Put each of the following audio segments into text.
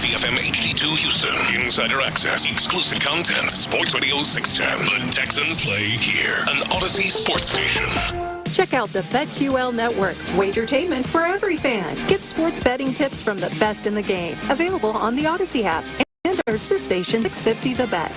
FM HD2 Houston. Insider access, exclusive content. Sports Radio 610. The Texans play here. An Odyssey sports station. Check out the BetQL Network, wagertainment for every fan. Get sports betting tips from the best in the game. Available on the Odyssey app and our assist station 650 The Bet.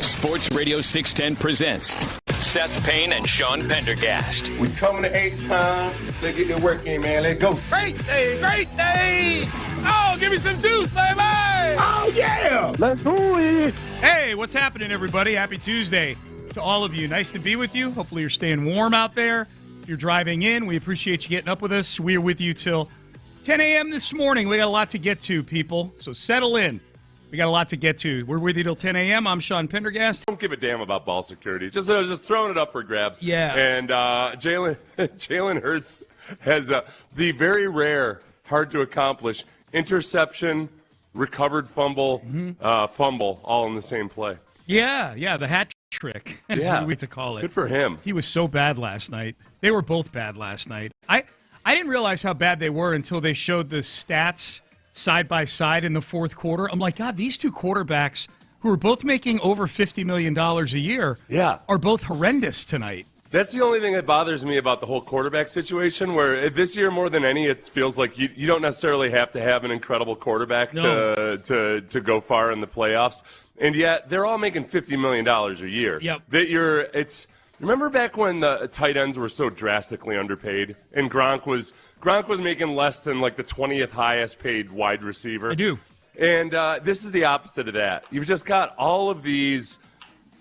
Sports Radio 610 presents Seth Payne and Sean Pendergast. We coming to H-Town. Let's get the work in, man. Let's go. Great day, great day. Oh, give me some juice, baby. Oh, yeah. Let's do it. Hey, what's happening, everybody? Happy Tuesday to all of you. Nice to be with you. Hopefully you're staying warm out there. If you're driving in, we appreciate you getting up with us. We are with you till 10 a.m. this morning. We got a lot to get to, people, so settle in. We got a lot to get to. We're with you till 10 a.m. I'm Sean Pendergast. Don't give a damn about ball security. Just throwing it up for grabs. Yeah. And Jalen Hurts has the very rare, hard to accomplish interception, recovered fumble, fumble, all in the same play. Yeah, the hat trick, as we like to call it. Good for him. He was so bad last night. They were both bad last night. I didn't realize how bad they were until they showed the stats side by side in the fourth quarter. I'm like, God, these two quarterbacks who are both making over $50 million a year are both horrendous tonight. That's the only thing that bothers me about the whole quarterback situation, where this year more than any, it feels like you don't necessarily have to have an incredible quarterback to go far in the playoffs. And yet they're all making $50 million a year. Yep. Remember back when the tight ends were so drastically underpaid, and Gronk was making less than like the 20th highest paid wide receiver? I do. And this is the opposite of that. You've just got all of these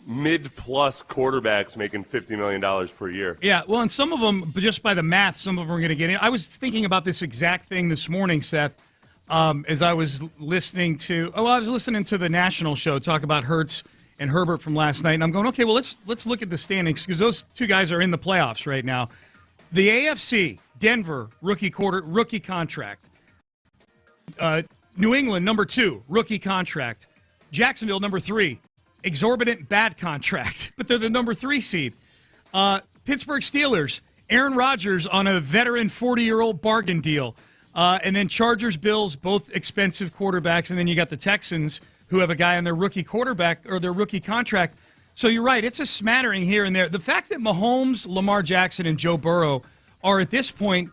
mid-plus quarterbacks making $50 million per year. Yeah, well, and some of them, just by the math, some of them are going to get in. I was thinking about this exact thing this morning, Seth, as I was listening to the national show talk about Hurts and Herbert from last night, and I'm going, okay, well, let's look at the standings, because those two guys are in the playoffs right now. The AFC, Denver, rookie contract. New England, number 2, rookie contract. Jacksonville, number 3, exorbitant bad contract, but they're the number 3 seed. Pittsburgh Steelers, Aaron Rodgers on a veteran 40-year-old bargain deal. And then Chargers, Bills, both expensive quarterbacks, and then you got the Texans, who have a guy on their rookie quarterback or their rookie contract. So you're right, it's a smattering here and there. The fact that Mahomes, Lamar Jackson, and Joe Burrow are at this point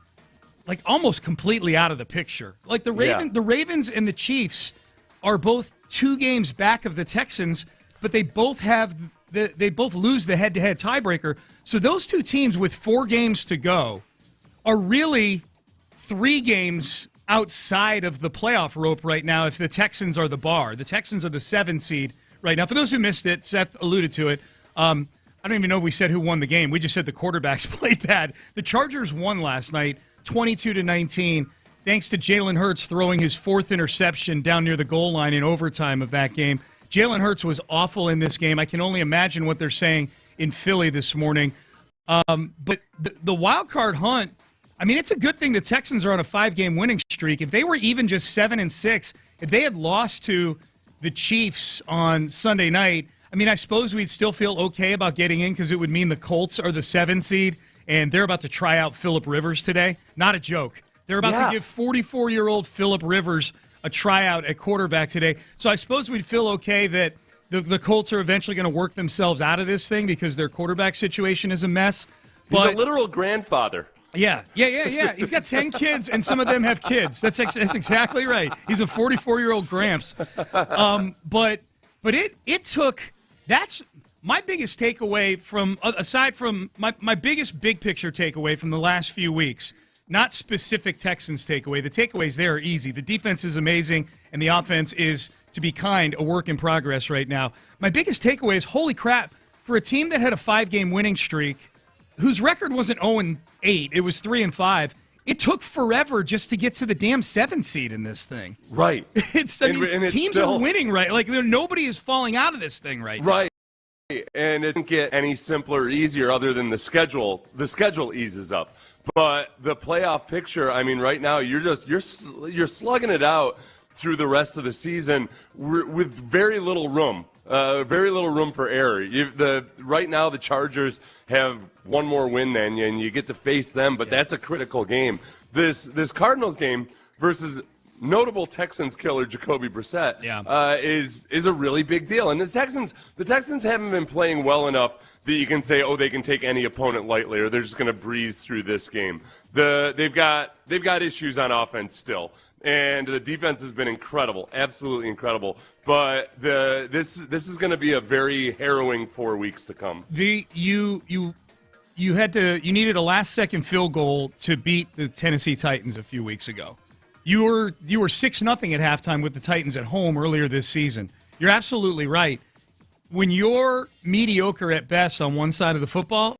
like almost completely out of the picture. Like the Ravens and the Chiefs are both 2 games back of the Texans, but they both lose the head-to-head tiebreaker. So those two teams with 4 games to go are really 3 games outside of the playoff rope right now if the Texans are the bar. The Texans are the 7 seed right now. For those who missed it, Seth alluded to it. I don't even know if we said who won the game. We just said the quarterbacks played bad. The Chargers won last night, 22-19, thanks to Jalen Hurts throwing his 4th interception down near the goal line in overtime of that game. Jalen Hurts was awful in this game. I can only imagine what they're saying in Philly this morning. But the wild card hunt, I mean, it's a good thing the Texans are on a 5-game winning streak. If they were even just 7-6, if they had lost to the Chiefs on Sunday night, I mean, I suppose we'd still feel okay about getting in because it would mean the Colts are the 7 seed, and they're about to try out Phillip Rivers today. Not a joke. They're about to give 44-year-old Phillip Rivers a tryout at quarterback today. So I suppose we'd feel okay that the Colts are eventually going to work themselves out of this thing because their quarterback situation is a mess. He's a literal grandfather. Yeah. He's got 10 kids, and some of them have kids. That's exactly right. He's a 44-year-old Gramps. But it took – that's my biggest takeaway from – aside from my biggest big-picture takeaway from the last few weeks, not specific Texans takeaway. The takeaways there are easy. The defense is amazing, and the offense is, to be kind, a work in progress right now. My biggest takeaway is, holy crap, for a team that had a 5-game winning streak, whose record wasn't 0-8, it was 3-5. It took forever just to get to the damn 7 seed in this thing. Right. Teams are winning, right? Like, nobody is falling out of this thing right now. Right. And it didn't get any simpler or easier other than the schedule. The schedule eases up. But the playoff picture, I mean, right now you're slugging it out through the rest of the season with very little room. Very little room for error. Right now, the Chargers have one more win than you, and you get to face them, but that's a critical game. This Cardinals game versus notable Texans killer Jacoby Brissett is a really big deal. And the Texans haven't been playing well enough that you can say, oh, they can take any opponent lightly, or they're just going to breeze through this game. They've got issues on offense still, and the defense has been incredible, absolutely incredible. But this is going to be a very harrowing 4 weeks to come. You needed a last-second field goal to beat the Tennessee Titans a few weeks ago. You were 6-0 at halftime with the Titans at home earlier this season. You're absolutely right. When you're mediocre at best on one side of the football,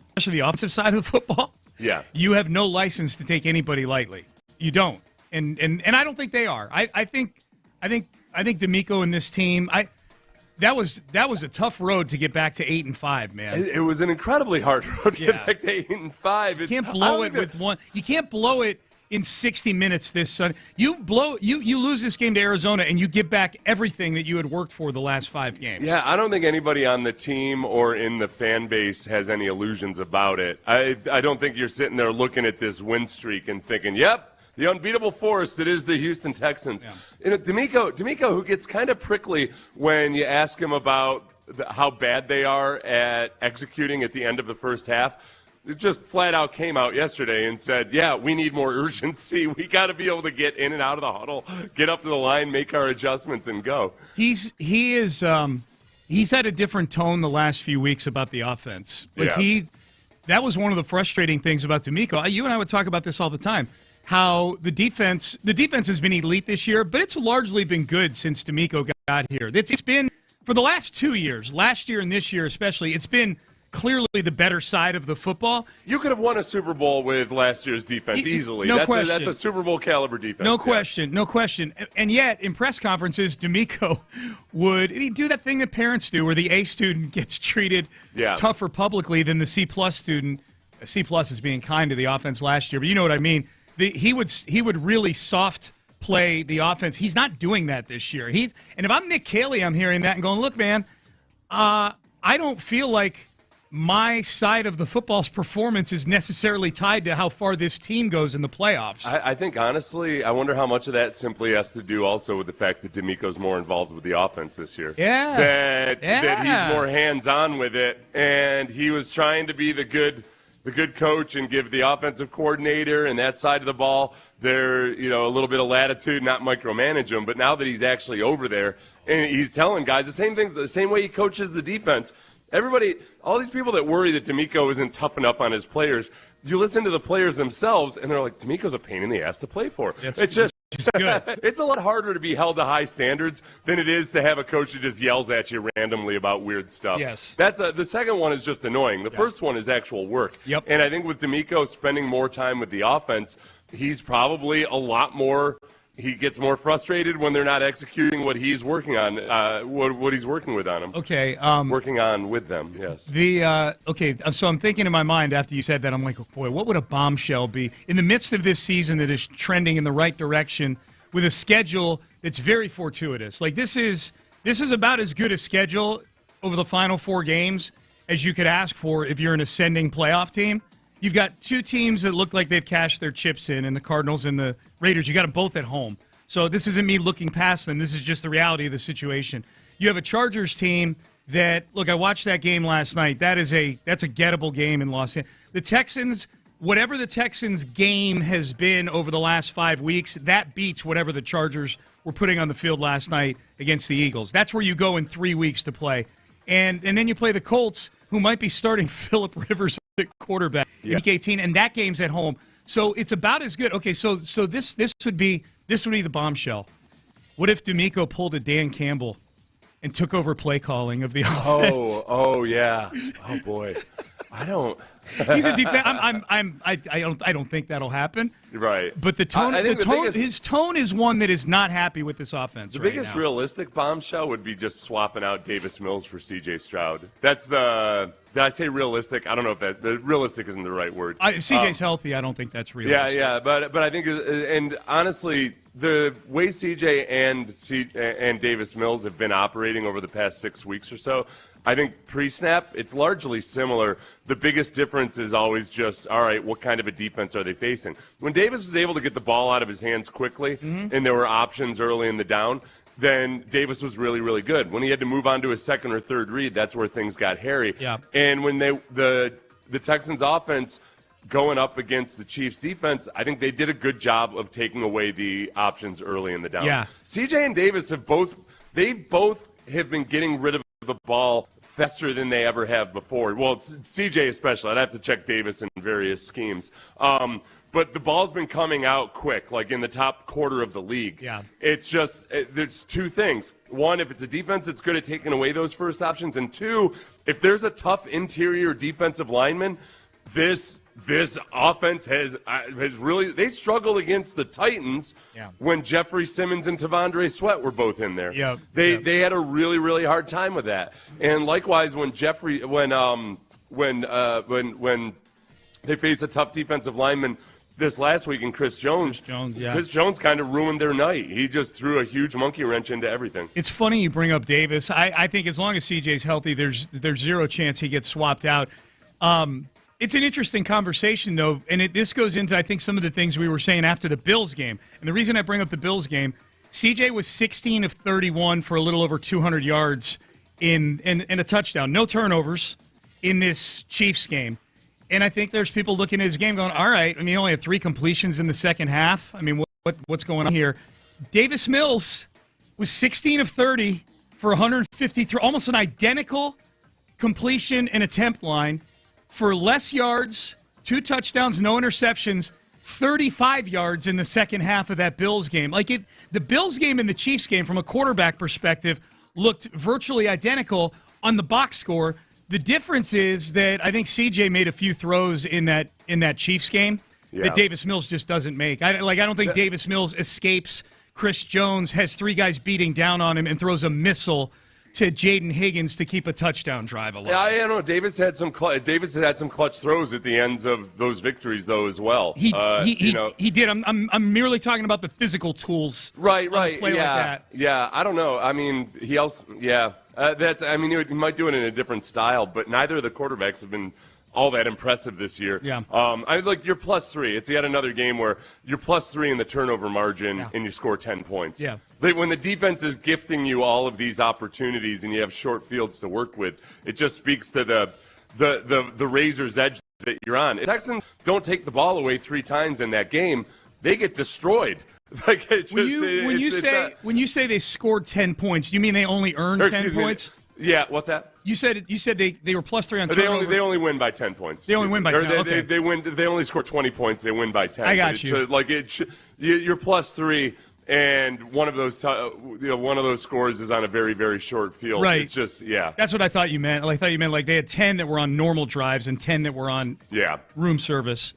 especially the offensive side of the football, you have no license to take anybody lightly. You don't, and I don't think they are. I think D'Amico and this team. That was a tough road to get back to 8-5, man. It was an incredibly hard road to get back to 8-5. You can't blow it with one. You can't blow it in 60 minutes this Sunday. You lose this game to Arizona, and you get back everything that you had worked for the last 5 games. Yeah, I don't think anybody on the team or in the fan base has any illusions about it. I don't think you're sitting there looking at this win streak and thinking, yep, the unbeatable force that is the Houston Texans. Yeah. D'Amico, who gets kind of prickly when you ask him about how bad they are at executing at the end of the first half, it just flat out came out yesterday and said, yeah, we need more urgency. We got to be able to get in and out of the huddle, get up to the line, make our adjustments, and go. He's had a different tone the last few weeks about the offense. That was one of the frustrating things about D'Amico. You and I would talk about this all the time, how the defense has been elite this year, but it's largely been good since D'Amico got here. It's been, for the last 2 years, last year and this year especially, it's been clearly the better side of the football. You could have won a Super Bowl with last year's defense easily. No question. That's a Super Bowl caliber defense. No question. And yet, in press conferences, D'Amico he'd do that thing that parents do where the A student gets treated tougher publicly than the C+ student. C+ is being kind to the offense last year, but you know what I mean. He would really soft play the offense. He's not doing that this year. And if I'm Nick Caley, I'm hearing that and going, look, man, I don't feel like my side of the football's performance is necessarily tied to how far this team goes in the playoffs. I think, honestly, I wonder how much of that simply has to do also with the fact that D'Amico's more involved with the offense this year. Yeah. That he's more hands-on with it, and he was trying to be the good coach and give the offensive coordinator and that side of the ball a little bit of latitude, not micromanage them. But now that he's actually over there and he's telling guys the same things, the same way he coaches the defense. Everybody, all these people that worry that D'Amico isn't tough enough on his players, you listen to the players themselves, and they're like, D'Amico's a pain in the ass to play for. It's just good. It's a lot harder to be held to high standards than it is to have a coach that just yells at you randomly about weird stuff. Yes. The second one is just annoying. The first one is actual work. Yep. And I think with D'Amico spending more time with the offense, he's probably a lot more. He gets more frustrated when they're not executing what he's working on, what he's working with on them. Okay. Working on with them, yes. So I'm thinking in my mind after you said that, I'm like, oh boy, what would a bombshell be in the midst of this season that is trending in the right direction with a schedule that's very fortuitous? Like this is about as good a schedule over the final 4 games as you could ask for if you're an ascending playoff team. You've got 2 teams that look like they've cashed their chips in, and the Cardinals and the Raiders. You got them both at home. So this isn't me looking past them. This is just the reality of the situation. You have a Chargers team that, look, I watched that game last night. That's a gettable game in Los Angeles. The Texans, whatever the Texans' game has been over the last 5 weeks, that beats whatever the Chargers were putting on the field last night against the Eagles. That's where you go in 3 weeks to play. And then you play the Colts, who might be starting Phillip Rivers at quarterback in Week 18, and that game's at home. So it's about as good. Okay, so this would be the bombshell. What if D'Amico pulled a Dan Campbell and took over play calling of the offense? Oh yeah. Oh boy. I don't. He's a defense. I don't think that'll happen. Right. But the tone, his tone is one that is not happy with this offense. The biggest realistic bombshell would be just swapping out Davis Mills for C.J. Stroud. Did I say realistic? I don't know if realistic isn't the right word. C.J.'s healthy. I don't think that's realistic. Yeah. But I think, and honestly, the way C.J. and Davis Mills have been operating over the past 6 weeks or so, I think pre-snap, it's largely similar. The biggest difference is always just, all right, what kind of a defense are they facing? When Davis was able to get the ball out of his hands quickly, and there were options early in the down, then Davis was really, really good. When he had to move on to his second or third read, that's where things got hairy. Yeah. And when the Texans offense going up against the Chiefs defense, I think they did a good job of taking away the options early in the down. Yeah. CJ and Davis have both been getting rid of the ball faster than they ever have before. Well, it's CJ especially. I'd have to check Davis in various schemes. But the ball's been coming out quick, like in the top quarter of the league. Yeah. It's just, there's two things. One, if it's a defense that's good at taking away those first options. And two, if there's a tough interior defensive lineman, this offense has really, they struggled against the Titans when Jeffrey Simmons and Tavondre Sweat were both in there. They had a really, really hard time with that. And likewise, when they faced a tough defensive lineman this last week in Chris Jones kind of ruined their night. He just threw a huge monkey wrench into everything. It's funny you bring up Davis. I think as long as CJ's healthy, there's zero chance he gets swapped out. It's an interesting conversation, though, and this goes into, I think, some of the things we were saying after the Bills game. And the reason I bring up the Bills game, CJ was 16 of 31 for a little over 200 yards in a touchdown. No turnovers in this Chiefs game. And I think there's people looking at his game going, all right, I mean, he only had 3 completions in the second half. I mean, what's going on here? Davis Mills was 16 of 30 for 153, almost an identical completion and attempt line for less yards, 2 touchdowns, no interceptions, 35 yards in the second half of that Bills game. The Bills game and the Chiefs game, from a quarterback perspective, looked virtually identical on the box score. The difference is that I think CJ made a few throws in that Chiefs game that Davis Mills just doesn't make. I don't think Davis Mills escapes Chris Jones, has 3 guys beating down on him, and throws a missile to Jaden Higgins to keep a touchdown drive alive. Yeah, I don't know. Davis had some clutch throws at the ends of those victories, though, as well. He did. I'm merely talking about the physical tools. Right. Play like that. Yeah. I don't know. I mean, he also. Yeah. He might do it in a different style, but neither of the quarterbacks have been all that impressive this year. Yeah. You're +3. It's yet another game where you're +3 in the turnover margin and you score 10 points. Yeah. When the defense is gifting you all of these opportunities and you have short fields to work with, it just speaks to the razor's edge that you're on. If Texans don't take the ball away 3 times in that game, they get destroyed. When you say they scored 10 points, do you mean they only earned 10 points? Yeah, what's that? You said they were +3 on turnover. They only win by 10 points. They only win by 10. Okay. They win. They only score 20 points. They win by 10. I got you. You're +3, and one of those scores is on a very, very short field. Right. It's just That's what I thought you meant. I thought you meant like they had 10 that were on normal drives and 10 that were on room service.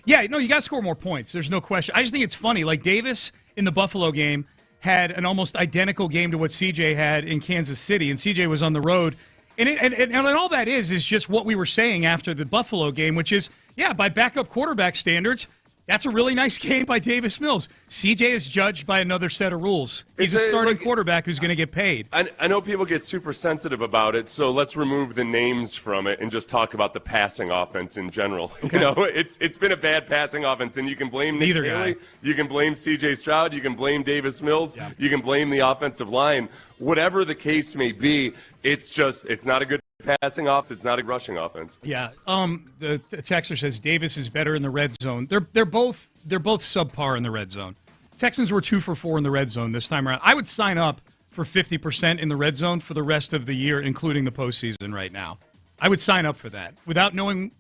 You got to score more points. There's no question. I just think it's funny. Like Davis in the Buffalo game had an almost identical game to what CJ had in Kansas City, and CJ was on the road. And all that is just what we were saying after the Buffalo game, which is, by backup quarterback standards, that's a really nice game by Davis Mills. CJ is judged by another set of rules. He's a starting quarterback who's going to get paid. I know people get super sensitive about it, so let's remove the names from it and just talk about the passing offense in general. Okay. It's been a bad passing offense, and you can blame Nick Haley, you can blame CJ Stroud, you can blame Davis Mills, you can blame the offensive line. Whatever the case may be, it's not a good passing offense. It's not a rushing offense. Yeah. The texter says Davis is better in the red zone. They're both subpar in the red zone. Texans were 2 for 4 in the red zone this time around. I would sign up for 50% in the red zone for the rest of the year, including the postseason right now. I would sign up for that without knowing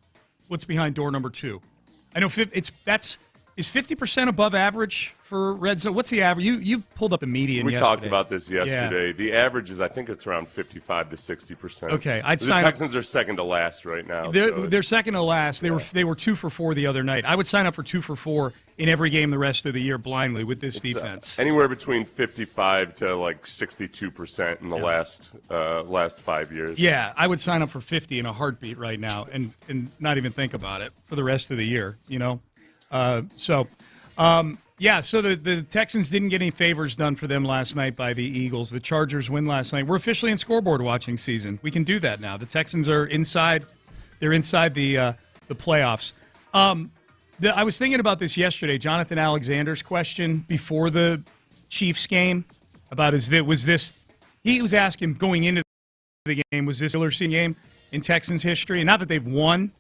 what's behind door number 2. I know is 50% above average for red zone? What's the average? You pulled up the median yesterday. We talked about this yesterday. Yeah. The average is, I think it's around 55 to 60%. Okay, the Texans are second to last right now. They're second to last. They were 2 for 4 the other night. I would sign up for 2 for 4 in every game the rest of the year blindly with this defense. Anywhere between 55 to 62% in the last 5 years. Yeah, I would sign up for 50 in a heartbeat right now and not even think about it for the rest of the year. Yeah, so the Texans didn't get any favors done for them last night by the Eagles. The Chargers win last night. We're officially in scoreboard watching season. We can do that now. The Texans are inside. They're inside the playoffs. I was thinking about this yesterday. Jonathan Alexander's question before the Chiefs game about he was asking going into the game, was this a regular season game in Texans history? And now that they've won,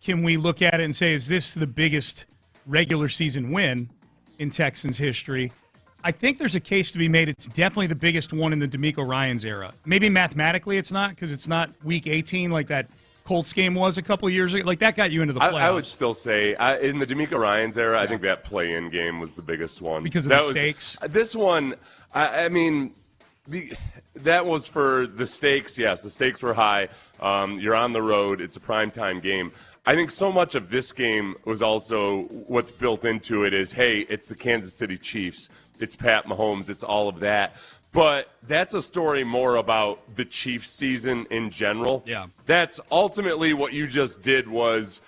can we look at it and say, is this the biggest regular season win in Texans history? I think there's a case to be made. It's definitely the biggest one in the DeMeco Ryans era. Maybe mathematically it's not, because it's not Week 18 like that Colts game was a couple of years ago. Like, that got you into the playoffs. I would still say, in the DeMeco Ryans era, I think that play-in game was the biggest one. Because of the stakes? This one, I mean, that was for the stakes. Yes, the stakes were high. You're on the road. It's a primetime game. I think so much of this game was also what's built into it is, hey, it's the Kansas City Chiefs. It's Pat Mahomes. It's all of that. But that's a story more about the Chiefs season in general. Yeah. That's ultimately what you just did was,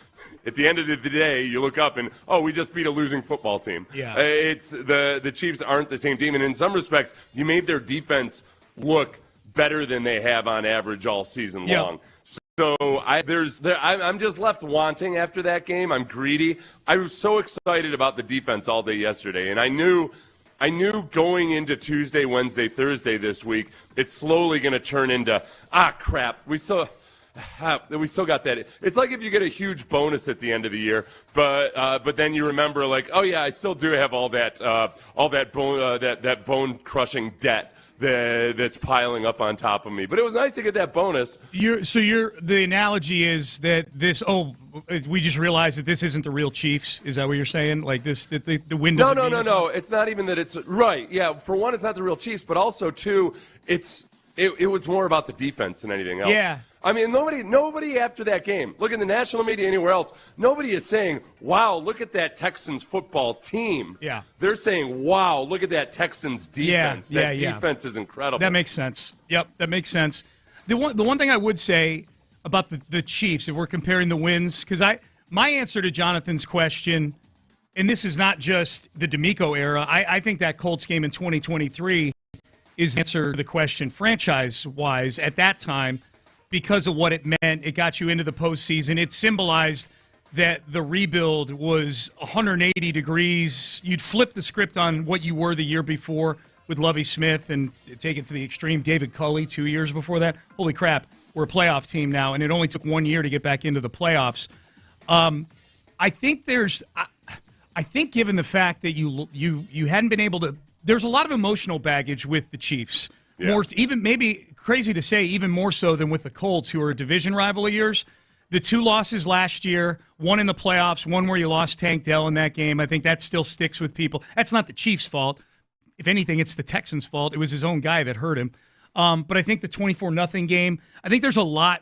at the end of the day, you look up and, we just beat a losing football team. Yeah. It's the Chiefs aren't the same team. And in some respects, you made their defense look better than they have on average all season long. So I'm just left wanting after that game. I'm greedy. I was so excited about the defense all day yesterday, and I knew going into Tuesday, Wednesday, Thursday this week, it's slowly going to turn into, crap, we still got that. It's like if you get a huge bonus at the end of the year, but then you remember, like, oh yeah, I still do have all that bone crushing debt that's piling up on top of me. But it was nice to get that bonus. The analogy is that we just realized that this isn't the real Chiefs. Is that what you're saying? Like this, the win doesn't mean anything? No. It's not even that it's right. Yeah, for one, it's not the real Chiefs, but also two, it was more about the defense than anything else. Yeah. I mean, nobody after that game, look in the national media, anywhere else, nobody is saying, wow, look at that Texans football team. Yeah. They're saying, wow, look at that Texans defense. That defense is incredible. That makes sense. Yep, that makes sense. The one thing I would say about the Chiefs, if we're comparing the wins, because my answer to Jonathan's question, and this is not just the DeMeco era, I think that Colts game in 2023 is the answer to the question franchise-wise at that time. Because of what it meant, it got you into the postseason. It symbolized that the rebuild was 180 degrees. You'd flip the script on what you were the year before with Lovie Smith and take it to the extreme, David Culley 2 years before that. Holy crap, we're a playoff team now, and it only took 1 year to get back into the playoffs. I think given the fact that you hadn't been able to – there's a lot of emotional baggage with the Chiefs. Yeah. More, even maybe crazy to say, even more so than with the Colts, who are a division rival of yours. The 2 losses last year, one in the playoffs, one where you lost Tank Dell in that game. I think that still sticks with people. That's not the Chiefs' fault. If anything, it's the Texans' fault. It was his own guy that hurt him. But I think the 24-0 game, I think there's a lot,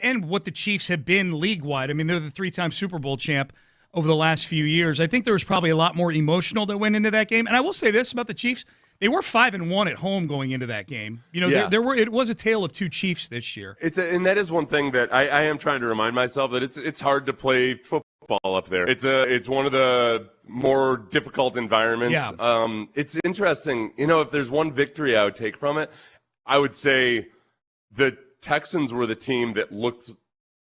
and what the Chiefs have been league-wide. I mean, they're the 3-time Super Bowl champ over the last few years. I think there was probably a lot more emotional that went into that game. And I will say this about the Chiefs. They were 5-1 at home going into that game. You know, it was a tale of two Chiefs this year. And that is one thing that I am trying to remind myself, that it's hard to play football up there. It's one of the more difficult environments. Yeah. It's interesting. You know, if there's one victory I would take from it, I would say the Texans were the team that looked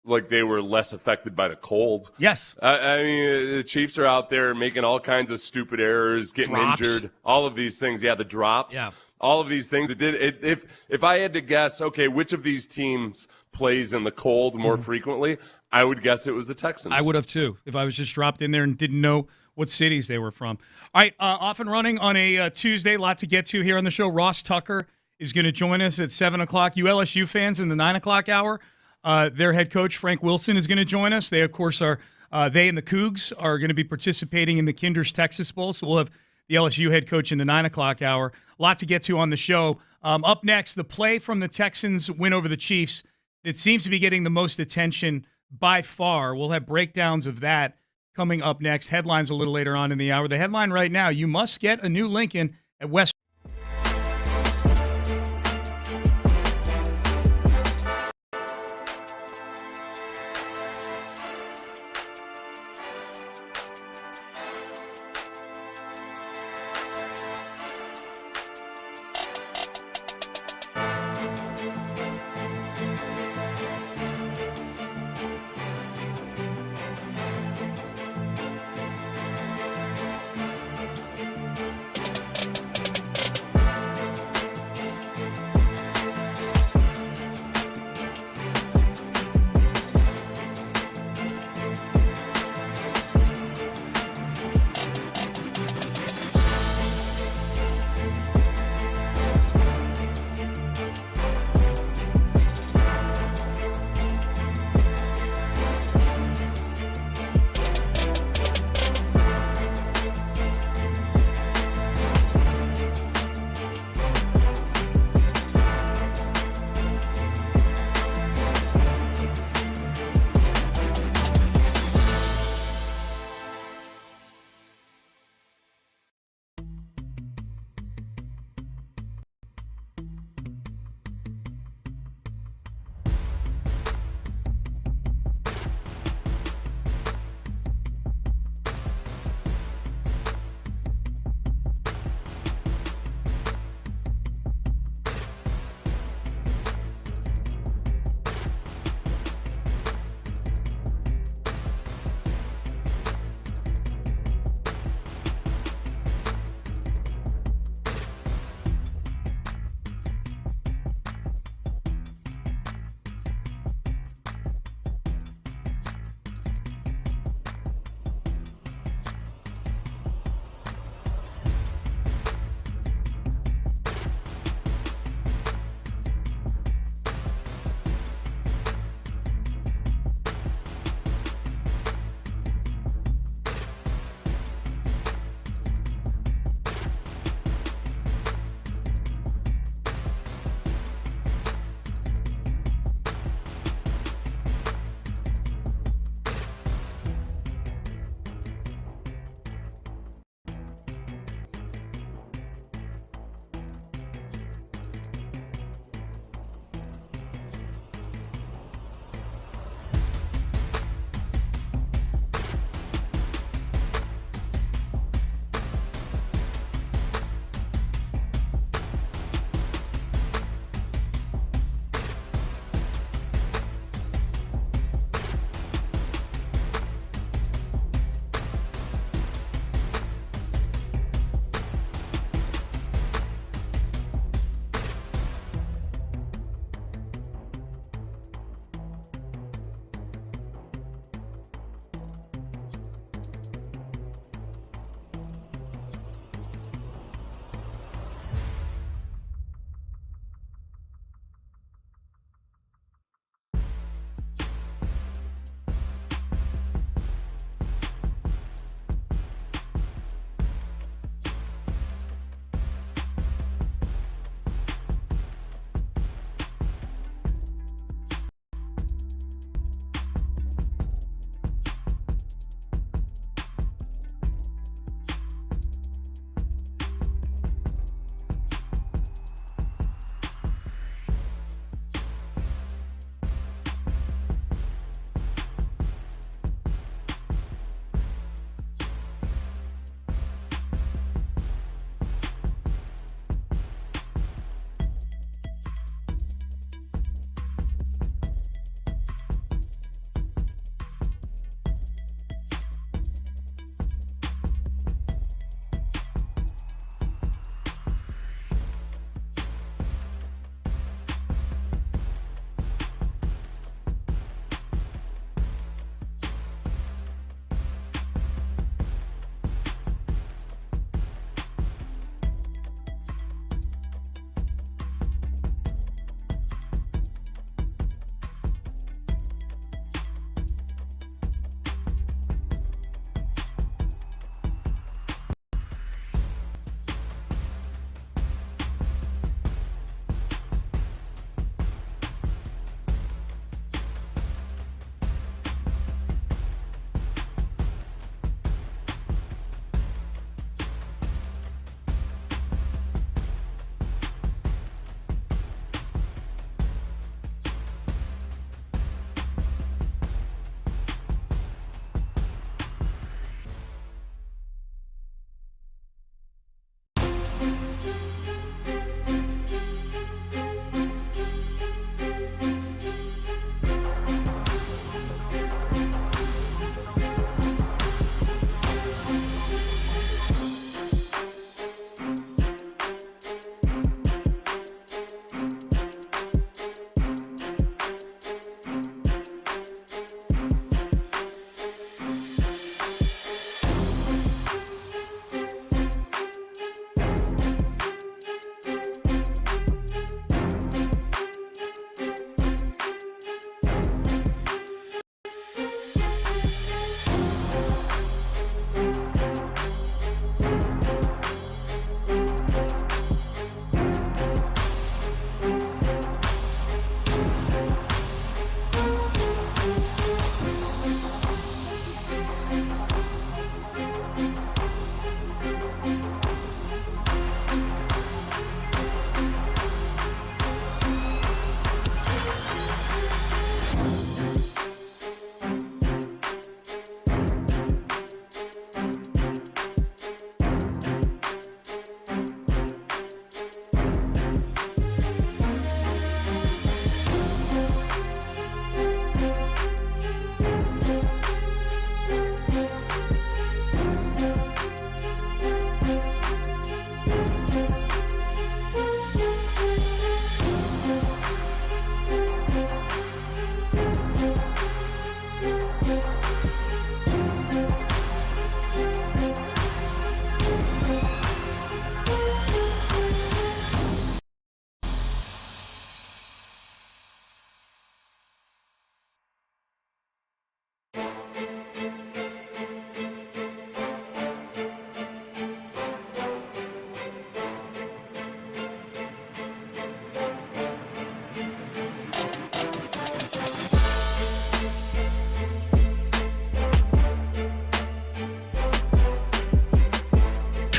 like they were less affected by the cold. Yes. I mean, the Chiefs are out there making all kinds of stupid errors, getting injured, all of these things. Yeah, the drops. Yeah. All of these things. If I had to guess, okay, which of these teams plays in the cold more frequently, I would guess it was the Texans. I would have too, if I was just dropped in there and didn't know what cities they were from. All right, off and running on a Tuesday. Lot to get to here on the show. Ross Tucker is going to join us at 7 o'clock. You LSU fans in the 9 o'clock hour. Their head coach, Frank Wilson, is going to join us. They, of course, they and the Cougs are going to be participating in the Kinder's Texas Bowl, so we'll have the LSU head coach in the 9 o'clock hour. A lot to get to on the show. Up next, the play from the Texans' win over the Chiefs that seems to be getting the most attention by far. We'll have breakdowns of that coming up next. Headlines a little later on in the hour. The headline right now, you must get a new Lincoln at West.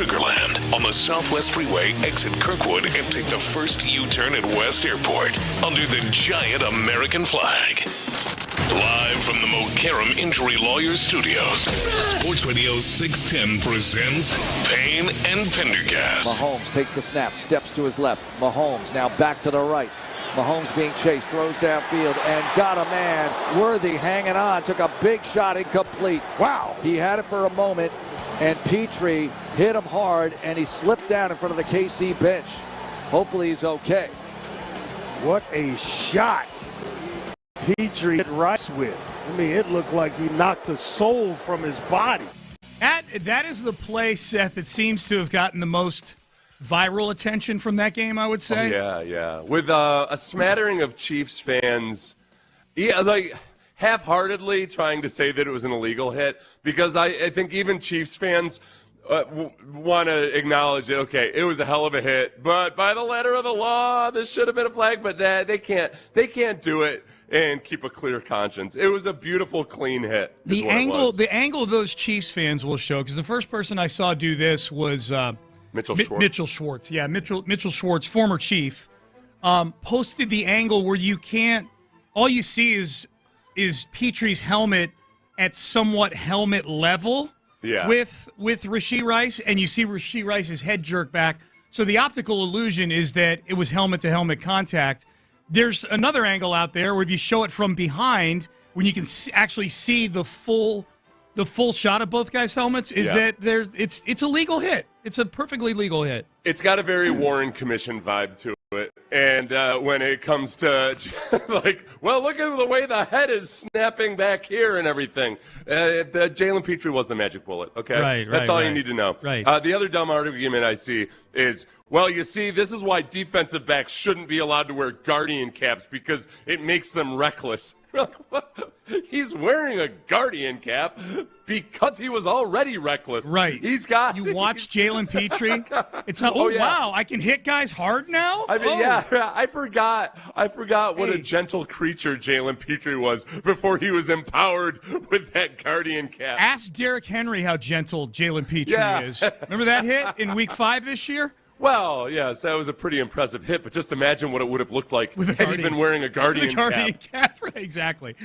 Sugarland on the Southwest Freeway, exit Kirkwood, and take the first U-turn at West Airport under the giant American flag. Live from the Mokaram Injury Lawyers Studios, Sports Radio 610 presents Payne and Pendergast. Mahomes takes the snap, steps to his left. Mahomes now back to the right. Mahomes being chased, throws downfield, and got a man. Worthy hanging on, took a big shot, incomplete. Wow. He had it for a moment, and Petrie hit him hard, and he slipped down in front of the KC bench. Hopefully he's okay. What a shot Petrie hit Rice with. I mean, it looked like he knocked the soul from his body. That is the play, Seth, that seems to have gotten the most viral attention from that game, I would say. Oh, yeah. With a smattering of Chiefs fans, half-heartedly trying to say that it was an illegal hit, because I think even Chiefs fans want to acknowledge it. Okay, it was a hell of a hit, but by the letter of the law, this should have been a flag. But they can't do it and keep a clear conscience. It was a beautiful, clean hit. The angle those Chiefs fans will show, because the first person I saw do this was Mitchell Schwartz. Mitchell Schwartz, yeah, Mitchell Schwartz, former Chief, posted the angle where you can't. All you see is Petrie's helmet at somewhat helmet level. Yeah. With Rashee Rice, and you see Rashee Rice's head jerk back. So the optical illusion is that it was helmet-to-helmet contact. There's another angle out there where if you show it from behind, when you can actually see the full shot of both guys' helmets, that it's a legal hit. It's a perfectly legal hit. It's got a very Warren Commission vibe to it. And when it comes to, look at the way the head is snapping back here and everything. Jalen Petrie was the magic bullet, okay? That's all you need to know. Right. The other dumb argument I see is, well, you see, this is why defensive backs shouldn't be allowed to wear guardian caps, because it makes them reckless. He's wearing a guardian cap because he was already reckless. Right. You watch Jalen Petrie. It's not. Wow! I can hit guys hard now. I mean, I forgot what a gentle creature Jalen Petrie was before he was empowered with that guardian cap. Ask Derrick Henry how gentle Jalen Petrie is. Remember that hit in Week 5 this year? Well, yes, that was a pretty impressive hit, but just imagine what it would have looked like had he been wearing a guardian cap. Right, exactly.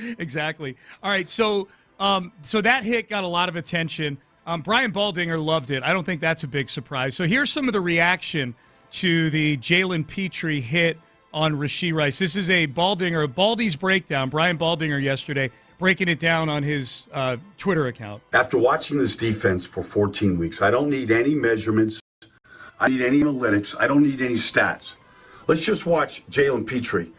All right, so that hit got a lot of attention. Brian Baldinger loved it. I don't think that's a big surprise. So here's some of the reaction to the Jalen Petrie hit on Rashee Rice. This is a Baldy's breakdown. Brian Baldinger yesterday breaking it down on his Twitter account. After watching this defense for 14 weeks, I don't need any measurements. I need any analytics. I don't need any stats. Let's just watch Jalen Petrie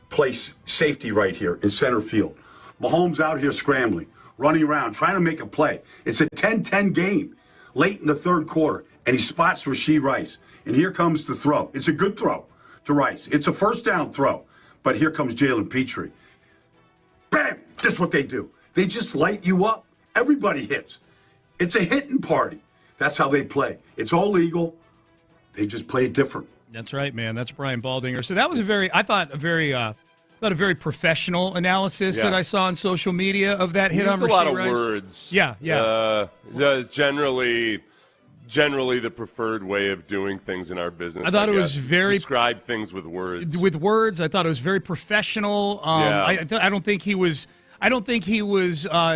play safety right here in center field. Mahomes out here scrambling, running around, trying to make a play. It's a 10-10 game late in the third quarter, and he spots Rashee Rice. And here comes the throw. It's a good throw to Rice. It's a first down throw. But here comes Jalen Petrie. Bam! That's what they do. They just light you up. Everybody hits. It's a hitting party. That's how they play. It's all legal. They just play it different. That's right, man. That's Brian Baldinger. So that was a very professional analysis that I saw on social media of that hit on Rashee Rice. A lot of words. Yeah. That's generally the preferred way of doing things in our business. I thought it was very describe things with words. I thought it was very professional. I don't think he was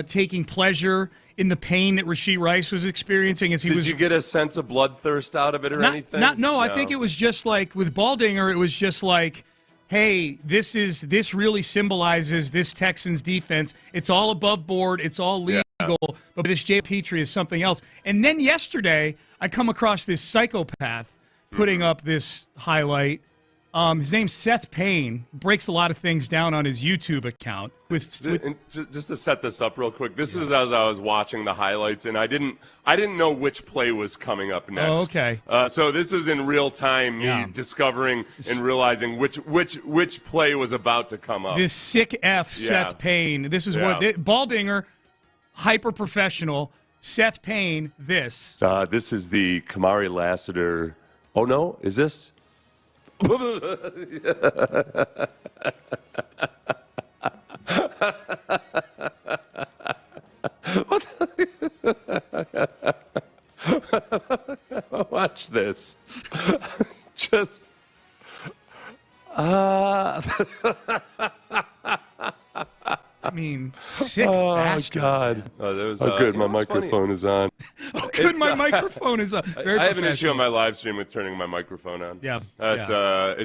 taking pleasure in the pain that Rashee Rice was experiencing as he was. Did you get a sense of bloodthirst out of it or anything? No, I think it was just like with Baldinger, it was just like, hey, this really symbolizes this Texans defense. It's all above board. It's all legal. But this Jay Petrie is something else. And then yesterday, I come across this psychopath putting up this highlight. His name's Seth Payne. Breaks a lot of things down on his YouTube account. Just to set this up real quick, this is as I was watching the highlights, and I didn't know which play was coming up next. Oh, okay. So this is in real time, me discovering and realizing which play was about to come up. This sick Seth Payne. This is what Baldinger, hyper professional. Seth Payne. This. This is the Kamari Lassiter. Oh no, is this? Watch this. Just. I mean, sick bastard. God. Man. Oh, that was good. My microphone is on. Oh, good. My microphone is on. Very I have an issue on my live stream with turning my microphone on. Yeah. I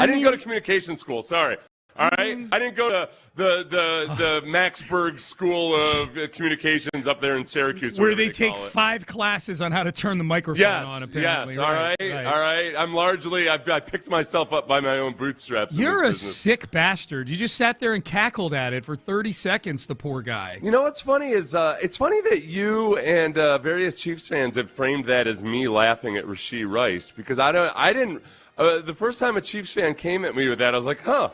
didn't go to communication school. Sorry. All right, I didn't go to the Maxburg School of Communications up there in Syracuse, where they take 5 classes on how to turn the microphone on. Apparently, yes. All right. I'm largely I picked myself up by my own bootstraps. You're a sick bastard. You just sat there and cackled at it for 30 seconds. The poor guy. You know what's funny is it's funny that you and various Chiefs fans have framed that as me laughing at Rashee Rice, because I didn't. The first time a Chiefs fan came at me with that, I was like, huh.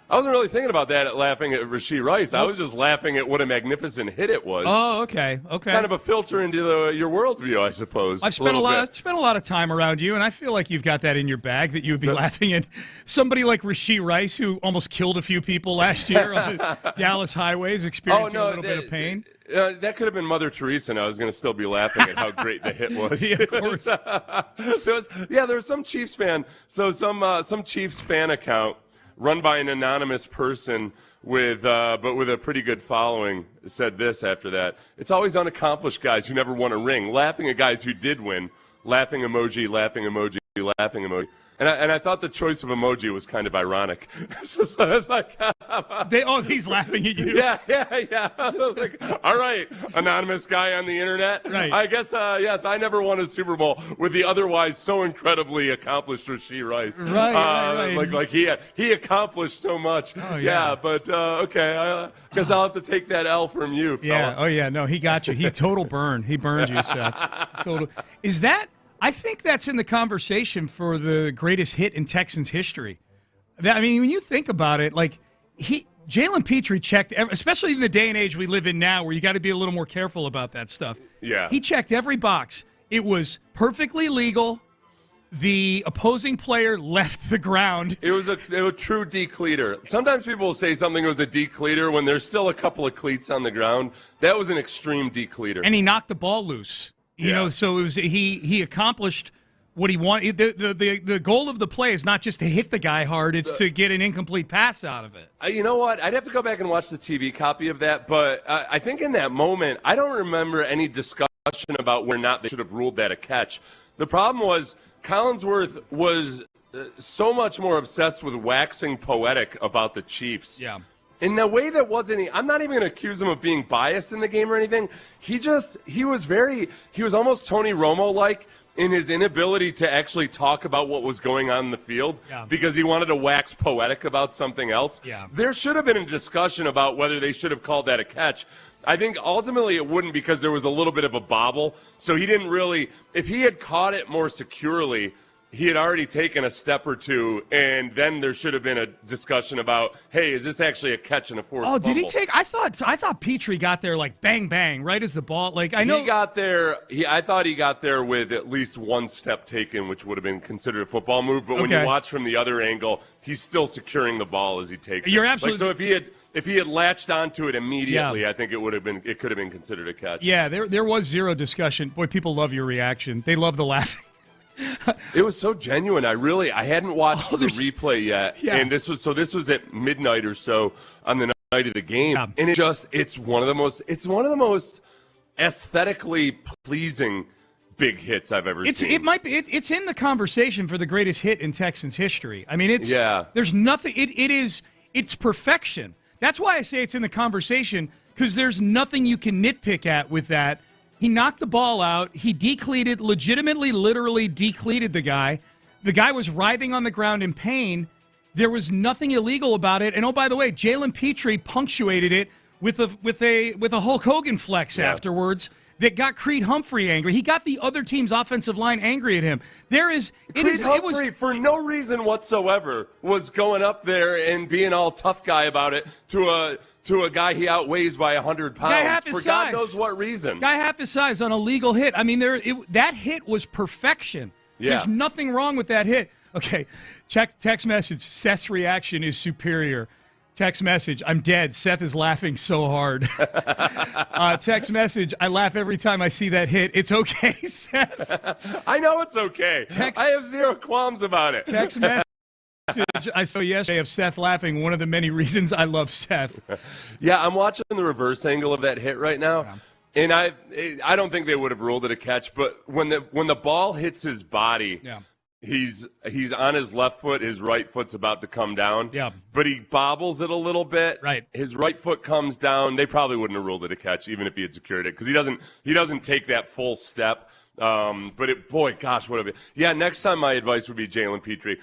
I wasn't really thinking about that laughing at Rashee Rice. I was just laughing at what a magnificent hit it was. Oh, okay. Kind of a filter into your worldview, I suppose. I've spent a lot of time around you, and I feel like you've got that in your bag, that you would be laughing at somebody like Rashee Rice, who almost killed a few people last year on the Dallas highways, experiencing a little bit of pain. That could have been Mother Teresa, and I was going to still be laughing at how great the hit was. Yeah, of course. There was some Chiefs fan. So some Chiefs fan account run by an anonymous person but with a pretty good following said this after that: "It's always unaccomplished guys who never won a ring, laughing at guys who did win. Laughing emoji, laughing emoji, laughing emoji." And I thought the choice of emoji was kind of ironic. So it's like, he's laughing at you. Yeah. I was like, all right, anonymous guy on the internet. Right. I guess, yes, I never won a Super Bowl with the otherwise so incredibly accomplished Rashee Rice. Right. Like he accomplished so much. Oh, yeah. But okay, I guess I'll have to take that L from you, fella. Yeah. Oh yeah. No, he got you. He total burn. He burned you, Seth. Total. Is that? I think that's in the conversation for the greatest hit in Texans history. I mean, when you think about it, like Jalen Petrie checked, especially in the day and age we live in now, where you got to be a little more careful about that stuff. Yeah, he checked every box. It was perfectly legal. The opposing player left the ground. It was a true decleater. Sometimes people will say something was a decleater when there's still a couple of cleats on the ground. That was an extreme decleater. And he knocked the ball loose. You know, so it was he accomplished what he wanted. The goal of the play is not just to hit the guy hard; it's to get an incomplete pass out of it. You know what? I'd have to go back and watch the TV copy of that, but I think in that moment, I don't remember any discussion about whether or not they should have ruled that a catch. The problem was Collinsworth was so much more obsessed with waxing poetic about the Chiefs. Yeah. In a way that wasn't, I'm not even going to accuse him of being biased in the game or anything. He was almost Tony Romo-like in his inability to actually talk about what was going on in the field because he wanted to wax poetic about something else. Yeah. There should have been a discussion about whether they should have called that a catch. I think ultimately it wouldn't, because there was a little bit of a bobble. So he didn't really, if he had caught it more securely, he had already taken a step or two, and then there should have been a discussion about, hey, is this actually a catch and a forced fumble? Did he take? I thought Petrie got there like bang bang right as the ball. Like I know he got there. I thought he got there with at least one step taken, which would have been considered a football move. But when you watch from the other angle, he's still securing the ball as he takes it. You're absolutely so if he had latched onto it immediately, I think it could have been considered a catch. Yeah, there was zero discussion. Boy, people love your reaction. They love the laughing. It was so genuine. I hadn't watched the replay yet, and this was at midnight or so on the night of the game, and it's one of the most aesthetically pleasing big hits I've ever seen. It's in the conversation for the greatest hit in Texans history. I mean, there's nothing. It's perfection. That's why I say it's in the conversation, because there's nothing you can nitpick at with that. He knocked the ball out. He decleated, legitimately, literally decleated the guy. The guy was writhing on the ground in pain. There was nothing illegal about it. And oh, by the way, Jalen Petrie punctuated it with a Hulk Hogan flex afterwards that got Creed Humphrey angry. He got the other team's offensive line angry at him. Creed Humphrey, for no reason whatsoever, was going up there and being all tough guy about it to a guy he outweighs by 100 pounds. Guy half his size. God knows what reason. Guy half his size on a legal hit. I mean, that hit was perfection. Yeah. There's nothing wrong with that hit. Okay, text message. Seth's reaction is superior. Text message, I'm dead. Seth is laughing so hard. Text message, I laugh every time I see that hit. It's okay, Seth. I know it's okay. I have zero qualms about it. Text message, I saw yesterday of Seth laughing. One of the many reasons I love Seth. Yeah, I'm watching the reverse angle of that hit right now. Yeah. And I don't think they would have ruled it a catch, but when the ball hits his body, he's on his left foot, his right foot's about to come down. Yeah. But he bobbles it a little bit. Right. His right foot comes down. They probably wouldn't have ruled it a catch even if he had secured it because he doesn't take that full step. But gosh, what a bit. Yeah, next time my advice would be Jalen Petrie.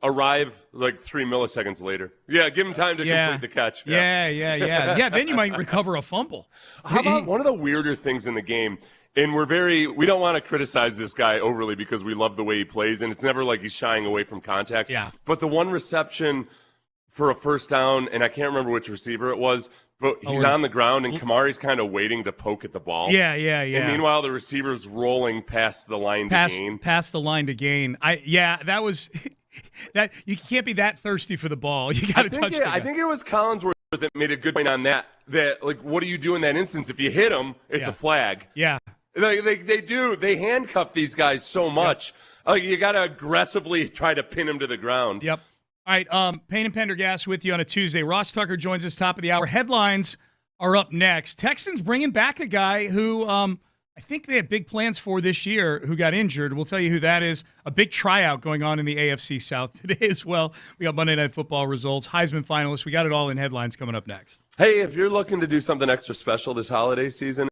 Arrive like 3 milliseconds later. Yeah, give him time to complete the catch. Yeah. Yeah, then you might recover a fumble. How about one of the weirder things in the game? And we don't want to criticize this guy overly because we love the way he plays, and it's never like he's shying away from contact. Yeah. But the one reception for a first down, and I can't remember which receiver it was, but he's on the ground, and Kamari's kind of waiting to poke at the ball. Yeah. And meanwhile, the receiver's rolling past the line to gain. Past the line to gain. That was that. You can't be that thirsty for the ball. You got to touch it. I think it was Collinsworth that made a good point on that. That like, what do you do in that instance? If you hit him, it's a flag. Yeah. They handcuff these guys so much. Like you got to aggressively try to pin him to the ground. Yep. All right, Payne and Pendergast with you on a Tuesday. Ross Tucker joins us top of the hour. Headlines are up next. Texans bringing back a guy who I think they had big plans for this year who got injured. We'll tell you who that is. A big tryout going on in the AFC South today as well. We got Monday Night Football results, Heisman finalists. We got it all in headlines coming up next. Hey, if you're looking to do something extra special this holiday season,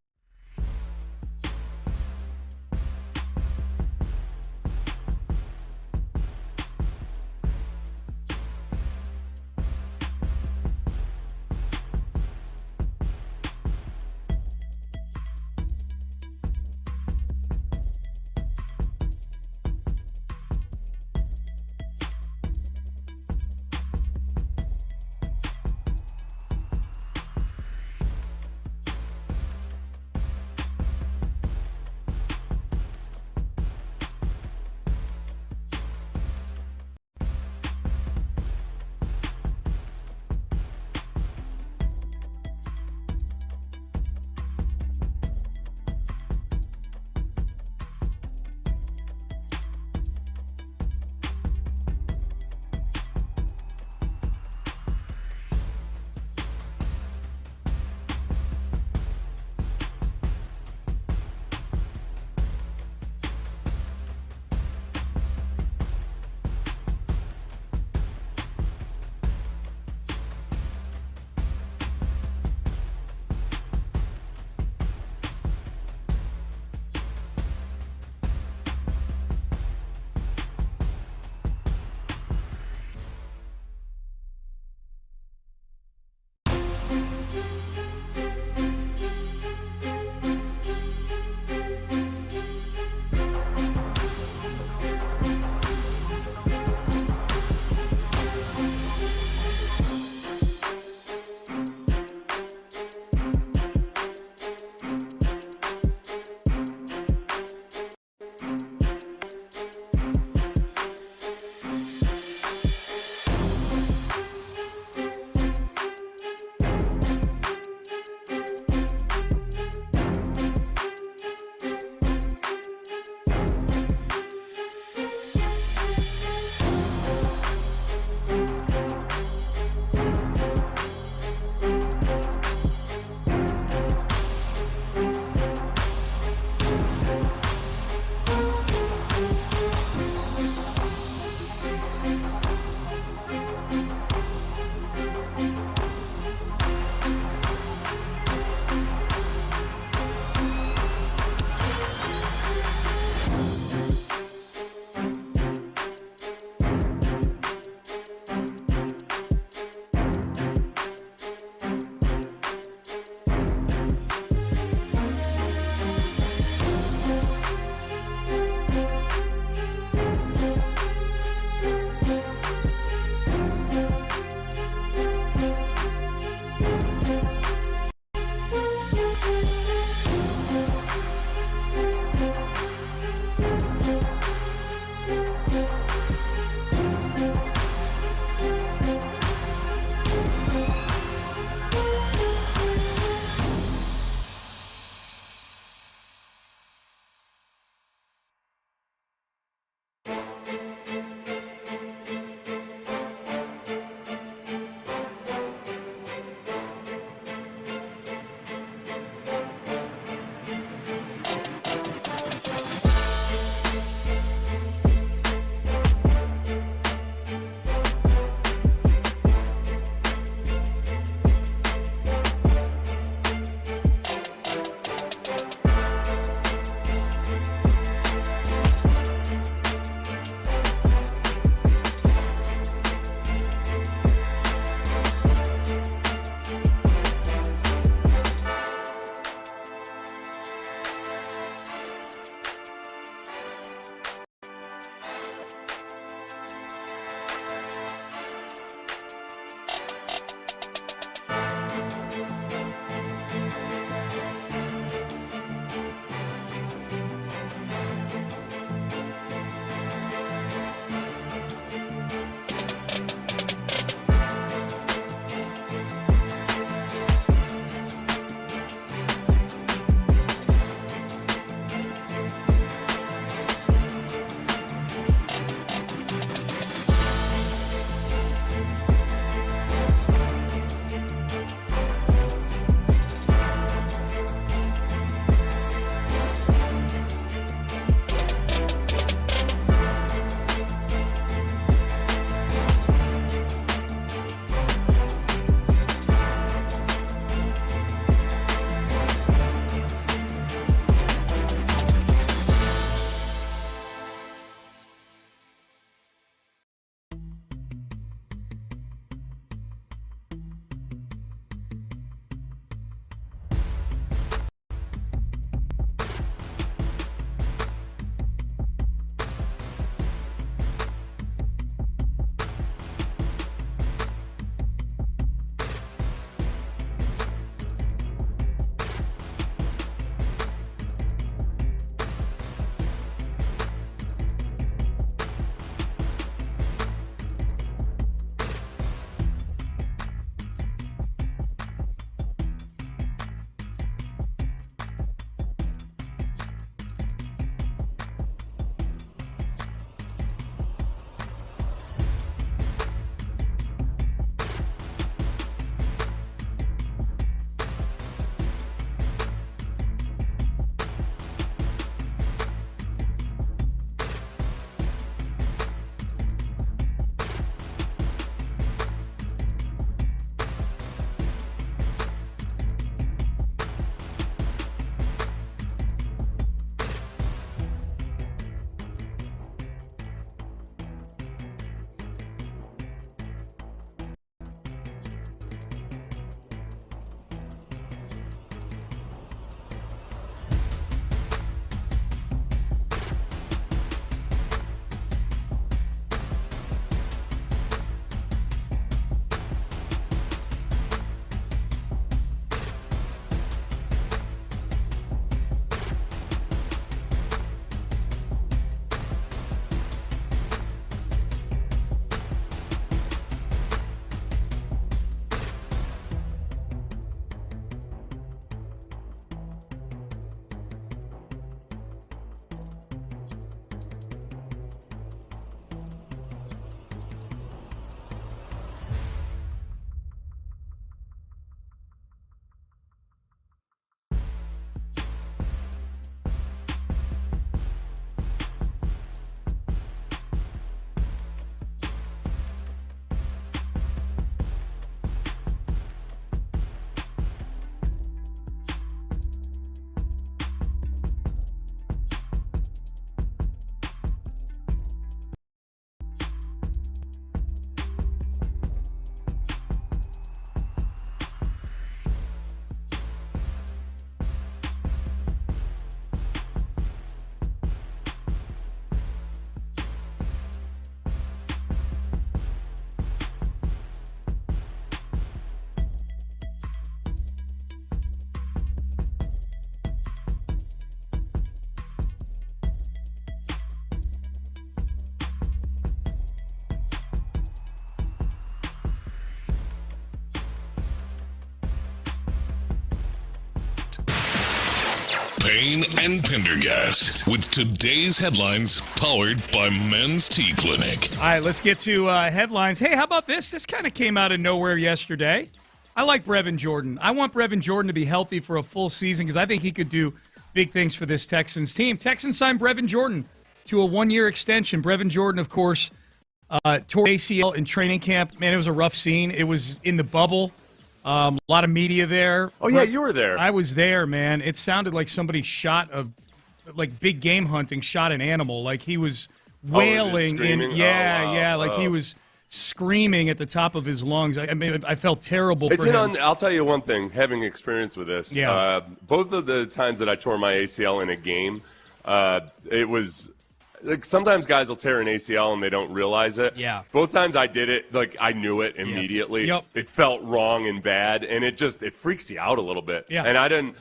Payne and Pendergast with today's headlines powered by Men's Tea Clinic. All right, let's get to headlines. Hey, how about this? This kind of came out of nowhere yesterday. I like Brevin Jordan. I want Brevin Jordan to be healthy for a full season because I think he could do big things for this Texans team. Texans signed Brevin Jordan to a one-year extension. Brevin Jordan, of course, tore ACL in training camp. Man, it was a rough scene. It was in the bubble. A lot of media there. Oh, yeah, you were there. I was there, man. It sounded like somebody big game hunting, shot an animal. Like he was wailing. He was screaming at the top of his lungs. I mean, I felt terrible for him. I'll tell you one thing, having experience with this. Yeah. Both of the times that I tore my ACL in a game, it was – like sometimes guys will tear an ACL and they don't realize it. Yeah. Both times I did it, like I knew it immediately. Yep. It felt wrong and bad, and it freaks you out a little bit. Yeah. And I didn't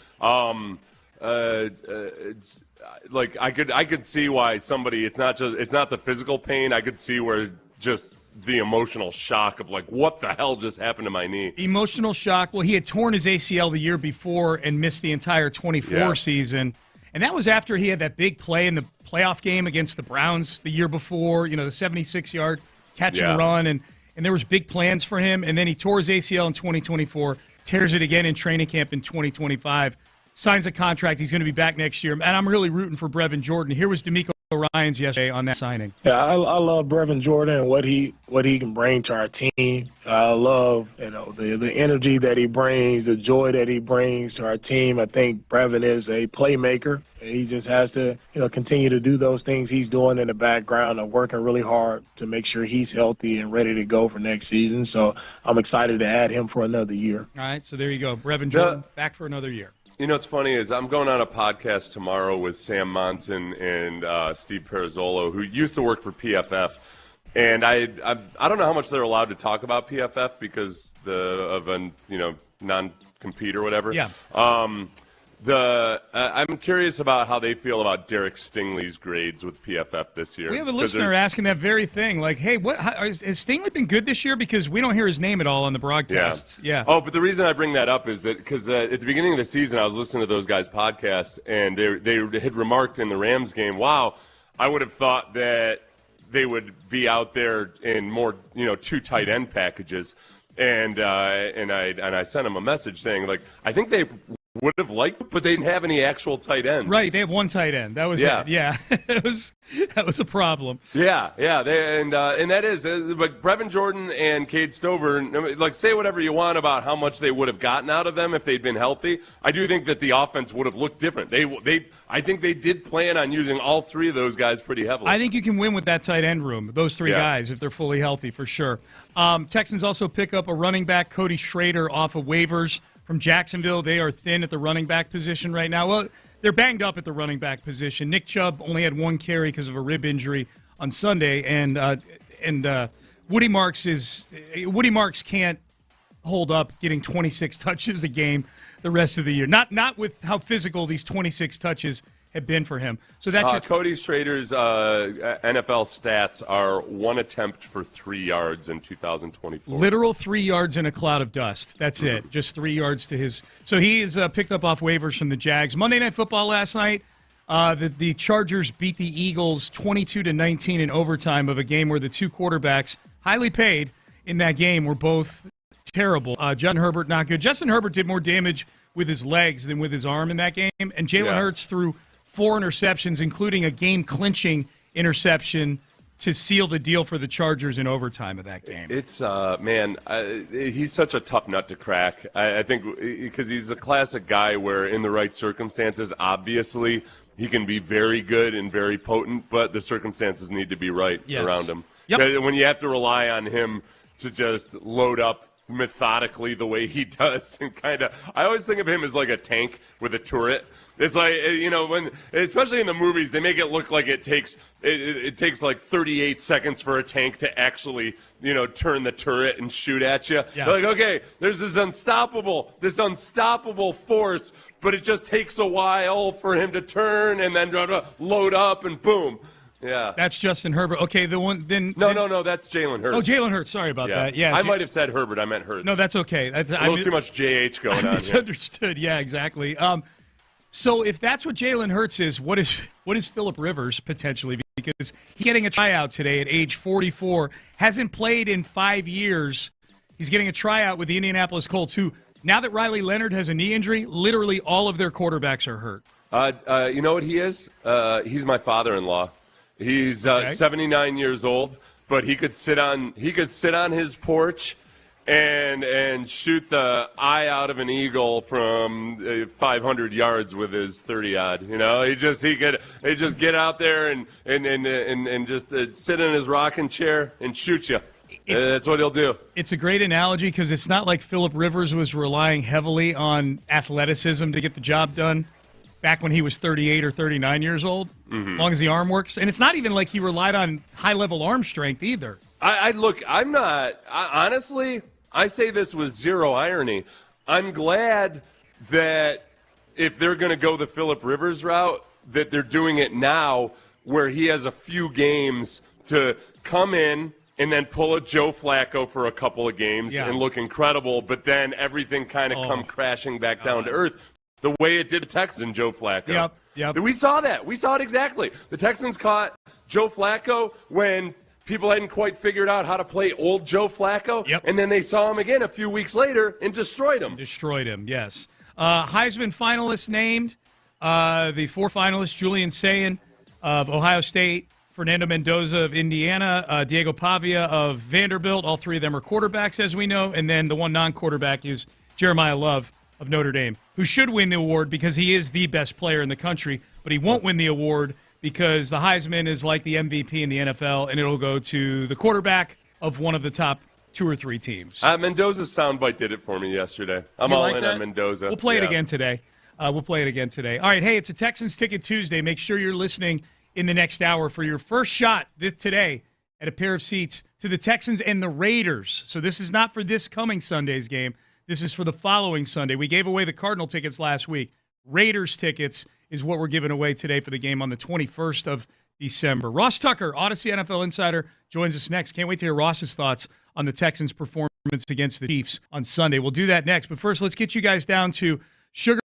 I could see why somebody. It's not the physical pain. I could see where just the emotional shock of like, what the hell just happened to my knee? Emotional shock. Well, he had torn his ACL the year before and missed the entire 24 season. And that was after he had that big play in the playoff game against the Browns the year before, the 76-yard catch and run. And there was big plans for him. And then he tore his ACL in 2024, tears it again in training camp in 2025, signs a contract. He's going to be back next year. And I'm really rooting for Brevin Jordan. Here was D'Amico Ryans yesterday on that signing. Yeah, I love Brevin Jordan and what he can bring to our team. I love the energy that he brings, the joy that he brings to our team. I think Brevin is a playmaker. He just has to continue to do those things he's doing in the background and working really hard to make sure he's healthy and ready to go for next season. So I'm excited to add him for another year. All right, so there you go. Brevin Jordan back for another year. What's funny is I'm going on a podcast tomorrow with Sam Monson and Steve Perizzolo, who used to work for PFF. And I don't know how much they're allowed to talk about PFF because of a non-compete or whatever. Yeah. I'm curious about how they feel about Derek Stingley's grades with PFF this year. We have a listener asking that very thing, like, hey, has Stingley been good this year? Because we don't hear his name at all on the broadcasts. Yeah. Oh, but the reason I bring that up is that because at the beginning of the season, I was listening to those guys' podcast, and they had remarked in the Rams game, wow, I would have thought that they would be out there in more, two tight end packages. And I sent him a message saying, like, I think they would have liked, but they didn't have any actual tight ends. Right, they have one tight end. That was it. Yeah, that was a problem. Yeah, and that is like Brevin Jordan and Cade Stover. Like, say whatever you want about how much they would have gotten out of them if they'd been healthy. I do think that the offense would have looked different. I think they did plan on using all three of those guys pretty heavily. I think you can win with that tight end room, those three guys, if they're fully healthy, for sure. Texans also pick up a running back, Cody Schrader, off of waivers from Jacksonville. They are thin at the running back position right now. Well, they're banged up at the running back position. Nick Chubb only had one carry because of a rib injury on Sunday, and Woody Marks can't hold up getting 26 touches a game the rest of the year. Not with how physical these 26 touches have been for him. So that's Cody Schrader's NFL stats are 1 attempt for 3 yards in 2024. Literal 3 yards in a cloud of dust. That's it. Just 3 yards to his. So he is picked up off waivers from the Jags. Monday Night Football last night, the Chargers beat the Eagles 22-19 in overtime of a game where the two quarterbacks, highly paid in that game, were both terrible. Justin Herbert, not good. Justin Herbert did more damage with his legs than with his arm in that game, and Jalen Hurts threw 4 interceptions, including a game-clinching interception to seal the deal for the Chargers in overtime of that game. It's, he's such a tough nut to crack. I think because he's a classic guy where in the right circumstances, obviously, he can be very good and very potent, but the circumstances need to be right around him. Yep. When you have to rely on him to just load up methodically the way he does, and I always think of him as like a tank with a turret. It's like, when, especially in the movies, they make it look like it takes like 38 seconds for a tank to actually, turn the turret and shoot at you. Yeah. They're like, okay, there's this unstoppable force, but it just takes a while for him to turn and then load up and boom. Yeah. That's Justin Herbert. Okay, the one then. No, that's Jalen Hurts. Oh, Jalen Hurts. Sorry about that. Yeah, I might have said Herbert. I meant Hurts. No, that's okay. That's a little too much JH going on. Misunderstood. Yeah, exactly. So if that's what Jalen Hurts is, what is Phillip Rivers potentially? Because he's getting a tryout today at age 44. Hasn't played in 5 years. He's getting a tryout with the Indianapolis Colts, who, now that Riley Leonard has a knee injury, literally all of their quarterbacks are hurt. You know what he is? He's my father-in-law. He's 79 years old, but he could sit on his porch and shoot the eye out of an eagle from 500 yards with his 30-odd. You know, he could get out there and just sit in his rocking chair and shoot you. That's what he'll do. It's a great analogy because it's not like Phillip Rivers was relying heavily on athleticism to get the job done back when he was 38 or 39 years old, as long as the arm works. And it's not even like he relied on high-level arm strength either. Honestly, I say this with zero irony. I'm glad that if they're going to go the Phillip Rivers route, that they're doing it now where he has a few games to come in and then pull a Joe Flacco for a couple of games and look incredible, but then everything kind of come crashing back down to earth. The way it did the Texans and Joe Flacco. Yep. We saw that. We saw it exactly. The Texans caught Joe Flacco when people hadn't quite figured out how to play old Joe Flacco, and then they saw him again a few weeks later and destroyed him. Yes. Heisman finalists named. The 4 finalists, Julian Sayin of Ohio State, Fernando Mendoza of Indiana, Diego Pavia of Vanderbilt. All 3 of them are quarterbacks, as we know. And then the one non-quarterback is Jeremiah Love of Notre Dame, who should win the award because he is the best player in the country, but he won't win the award because the Heisman is like the MVP in the NFL, and it'll go to the quarterback of one of the top 2 or 3 teams. Mendoza's soundbite did it for me yesterday. I'm all in on Mendoza. We'll play it again today. All right, hey, it's a Texans Ticket Tuesday. Make sure you're listening in the next hour for your first shot today at a pair of seats to the Texans and the Raiders. So this is not for this coming Sunday's game. This is for the following Sunday. We gave away the Cardinal tickets last week. Raiders tickets is what we're giving away today for the game on the 21st of December. Ross Tucker, Odyssey NFL Insider, joins us next. Can't wait to hear Ross's thoughts on the Texans' performance against the Chiefs on Sunday. We'll do that next. But first, let's get you guys down to Sugar.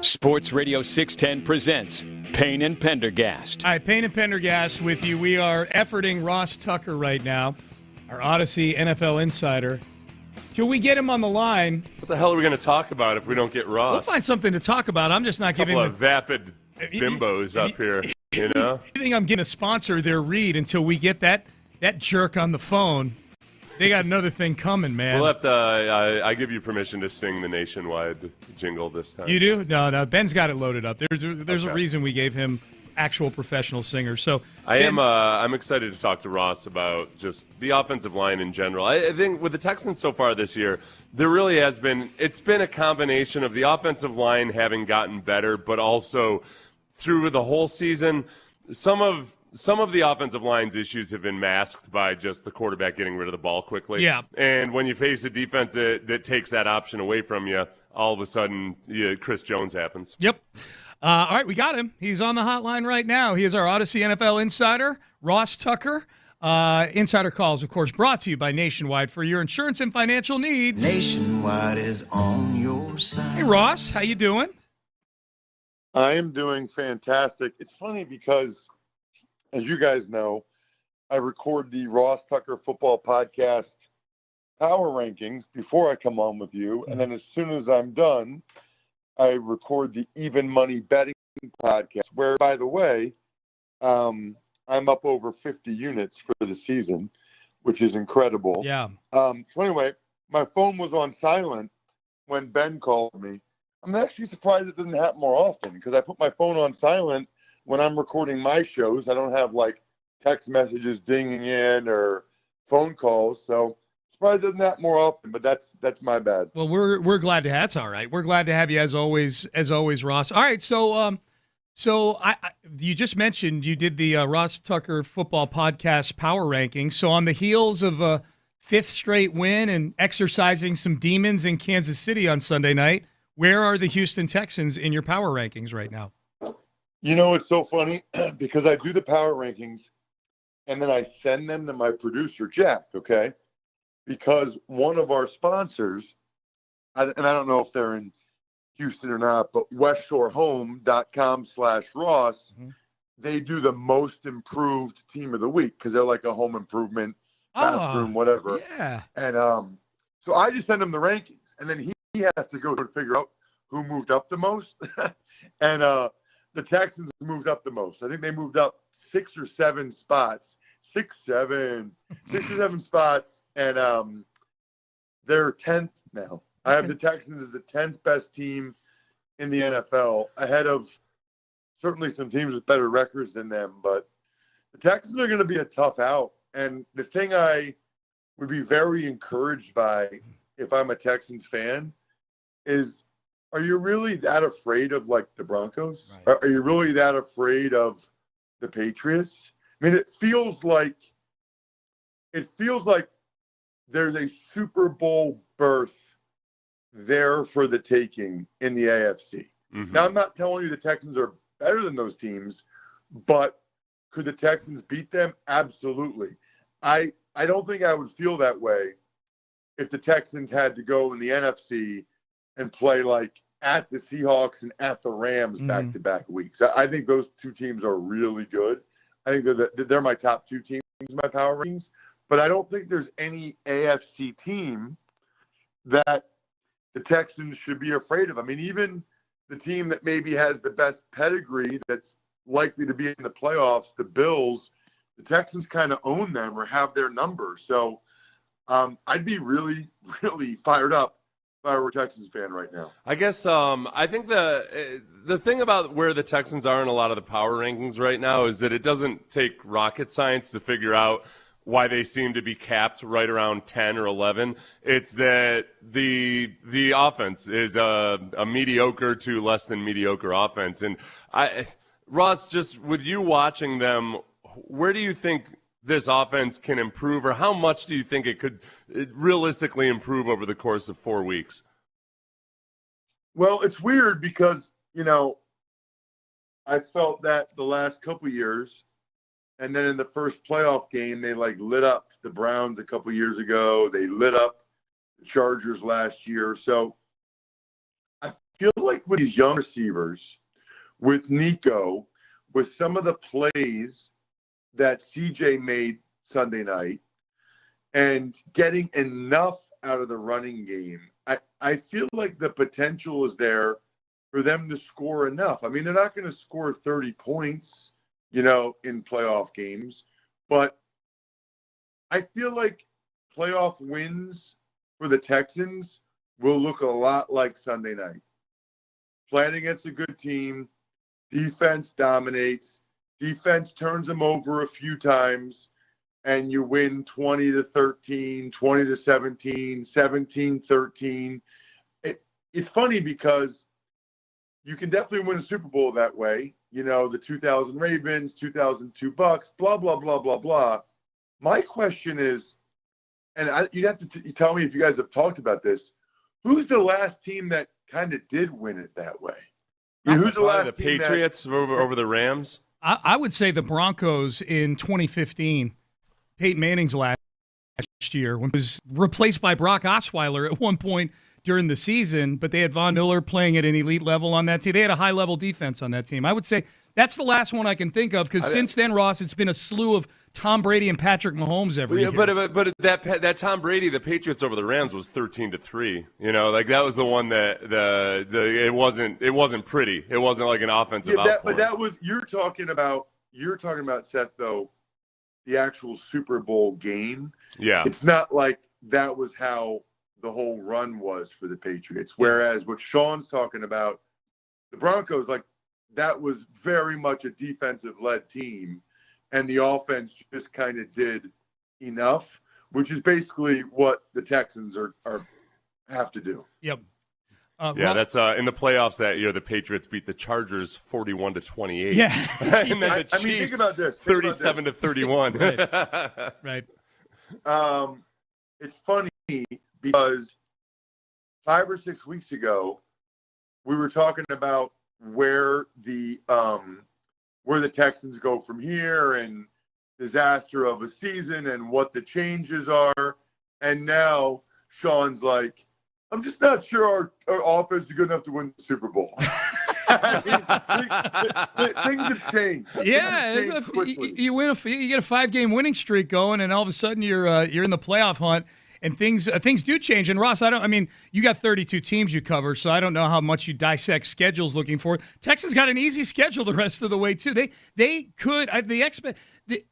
Sports Radio 610 presents Payne and Pendergast. All right, Payne and Pendergast with you. We are efforting Ross Tucker right now, our Odyssey NFL insider. Till we get him on the line. What the hell are we going to talk about if we don't get Ross? We'll find something to talk about. I'm just not giving a couple of vapid bimbos up here, you know? You think I'm getting a sponsor their read until we get that jerk on the phone? They got another thing coming, man. We'll have to. I give you permission to sing the nationwide jingle this time. You do? No. Ben's got it loaded up. There's Okay. a reason we gave him actual professional singers. So I'm excited to talk to Ross about just the offensive line in general. I think with the Texans so far this year, there really has been. It's been a combination of the offensive line having gotten better, but also through the whole season, some of the offensive line's issues have been masked by just the quarterback getting rid of the ball quickly. Yeah. And when you face a defense that takes that option away from you, all of a sudden, Chris Jones happens. Yep. All right, we got him. He's on the hotline right now. He is our Odyssey NFL insider, Ross Tucker. Insider Calls, of course, brought to you by Nationwide for your insurance and financial needs. Nationwide is on your side. Hey, Ross, how you doing? I am doing fantastic. It's funny because, as you guys know, I record the Ross Tucker Football Podcast Power Rankings before I come on with you. And then as soon as I'm done, I record the Even Money Betting Podcast, where, by the way, I'm up over 50 units for the season, which is incredible. Yeah. So anyway, my phone was on silent when Ben called me. I'm actually surprised it doesn't happen more often because I put my phone on silent when I'm recording my shows. I don't have like text messages dinging in or phone calls. So surprised it doesn't happen more often, but that's my bad. Well, we're glad to have. That's all right. We're glad to have you as always, Ross. All right. So you just mentioned you did the Ross Tucker Football Podcast Power Rankings. So on the heels of a fifth straight win and exercising some demons in Kansas City on Sunday night, where are the Houston Texans in your power rankings right now? You know, it's so funny because I do the power rankings and then I send them to my producer, Jack, okay? Because one of our sponsors, and I don't know if they're in Houston or not, but westsshorehome.com/Ross, they do the most improved team of the week because they're like a home improvement, bathroom, whatever. Yeah. And so I just send him the rankings, and then he has to go and figure out who moved up the most. And the Texans moved up the most. I think they moved up 6 or 7 spots. 6 or 7 spots, and they're 10th now. I have the Texans as the 10th best team in the NFL, ahead of certainly some teams with better records than them. But the Texans are going to be a tough out. And the thing I would be very encouraged by if I'm a Texans fan is, are you really that afraid of, like, the Broncos? Right. Are you really that afraid of the Patriots? I mean, it feels like there's a Super Bowl berth there for the taking in the AFC. Mm-hmm. Now, I'm not telling you the Texans are better than those teams, but could the Texans beat them? Absolutely. I don't think I would feel that way if the Texans had to go in the NFC and play like at the Seahawks and at the Rams back-to-back weeks. I think those two teams are really good. I think they're my top 2 teams in my power rankings. But I don't think there's any AFC team that the Texans should be afraid of. I mean, even the team that maybe has the best pedigree that's likely to be in the playoffs, the Bills, the Texans kind of own them or have their number. So I'd be really, really fired up if I were a Texans fan right now. I guess I think the thing about where the Texans are in a lot of the power rankings right now is that it doesn't take rocket science to figure out why they seem to be capped right around 10 or 11. It's that the offense is a mediocre to less than mediocre offense. And Ross, just with you watching them, where do you think this offense can improve, or how much do you think it could realistically improve over the course of 4 weeks? Well, it's weird because, you know, I felt that the last couple years, and then in the first playoff game, they like lit up the Browns a couple years ago. They lit up the Chargers last year. So I feel like with these young receivers, with Nico, with some of the plays that CJ made Sunday night, and getting enough out of the running game, I feel like the potential is there for them to score enough. I mean, they're not going to score 30 points, in playoff games, but I feel like playoff wins for the Texans will look a lot like Sunday night. Playing against a good team, defense dominates, defense turns them over a few times, and you win 20-13, 20-17, 17-13. It's funny because you can definitely win a Super Bowl that way. The 2000 Ravens, 2002 Bucks, blah, blah, blah, blah, blah. My question is, and you'd have to tell me if you guys have talked about this, who's the last team that kind of did win it that way? Who's the last team Patriots over the Rams? I would say the Broncos in 2015. Peyton Manning's last year, when he was replaced by Brock Osweiler at one point during the season, but they had Von Miller playing at an elite level on that team. They had a high-level defense on that team. I would say that's the last one I can think of, because since then, Ross, it's been a slew of Tom Brady and Patrick Mahomes every year. But that Tom Brady, the Patriots over the Rams was 13-3. That was the one that it wasn't pretty. It wasn't like an offensive outpouring. But that was you're talking about Seth, though, the actual Super Bowl game. Yeah, it's not like that was how the whole run was for the Patriots. Whereas what Sean's talking about, the Broncos, like, that was very much a defensive-led team, and the offense just kind of did enough, which is basically what the Texans have to do. Yep. That's in the playoffs that year. The Patriots beat the Chargers 41-28. Yeah, and then the Chiefs think about this. 37-31. Right. It's funny because 5 or 6 weeks ago, we were talking about where the Texans go from here and disaster of a season and what the changes are. And now Sean's like, I'm just not sure our offense is good enough to win the Super Bowl. Things have changed. Yeah, you win. You get a 5-game winning streak going, and all of a sudden you're in the playoff hunt, and things do change. And Ross, you got 32 teams you cover, so I don't know how much you dissect schedules looking for. Texans got an easy schedule the rest of the way too. They could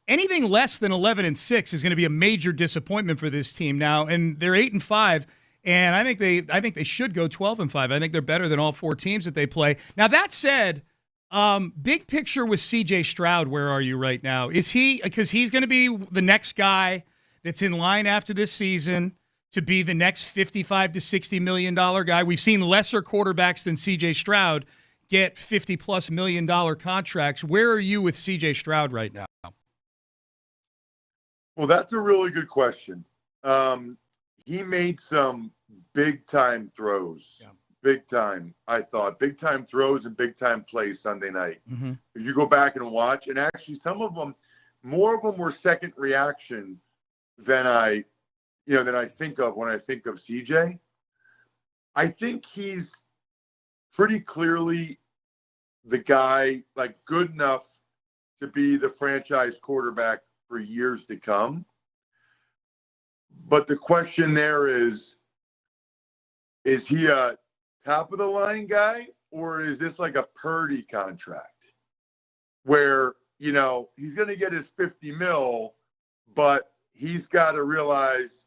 anything less than 11-6 is going to be a major disappointment for this team now, and they're 8-5. And I think they should go 12-5. I think they're better than all 4 teams that they play. Now, that said, big picture with C.J. Stroud, where are you right now? Is he, because he's going to be the next guy that's in line after this season to be the next $55 to $60 million guy? We've seen lesser quarterbacks than C.J. Stroud get $50+ million contracts. Where are you with C.J. Stroud right now? Well, that's a really good question. He made some big-time throws. Yeah. Big-time, I thought. Big-time throws and big-time plays Sunday night. Mm-hmm. If you go back and watch, and actually some of them, more of them were second reaction than I think of when I think of CJ. I think he's pretty clearly the guy, like, good enough to be the franchise quarterback for years to come. But the question there is he a top-of-the-line guy, or is this like a Purdy contract where, he's going to get his $50 million, but he's got to realize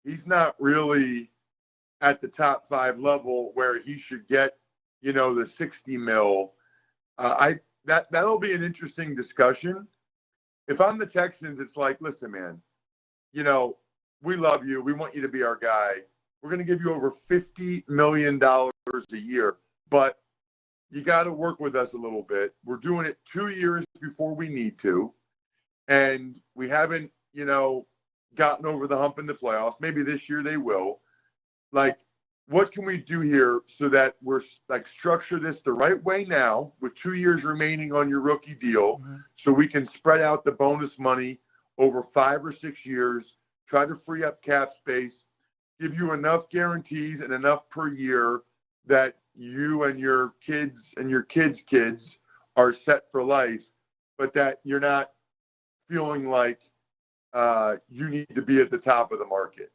he's not really at the top 5 level where he should get, the $60 million. That'll be an interesting discussion. If I'm the Texans, it's like, listen, man, we love you. We want you to be our guy. We're going to give you over $50 million a year, but you got to work with us a little bit. We're doing it 2 years before we need to, and we haven't, gotten over the hump in the playoffs. Maybe this year they will. Like, what can we do here so that we're, like, structure this the right way now with 2 years remaining on your rookie deal, so we can spread out the bonus money over 5 or 6 years, try to free up cap space, give you enough guarantees and enough per year that you and your kids and your kids' kids are set for life, but that you're not feeling like you need to be at the top of the market.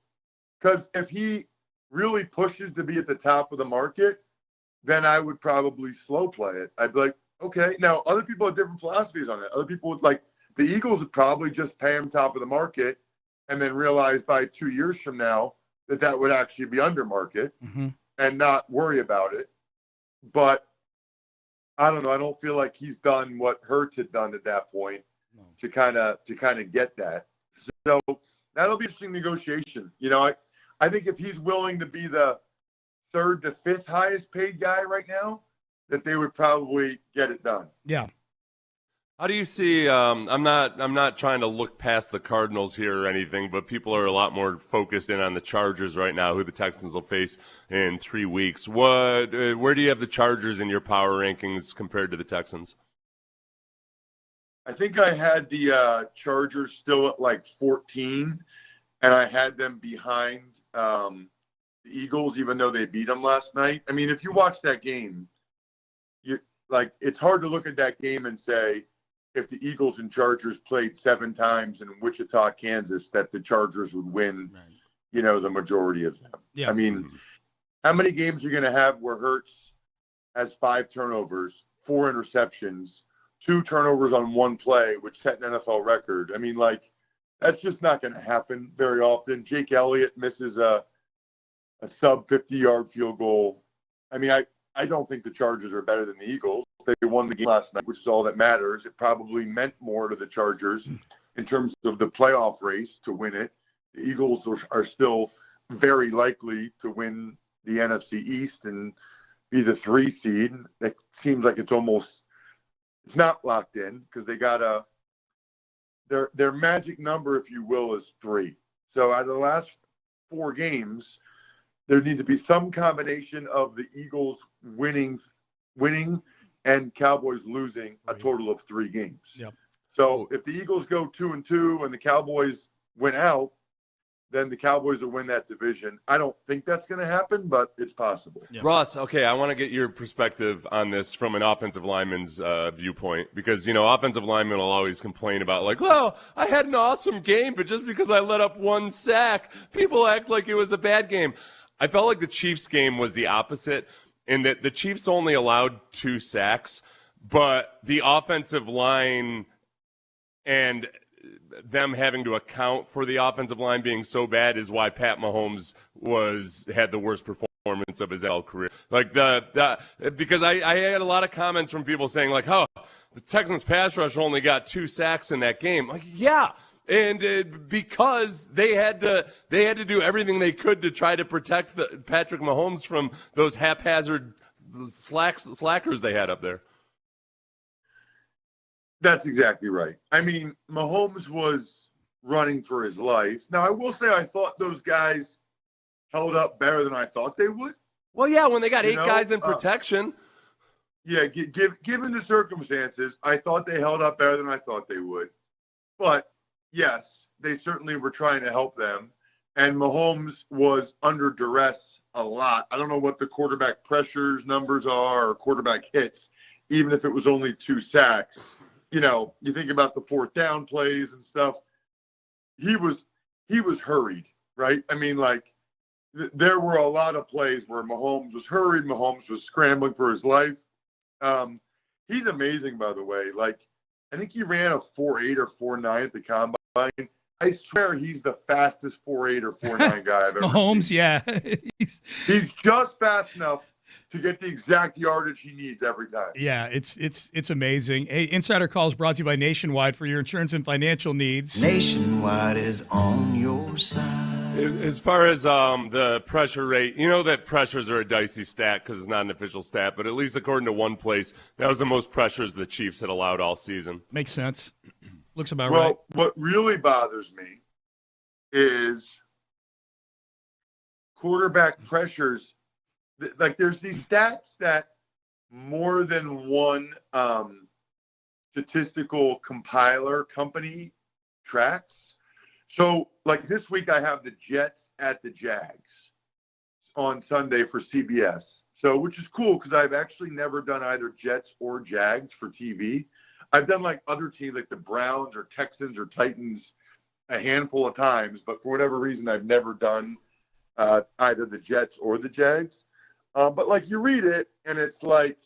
Because if he really pushes to be at the top of the market, then I would probably slow play it. I'd be like, okay. Now, other people have different philosophies on that. Other people would like, the Eagles would probably just pay him top of the market and then realize by 2 years from now that would actually be under market and not worry about it. But I don't know. I don't feel like he's done what Hurts had done at that point to kind of get that. So that'll be an interesting negotiation. You know, I think if he's willing to be the third to fifth highest paid guy right now, that they would probably get it done. Yeah. How do you see? I'm not trying to look past the Cardinals here or anything, but people are a lot more focused in on the Chargers right now, who the Texans will face in 3 weeks. Where do you have the Chargers in your power rankings compared to the Texans? I think I had the Chargers still at like 14, and I had them behind the Eagles, even though they beat them last night. I mean, if you watch that game, it's hard to look at that game and say, if the Eagles and Chargers played 7 times in Wichita, Kansas, that the Chargers would win, you know, the majority of them. Yeah. I mean, how many games are you going to have where Hurts has 5 turnovers, 4 interceptions, 2 turnovers on 1 play, which set an NFL record? I mean, like, that's just not going to happen very often. Jake Elliott misses a sub 50-yard field goal. I mean, I don't think the Chargers are better than the Eagles. They won the game last night, which is all that matters. It probably meant more to the Chargers in terms of the playoff race to win it. The Eagles are still very likely to win the NFC East and be the 3 seed. It seems like it's not locked in because they got their magic number, if you will, is 3. So out of the last 4 games, there needs to be some combination of the Eagles winning and Cowboys losing a total of 3 games. Yep. So if the Eagles go 2-2 and the Cowboys win out, then the Cowboys will win that division. I don't think that's going to happen, but it's possible. Yep. Ross, okay, I want to get your perspective on this from an offensive lineman's viewpoint because, you know, offensive linemen will always complain about, like, well, I had an awesome game, but just because I let up 1 sack, people act like it was a bad game. I felt like the Chiefs game was the opposite in that the Chiefs only allowed 2 sacks, but the offensive line and them having to account for the offensive line being so bad is why Pat Mahomes had the worst performance of his NFL career. Like because I had a lot of comments from people saying like, "Oh, the Texans pass rush only got 2 sacks in that game." Like, yeah. And because they had to do everything they could to try to protect Patrick Mahomes from those haphazard slackers they had up there. That's exactly right. I mean, Mahomes was running for his life. Now, I will say I thought those guys held up better than I thought they would. Well, yeah, when they got 8 guys in protection. Yeah, given the circumstances, I thought they held up better than I thought they would. But yes, they certainly were trying to help them. And Mahomes was under duress a lot. I don't know what the quarterback pressures numbers are or quarterback hits, even if it was only 2 sacks. You know, you think about the 4th down plays and stuff. He was hurried, right? I mean, like, there were a lot of plays where Mahomes was hurried. Mahomes was scrambling for his life. He's amazing, by the way. Like, I think he ran a 4.8 or 4.9 at the combine. I swear he's the fastest 4.8 or 4.9 guy I've ever Mahomes, seen. yeah. He's just fast enough to get the exact yardage he needs every time. Yeah, it's amazing. Hey, Insider Call is brought to you by Nationwide for your insurance and financial needs. Nationwide is on your side. As far as the pressure rate, you know that pressures are a dicey stat because it's not an official stat, but at least according to one place, that was the most pressures the Chiefs had allowed all season. Makes sense. Looks about right. Well, what really bothers me is quarterback pressures. Like, there's these stats that more than one statistical compiler company tracks. So, like, this week I have the Jets at the Jags. on Sunday for CBS. So, which is cool because I've actually never done either Jets or Jags for TV. I've done like other teams like the Browns or Texans or Titans a handful of times, but for whatever reason, I've never done either the Jets or the Jags. But like you read it and it's like,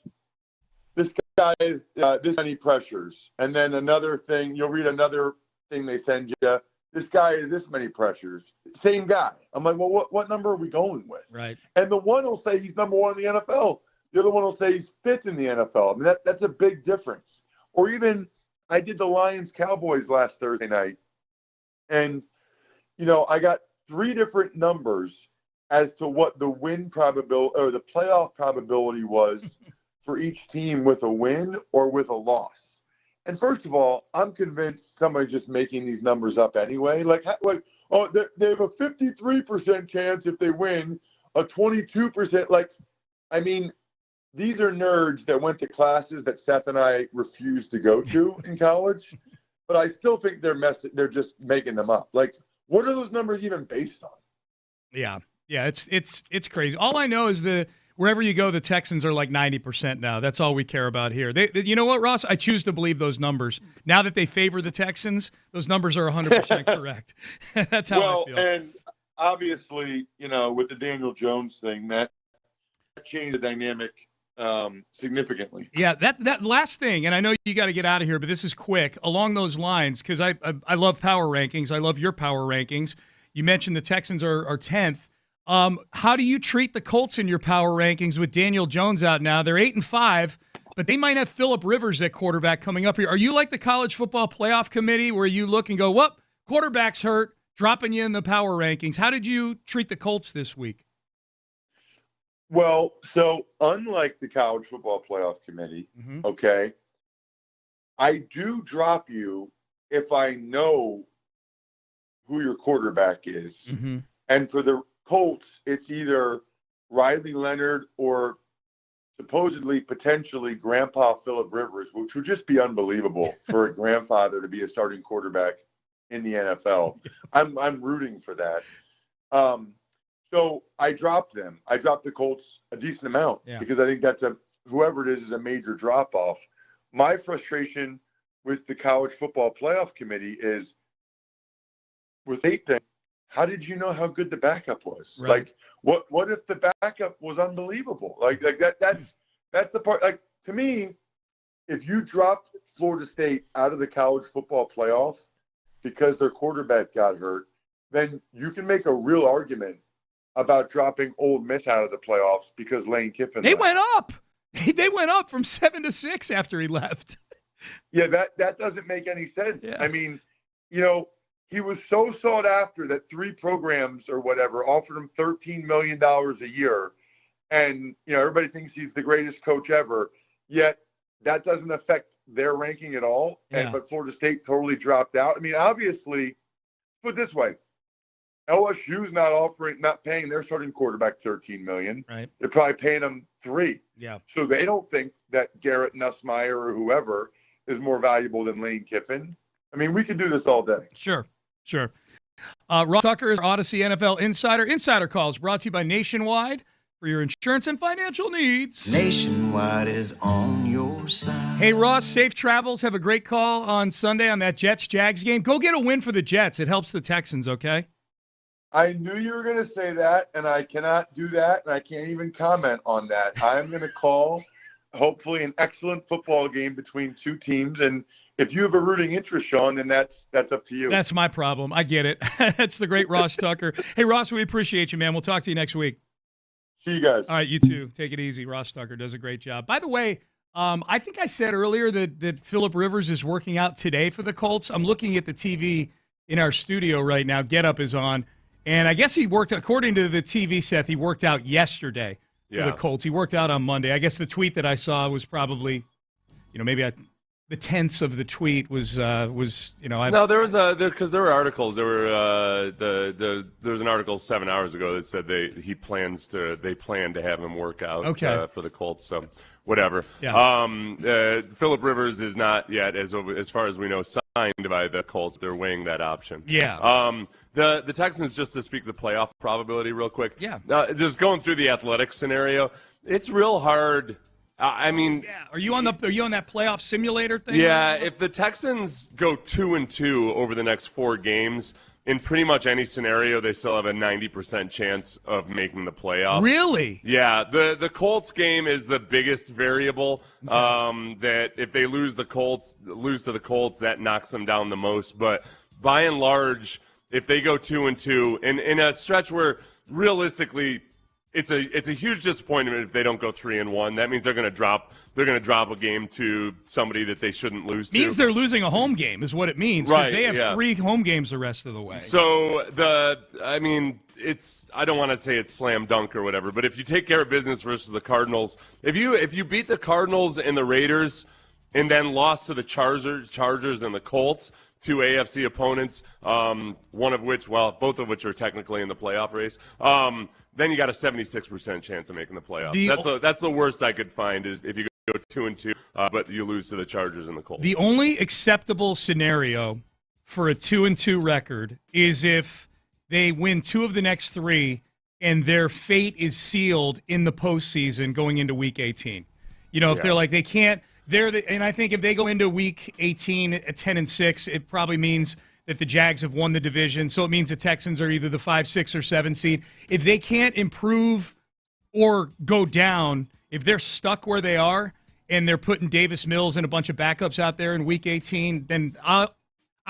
this guy is this many pressures. And then another thing, you'll read another thing they send you. This guy is this many pressures. Same guy. I'm like, well, what number are we going with? Right. And the one will say he's number 1 in the NFL. The other one will say he's 5th in the NFL. I mean, that's a big difference. Or even I did the Lions-Cowboys last Thursday night. And, you know, I got 3 different numbers as to what the win probability or the playoff probability was for each team with a win or with a loss. And first of all, I'm convinced somebody's just making these numbers up anyway. Like oh, they have a 53% chance if they win, a 22%. Like, I mean, these are nerds that went to classes that Seth and I refused to go to in college. But I still think they're just making them up. Like, what are those numbers even based on? Yeah, it's crazy. All I know is wherever you go, the Texans are like 90% now. That's all we care about here. You know what, Ross? I choose to believe those numbers. Now that they favor the Texans, those numbers are 100% correct. That's how I feel. And obviously, you know, with the Daniel Jones thing, that changed the dynamic significantly. Yeah, that last thing, and I know you got to get out of here, but this is quick. Along those lines, because I love power rankings. I love your power rankings. You mentioned the Texans are 10th. How do you treat the Colts in your power rankings with Daniel Jones out now? They're 8-5, but they might have Phillip Rivers at quarterback coming up here. Are you like the college football playoff committee where you look and go, whoop, quarterback's hurt, dropping you in the power rankings? How did you treat the Colts this week? Well, so unlike the college football playoff committee, okay, I do drop you if I know who your quarterback is. And for the Colts, it's either Riley Leonard or supposedly, potentially, Grandpa Phillip Rivers, which would just be unbelievable for a grandfather to be a starting quarterback in the NFL. I'm rooting for that. So I dropped them. I dropped the Colts a decent amount because I think whoever it is a major drop-off. My frustration with the college football playoff committee is with 8 things. How did you know how good the backup was? Right. Like, what if the backup was unbelievable? Like that's the part. Like, to me, if you dropped Florida State out of the college football playoff because their quarterback got hurt, then you can make a real argument about dropping Ole Miss out of the playoffs because Lane Kiffin. They went up. They went up from 7 to 6 after he left. Yeah, that doesn't make any sense. Yeah. I mean, you know. He was so sought after that 3 programs or whatever offered him $13 million a year. And, you know, everybody thinks he's the greatest coach ever. Yet that doesn't affect their ranking at all. Yeah. But Florida State totally dropped out. I mean, obviously, put it this way, LSU's not paying their starting quarterback $13 million. Right. They're probably paying him $3 million. Yeah. So they don't think that Garrett Nussmeier or whoever is more valuable than Lane Kiffin. I mean, we could do this all day. Sure. Ross Tucker is Odyssey NFL Insider. Insider Calls brought to you by Nationwide for your insurance and financial needs. Nationwide is on your side. Hey, Ross, safe travels. Have a great call on Sunday on that Jets-Jags game. Go get a win for the Jets. It helps the Texans, okay? I knew you were going to say that, and I cannot do that, and I can't even comment on that. I'm going to call, hopefully, an excellent football game between 2 teams, and if you have a rooting interest, Sean, then that's up to you. That's my problem. I get it. That's the great Ross Tucker. Hey, Ross, we appreciate you, man. We'll talk to you next week. See you guys. All right, you too. Take it easy. Ross Tucker does a great job. By the way, I think I said earlier that Phillip Rivers is working out today for the Colts. I'm looking at the TV in our studio right now. Get Up is on. And I guess he worked, according to the TV set, he worked out yesterday for the Colts. He worked out on Monday. I guess the tweet that I saw was probably, maybe the tense of the tweet was. No, there was because there were articles. There were there was an article 7 hours ago that said they plan to have him work out for the Colts. So whatever. Yeah. Phillip Rivers is not yet, as far as we know, by the Colts. They're weighing that option. Yeah. The Texans, just to speak the playoff probability real quick. Yeah. Just going through the athletic scenario, it's real hard. I mean, yeah. Are you on that playoff simulator thing? Yeah. If the Texans go 2-2 over the next 4 games, in pretty much any scenario, they still have a 90% chance of making the playoffs. Really? Yeah. The Colts game is the biggest variable. Okay. That if they lose to the Colts, that knocks them down the most. But by and large, if they go 2-2 in a stretch where realistically it's a huge disappointment if they don't go 3-1. That means they're going to drop a game to somebody that they shouldn't lose to. Means they're losing a home game is what it means, because they have 3 home games the rest of the way. So I don't want to say it's slam dunk or whatever, but if you take care of business versus the Cardinals, if you beat the Cardinals and the Raiders and then lost to the Chargers and the Colts, 2 AFC opponents, both of which are technically in the playoff race, then you got a 76% chance of making the playoffs. That's the worst I could find is if you go 2-2, but you lose to the Chargers and the Colts. The only acceptable scenario for a 2-2 record is if they win 2 of the next 3 and their fate is sealed in the postseason going into Week 18. If they're like they can't. And I think if they go into Week 18 at 10-6, it probably means that the Jags have won the division. So it means the Texans are either the 5, 6, or 7 seed. If they can't improve or go down, if they're stuck where they are and they're putting Davis Mills and a bunch of backups out there in Week 18, then I'll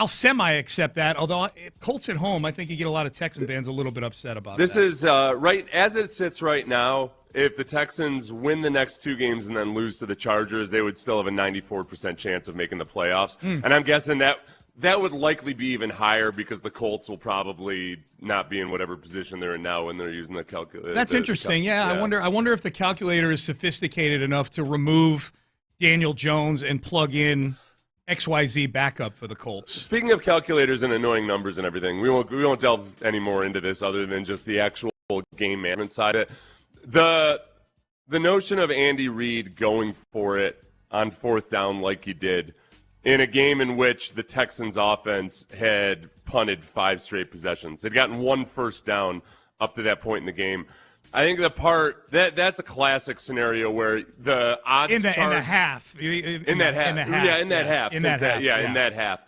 semi-accept that. Although Colts at home, I think you get a lot of Texan fans a little bit upset about this. This is right as it sits right now. If the Texans win the next 2 games and then lose to the Chargers, they would still have a 94% chance of making the playoffs. And I'm guessing that would likely be even higher because the Colts will probably not be in whatever position they're in now when they're using the calculator. That's interesting. Yeah, I wonder if the calculator is sophisticated enough to remove Daniel Jones and plug in XYZ backup for the Colts. Speaking of calculators and annoying numbers and everything, we won't delve any more into this other than just the actual game management side of it. The notion of Andy Reid going for it on 4th down like he did in a game in which the Texans offense had punted 5 straight possessions. They'd gotten 1 first down up to that point in the game. I think that's a classic scenario where the odds in the half. In that half.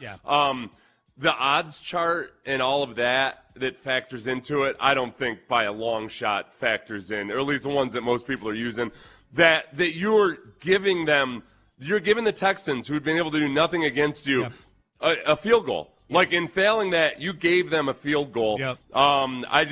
The odds chart and all of that factors into it, I don't think by a long shot factors in, or at least the ones that most people are using, that you're giving the Texans, who've been able to do nothing against you, a field goal. Yes. Like in failing that, you gave them a field goal. Yep. I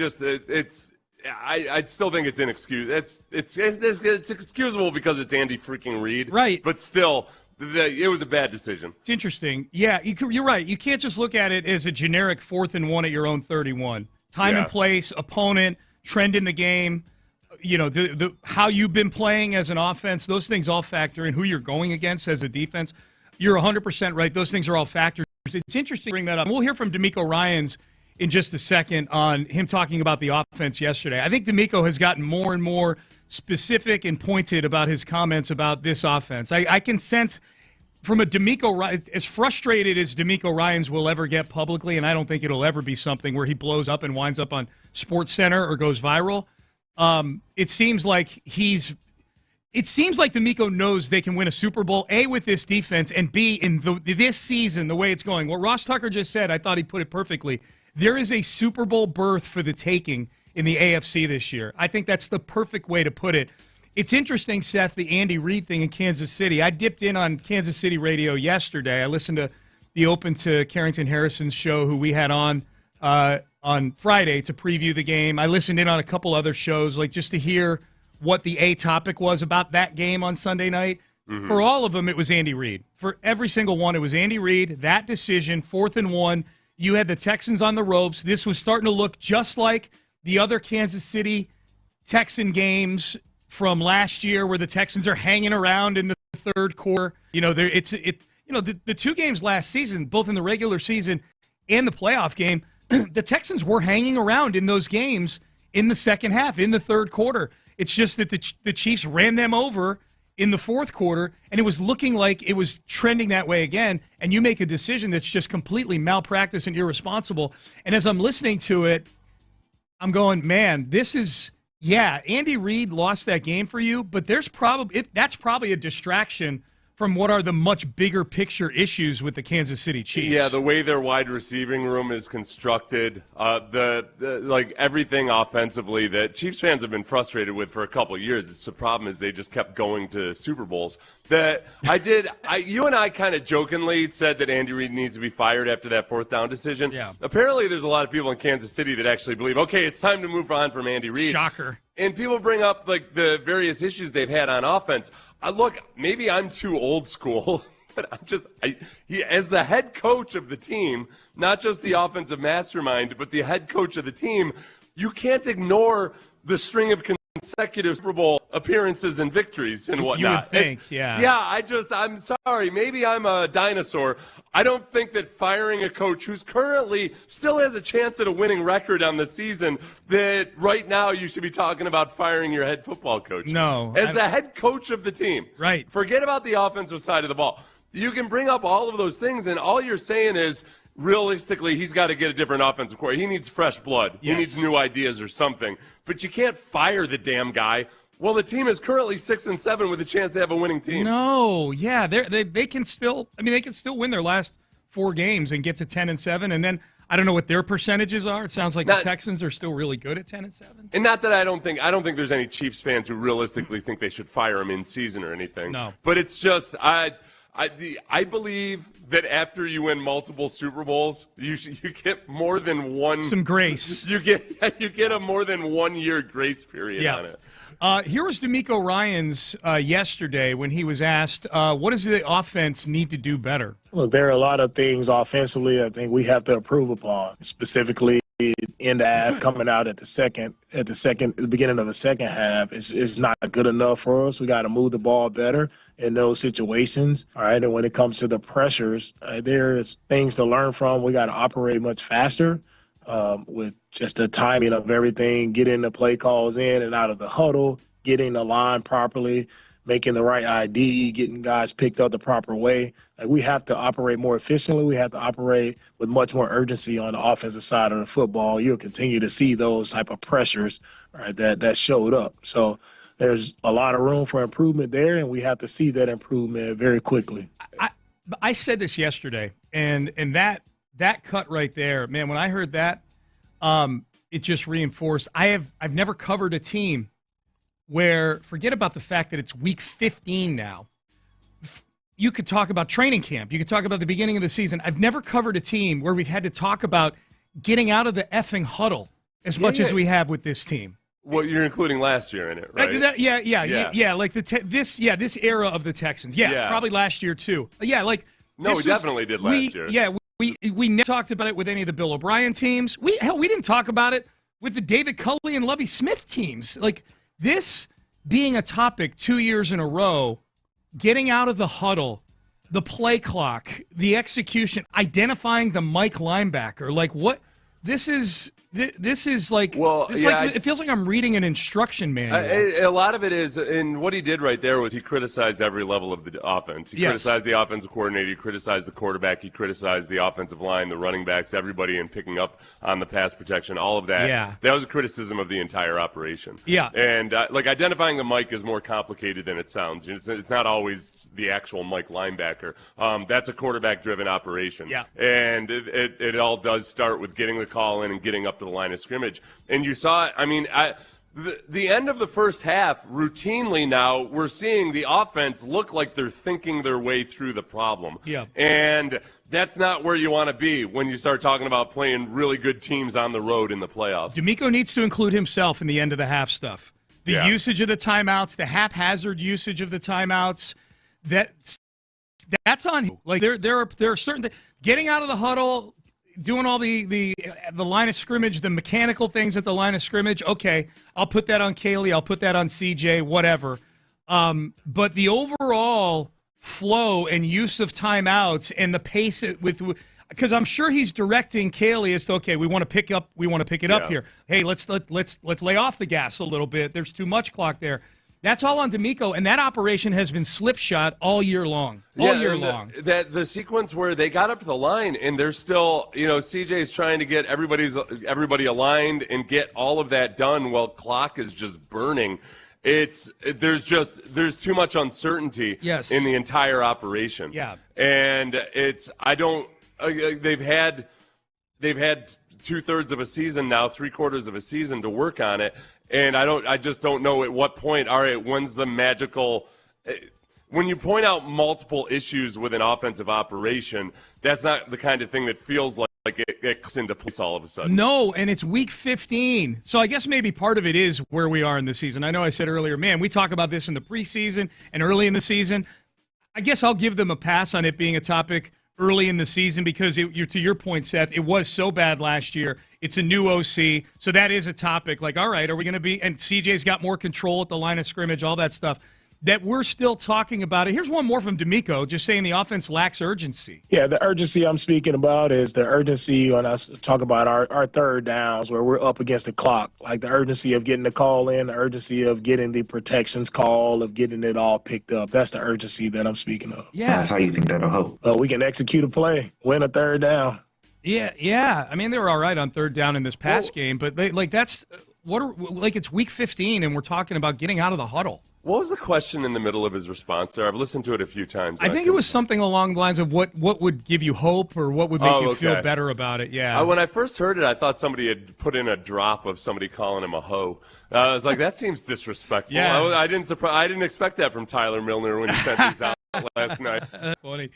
still think it's inexcusable. It's excusable because it's Andy freaking Reid. Right. But still, it was a bad decision. It's interesting. Yeah, you're right. You can't just look at it as a generic 4th and 1 at your own 31. Time and place, opponent, trend in the game, how you've been playing as an offense, those things all factor in. Who you're going against as a defense. You're 100% right. Those things are all factors. It's interesting to bring that up. We'll hear from D'Amico Ryans in just a second on him talking about the offense yesterday. I think D'Amico has gotten more and more specific and pointed about his comments about this offense. I can sense from a D'Amico, as frustrated as D'Amico Ryans will ever get publicly, and I don't think it'll ever be something where he blows up and winds up on SportsCenter or goes viral. It seems like D'Amico knows they can win a Super Bowl, A, with this defense, and B, in this season, the way it's going. What Ross Tucker just said, I thought he put it perfectly. There is a Super Bowl berth for the taking in the AFC this year. I think that's the perfect way to put it. It's interesting, Seth, the Andy Reid thing in Kansas City. I dipped in on Kansas City radio yesterday. I listened to the Open to Carrington Harrison's show, who we had on Friday to preview the game. I listened in on a couple other shows, like just to hear what the A topic was about that game on Sunday night. Mm-hmm. For all of them, it was Andy Reid. For every single one, it was Andy Reid. That decision, 4th and 1. You had the Texans on the ropes. This was starting to look just like the other Kansas City Texan games from last year, where the Texans are hanging around in the 3rd quarter. The 2 games last season, both in the regular season and the playoff game, the Texans were hanging around in those games in the second half, in the 3rd quarter. It's just that the Chiefs ran them over in the fourth quarter, and it was looking like it was trending that way again, and you make a decision that's just completely malpractice and irresponsible. And as I'm listening to it, I'm going, man, this is, yeah, Andy Reid lost that game for you, but that's probably a distraction from what are the much bigger picture issues with the Kansas City Chiefs. Yeah, the way their wide receiving room is constructed, like everything offensively that Chiefs fans have been frustrated with for a couple of years. It's the problem is they just kept going to Super Bowls. You and I kind of jokingly said that Andy Reid needs to be fired after that fourth down decision. Yeah. Apparently there's a lot of people in Kansas City that actually believe, okay, it's time to move on from Andy Reid. Shocker. And people bring up like the various issues they've had on offense. Look, maybe I'm too old school, but he as the head coach of the team, not just the offensive mastermind, but the head coach of the team, you can't ignore the string of consecutive Super Bowl appearances and victories and whatnot. You would think, yeah. Yeah, I'm sorry. Maybe I'm a dinosaur. I don't think that firing a coach who's currently still has a chance at a winning record on the season, that right now you should be talking about firing your head football coach. No. As the head coach of the team. Right. Forget about the offensive side of the ball. You can bring up all of those things, and all you're saying is, realistically, he's got to get a different offensive coordinator. He needs fresh blood. Yes. He needs new ideas or something. But you can't fire the damn guy. Well, the team is currently 6-7 with a chance to have a winning team. No, yeah, they can still. I mean, they can still win their last 4 games and get to 10-7, and then I don't know what their percentages are. It sounds like the Texans are still really good at 10-7. And not that I don't think there's any Chiefs fans who realistically think they should fire him in season or anything. No, but it's just I believe that after you win multiple Super Bowls, you get more than one. Some grace. You get a more than 1 year grace period on it. Here was DeMeco Ryans yesterday when he was asked, what does the offense need to do better? Look, there are a lot of things offensively I think we have to improve upon, specifically in the half, coming out at the beginning of the second half is not good enough for us. We got to move the ball better in those situations. All right. And when it comes to the pressures, there's things to learn from. We got to operate much faster with just the timing of everything, getting the play calls in and out of the huddle, getting the line properly, making the right ID, getting guys picked up the proper way. Like, we have to operate more efficiently. We have to operate with much more urgency on the offensive side of the football. You'll continue to see those type of pressures, right, that showed up. So there's a lot of room for improvement there, and we have to see that improvement very quickly. I said this yesterday, and that cut right there, man, when I heard that, it just reinforced. I've never covered a team where, forget about the fact that it's week 15 now. You could talk about training camp. You could talk about the beginning of the season. I've never covered a team where we've had to talk about getting out of the effing huddle as much as we have with this team. Well, you're including last year in it, right? Like this era of the Texans. Yeah, probably last year too. Yeah, like no, we definitely did last year. Yeah, we never talked about it with any of the Bill O'Brien teams. We didn't talk about it with the David Culley and Lovie Smith teams. Like, this being a topic 2 years in a row, getting out of the huddle, the play clock, the execution, identifying the Mike linebacker, like what this is like. Well, it feels like I'm reading an instruction manual. A lot of it is, and what he did right there was he criticized every level of the offense. He criticized the offensive coordinator, he criticized the quarterback, he criticized the offensive line, the running backs, everybody, and picking up on the pass protection, all of that. Yeah. That was a criticism of the entire operation. Yeah. And like identifying the Mike is more complicated than it sounds. It's not always the actual Mike linebacker. That's a quarterback-driven operation. Yeah. And it all does start with getting the call in and getting up to the line of scrimmage. And you saw it, I mean, the end of the first half, routinely now, we're seeing the offense look like they're thinking their way through the problem. Yeah. And that's not where you want to be when you start talking about playing really good teams on the road in the playoffs. DeMeco needs to include himself in the end of the half stuff. The usage of the timeouts, the haphazard usage of the timeouts, that's on him. Like, there are certain things. Getting out of the huddle, doing all the line of scrimmage, the mechanical things at the line of scrimmage, okay, I'll put that on Kaylee, I'll put that on CJ, whatever. But the overall flow and use of timeouts and the pace because I'm sure he's directing Kaylee as to, okay, we want to pick it up here. Hey, let's lay off the gas a little bit. There's too much clock there. That's all on D'Amico, and that operation has been slipshod all year long. All year long. The sequence where they got up to the line and they're still, CJ's trying to get everybody aligned and get all of that done while clock is just burning. There's too much uncertainty in the entire operation. Yeah. And they've had 2/3 of a season now, 3/4 of a season to work on it. And I just don't know at what point, all right, when's the magical when you point out multiple issues with an offensive operation, that's not the kind of thing that feels like it gets into place all of a sudden. No, and it's week 15. So I guess maybe part of it is where we are in the season. I know I said earlier, man, we talk about this in the preseason and early in the season. I guess I'll give them a pass on it being a topic early in the season because, to your point, Seth, it was so bad last year. It's a new OC, so that is a topic. Like, all right, are we going to be – and CJ's got more control at the line of scrimmage, all that stuff. That we're still talking about it. Here's one more from D'Amico, just saying the offense lacks urgency. Yeah, the urgency I'm speaking about is the urgency when I talk about our third downs where we're up against the clock, like the urgency of getting the call in, the urgency of getting the protections call, of getting it all picked up. That's the urgency that I'm speaking of. Yeah. That's how you think that'll help. We can execute a play, win a third down. Yeah. I mean, they were all right on third down in this past game, but it's week 15 and we're talking about getting out of the huddle. What was the question in the middle of his response there? I've listened to it a few times. I think it was something along the lines of what would give you hope or what would make you feel better about it. Yeah. When I first heard it, I thought somebody had put in a drop of somebody calling him a hoe. I was like, that seems disrespectful. Yeah. I didn't expect that from Tyler Milner when he sent these out last night. Funny.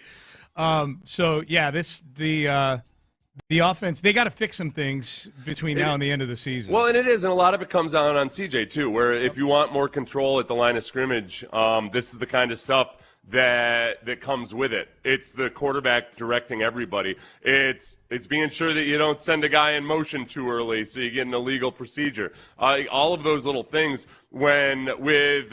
The offense, they got to fix some things between now and the end of the season. Well, and it is, and a lot of it comes down on CJ, too, where if you want more control at the line of scrimmage, this is the kind of stuff that comes with it. It's the quarterback directing everybody. It's being sure that you don't send a guy in motion too early so you get an illegal procedure. All of those little things, with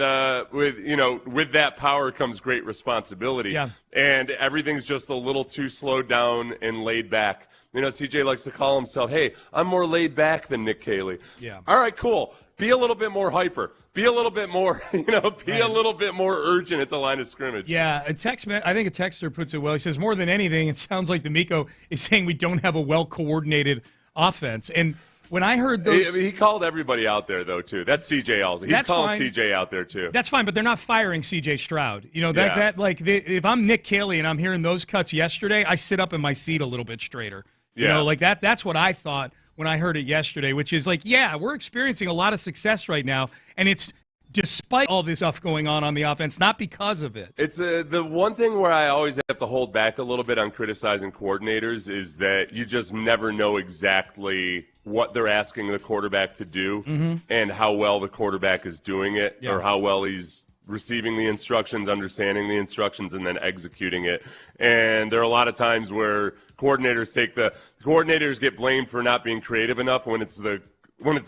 that power comes great responsibility. Yeah. And everything's just a little too slowed down and laid back. CJ likes to call himself, hey, I'm more laid back than Nick Caley. Yeah. All right, cool. Be a little bit more hyper. Be a little bit more, a little bit more urgent at the line of scrimmage. Yeah, I think a texter puts it well. He says, more than anything, it sounds like D'Amico is saying we don't have a well-coordinated offense. And when I heard those... He called everybody out there, though, too. That's CJ also. He's calling CJ out there, too. That's fine, but they're not firing CJ Stroud. If I'm Nick Caley and I'm hearing those cuts yesterday, I sit up in my seat a little bit straighter. That's what I thought when I heard it yesterday, which is we're experiencing a lot of success right now, and it's despite all this stuff going on the offense, not because of it. It's the one thing where I always have to hold back a little bit on criticizing coordinators is that you just never know exactly what they're asking the quarterback to do and how well the quarterback is doing it or how well he's receiving the instructions, understanding the instructions, and then executing it. And there are a lot of times where coordinators get blamed for not being creative enough when it's the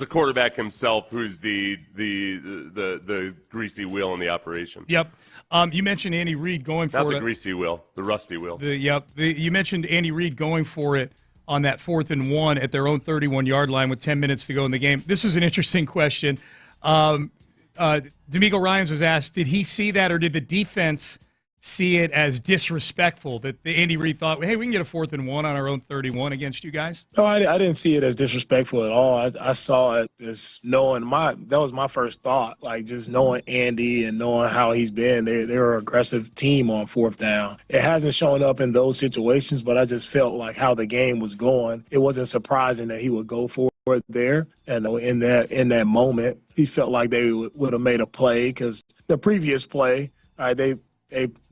quarterback himself who's the greasy wheel in the operation. Yep. You mentioned Andy Reid going for it. Not the greasy wheel, the rusty wheel. You mentioned Andy Reid going for it on that 4th and 1 at their own 31-yard line with 10 minutes to go in the game. This was an interesting question. D'Amico Ryans was asked, did he see that or did the defense see it as disrespectful that Andy Reid thought, hey, we can get a 4th and 1 on our own 31 against you guys? No, I didn't see it as disrespectful at all. I saw it as knowing that was my first thought, just knowing Andy and knowing how he's been. They're an aggressive team on 4th down. It hasn't shown up in those situations, but I just felt like how the game was going. It wasn't surprising that he would go for it there. And in that moment, he felt like they would have made a play because the previous play, they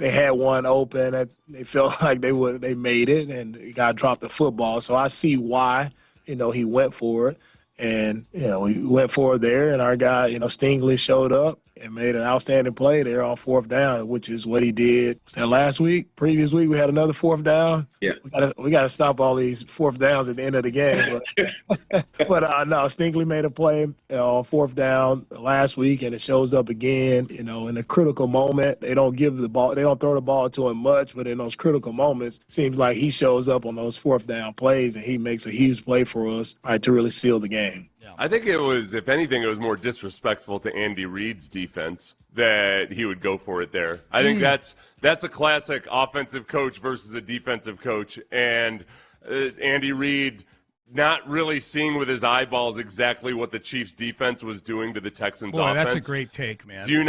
had one open and they felt like they made it and the guy dropped the football. So I see why, he went for it. And, he went for it there and our guy, Stingley showed up and made an outstanding play there on 4th down, which is what he did. Was that last week? Previous week we had another 4th down. Yeah. We got to stop all these 4th downs at the end of the game. But no, Stingley made a play on 4th down last week, and it shows up again, in a critical moment. They don't give the ball, they don't throw the ball to him much, but in those critical moments, seems like he shows up on those 4th down plays, and he makes a huge play for us to really seal the game. I think it was, if anything, it was more disrespectful to Andy Reid's defense that he would go for it there. I think that's a classic offensive coach versus a defensive coach, and Andy Reid not really seeing with his eyeballs exactly what the Chiefs' defense was doing to the Texans' offense. That's a great take, man. You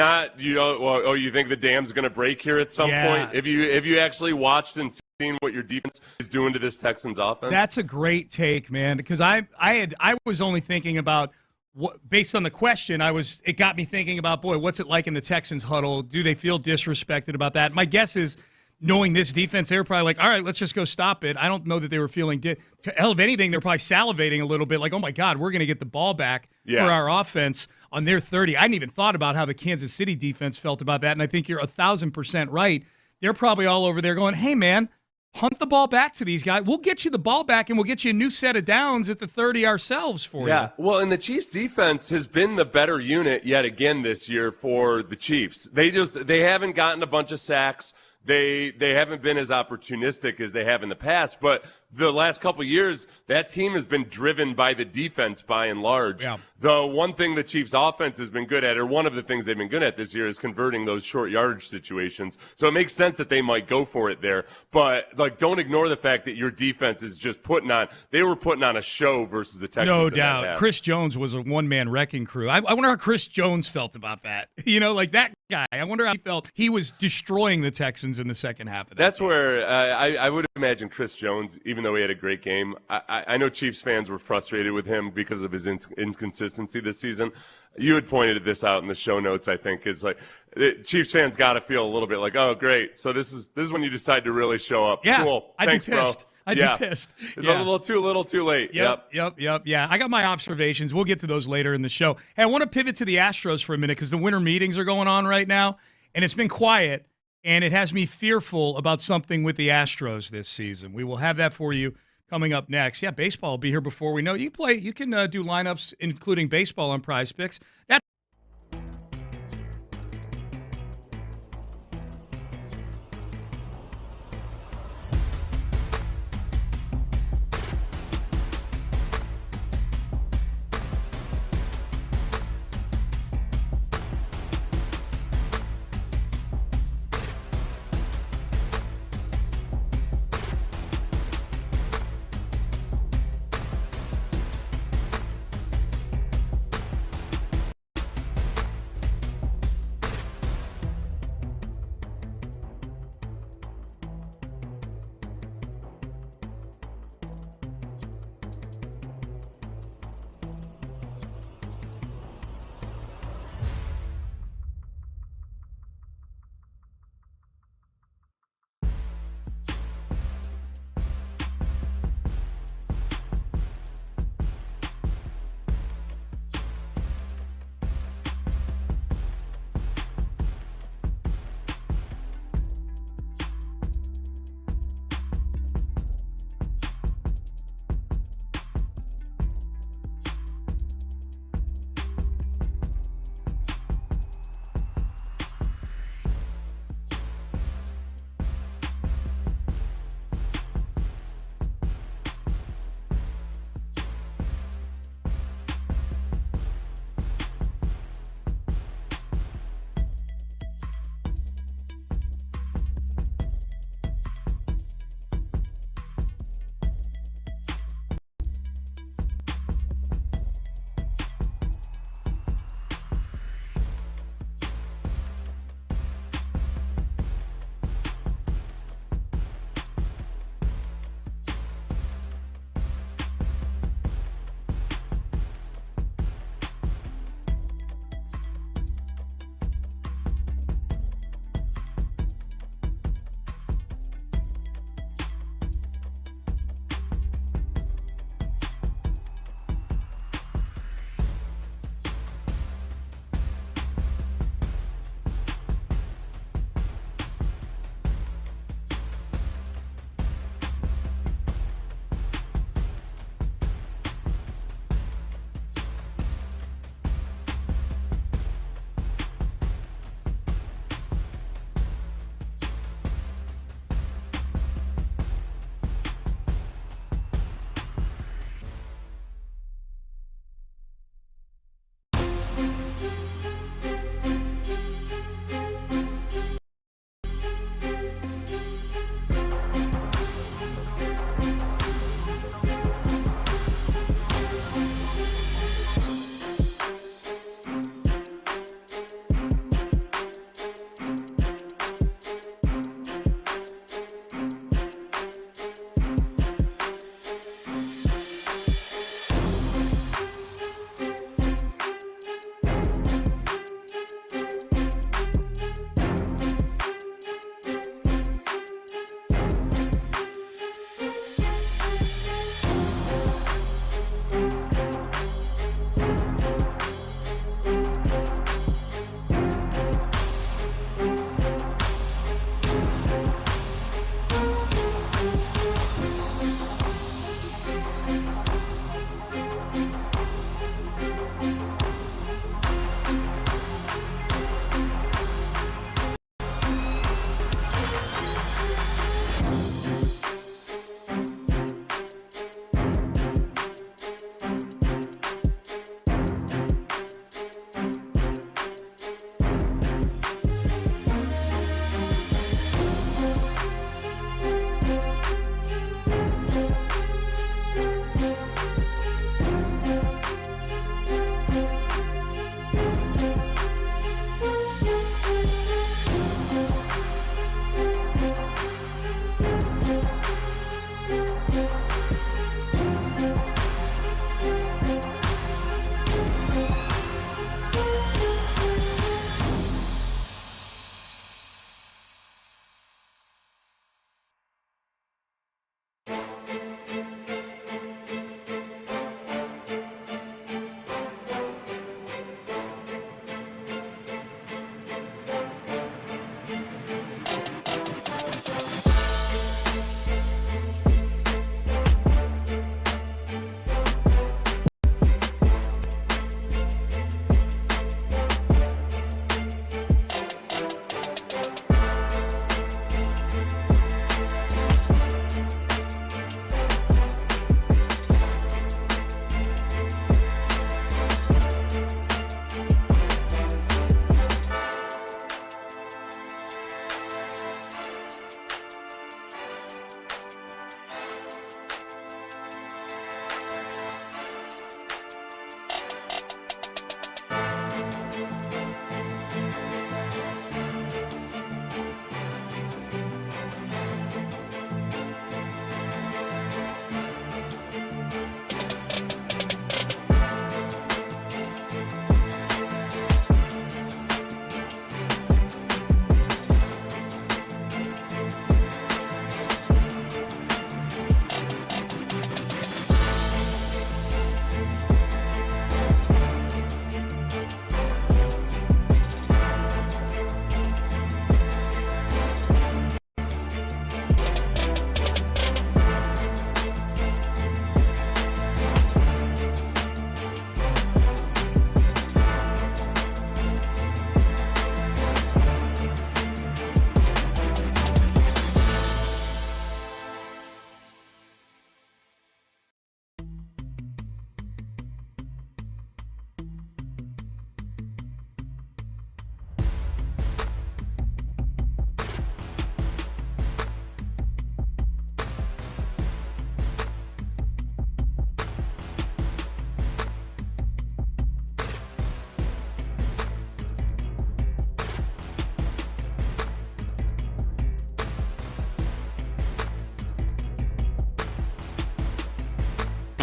think the dam's going to break here at some point? If you actually watched and seen what your defense is doing to this Texans offense? That's a great take, man, because I was only thinking about based on the question, it got me thinking about, boy, what's it like in the Texans huddle? Do they feel disrespected about that? My guess is, knowing this defense, they were probably like, all right, let's just go stop it. I don't know that they were feeling hell of anything. They're probably salivating a little bit like, oh, my God, we're going to get the ball back for our offense on their 30. I hadn't even thought about how the Kansas City defense felt about that, and I think you're 1,000% right. They're probably all over there going, hey, man, hunt the ball back to these guys. We'll get you the ball back, and we'll get you a new set of downs at the 30 ourselves for you. Yeah, well, and the Chiefs' defense has been the better unit yet again this year for the Chiefs. They haven't gotten a bunch of sacks. They haven't been as opportunistic as they have in the past, but the last couple of years, that team has been driven by the defense by and large. Yeah. The one thing the Chiefs' offense has been good at, or one of the things they've been good at this year, is converting those short yardage situations. So it makes sense that they might go for it there. But, don't ignore the fact that your defense is just they were putting on a show versus the Texans. No doubt. Chris Jones was a one-man wrecking crew. I wonder how Chris Jones felt about that. That guy. I wonder how he felt. He was destroying the Texans in the second half of that. That's game. Where I would imagine Chris Jones, even though he had a great game, I know Chiefs fans were frustrated with him because of his inconsistency this season. You had pointed this out in the show notes, I think, is Chiefs fans got to feel a little bit like, oh, great. So this is when you decide to really show up. Yeah, cool. I'd Thanks, be pissed. bro. I'd be pissed. It's a little too late. Yep. Yeah, I got my observations. We'll get to those later in the show. Hey, I want to pivot to the Astros for a minute because the winter meetings are going on right now, and it's been quiet, and it has me fearful about something with the Astros this season. We will have that for you coming up next. Yeah, baseball will be here before we know. You can do lineups, including baseball on Prize Picks. That's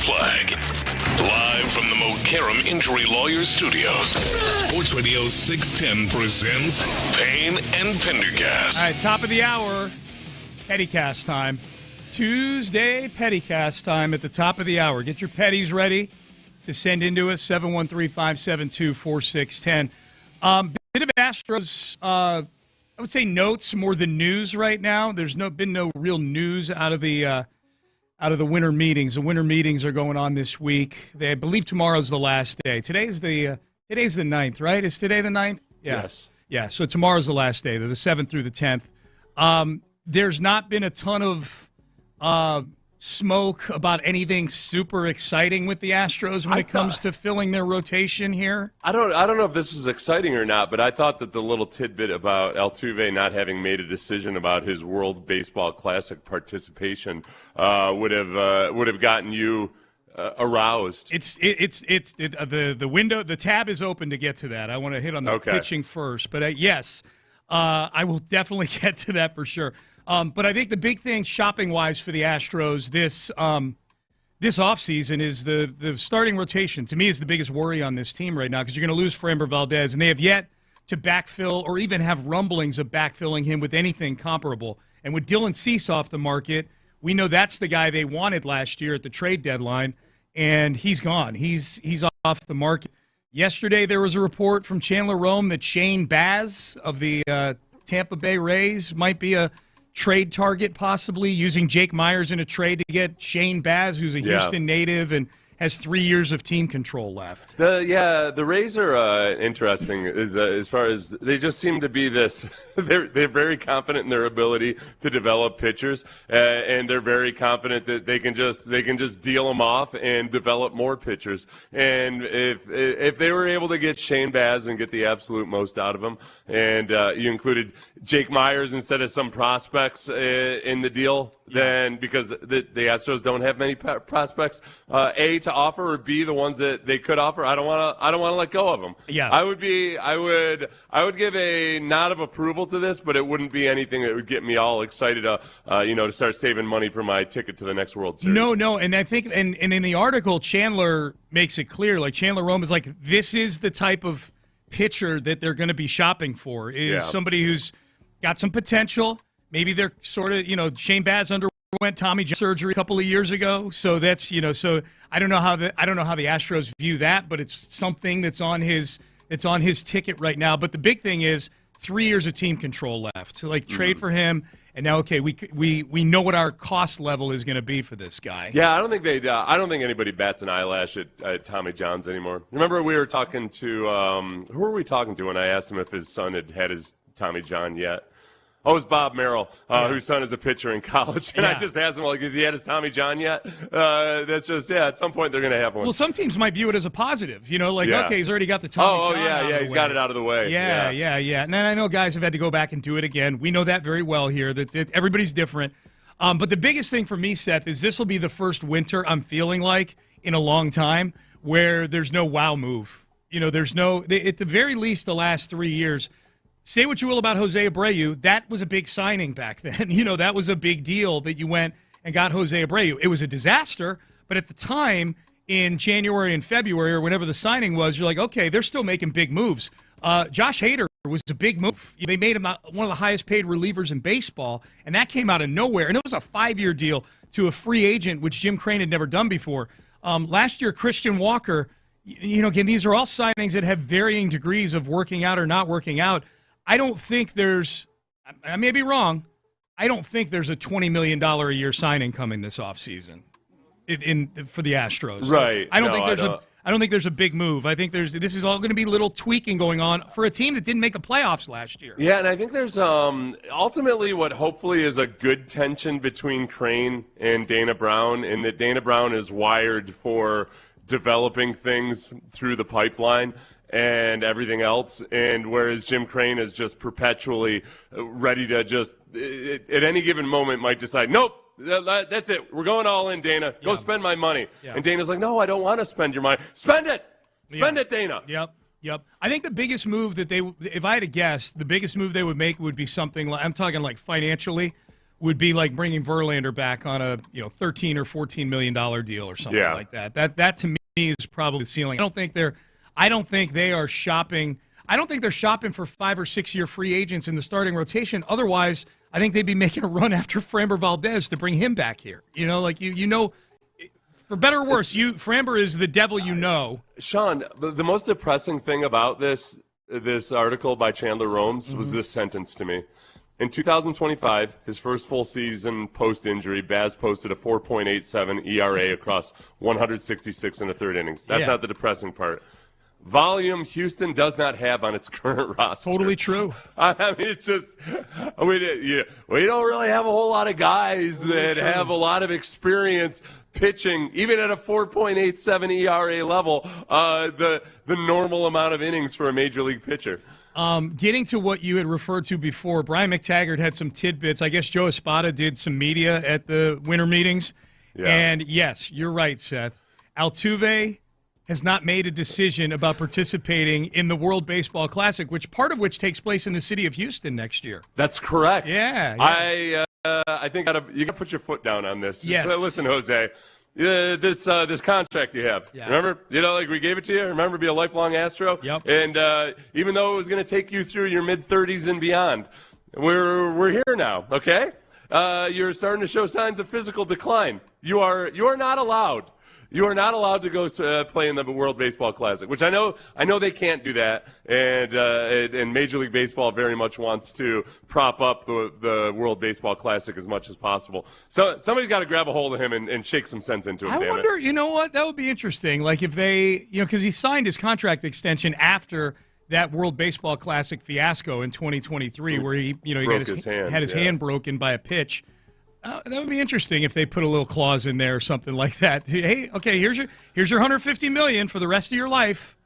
Flag. Live from the McCarran Injury Lawyers Studios, Sports Radio 610 presents Payne and Pendergast. All right, top of the hour, Pettycast time. Tuesday Pettycast time at the top of the hour. Get your petties ready to send into us, 713-572-4610. Bit of Astros, I would say notes more than news right now. There's been no real news out of the winter meetings. The winter meetings are going on this week. I believe tomorrow's the last day. Today's the 9th, right? Is today the 9th? Yeah. Yes. Yeah, so tomorrow's the last day, the 7th through the 10th. There's not been a ton of smoke about anything super exciting with the Astros when it comes to filling their rotation here. I don't know if this is exciting or not, but I thought that the little tidbit about Altuve not having made a decision about his World Baseball Classic participation would have gotten you aroused. The window, the tab is open to get to that. I want to hit on the pitching first, but yes, I will definitely get to that for sure. But I think the big thing shopping-wise for the Astros this offseason is the starting rotation. To me, is the biggest worry on this team right now because you're going to lose Framber Valdez, and they have yet to backfill or even have rumblings of backfilling him with anything comparable. And with Dylan Cease off the market, we know that's the guy they wanted last year at the trade deadline, and he's gone. He's off the market. Yesterday, there was a report from Chandler Rome that Shane Baz of the Tampa Bay Rays might be a trade target, possibly using Jake Myers in a trade to get Shane Baz, who's a Houston native and has 3 years of team control left. The Rays are interesting as far as they just seem to be this. They're very confident in their ability to develop pitchers, and they're very confident that they can just deal them off and develop more pitchers. And if they were able to get Shane Baz and get the absolute most out of him, and you included Jake Myers instead of some prospects in the deal, then because the Astros don't have many prospects, to offer, or B, the ones that they could offer, I don't want to let go of them. Yeah, I would give a nod of approval to this, but it wouldn't be anything that would get me all excited to start saving money for my ticket to the next World Series. No, and I think and in the article, Chandler makes it clear, like Chandler Rome is like, this is the type of pitcher that they're going to be shopping for, is somebody who's got some potential. Maybe they're sort of, Shane Baz underwent Tommy John surgery a couple of years ago, so that's so I don't know how the Astros view that, but it's something that's on his ticket right now. But the big thing is 3 years of team control left. So trade for him, and now we know what our cost level is going to be for this guy. Yeah, I don't think anybody bats an eyelash at Tommy John's anymore. Remember we were talking to who were we talking to when I asked him if his son had his Tommy John yet? Oh, it was Bob Merrill, whose son is a pitcher in college. And I just asked him, has he had his Tommy John yet? That's just, at some point they're going to have one. Well, some teams might view it as a positive. Okay, he's already got the Tommy John out of the he's way. got it out of the way. Yeah. And then I know guys have had to go back and do it again. We know that very well here. Everybody's different. But the biggest thing for me, Seth, is this will be the first winter I'm feeling like in a long time where there's no wow move. There's no, at the very least, the last 3 years. Say what you will about Jose Abreu, that was a big signing back then. That was a big deal that you went and got Jose Abreu. It was a disaster, but at the time, in January and February, or whenever the signing was, you're like, okay, they're still making big moves. Josh Hader was a big move. They made him one of the highest paid relievers in baseball, and that came out of nowhere. And it was a 5-year deal to a free agent, which Jim Crane had never done before. Last year, Christian Walker, again, these are all signings that have varying degrees of working out or not working out. I don't think there's – I may be wrong. I don't think there's a $20 million a year signing coming this offseason for the Astros. Right. I don't think there's a big move. I think this is all going to be little tweaking going on for a team that didn't make the playoffs last year. Yeah, and I think there's ultimately what hopefully is a good tension between Crane and Dana Brown, and that Dana Brown is wired for developing things through the pipeline and everything else, and whereas Jim Crane is just perpetually ready to just at any given moment might decide, nope, that's it, we're going all in, Dana, go spend my money. And Dana's like, no, I don't want to spend your money. Spend it, Dana. Yep. I think the biggest move that if I had to guess, the biggest move they would make would be something like, I'm talking like financially, would be like bringing Verlander back on a $13 or $14 million deal or something like that. That to me is probably the ceiling. I don't think they are shopping. I don't think they're shopping for 5 or 6 year free agents in the starting rotation. Otherwise, I think they'd be making a run after Framber Valdez to bring him back here. For better or worse, Framber is the devil you know. Sean, the most depressing thing about this article by Chandler Romes was this sentence to me. In 2025, his first full season post-injury, Baz posted a 4.87 ERA across 166 and a third innings. That's not the depressing part. Volume Houston does not have on its current roster. Totally true. I mean, it's just we don't really have a whole lot of guys that have a lot of experience pitching, even at a 4.87 ERA level, the normal amount of innings for a major league pitcher. Getting to what you had referred to before, Brian McTaggart had some tidbits. I guess Joe Espada did some media at the winter meetings. Yeah. And yes, you're right, Seth. Altuve has not made a decision about participating in the World Baseball Classic, part of which takes place in the city of Houston next year. That's correct. Yeah. I think you got to put your foot down on this. Yes. Listen, Jose, this contract you have. Yeah. Remember, we gave it to you. Remember, be a lifelong Astro. Yep. And even though it was going to take you through your mid-30s and beyond, we're here now. Okay. You're starting to show signs of physical decline. You are not allowed. You are not allowed to go play in the World Baseball Classic, which I know they can't do that, and Major League Baseball very much wants to prop up the World Baseball Classic as much as possible. So somebody's got to grab a hold of him and shake some sense into him. I wonder, you know what? That would be interesting. Like if they, because he signed his contract extension after that World Baseball Classic fiasco in 2023, where he had his hand broken by a pitch. That would be interesting if they put a little clause in there or something like that. Hey, okay, here's your $150 million for the rest of your life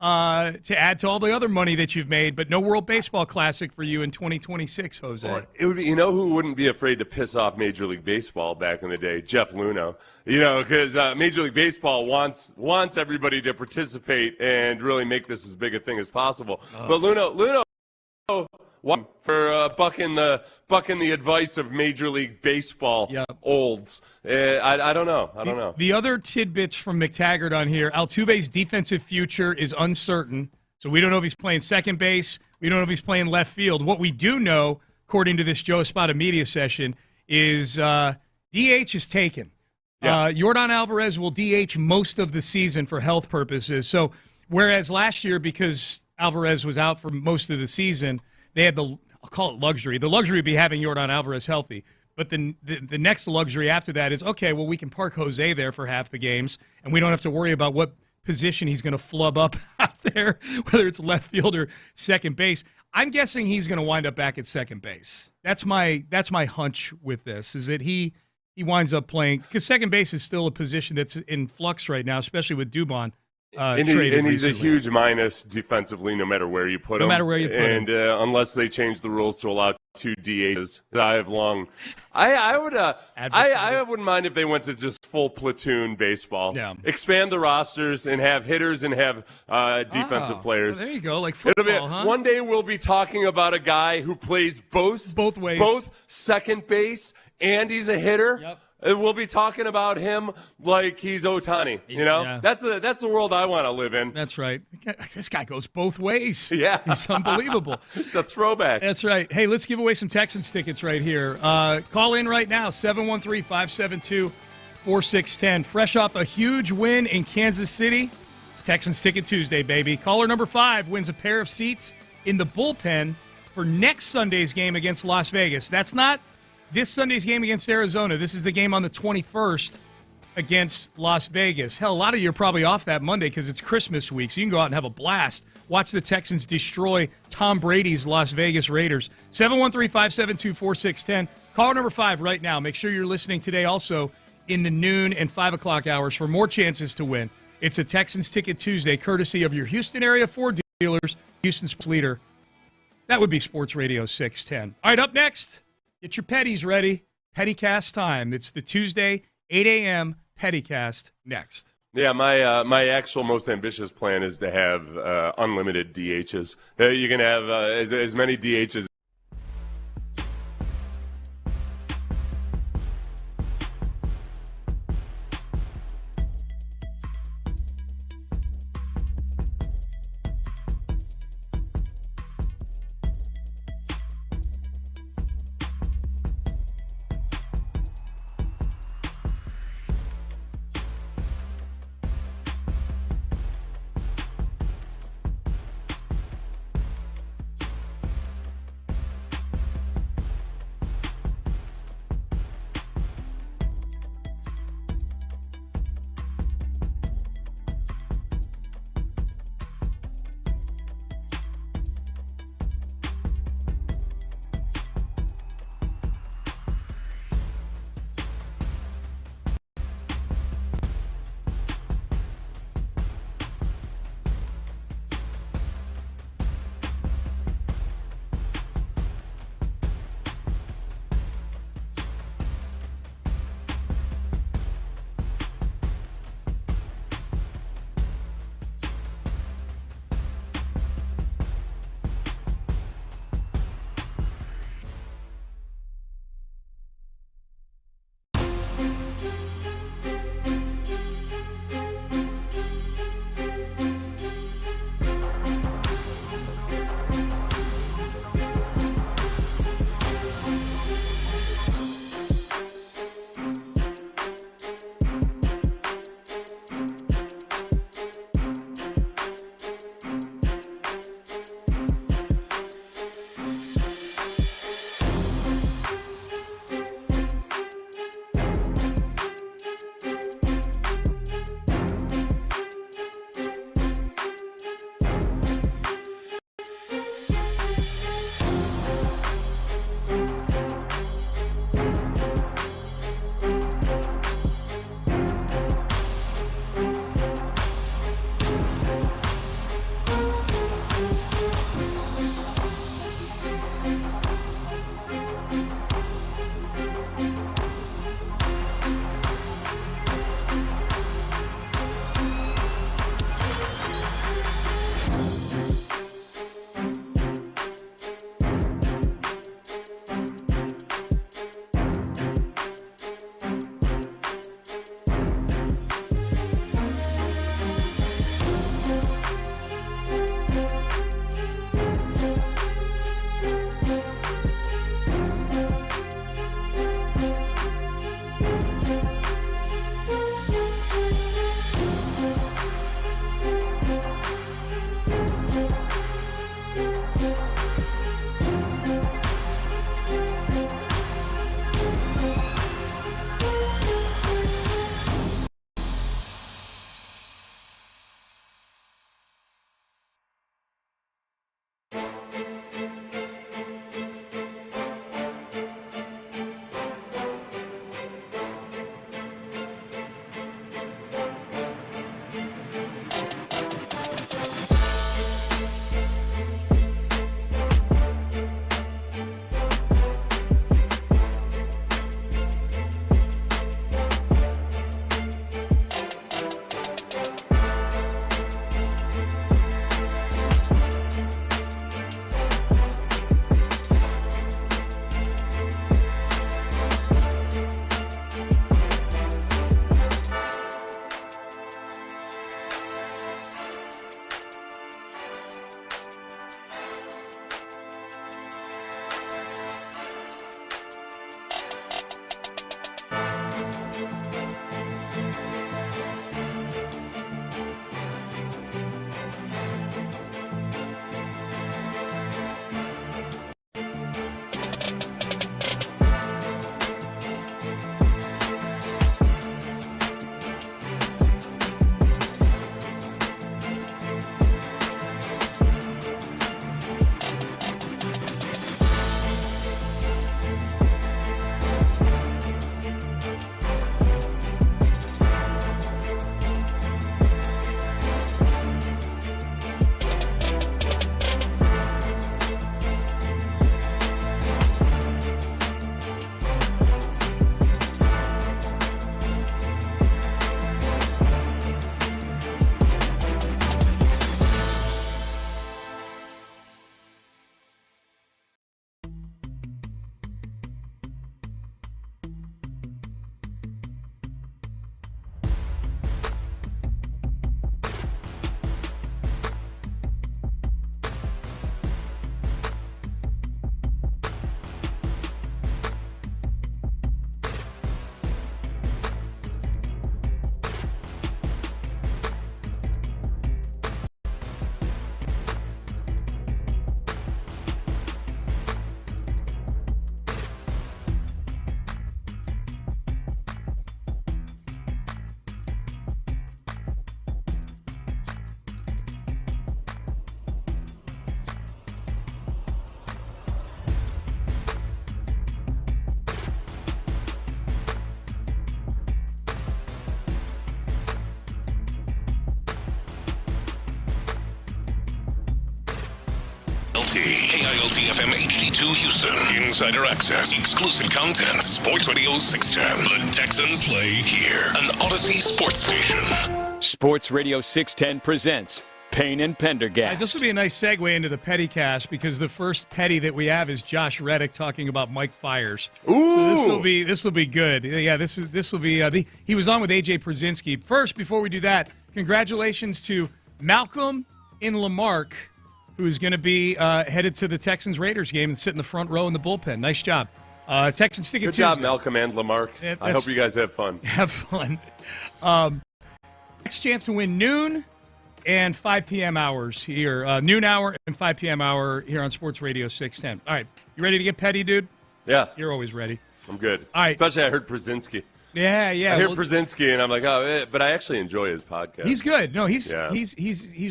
to add to all the other money that you've made, but no World Baseball Classic for you in 2026, Jose. Well, it would be, who wouldn't be afraid to piss off Major League Baseball back in the day? Jeff Luhnow. Because Major League Baseball wants everybody to participate and really make this as big a thing as possible. Oh. But Luhnow for bucking the advice of Major League Baseball olds. I don't know. The other tidbits from McTaggart on here, Altuve's defensive future is uncertain. So we don't know if he's playing second base. We don't know if he's playing left field. What we do know, according to this Joe Espada media session, is DH is taken. Yeah. Yordan Alvarez will DH most of the season for health purposes. So whereas last year, because Alvarez was out for most of the season, they had I'll call it luxury. The luxury would be having Yordan Alvarez healthy. But the next luxury after that is, okay, well, we can park Jose there for half the games, and we don't have to worry about what position he's going to flub up out there, whether it's left field or second base. I'm guessing he's going to wind up back at second base. That's my hunch with this, is that he winds up playing, because second base is still a position that's in flux right now, especially with Dubon. And he's a huge minus defensively, no matter where you put him. No matter where you put him. And unless they change the rules to allow 2 DHs, I wouldn't mind if they went to just full platoon baseball. Yeah. Expand the rosters and have hitters and have defensive players. Well, there you go, like football, huh? One day we'll be talking about a guy who plays both ways, both second base and he's a hitter. Yep. We'll be talking about him like he's Ohtani. Yeah. That's the world I want to live in. That's right. This guy goes both ways. Yeah, he's unbelievable. It's a throwback. That's right. Hey, let's give away some Texans tickets right here. Call in right now, 713-572-4610. Fresh off a huge win in Kansas City, it's Texans Ticket Tuesday, baby. Caller number 5 wins a pair of seats in the bullpen for next Sunday's game against Las Vegas. That's not this Sunday's game against Arizona. This is the game on the 21st against Las Vegas. Hell, a lot of you are probably off that Monday because it's Christmas week, so you can go out and have a blast. Watch the Texans destroy Tom Brady's Las Vegas Raiders. 713-572-4610. Caller number 5 right now. Make sure you're listening today also in the noon and 5 o'clock hours for more chances to win. It's a Texans Ticket Tuesday, courtesy of your Houston area Ford dealers, Houston's leader. That would be Sports Radio 610. All right, up next. Get your petties ready. Pettycast time. It's the Tuesday, 8 a.m. Pettycast next. Yeah, my actual most ambitious plan is to have unlimited DHs. You can have as many DHs KILT FM HD2 Houston. Insider access, exclusive content. Sports Radio 610. The Texans play here. An Odyssey sports station. Sports Radio 610 presents Payne and Pendergast. This will be a nice segue into the Petty Cast because the first Petty that we have is Josh Reddick talking about Mike Fiers. Ooh, so this will be good. Yeah, this will be. He was on with AJ Przinsky. First, before we do that, congratulations to Malcolm in Lamarck, who's going to be headed to the Texans Raiders game and sit in the front row in the bullpen. Nice job. Texans Ticket Tuesday. Good job, Malcolm and Lamarck. I hope you guys have fun. Have fun. Next chance to win noon and 5 p.m. hours here. Noon hour and 5 p.m. hour here on Sports Radio 610. All right. You ready to get petty, dude? Yeah. You're always ready. I'm good. All right. Especially I heard Przinsky. Yeah. I hear Przinsky, and I'm like, but I actually enjoy his podcast. He's good. No, he's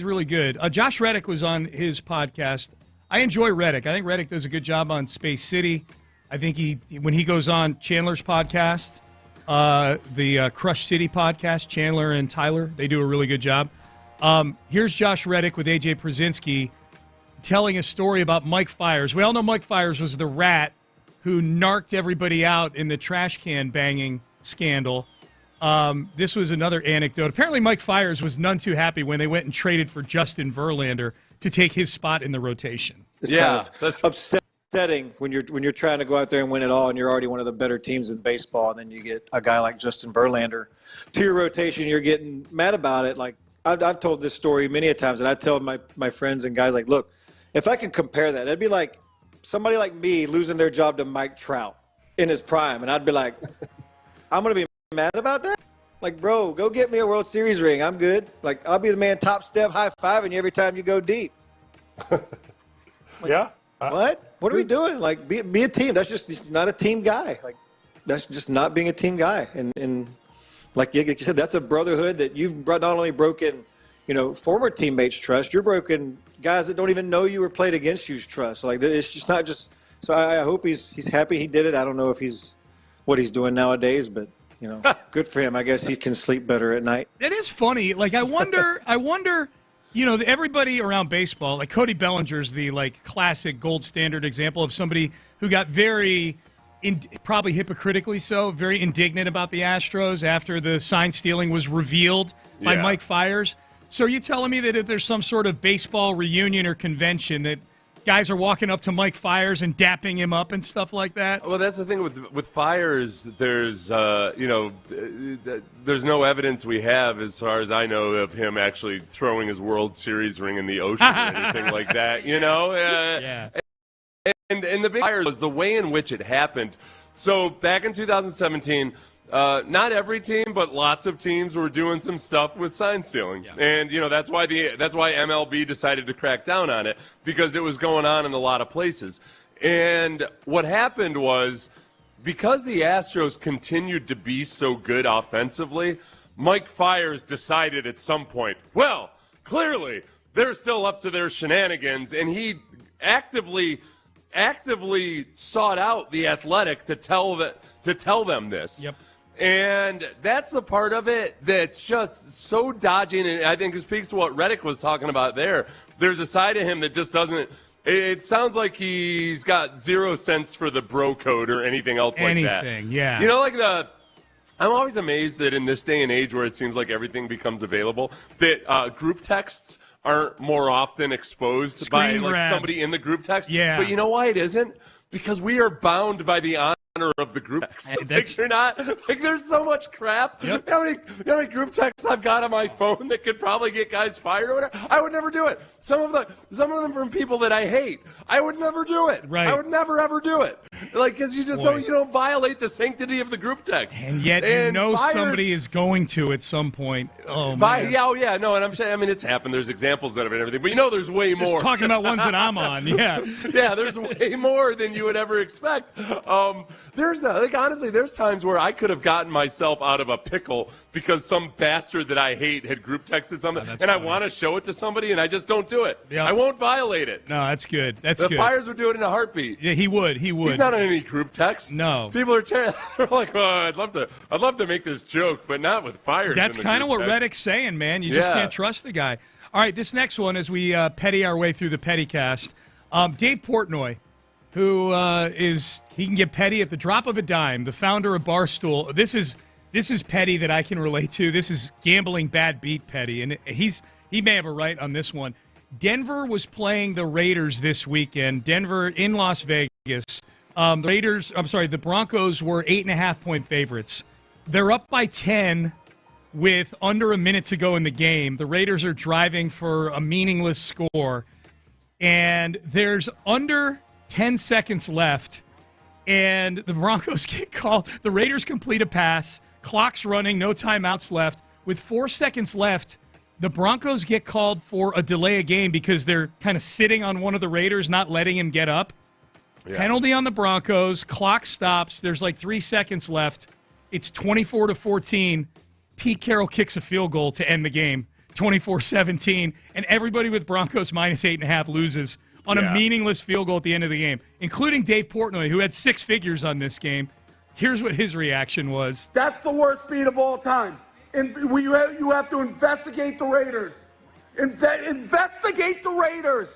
really good. Josh Reddick was on his podcast. I enjoy Reddick. I think Reddick does a good job on Space City. I think when he goes on Chandler's podcast, the Crush City podcast, Chandler and Tyler. They do a really good job. Here's Josh Reddick with AJ Przinsky telling a story about Mike Fiers. We all know Mike Fiers was the rat who narked everybody out in the trash can banging scandal. This was another anecdote. Apparently Mike Fiers was none too happy when they went and traded for Justin Verlander to take his spot in the rotation. It's kind of that's upsetting when you're trying to go out there and win it all, and you're already one of the better teams in baseball, and then you get a guy like Justin Verlander to your rotation. You're getting mad about it. Like I've told this story many a times, and I tell my friends and guys, like, look, if I could compare that, it'd be like somebody like me losing their job to Mike Trout in his prime, and I'd be like, I'm gonna be mad about that. Like, bro, go get me a World Series ring. I'm good. Like, I'll be the man top step high-fiving you every time you go deep. Like, yeah. What? What are we doing? Like, be a team. That's just not a team guy. Like, that's just not being a team guy. And like you said, that's a brotherhood that you've not only broken, former teammates' trust, you're broken guys that don't even know you or played against you's trust. Like, it's just not just. So I hope he's happy he did it. I don't know if what he's doing nowadays, but. Good for him. I guess he can sleep better at night. It is funny. Like, I wonder, everybody around baseball, like Cody Bellinger's the, classic gold standard example of somebody who got very, probably hypocritically so, very indignant about the Astros after the sign stealing was revealed by Mike Fiers. So are you telling me that if there's some sort of baseball reunion or convention that guys are walking up to Mike Fiers and dapping him up and stuff like that? Well, that's the thing with Fiers. There's there's no evidence we have, as far as I know, of him actually throwing his World Series ring in the ocean or anything like that. Yeah. And the big Fiers was the way in which it happened. So back in 2017. Not every team, but lots of teams were doing some stuff with sign stealing, and that's why MLB decided to crack down on it, because it was going on in a lot of places. And what happened was, because the Astros continued to be so good offensively, Mike Fiers decided at some point, well, clearly they're still up to their shenanigans, and he actively sought out the Athletic to tell them this. Yep. And that's the part of it that's just so dodging, and I think it speaks to what Reddick was talking about there. There's a side of him that just doesn't – it sounds like he's got 0 cents for the bro code or anything else like that. Anything, yeah. I'm always amazed that in this day and age where it seems like everything becomes available, that group texts aren't more often exposed by somebody in the group text. Yeah. But you know why it isn't? Because we are bound by the honor of the group text. You're not there's so much crap. Yep. You know how many group texts I've got on my phone that could probably get guys fired or whatever? I would never do it. Some of them from people that I hate. I would never do it. Right. I would never ever do it. Because you just don't violate the sanctity of the group text. And yet somebody is going to at some point. Oh man. Yeah. No, and I'm saying, it's happened. There's examples of it and everything, but there's way more. Just talking about ones that I'm on. Yeah. Yeah, there's way more than you would ever expect. Honestly, there's times where I could have gotten myself out of a pickle because some bastard that I hate had group texted something, and funny. I want to show it to somebody, and I just don't do it. Yep. I won't violate it. No, that's good. The Fiers would do it in a heartbeat. Yeah, he would. He's not on any group texts. No. People are they're like, I'd love to make this joke, but not with Fiers. That's kind of what Reddick's saying, man. You just can't trust the guy. All right, this next one, as we petty our way through the Pettycast, Dave Portnoy, who he can get petty at the drop of a dime, the founder of Barstool. This is petty that I can relate to. This is gambling bad beat petty, and he may have a right on this one. Denver was playing the Raiders this weekend. Denver in Las Vegas. The Broncos were 8.5-point favorites. They're up by 10 with under a minute to go in the game. The Raiders are driving for a meaningless score, and there's under 10 seconds left, and the Broncos get called. The Raiders complete a pass. Clock's running, no timeouts left. With 4 seconds left, the Broncos get called for a delay of game because they're kind of sitting on one of the Raiders, not letting him get up. Yeah. Penalty on the Broncos. Clock stops. There's 3 seconds left. It's 24-14. Pete Carroll kicks a field goal to end the game, 24-17, and everybody with Broncos minus 8.5 loses on a meaningless field goal at the end of the game, including Dave Portnoy, who had 6 figures on this game. Here's what his reaction was. That's the worst beat of all time. And you have to investigate the Raiders. Investigate the Raiders.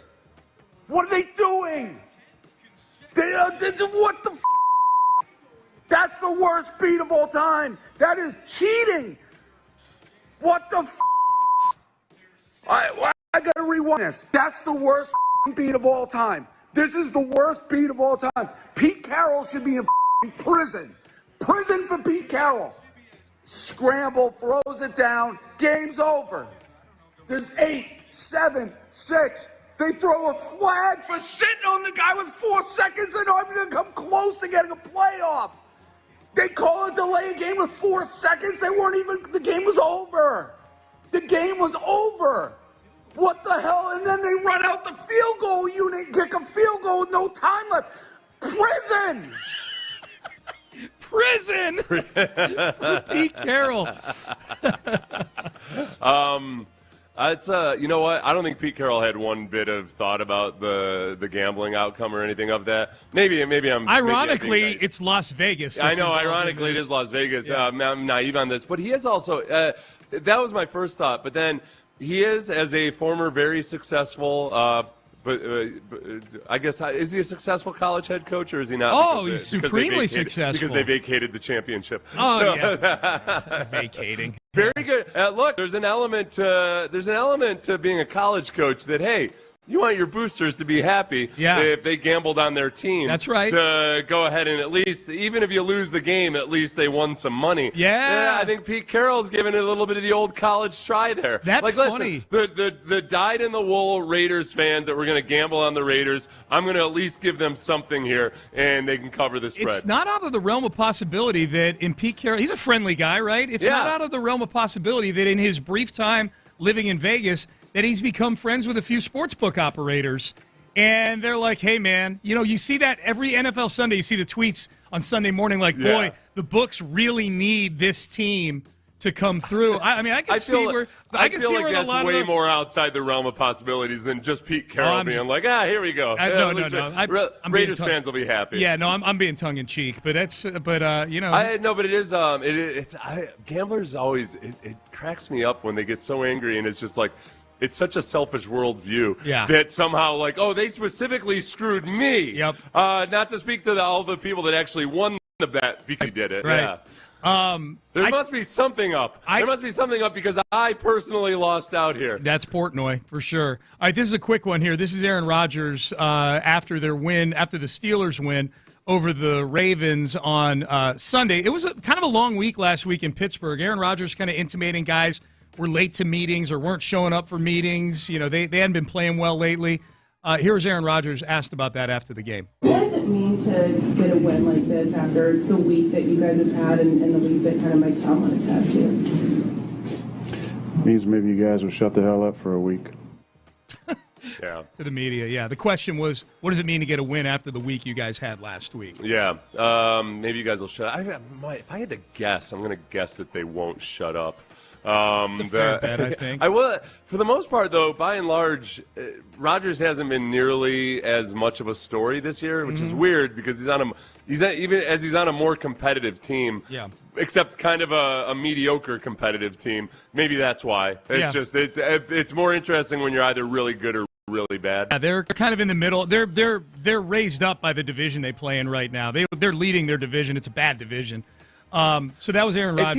What are they doing? What the f***? That's the worst beat of all time. That is cheating. What the f***? I got to rewind this. That's the worst beat of all time. This is the worst beat of all time. Pete Carroll should be in prison. Prison for Pete Carroll. Scramble, throws it down, game's over. There's 8, 7, 6. They throw a flag for sitting on the guy with 4 seconds and not even come close to getting a playoff. They call a delay a game with 4 seconds. The game was over. The game was over. What the hell? And then they run out the field goal unit and kick a field goal with no time left. Prison! Prison for Pete Carroll. It's you know what? I don't think Pete Carroll had one bit of thought about the gambling outcome or anything of that. Maybe I'm. Ironically, it's Las Vegas. I know. Ironically, it is Las Vegas. Yeah. I'm naive on this, but he is also. That was my first thought, but then he is, as a former very successful. But I guess, is he a successful college head coach, or is he not? Oh, he's supremely successful. Because they vacated the championship. Oh, yeah. Vacating. Very good. Look, there's an element to being a college coach that, hey, you want your boosters to be happy if they gambled on their team. That's right. To go ahead and at least, even if you lose the game, at least they won some money. Yeah. I think Pete Carroll's giving it a little bit of the old college try there. That's funny. Listen, the dyed-in-the-wool Raiders fans that were going to gamble on the Raiders, I'm going to at least give them something here, and they can cover the spread. It's not out of the realm of possibility that in Pete Carroll, he's a friendly guy, right? It's not out of the realm of possibility that in his brief time living in Vegas, that he's become friends with a few sportsbook operators. And they're like, hey, man, you see that every NFL Sunday, you see the tweets on Sunday morning like, boy, the books really need this team to come through. I mean, I can see where that's way more outside the realm of possibilities than just Pete Carroll being like, here we go. No. Raiders fans will be happy. Yeah, no, I'm being tongue in cheek, but it is. Gamblers always it cracks me up when they get so angry, and it's just like, it's such a selfish worldview that somehow, like, they specifically screwed me. Yep. Not to speak to all the people that actually won the bet because he did it. Right. Yeah. There must be something up. There must be something up because I personally lost out here. That's Portnoy for sure. All right, this is a quick one here. This is Aaron Rodgers after the Steelers win over the Ravens on Sunday. It was kind of a long week last week in Pittsburgh. Aaron Rodgers kind of intimating guys were late to meetings or weren't showing up for meetings. They hadn't been playing well lately. Here's Aaron Rodgers asked about that after the game. What does it mean to get a win like this after the week that you guys have had and the week that kind of Mike Tomlin has had too? Means maybe you guys will shut the hell up for a week. Yeah. To the media, yeah. The question was, what does it mean to get a win after the week you guys had last week? Yeah. Maybe you guys will shut up. If I had to guess, I'm going to guess that they won't shut up. It's a fair bet, I think. I will. For the most part, though, by and large, Rodgers hasn't been nearly as much of a story this year, which is weird because he's on a more competitive team. Yeah. Except kind of a mediocre competitive team. Maybe that's why. It's more interesting when you're either really good or really bad. Yeah, they're kind of in the middle. They're raised up by the division they play in right now. They're leading their division. It's a bad division. So that was Aaron Rodgers.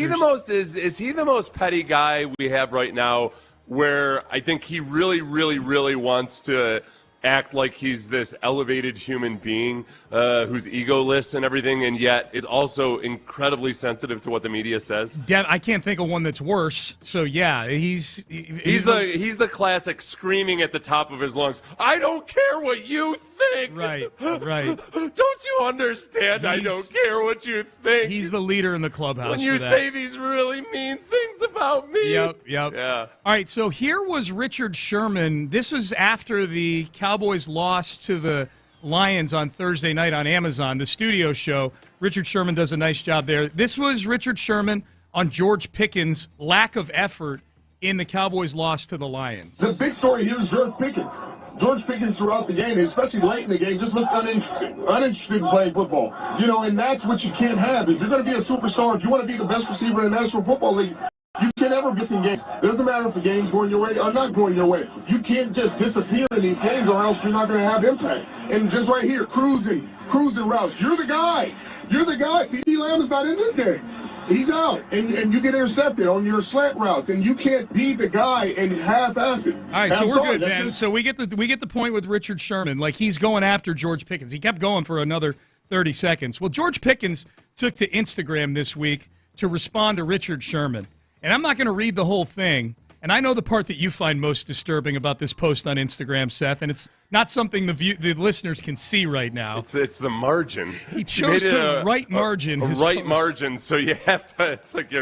Is he the most petty guy we have right now, where I think he really, really, really wants to act like he's this elevated human being who's egoless and everything, and yet is also incredibly sensitive to what the media says? I can't think of one that's worse. So yeah, he's the classic screaming at the top of his lungs, I don't care what you think. Right. Don't you understand? I don't care what you think. He's the leader in the clubhouse. When you say these really mean things about me. Yep. Yeah. All right, so here was Richard Sherman. This was after the Cowboys lost to the Lions on Thursday night on Amazon, the studio show. Richard Sherman does a nice job there. This was Richard Sherman on George Pickens' lack of effort in the Cowboys' loss to the Lions. The big story here is George Pickens. George Pickens throughout the game, especially late in the game, just looked uninterested in playing football. And that's what you can't have. If you're going to be a superstar, if you want to be the best receiver in the National Football League, you can't ever miss in games. It doesn't matter if the game's going your way or not going your way. You can't just disappear in these games or else you're not going to have impact. And just right here, cruising routes. You're the guy. C.D. Lamb is not in this game. He's out. And you get intercepted on your slant routes. And you can't be the guy and half-ass it. All right, so we're good, man. So we get the point with Richard Sherman. Like, he's going after George Pickens. He kept going for another 30 seconds. Well, George Pickens took to Instagram this week to respond to Richard Sherman. And I'm not going to read the whole thing. And I know the part that you find most disturbing about this post on Instagram, Seth, and it's not something the listeners can see right now. It's the margin. He chose to right margin. A his right post. Margin, so you have to. It's like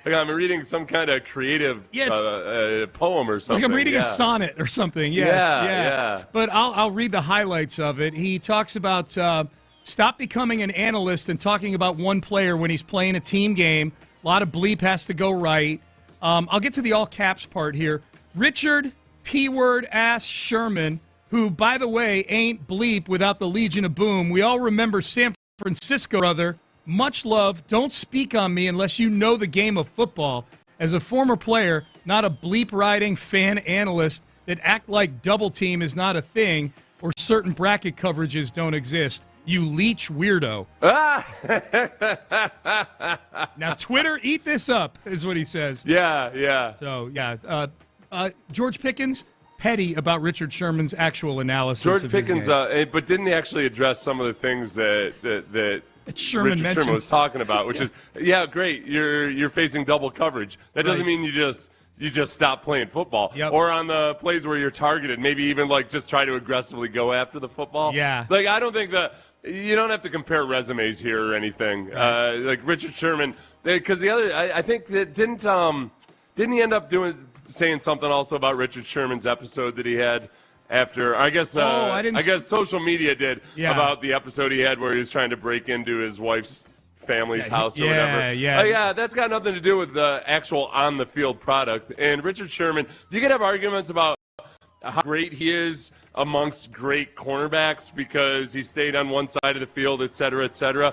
I'm reading some kind of creative poem or something. Like I'm reading a sonnet or something. Yes, yeah. But I'll read the highlights of it. He talks about stop becoming an analyst and talking about one player when he's playing a team game. A lot of bleep has to go right. I'll get to the all caps part here. Richard P-word ass Sherman, who, by the way, ain't bleep without the Legion of Boom. We all remember San Francisco, brother. Much love. Don't speak on me unless you know the game of football. As a former player, not a bleep-riding fan analyst that act like double team is not a thing or certain bracket coverages don't exist. You leech weirdo. Now, Twitter, eat this up, is what he says. Yeah. So, yeah. George Pickens, petty about Richard Sherman's actual analysis George of Pickens, his game. but didn't he actually address some of the things that Sherman Richard mentioned. Sherman was talking about, which is, great, you're facing double coverage. That doesn't mean you just stop playing football. Yep. Or on the plays where you're targeted, maybe even just try to aggressively go after the football. Yeah. I don't think you don't have to compare resumes here or anything. Right. Richard Sherman, because the other, I think that didn't he end up saying something also about Richard Sherman's episode that he had after, I guess social media did about the episode he had where he was trying to break into his wife's family's house or whatever. Yeah. That's got nothing to do with the actual on-the-field product. And Richard Sherman, you can have arguments about how great he is amongst great cornerbacks because he stayed on one side of the field, et cetera, et cetera.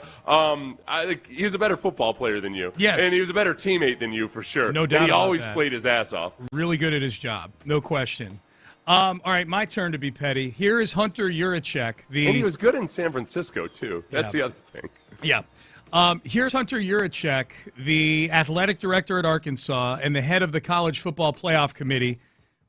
He was a better football player than you. Yes. And he was a better teammate than you for sure. No doubt. And he always played his ass off. Really good at his job. No question. All right, my turn to be petty. Here is Hunter Yurachek. And he was good in San Francisco, too. That's the other thing. Yeah. Here's Hunter Yurachek, the athletic director at Arkansas and the head of the College Football Playoff Committee,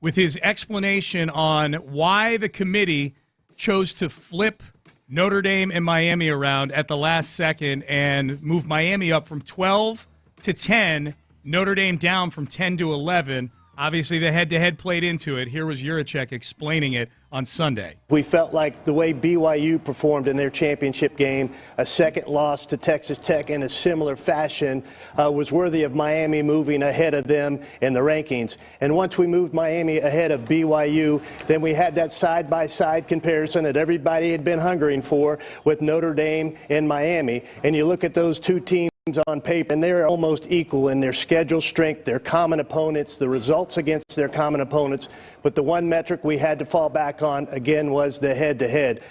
with his explanation on why the committee chose to flip Notre Dame and Miami around at the last second and move Miami up from 12 to 10, Notre Dame down from 10 to 11. Obviously, the head-to-head played into it. Here was Yurachek explaining it on Sunday. We felt like the way BYU performed in their championship game, a second loss to Texas Tech in a similar fashion, was worthy of Miami moving ahead of them in the rankings. And once we moved Miami ahead of BYU, then we had that side-by-side comparison that everybody had been hungering for with Notre Dame and Miami. And you look at those two teams on paper, and they're almost equal in their schedule strength, their common opponents, the results against their common opponents. But the one metric we had to fall back on, again, was the head-to-head.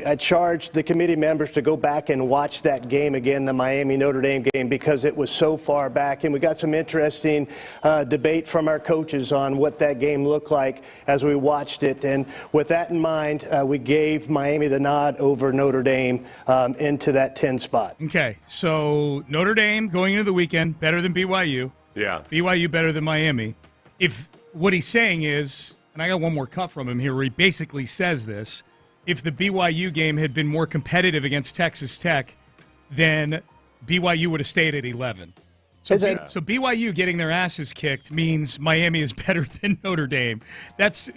I charged the committee members to go back and watch that game again, the Miami-Notre Dame game, because it was so far back. And we got some interesting debate from our coaches on what that game looked like as we watched it. And with that in mind, we gave Miami the nod over Notre Dame into that 10 spot. Okay, so Notre Dame going into the weekend, better than BYU. Yeah. BYU better than Miami. If what he's saying is, and I got one more cut from him here where he basically says this, if the BYU game had been more competitive against Texas Tech, then BYU would have stayed at 11. So BYU getting their asses kicked means Miami is better than Notre Dame. It's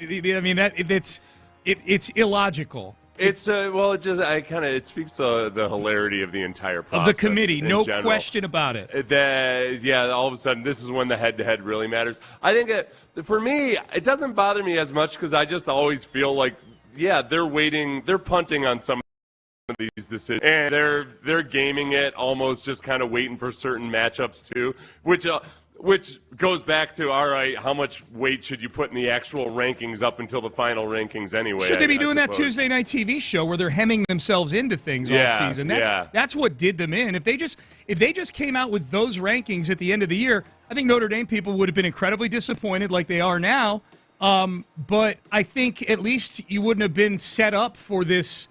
illogical. It speaks to the hilarity of the entire process. Of the committee, no general. question about it. All of a sudden, this is when the head-to-head really matters. I think for me, it doesn't bother me as much because I just always feel like, they're punting on some of these decisions, and they're gaming it, almost just kind of waiting for certain matchups too, which Which goes back to, all right, how much weight should you put in the actual rankings up until the final rankings anyway? Should they be doing that Tuesday night TV show where they're hemming themselves into things all season? That's what did them in. If they just came out with those rankings at the end of the year, I think Notre Dame people would have been incredibly disappointed like they are now. But I think at least you wouldn't have been set up for this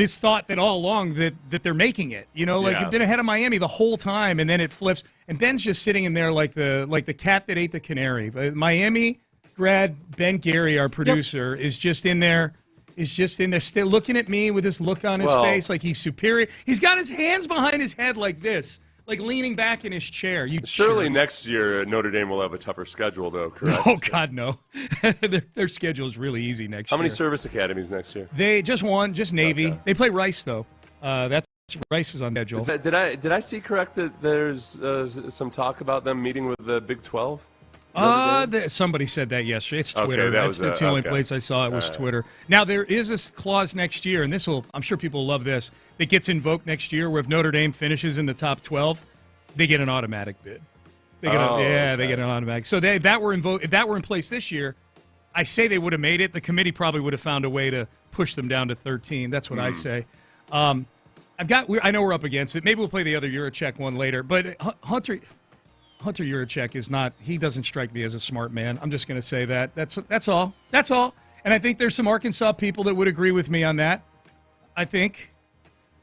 thought that all along that they're making it. You've been ahead of Miami the whole time, and then it flips. And Ben's just sitting in there like the cat that ate the canary. But Miami grad Ben Gary, our producer, is just in there still looking at me with this look on his face like he's superior. He's got his hands behind his head like this, like leaning back in his chair. Surely next year Notre Dame will have a tougher schedule, though, correct? Oh, God, no. Their schedule is really easy next year. How many service academies next year? They just one, just Navy. Okay. They play Rice, though. Rice is on schedule. Did I see correct that there's some talk about them meeting with the Big 12? Somebody said that yesterday. It's Twitter. Okay, that's the only place I saw it was Twitter. Now, there is a clause next year, and I'm sure people will love this, that gets invoked next year where if Notre Dame finishes in the top 12, they get an automatic bid. They get an automatic. So if that were in place this year, I say they would have made it. The committee probably would have found a way to push them down to 13. That's what I say. I know we're up against it. Maybe we'll play the other Yurachek one later. But Hunter Yurachek is not. He doesn't strike me as a smart man. I'm just going to say that. That's all. That's all. And I think there's some Arkansas people that would agree with me on that. I think.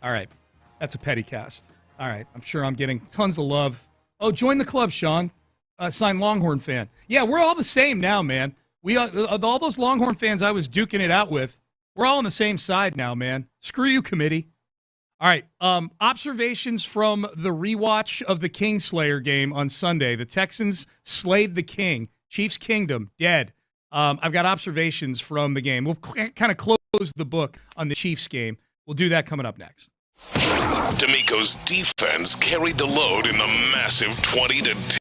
All right, that's a petty cast. All right, I'm sure I'm getting tons of love. Oh, join the club, Sean. Sign Longhorn fan. Yeah, we're all the same now, man. We all those Longhorn fans I was duking it out with. We're all on the same side now, man. Screw you, committee. All right, observations from the rewatch of the Kingslayer game on Sunday. The Texans slayed the King. Chiefs Kingdom, dead. I've got observations from the game. We'll kind of close the book on the Chiefs game. We'll do that coming up next. D'Amico's defense carried the load in the massive 20-10.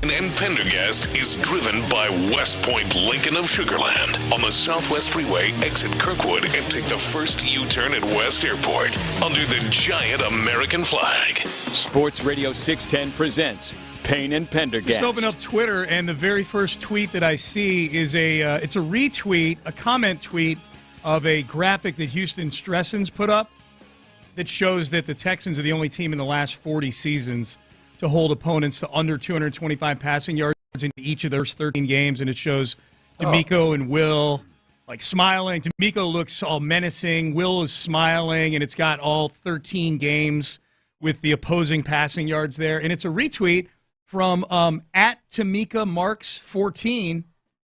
and Pendergast is driven by West Point Lincoln of Sugar Land on the Southwest Freeway. Exit Kirkwood and take the first U-turn at West Airport under the giant American flag. Sports Radio 610 presents Payne and Pendergast. Just open up Twitter, and the very first tweet that I see is it's a retweet, a comment tweet of a graphic that Houston Stressens put up that shows that the Texans are the only team in the last 40 seasons to hold opponents to under 225 passing yards in each of those 13 games, and it shows D'Amico and Will like smiling. D'Amico looks all menacing. Will is smiling, and it's got all 13 games with the opposing passing yards there. And it's a retweet from at Tamika Marks 14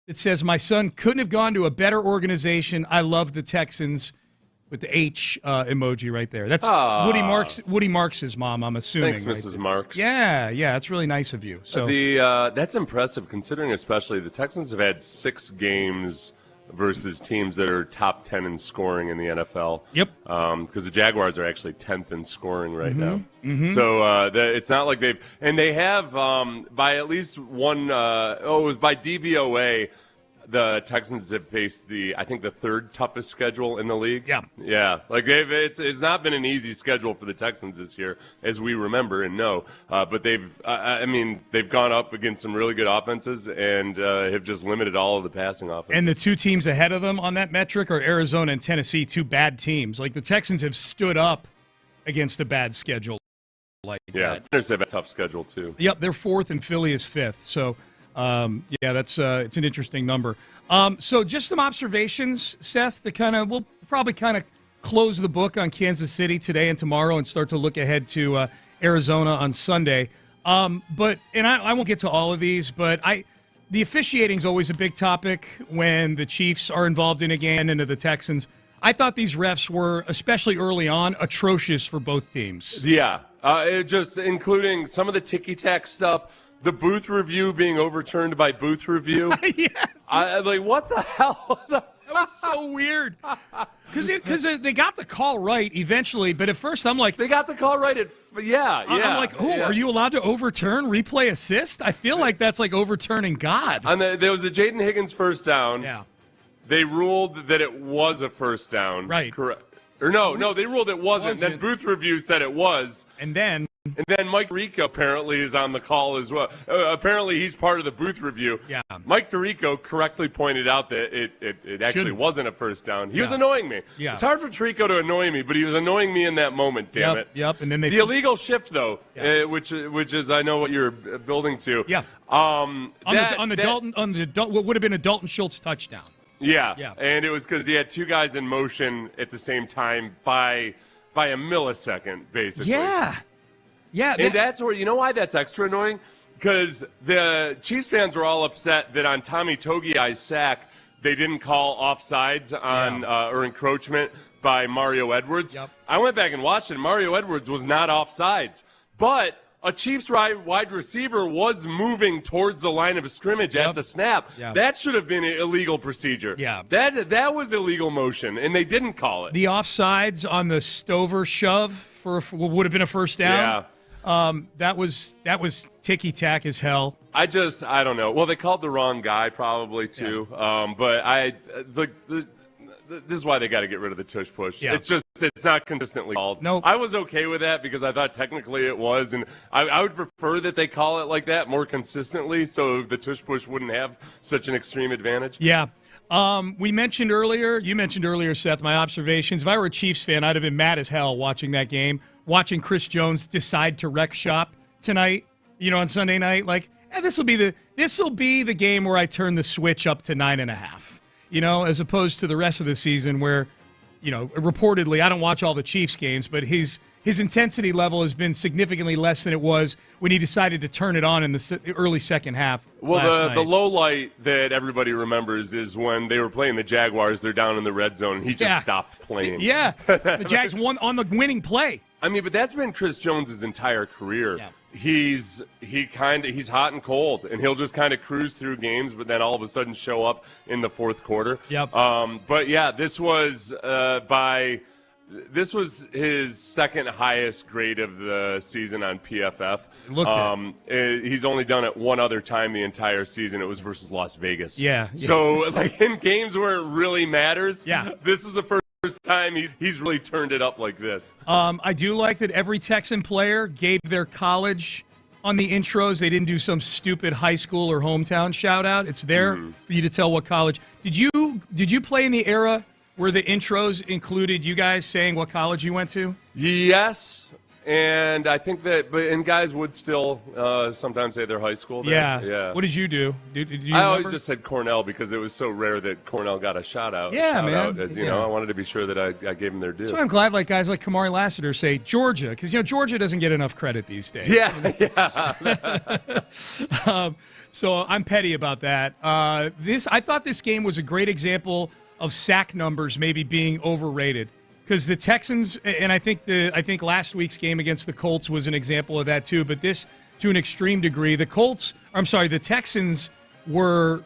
that says, "My son couldn't have gone to a better organization. I love the Texans," with the H emoji right there. That's Woody Marks' mom, I'm assuming. Thanks, Mrs. Marks. Yeah, that's really nice of you. So that's impressive, considering especially the Texans have had 6 games versus teams that are top 10 in scoring in the NFL. Yep. Because the Jaguars are actually 10th in scoring right now. Mm-hmm. So it's not like they have by at least one. It was by DVOA. The Texans have faced I think the 3rd toughest schedule in the league. Yeah. Like it's not been an easy schedule for the Texans this year, as we remember and know. But they've gone up against some really good offenses and have just limited all of the passing offenses. And the 2 teams ahead of them on that metric are Arizona and Tennessee, 2 bad teams. Like the Texans have stood up against a bad schedule like that. They have a tough schedule too. Yep, they're 4th and Philly is 5th. So. That's it's an interesting number. So just some observations, Seth, we'll probably close the book on Kansas City today and tomorrow and start to look ahead to Arizona on Sunday. I won't get to all of these, but the officiating is always a big topic when the Chiefs are involved in a game and the Texans. I thought these refs were, especially early on, atrocious for both teams. Yeah, just including some of the ticky-tack stuff. The booth review being overturned by booth review. Yeah. What the hell? That was so weird. Because they got the call right eventually, but at first I'm like... They got the call right I'm like, are you allowed to overturn replay assist? I feel like that's like overturning God. There was a Jaden Higgins first down. Yeah. They ruled that it was a first down. Right. Correct. Or no, they ruled it wasn't. Then booth review said it was. And then Mike Tirico apparently is on the call as well. Apparently he's part of the booth review. Yeah. Mike Tirico correctly pointed out that it actually wasn't a wasn't a first down. He was annoying me. Yeah. It's hard for Tirico to annoy me, but he was annoying me in that moment, damn it. Yep. And then the illegal shift, though, which is, I know what you're building to. Yeah. On what would have been a Dalton Schultz touchdown. Yeah. And it was because he had 2 guys in motion at the same time by a millisecond, basically. Yeah. And that's where, you know why that's extra annoying? Because the Chiefs fans were all upset that on Tommy Togiai's sack, they didn't call offsides on or encroachment by Mario Edwards. Yep. I went back and watched it. Mario Edwards was not offsides. But a Chiefs wide receiver was moving towards the line of scrimmage at the snap. Yep. That should have been an illegal procedure. Yeah. That was illegal motion, and they didn't call it. The offsides on the Stover shove for what would have been a first down. Yeah. That was ticky-tack as hell. I don't know. Well, they called the wrong guy probably too. Yeah. But this is why they got to get rid of the tush push. Yeah. It's not consistently called. Nope. I was okay with that because I thought technically it was, and I would prefer that they call it like that more consistently, so the tush push wouldn't have such an extreme advantage. Yeah. You mentioned earlier, Seth, my observations. If I were a Chiefs fan, I'd have been mad as hell watching that game, watching Chris Jones decide to wreck shop tonight, on Sunday night. Like, this will be the game where I turn the switch up to 9.5, as opposed to the rest of the season where, reportedly, I don't watch all the Chiefs games, but his intensity level has been significantly less than it was when he decided to turn it on in the early second half. Well, the low light that everybody remembers is when they were playing the Jaguars. They're down in the red zone, and he just stopped playing. Yeah, the Jags won on the winning play. I mean, but that's been Chris Jones' entire career. Yeah. He's hot and cold, and he'll just kind of cruise through games, but then all of a sudden show up in the fourth quarter. Yep. But yeah, this was by This was his second highest grade of the season on PFF. He's only done it one other time the entire season. It was versus Las Vegas. Yeah. So, like, in games where it really matters, this is the first time he's really turned it up like this. I do like that every Texan player gave their college on the intros. They didn't do some stupid high school or hometown shout-out. It's there for you to tell what college. Did you play in the era where the intros included you guys saying what college you went to? Yes, and I think and guys would still sometimes say their high school there. Yeah. What did you do? Did you I remember? always just said Cornell because it was so rare that Cornell got a shout-out. Yeah, man. I wanted to be sure that I gave them their due. That's why I'm glad guys like Kamari Lassiter say Georgia, because Georgia doesn't get enough credit these days. Yeah. So I'm petty about that. I thought this game was a great example of sack numbers maybe being overrated, because the Texans, and I think last week's game against the Colts was an example of that too, but this to an extreme degree. The Texans were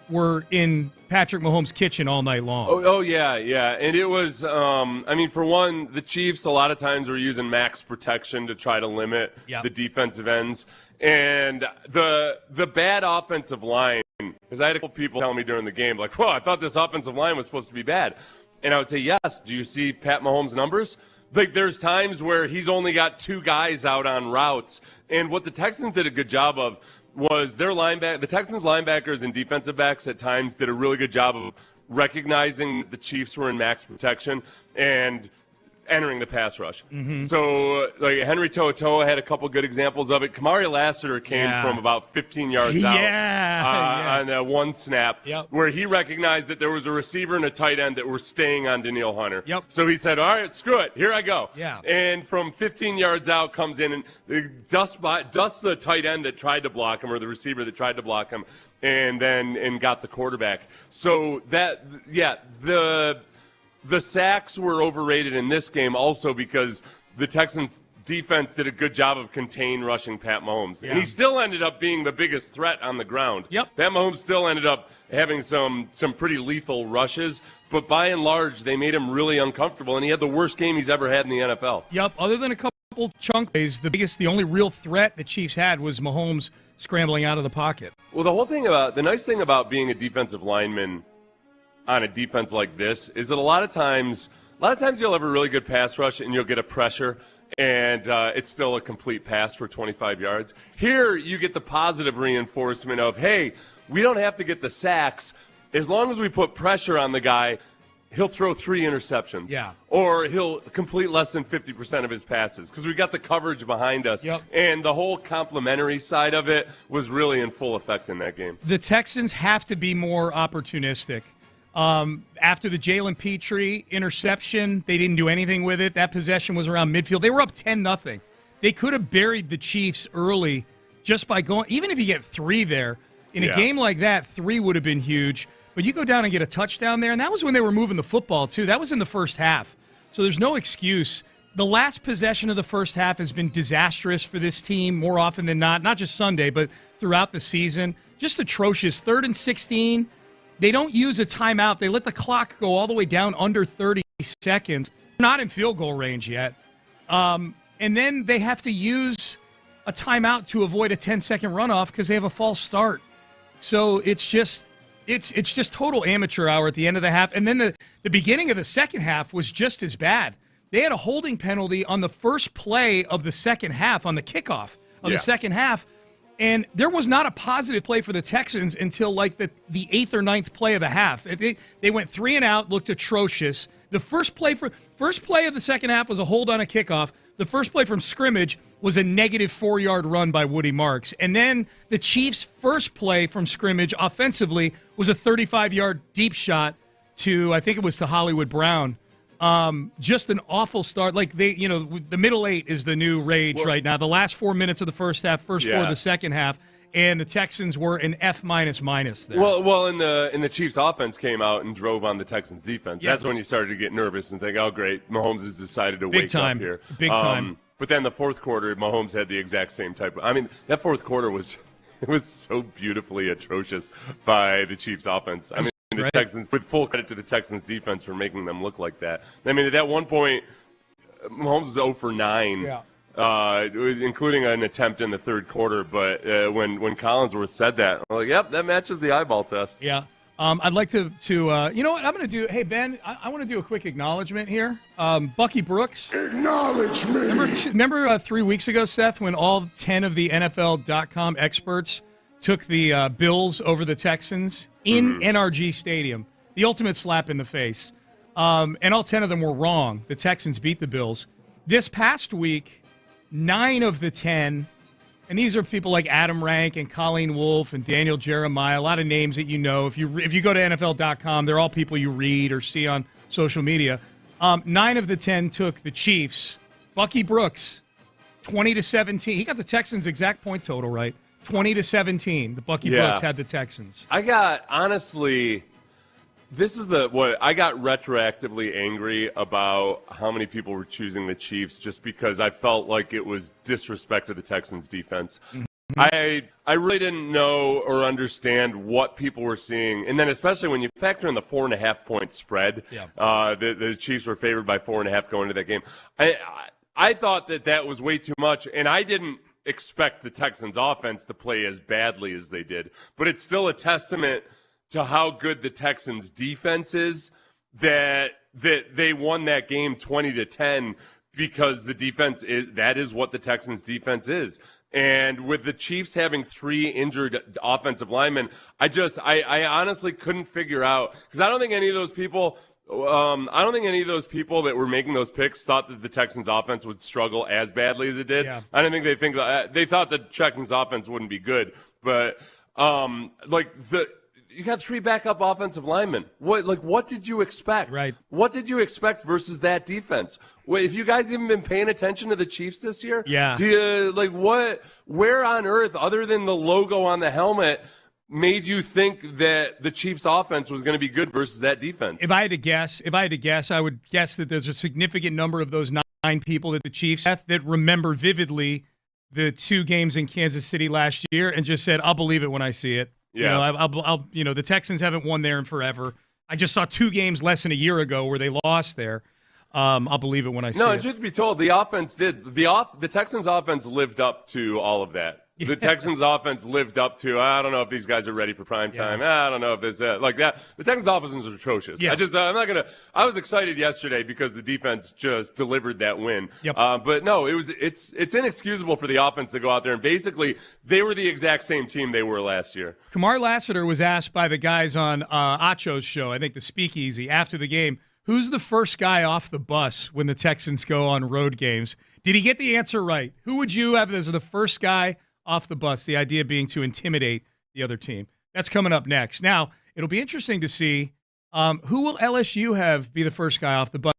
in Patrick Mahomes' kitchen all night long. Oh yeah, and it was. For one, the Chiefs a lot of times were using max protection to try to limit the defensive ends, and the bad offensive line. Because I had a couple people tell me during the game, like, "Whoa, I thought this offensive line was supposed to be bad," and I would say, "Yes." Do you see Pat Mahomes' numbers? Like, there's times where he's only got 2 guys out on routes, and what the Texans did a good job of was the Texans linebackers and defensive backs at times did a really good job of recognizing that the Chiefs were in max protection and entering the pass rush. So, like, Henry To'oTo'o had a couple good examples of it. Kamari Lassiter came from about 15 yards out on one snap where he recognized that there was a receiver and a tight end that were staying on Danielle Hunter. So he said, all right, screw it. Here I go. And from 15 yards out comes in and dusts the tight end that tried to block him, or the receiver that tried to block him, and got the quarterback. So the sacks were overrated in this game also because the Texans' defense did a good job of rushing Pat Mahomes. And he still ended up being the biggest threat on the ground. Pat Mahomes still ended up having some pretty lethal rushes, but by and large, they made him really uncomfortable, and he had the worst game he's ever had in the NFL. Other than a couple chunk plays, the only real threat the Chiefs had was Mahomes scrambling out of the pocket. Well, the nice thing about being a defensive lineman on a defense like this is that a lot of times you'll have a really good pass rush and you'll get a pressure and it's still a complete pass for 25 yards. Here you get the positive reinforcement of, hey, we don't have to get the sacks. As long as we put pressure on the guy, he'll throw 3 interceptions. Or he'll complete less than 50% of his passes because we got the coverage behind us. And the whole complimentary side of it was really in full effect in that game. The Texans have to be more opportunistic. After the Jalen Petrie interception, they didn't do anything with it. That possession was around midfield. They were up 10-0. They could have buried the Chiefs early just by going. Even if you get 3 there, in a game like that, 3 would have been huge. But you go down and get a touchdown there, and that was when they were moving the football, too. That was in the first half. So there's no excuse. The last possession of the first half has been disastrous for this team more often than not just Sunday, but throughout the season. Just atrocious. 3rd and 16. They don't use a timeout. They let the clock go all the way down under 30 seconds. They're not in field goal range yet. And then they have to use a timeout to avoid a 10-second runoff because they have a false start. So it's just total amateur hour at the end of the half. And then the beginning of the second half was just as bad. They had a holding penalty on the first play of the second half, on the kickoff of the second half. And there was not a positive play for the Texans until like the 8th or 9th play of the half. They went 3 and out, looked atrocious. The first play of the second half was a hold on a kickoff. The first play from scrimmage was a negative 4-yard run by Woody Marks. And then the Chiefs' first play from scrimmage offensively was a 35-yard deep shot to, I think it was to Hollywood Brown. Just an awful start. Like the middle 8 is the new rage right now. The last 4 minutes of the first half, first 4 of the second half, and the Texans were an F-. there. Well, and the Chiefs' offense came out and drove on the Texans' defense. That's when you started to get nervous and think, oh, great, Mahomes has decided to wake up here. Big time. But then the fourth quarter, Mahomes had the exact same type of. I mean, that fourth quarter was so beautifully atrocious by the Chiefs' offense. I mean. The Texans, with full credit to the Texans defense for making them look like that. I mean, at that one point, Mahomes is 0 for 9. Including an attempt in the third quarter. But when Collinsworth said that, I'm like, yep, that matches the eyeball test. Yeah. I'd like to you know what I'm going to do? Hey, Ben, I want to do a quick acknowledgement here. Bucky Brooks. Acknowledgement. Remember 3 weeks ago, Seth, when all 10 of the NFL.com experts took the Bills over the Texans in NRG Stadium? The ultimate slap in the face. And all 10 of them were wrong. The Texans beat the Bills. This past week, 9 of the 10, and these are people like Adam Rank and Colleen Wolfe and Daniel Jeremiah, a lot of names that you know. If you go to NFL.com, they're all people you read or see on social media. 9 of the 10 took the Chiefs. Bucky Brooks, 20-17. He got the Texans' exact point total right. 20-17. The Bucky Brooks had the Texans. I got, honestly, this is what I got retroactively angry about how many people were choosing the Chiefs just because I felt like it was disrespect to the Texans defense. I really didn't know or understand what people were seeing. And then especially when you factor in the 4.5-point spread, the Chiefs were favored by 4.5 going into that game. I thought that was way too much, and I didn't expect the Texans offense to play as badly as they did. But it's still a testament to how good the Texans defense is that they won that game 20-10 because the defense is what the Texans defense is. And with the Chiefs having 3 injured offensive linemen, I honestly couldn't figure out, because I don't think any of those people that were making those picks thought that the Texans offense would struggle as badly as it did. Yeah. I don't think they thought the Texans offense wouldn't be good, but you got 3 backup offensive linemen. What did you expect? Right. What did you expect versus that defense? If you guys even been paying attention to the Chiefs this year? Yeah. Do you, where on earth, other than the logo on the helmet, made you think that the Chiefs offense was going to be good versus that defense? If I had to guess, I would guess that there's a significant number of those 9 people that the Chiefs have that remember vividly the 2 games in Kansas City last year and just said, I'll believe it when I see it. Yeah. The Texans haven't won there in forever. I just saw 2 games less than a year ago where they lost there. I'll believe it when I see it. No, and truth be told, the offense did. The Texans offense lived up to all of that. The Texans offense lived up to, I don't know if these guys are ready for prime time. I don't know if this like that. The Texans offense was atrocious. Yeah. I was excited yesterday because the defense just delivered that win. Yep. But no, it's inexcusable for the offense to go out there and basically they were the exact same team they were last year. Kamar Lassiter was asked by the guys on Acho's show, I think the Speakeasy, after the game, who's the first guy off the bus when the Texans go on road games? Did he get the answer right? Who would you have as the first guy off the bus, the idea being to intimidate the other team? That's coming up next. Now, it'll be interesting to see who will LSU have be the first guy off the bus.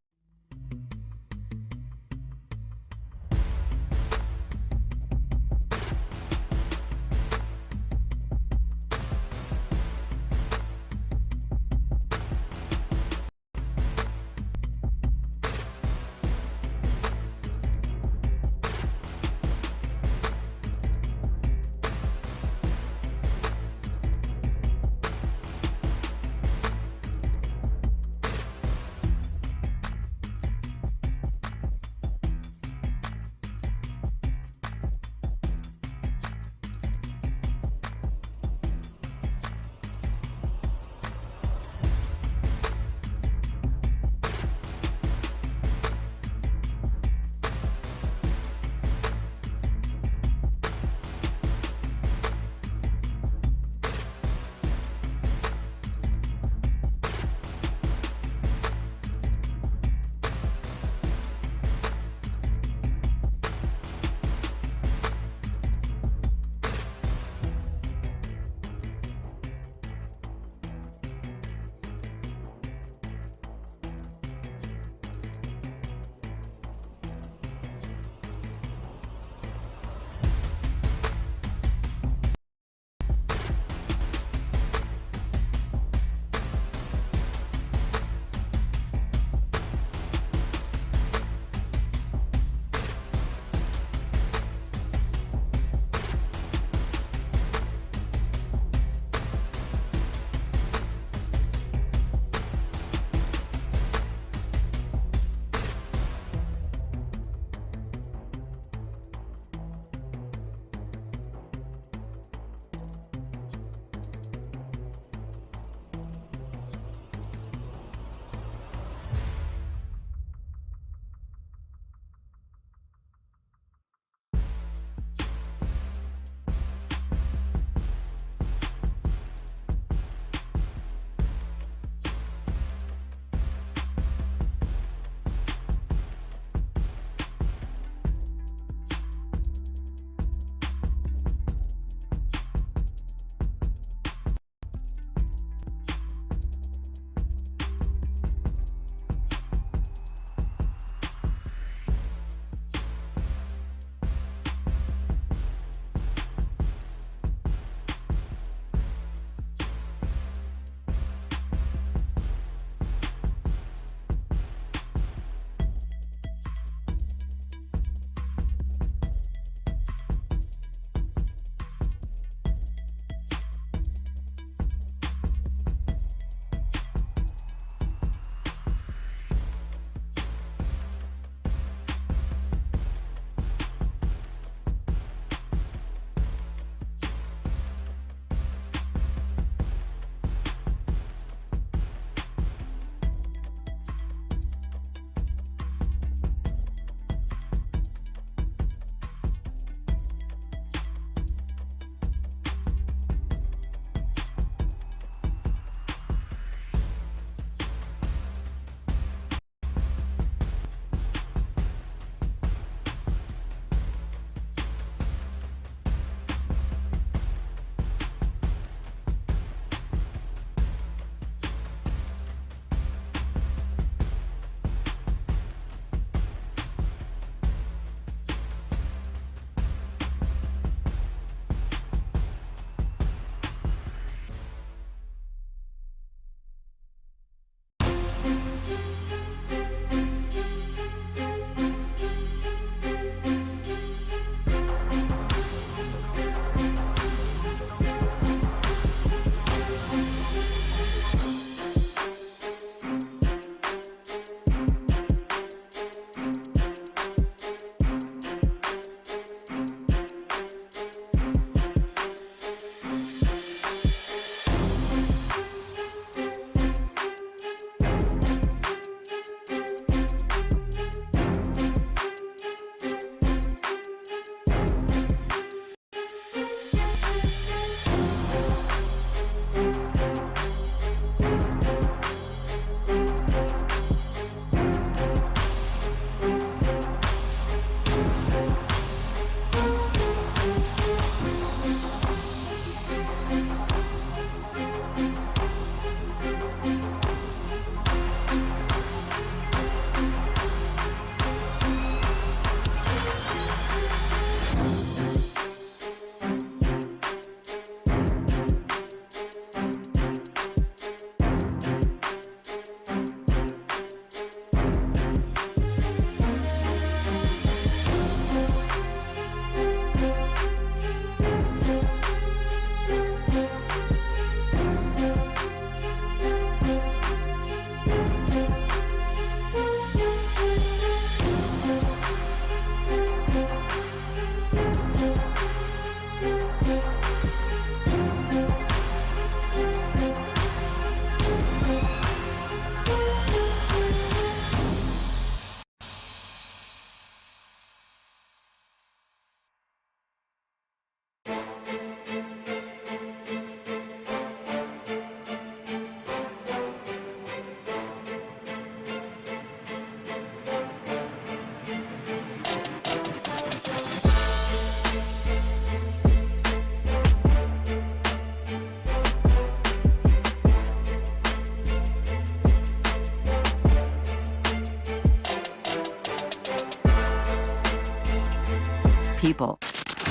People.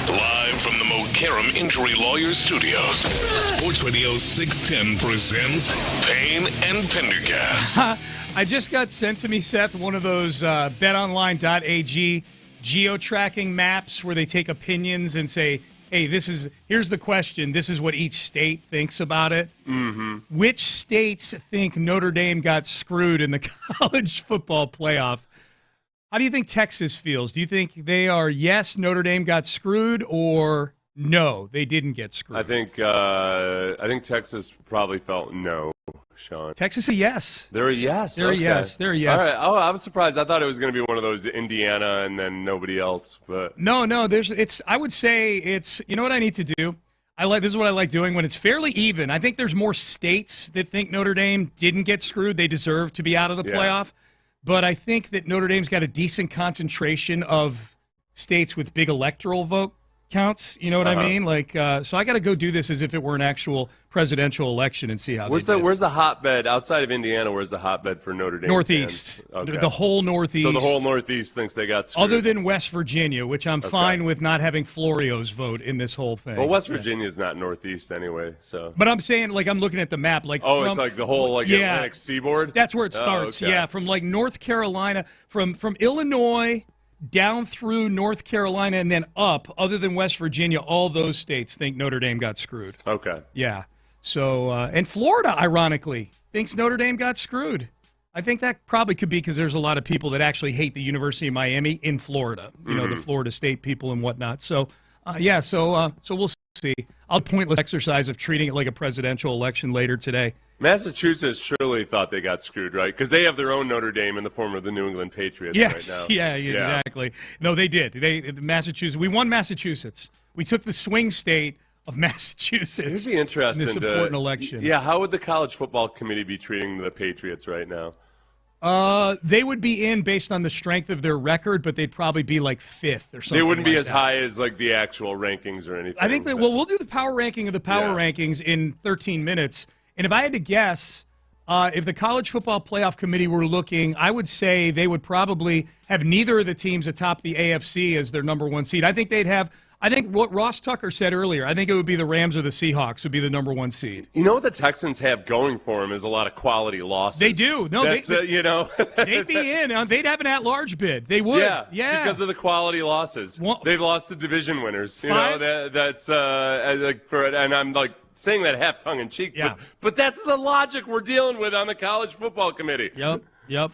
Live from the McCarran Injury Lawyers Studios, Sports Radio 610 presents Payne and Pendergast. I just got sent to me, Seth, one of those betonline.ag geo-tracking maps where they take opinions and say, hey, here's the question. This is what each state thinks about it. Mm-hmm. Which states think Notre Dame got screwed in the college football playoff? How do you think Texas feels? Do you think they are, yes, Notre Dame got screwed, or no, they didn't get screwed? I think Texas probably felt no, Sean. Texas a yes. They're a yes. They're a yes. They're a yes. All right. Oh, I was surprised. I thought it was going to be one of those Indiana and then nobody else. But no. I would say it's. You know what I need to do? This is what I like doing when it's fairly even. I think there's more states that think Notre Dame didn't get screwed. They deserve to be out of the playoff. But I think that Notre Dame's got a decent concentration of states with big electoral vote counts. You know what I mean? So I got to go do this as if it were an actual presidential election and see how where's the hotbed outside of Indiana? Where's the hotbed for Notre Dame? Northeast. Okay. The whole Northeast. So the whole Northeast thinks they got screwed. Other than West Virginia, which I'm fine with not having Florio's vote in this whole thing. Well, West Virginia's not Northeast anyway. So. But I'm saying, I'm looking at the map. It's like the whole Atlantic seaboard? That's where it starts, from North Carolina, from Illinois down through North Carolina and then up, other than West Virginia, all those states think Notre Dame got screwed. Okay. Yeah. So, and Florida, ironically, thinks Notre Dame got screwed. I think that probably could be because there's a lot of people that actually hate the University of Miami in Florida, the Florida State people and whatnot. So, so we'll see. I'll pointless exercise of treating it like a presidential election later today. Massachusetts surely thought they got screwed, right? Because they have their own Notre Dame in the form of the New England Patriots right now. Yeah, exactly. No, they did. We won Massachusetts. We took the swing state of Massachusetts. It'd be interesting in this important election. Yeah, how would the college football committee be treating the Patriots right now? They would be in based on the strength of their record, but they'd probably be fifth or something. They wouldn't be as that. high as the actual rankings or anything. I think we'll do the power ranking of the power rankings in 13 minutes. And if I had to guess, if the college football playoff committee were looking, I would say they would probably have neither of the teams atop the AFC as their number one seed. I think they'd have. I think what Ross Tucker said earlier, I think it would be the Rams or the Seahawks would be the number one seed. You know what the Texans have going for them is a lot of quality losses. They do. No, they'd be in. They'd have an at-large bid. They would. Yeah, because of the quality losses. They've lost to division winners. And I'm saying that half tongue in cheek. Yeah. But that's the logic we're dealing with on the college football committee. Yep.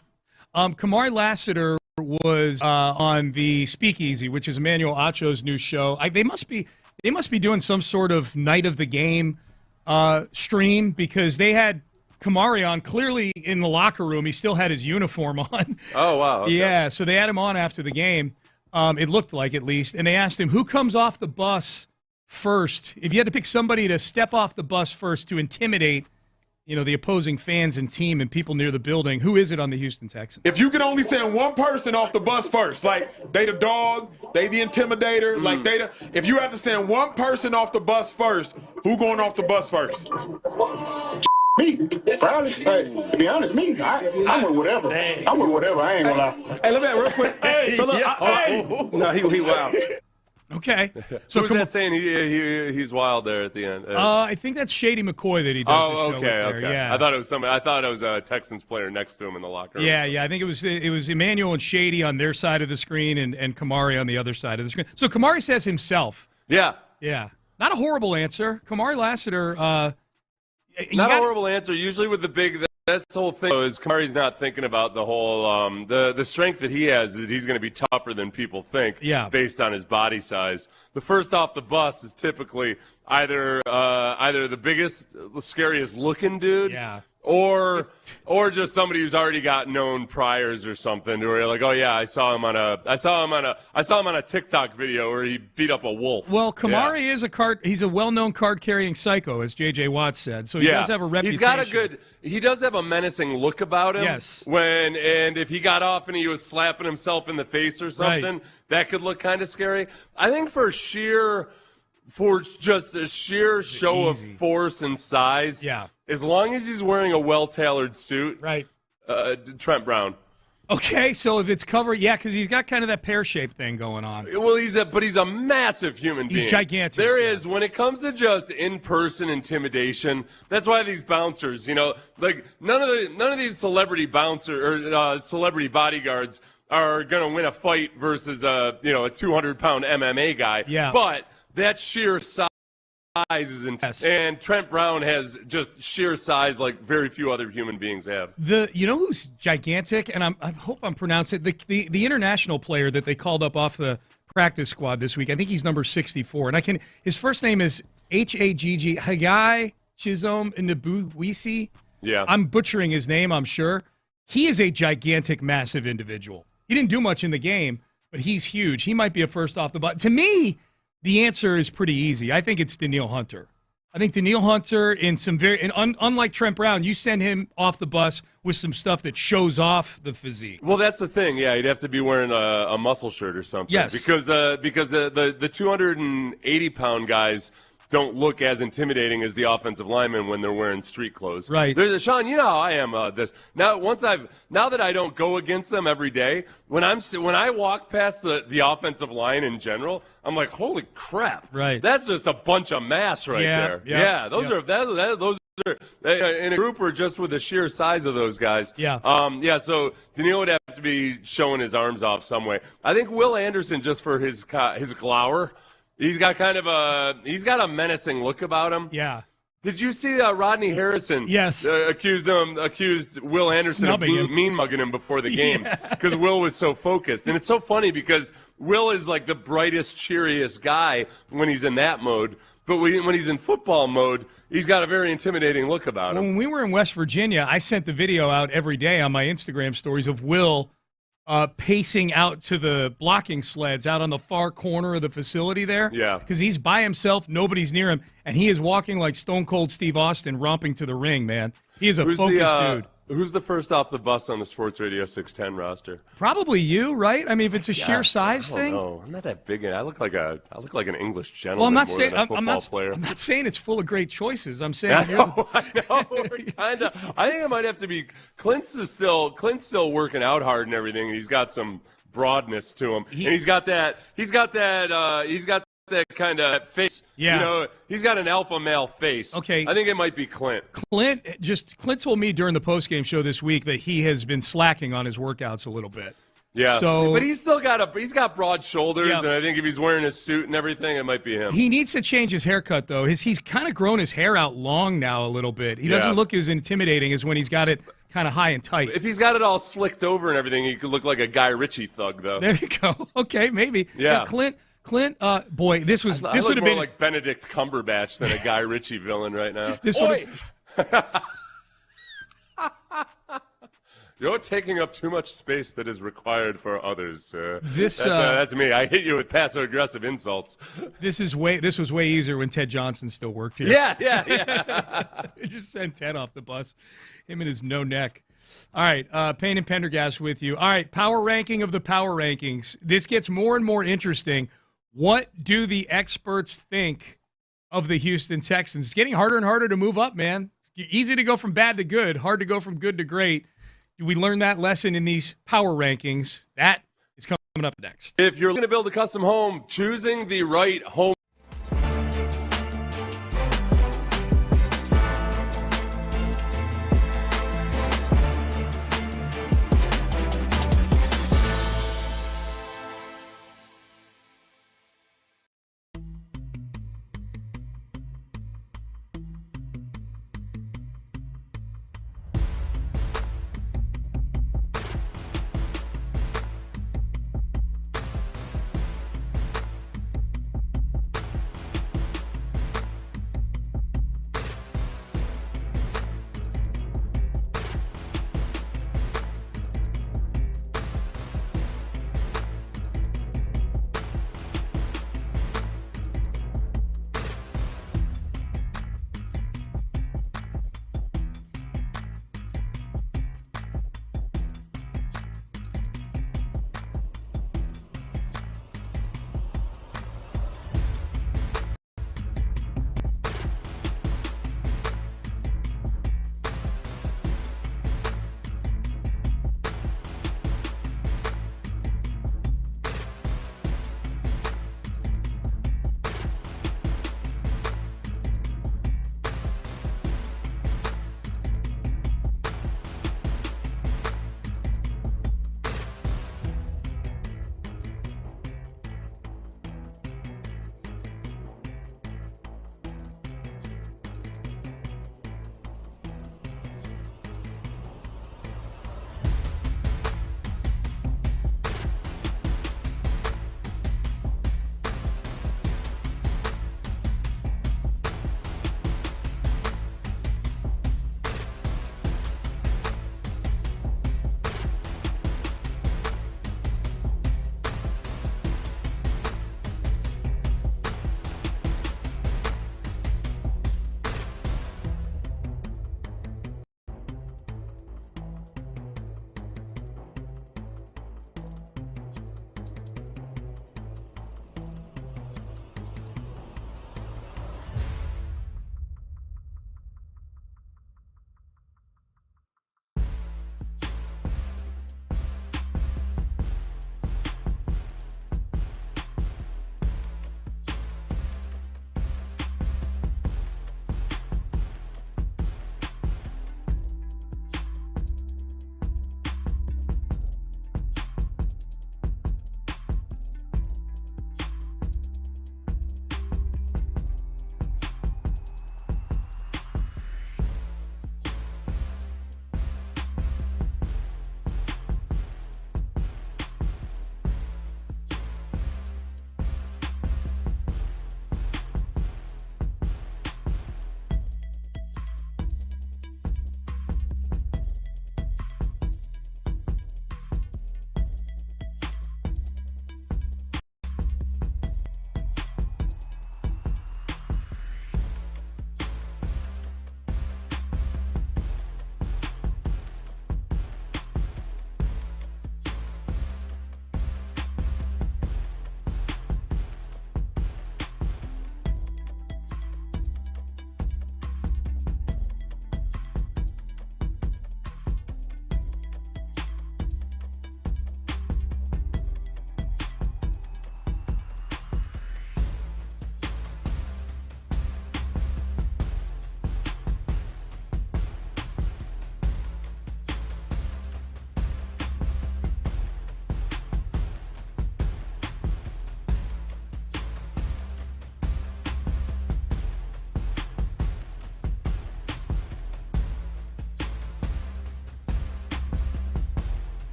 Kamari Lassiter was on the Speakeasy, which is Emmanuel Acho's new show. They must be doing some sort of night of the game stream because they had Kamari on clearly in the locker room. He still had his uniform on. Oh, wow. Okay. Yeah, so they had him on after the game. It looked like, at least. And they asked him, who comes off the bus first? If you had to pick somebody to step off the bus first to intimidate the opposing fans and team and people near the building, who is it on the Houston Texans? If you could only send one person off the bus first, they the dog, they the intimidator, if you have to send one person off the bus first, who going off the bus first? Me, probably. Hey, to be honest, me, I'm with whatever. I'm with whatever. I ain't gonna lie. Hey, let me real quick. Hey, so look, no, he wild. Okay. So who's that saying he's wild there at the end? I think that's Shady McCoy that he does the show with there. Okay. Yeah. I thought it was somebody. I thought it was a Texans player next to him in the locker room. Yeah. I think it was Emmanuel and Shady on their side of the screen and Kamari on the other side of the screen. So Kamari says himself. Yeah. Not a horrible answer. Kamari Lassiter. Not a horrible answer. Usually with the big That's the whole thing is Kamari's not thinking about the whole the strength that he has, that he's going to be tougher than people think based on his body size. The first off the bus is typically either the biggest, the scariest looking dude, or just somebody who's already got known priors or something, where you're like, oh yeah, I saw him on a TikTok video where he beat up a wolf. Well, Kamari is he's a well-known card-carrying psycho, as J.J. Watt said. So he does have a reputation. He does have a menacing look about him. Yes. And if he got off and he was slapping himself in the face or something, that could look kind of scary. I think for just a sheer show of force and size, as long as he's wearing a well-tailored suit, Trent Brown. Okay, so if it's covered, because he's got kind of that pear-shaped thing going on. Well, he's a massive human being. He's gigantic. There is, when it comes to just in-person intimidation, that's wwhy these bouncers, like none of these celebrity celebrity bodyguards are going to win a fight versus a 200-pound MMA guy. Yeah. But that sheer size is intense. And Trent Brown has just sheer size like very few other human beings have. Who's gigantic, and I hope I'm pronouncing it, the international player that they called up off the practice squad this week. I think he's number 64, and his first name is Haggai Chizom Nnabuisi. Yeah. I'm butchering his name, I'm sure. He is a gigantic, massive individual. He didn't do much in the game, but he's huge. He might be a first off the butt. To me, the answer is pretty easy. I think it's Danielle Hunter. I think Danielle Hunter unlike Trent Brown, you send him off the bus with some stuff that shows off the physique. Well, that's the thing. Yeah, he'd have to be wearing a muscle shirt or something. Yes. Because the 280-pound guys don't look as intimidating as the offensive linemen when they're wearing street clothes. Right. Sean, you know how I am this. Now that I don't go against them every day, when I walk past the offensive line in general, I'm like, holy crap. Right. That's just a bunch of mass right there. Yeah. Those are in a group or just with the sheer size of those guys. Yeah. So Daniil would have to be showing his arms off some way. I think Will Anderson, just for his glower, he's got a menacing look about him. Yeah. Did you see Rodney Harrison? Yes. Accused Will Anderson of mean mugging him before the game because Will was so focused. And it's so funny because Will is like the brightest, cheeriest guy when he's in that mode. But when he's in football mode, he's got a very intimidating look about him. When we were in West Virginia, I sent the video out every day on my Instagram stories of Will pacing out to the blocking sleds out on the far corner of the facility there. Yeah. Because he's by himself, nobody's near him, and he is walking like Stone Cold Steve Austin romping to the ring, man. He is a focused dude. Who's the first off the bus on the Sports Radio 610 roster? Probably you, right? I mean, if it's a sheer size thing. No, I'm not that big. I look like an English gentleman. Well, I'm not saying player. I'm not saying it's full of great choices. I'm saying I know. I think it might have to be. Clint's still working out hard and everything. He's got some broadness to him, and he's got that kind of face. Yeah. He's got an alpha male face. Okay. I think it might be Clint. Clint told me during the postgame show this week that he has been slacking on his workouts a little bit. Yeah. But he's got broad shoulders, and I think if he's wearing his suit and everything, it might be him. He needs to change his haircut though. He's kind of grown his hair out long now a little bit. He doesn't look as intimidating as when he's got it kind of high and tight. If he's got it all slicked over and everything, he could look like a Guy Ritchie thug though. There you go. Okay, maybe. Yeah. Clint, boy, this would have been more like Benedict Cumberbatch than a Guy Ritchie villain right now. You're taking up too much space that is required for others, sir. That's me. I hit you with passive-aggressive insults. This was way easier when Ted Johnson still worked here. Yeah. He just sent Ted off the bus. Him and his no neck. All right, Payne and Pendergast with you. All right, power ranking of the power rankings. This gets more and more interesting. What do the experts think of the Houston Texans? It's getting harder and harder to move up, man. It's easy to go from bad to good, hard to go from good to great. Do we learn that lesson in these power rankings? That is coming up next. If you're looking to build a custom home, choosing the right home.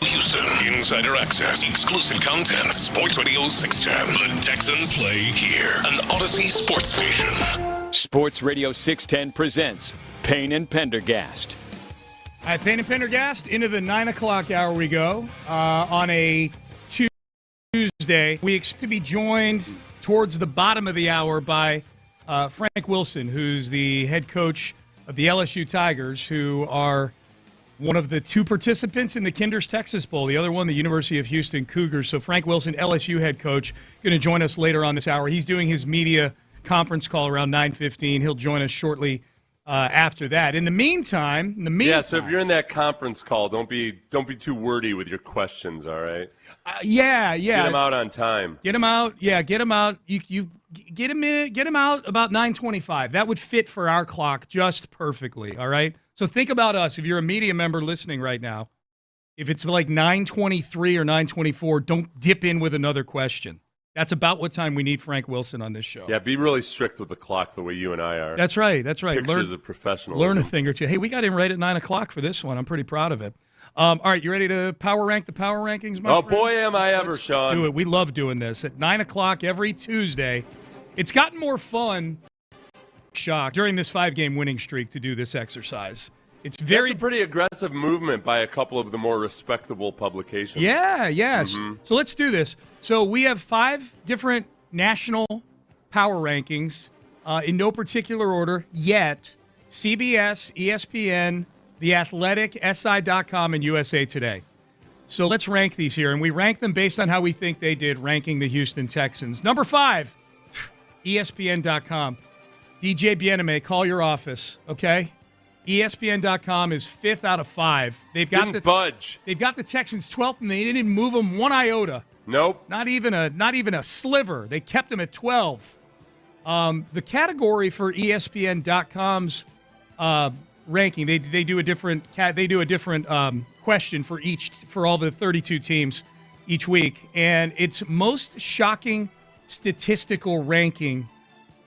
Houston, insider access, exclusive content. Sports Radio 610. The Texans play here. An Odyssey sports station. Sports Radio 610 presents Payne and Pendergast. All right, Payne and Pendergast, into the 9 o'clock hour we go on a Tuesday. We expect to be joined towards the bottom of the hour by Frank Wilson, who's the head coach of the LSU Tigers, who are one of the two participants in the Kinder's Texas Bowl, the other one, the University of Houston Cougars. So Frank Wilson, LSU head coach, going to join us later on this hour. He's doing his media conference call around 9:15. He'll join us shortly after that. In the meantime, yeah. So if you're in that conference call, don't be too wordy with your questions. All right. Yeah. Get them out on time. Get them out. Yeah, get them out. You get them out about 9:25. That would fit for our clock just perfectly. All right. So think about us. If you're a media member listening right now, if it's like 9:23 or 9:24, don't dip in with another question. That's about what time we need Frank Wilson on this show. Yeah, be really strict with the clock the way you and I are. That's right. Pictures of professionalism. Learn a thing or two. Hey, we got in right at 9 o'clock for this one. I'm pretty proud of it. All right, you ready to power rank the power rankings, my friend? Boy, am I ever, Sean. Do it. We love doing this at 9 o'clock every Tuesday. It's gotten more fun, during this 5-game winning streak to do this exercise. That's a pretty aggressive movement by a couple of the more respectable publications. Yeah. Mm-hmm. So let's do this. So we have 5 different national power rankings in no particular order yet. CBS, ESPN, The Athletic, SI.com, and USA Today. So let's rank these here, and we rank them based on how we think they did ranking the Houston Texans. Number 5, ESPN.com. DJ Bieneme, call your office, okay? ESPN.com is 5th out of 5. They've got budge. They've got the Texans 12th, and they didn't move them one iota. Nope. Not even a sliver. They kept them at 12. The category for ESPN.com's ranking, they do a different question for all the 32 teams each week, and it's most shocking statistical ranking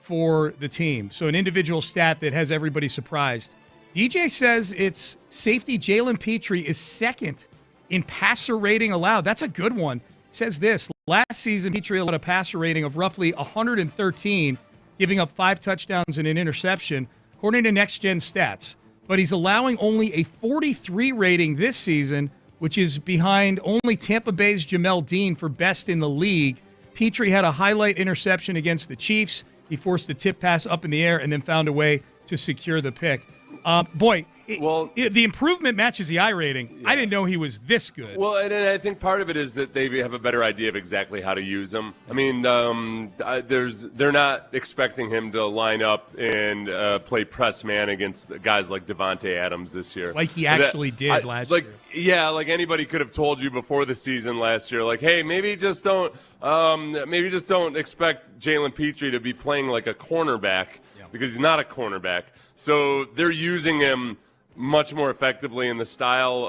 for the team. So an individual stat that has everybody surprised. DJ says it's safety Jalen Petrie is 2nd in passer rating allowed. That's a good one. Says this, last season Petrie allowed a passer rating of roughly 113, giving up 5 touchdowns and an interception, according to Next Gen Stats. But he's allowing only a 43 rating this season, which is behind only Tampa Bay's Jamel Dean for best in the league. Petrie had a highlight interception against the Chiefs. He forced the tip pass up in the air and then found a way to secure the pick. The improvement matches the I rating. Yeah. I didn't know he was this good. Well, and I think part of it is that they have a better idea of exactly how to use him. I mean, they're not expecting him to line up and play press man against guys like Devontae Adams this year. Like he actually did last year. Yeah, like anybody could have told you before the season last year, like, hey, maybe just don't expect Jalen Petrie to be playing like a cornerback because he's not a cornerback. So they're using him much more effectively in the style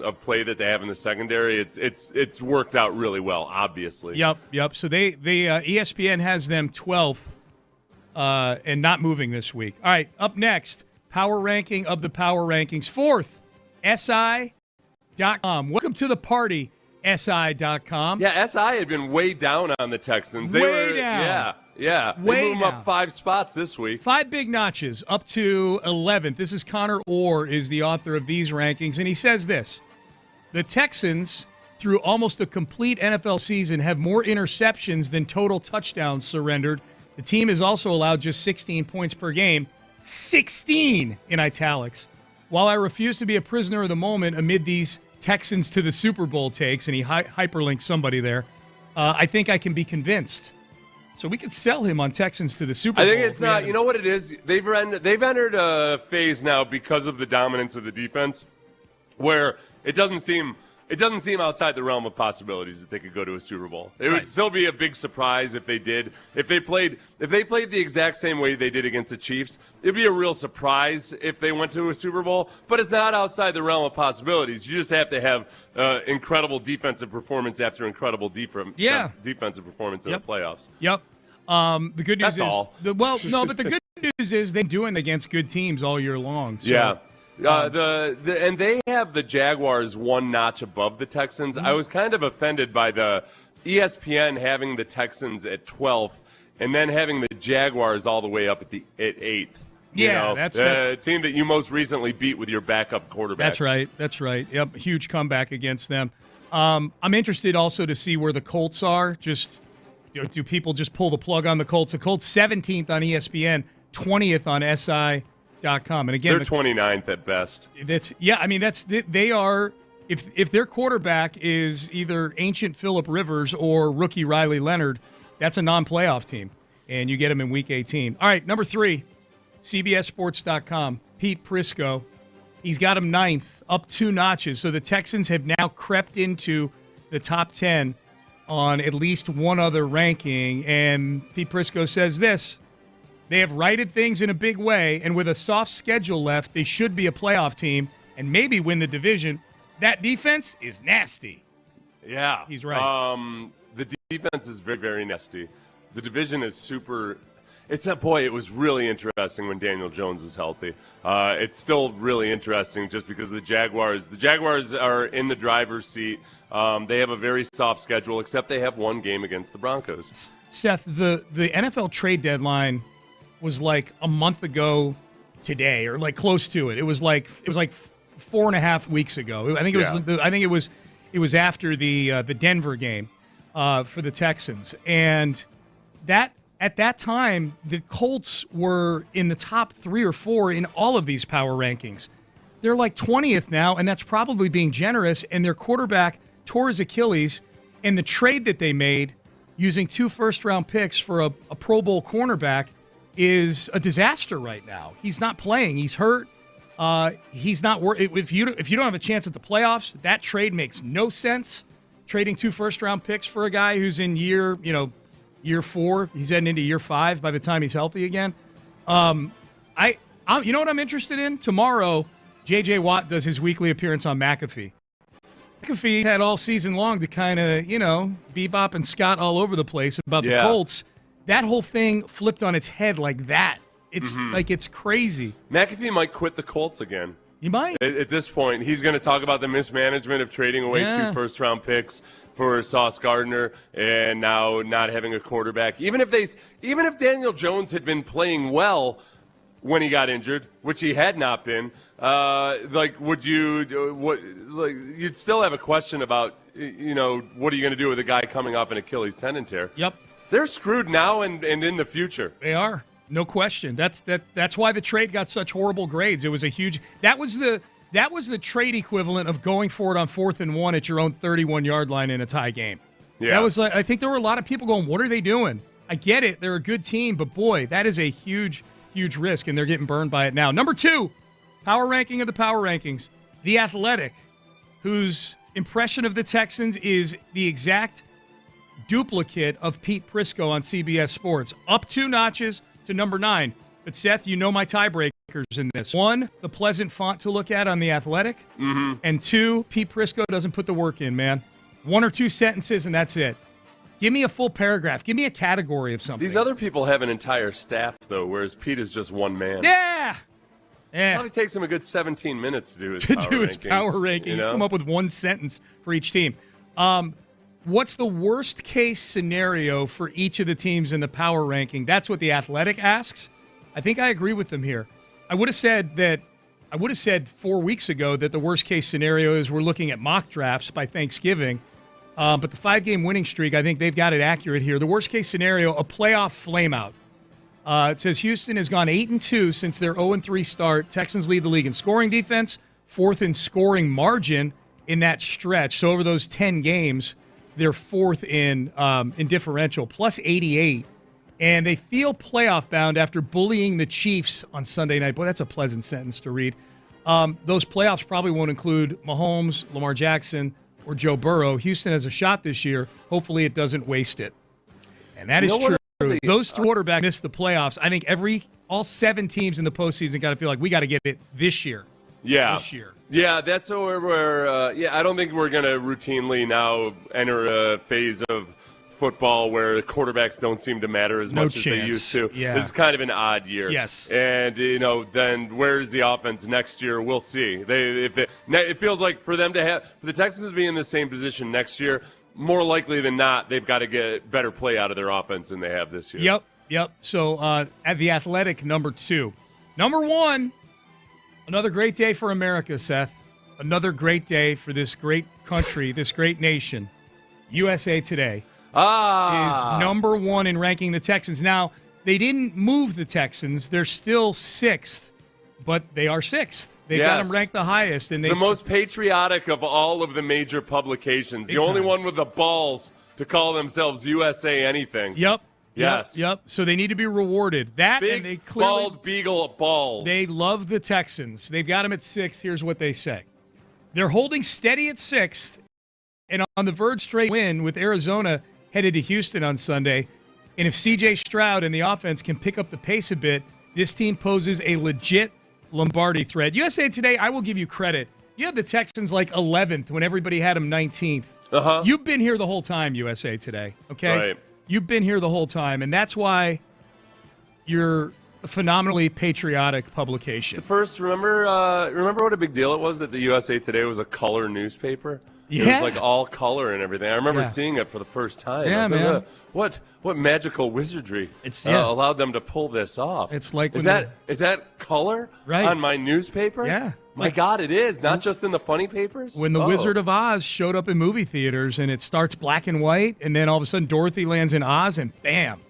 of play that they have in the secondary. It's worked out really well, obviously. Yep. So they ESPN has them 12th and not moving this week. All right, up next, power ranking of the power rankings. 4th, SI.com. Welcome to the party, SI.com. Yeah, SI had been way down on the Texans. They were down. Yeah. They moved them up 5 spots this week. 5 big notches up to 11th. This is Connor Orr is the author of these rankings, and he says this. The Texans, through almost a complete NFL season, have more interceptions than total touchdowns surrendered. The team has also allowed just 16 points per game. 16 in italics. While I refuse to be a prisoner of the moment amid these Texans to the Super Bowl takes, and he hyperlinked somebody there, I think I can be convinced. So we could sell him on Texans to the Super Bowl. I think it's not. You know what it is? They've entered a phase now because of the dominance of the defense, where it doesn't seem outside the realm of possibilities that they could go to a Super Bowl. It would still be a big surprise if they did. If they played the exact same way they did against the Chiefs, it'd be a real surprise if they went to a Super Bowl. But it's not outside the realm of possibilities. You just have to have incredible defensive performance after incredible defensive performance in the playoffs. Yep. The good news That's all. But the good news is they're doing against good teams all year long. So, yeah. And they have the Jaguars one notch above the Texans. I was kind of offended by the ESPN having the Texans at 12th and then having the Jaguars all the way up at 8th. That's the team that you most recently beat with your backup quarterback. That's right. Yep, huge comeback against them. I'm interested also to see where the Colts are. Do people just pull the plug on the Colts? The Colts 17th on ESPN, 20th on SI.com. And again, they're 29th at best. They are. If their quarterback is either ancient Phillip Rivers or rookie Riley Leonard, that's a non-playoff team, and you get them in Week 18. All right, number 3, CBSSports.com. Pete Prisco, he's got him 9th, up 2 notches. So the Texans have now crept into the top 10 on at least one other ranking, and Pete Prisco says this: they have righted things in a big way, and with a soft schedule left, they should be a playoff team and maybe win the division. That defense is nasty. Yeah. He's right. The defense is very, very nasty. The division is super. It was really interesting when Daniel Jones was healthy. It's still really interesting just because the Jaguars are in the driver's seat. They have a very soft schedule, except they have one game against the Broncos. Seth, the NFL trade deadline was like a month ago today, or like close to it. It was like 4.5 weeks ago. I think it was after the Denver game for the Texans, and that at that time the Colts were in the top 3 or 4 in all of these power rankings. They're like 20th now, and that's probably being generous. And their quarterback tore his Achilles, and the trade that they made using 2 first-round picks for a Pro Bowl cornerback is a disaster right now. He's not playing. He's hurt. He's not. If you don't have a chance at the playoffs, that trade makes no sense. Trading 2 first-round picks for a guy who's in year 4. He's heading into year 5 by the time he's healthy again. You know what I'm interested in? Tomorrow, J.J. Watt does his weekly appearance on McAfee. McAfee had all season long to kind of, bebop and Scott all over the place about the Colts. That whole thing flipped on its head like that. It's it's crazy. McAfee might quit the Colts again. He might. At this point, he's going to talk about the mismanagement of trading away 2 first-round picks for Sauce Gardner and now not having a quarterback. Even if Daniel Jones had been playing well when he got injured, which he had not been, you'd still have a question about, what are you going to do with a guy coming off an Achilles tendon tear? Yep. They're screwed now and in the future. They are. No question. That's why the trade got such horrible grades. It was a huge – that was the trade equivalent of going for it on 4th and 1 at your own 31-yard line in a tie game. Yeah. That was I think there were a lot of people going, what are they doing? I get it. They're a good team, but boy, that is a huge, huge risk, and they're getting burned by it now. Number 2, power ranking of the power rankings, The Athletic, whose impression of the Texans is the exact duplicate of Pete Prisco on CBS Sports. Up 2 notches to number 9. But, Seth, you know my tiebreakers in this. 1, the pleasant font to look at on The Athletic. Mm-hmm. And 2, Pete Prisco doesn't put the work in, man. 1 or 2 sentences, and that's it. Give me a full paragraph. Give me a category of something. These other people have an entire staff, though, whereas Pete is just one man. Yeah. It probably takes him a good 17 minutes to do his power ranking. Come up with 1 sentence for each team. What's the worst case scenario for each of the teams in the power ranking? That's what The Athletic asks. I think I agree with them here. I would have said 4 weeks ago that the worst case scenario is we're looking at mock drafts by Thanksgiving. But the 5-game winning streak, I think they've got it accurate here. The worst case scenario, a playoff flameout. It says Houston has gone 8-2 since their 0-3 start. Texans lead the league in scoring defense, 4th in scoring margin in that stretch. So over those 10 games, they're 4th in differential, plus 88. And they feel playoff bound after bullying the Chiefs on Sunday night. Boy, that's a pleasant sentence to read. Those playoffs probably won't include Mahomes, Lamar Jackson, or Joe Burrow. Houston has a shot this year. Hopefully it doesn't waste it. And that is true. Those 3 quarterbacks missed the playoffs. I think all 7 teams in the postseason got to feel like we got to get it this year. Yeah. This year. Yeah, that's where we're I don't think we're going to routinely now enter a phase of football where quarterbacks don't seem to matter as much as they used to. Yeah. This is kind of an odd year. Yes. And, then where's the offense next year? We'll see. It feels like for the Texans to be in the same position next year, more likely than not, they've got to get better play out of their offense than they have this year. Yep. So at the Athletic, number 2. Number 1, another great day for America, Seth. Another great day for this great country, this great nation. USA Today is number 1 in ranking the Texans. Now, they didn't move the Texans. They're still 6th, but they are 6th. They've got them ranked the highest. And the most patriotic of all of the major publications. The only one with the balls to call themselves USA anything. Yep. Yes. Yep. So they need to be rewarded. And they clearly, bald beagle balls. They love the Texans. They've got them at 6th. Here's what they say. They're holding steady at 6th and on the verge straight win with Arizona headed to Houston on Sunday. And if C.J. Stroud and the offense can pick up the pace a bit, this team poses a legit Lombardi threat. USA Today, I will give you credit. You had the Texans like 11th when everybody had them 19th. Uh-huh. You've been here the whole time, USA Today, okay? Right. You've been here the whole time, and that's why you're a phenomenally patriotic publication. Remember what a big deal it was that the USA Today was a color newspaper? Yeah. It was like all color and everything. I remember seeing it for the first time. Yeah, I was like, man. What magical wizardry allowed them to pull this off? It's like is that color on my newspaper? Yeah. My God, it is. Not just in the funny papers. When the Wizard of Oz showed up in movie theaters and it starts black and white, and then all of a sudden Dorothy lands in Oz, and bam,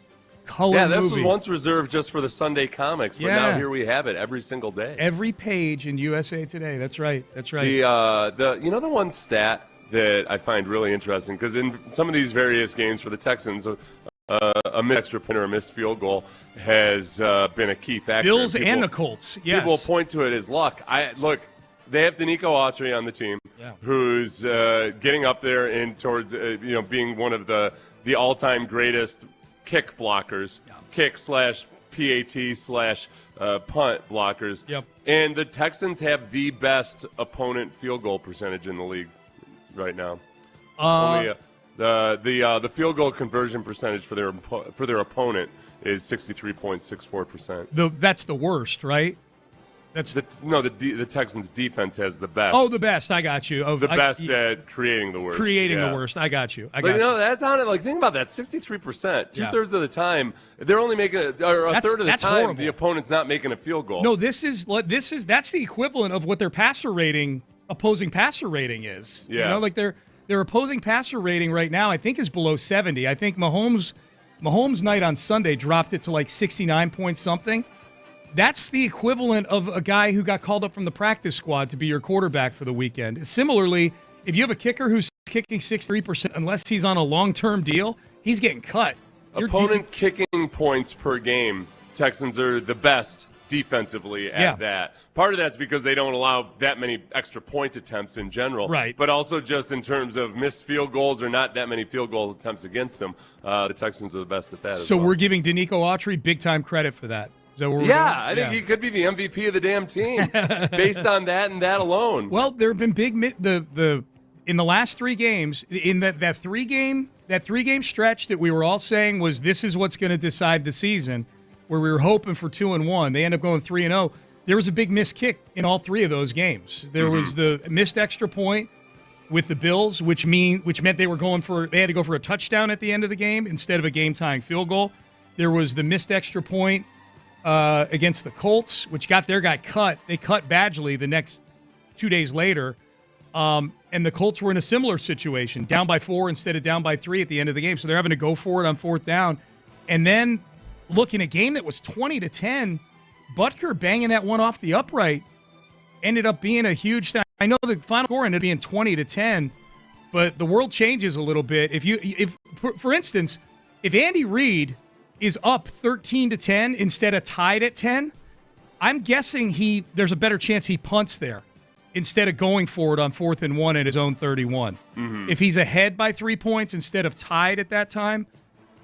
color Yeah, this movie. was once reserved just for the Sunday comics, but now here we have it every single day. Every page in USA Today. That's right. That's right. The one stat that I find really interesting, because in some of these various games for the Texans, a missed extra point or a missed field goal has been a key factor. Bills and the Colts, yes. People point to it as luck. They have Danico Autry on the team, who's getting up there and towards being one of the all-time greatest kick blockers, kick/PAT/punt blockers. Yep. And the Texans have the best opponent field goal percentage in the league right now. Only the field goal conversion percentage for their opponent is 63.64%. That's the worst, right? That's the Texans' defense has the best. Oh, the best. I got you. Best at creating the worst. The worst. I got you. That's not it. Think about that. 63%. 2/3 of the time, they're only making a third of the time. Horrible. The opponent's not making a field goal. No, that's the equivalent of what their opposing passer rating is. Yeah. Their opposing passer rating right now, I think, is below 70. I think Mahomes' night on Sunday dropped it to like 69 point something. That's the equivalent of a guy who got called up from the practice squad to be your quarterback for the weekend. Similarly, if you have a kicker who's kicking 63%, unless he's on a long-term deal, he's getting cut. Opponent kicking points per game, Texans are the best defensively at that. Part of that's because they don't allow that many extra point attempts in general. Right. But also just in terms of missed field goals or not that many field goal attempts against them, the Texans are the best at that as So well. we're giving Danico Autry big-time credit for that. Is that what we're doing? I think he could be the MVP of the damn team based on that and that alone. Well, there have been big in the last 3 games, in that three-game stretch that we were all saying was this is what's going to decide the season, where we were hoping for 2-1. They end up going 3-0. There was a big missed kick in all 3 of those games. There was the missed extra point with the Bills, which meant they had to go for a touchdown at the end of the game instead of a game-tying field goal. There was the missed extra point against the Colts, which got their guy cut. They cut Badgley the next 2 days later. And the Colts were in a similar situation, down by 4 instead of down by 3 at the end of the game. So they're having to go for it on 4th down. And then, look, in a game that was 20-10, Butker banging that one off the upright ended up being a huge thing. I know the final score ended up being 20-10, but the world changes a little bit. If for instance, if Andy Reid is up 13-10 instead of tied at 10, I'm guessing there's a better chance he punts there instead of going for it on 4th and 1 at his own 31. Mm-hmm. If he's ahead by 3 points instead of tied at that time,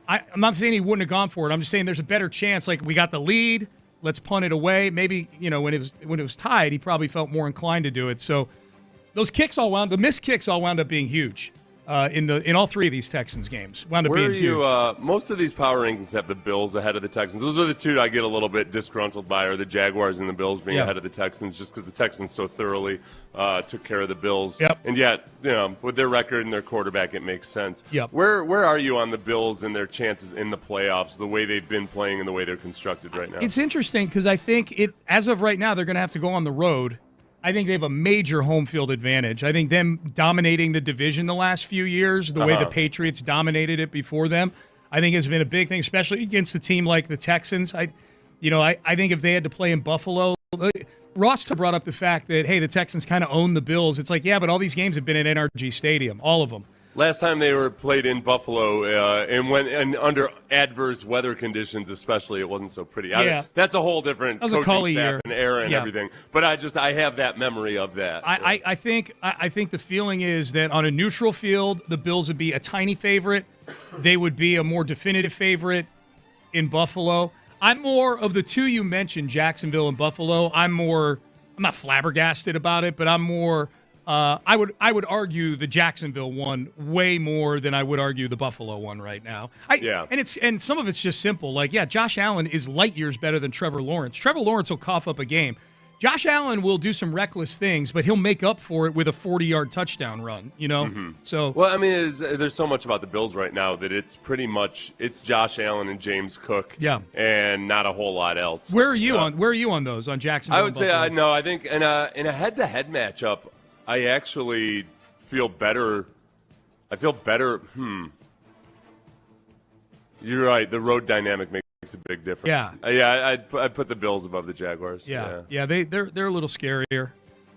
I'm not saying he wouldn't have gone for it. I'm just saying there's a better chance. Like, we got the lead, let's punt it away. Maybe, when it was tied, he probably felt more inclined to do it. So those missed kicks all wound up being huge. in all three of these Texans games. Wound up being huge. Most of these power rankings have the Bills ahead of the Texans. Those are the two I get a little bit disgruntled by, are the Jaguars and the Bills being ahead of the Texans, just because the Texans so thoroughly took care of the Bills. Yep. And yet, with their record and their quarterback, it makes sense. Yep. Where are you on the Bills and their chances in the playoffs, the way they've been playing and the way they're constructed right now? It's interesting because I think as of right now, they're going to have to go on the road. I think they have a major home field advantage. I think them dominating the division the last few years, the way the Patriots dominated it before them, I think has been a big thing, especially against a team like the Texans. I think if they had to play in Buffalo, Ross brought up the fact that, hey, the Texans kind of own the Bills. It's like, yeah, but all these games have been at NRG Stadium, all of them. Last time they were played in Buffalo, and under adverse weather conditions, especially, it wasn't so pretty. That's a whole different coaching staff year. and era and everything. But I have that memory of that. I think the feeling is that on a neutral field, the Bills would be a tiny favorite. They would be a more definitive favorite in Buffalo. I'm more of the two you mentioned, Jacksonville and Buffalo. I'm not flabbergasted about it, but I'm more. I would argue the Jacksonville one way more than I would argue the Buffalo one right now. And some of it's just simple. Like, Josh Allen is light years better than Trevor Lawrence. Trevor Lawrence will cough up a game. Josh Allen will do some reckless things, but he'll make up for it with a 40-yard touchdown run. Mm-hmm. So there's so much about the Bills right now that it's pretty much Josh Allen and James Cook. And not a whole lot else. Where are you on those on Jacksonville? I would say I think in a head-to-head matchup, I actually feel better. I feel better. You're right. The road dynamic makes a big difference. I'd put the Bills above the Jaguars. They're a little scarier.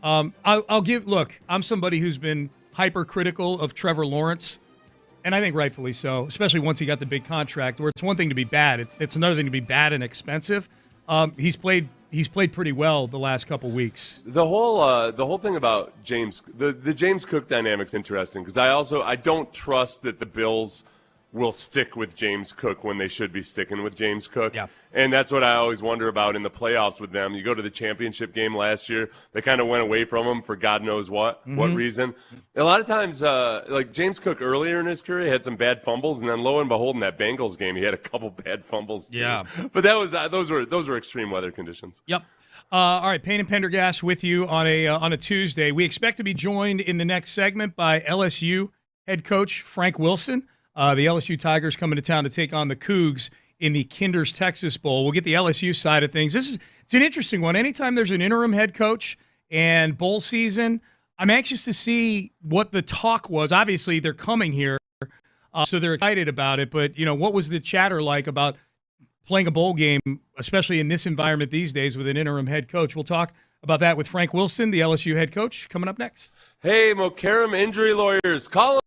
I'm somebody who's been hypercritical of Trevor Lawrence, and I think rightfully so, especially once he got the big contract, where it's one thing to be bad, it's another thing to be bad and expensive. He's played pretty well the last couple weeks. The whole thing about the James Cook dynamic's interesting, because I don't trust that the Bills will stick with James Cook when they should be sticking with James Cook. And that's what I always wonder about in the playoffs with them. You go to the championship game last year, they kind of went away from him for God knows what reason. A lot of times, like James Cook earlier in his career had some bad fumbles, and then lo and behold, in that Bengals game, he had a couple bad fumbles too. But that was those were extreme weather conditions. All right, Payne and Pendergast with you on a Tuesday. We expect to be joined in the next segment by LSU head coach Frank Wilson. The LSU Tigers coming to town to take on the Cougs in the Kinder's Texas Bowl. We'll get the LSU side of things. It's an interesting one. Anytime there's an interim head coach and bowl season, I'm anxious to see what the talk was. Obviously, they're coming here, so they're excited about it. But, what was the chatter like about playing a bowl game, especially in this environment these days with an interim head coach? We'll talk about that with Frank Wilson, the LSU head coach, coming up next. Hey, Mokaram Injury Lawyers, call them.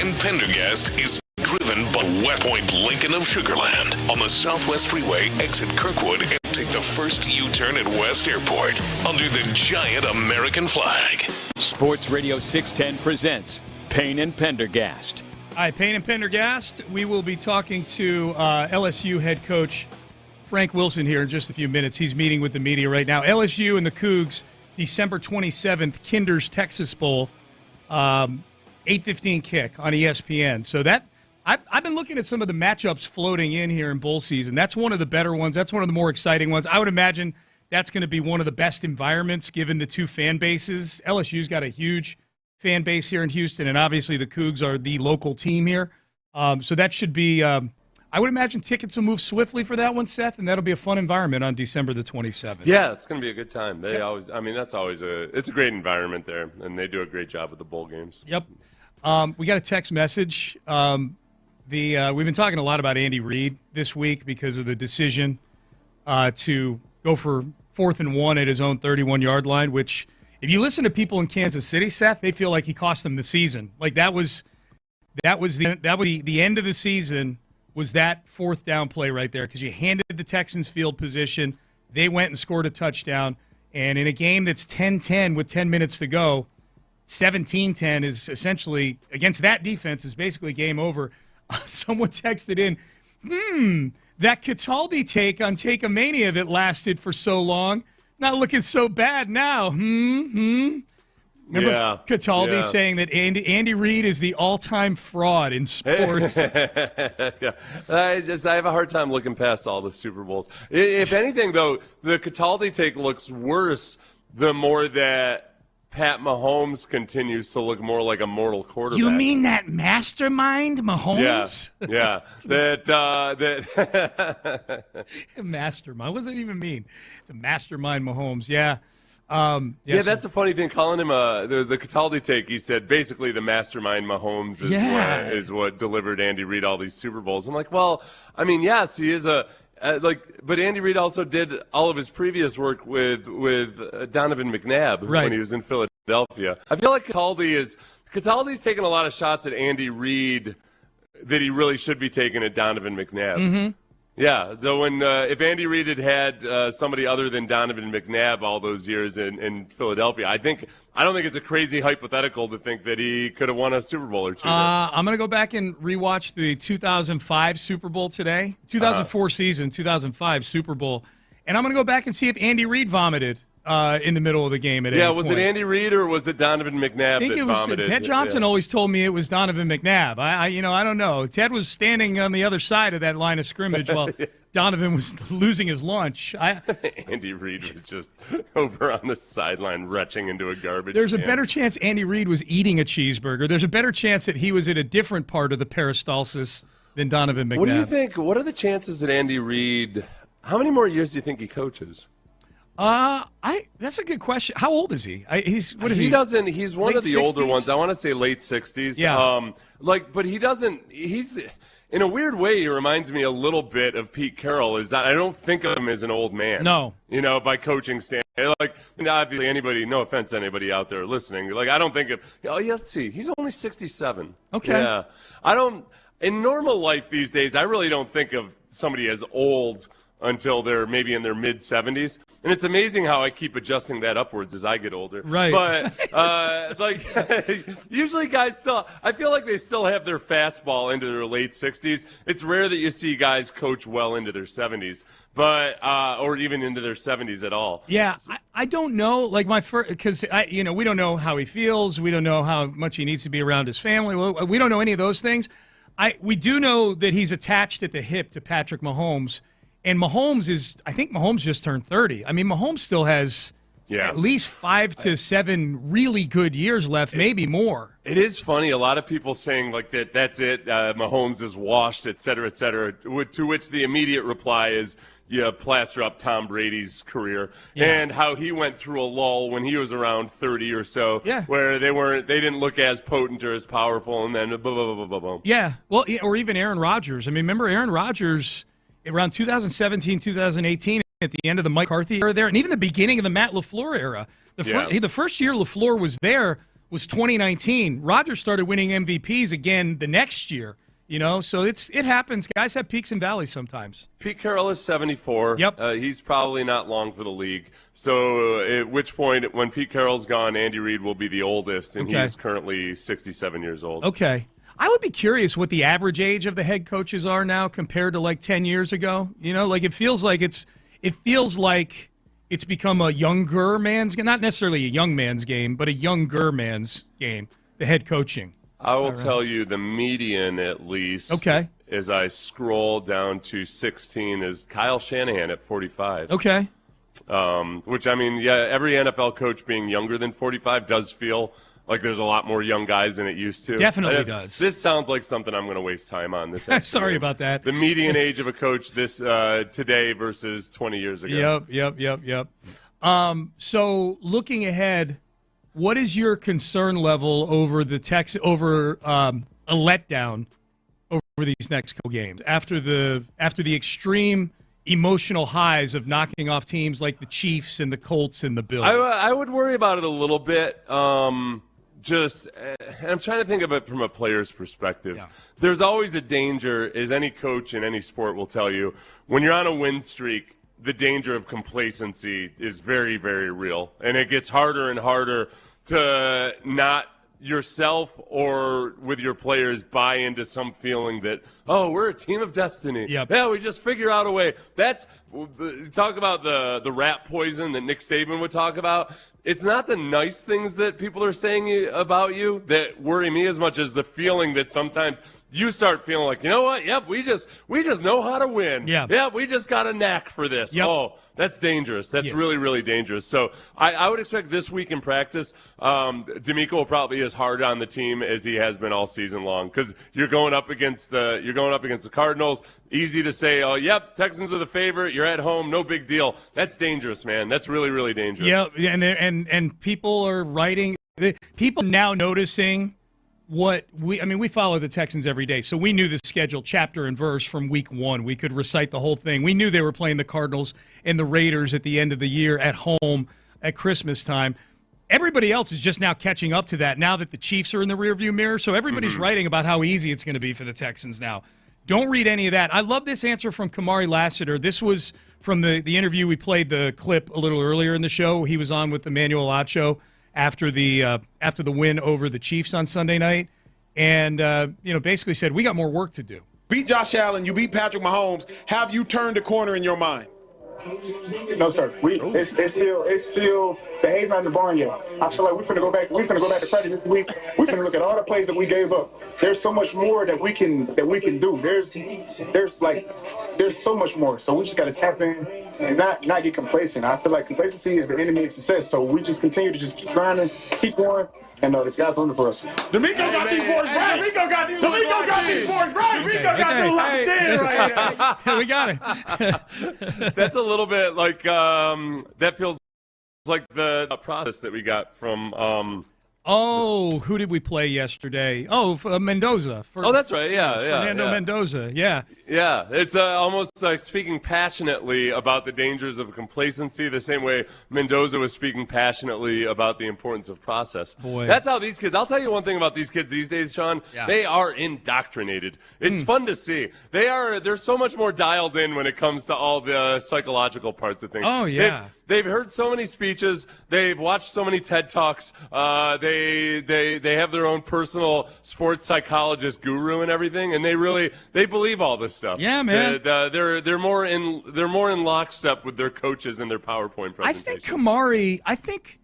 and Pendergast is driven by West Point Lincoln of Sugarland on the Southwest Freeway. Exit Kirkwood and take the first U-turn at West Airport under the giant American flag. Sports Radio 610 presents Payne and Pendergast. Hi, Payne and Pendergast. We will be talking to LSU head coach Frank Wilson here in just a few minutes. He's meeting with the media right now. LSU and the Cougs, December 27th, Kinder's Texas Bowl, 8:15 kick on ESPN. So that I've been looking at some of the matchups floating in here in bowl season. That's one of the better ones. That's one of the more exciting ones. I would imagine that's going to be one of the best environments given the two fan bases. LSU's got a huge fan base here in Houston, and obviously the Cougs are the local team here. So that should be I would imagine tickets will move swiftly for that one, Seth, and that'll be a fun environment on December the 27th. Yeah, it's going to be a good time. They always, I mean, it's a great environment there, and they do a great job with the bowl games. Yep. We got a text message. We've been talking a lot about Andy Reid this week because of the decision to go for 4th and 1 at his own 31-yard line, which if you listen to people in Kansas City, Seth, they feel like he cost them the season. Like that was the end of the season was that 4th down play right there because you handed the Texans field position. They went and scored a touchdown. And in a game that's 10-10 with 10 minutes to go, 17-10 is essentially, against that defense, is basically game over. Someone texted in, that Cataldi take on Take-A-Mania that lasted for so long, not looking so bad now. Remember Cataldi saying that Andy Reid is the all-time fraud in sports? I have a hard time looking past all the Super Bowls. If anything, though, the Cataldi take looks worse the more that Pat Mahomes continues to look more like a mortal quarterback. You mean that mastermind Mahomes? Yeah. that mastermind. What does it even mean? It's a mastermind Mahomes. Yeah. That's a funny thing. Calling him the Cataldi take, he said basically the mastermind Mahomes is what delivered Andy Reid all these Super Bowls. I'm like, well, I mean, yes, he is but Andy Reid also did all of his previous work with Donovan McNabb when he was in Philadelphia. I feel like Cataldi's taking a lot of shots at Andy Reid that he really should be taking at Donovan McNabb. Mm-hmm. Yeah, so if Andy Reid had somebody other than Donovan McNabb all those years in Philadelphia, I don't think it's a crazy hypothetical to think that he could have won a Super Bowl or two. I'm going to go back and rewatch the 2005 Super Bowl today, 2004 season, 2005 Super Bowl, and I'm going to go back and see if Andy Reid vomited in the middle of the game at any point. Was it Andy Reid or was it Donovan McNabb that vomited? Ted Johnson always told me it was Donovan McNabb. I don't know. Ted was standing on the other side of that line of scrimmage while Donovan was losing his lunch. Andy Reid was just over on the sideline retching into a garbage There's can. a better chance Andy Reid was eating a cheeseburger. There's a better chance that he was at a different part of the peristalsis than Donovan McNabb. What do you think? What are the chances that Andy Reid, how many more years do you think he coaches? That's a good question. How old is he? He's one late of the 60s? older ones. I want to say late 60s. Yeah. But he doesn't. He's in a weird way. He reminds me a little bit of Pete Carroll. Is that I don't think of him as an old man. No. By coaching standards. Obviously anybody. No offense to anybody out there listening. I don't think of. Oh yeah. Let's see. He's only 67. Okay. Yeah. I don't. In normal life these days, I really don't think of somebody as old until they're maybe in their mid-70s. And it's amazing how I keep adjusting that upwards as I get older. Right. But, usually guys I feel like they still have their fastball into their late 60s. It's rare that you see guys coach well into their 70s, or even into their 70s at all. Yeah, I don't know. Because we don't know how he feels. We don't know how much he needs to be around his family. We don't know any of those things. We do know that he's attached at the hip to Patrick Mahomes. And I think Mahomes just turned 30. I mean, Mahomes still has at least 5 to 7 really good years left, maybe more. It is funny. A lot of people saying that's it. Mahomes is washed, et cetera, to which the immediate reply is, plaster up Tom Brady's career and how he went through a lull when he was around 30 or so, where they didn't look as potent or as powerful, and then boom. Yeah, well, or even Aaron Rodgers. I mean, remember Aaron Rodgers around 2017, 2018, at the end of the Mike McCarthy era there, and even the beginning of the Matt LaFleur era. The first year LaFleur was there was 2019. Rodgers started winning MVPs again the next year. So it happens. Guys have peaks and valleys sometimes. Pete Carroll is 74. Yep. He's probably not long for the league. So at which point, when Pete Carroll's gone, Andy Reid will be the oldest, and he's currently 67 years old. Okay. I would be curious what the average age of the head coaches are now compared to like 10 years ago. It feels like it's become a younger man's game, not necessarily a young man's game, but a younger man's game, the head coaching. I will tell you the median, at least, as I scroll down to 16, is Kyle Shanahan at 45. Okay. Which, every NFL coach being younger than 45 does feel like there's a lot more young guys than it used to. Definitely does. This sounds like something I'm going to waste time on this afternoon. Sorry about that. The median age of a coach today versus 20 years ago. Yep. So looking ahead, what is your concern level over a letdown over these next couple games after the extreme emotional highs of knocking off teams like the Chiefs and the Colts and the Bills? I would worry about it a little bit. And I'm trying to think of it from a player's perspective. Yeah. There's always a danger, as any coach in any sport will tell you, when you're on a win streak, the danger of complacency is very, very real. And it gets harder and harder to not yourself or with your players buy into some feeling that, we're a team of destiny. Yep. Yeah, we just figure out a way. Talk about the rat poison that Nick Saban would talk about. It's not the nice things that people are saying about you that worry me as much as the feeling that sometimes you start feeling like, you know what? Yep, we just know how to win. Yeah. Yep, we just got a knack for this. Yep. Oh, that's dangerous. That's really, really dangerous. So I would expect this week in practice, D'Amico will probably be as hard on the team as he has been all season long because you're going up against the Cardinals. Easy to say, Texans are the favorite. You're at home. No big deal. That's dangerous, man. That's really, really dangerous. Yeah, and people are writing. People now noticing what we follow the Texans every day, so we knew the schedule chapter and verse from week one. We could recite the whole thing. We knew they were playing the Cardinals and the Raiders at the end of the year at home at Christmas time. Everybody else is just now catching up to that now that the Chiefs are in the rearview mirror, so everybody's writing about how easy it's going to be for the Texans now. Don't read any of that. I love this answer from Kamari Lassiter. This was from the interview. We played the clip a little earlier in the show. He was on with Emmanuel Acho after the win over the Chiefs on Sunday night, and basically said, we got more work to do. Beat Josh Allen, you beat Patrick Mahomes. Have you turned the corner in your mind? No, sir. It's still the hay's not in the barn yet. I feel like we're finna go back to practice this week. We're finna look at all the plays that we gave up. There's so much more that we can do. There's so much more. So we just gotta tap in and not get complacent. I feel like complacency is the enemy of success. So we just continue to just keep grinding, keep going. And this guy's on for us. D'Amico got these boys right. D'Amico got these boys right. D'Amico got them locked in right. We got it. That's a little bit like that feels like the process that we got from. Who did we play yesterday? Mendoza. That's right. Yeah, Fernando Mendoza. Yeah. Yeah, it's almost like speaking passionately about the dangers of complacency, the same way Mendoza was speaking passionately about the importance of process. Boy. That's how these kids, I'll tell you one thing about these kids these days, Sean. Yeah. They are indoctrinated. It's fun to see. They're so much more dialed in when it comes to all the psychological parts of things. Oh, yeah. They've heard so many speeches. They've watched so many TED Talks. They have their own personal sports psychologist guru and everything, and they believe all this stuff. Yeah, man. They're more in lockstep with their coaches and their PowerPoint presentations. I think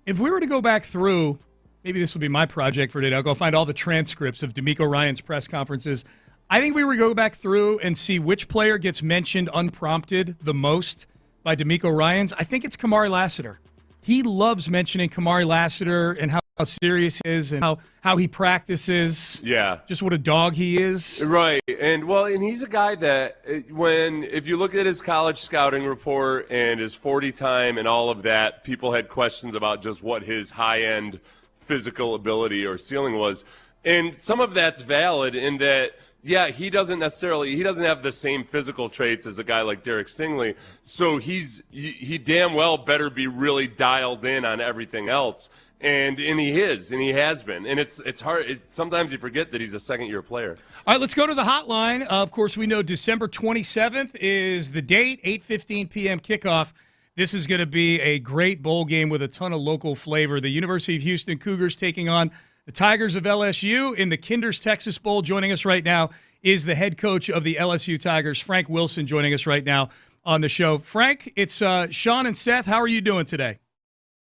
if we were to go back through, maybe this will be my project for today. I'll go find all the transcripts of D'Amico Ryan's press conferences. I think we were to go back through and see which player gets mentioned unprompted the most by D'Amico Ryans. I think it's Kamari Lassiter. He loves mentioning Kamari Lassiter and how serious he is and how he practices. Yeah. Just what a dog he is. Right. And he's a guy that if you look at his college scouting report and his 40 time and all of that, people had questions about just what his high-end physical ability or ceiling was. And some of that's valid in that, yeah, he doesn't have the same physical traits as a guy like Derek Stingley. So he damn well better be really dialed in on everything else. And he is, and he has been. And it's hard. Sometimes you forget that he's a second-year player. All right, let's go to the hotline. Of course, we know December 27th is the date, 8:15 p.m. kickoff. This is going to be a great bowl game with a ton of local flavor. The University of Houston Cougars taking on the Tigers of LSU in the Kinder's Texas Bowl. Joining us right now is the head coach of the LSU Tigers, Frank Wilson, joining us right now on the show. Frank, it's Sean and Seth. How are you doing today?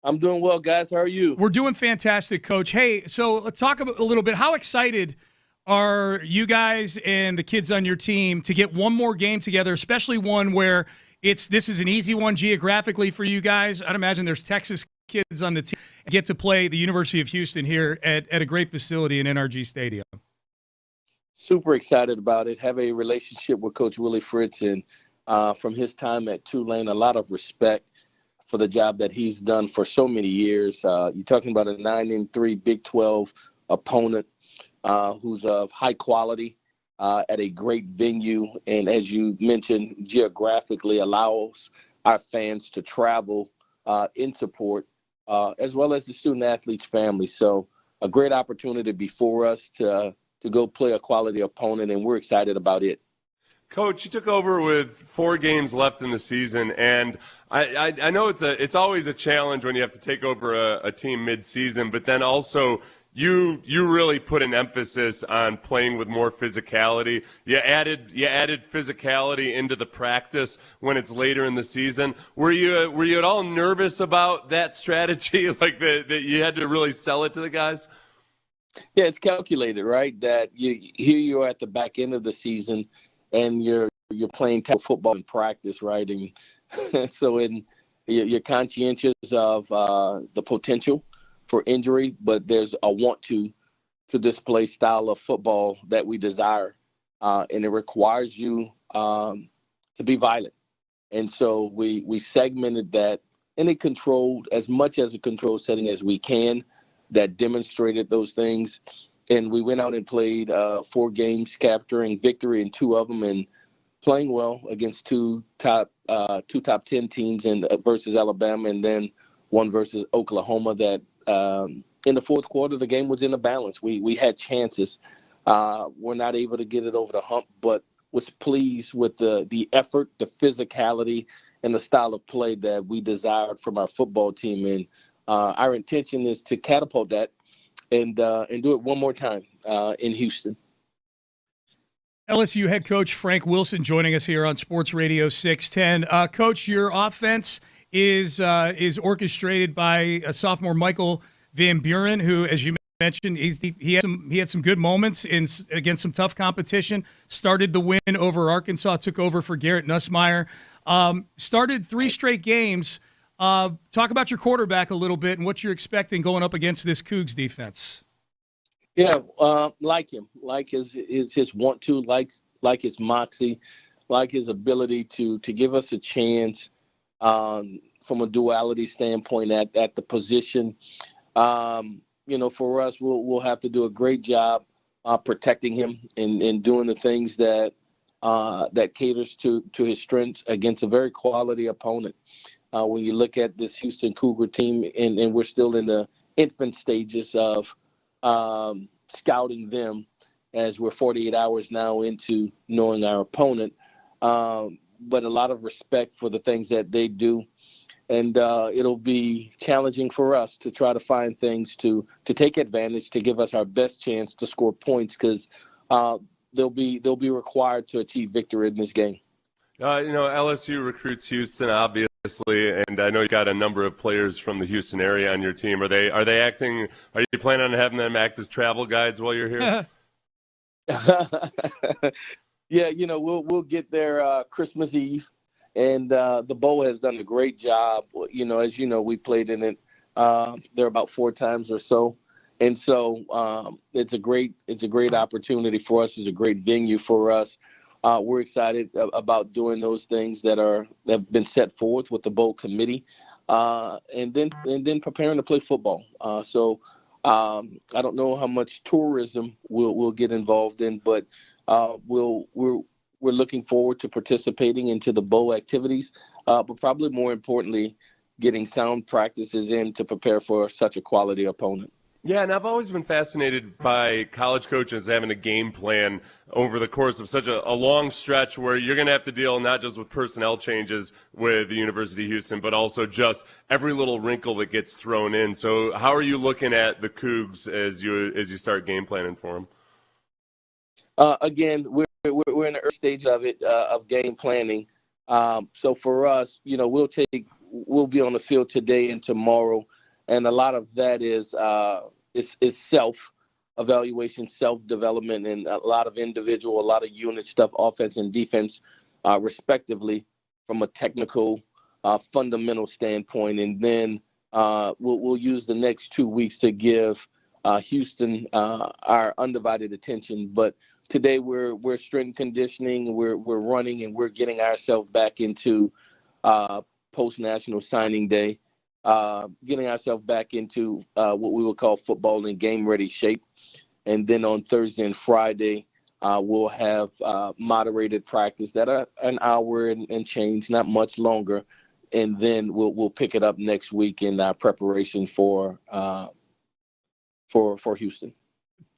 I'm doing well, guys. How are you? We're doing fantastic, Coach. Hey, so let's talk a little bit. How excited are you guys and the kids on your team to get one more game together, especially one where this is an easy one geographically for you guys? I'd imagine there's Texas kids on the team and get to play the University of Houston here at a great facility in NRG Stadium. Super excited about it. Have a relationship with Coach Willie Fritz, and from his time at Tulane, a lot of respect for the job that he's done for so many years. You're talking about a 9-3 Big 12 opponent who's of high quality at a great venue, and as you mentioned, geographically allows our fans to travel in support, as well as the student athletes' family. So a great opportunity before us to go play a quality opponent, and we're excited about it. Coach, you took over with 4 games left in the season, and I know it's always a challenge when you have to take over a team mid-season, but then also you really put an emphasis on playing with more physicality. You added physicality into the practice when it's later in the season. Were you at all nervous about that strategy, like that you had to really sell it to the guys? Yeah, it's calculated, right? That here you are at the back end of the season, and you're playing tackle football in practice, right? And so you're conscientious of the potential for injury, but there's a want to display style of football that we desire, and it requires you to be violent. And so we segmented that in a controlled, as much as a controlled setting as we can, that demonstrated those things. And we went out and played 4 games, capturing victory in 2 of them, and playing well against two top 10 teams versus Alabama, and then one versus Oklahoma. That in the fourth quarter, the game was in a balance. We had chances. We're not able to get it over the hump, but was pleased with the effort, the physicality, and the style of play that we desired from our football team. And our intention is to catapult that and do it one more time in Houston. LSU head coach Frank Wilson joining us here on Sports Radio 610. Coach, your offense is orchestrated by a sophomore Michael Van Buren, who, as you mentioned, he had some good moments against some tough competition. Started the win over Arkansas, took over for Garrett Nussmeier. Started 3 straight games. Talk about your quarterback a little bit and what you're expecting going up against this Cougs defense. Yeah, like him, like his want to, like his moxie, like his ability to give us a chance from a duality standpoint at the position. For us, we'll have to do a great job protecting him and doing the things that caters to his strengths against a very quality opponent. When you look at this Houston Cougar team, and we're still in the infant stages of scouting them, as we're 48 hours now into knowing our opponent, but a lot of respect for the things that they do. And it'll be challenging for us to try to find things to take advantage, to give us our best chance to score points, because they'll be required to achieve victory in this game. LSU recruits Houston, obviously, and I know you got a number of players from the Houston area on your team. Are you planning on having them act as travel guides while you're here? Yeah, we'll get there Christmas Eve, and the Bowl has done a great job. As you know, we played in it there about 4 times or so, and so it's a great opportunity for us. It's a great venue for us. We're excited about doing those things that have been set forth with the Bowl committee, and then preparing to play football. So I don't know how much tourism we'll get involved in, but we're looking forward to participating into the Bowl activities. But probably more importantly, getting sound practices in to prepare for such a quality opponent. Yeah, and I've always been fascinated by college coaches having a game plan over the course of such a long stretch where you're going to have to deal not just with personnel changes with the University of Houston, but also just every little wrinkle that gets thrown in. So how are you looking at the Cougs as you start game planning for them? Again, we're in the early stage of it, of game planning. So for us, we'll be on the field today and tomorrow. And a lot of that is self-evaluation, self-development, and a lot of individual, a lot of unit stuff, offense and defense, respectively, from a technical, fundamental standpoint. And then we'll use the next 2 weeks to give Houston our undivided attention. But today we're strength and conditioning, we're running, and we're getting ourselves back into post-national signing day. Getting ourselves back into what we would call football and game-ready shape. And then on Thursday and Friday, we'll have moderated practice that are an hour and change, not much longer. And then we'll pick it up next week in our preparation for Houston.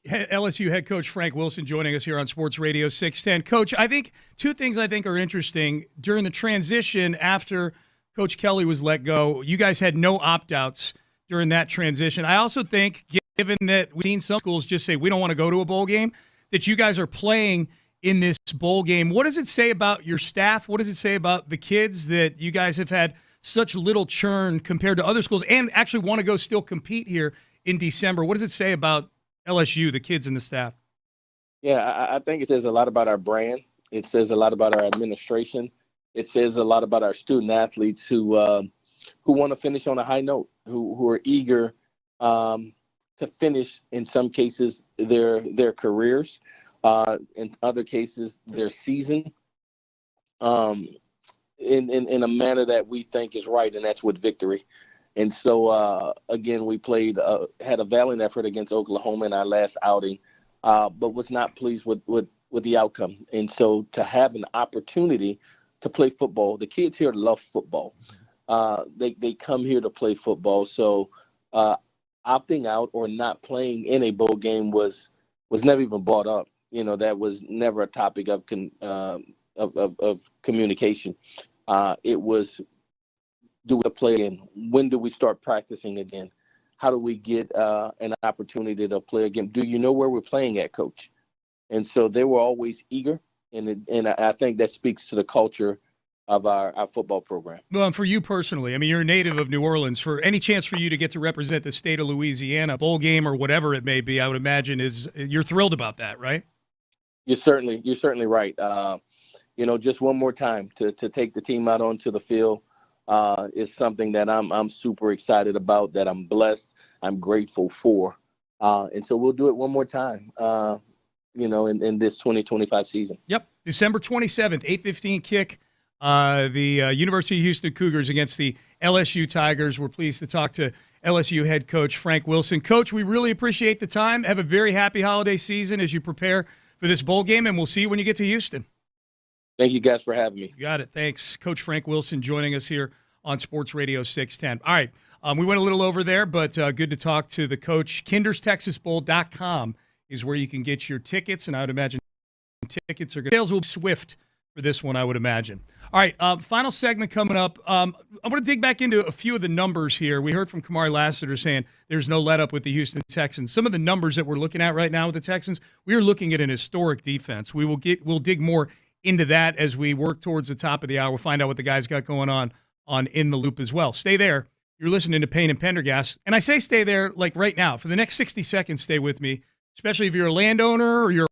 LSU head coach Frank Wilson joining us here on Sports Radio 610. Coach, I think two things I think are interesting. During the transition after Coach Kelly was let go, you guys had no opt-outs during that transition. I also think, given that we've seen some schools just say we don't want to go to a bowl game, that you guys are playing in this bowl game. What does it say about your staff? What does it say about the kids that you guys have had such little churn compared to other schools and actually want to go still compete here in December? What does it say about LSU, the kids and the staff? Yeah, I think it says a lot about our brand. It says a lot about our administration. It says a lot about our student athletes who want to finish on a high note, who are eager to finish, in some cases, their careers, in other cases, their season, in a manner that we think is right, and that's with victory. And so, again, we had a valiant effort against Oklahoma in our last outing, but was not pleased with the outcome. And so to have an opportunity to play football. The kids here love football. They come here to play football. So opting out or not playing in a bowl game was never even brought up. That was never a topic of communication. It was, do we play again? When do we start practicing again? How do we get an opportunity to play again? Do you know where we're playing at, Coach? And so they were always eager. And I think that speaks to the culture of our football program. Well, and for you personally, I mean, you're a native of New Orleans. For any chance for you to get to represent the state of Louisiana, bowl game or whatever it may be, I would imagine you're thrilled about that, right? You're certainly right. Just one more time to take the team out onto the field is something that I'm super excited about, that I'm blessed, I'm grateful for. And so we'll do it one more time. In this 2025 season. Yep. December 27th, 8:15 kick. The University of Houston Cougars against the LSU Tigers. We're pleased to talk to LSU head coach Frank Wilson. Coach, we really appreciate the time. Have a very happy holiday season as you prepare for this bowl game, and we'll see you when you get to Houston. Thank you guys for having me. You got it. Thanks. Coach Frank Wilson joining us here on Sports Radio 610. All right. We went a little over there, but good to talk to the coach. KindersTexasBowl.com is where you can get your tickets, and I would imagine tickets are good. Sales will be swift for this one, I would imagine. All right, final segment coming up. I want to dig back into a few of the numbers here. We heard from Kamari Lassiter saying there's no let-up with the Houston Texans. Some of the numbers that we're looking at right now with the Texans, we are looking at an historic defense. We'll dig more into that as we work towards the top of the hour. We'll find out what the guys got going on In the Loop as well. Stay there. You're listening to Payne and Pendergast. And I say stay there like right now. For the next 60 seconds, stay with me, especially if you're a landowner or you're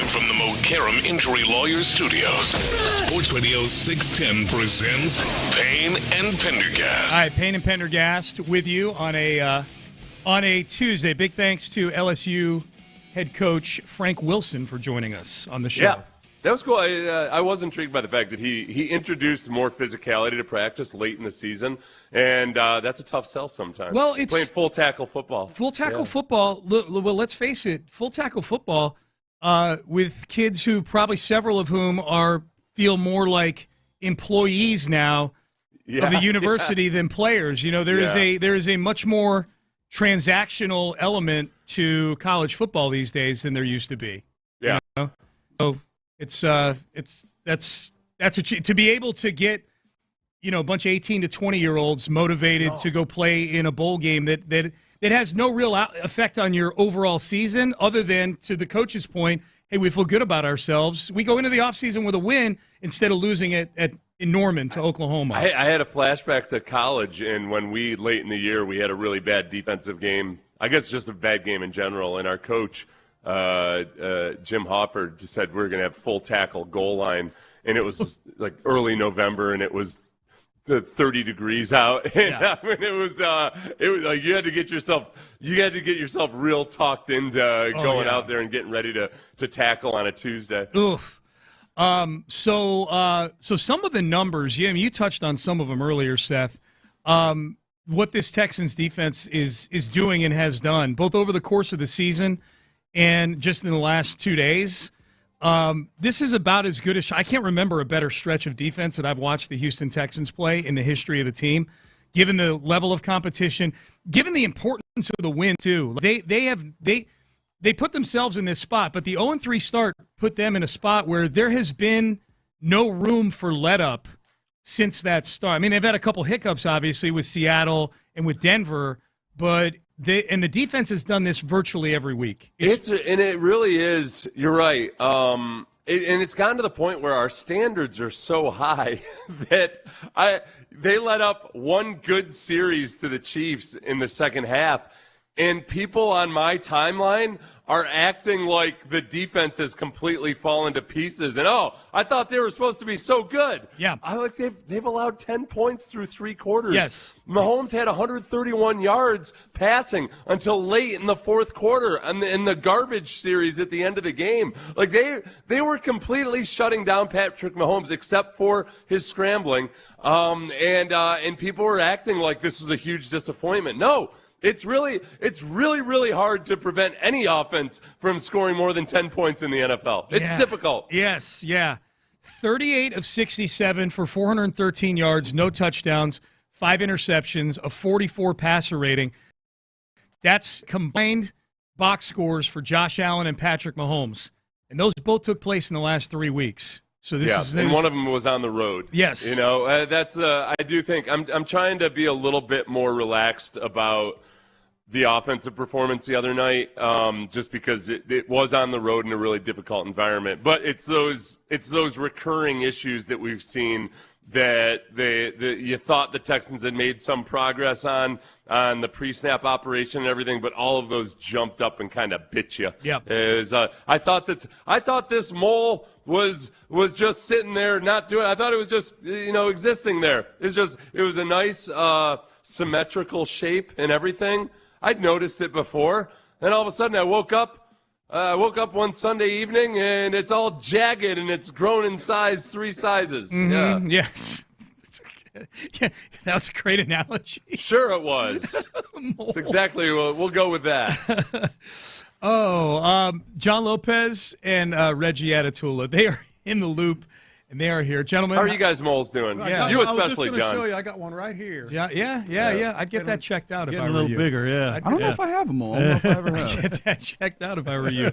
From the Mokaram Injury Lawyers Studios, Sports Radio 610 presents Payne and Pendergast. All right, Payne and Pendergast with you on a Tuesday. Big thanks to LSU head coach Frank Wilson for joining us on the show. That was cool. I was intrigued by the fact that he introduced more physicality to practice late in the season, and that's a tough sell sometimes. Well, it's playing full tackle football. Full tackle football. Well, let's face it. Full tackle football with kids who probably several of whom feel more like employees now of the university than players. You know, there is a much more transactional element to college football these days than there used to be. Yeah. You know? So to be able to get, you know, a bunch of 18 to 20-year-olds motivated to go play in a bowl game that has no real effect on your overall season other than, to the coach's point, hey, we feel good about ourselves. We go into the offseason with a win instead of losing it in Norman to Oklahoma. I had a flashback to college, and when late in the year, we had a really bad defensive game. I guess just a bad game in general, and our coach, Jim Hofford, just said we're going to have full tackle goal line, and it was like early November, and it was 30 degrees out, and I mean, it was like you had to get yourself real talked into going out there and getting ready to tackle on a Tuesday. Oof. So some of the numbers, you touched on some of them earlier, Seth. What this Texans defense is doing and has done, both over the course of the season and just in the last 2 days. This is about as good as I can't remember a better stretch of defense that I've watched the Houston Texans play in the history of the team, given the level of competition, given the importance of the win too. They put themselves in this spot, but the 0-3 start put them in a spot where there has been no room for let up since that start. I mean, they've had a couple hiccups, obviously, with Seattle and with Denver, but the defense has done this virtually every week. And it really is. You're right. And it's gotten to the point where our standards are so high that they let up one good series to the Chiefs in the second half, and people on my timeline are acting like the defense has completely fallen to pieces. And, I thought they were supposed to be so good. Yeah. They've allowed 10 points through 3 quarters. Yes. Mahomes had 131 yards passing until late in the fourth quarter in the garbage series at the end of the game. Like, they were completely shutting down Patrick Mahomes except for his scrambling. And people were acting like this was a huge disappointment. No. It's really hard to prevent any offense from scoring more than 10 points in the NFL. It's difficult. Yes, yeah. 38 of 67 for 413 yards, no touchdowns, 5 interceptions, a 44 passer rating. That's combined box scores for Josh Allen and Patrick Mahomes. And those both took place in the last 3 weeks. So and one of them was on the road. Yes. You know, that's I do think I'm trying to be a little bit more relaxed about the offensive performance the other night, just because it was on the road in a really difficult environment. But it's those recurring issues that we've seen that you thought the Texans had made some progress on the pre-snap operation and everything, but all of those jumped up and kind of bit you. Yeah. I thought this mole was just sitting there not doing. I thought it was just existing there. It was a nice symmetrical shape and everything. I'd noticed it before, and all of a sudden I woke up one Sunday evening, and it's all jagged, and it's grown in size 3 sizes. Mm-hmm. Yeah. Yes. Yeah, that was a great analogy. Sure it was. It's exactly, we'll go with that. John Lopez and Reggie Atatula, they are in the loop. And they are here. Gentlemen. How are you guys moles doing? You especially, John. Show you, I got one right here. Yeah. I'd get that checked out if I were you. Getting a little bigger, yeah. I don't know if I have them all. I don't know if I ever have. I'd get that checked out if I were you.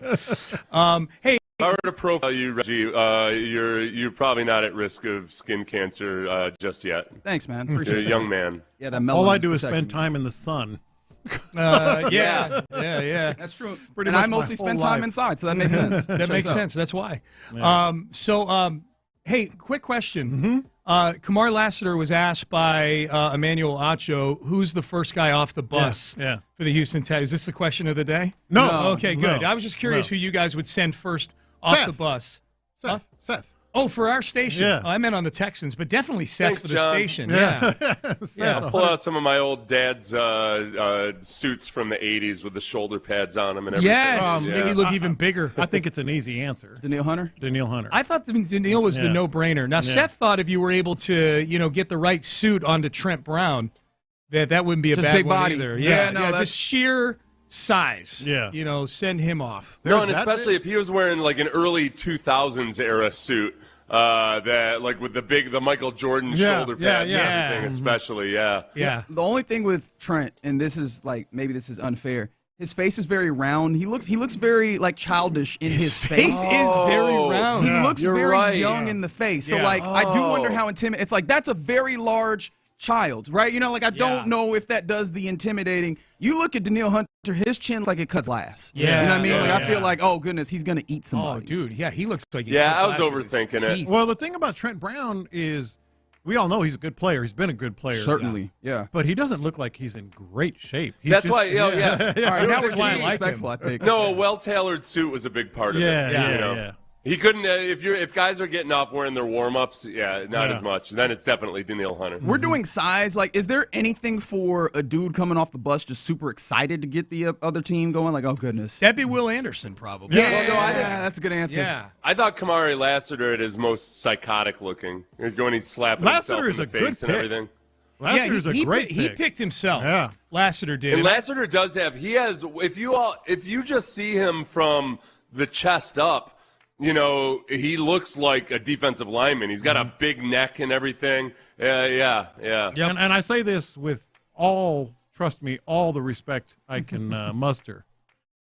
Hey. If I were to profile you, Reggie, you're probably not at risk of skin cancer just yet. Thanks, man. Appreciate it. You're a young man. Yeah, that all I do is spend time in the sun. Yeah. That's true. And I mostly spend time inside, so that makes sense. That makes sense. That's why. Yeah. Hey, quick question. Mm-hmm. Kamar Lassiter was asked by Emmanuel Acho, who's the first guy off the bus for the Houston Texans? Is this the question of the day? No. Okay, good. No. I was just curious who you guys would send first off the bus. Seth. Oh, for our station? Yeah. Oh, I meant on the Texans, but definitely Seth for the John. station. Yeah. I'll pull out some of my old dad's suits from the 80s with the shoulder pads on them and everything. Yes, make you look even bigger. I think it's an easy answer. Daniil Hunter? Daniil Hunter. I thought Daniil was the no-brainer. Now, Seth thought if you were able to, get the right suit onto Trent Brown, that wouldn't be a Just bad big one body. either. Yeah, no, that's just sheer size. Yeah. Send him off. No, and especially if he was wearing like an early 2000s era suit, that like with the Michael Jordan shoulder pads and everything, especially. Yeah. The only thing with Trent, and this is maybe this is unfair. His face is very round. He looks very like childish in his face. Is very round. He looks very young young in the face. So I do wonder how intimidating. It's like that's a very large child, right? I don't know if that does the intimidating. You look at Daniil Hunter, his chin looks like it cuts glass. Yeah. You know what I mean? I feel like, oh goodness, he's gonna eat somebody. Oh, dude, he looks like I was overthinking it. Well, the thing about Trent Brown is we all know he's a good player. He's been a good player. Certainly, yeah. But he doesn't look like he's in great shape. That's why, All right, now we're being respectful, I think. No, a well-tailored suit was a big part of it. Yeah. He couldn't if guys are getting off wearing their warm-ups, not as much. Then it's definitely Daniil Hunter. We're doing size. Is there anything for a dude coming off the bus just super excited to get the other team going? Like, oh goodness, that'd be Will Anderson probably. Yeah, that's a good answer. Yeah, I thought Kamari Lassiter at his most psychotic looking when he's slapping himself in the face and everything. Lassiter's a great pick. He picked himself. Yeah, Lassiter did. And Lassiter does have. He has. If you just see him from the chest up. He looks like a defensive lineman. He's got a big neck and everything. Yeah. Yep. And I say this with trust me, all the respect I can muster.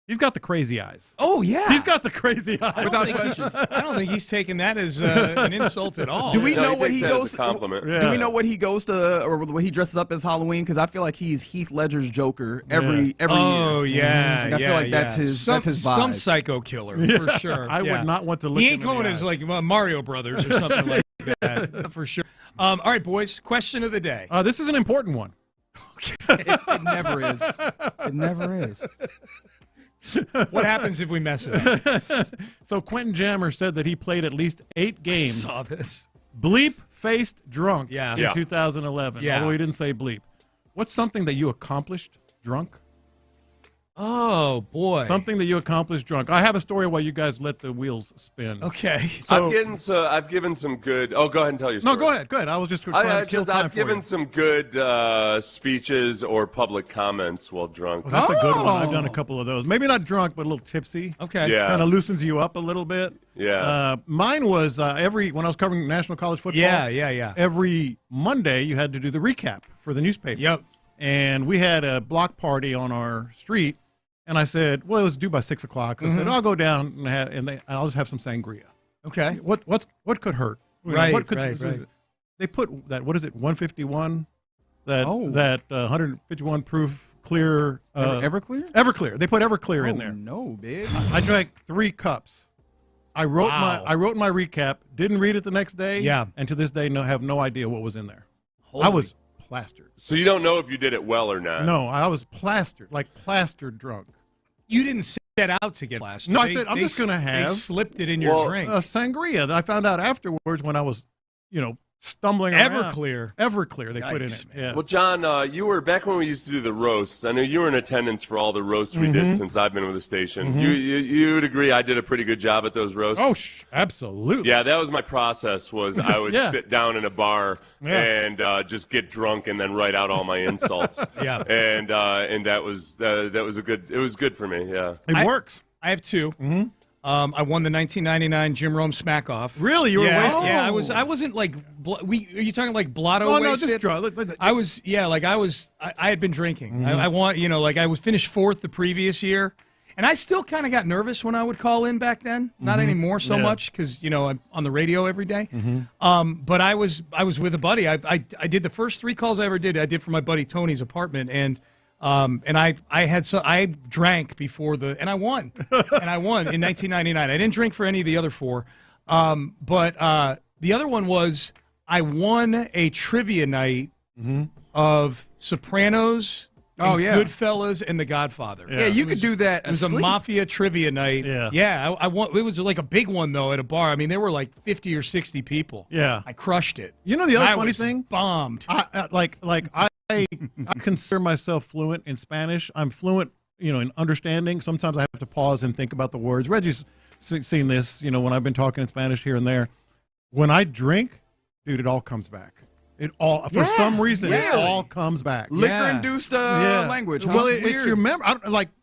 He's got the crazy eyes. Oh, yeah. He's got the crazy eyes. I don't think he's taking that as an insult at all. Do we know what he goes? Compliment. Do we know what he goes to, or what he dresses up as Halloween? Because I feel like he's Heath Ledger's Joker every year. Oh yeah, I feel like that's his vibe. Some psycho killer for sure. I would not want to look. He ain't going as like Mario Brothers or something like that for sure. All right, boys. Question of the day. This is an important one. It never is. It never is. What happens if we mess it up? So Quentin Jammer said that he played at least 8 games. I saw this. Bleep-faced drunk in 2011, Yeah. although he didn't say bleep. What's something that you accomplished drunk? Oh, boy. Something that you accomplished drunk. I have a story while you guys let the wheels spin. Okay. So, I've given some good. Oh, go ahead and tell your story. No, go ahead. I was just trying to kill time I've for you. given some good speeches or public comments while drunk. Well, that's a good one. I've done a couple of those. Maybe not drunk, but a little tipsy. Okay. Yeah. Kind of loosens you up a little bit. Yeah. Mine was when I was covering national college football. Yeah. Every Monday, you had to do the recap for the newspaper. Yep. And we had a block party on our street. And I said, well, it was due by 6 o'clock. So I said, I'll go down and I'll just have some sangria. Okay. What could hurt? Right. They put that, what is it, 151? That 151 proof clear. Everclear? Everclear. They put Everclear in there. No, big. I drank 3 cups. I wrote my recap. Didn't read it the next day. Yeah. And to this day, have no idea what was in there. Holy. I was plastered. So you don't know if you did it well or not. No, I was plastered drunk. You didn't set out to get plastered. No, I said I'm just going to have. They slipped it in your drink. Sangria that I found out afterwards when I was, stumbling around. Everclear they put in it. Yeah. Well, John, you were back when we used to do the roasts. I know you were in attendance for all the roasts we did since I've been with the station. You would agree I did a pretty good job at those roasts? Oh, absolutely. Yeah, that was my process. Was I would sit down in a bar and just get drunk and then write out all my insults. Yeah, and that was It was good for me. Yeah, it works. I have 2. I won the 1999 Jim Rome Smack Off. Really? You were wasted? Yeah, I wasn't like. Are you talking like blotto? Oh, wasted? no, just drunk. I was. Yeah, like I was. I had been drinking. I was finished 4th the previous year, and I still kind of got nervous when I would call in back then. Not anymore so much because I'm on the radio every day. But I was with a buddy. I did the first 3 calls I ever did. I did for my buddy Tony's apartment, and I drank before and I won. And I won in 1999. I didn't drink for any of the other 4. But the other one was I won a trivia night of Sopranos Oh, and yeah. Goodfellas and The Godfather. Yeah, you could do that It was asleep. a mafia trivia night. Yeah. I want. It was like a big one though at a bar. I mean, there were like 50 or 60 people. Yeah. I crushed it. You know the other I funny was thing? Bombed. I consider myself fluent in Spanish. I'm fluent, in understanding. Sometimes I have to pause and think about the words. Reggie's seen this, when I've been talking in Spanish here and there. When I drink, dude, it all comes back. For some reason, it all comes back. Liquor-induced language. Huh? Well, it's your memory.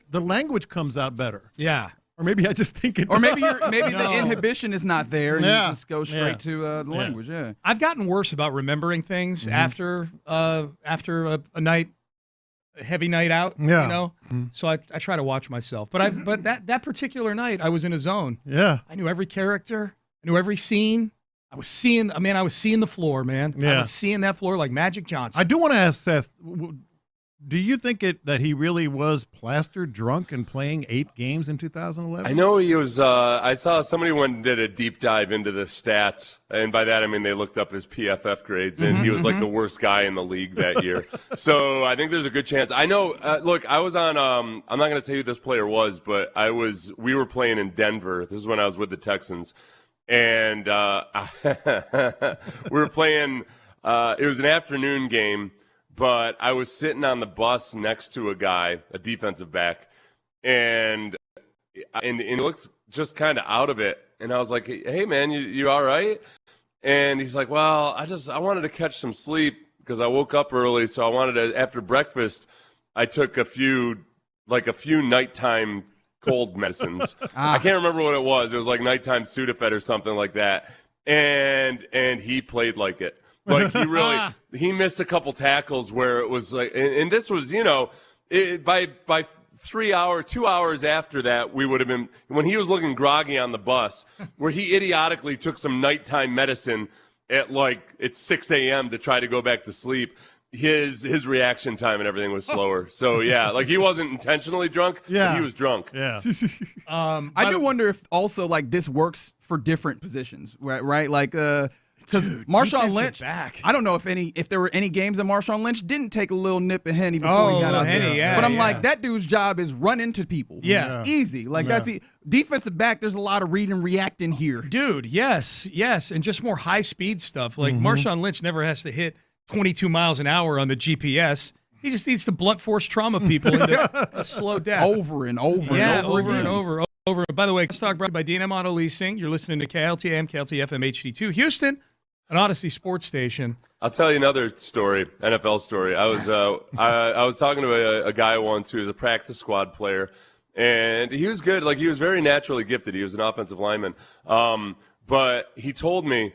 The language comes out better. Yeah. Or maybe I just think it. Or maybe does. the inhibition is not there, and you just go straight to the Yeah. language. Yeah. I've gotten worse about remembering things after a night, a heavy night out. Yeah. So I try to watch myself. But that particular night, I was in a zone. Yeah. I knew every character. I knew every scene. I was seeing the floor, man. Yeah. I was seeing that floor like Magic Johnson. I do want to ask Seth, do you think that he really was plastered drunk and playing 8 games in 2011? I know he was. I saw somebody did a deep dive into the stats, and by that I mean they looked up his PFF grades, and he was like the worst guy in the league that year. So I think there's a good chance. I know. Look, I was on. I'm not going to say who this player was, but we were playing in Denver. This is when I was with the Texans. And we were playing, it was an afternoon game, but I was sitting on the bus next to a guy, a defensive back, and he looked just kind of out of it. And I was like, hey, man, you all right? And he's like, well, I wanted to catch some sleep because I woke up early, so I wanted to, after breakfast, I took a few nighttime cold medicines. I can't remember what it was. It was like nighttime Sudafed or something like that. And he played like it. Like he missed a couple tackles where it was like, and this was, by 2 hours after that, we would have been, when he was looking groggy on the bus, where he idiotically took some nighttime medicine at 6 a.m. to try to go back to sleep. His reaction time and everything was slower. So yeah, he wasn't intentionally drunk. Yeah, but he was drunk. Yeah. I do wonder if also this works for different positions, right? Because Marshawn Lynch, I don't know if there were any games that Marshawn Lynch didn't take a little nip of Henny before he got out there. Yeah, but I'm like, that dude's job is run into people. Yeah. Easy. That's defensive back. There's a lot of read and reacting here, dude. Yes, and just more high speed stuff. Marshawn Lynch never has to hit 22 miles an hour on the GPS. He just needs to blunt force trauma people into slow death. Over and over and over. By the way, stock brought to you by D&M Auto Leasing. You're listening to KLTM, KLTFM HD2 Houston, an Odyssey sports station. I'll tell you another story, NFL story. I was talking to a guy once who was a practice squad player, and he was good. He was very naturally gifted. He was an offensive lineman. But he told me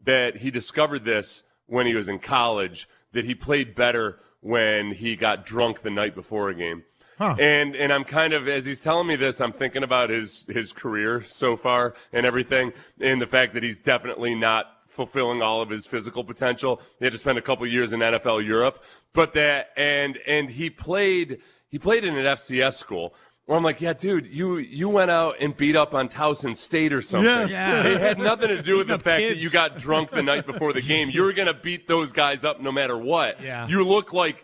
that he discovered this when he was in college, that he played better when he got drunk the night before a game. Huh. And I'm kind of, as he's telling me this, I'm thinking about his career so far and everything, and the fact that he's definitely not fulfilling all of his physical potential. He had to spend a couple years in NFL Europe, but that and he played in an FCS school. Where I'm like, yeah, dude, you went out and beat up on Towson State or something. Yes. Yeah. It had nothing to do with the fact kids. that you got drunk the night before the game. You were gonna beat those guys up no matter what. Yeah. You look like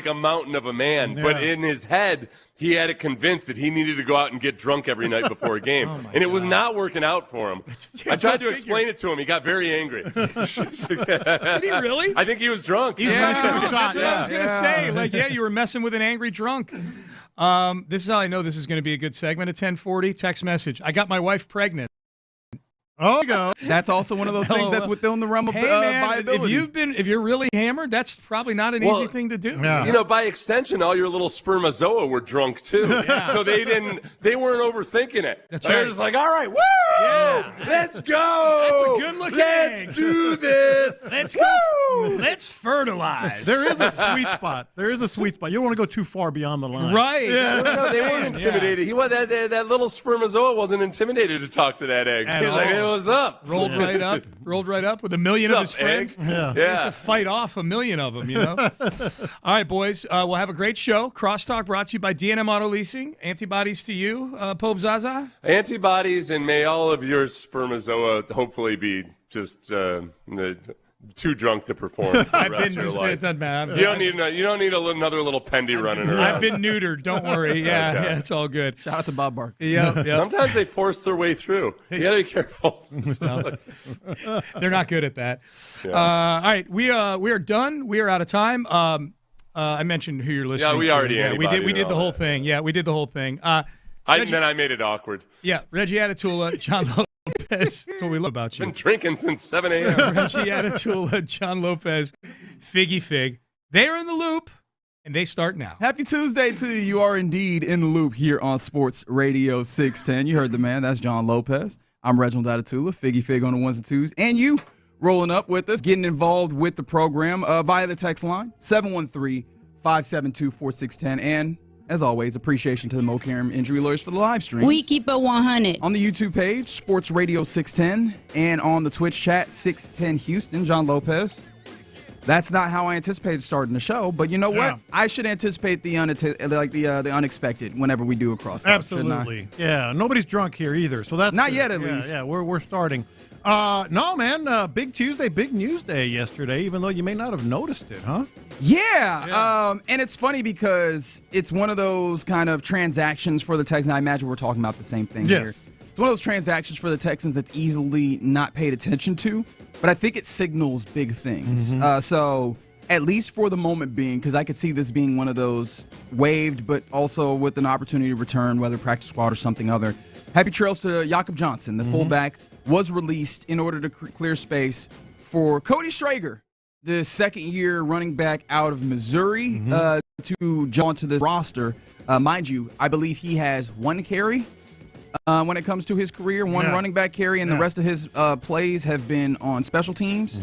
a mountain of a man, but in his head, he had it convinced that he needed to go out and get drunk every night before a game, and it was not working out for him. I tried to explain it to him. He got very angry. Did he really? I think he was drunk. That's what I was gonna say. You were messing with an angry drunk. This is how I know this is going to be a good segment at 10:40. Text message. I got my wife pregnant. Oh, you go. That's also one of those things that's within the realm of man, viability. if you're really hammered, that's probably not an easy thing to do. Yeah. By extension, all your little spermazoa were drunk too. So they weren't overthinking it. That's They right. were just like, all right, woo! Yeah. Let's go! That's a good looking egg. Let's do this! Let's go! Let's fertilize. There is a sweet spot. You don't want to go too far beyond the line. Right. Yeah. No, they weren't intimidated. That little spermazoa wasn't intimidated to talk to that egg. He was like, hey, what's up? Rolled right up with a million of his friends. Yeah. He has to fight off a million of them, All right, boys, we'll have a great show. Crosstalk brought to you by D&M Auto Leasing. Antibodies to you, Pope Zaza. Antibodies, and may all of your spermazoa hopefully be just too drunk to perform. I've been just it doesn't matter. You don't need another little pendy running around. I've been neutered. Don't worry. Yeah, Okay. yeah, it's all good. Shout out to Bob Bark. Yeah. Sometimes they force their way through. You got to be careful. They're not good at that. Yeah. All right, we are done. We are out of time. I mentioned who you're listening to. Yeah, we already we did the whole thing. Yeah, we did the whole thing. Then I made it awkward. Yeah, Reggie Atatula, John Lopez. That's what we love about you. Been drinking since 7 a.m. Reggie Atatula, John Lopez, Figgy Fig. They are in the loop, and they start now. Happy Tuesday to you. You are indeed in the loop here on Sports Radio 610. You heard the man. That's John Lopez. I'm Reginald Atatula, Figgy Fig on the ones and twos. And you rolling up with us, getting involved with the program via the text line, 713-572-4610. And as always, appreciation to the Mo Karam Injury Lawyers for the live stream. We keep it 100. On the YouTube page, Sports Radio 610, and on the Twitch chat, 610 Houston, John Lopez. That's not how I anticipated starting the show, but you know what? I should anticipate the unexpected whenever we do a cross. Absolutely. Yeah, nobody's drunk here either, so that's not good. yet at least. Yeah, we're starting. No, man, big Tuesday, big news day yesterday, even though you may not have noticed it, huh? Yeah. And it's funny because it's one of those kind of transactions for the Texans. I imagine we're talking about the same thing here. It's one of those transactions for the Texans that's easily not paid attention to, but I think it signals big things. So at least for the moment being, because I could see this being one of those waived, but also with an opportunity to return, whether practice squad or something other. Happy trails to Jakob Johnson, the fullback, was released in order to clear space for Cody Schrager, the second-year running back out of Missouri, to jump onto the roster. Mind you, I believe he has one carry when it comes to his career, one running back carry, and the rest of his plays have been on special teams.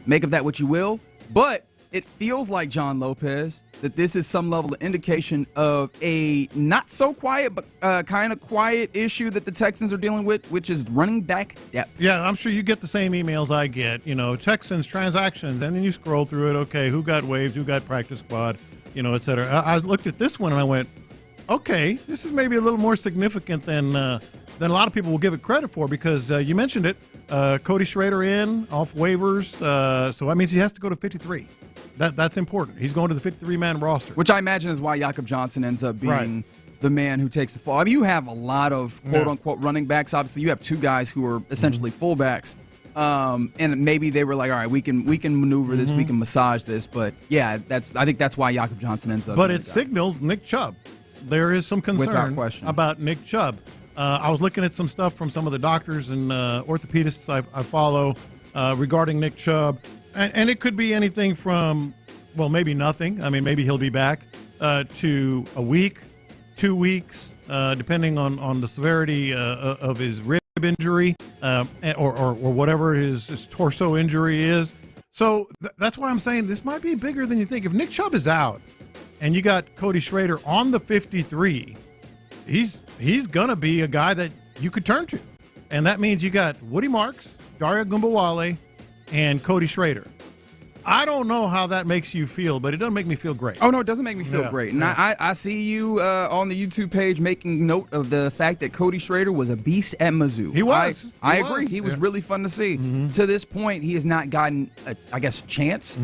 Make of that what you will. But it feels like, John Lopez, that this is some level of indication of a not-so-quiet but kind of quiet issue that the Texans are dealing with, which is running back depth. Yeah, I'm sure you get the same emails I get. Texans transactions, and then you scroll through it. Okay, who got waived, who got practice squad, et cetera. I looked at this one and I went, okay, this is maybe a little more significant than a lot of people will give it credit for, because you mentioned it. Cody Schrader in off waivers, so that means he has to go to 53. That's important. He's going to the 53-man roster. Which I imagine is why Jakob Johnson ends up being the man who takes the fall. I mean, you have a lot of quote-unquote running backs. Obviously, you have two guys who are essentially fullbacks. And maybe they were like, all right, we can maneuver this, we can massage this. But, yeah, I think that's why Jakob Johnson ends up. But it signals Nick Chubb. There is some concern about Nick Chubb. I was looking at some stuff from some of the doctors and orthopedists I follow regarding Nick Chubb. And it could be anything from, well, maybe nothing. I mean, maybe he'll be back to a week, 2 weeks, depending on the severity of his rib injury or whatever his torso injury is. So that's why I'm saying this might be bigger than you think. If Nick Chubb is out and you got Cody Schrader on the 53, he's going to be a guy that you could turn to. And that means you got Woody Marks, Daria Gumbawale, and Cody Schrader. I don't know how that makes you feel, but it doesn't make me feel great. Oh, no, it doesn't make me feel great. And I see you on the YouTube page making note of the fact that Cody Schrader was a beast at Mizzou. He was. I agree. He was really fun to see. To this point, he has not gotten, a chance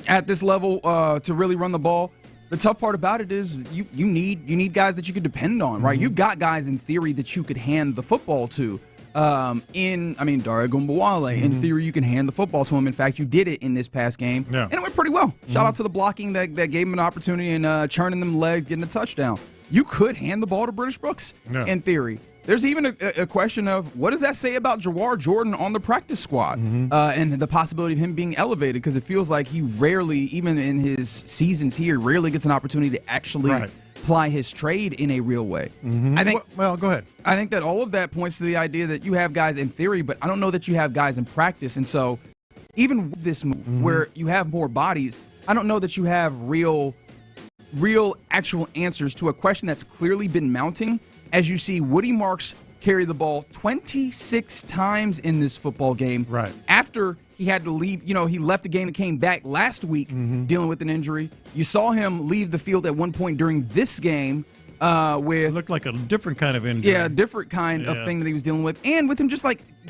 at this level to really run the ball. The tough part about it is you need guys that you could depend on, right? You've got guys in theory that you could hand the football to. Daria Gumbawale, in theory, you can hand the football to him. In fact, you did it in this past game, and it went pretty well. Shout out to the blocking that gave him an opportunity and churning them legs, getting a touchdown. You could hand the ball to British Brooks, in theory. There's even a question of what does that say about Jawar Jordan on the practice squad and the possibility of him being elevated, because it feels like he rarely, even in his seasons here, rarely gets an opportunity to actually apply his trade in a real way. I think. Well, go ahead. I think that all of that points to the idea that you have guys in theory, but I don't know that you have guys in practice. And so, even with this move, where you have more bodies, I don't know that you have real actual answers to a question that's clearly been mounting. As you see, Woody Marks carry the ball 26 times in this football game. Right. After he had to leave, he left the game and came back last week dealing with an injury. You saw him leave the field at one point during this game with... It looked like a different kind of injury. Yeah, a different kind of thing that he was dealing with. And with him just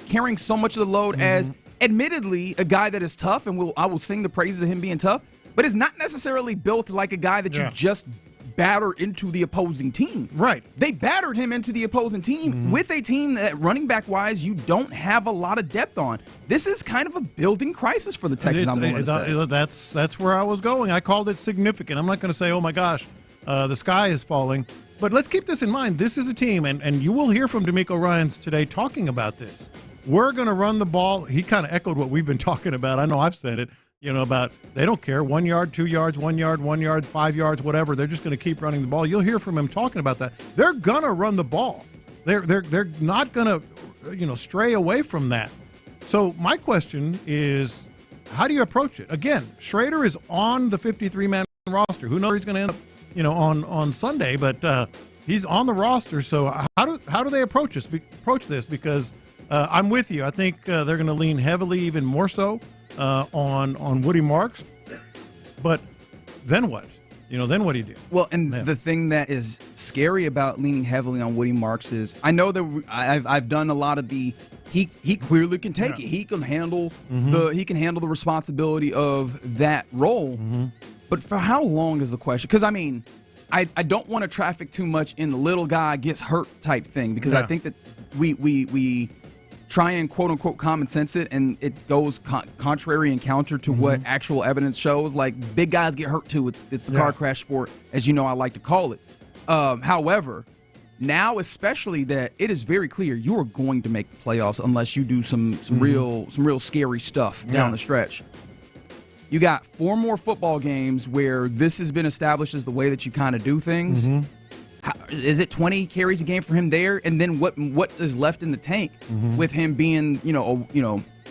carrying so much of the load as admittedly a guy that is tough, and I will sing the praises of him being tough, but is not necessarily built like a guy that you just batter into the opposing team. Right. They battered him into the opposing team with a team that running back wise you don't have a lot of depth on. This is kind of a building crisis for the Texans. I'm going to say. That's where I was going. I called it significant. I'm not going to say, oh my gosh, the sky is falling. But let's keep this in mind. This is a team, and you will hear from D'Amico Ryans today talking about this. We're going to run the ball. He kind of echoed what we've been talking about. I know I've said it. About they don't care, 1 yard, 2 yards, 1 yard, 1 yard, 5 yards, whatever. They're just going to keep running the ball. You'll hear from him talking about that. They're going to run the ball. They're not going to, stray away from that. So my question is, how do you approach it? Again, Schrader is on the 53-man roster. Who knows where he's going to end up, on Sunday? But he's on the roster. So how do they approach this? Because I'm with you. I think they're going to lean heavily, even more so. On Woody Marks, but then what? Then what do you do? Well, and the thing that is scary about leaning heavily on Woody Marks is I know that I've done a lot of the he clearly can take it. He can handle the responsibility of that role. But for how long is the question? Because I don't want to traffic too much in the little guy gets hurt type thing because I think that we try and quote-unquote common sense it, and it goes contrary and counter to what actual evidence shows. Like, big guys get hurt too. It's the car crash sport, as you know I like to call it. However, now especially that it is very clear you are going to make the playoffs unless you do some real scary stuff down the stretch. You got 4 more football games where this has been established as the way that you kind of do things. Is it 20 carries a game for him there? And then what is left in the tank with him being,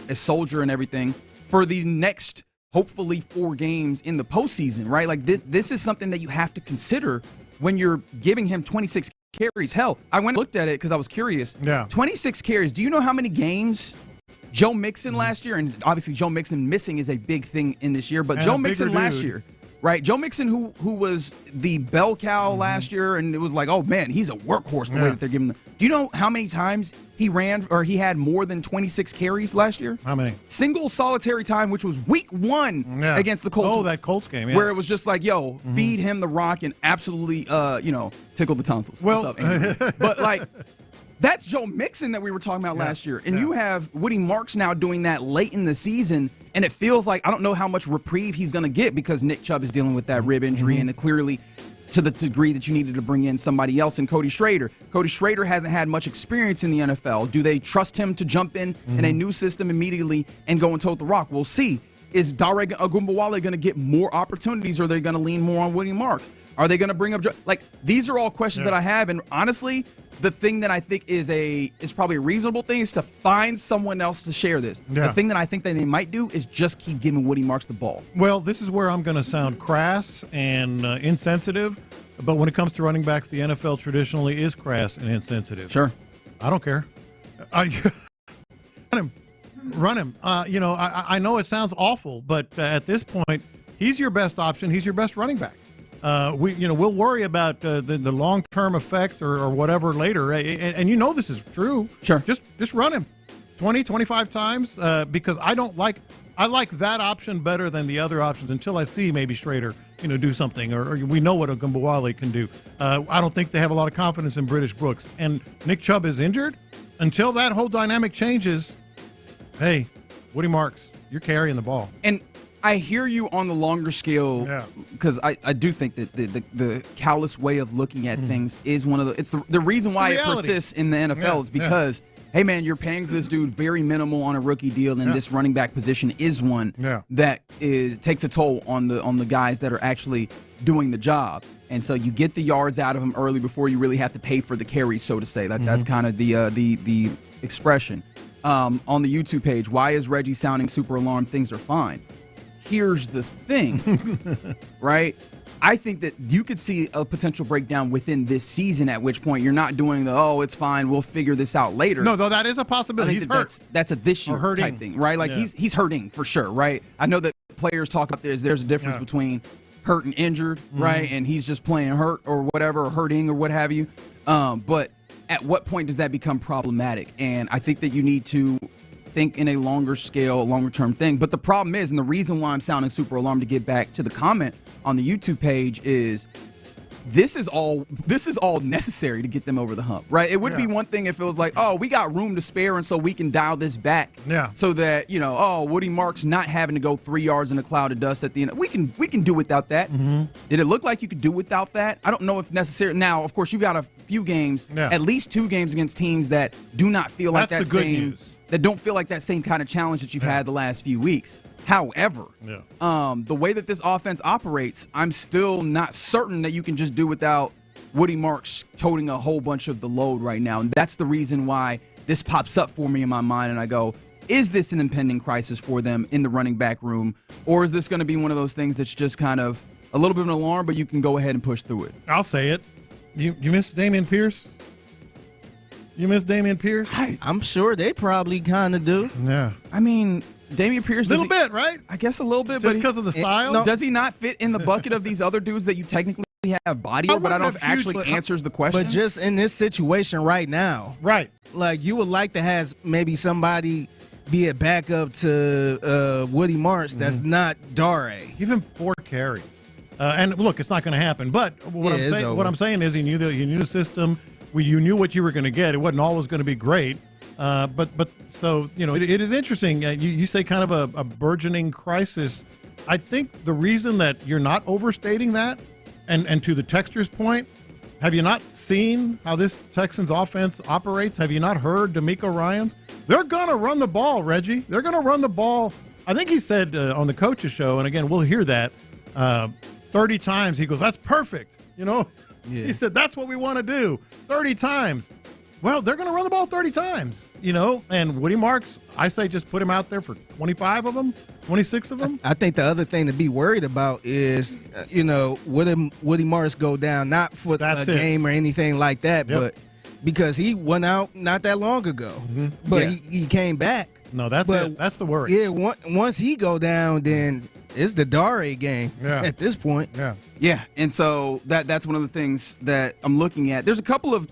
a soldier and everything for the next, hopefully 4 games in the postseason, right? Like this is something that you have to consider when you're giving him 26 carries. Hell, I went and looked at it because I was curious. 26 carries. Do you know how many games Joe Mixon last year, and obviously Joe Mixon missing is a big thing in this year, but Joe Mixon last year, right? Joe Mixon, who was the bell cow last year, and it was like, oh man, he's a workhorse the way that they're giving him. Do you know how many times he ran or he had more than 26 carries last year? How many? Single solitary time, which was week 1 against the Colts. Oh, that Colts game, where it was just like, yo, feed him the rock and absolutely, tickle the tonsils. Well, what's up, Andrew? But like, that's Joe Mixon that we were talking about last year. And you have Woody Marks now doing that late in the season, and it feels like I don't know how much reprieve he's going to get because Nick Chubb is dealing with that rib injury, and it clearly to the degree that you needed to bring in somebody else in Cody Schrader. Cody Schrader hasn't had much experience in the NFL. Do they trust him to jump in a new system immediately and go and tote the rock? We'll see. Is Dare Ogunbowale going to get more opportunities, or are they going to lean more on Woody Marks? Are they going to bring up these are all questions that I have, and honestly, the thing that I think is probably a reasonable thing is to find someone else to share this. The thing that I think that they might do is just keep giving Woody Marks the ball. Well, this is where I'm going to sound crass and insensitive, but when it comes to running backs, the NFL traditionally is crass and insensitive. Sure. I don't care. Run him. I know it sounds awful, but at this point, he's your best option. He's your best running back. We'll worry about the long-term effect or whatever later. And this is true. Sure. Just run him 20, 25 times because I like that option better than the other options until I see maybe Schrader, do something or we know what Ogunbowale can do. I don't think they have a lot of confidence in British Brooks. And Nick Chubb is injured. Until that whole dynamic changes, hey, Woody Marks, you're carrying the ball. And I hear you on the longer scale because I do think that the callous way of looking at things is one of the reason why it persists in the NFL is because hey man, you're paying for this dude very minimal on a rookie deal, and this running back position is one that takes a toll on the guys that are actually doing the job. And so you get the yards out of them early before you really have to pay for the carries, so to say. That's kind of the expression. On the YouTube page, why is Reggie sounding super alarmed? Things are fine. Here's the thing, right? I think that you could see a potential breakdown within this season, at which point you're not doing it's fine, we'll figure this out later. No, though that is a possibility. He's hurt. That's a this year type thing, right? Like he's hurting for sure, right? I know that players talk about there's a difference between hurt and injured, right? And he's just playing hurt or whatever, or hurting or what have you. But at what point does that become problematic? And I think that you need to think in a longer scale, longer term thing. But the problem is, and the reason why I'm sounding super alarmed to get back to the comment on the YouTube page is this is all necessary to get them over the hump, right? It would be one thing if it was like, oh, we got room to spare, and so we can dial this back, so that Woody Marks not having to go 3 yards in a cloud of dust at the end. We can do without that. Mm-hmm. Did it look like you could do without that? I don't know if necessary. Now, of course, you got a few games, at least 2 games against teams that do not feel like that same, that don't feel like that same kind of challenge that you've had the last few weeks. However, the way that this offense operates, I'm still not certain that you can just do without Woody Marks toting a whole bunch of the load right now. And that's the reason why this pops up for me in my mind. And I go, is this an impending crisis for them in the running back room? Or is this going to be one of those things that's just kind of a little bit of an alarm, but you can go ahead and push through it? I'll say it. You miss Dameon Pierce? You miss Dameon Pierce? I'm sure they probably kind of do. Yeah. I mean, Dameon Pierce, a little bit, right? I guess a little bit, just because of the style. Does he not fit in the bucket of these other dudes that you technically have body over? But I don't know if actually answers the question. But just in this situation right now, right? Like you would like to have maybe somebody be a backup to Woody Marks that's not Dare. Give him 4 carries, and look, it's not going to happen. But what I'm saying is, you knew the system. You knew what you were going to get. It wasn't always going to be great. But so, it is interesting. You say kind of a burgeoning crisis. I think the reason that you're not overstating that, and to the texter's point, have you not seen how this Texans offense operates? Have you not heard D'Amico Ryans? They're going to run the ball, Reggie. They're going to run the ball. I think he said on the coach's show, and again, we'll hear that 30 times. He goes, that's perfect. He said, that's what we want to do 30 times. Well, they're going to run the ball 30 times, and Woody Marks, I say just put him out there for 25 of them, 26 of them. I think the other thing to be worried about is, Woody Marks go down, not for a game or anything like that, but because he went out not that long ago. Mm-hmm. But he came back. No, that's it. That's the worry. Yeah, once he go down, then it's the Dare game at this point. Yeah, and so that's one of the things that I'm looking at. There's a couple of,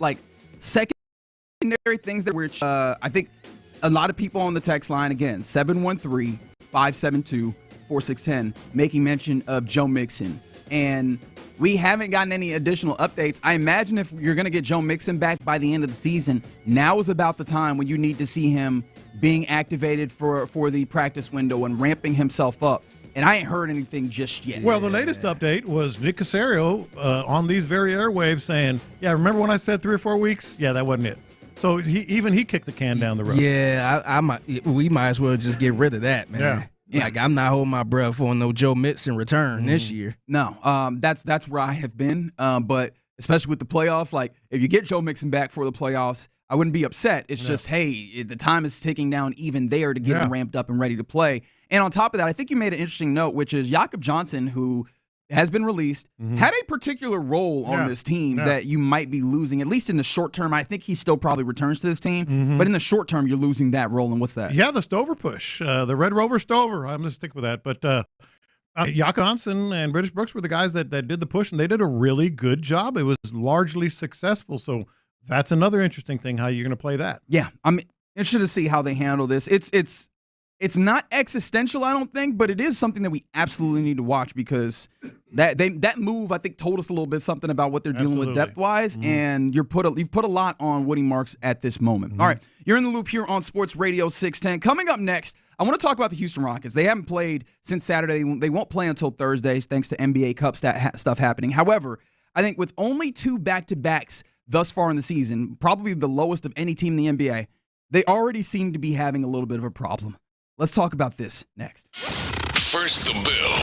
secondary things that I think a lot of people on the text line, again, 713-572-4610, making mention of Joe Mixon. And we haven't gotten any additional updates. I imagine if you're going to get Joe Mixon back by the end of the season, now is about the time when you need to see him being activated for the practice window and ramping himself up. And I ain't heard anything just yet. Well, the latest update was Nick Caserio on these very airwaves saying, remember when I said 3 or 4 weeks? Yeah, that wasn't it. So he kicked the can down the road. Yeah, we might as well just get rid of that, man. Yeah. Like, I'm not holding my breath for no Joe Mixon return this year. No, that's where I have been. But especially with the playoffs, if you get Joe Mixon back for the playoffs, I wouldn't be upset. It's just, hey, the time is ticking down even there to get him ramped up and ready to play. And on top of that, I think you made an interesting note, which is Jakob Johnson, who has been released, had a particular role on this team that you might be losing, at least in the short term. I think he still probably returns to this team, but in the short term, you're losing that role. And what's that? Yeah, the Stover push, the Red Rover Stover. I'm going to stick with that. But Jakob Johnson and British Brooks were the guys that did the push, and they did a really good job. It was largely successful. So that's another interesting thing, how you're going to play that. Yeah, I'm interested to see how they handle this. It's not existential, I don't think, but it is something that we absolutely need to watch, because that move, I think, told us a little bit something about what they're dealing with depth-wise, and you've put a lot on Woody Marks at this moment. All right, you're in the loop here on Sports Radio 610. Coming up next, I want to talk about the Houston Rockets. They haven't played since Saturday. They won't play until Thursday, thanks to NBA Cup stuff happening. However, I think with only 2 back-to-backs thus far in the season, probably the lowest of any team in the NBA, they already seem to be having a little bit of a problem. Let's talk about this next. First the Bill.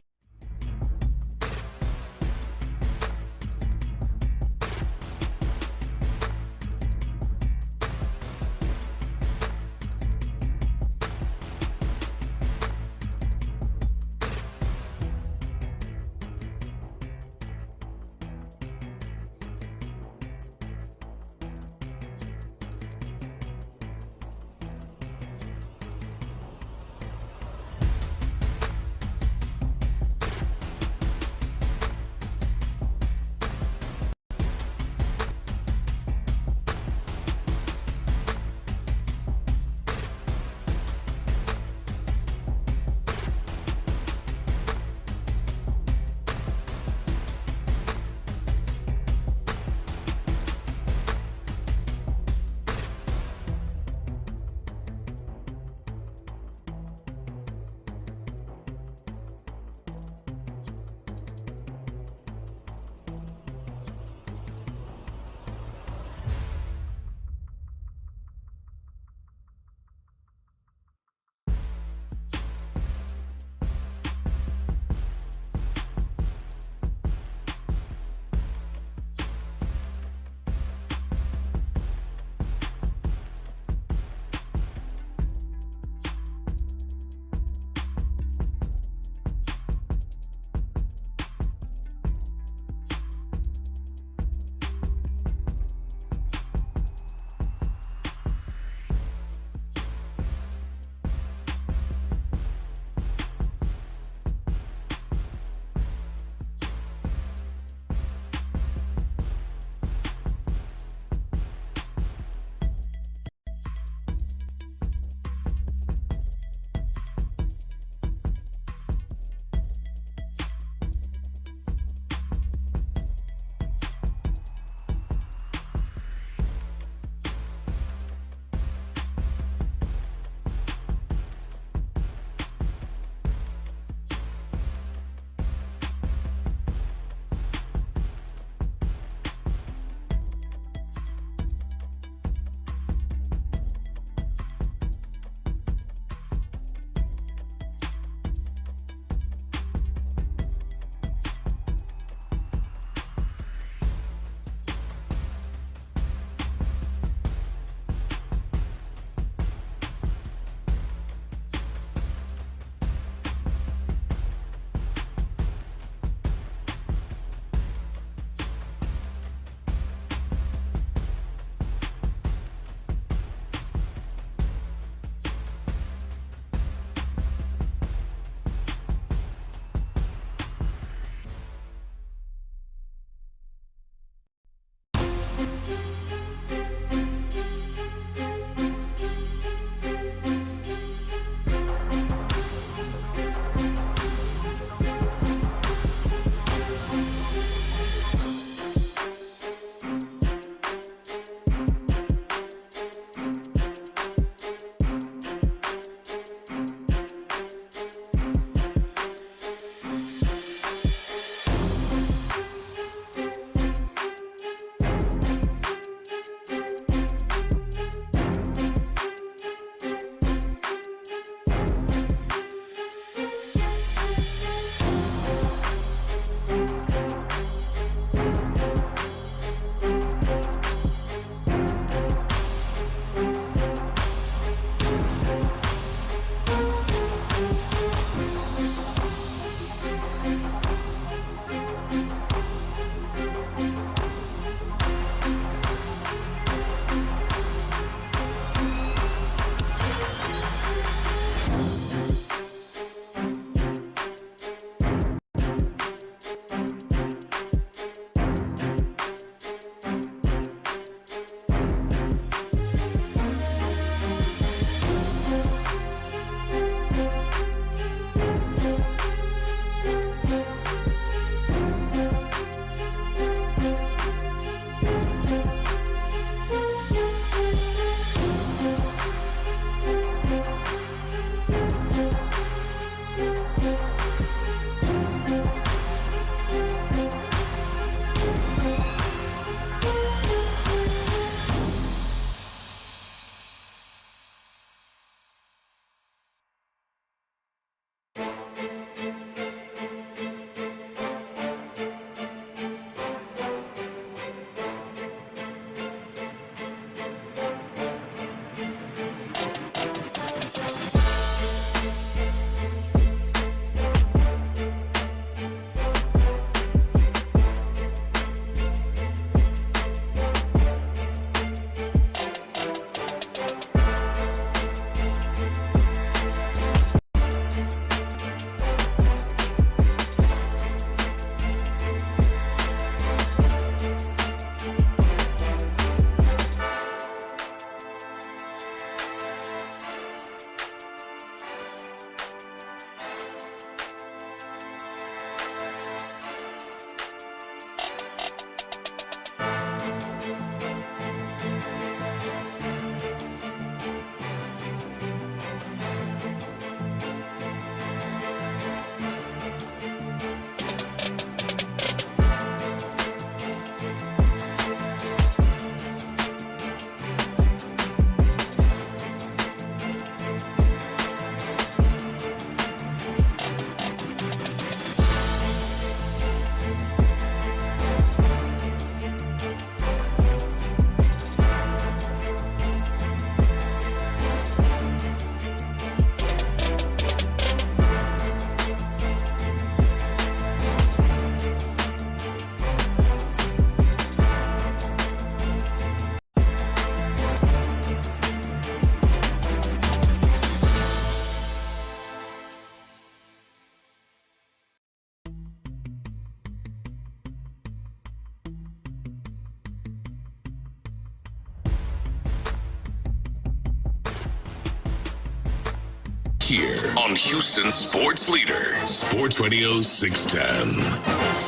here on Houston Sports Leader, Sports Radio 610.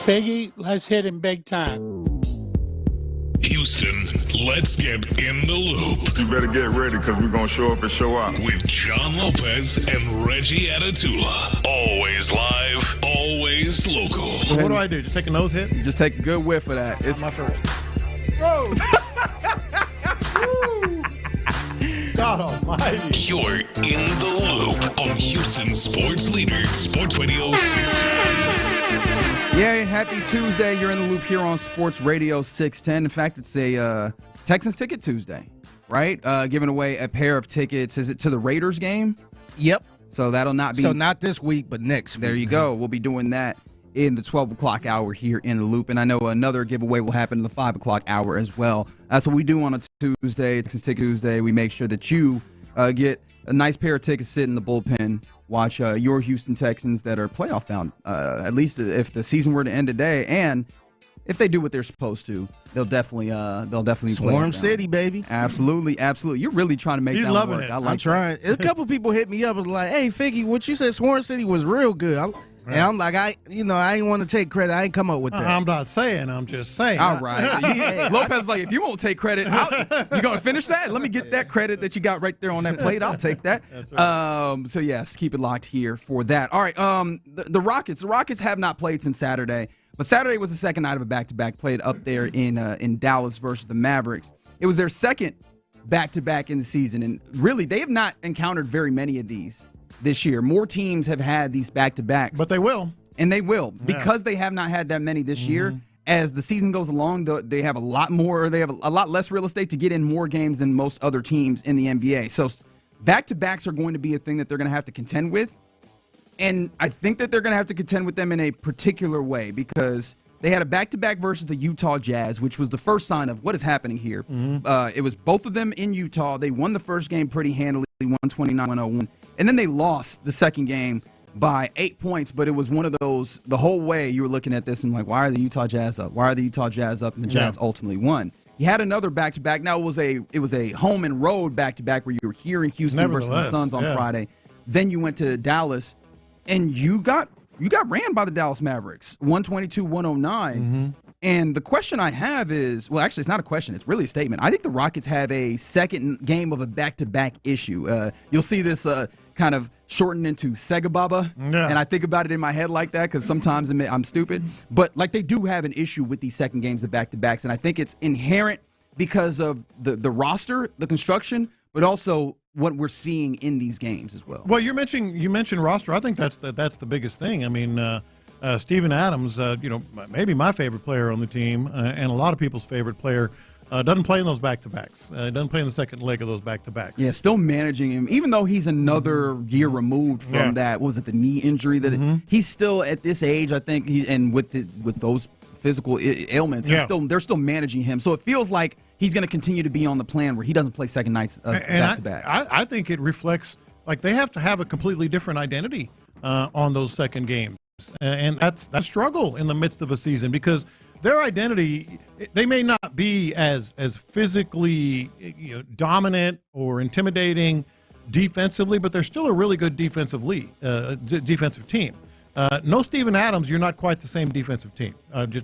Biggie, let's hit him big time. Houston, let's get in the loop. You better get ready because we're going to show up and show out. With John Lopez and Reggie Atatula. Always live, always local. What do I do? Just take a nose hit? Just take a good whiff of that. It's my first. Whoa! God almighty. You're in the loop on Houston Sports Leader, Sports Radio 610. Yeah, happy Tuesday. You're in the loop here on Sports Radio 610. In fact, it's a Texans Ticket Tuesday, right? Giving away a pair of tickets. Is it to the Raiders game? Yep. So that'll not be. So not this week, but next week. There you go. We'll be doing that in the 12 o'clock hour here in the loop. And I know another giveaway will happen in the 5 o'clock hour as well. That's what we do on a Tuesday, Texans Ticket Tuesday. We make sure that you get a nice pair of tickets, sit in the bullpen, watch your Houston Texans that are playoff bound, at least if the season were to end today. And if they do what they're supposed to, they'll definitely Swarm City, baby. Absolutely. You're really trying to make He's that loving work. it. I'm trying. A couple people hit me up and like, "Hey, Figgy, what you said Swarm City was real good." And I'm like, I ain't want to take credit. I ain't come up with that. I'm not saying. I'm just saying. All right. Lopez like, if you won't take credit, you going to finish that? Let me get that credit that you got right there on that plate. I'll take that. That's right. So, yes, keep it locked here for that. All right. The Rockets. The Rockets have not played since Saturday. But Saturday was the second night of a back-to-back played up there in Dallas versus the Mavericks. It was their second back-to-back in the season. And really, they have not encountered very many of these this year. More teams have had these back-to-backs. But they will. And they will. Because they have not had that many this year, as the season goes along, they have a lot more, or they have a lot less real estate to get in more games than most other teams in the NBA. So back-to-backs are going to be a thing that they're going to have to contend with. And I think that they're going to have to contend with them in a particular way because they had a back-to-back versus the Utah Jazz, which was the first sign of what is happening here. It was both of them in Utah. They won the first game pretty handily, 129-101. And then they lost the second game by 8 points, but it was one of those, the whole way you were looking at this and like, why are the Utah Jazz up? Why are the Utah Jazz up? And the Jazz ultimately won. You had another back-to-back. Now it was a home and road back-to-back where you were here in Houston versus the Suns on Friday. Then you went to Dallas, and you got ran by the Dallas Mavericks, 122-109. And the question I have is, well, actually, it's not a question. It's really a statement. I think the Rockets have a second game of a back-to-back issue. You'll see this kind of shortened into Sega Baba, and I think about it in my head like that because sometimes I'm stupid. But like they do have an issue with these second games of back-to-backs, and I think it's inherent because of the roster, the construction, but also what we're seeing in these games as well. Well, you mentioned roster. I think that's the biggest thing. I mean, Steven Adams, maybe my favorite player on the team, and a lot of people's favorite player, doesn't play in those back-to-backs. Doesn't play in the second leg of those back-to-backs. Yeah, still managing him, even though he's another year removed from that. What was it, the knee injury? That he's still at this age, I think, and with those physical ailments, they're still managing him. So it feels like he's going to continue to be on the plan where he doesn't play second nights back-to-back. I think it reflects, like, they have to have a completely different identity on those second games. And that's a struggle in the midst of a season because their identity, they may not be as physically dominant or intimidating defensively, but they're still a really good defensive team. No Steven Adams, you're not quite the same defensive team.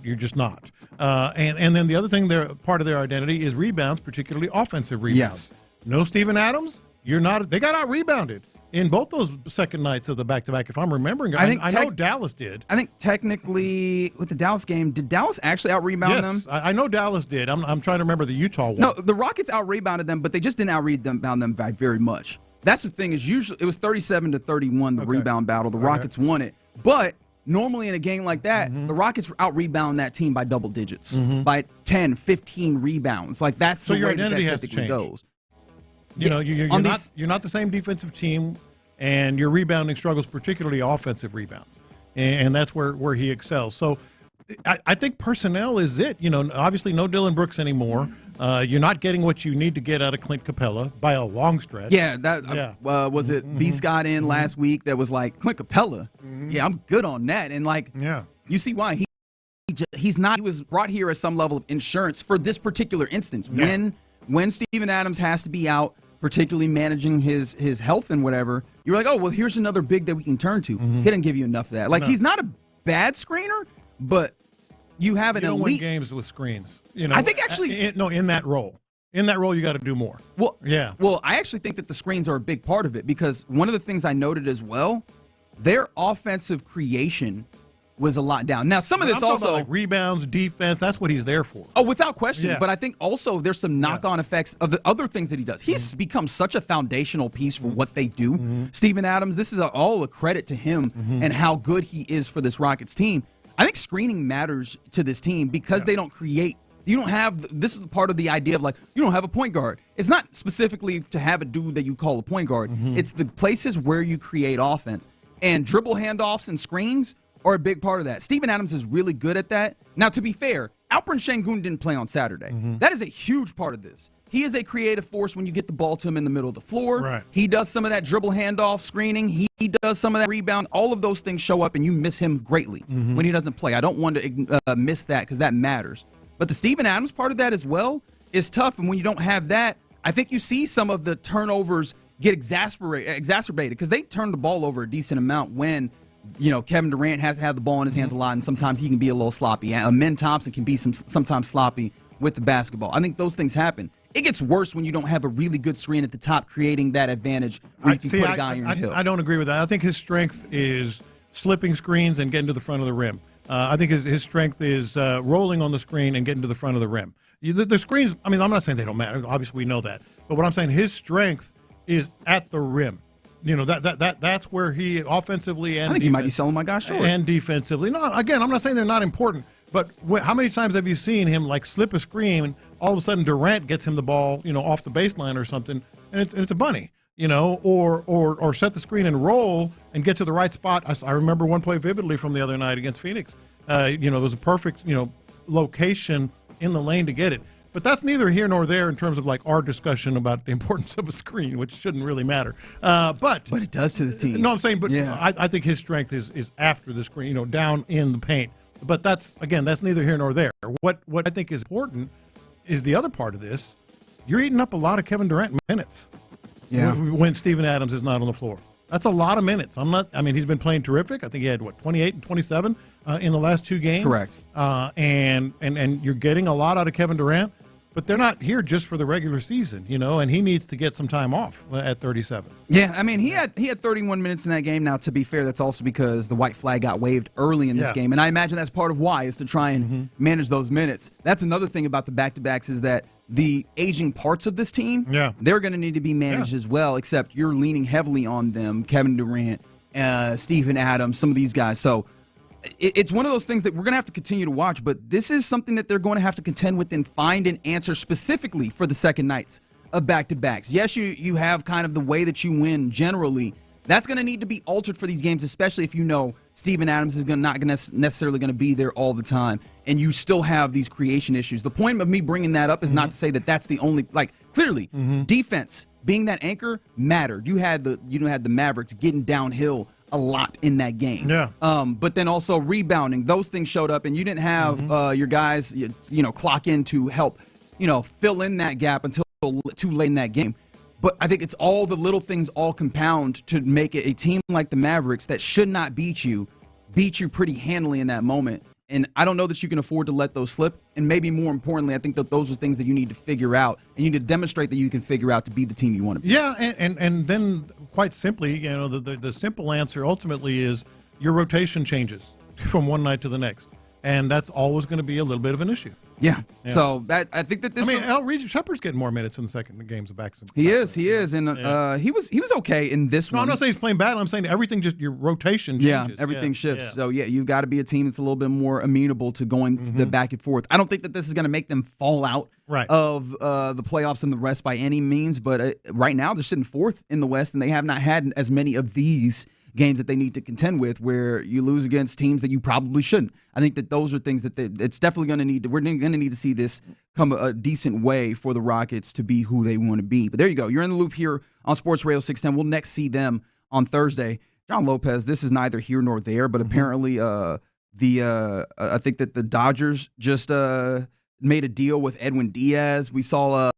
You're just not. And then the other thing, part of their identity is rebounds, particularly offensive rebounds. Yes. No Steven Adams, you're not. They got out rebounded in both those second nights of the back-to-back, if I'm remembering. I know Dallas did. I think technically with the Dallas game, did Dallas actually out-rebound them? Yes, I know Dallas did. I'm trying to remember the Utah one. No, the Rockets out-rebounded them, but they just didn't out-rebound them by very much. That's the thing is usually it was 37-31, the rebound battle. The Rockets won it. But normally in a game like that, the Rockets out-rebound that team by double digits, by 10, 15 rebounds. Like that's the way that typically goes. You're not the same defensive team, and your rebounding struggles, particularly offensive rebounds, and that's where he excels. So I think personnel is it. Obviously no Dillon Brooks anymore. You're not getting what you need to get out of Clint Capella by a long stretch. Yeah, was it B. Scott in last week that was like, Clint Capella? Yeah, I'm good on that. And you see why he was brought here as some level of insurance for this particular instance. When Steven Adams has to be out, particularly managing his health and whatever, you're like, oh, well, here's another big that we can turn to. He didn't give you enough of that. Like, he's not a bad screener, but you have an elite. You don't win games with screens. I think actually, in that role. In that role, you got to do more. Well, yeah. Well, I actually think that the screens are a big part of it because one of the things I noted as well, their offensive creation was a lot down. Now, some of this also like rebounds, defense. That's what he's there for. Oh, without question. Yeah. But I think also there's some knock-on effects of the other things that he does. He's become such a foundational piece for what they do. Steven Adams, this is all a credit to him and how good he is for this Rockets team. I think screening matters to this team because they don't create. You don't have. This is part of the idea of like you don't have a point guard. It's not specifically to have a dude that you call a point guard. It's the places where you create offense and dribble handoffs and screens are a big part of that. Steven Adams is really good at that. Now, to be fair, Alperen Şengün didn't play on Saturday. That is a huge part of this. He is a creative force when you get the ball to him in the middle of the floor. Right. He does some of that dribble handoff screening. He does some of that rebound. All of those things show up, and you miss him greatly when he doesn't play. I don't want to miss that because that matters. But the Steven Adams part of that as well is tough, and when you don't have that, I think you see some of the turnovers get exacerbated because they turn the ball over a decent amount when Kevin Durant has to have the ball in his hands a lot, and sometimes he can be a little sloppy. Men Thompson can be sometimes sloppy with the basketball. I think those things happen. It gets worse when you don't have a really good screen at the top, creating that advantage where you can put a guy on your hill. I don't agree with that. I think his strength is slipping screens and getting to the front of the rim. I think his strength is rolling on the screen and getting to the front of the rim. The screens, I mean, I'm not saying they don't matter. Obviously, we know that. But what I'm saying, his strength is at the rim. That's where he offensively and I think he might be selling my guy short. And defensively. No, again, I'm not saying they're not important, but how many times have you seen him like slip a screen and all of a sudden Durant gets him the ball, off the baseline or something, and it's a bunny, or set the screen and roll and get to the right spot. I remember one play vividly from the other night against Phoenix. It was a perfect, location in the lane to get it. But that's neither here nor there in terms of like our discussion about the importance of a screen, which shouldn't really matter. But it does to the team. No, I'm saying, but yeah. I think his strength is after the screen, down in the paint. But that's neither here nor there. What I think is important is the other part of this. You're eating up a lot of Kevin Durant minutes. Yeah. When Steven Adams is not on the floor. That's a lot of minutes. He's been playing terrific. I think he had 28 and 27 in the last two games. Correct. And you're getting a lot out of Kevin Durant, but they're not here just for the regular season, and he needs to get some time off at 37. Yeah, he had 31 minutes in that game. Now, to be fair, that's also because the white flag got waved early in this game, and I imagine that's part of why is to try and manage those minutes. That's another thing about the back-to-backs is that the aging parts of this team, they're going to need to be managed as well, except you're leaning heavily on them, Kevin Durant, Steven Adams, some of these guys. So it's one of those things that we're going to have to continue to watch, but this is something that they're going to have to contend with and find an answer specifically for the second nights of back-to-backs. Yes, you have kind of the way that you win generally. That's going to need to be altered for these games, especially if Steven Adams is not necessarily going to be there all the time, and you still have these creation issues. The point of me bringing that up is not to say that that's the only, clearly, defense, being that anchor, mattered. You had the Mavericks getting downhill a lot in that game. Yeah. But then also rebounding, those things showed up, and you didn't have your guys, clock in to help, fill in that gap until too late in that game. But I think it's all the little things all compound to make it a team like the Mavericks that should not beat you pretty handily in that moment. And I don't know that you can afford to let those slip. And maybe more importantly, I think that those are things that you need to figure out, and you need to demonstrate that you can figure out to be the team you want to be. Yeah, and then quite simply, the simple answer ultimately is your rotation changes from one night to the next. And that's always going to be a little bit of an issue. Yeah. So I think that this. Regis Shepard's getting more minutes in the second games of back. He is, and he was okay in this one. No, I'm not saying he's playing bad. I'm saying everything your rotation changes. Yeah, everything shifts. Yeah. So you've got to be a team that's a little bit more amenable to going to the back and forth. I don't think that this is going to make them fall out of the playoffs and the rest by any means. But right now they're sitting fourth in the West, and they have not had as many of these games that they need to contend with where you lose against teams that you probably shouldn't. I think that those are things that it's definitely going to need. We're going to need to see this come a decent way for the Rockets to be who they want to be. But there you go. You're in the loop here on Sports Radio 610. We'll next see them on Thursday. John Lopez, this is neither here nor there, but apparently I think that the Dodgers just made a deal with Edwin Diaz. We saw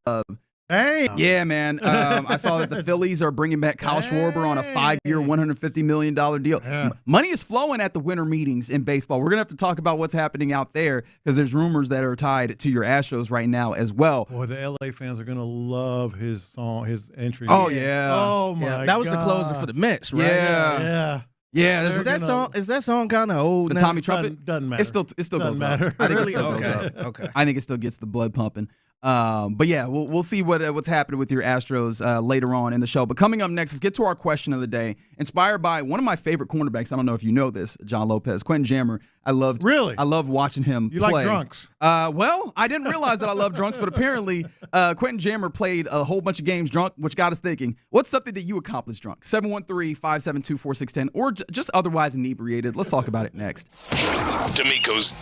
Hey. Yeah, man. I saw that the Phillies are bringing back Kyle Schwarber on a 5-year, $150 million deal. Yeah. Money is flowing at the winter meetings in baseball. We're going to have to talk about what's happening out there because there's rumors that are tied to your Astros right now as well. Boy, the LA fans are going to love his song, his entry. Oh, yeah. Oh, my God. That was the closer for the Mets, right? Yeah. Yeah, is that song kind of old? The now? Tommy Trumpet doesn't matter. It still goes matter. up. I think Really? it still goes up. Okay. I think it still gets the blood pumping. But yeah, we'll see what's happening with your Astros later on in the show. But coming up next, let's get to our question of the day, inspired by one of my favorite cornerbacks. I don't know if you know this, John Lopez, Quentin Jammer. I loved watching him play. You like drunks? Well, I didn't realize that I love drunks, but apparently Quentin Jammer played a whole bunch of games drunk, which got us thinking, what's something that you accomplished drunk? 713-572-4610, or just otherwise inebriated. Let's talk about it next. D'Amico's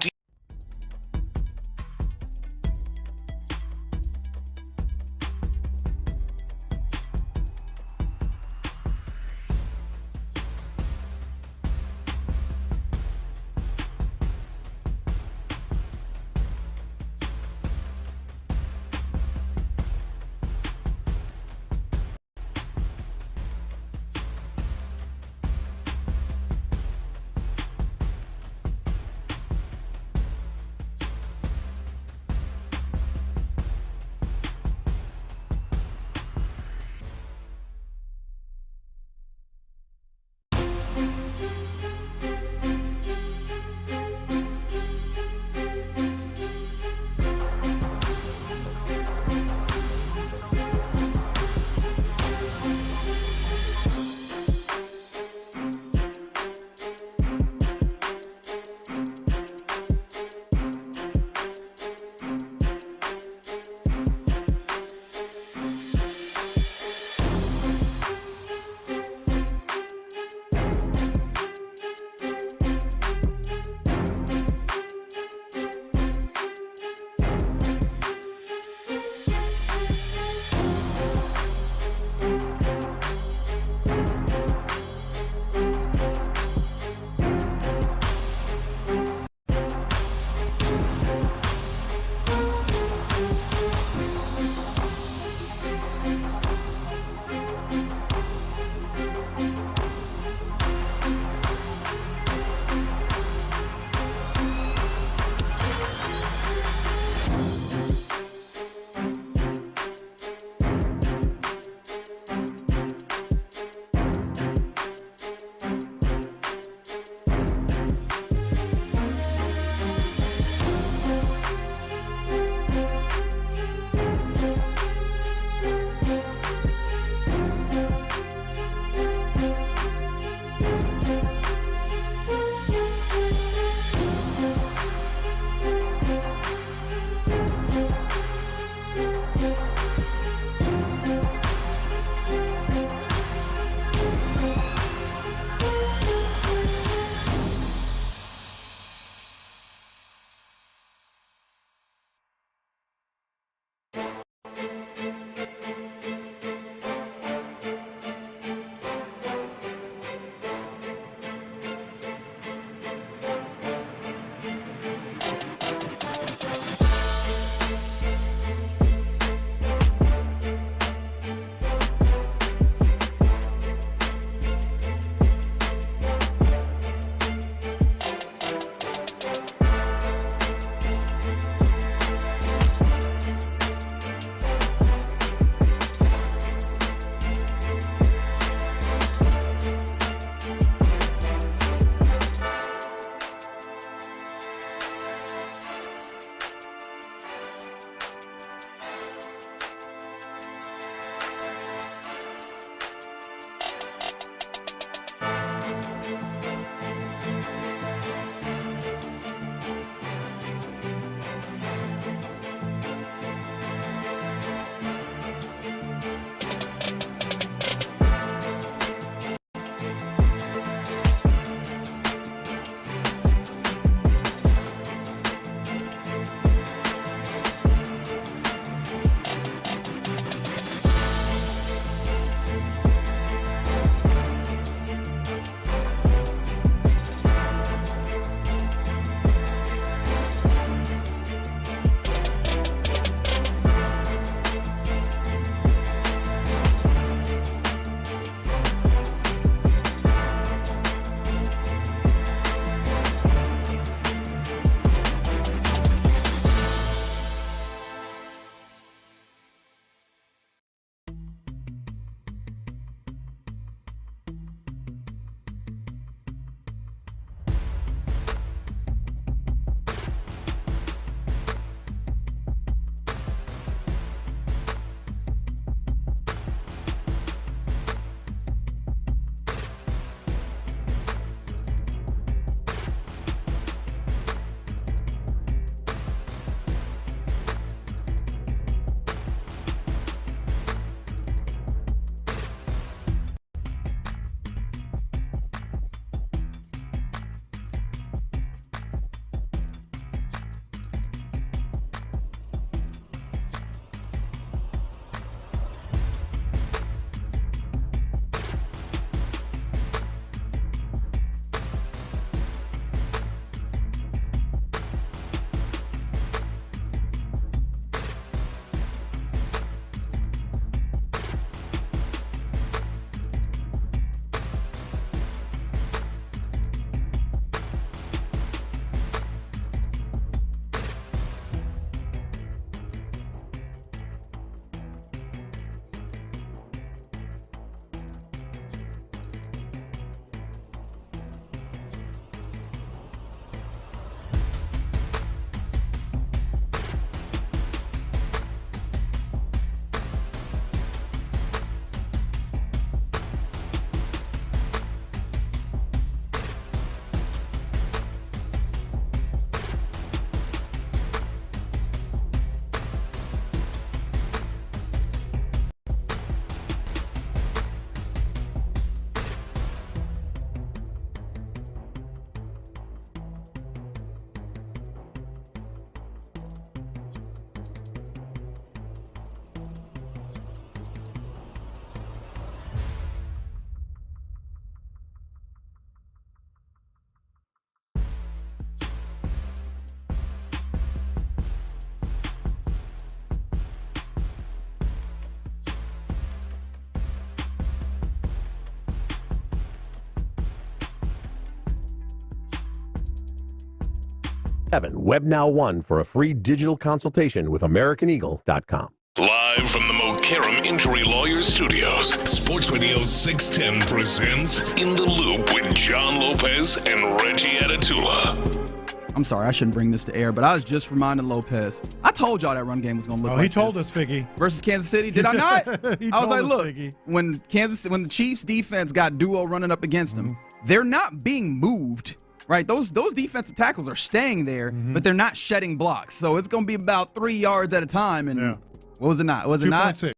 Web Now 1 for a free digital consultation with AmericanEagle.com. Live from the Mokaram Injury Lawyers Studios, Sports Radio 610 presents In the Loop with John Lopez and Reggie Atatula. I'm sorry, I shouldn't bring this to air, but I was just reminding Lopez. I told y'all that run game was going to look like this. He told us, Figgy. Versus Kansas City, did I not? I was like, look, Figgy. when the Chiefs defense got duo running up against them, they're not being moved. Right, those defensive tackles are staying there, but they're not shedding blocks. So it's going to be about 3 yards at a time. And what was it not? Was it not? 2.6.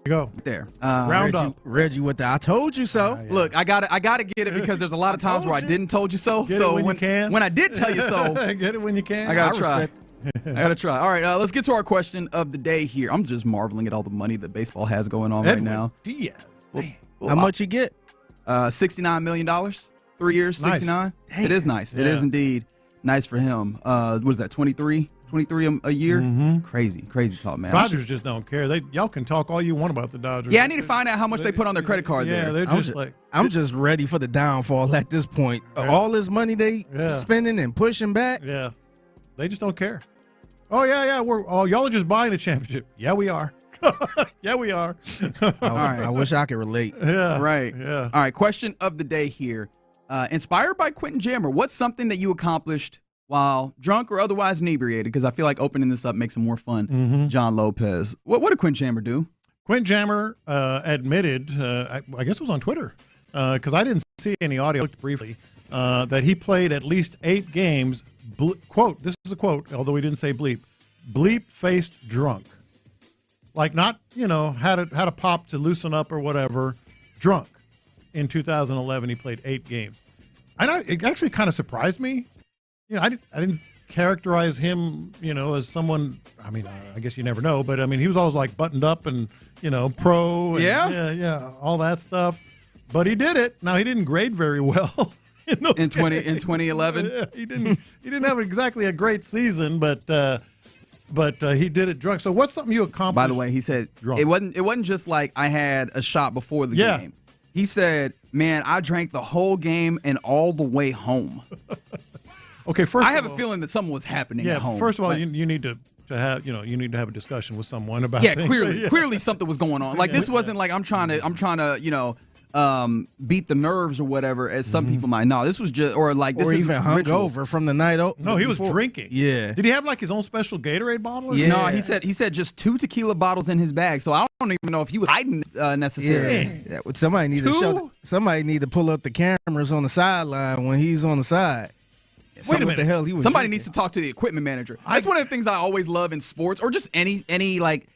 Go there. Round up. Reggie with the I told you so. Look, I gotta get it because there's a lot of times where I didn't told you so. Get so it when you can. When I did tell you so, get it when you can. I gotta try. All right, let's get to our question of the day here. I'm just marveling at all the money that baseball has going on right now. Diaz. How much you get? $69 million. 3 years, 69. Nice. It is nice. It is indeed nice for him. What is that? 23 a year. Crazy talk, man. Dodgers just don't care. Y'all can talk all you want about the Dodgers. Yeah, I need to find out how much they put on their credit card there. They're just like I'm just ready for the downfall at this point. All this money they spending and pushing back. Yeah, they just don't care. Oh yeah. Y'all are just buying a championship. Yeah, we are. Yeah, we are. All right. I wish I could relate. Yeah. Right. Yeah. All right. Question of the day here. Inspired by Quentin Jammer, what's something that you accomplished while drunk or otherwise inebriated? Because I feel like opening this up makes it more fun. John Lopez. What did Quentin Jammer do? Quentin Jammer admitted, I guess it was on Twitter, because I didn't see any audio, I looked briefly, that he played at least 8 games, quote, this is a quote, although he didn't say bleep-faced drunk. Like not, had a pop to loosen up or whatever, drunk. In 2011, he played 8 games. It actually kind of surprised me. I didn't characterize him, as someone. I mean, I guess you never know, but I mean, he was always like buttoned up and pro. And, yeah, all that stuff. But he did it. Now he didn't grade very well in 2011. Yeah, he didn't have exactly a great season, but he did it drunk. So what's something you accomplished? By the way, he said drunk? It wasn't just like I had a shot before the game. He said, man, I drank the whole game and all the way home. Okay, I have a feeling that something was happening at home. First of all, you need to have a discussion with someone about things. Yeah, clearly something was going on. Like this wasn't like I'm trying to beat the nerves or whatever, as some people might. No, this was just this is even hungover from the night. No, he was drinking. Yeah. Did he have like his own special Gatorade bottle? Yeah. No, he said just 2 tequila bottles in his bag. So I don't even know if he was hiding necessarily. Yeah. Somebody need to pull up the cameras on the sideline when he's on the side. Wait a minute. What the hell he was Somebody needs to talk to the equipment manager. That's one of the things I always love in sports or just any like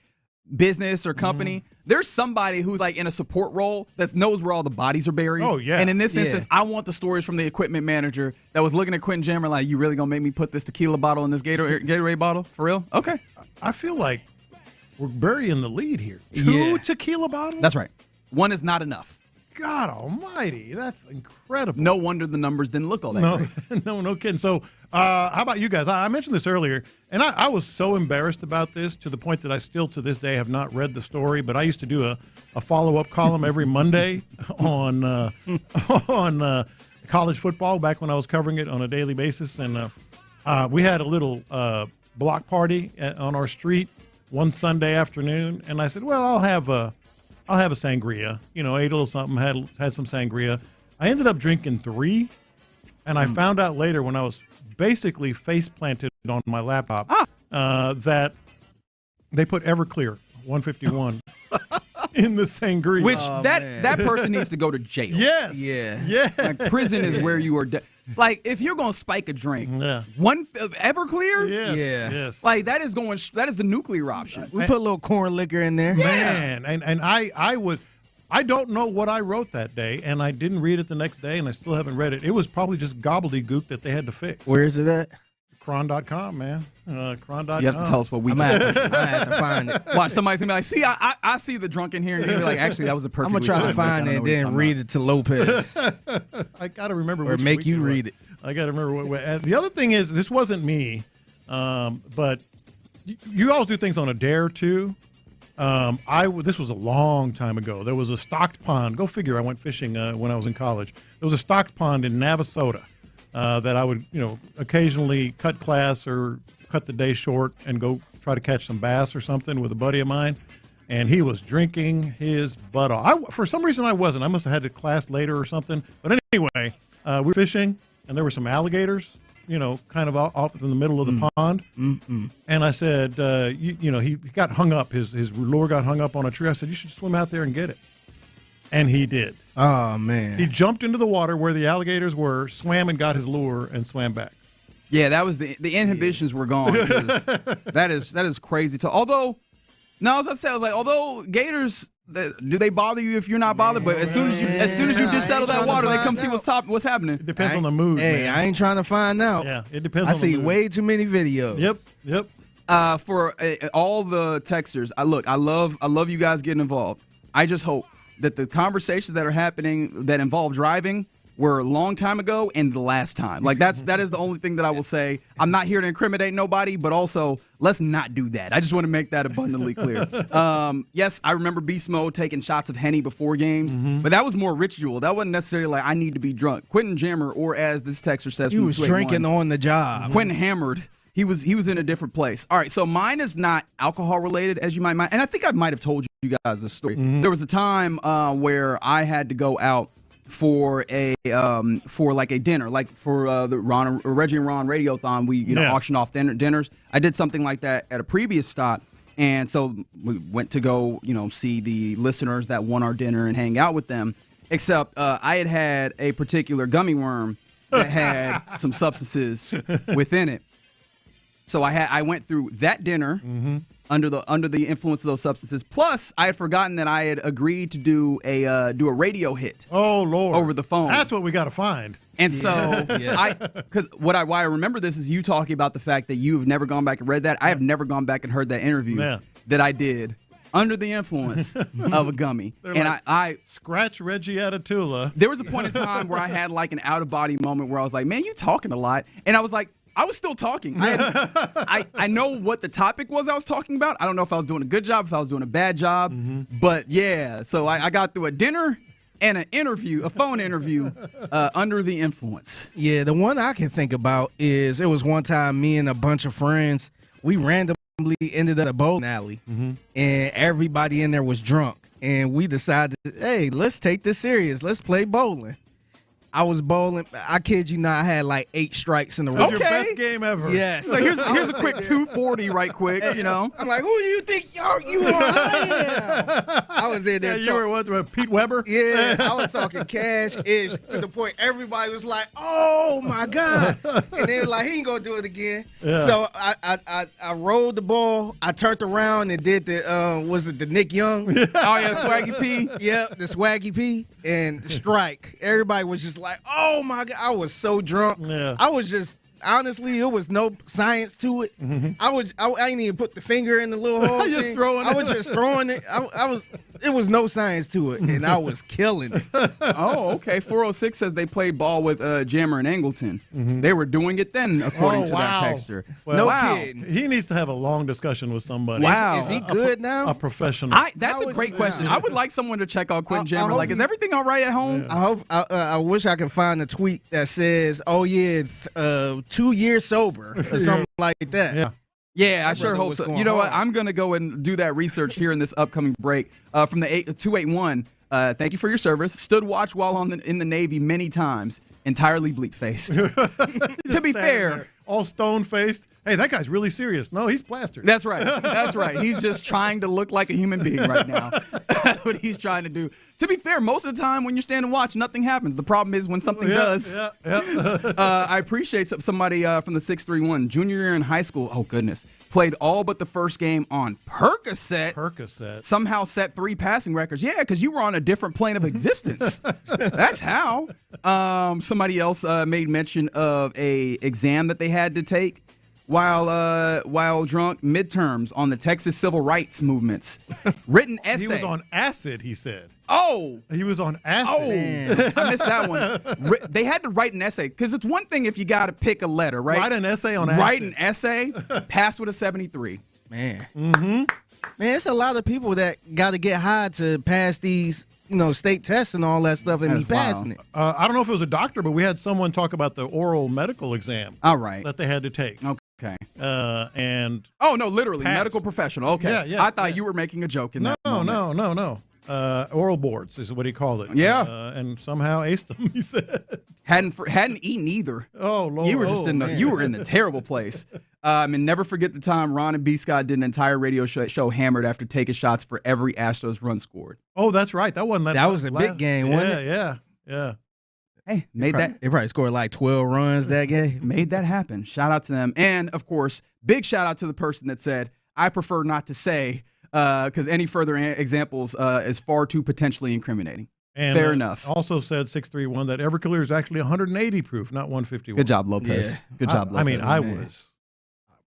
business or company. There's somebody who's like in a support role that knows where all the bodies are buried. Oh, yeah. And in this instance, I want the stories from the equipment manager that was looking at Quentin Jammer like, you really going to make me put this tequila bottle in this Gatorade bottle? For real? Okay. I feel like we're burying the lead here. 2 tequila bottles? That's right. 1 is not enough. God almighty. That's incredible. No wonder the numbers didn't look all that great. No kidding. So how about you guys? I mentioned this earlier, and I was so embarrassed about this to the point that I still to this day have not read the story, but I used to do a follow-up column every Monday on college football back when I was covering it on a daily basis. And we had a little block party on our street one Sunday afternoon, and I said, well, I'll have a sangria, ate a little something, had some sangria. I ended up drinking 3, and I found out later when I was basically face planted on my laptop that they put Everclear 151 in the sangria. Which that person needs to go to jail. Yes. Yeah. Like prison is where you are. Like if you're gonna spike a drink, one Everclear. Yes. Like that is the nuclear option. We put a little corn liquor in there. Man, and I don't know what I wrote that day, and I didn't read it the next day, and I still haven't read it. It was probably just gobbledygook that they had to fix. Where is it at? Cron.com, man. Cron.com. You have to tell us what we. I have to find it. Watch, somebody's gonna be like, see, I see the drunk in here, and you're gonna be like, actually, that was a perfect. I'm gonna try to find it and then read it to Lopez. I gotta remember. Or make you read it. I gotta remember what. The other thing is, this wasn't me, but you always do things on a dare too. This was a long time ago. There was a stocked pond. Go figure. I went fishing when I was in college. There was a stocked pond in Navasota that I would, occasionally cut class or cut the day short and go try to catch some bass or something with a buddy of mine. And he was drinking his butt off. For some reason, I wasn't. I must have had a class later or something. But anyway, we were fishing, and there were some alligators, kind of off in the middle of the pond. Mm-mm. And I said, he got hung up. His lure got hung up on a tree. I said, you should swim out there and get it. And he did. Oh, man. He jumped into the water where the alligators were, swam and got his lure, and swam back. Yeah, that was the inhibitions were gone. That is crazy. Although gators, do they bother you if you're not bothered? But as soon as you just settle that water, they come see what's happening. It depends on the mood. Hey, man. I ain't trying to find out. Yeah, it depends. I see way too many videos. Yep. For all the texters, I love you guys getting involved. I just hope that the conversations that are happening that involve driving were a long time ago and the last time. Like that is the only thing that I will say. I'm not here to incriminate nobody, but also let's not do that. I just want to make that abundantly clear. Yes, I remember Beast Mode taking shots of Henny before games, but that was more ritual. That wasn't necessarily like I need to be drunk. Quentin Jammer, or as this texter says, he was drinking on the job. Quentin hammered. He was in a different place. All right, so mine is not alcohol related, as you might mind, and I think I might have told you guys this story. There was a time where I had to go out for a dinner, like for the Reggie and Ron Radiothon. We auction off dinners. I did something like that at a previous stop, and so we went to go see the listeners that won our dinner and hang out with them. Except I had a particular gummy worm that had some substances within it. So I went through that dinner under the influence of those substances. Plus, I had forgotten that I had agreed to do a radio hit. Oh Lord! Over the phone. That's what we got to find. And so, because why I remember this is you talking about the fact that you have never gone back and read that. I have never gone back and heard that interview that I did under the influence of a gummy. And like, I scratch Reggie out of Tula. There was a point in time where I had like an out of body moment where I was like, man, you talking a lot, and I was like, I was still talking. I know what the topic was I was talking about. I don't know if I was doing a good job, if I was doing a bad job. But yeah, so I got through a dinner and an interview, a phone interview, under the influence. Yeah, the one I can think about is it was one time me and a bunch of friends, we randomly ended up at a bowling alley, and everybody in there was drunk. And we decided, hey, let's take this serious. Let's play bowling. I was bowling. I kid you not, I had like 8 strikes in a row. Okay. Your best game ever. Yes. So here's a quick 240 right quick, I'm like, who do you think you are? I was in there. You were what, Pete Weber? Yeah, I was talking cash-ish to the point everybody was like, oh, my God. And they were like, he ain't going to do it again. Yeah. So I rolled the ball. I turned around and did the Nick Young? Oh, yeah, Swaggy P? Yep, the Swaggy P and strike. Everybody was just like, oh my God, I was so drunk. Yeah. I was just, honestly, it was no science to it. I didn't even put the finger in the little hole. I was just throwing it. It was no science to it, and I was killing it. Oh, okay. 406 says they played ball with Jammer and Angleton. They were doing it then, according to that texter. Well, no kidding. He needs to have a long discussion with somebody. Wow. Is he good now? A professional. That's a great question. I would like someone to check out Quentin Jammer. Like, is everything all right at home? Yeah. I wish I could find a tweet that says, oh, yeah, 2 years sober or something like that. Yeah. Yeah, I sure hope so. You know what? I'm going to go and do that research here in this upcoming break. From the 281, thank you for your service. Stood watch while in the Navy many times, entirely bleak-faced. To be fair. All stone-faced. Hey, that guy's really serious. No, he's plastered. That's right. That's right. He's just trying to look like a human being right now. That's what he's trying to do. To be fair, most of the time when you're standing watch, nothing happens. The problem is when something does. I appreciate somebody from the 631, junior year in high school. Oh, goodness. Played all but the first game on Percocet. Somehow set 3 passing records. Yeah, because you were on a different plane of existence. That's how. Somebody else made mention of a exam that they had to take while drunk, midterms on the Texas civil rights movements. Written essay. He was on acid, he said. Oh. He was on acid. Oh, I missed that one. They had to write an essay, because it's one thing if you got to pick a letter, right? Write an essay on acid. Write an essay, pass with a 73. Man. Man, it's a lot of people that got to get high to pass these, state tests and all that stuff, and be passing it. I don't know if it was a doctor, but we had someone talk about the oral medical exam. All right. That they had to take. Okay. And oh no, literally medical professional. Okay. Yeah. I thought you were making a joke in that moment. No. Oral boards is what he called it. Yeah. And somehow aced them. He said hadn't eaten either. Oh Lord. You were just you were in the terrible place. And never forget the time Ron and B. Scott did an entire radio show hammered after taking shots for every Astros run scored. Oh, that's right. That wasn't that was a big game, wasn't it? Yeah. Hey, they probably scored like 12 runs that game. Made that happen. Shout out to them. And, of course, big shout out to the person that said, I prefer not to say, because any further examples is far too potentially incriminating. And, fair enough. Also said 631 that Everclear is actually 180 proof, not 151. Good job, Lopez. Yeah. Good job, Lopez. I mean, I was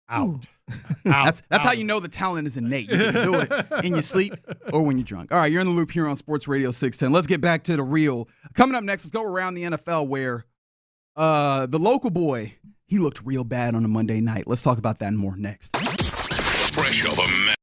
out. That's how you know the talent is innate. You can do it in your sleep or when you're drunk. All right, you're in the loop here on Sports Radio 610. Let's get back to the real. Coming up next, let's go around the NFL where the local boy, he looked real bad on a Monday night. Let's talk about that and more next. Fresh off a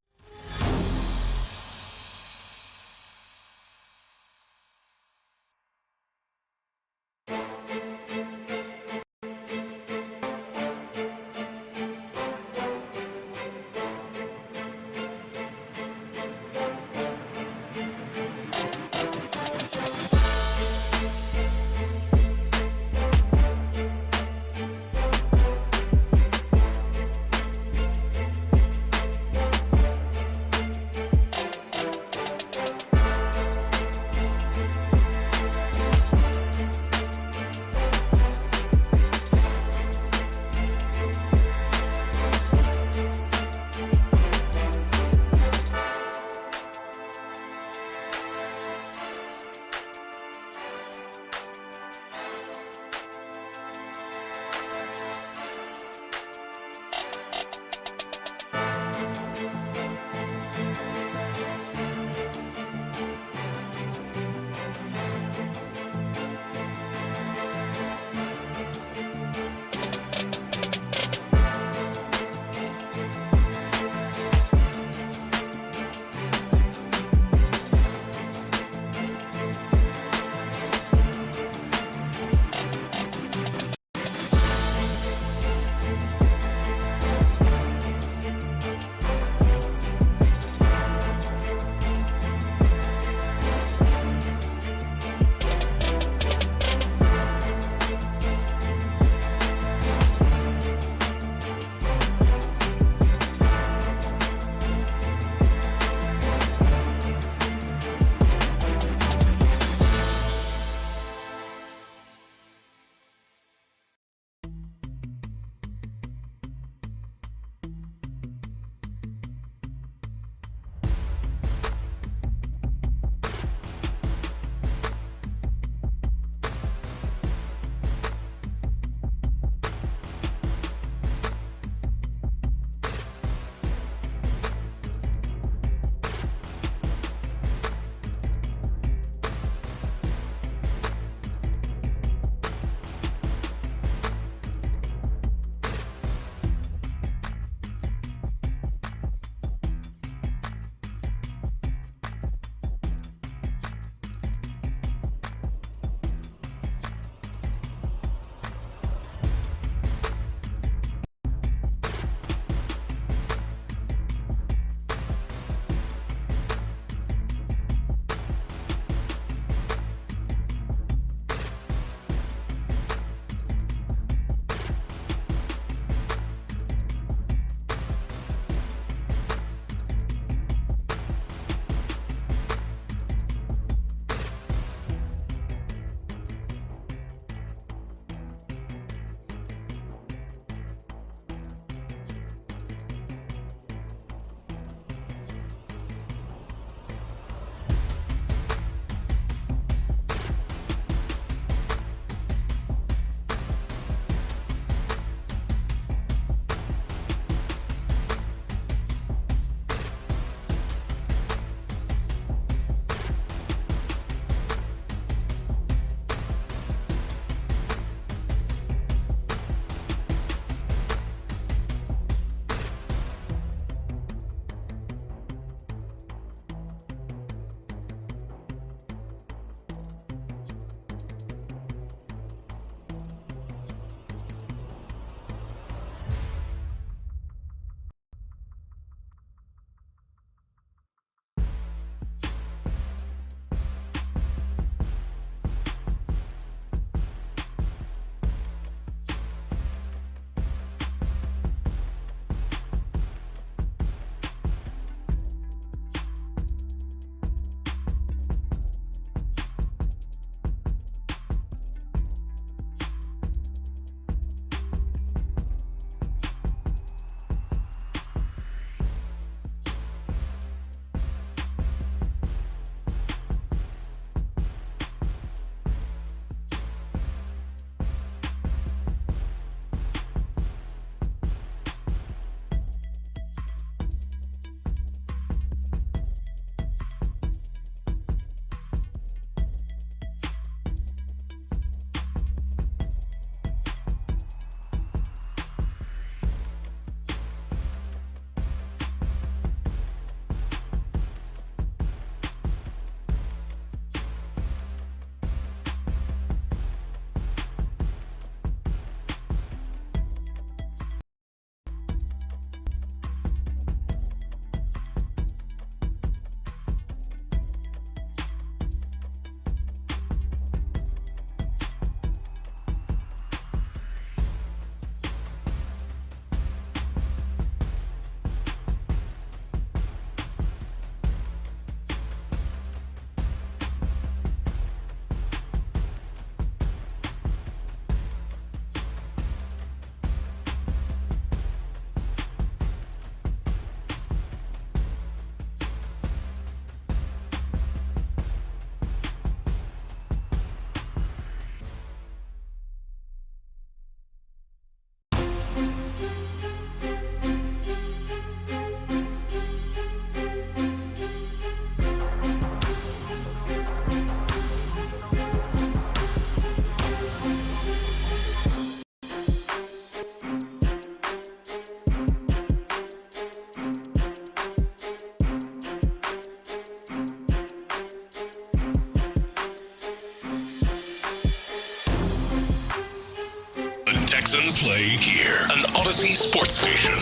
Texans play here, an Odyssey sports station.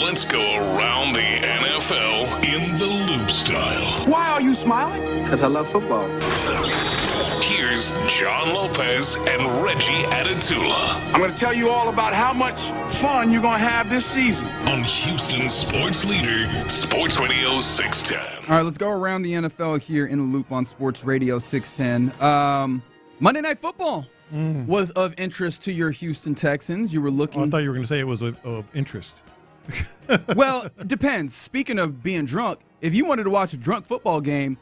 Let's go around the NFL in the loop style. Why are you smiling? Because I love football. Here's John Lopez and Reggie Adetula. I'm going to tell you all about how much fun you're going to have this season. On Houston sports leader, Sports Radio 610. All right, let's go around the NFL here in the loop on Sports Radio 610. Monday Night Football was of interest to your Houston Texans. You were looking. I thought you were going to say it was of interest. Well, it depends. Speaking of being drunk, if you wanted to watch a drunk football game,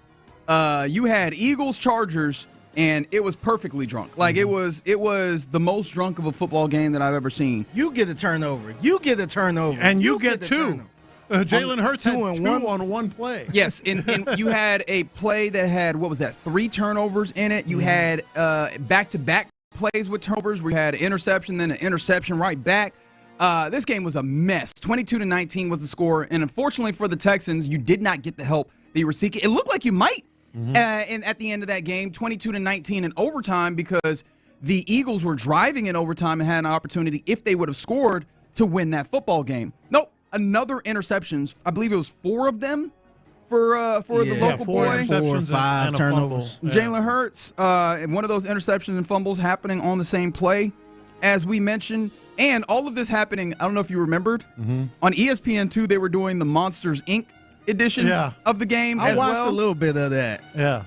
you had Eagles-Chargers, and it was perfectly drunk. Like, it was the most drunk of a football game that I've ever seen. You get a turnover. And you get two. Jalen Hurts had two on one play. Yes, and you had a play that had, 3 turnovers in it. You had back-to-back plays with turnovers where you had an interception, then an interception right back. This game was a mess. 22-19 was the score, and unfortunately for the Texans, you did not get the help that you were seeking. It looked like you might and at the end of that game, 22-19 in overtime, because the Eagles were driving in overtime and had an opportunity, if they would have scored, to win that football game. Nope, another interceptions. I believe it was 4 of them for the local boy. 4 or 5 turnovers. Yeah. Jalen Hurts, and one of those interceptions and fumbles happening on the same play, as we mentioned. And all of this happening, I don't know if you remembered, on ESPN2, they were doing the Monsters, Inc. edition of the game I as well. watched a little bit of that. Yeah.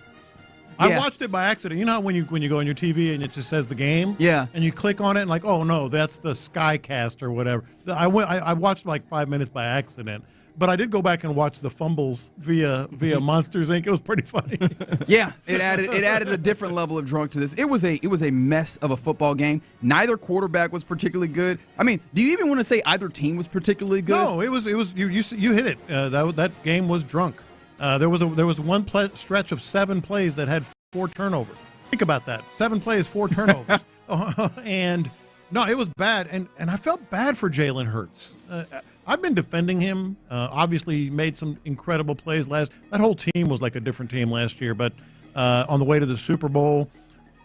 I watched it by accident. You know how when you go on your TV and it just says the game? Yeah. And you click on it and like, oh, no, that's the Skycast or whatever. I watched like 5 minutes by accident. But I did go back and watch the fumbles via Monsters, Inc. It was pretty funny. Yeah, it added a different level of drunk to this. It was a mess of a football game. Neither quarterback was particularly good. I mean, do you even want to say either team was particularly good? No, it was you hit it. That game was drunk. There was one stretch of 7 plays that had 4 turnovers. Think about that. 7 plays, 4 turnovers. And no, it was bad. And I felt bad for Jalen Hurts. I've been defending him. Obviously, he made some incredible plays that whole team was like a different team last year, but on the way to the Super Bowl.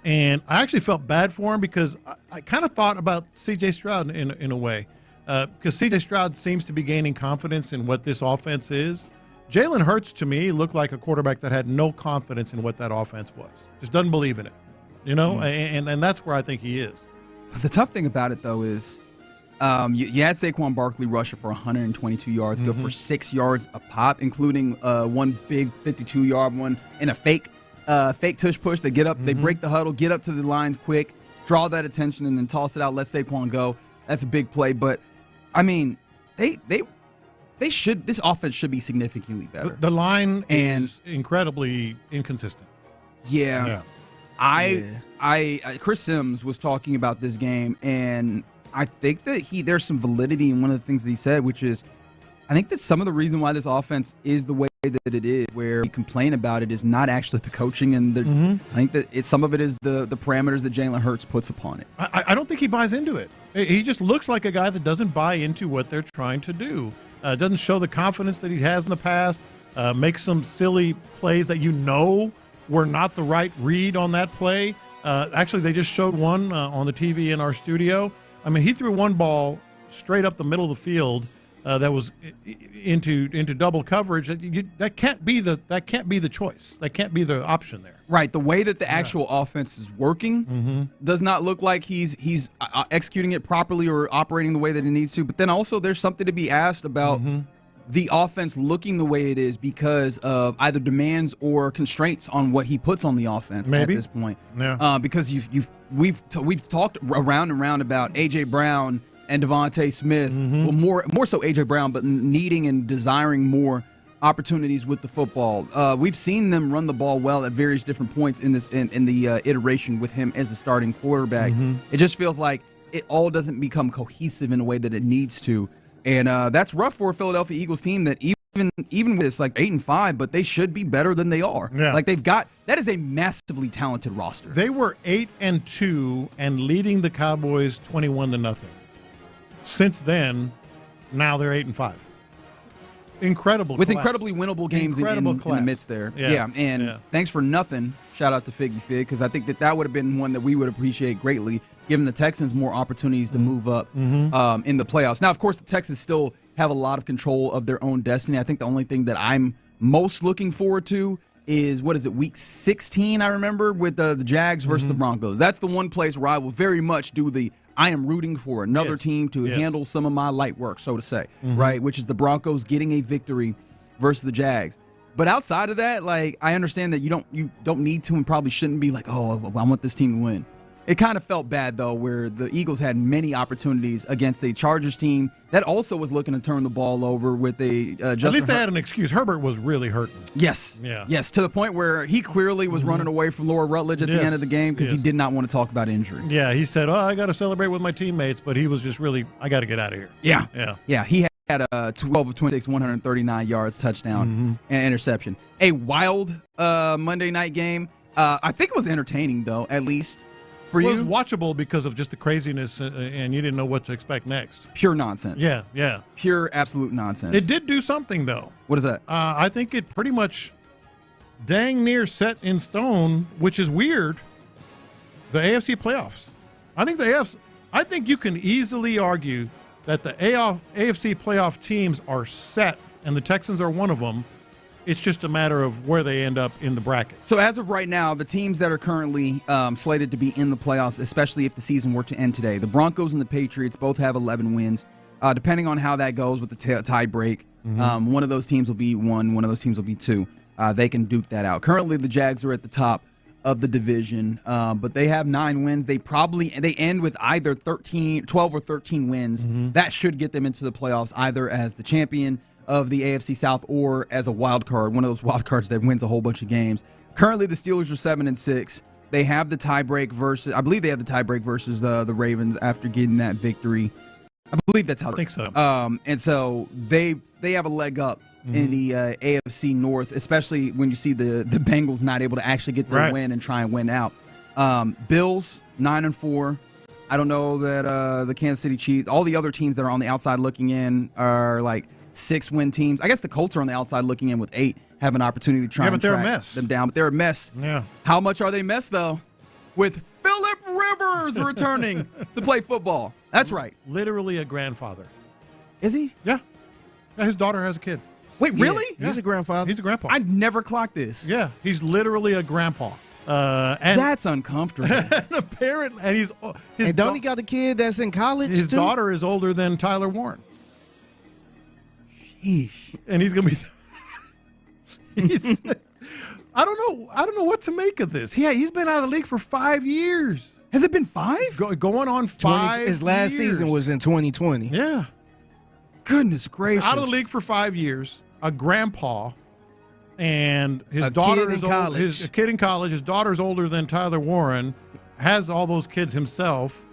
And I actually felt bad for him because I kind of thought about C.J. Stroud in a way. Because C.J. Stroud seems to be gaining confidence in what this offense is. Jalen Hurts, to me, looked like a quarterback that had no confidence in what that offense was. Just doesn't believe in it. You know? And that's where I think he is. The tough thing about it, though, is you had Saquon Barkley rushing for 122 yards, go for 6 yards a pop, including one big 52-yard one and a fake tush push. They get up, they break the huddle, get up to the line quick, draw that attention, and then toss it out, let Saquon go. That's a big play. But, I mean, this offense should be significantly better. The line is incredibly inconsistent. Yeah. Chris Sims was talking about this game, and I think that there's some validity in one of the things that he said, which is I think that some of the reason why this offense is the way that it is, where we complain about it, is not actually the coaching and I think that some of it is the parameters that Jalen Hurts puts upon it. I don't think he buys into it. He just looks like a guy that doesn't buy into what they're trying to do. Doesn't show the confidence that he has in the past. Makes some silly plays that were not the right read on that play. Actually, they just showed one on the TV in our studio. I mean, he threw one ball straight up the middle of the field that was into double coverage. That can't be the choice. That can't be the option there. Right. The way that the actual offense is working does not look like he's executing it properly or operating the way that it needs to. But then also there's something to be asked about the offense looking the way it is because of either demands or constraints on what he puts on the offense at this point. Yeah. Because we've talked around and round about A.J. Brown and Devontae Smith, well, more so A.J. Brown, but needing and desiring more opportunities with the football. We've seen them run the ball well at various different points in the iteration with him as a starting quarterback. It just feels like it all doesn't become cohesive in a way that it needs to. And that's rough for a Philadelphia Eagles team that even with this like 8-5, but they should be better than they are. Yeah. Like that is a massively talented roster. They were 8-2 and leading the Cowboys 21-0. Since then, now they're 8-5. incredible with class. incredibly winnable games in the midst there. And thanks for nothing. Shout out to Figgy Fig, because I think that would have been one that we would appreciate greatly, giving the Texans more opportunities to move up in the playoffs. Now, of course, the Texans still have a lot of control of their own destiny. I think the only thing that I'm most looking forward to is, week 16, I remember, with the Jags versus the Broncos. That's the one place where I will very much do I am rooting for another team to handle some of my light work, so to say, right? Which is the Broncos getting a victory versus the Jags. But outside of that, like, I understand that you don't need to and probably shouldn't be like, oh, I want this team to win. It kind of felt bad, though, where the Eagles had many opportunities against a Chargers team that also was looking to turn the ball over with a Justin. At least they had an excuse. Herbert was really hurting. Yes. Yeah. Yes, to the point where he clearly was running away from Laura Rutledge at the end of the game because he did not want to talk about injury. Yeah, he said, I got to celebrate with my teammates, but he was just really, I got to get out of here. Yeah, he had a 12 of 26, 139 yards, touchdown, and interception. A wild Monday night game. I think it was entertaining, though, at least. It was watchable because of just the craziness, and you didn't know what to expect next. Pure nonsense. Yeah. Pure, absolute nonsense. It did do something, though. What is that? I think it pretty much dang near set in stone, which is weird, the AFC playoffs. I think you can easily argue that the AFC playoff teams are set, and the Texans are one of them. It's just a matter of where they end up in the bracket. So as of right now, the teams that are currently slated to be in the playoffs, especially if the season were to end today, the Broncos and the Patriots both have 11 wins. Depending on how that goes with the tie break, one of those teams will be 1, one of those teams will be 2. They can duke that out. Currently, the Jags are at the top of the division, but they have 9 wins. They end with either 12 or 13 wins. That should get them into the playoffs, either as the champion of the AFC South or as a wild card, one of those wild cards that wins a whole bunch of games. Currently, the Steelers are 7-6. They have the tiebreak versus, I believe they have the tiebreak versus the Ravens after getting that victory. I believe that's how. I think so. And so they have a leg up in the AFC North, especially when you see the Bengals not able to actually get their win and try and win out. Bills 9-4. I don't know that the Kansas City Chiefs, all the other teams that are on the outside looking in are like 6-win teams. I guess the Colts are on the outside looking in with 8, have an opportunity to try and track them down. But they're a mess. Yeah. How much are they mess, though? With Phillip Rivers returning to play football. That's right. Literally a grandfather. Is he? Yeah. His daughter has a kid. Wait, really? Yeah. He's a grandfather. He's a grandpa. I never clocked this. Yeah. He's literally a grandpa. And that's uncomfortable. And apparently, and don't he got a kid that's in college? His too? daughter is older than Tyler Warren. Sheesh. And he's gonna be. I don't know what to make of this. He's been out of the league for 5 years. Has it been 5? Going on 5. His last season was in 2020. Yeah. Goodness gracious. Out of the league for 5 years. A grandpa. And his daughter is a kid in college. His daughter's older than Tyler Warren. Has all those kids himself.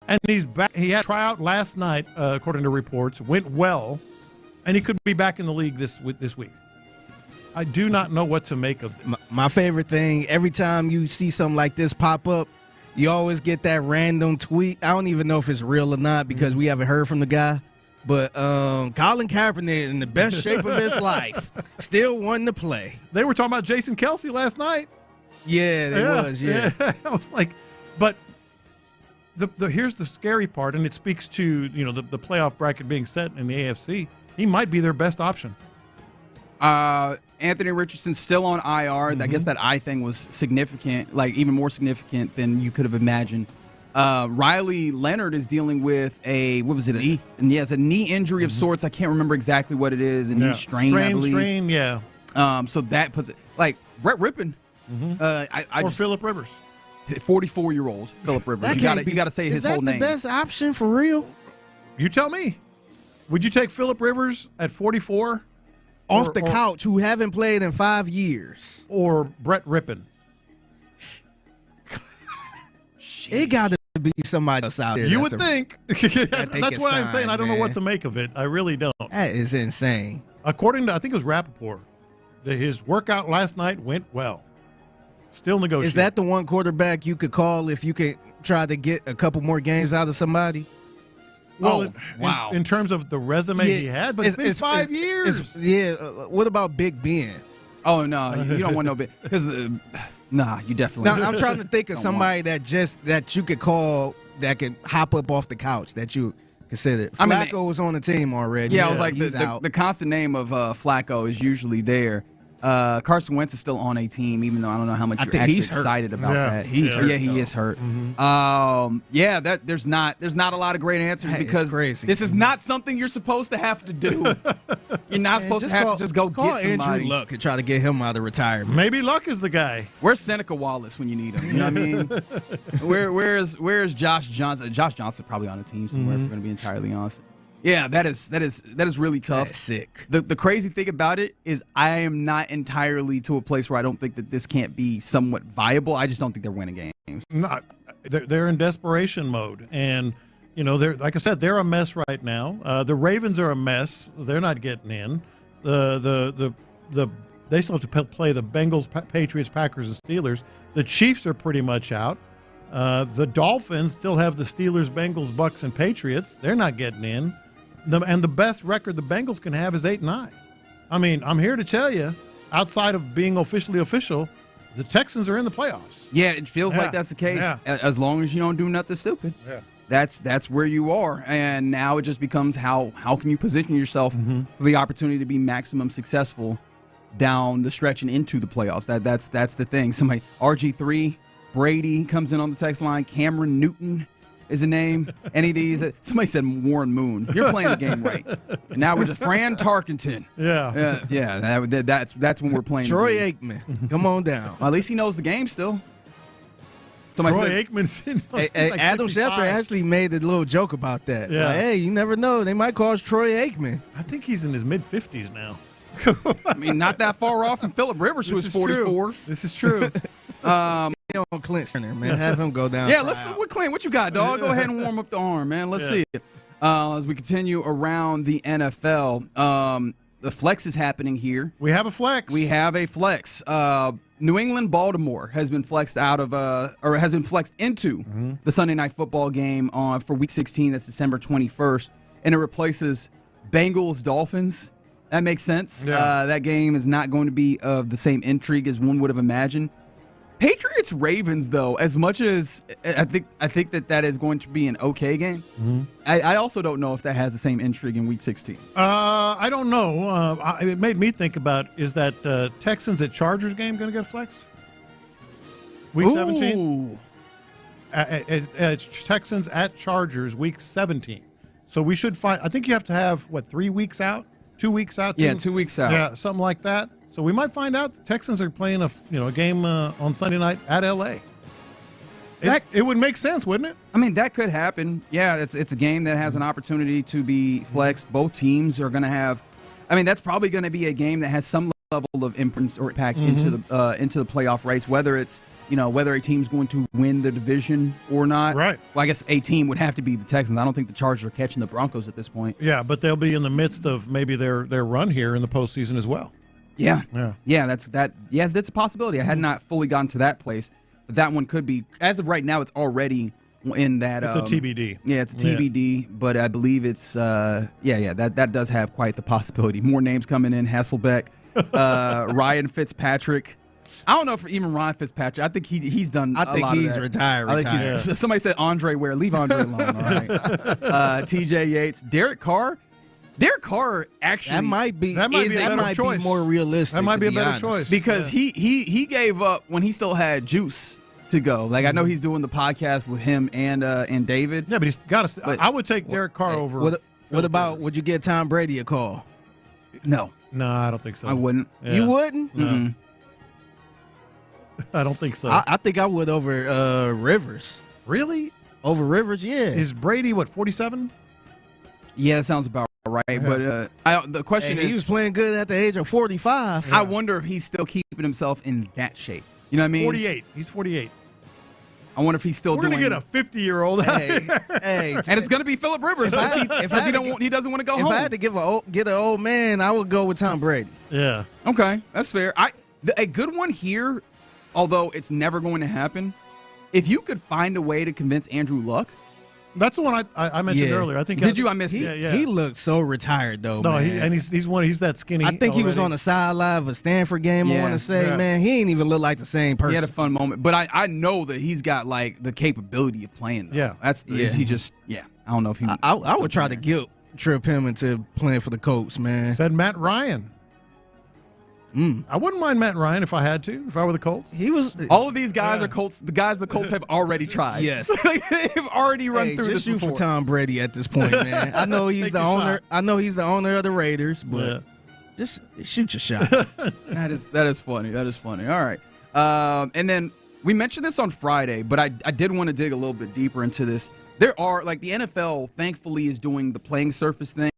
And he's back. He had a tryout last night, according to reports. Went well. And he could be back in the league this week. I do not know what to make of this. My favorite thing, every time you see something like this pop up, you always get that random tweet. I don't even know if it's real or not because we haven't heard from the guy. But Colin Kaepernick in the best shape of his life, still wanting to play. They were talking about Jason Kelce last night. Yeah, they was. Yeah. I was like, but here's the scary part, and it speaks to the playoff bracket being set in the AFC. He might be their best option. Anthony Richardson's still on IR. I guess that eye thing was significant, like even more significant than you could have imagined. Riley Leonard is dealing with a knee? And he has a knee injury of sorts. I can't remember exactly what it is. A knee strain, I believe. Strain, yeah. So that puts it like Brett Rippon. Or Phillip Rivers. 44-year-old Phillip Rivers. You got to say his whole name. Is that the best option for real? You tell me. Would you take Phillip Rivers at 44? Off the couch, who haven't played in 5 years. Or Brett Rippon? It got to be somebody else out there. You would think. That's what I'm saying. I don't know what to make of it. I really don't. That is insane. According to, I think it was Rappaport, his workout last night went well. Still negotiating. Is that the one quarterback you could call if you could try to get a couple more games out of somebody? Well, wow. In terms of the resume he had, but it's been 5 years. What about Big Ben? Oh, no, you don't want no big because nah, you definitely. Now, I'm trying to think of somebody that you could call that could hop up off the couch that you consider. Flacco was on the team already. Yeah, I was like the constant name of Flacco is usually there. Carson Wentz is still on a team, even though I don't know how much you're actually excited about that. He is hurt. Mm-hmm. There's not a lot of great answers because this is not something you're supposed to have to do. You're not supposed to have to just go get somebody. Andrew Luck and try to get him out of retirement. Maybe Luck is the guy. Where's Seneca Wallace when you need him? You know what I mean? Where's Josh Johnson? Josh Johnson probably on a team somewhere. If we're going to be entirely honest. Yeah, that is really tough. That's sick. The crazy thing about it is I am not entirely to a place where I don't think that this can't be somewhat viable. I just don't think they're winning games. They're in desperation mode, and they're like I said, they're a mess right now. The Ravens are a mess. They're not getting in. They still have to play the Bengals, Patriots, Packers, and Steelers. The Chiefs are pretty much out. The Dolphins still have the Steelers, Bengals, Bucks, and Patriots. They're not getting in. And the best record the Bengals can have is 8-9. I mean, I'm here to tell you, outside of being officially official, the Texans are in the playoffs. Yeah, it feels like that's the case. As long as you don't do nothing stupid. Yeah. That's where you are. And now it just becomes how can you position yourself for the opportunity to be maximum successful down the stretch and into the playoffs. That's the thing. Somebody RG3, Brady comes in on the text line. Cameron Newton is a name. Any of these? Somebody said Warren Moon. You're playing the game right. And now we're just Fran Tarkenton. That's when we're playing. Troy Aikman, come on down. Well, at least he knows the game still. Troy Aikman. Adam Schefter actually made a little joke about that. Yeah. Like, hey, you never know. They might call us Troy Aikman. I think he's in his mid-50s now. I mean, not that far off from Phillip Rivers, who is 44. This is true. On Clint Center, man. Have him go down. Yeah, let's see what Clint. What you got, dog? Go ahead and warm up the arm, man. Let's see it. As we continue around the NFL, the flex is happening here. We have a flex. New England, Baltimore has been flexed out of or has been flexed into the Sunday Night Football game for Week 16. That's December 21st, and it replaces Bengals, Dolphins. That makes sense. Yeah. That game is not going to be of the same intrigue as one would have imagined. Patriots Ravens, though, as much as I think that is going to be an okay game, I also don't know if that has the same intrigue in Week 16. I don't know. It made me think about, is that Texans at Chargers game going to get flexed? Week 17? It's Texans at Chargers, Week 17. So we should find, I think you have to have, 3 weeks out? 2 weeks out? 2 weeks out. Yeah, something like that. So we might find out the Texans are playing a game on Sunday night at L.A. It would make sense, wouldn't it? I mean, that could happen. Yeah, it's a game that has an opportunity to be flexed. Both teams are going to have. I mean, that's probably going to be a game that has some level of influence or impact into the playoff race. Whether it's whether a team's going to win the division or not. Right. Well, I guess a team would have to be the Texans. I don't think the Chargers are catching the Broncos at this point. Yeah, but they'll be in the midst of maybe their run here in the postseason as well. Yeah, that's a possibility. I had not fully gotten to that place, but that one could be. As of right now, it's already in that. It's a TBD. Yeah, it's a TBD, but I believe it's. That does have quite the possibility. More names coming in: Hasselbeck, Ryan Fitzpatrick. I don't know if even Ryan Fitzpatrick. I think he's done. I think he's retired. Somebody said Andre Ware. Leave Andre alone. All right. T.J. Yates, Derek Carr. Derek Carr actually might be more realistic. That might be a better choice because he gave up when he still had juice to go. Like I know he's doing the podcast with him and David. Yeah, but he's got to. I would take Derek Carr over. What about? Would you get Tom Brady a call? No, I don't think so. I wouldn't. Yeah. You wouldn't? No. Mm-hmm. I don't think so. I think I would over Rivers. Really? Over Rivers? Yeah. Is Brady 47? Yeah, that sounds about right. Yeah. But the question is, he was playing good at the age of 45. I wonder if he's still keeping himself in that shape. You know what I mean? 48. He's 48. I wonder if he's still doing. We're gonna get a 50-year-old. Hey, and it's gonna be Phillip Rivers because he doesn't want to go home. If I had to get an old man, I would go with Tom Brady. Yeah. Okay, that's fair. A good one here, although it's never going to happen. If you could find a way to convince Andrew Luck That's the one I mentioned earlier. I think. Did you? I missed it. Yeah. He looked so retired though. No, man. he's that skinny. I think he was on the sideline of a Stanford game. I want to say, man, he ain't even look like the same person. He had a fun moment, but I know that he's got like the capability of playing. Though. Yeah, he just I don't know if he. I would try to guilt trip him into playing for the Colts, man. Said Matt Ryan. I wouldn't mind Matt Ryan if I had to, if I were the Colts. He was. All of these guys are Colts. The guys the Colts have already tried. Yes, they've already run through just this before. Shoot for Tom Brady at this point, man. I know he's the owner. Shot. I know he's the owner of the Raiders, but just shoot your shot. That is funny. That is funny. All right, and then we mentioned this on Friday, but I did want to dig a little bit deeper into this. There are the NFL, thankfully, is doing the playing surface thing.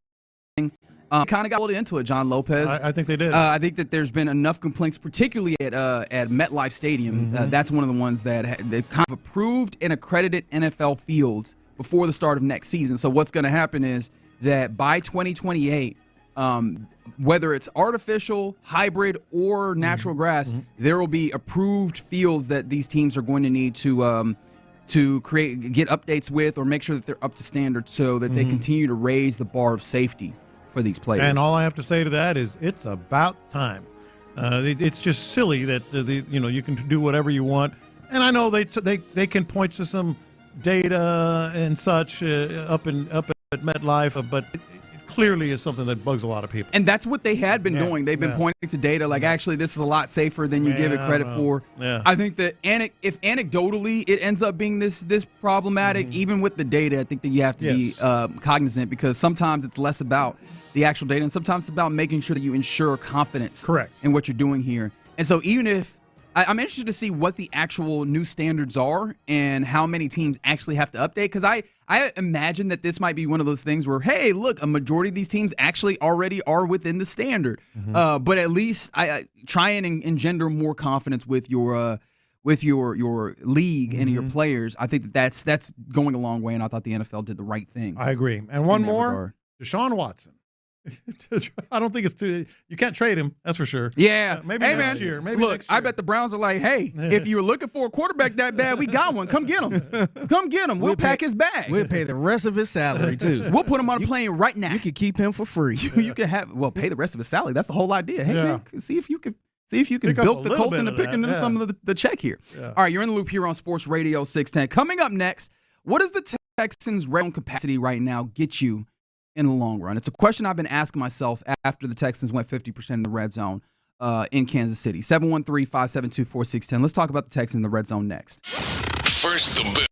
Kind of got a little into it, John Lopez. I think they did. I think that there's been enough complaints, particularly at MetLife Stadium. That's one of the ones that kind of approved and accredited NFL fields before the start of next season. So what's going to happen is that by 2028, whether it's artificial, hybrid, or natural grass, there will be approved fields that these teams are going to need to get updates with or make sure that they're up to standard so that they continue to raise the bar of safety for these players. And all I have to say to that is it's about time. It's just silly that you can do whatever you want. And I know they can point to some data and such up at MetLife, but it clearly is something that bugs a lot of people. And that's what they had been doing. They've been pointing to data like, actually, this is a lot safer than you give it credit for. Yeah. I think that if anecdotally it ends up being this problematic, even with the data, I think that you have to be cognizant, because sometimes it's less about the actual data and sometimes it's about making sure that you ensure confidence in what you're doing here. And so even if I'm interested to see what the actual new standards are and how many teams actually have to update, because I imagine that this might be one of those things where, hey, look, a majority of these teams actually already are within the standard. But at least I try and engender more confidence with your league and your players. I think that's going a long way, and I thought the NFL did the right thing. I agree. And one more, Deshaun Watson. I don't think it's too. You can't trade him. That's for sure. Yeah, maybe next year. Maybe look, next year. I bet the Browns are like, hey, if you're looking for a quarterback that bad, we got one. Come get him. Come get him. We'll pack his bag. We'll pay the rest of his salary too. We'll put him on a plane right now. You can keep him for free. You can pay the rest of his salary. That's the whole idea. Hey man, see if you can bilk the Colts into picking into some of the check here. Yeah. All right, you're in the loop here on Sports Radio 610. Coming up next, what does the Texans' red zone capacity right now get you in the long run? It's a question I've been asking myself after the Texans went 50% in the red zone in Kansas City. 713-572-4610. Let's talk about the Texans in the red zone next. First the Bill.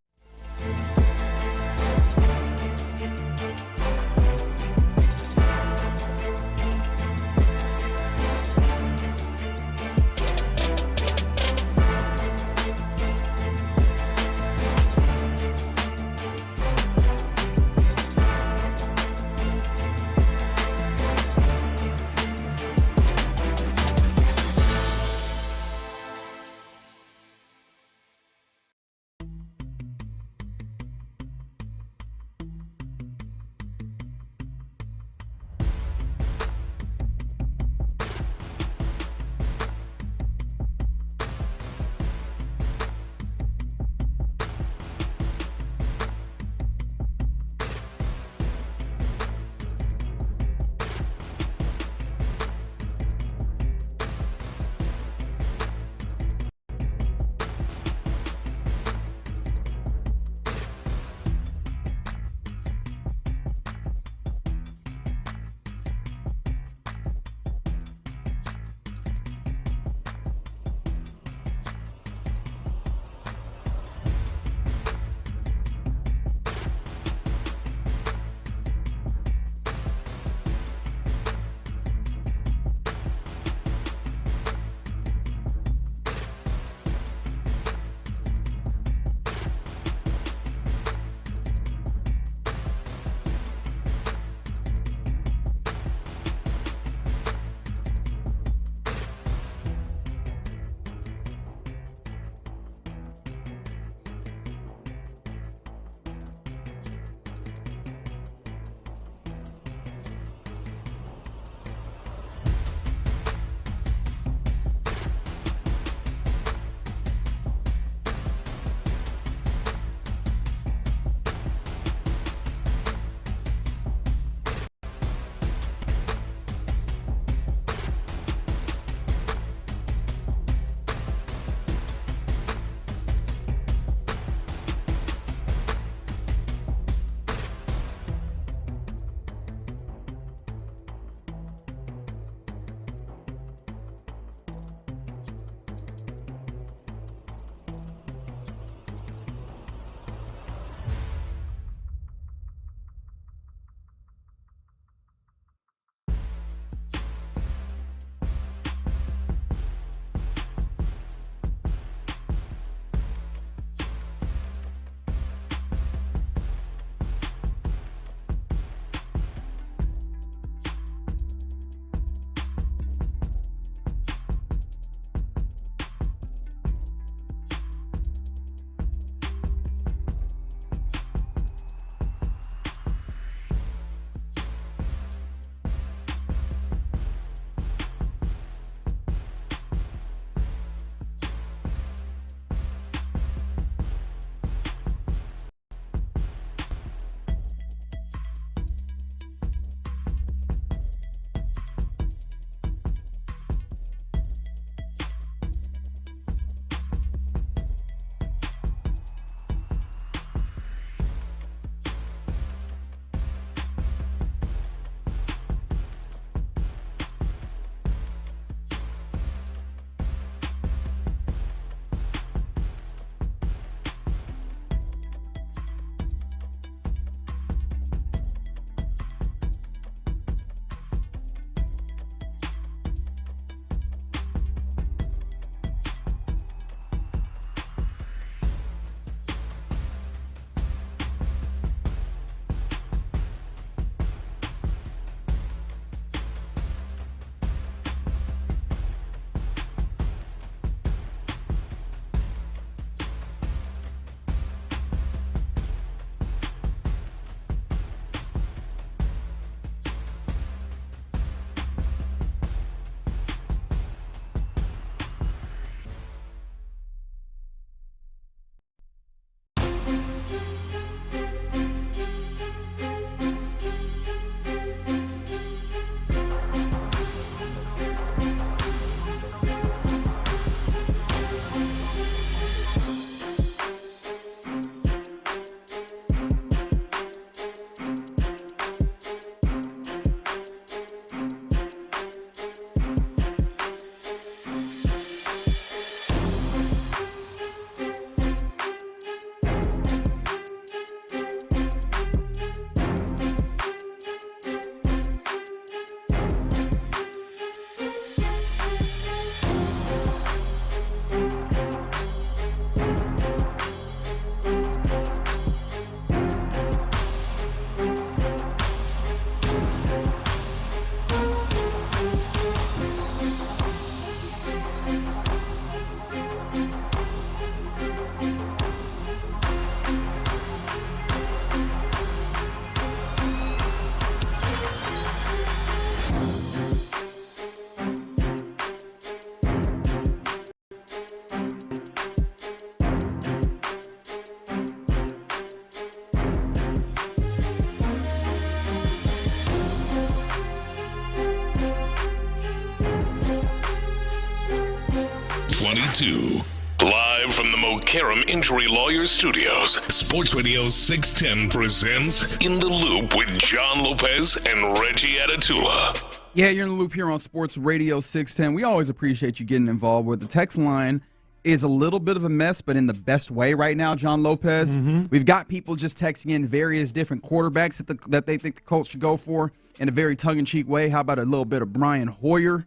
2022. Live from the Mokaram Injury Lawyers Studios, Sports Radio 610 presents In the Loop with John Lopez and Reggie Atatula. Yeah, you're in the loop here on Sports Radio 610. We always appreciate you getting involved with the text line. Is a little bit of a mess, but in the best way right now, John Lopez. We've got people just texting in various different quarterbacks that they think the Colts should go for in a very tongue-in-cheek way. How about a little bit of Brian Hoyer?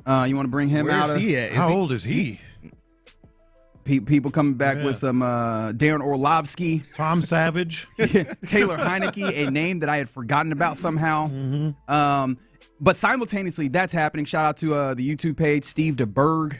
You want to bring him out? Where's he at? How old is he? People coming back with some Darren Orlovsky. Tom Savage. Taylor Heineke, a name that I had forgotten about somehow. But simultaneously, that's happening. Shout out to the YouTube page, Steve DeBerg.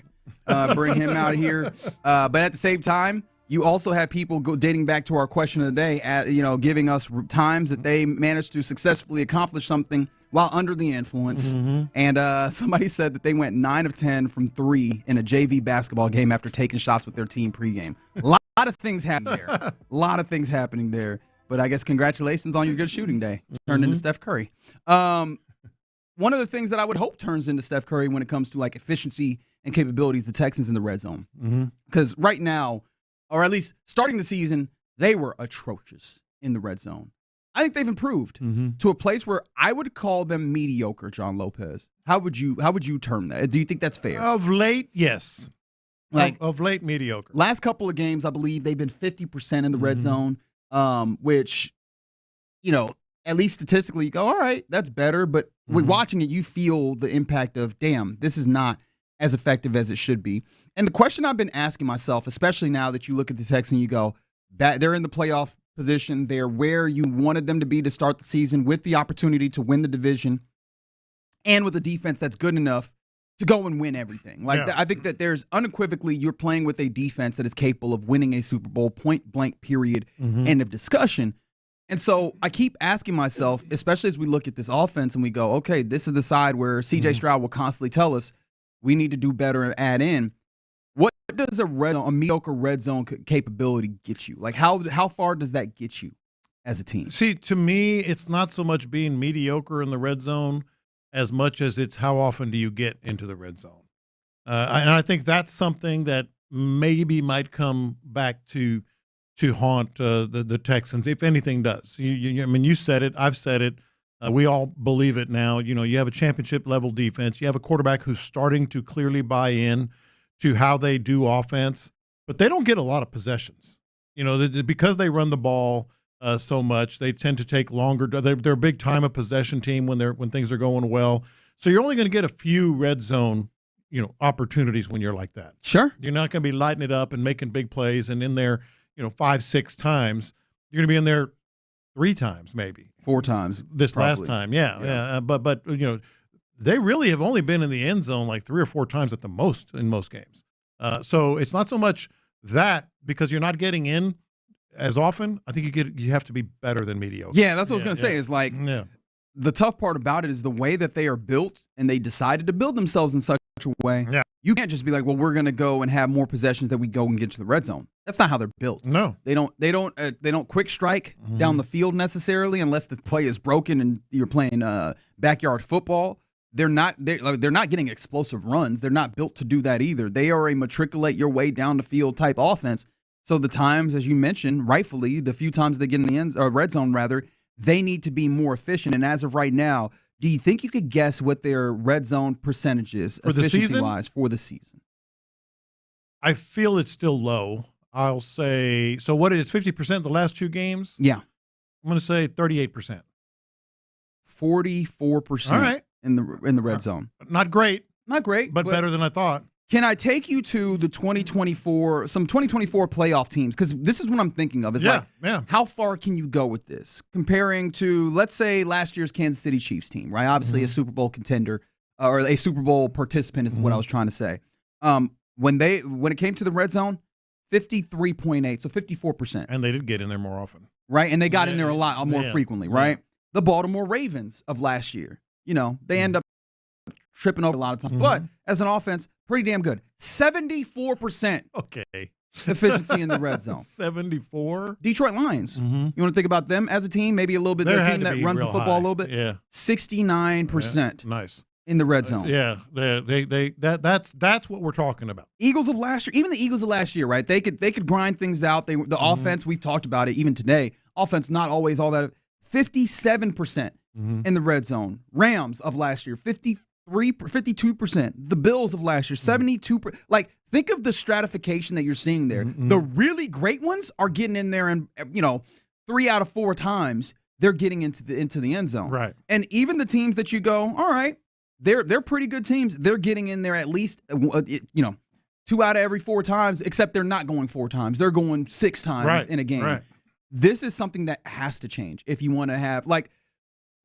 Bring him out of here. But at the same time, you also have people dating back to our question of the day, giving us times that they managed to successfully accomplish something while under the influence. And somebody said that they went 9 of 10 from 3 in a JV basketball game after taking shots with their team pregame. A lot of things happening there. A lot of things happening there. But I guess congratulations on your good shooting day. Turned into Steph Curry. One of the things that I would hope turns into Steph Curry when it comes to like efficiency and capabilities, the Texans in the red zone. Because right now, or at least starting the season, they were atrocious in the red zone. I think they've improved to a place where I would call them mediocre, John Lopez. How would you term that? Do you think that's fair? Of late, yes. Of late, mediocre. Last couple of games, I believe they've been 50% in the red zone, which, at least statistically, you go, all right, that's better. But with watching it, you feel the impact of, damn, this is not as effective as it should be. And the question I've been asking myself, especially now that you look at the Texans and you go, they're in the playoff position. They're where you wanted them to be to start the season with the opportunity to win the division and with a defense that's good enough to go and win everything. I think that there's unequivocally you're playing with a defense that is capable of winning a Super Bowl, point blank, period, end of discussion. And so I keep asking myself, especially as we look at this offense and we go, okay, this is the side where C.J. Stroud will constantly tell us we need to do better and add in. What does a mediocre red zone capability get you? Like how far does that get you as a team? See, to me, it's not so much being mediocre in the red zone as much as it's how often do you get into the red zone. And I think that's something that maybe might come back to haunt the Texans, if anything does. You said it. I've said it. We all believe it now. You have a championship-level defense. You have a quarterback who's starting to clearly buy in to how they do offense, but they don't get a lot of possessions. Because they run the ball so much, they tend to take longer. They're a big time of possession team when things are going well. So you're only going to get a few red zone opportunities when you're like that. Sure. You're not going to be lighting it up and making big plays and in there 5-6 times. You're going to be in there 3 times, maybe 4 times. This probably. Last time, yeah. But they really have only been in the end zone like 3 or 4 times at the most in most games. So it's not so much that because you're not getting in as often. I think you have to be better than mediocre. Yeah, that's what I was going to say. Is like the tough part about it is the way that they are built, and they decided to build themselves in such a way. Yeah. You can't just be like, well, we're going to go and have more possessions that we go and get to the red zone. That's not how they're built. No, they don't quick strike down the field necessarily unless the play is broken and you're playing backyard football. They're not getting explosive runs. They're not built to do that either. They are a matriculate your way down the field type offense. So the times, as you mentioned, rightfully, the few times they get in the red zone, rather, they need to be more efficient. And as of right now, do you think you could guess what their red zone percentage is efficiency-wise for the season? I feel it's still low. I'll say, so what is 50% the last 2 games? Yeah. I'm going to say 38%. 44%. All right. In the red zone. Not great. Not great. But better than I thought. Can I take you to the 2024 playoff teams? Because this is what I'm thinking of. How far can you go with this? Comparing to, let's say, last year's Kansas City Chiefs team, right? Obviously a Super Bowl contender or a Super Bowl participant is what I was trying to say. When it came to the red zone, 53.8, so 54%. And they did get in there more often. Right? And they got in there a lot more frequently, right? The Baltimore Ravens of last year, they end up tripping over a lot of times. But as an offense, pretty damn good. 74% efficiency in the red zone. 74? Detroit Lions. You want to think about them as a team? Maybe a little bit. Their team that runs the football a little bit? Yeah. 69%. Yeah. Nice. in the red zone. That's what we're talking about. Eagles of last year, even the Eagles of last year, right? They could grind things out. The offense, we've talked about it even today. Offense not always all that. 57% in the red zone. Rams of last year, 52%. The Bills of last year, 72%. Like, think of the stratification that you're seeing there. The really great ones are getting in there, and 3 out of 4 times they're getting into the end zone. Right. And even the teams that you go, all right, they're pretty good teams. They're getting in there at least 2 out of every 4 times, except they're not going 4 times. They're going 6 times in a game. Right. This is something that has to change if you want to have, like,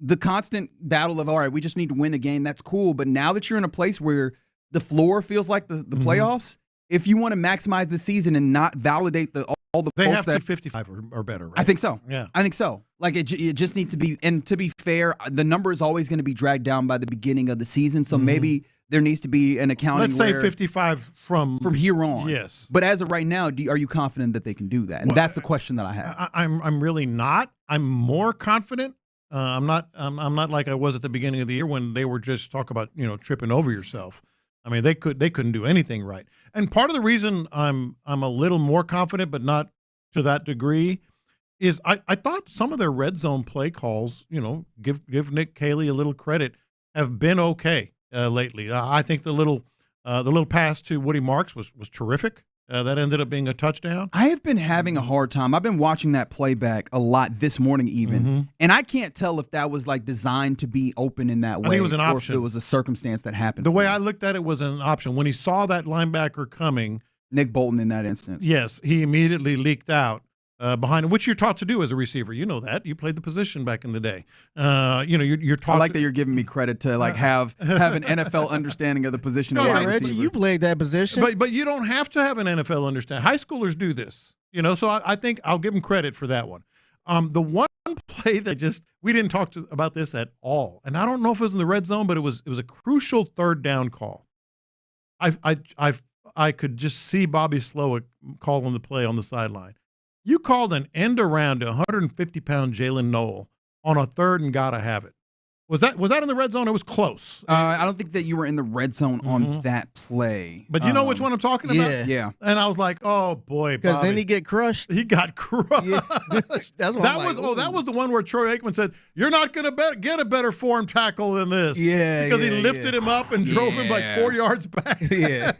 the constant battle of, all right, we just need to win a game. That's cool. But now that you're in a place where the floor feels like the playoffs, if you want to maximize the season and not validate all the they folks have that 55 or better, right? I think so. Yeah. I think so. Like, it just needs to be, and to be fair, the number is always going to be dragged down by the beginning of the season. So maybe there needs to be an accounting. Let's say 55 from here on. Yes. But as of right now, are you confident that they can do that? And that's the question that I have. I'm really not. I'm more confident. I'm not like I was at the beginning of the year when they were just talk about tripping over yourself. I mean, they couldn't do anything right. And part of the reason I'm a little more confident, but not to that degree, is I thought some of their red zone play calls, give Nick Caley a little credit, have been okay lately. I think the little pass to Woody Marks was terrific. That ended up being a touchdown. I have been having a hard time. I've been watching that playback a lot this morning even, and I can't tell if that was like designed to be open in that way, I think it was an option. Or if it was a circumstance that happened. The way I looked at it was an option. When he saw that linebacker coming, Nick Bolton in that instance, yes, he immediately leaked out behind him, which you're taught to do as a receiver. You know that. You played the position back in the day. You're taught. I like that you're giving me credit to like have an NFL understanding of the position. No, of Reggie, you played that position. But you don't have to have an NFL understanding. High schoolers do this. So I think I'll give them credit for that one. The one play that we didn't talk about this at all, and I don't know if it was in the red zone, but it was a crucial third down call. I could just see Bobby Slowick calling the play on the sideline. You called an end around to 150-pound Jalen Noel on a third and gotta have it. Was that in the red zone? It was close. I don't think that you were in the red zone on that play. But you know which one I'm talking about? Yeah. And I was like, oh boy, because then he get crushed. He got crushed. Yeah. That's what that was the one where Troy Aikman said, "You're not going to get a better form tackle than this." Yeah, because he lifted him up and drove him like 4 yards back. Yeah.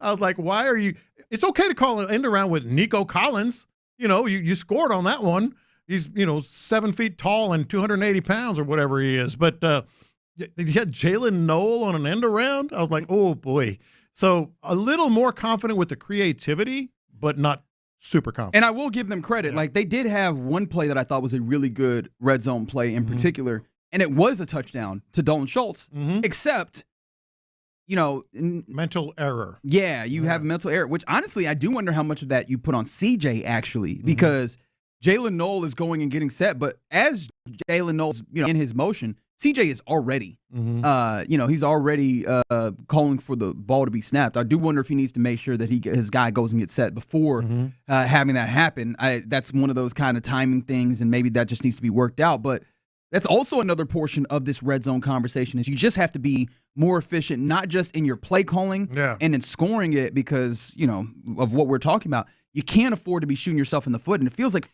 I was like, why are you? It's okay to call an end around with Nico Collins. You scored on that one. He's 7 feet tall and 280 pounds or whatever he is. But he had Jalen Noel on an end around. I was like, oh boy. So a little more confident with the creativity, but not super confident. And I will give them credit. Yeah. Like, they did have one play that I thought was a really good red zone play in particular, and it was a touchdown to Dalton Schultz, except mental error. Yeah, you have mental error, which honestly, I do wonder how much of that you put on CJ actually, because Jalen Noel is going and getting set, but as Jalen Noel's, in his motion, CJ is already, he's already calling for the ball to be snapped. I do wonder if he needs to make sure that his guy goes and gets set before having that happen. That's one of those kind of timing things, and maybe that just needs to be worked out, but that's also another portion of this red zone conversation is you just have to be more efficient, not just in your play calling and in scoring it because, of what we're talking about. You can't afford to be shooting yourself in the foot. And it feels like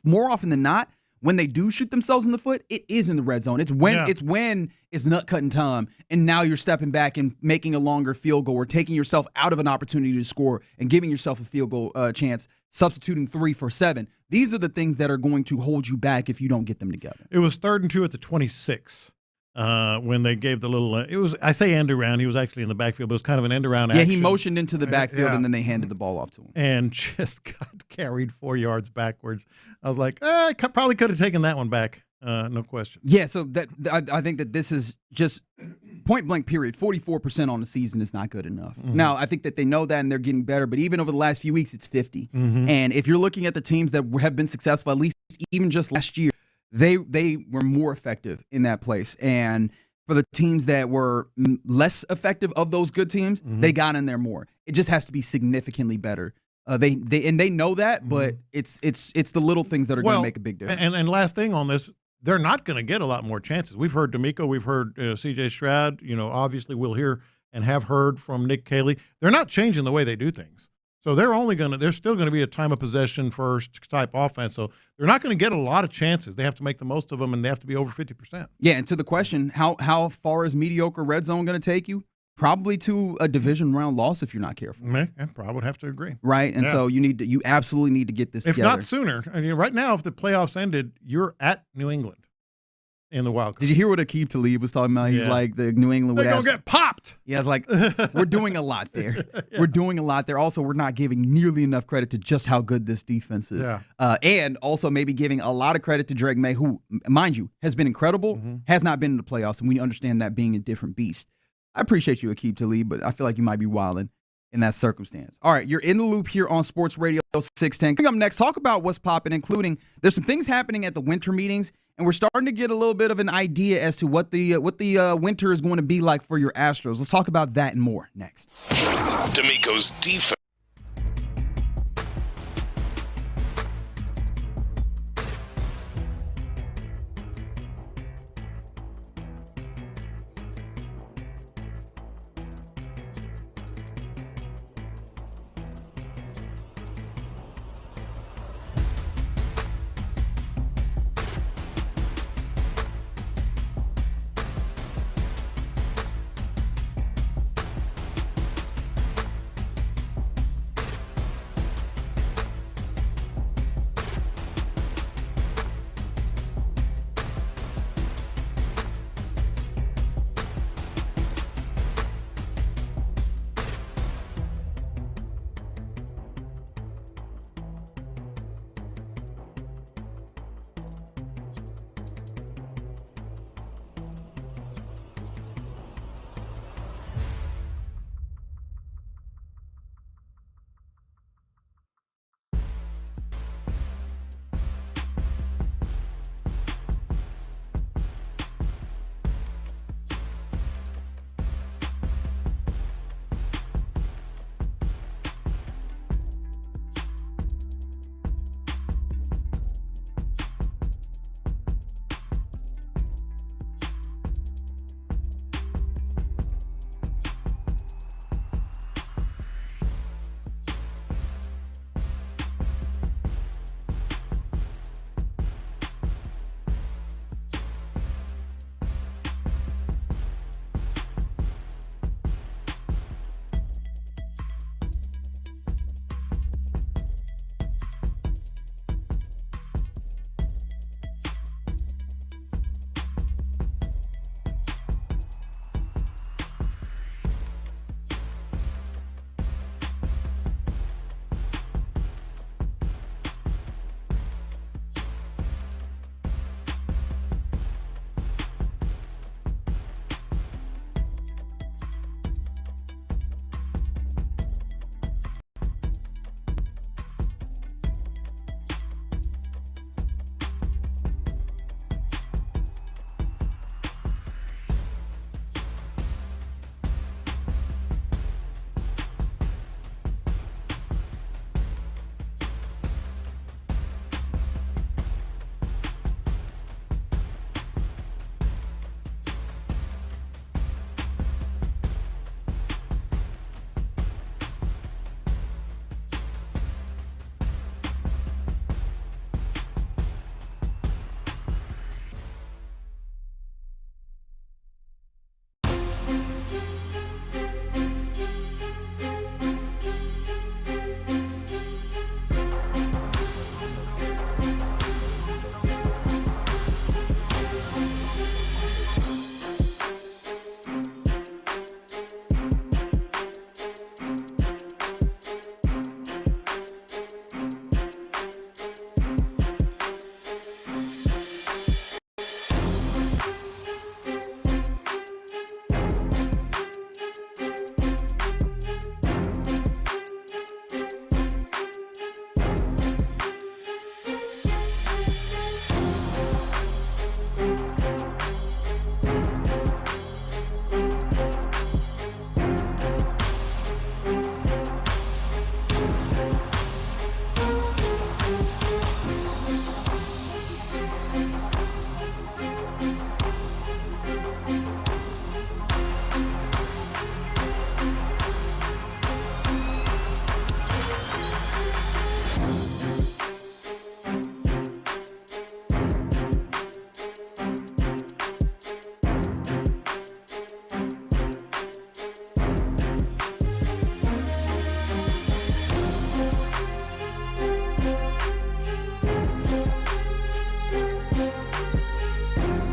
more often than not, when they do shoot themselves in the foot, it is in the red zone. It's when it's nut cutting time, and now you're stepping back and making a longer field goal or taking yourself out of an opportunity to score and giving yourself a field goal chance, substituting 3 for 7. These are the things that are going to hold you back if you don't get them together. It was 3rd and 2 at the 26 when they gave the little. It was, I say end around. He was actually in the backfield, but it was kind of an end around action. Yeah, he motioned into the backfield and then they handed the ball off to him and just got carried 4 yards backwards. I was like, I probably could have taken that one back. No question. Yeah, so that I think that this is just point blank period. 44% on the season is not good enough. Now, I think that they know that and they're getting better, but even over the last few weeks, it's 50. And if you're looking at the teams that have been successful, at least even just last year, they were more effective in that place. And for the teams that were less effective of those good teams, they got in there more. It just has to be significantly better. They know that, but it's the little things that are going to make a big difference. And last thing on this, they're not going to get a lot more chances. We've heard D'Amico, we've heard C.J. Stroud. Obviously we'll hear and have heard from Nick Caley. They're not changing the way they do things. So they're still going to be a time of possession first type offense. So they're not going to get a lot of chances. They have to make the most of them, and they have to be over 50%. Yeah, and to the question, how far is mediocre red zone going to take you? Probably to a division round loss if you're not careful. Yeah, probably would have to agree. Right, and so you absolutely need to get this if together. If not sooner. I mean, right now, if the playoffs ended, you're at New England in the wild card. Did you hear what Aqib Talib was talking about? He's like, the New England would They're going to get popped. Yeah, it's like, we're doing a lot there. Yeah. We're doing a lot there. Also, we're not giving nearly enough credit to just how good this defense is. Yeah. And also maybe giving a lot of credit to Drake May, who, mind you, has been incredible, has not been in the playoffs, and we understand that being a different beast. I appreciate you, Aqib Talib, but I feel like you might be wilding in that circumstance. All right, you're in the loop here on Sports Radio 610. Coming up next, talk about what's popping, including there's some things happening at the winter meetings, and we're starting to get a little bit of an idea as to what the winter is going to be like for your Astros. Let's talk about that and more next. D'Amico's defense.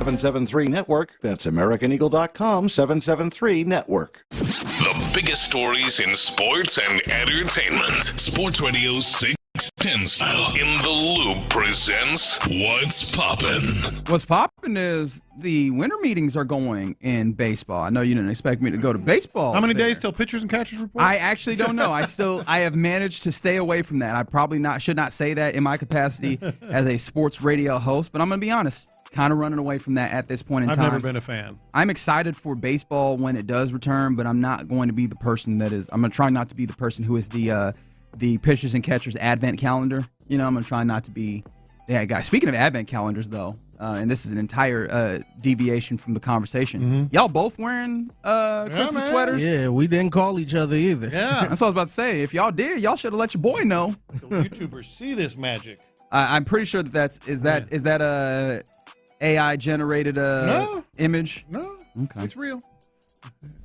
773 Network. That's AmericanEagle.com, 773 Network. The biggest stories in sports and entertainment. Sports Radio 610 style. In the Loop presents What's Poppin'. What's poppin' is the winter meetings are going in baseball. I know you didn't expect me to go to baseball. How many days till pitchers and catchers report? I actually don't know. I have managed to stay away from that. I probably should not say that in my capacity as a sports radio host, but I'm going to be honest. Kind of running away from that at this point in time. I've never been a fan. I'm excited for baseball when it does return, but I'm not going to be the person that is. I'm going to try not to be the person who is the pitchers and catchers advent calendar. You know, I'm going to try not to be that guy. Speaking of advent calendars, though, and this is an entire deviation from the conversation. Y'all both wearing Christmas sweaters? Yeah, we didn't call each other either. Yeah, that's what I was about to say. If y'all did, y'all should have let your boy know. The YouTubers see this magic. I'm pretty sure is that a AI generated image? No, okay, it's real.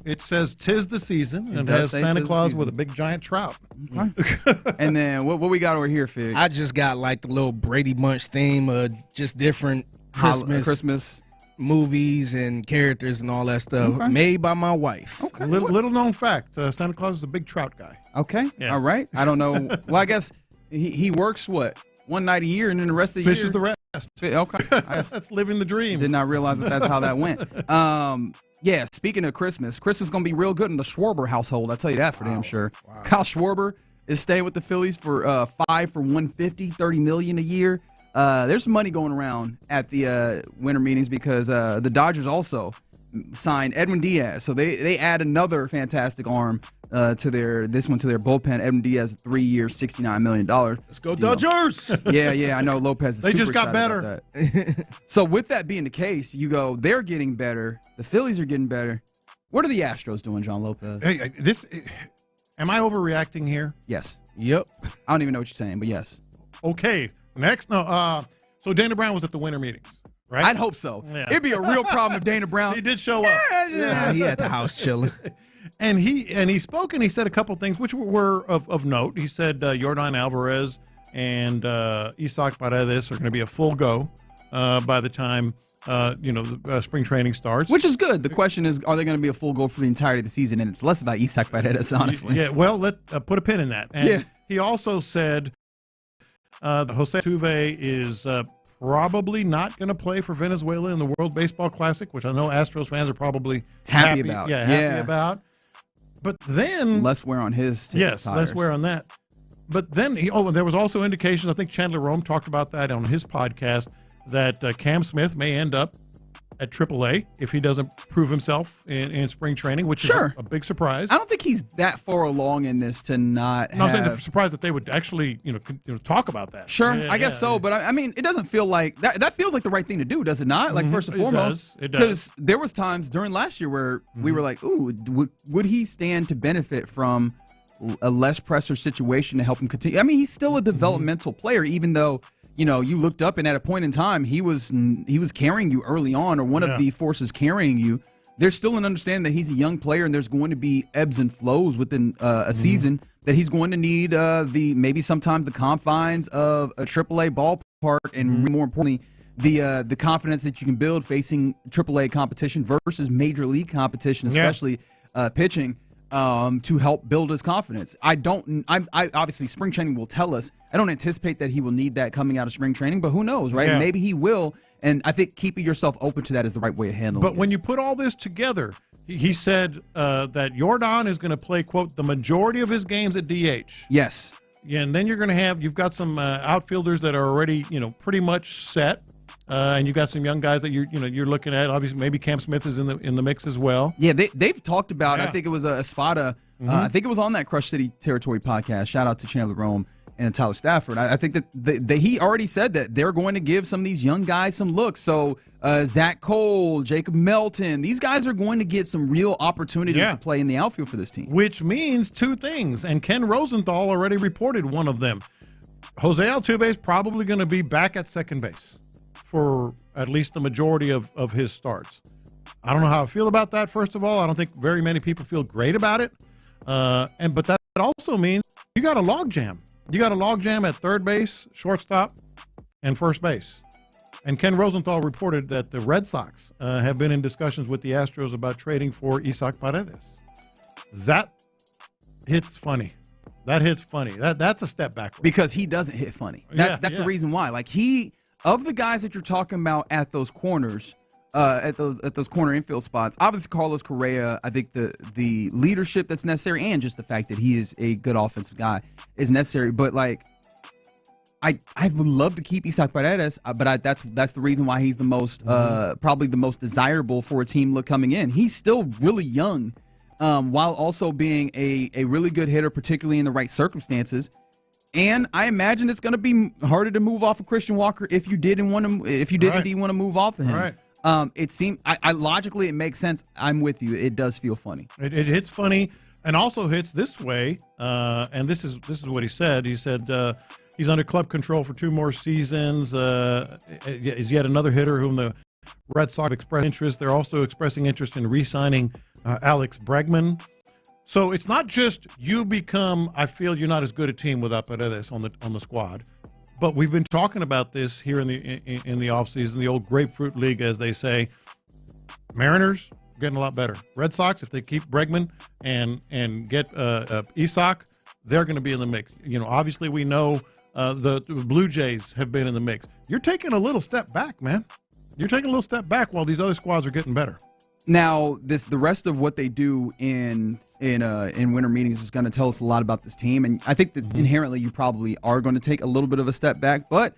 It says "'Tis the season" and has Santa Claus with a big giant trout. Okay. And then what we got over here, Fig? I just got like the little Brady Bunch theme of just different Christmas movies and characters and all that stuff made by my wife. Okay. Little known fact: Santa Claus is a big trout guy. Okay, yeah. All right. I don't know. Well, I guess he works one night a year, and then the rest of the year fishes the rest. Okay, that's living the dream. Did not realize that's how that went. Yeah, speaking of Christmas is going to be real good in the Schwarber household. I'll tell you that for damn sure. Wow. Kyle Schwarber is staying with the Phillies for 5 for $150, $30 million a year. There's some money going around at the winter meetings because the Dodgers also signed Edwin Diaz, so they add another fantastic arm to their bullpen. Edwin Diaz, 3 years, $69 million. Let's go Dodgers! Yeah, I know Lopez is they super just got better. So with that being the case, you go, they're getting better. The Phillies are getting better. What are the Astros doing, John Lopez? Hey, am I overreacting here? Yes. Yep. I don't even know what you're saying, but yes. Okay. Next, so Dana Brown was at the winter meetings, right? I'd hope so. Yeah. It'd be a real problem if Dana Brown. He did show up. Yeah, he at the house chilling. And he spoke and he said a couple things which were of note. He said Yordan Alvarez and Isaac Paredes are going to be a full go by the time spring training starts. Which is good. The question is, are they going to be a full go for the entirety of the season? And it's less about Isaac Paredes, honestly. Yeah, well, let's put a pin in that. And he also said Jose Altuve is probably not going to play for Venezuela in the World Baseball Classic, which I know Astros fans are probably happy about. Yeah, happy about. But then less wear on his tires. Less wear on that. But then there was also indications. I think Chandler Rome talked about that on his podcast that Cam Smith may end up at AAA if he doesn't prove himself in spring training, which is a big surprise. I don't think he's that far along in this to not. I'm saying the surprise that they would actually talk about that. Sure, I guess so. But I mean, it doesn't feel like that. That feels like the right thing to do, does it not? Like first and foremost, it does. Because there was times during last year where we were like, "Ooh, would he stand to benefit from a less pressure situation to help him continue?" I mean, he's still a developmental player, even though. You looked up and at a point in time he was carrying you early on, or one of the forces carrying you. There's still an understanding that he's a young player and there's going to be ebbs and flows within a season that he's going to need maybe sometimes the confines of a AAA ballpark and more importantly the confidence that you can build facing AAA competition versus major league competition, especially pitching. To help build his confidence. I obviously spring training will tell us. I don't anticipate that he will need that coming out of spring training, but who knows, right? Yeah. Maybe he will, and I think keeping yourself open to that is the right way of handling it. But when you put all this together, he said that Yordan is going to play, quote, the majority of his games at DH. Yes. Yeah, and then you've got some outfielders that are already, pretty much set. And you've got some young guys that you're looking at. Obviously, maybe Cam Smith is in the mix as well. Yeah, they've talked about. I think it was Espada. I think it was on that Crush City Territory podcast. Shout out to Chandler Rome and Tyler Stafford. I think that he already said that they're going to give some of these young guys some looks. So Zach Cole, Jacob Melton, these guys are going to get some real opportunities to play in the outfield for this team. Which means two things, and Ken Rosenthal already reported one of them. Jose Altuve is probably going to be back at second base for at least the majority of his starts. I don't know how I feel about that, first of all. I don't think very many people feel great about it. But that also means you got a log jam. You got a log jam at third base, shortstop, and first base. And Ken Rosenthal reported that the Red Sox have been in discussions with the Astros about trading for Isaac Paredes. That hits funny. That's a step backward. Because he doesn't hit funny. That's the reason why. Like, of the guys that you're talking about at those corners, at those corner infield spots, obviously Carlos Correa, I think the leadership that's necessary and just the fact that he is a good offensive guy is necessary. But, like, I would love to keep Isaac Paredes, but that's the reason why he's the most probably the most desirable for a team coming in. He's still really young, while also being a really good hitter, particularly in the right circumstances. And I imagine it's going to be harder to move off of Christian Walker if you did indeed want to move off of him. Right. It seems logically it makes sense. I'm with you. It does feel funny. It hits funny, and also hits this way. And this is what he said. He said. He's under club control for 2 more seasons. Is yet another hitter whom the Red Sox expressed interest. They're also expressing interest in re-signing Alex Bregman. So it's not just you become. I feel you're not as good a team without Paredes on the squad. But we've been talking about this here in the offseason, the old grapefruit league, as they say. Mariners getting a lot better. Red Sox, if they keep Bregman and get Isaac, they're going to be in the mix. Obviously we know. The Blue Jays have been in the mix. You're taking a little step back, man. You're taking a little step back while these other squads are getting better. Now, the rest of what they do in winter meetings is going to tell us a lot about this team, and I think that inherently you probably are going to take a little bit of a step back. But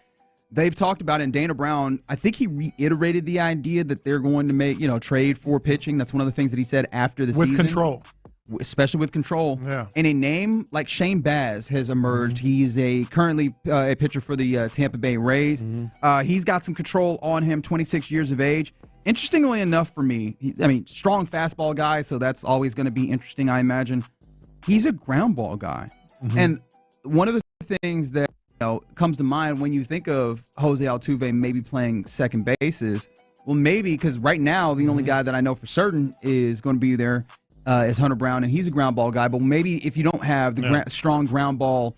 they've talked about it. And Dana Brown, I think he reiterated the idea that they're going to make trade for pitching. That's one of the things that he said after the season. With control. Especially with control. Yeah. And a name like Shane Baz has emerged. He's currently a pitcher for the Tampa Bay Rays. He's got some control on him, 26 years of age. Interestingly enough for me, strong fastball guy, so that's always going to be interesting, I imagine. He's a ground ball guy. And one of the things that comes to mind when you think of Jose Altuve maybe playing second base is, well, maybe because right now the only guy that I know for certain is going to be there is Hunter Brown, and he's a ground ball guy. But maybe if you don't have the strong ground ball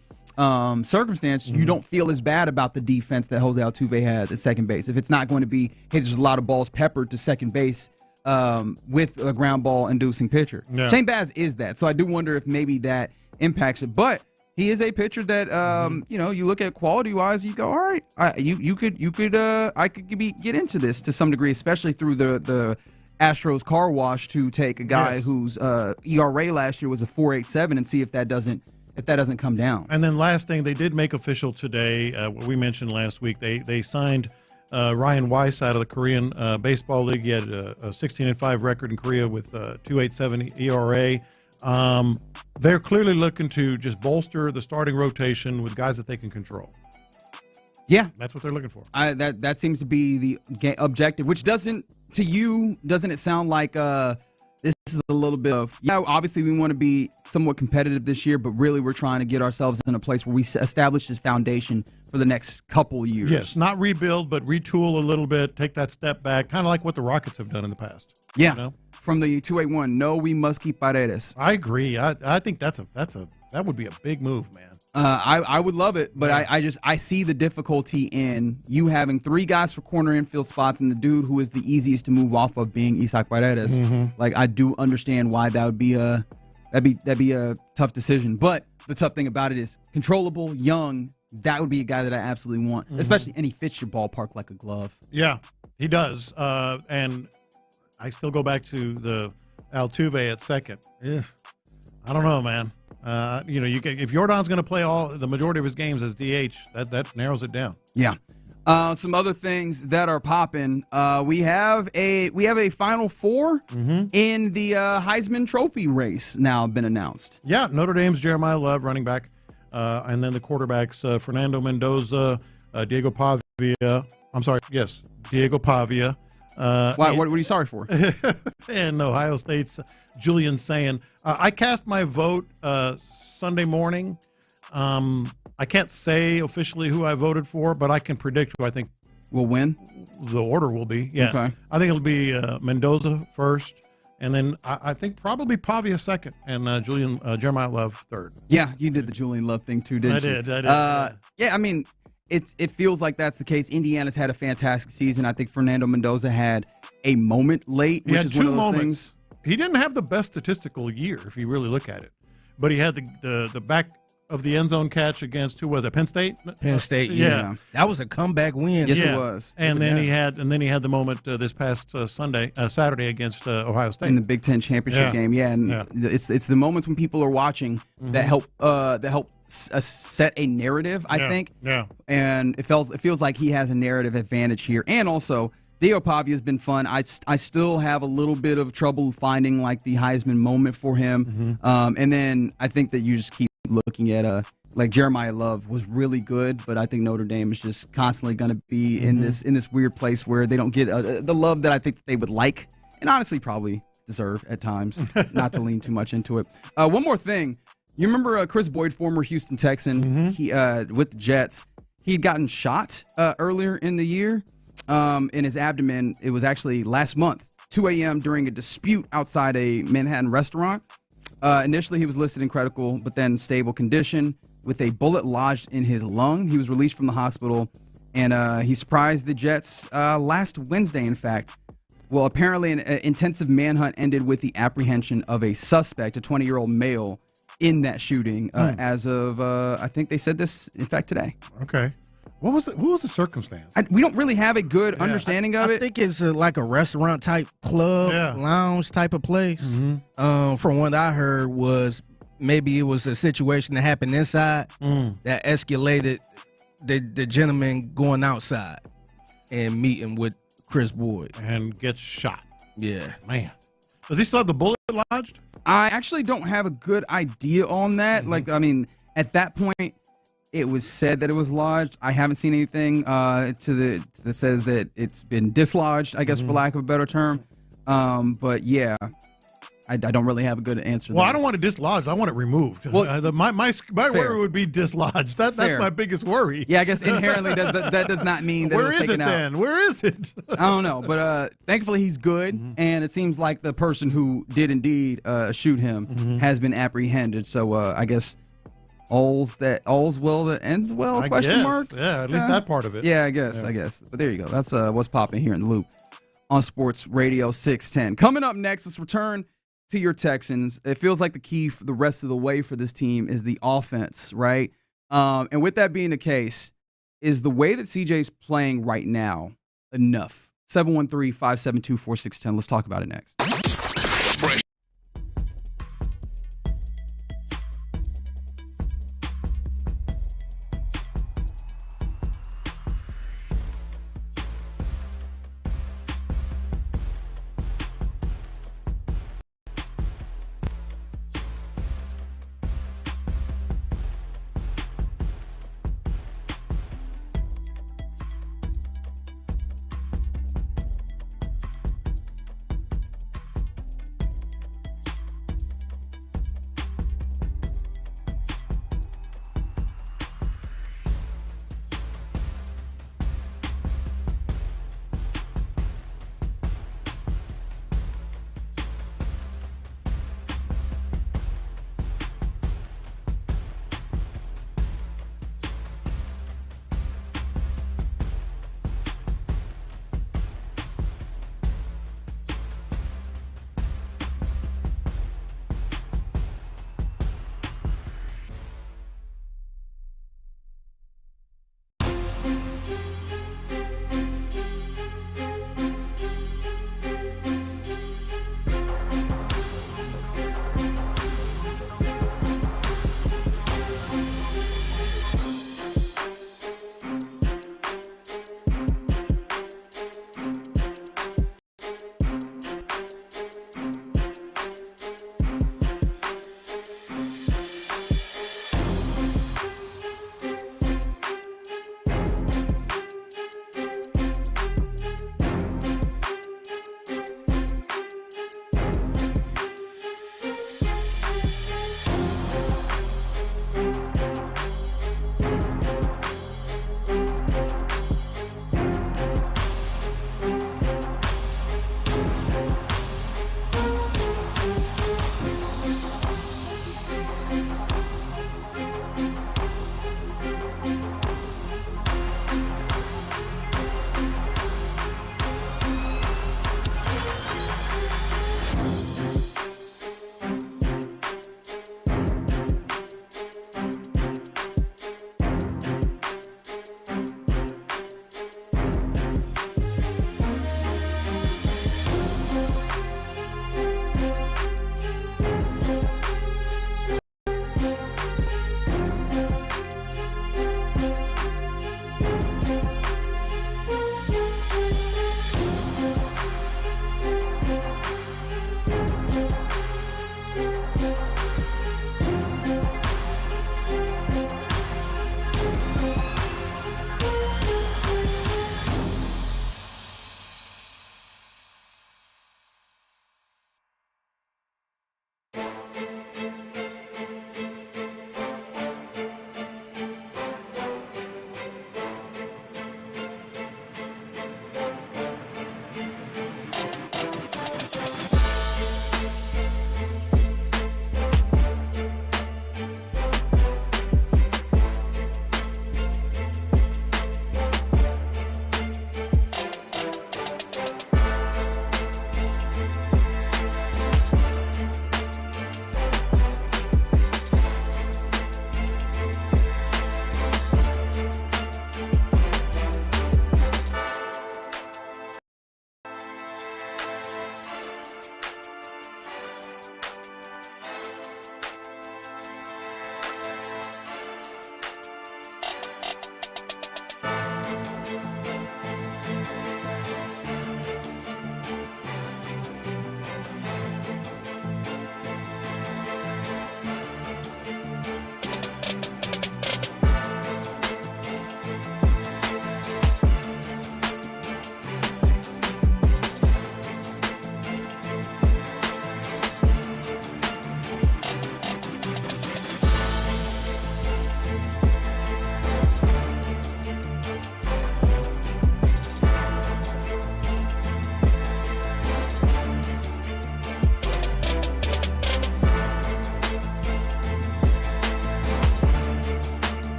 circumstance, you don't feel as bad about the defense that Jose Altuve has at second base. If it's not going to be, hey, there's a lot of balls peppered to second base with a ground ball inducing pitcher. Yeah. Shane Baz is that. So I do wonder if maybe that impacts it. But he is a pitcher that you look at quality wise, you go, all right, I could get into this to some degree, especially through the Astros car wash to take a guy whose ERA last year was a 4.87 and see if that doesn't come down. And then last thing, they did make official today, what we mentioned last week, they signed Ryan Weiss out of the Korean Baseball League. He had a 16-5 record in Korea with 2.87 ERA. They're clearly looking to just bolster the starting rotation with guys that they can control. Yeah. That's what they're looking for. That seems to be the objective, which doesn't it sound like this is a little bit of, obviously we want to be somewhat competitive this year, but really we're trying to get ourselves in a place where we establish this foundation for the next couple years. Yes, not rebuild, but retool a little bit, take that step back, kind of like what the Rockets have done in the past. Yeah, from the 281, no, we must keep Paredes. I agree. I think that would be a big move, man. I would love it, but I see the difficulty in you having 3 guys for corner infield spots and the dude who is the easiest to move off of being Isaac Paredes. Like, I do understand why that'd be a tough decision, but the tough thing about it is controllable, young. That would be a guy that I absolutely want, especially, and he fits your ballpark like a glove. Yeah, he does. And I still go back to the Altuve at second. I don't know, man. If Jordan's going to play the majority of his games as DH, that narrows it down. Yeah. Some other things that are popping. We have a Final Four in the Heisman Trophy race now been announced. Yeah, Notre Dame's Jeremiah Love, running back, and then the quarterbacks Fernando Mendoza, Diego Pavia. Diego Pavia. What are you sorry for? And Ohio State's Julian Sayin. I cast my vote Sunday morning. I can't say officially who I voted for, but I can predict who I think will win. The order will be. Yeah. Okay. I think it'll be Mendoza first, and then I think probably Pavia second, and Jeremiah Love third. Yeah, you did the Julian Love thing too, didn't you? I did. Yeah, I mean, it feels like that's the case. Indiana's had a fantastic season. I think Fernando Mendoza had a moment late, which is one of those things. He didn't have the best statistical year, if you really look at it, but he had the back of the end zone catch against, who was it, Penn State? Penn State, yeah. That was a comeback win. Yes, it was. And then he had the moment this past Saturday against Ohio State in the Big Ten championship game. Yeah, and it's the moments when people are watching that help set a narrative. I think. Yeah. And it feels like he has a narrative advantage here, and also Dio Pavia has been fun. I still have a little bit of trouble finding like the Heisman moment for him. And then I think that you just keep looking at like Jeremiah Love was really good, but I think Notre Dame is just constantly going to be in this weird place where they don't get the love that I think that they would like, and honestly probably deserve at times. Not to lean too much into it. One more thing, you remember Chris Boyd, former Houston Texan, he with the Jets, he had gotten shot earlier in the year. In his abdomen. It was actually last month, 2 a.m. during a dispute outside a Manhattan restaurant. Initially, he was listed in critical, but then stable condition with a bullet lodged in his lung. He was released from the hospital, and he surprised the Jets last Wednesday, in fact. Well, apparently an intensive manhunt ended with the apprehension of a suspect, a 20-year-old male, in that shooting as of, I think they said this, in fact, today. Okay. What was the circumstance? We don't really have a good understanding of it. I think it's like a restaurant type club, lounge type of place. From what I heard was maybe it was a situation that happened inside that escalated the gentleman going outside and meeting with Chris Boyd. And gets shot. Yeah. Man. Does he still have the bullet lodged? I actually don't have a good idea on that. Like, I mean, at that point, it was said that it was lodged. I haven't seen anything that says that it's been dislodged, I guess, for lack of a better term. But yeah, I don't really have a good answer. Well, I don't want it dislodged. I want it removed. Well, my worry would be dislodged. That's my biggest worry. Yeah, I guess inherently that does not mean that Where it was is taken it out. then? Where is it? I don't know, but thankfully he's good, and it seems like the person who did indeed shoot him has been apprehended. So I guess all's well that ends well? Question mark? Yeah, at least that part of it. Yeah, I guess. But there you go. That's what's popping here in the Loop on Sports Radio 610. Coming up next, let's return to your Texans. It feels like the key for the rest of the way for this team is the offense, right? And with that being the case, is the way that CJ's playing right now enough? 713-572-4610. Let's talk about it next.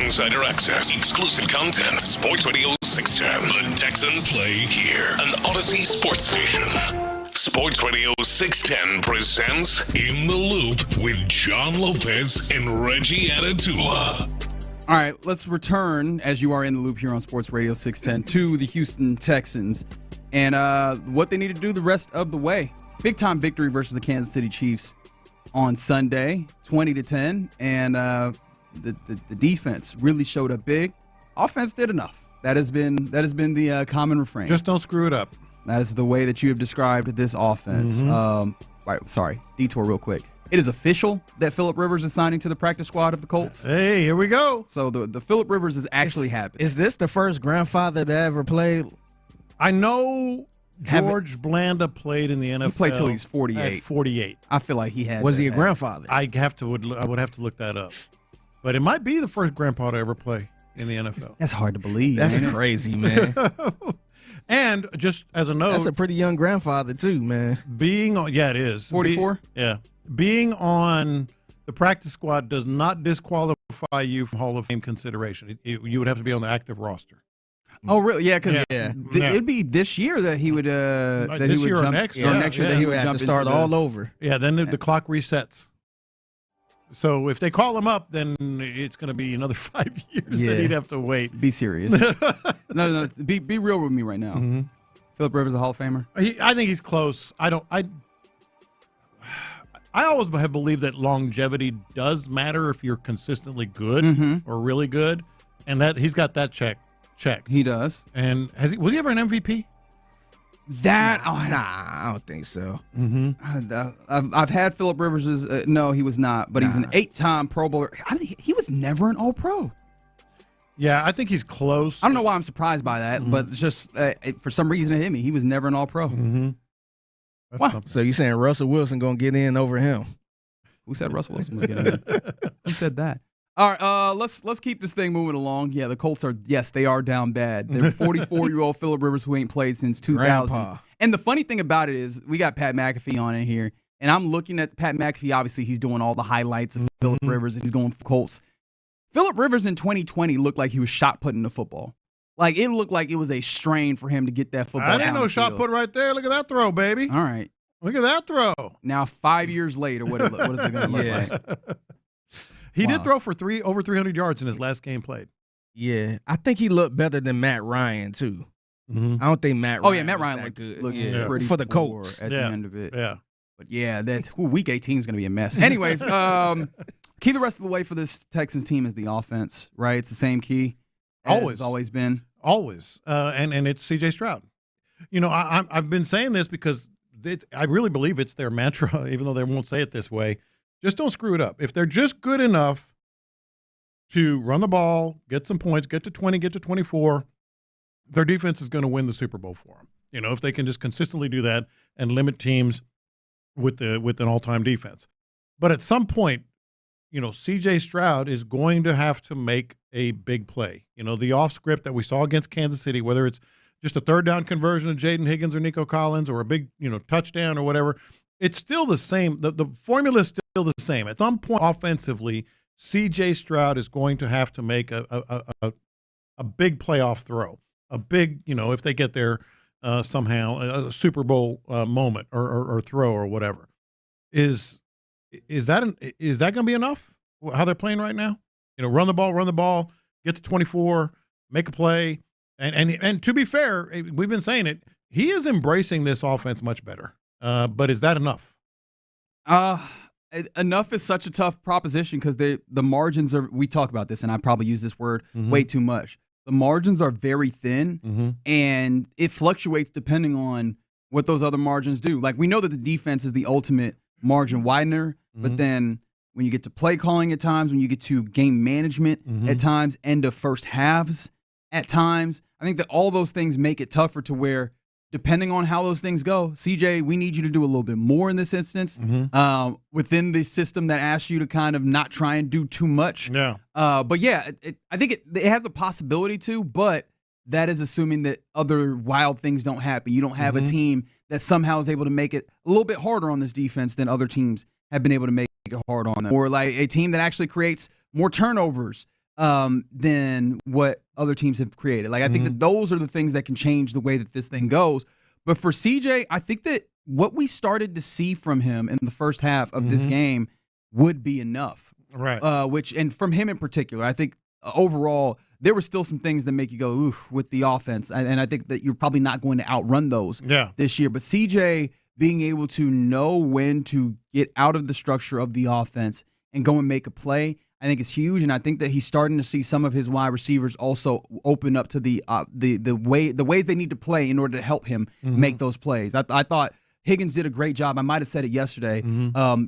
Insider access, exclusive content. Sports Radio 610. The Texans play here. An Odyssey sports station. Sports Radio 610 presents In the Loop with John Lopez and Reggie Atatula. All right, let's return, as you are in the loop here on Sports Radio 610, to the Houston Texans and what they need to do the rest of the way. Big-time victory versus the Kansas City Chiefs on Sunday, 20-10, and the defense really showed up big. Offense did enough. That has been the common refrain. Just don't screw it up. That is the way that you have described this offense. Detour real quick. It is official that Phillip Rivers is signing to the practice squad of the Colts. Hey, here we go. So the Phillip Rivers is actually happening. Is this the first grandfather that ever played? I know George Blanda played in the NFL. He played till he's 48. At 48. I feel like he had. Was he a grandfather? I would have to look that up. But it might be the first grandpa to ever play in the NFL. That's hard to believe. That's crazy, man. And just as a note, that's a pretty young grandfather too, man. It is 44. Being on the practice squad does not disqualify you from Hall of Fame consideration. You would have to be on the active roster. Oh, really? Yeah, because it'd be this year that he would. This year or next? Or next year that he would have to start all over. Yeah, then the clock resets. So if they call him up, then it's going to be another 5 years that he'd have to wait. Be serious. No. Be real with me right now. Mm-hmm. Phillip Rivers a Hall of Famer? I think he's close. I always have believed that longevity does matter if you're consistently good or really good, and that he's got that check. He does. And was he ever an MVP? I don't think so. I've had Phillip Rivers. No, he was not. But he's an 8-time Pro Bowler. I think he was never an All-Pro. Yeah, I think he's close. I don't know why I'm surprised by that, but it's just for some reason to him, he was never an All-Pro. Wow. So you saying Russell Wilson gonna get in over him? Who said Russell Wilson was getting in? Who said that? All right, let's keep this thing moving along. Yeah, the Colts they are down bad. They're 44-year-old Phillip Rivers who ain't played since 2000. Grandpa. And the funny thing about it is we got Pat McAfee on in here, and I'm looking at Pat McAfee. Obviously, he's doing all the highlights of Phillip Rivers, and he's going for Colts. Phillip Rivers in 2020 looked like he was shot putting the football. Like, it looked like it was a strain for him to get that football. I didn't know shot put right there. Look at that throw, baby. All right. Look at that throw. Now, 5 years later, what is it going to look like? He did throw for over 300 yards in his last game played. Yeah. I think he looked better than Matt Ryan, too. I don't think Matt Ryan. Oh, yeah, Matt Ryan looked pretty for the Colts at the end of it. Yeah. But, yeah, week 18 is going to be a mess. Anyways, key the rest of the way for this Texans team is the offense, right? It's the same key. It's always been. Always. And it's C.J. Stroud. You know, I've been saying this because I really believe it's their mantra, even though they won't say it this way. Just don't screw it up. If they're just good enough to run the ball, get some points, get to 20, get to 24, their defense is going to win the Super Bowl for them. You know, if they can just consistently do that and limit teams with an all-time defense. But at some point, you know, C.J. Stroud is going to have to make a big play. You know, the off script that we saw against Kansas City, whether it's just a third down conversion of Jaden Higgins or Nico Collins or a big, touchdown or whatever, it's still the same. The formula is still the same. At some point offensively, C.J. Stroud is going to have to make a big playoff throw, a big, if they get there somehow, a Super Bowl moment or throw or whatever. Is that going to be enough? How they're playing right now? Run the ball, get to 24, make a play, and to be fair, we've been saying it. He is embracing this offense much better. But is that enough? Enough is such a tough proposition because the margins are. We talk about this, and I probably use this word way too much. The margins are very thin, and it fluctuates depending on what those other margins do. Like, we know that the defense is the ultimate margin widener, but then when you get to play calling at times, when you get to game management at times, end of first halves at times, I think that all those things make it tougher to where, depending on how those things go, CJ, we need you to do a little bit more in this instance within the system that asks you to kind of not try and do too much. Yeah. But yeah, I think it has the possibility to, but that is assuming that other wild things don't happen. You don't have a team that somehow is able to make it a little bit harder on this defense than other teams have been able to make it hard on them. Or like a team that actually creates more turnovers than what other teams have created. Like I think that those are the things that can change the way that this thing goes. But for CJ, I think that what we started to see from him in the first half of this game would be enough. Right. And from him in particular, I think overall there were still some things that make you go, oof, with the offense. And I think that you're probably not going to outrun those this year. But CJ being able to know when to get out of the structure of the offense and go and make a play, I think is huge. And I think that he's starting to see some of his wide receivers also open up to the way they need to play in order to help him make those plays. I thought Higgins did a great job. I might have said it yesterday,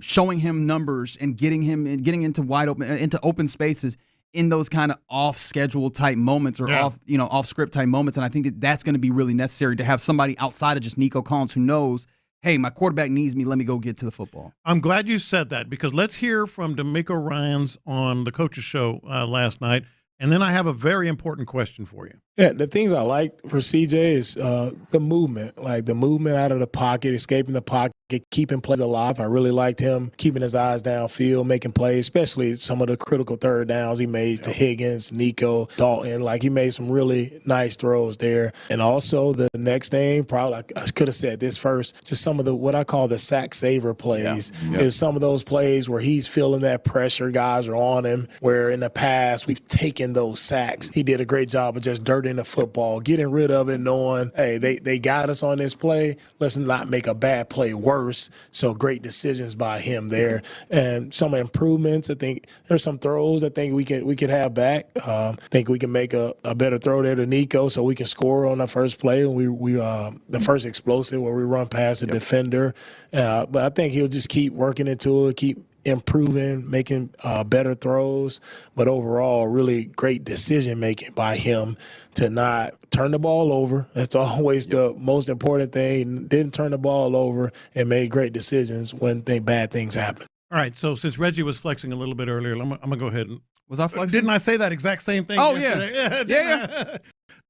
showing him numbers and getting into open spaces in those kind of off schedule type moments or off script type moments. And I think that that's going to be really necessary to have somebody outside of just Nico Collins who knows, hey, my quarterback needs me. Let me go get to the football. I'm glad you said that because let's hear from D'Amico Ryans on the Coaches Show last night. And then I have a very important question for you. Yeah, the things I like for CJ is the movement, like the movement out of the pocket, escaping the pocket, keeping plays alive. I really liked him keeping his eyes downfield, making plays, especially some of the critical third downs he made to Higgins, Nico, Dalton. Like he made some really nice throws there. And also the next thing, probably I could have said this first, just some of the what I call the sack saver plays. There's some of those plays where he's feeling that pressure, guys are on him, where in the past we've taken those sacks. He did a great job of just dirting the football, getting rid of it, knowing, hey, they got us on this play. Let's not make a bad play worse. So great decisions by him there. And some improvements. I think there's some throws I think we could have back. I think we can make a better throw there to Nico so we can score on the first play. And we the first explosive where we run past the defender. But I think he'll just keep working into it, keep improving, making better throws, but overall, really great decision-making by him to not turn the ball over. That's always the most important thing. Didn't turn the ball over and made great decisions when bad things happen. All right, so since Reggie was flexing a little bit earlier, I'm going to go ahead and – Was I flexing? Didn't I say that exact same thing yesterday? Yeah.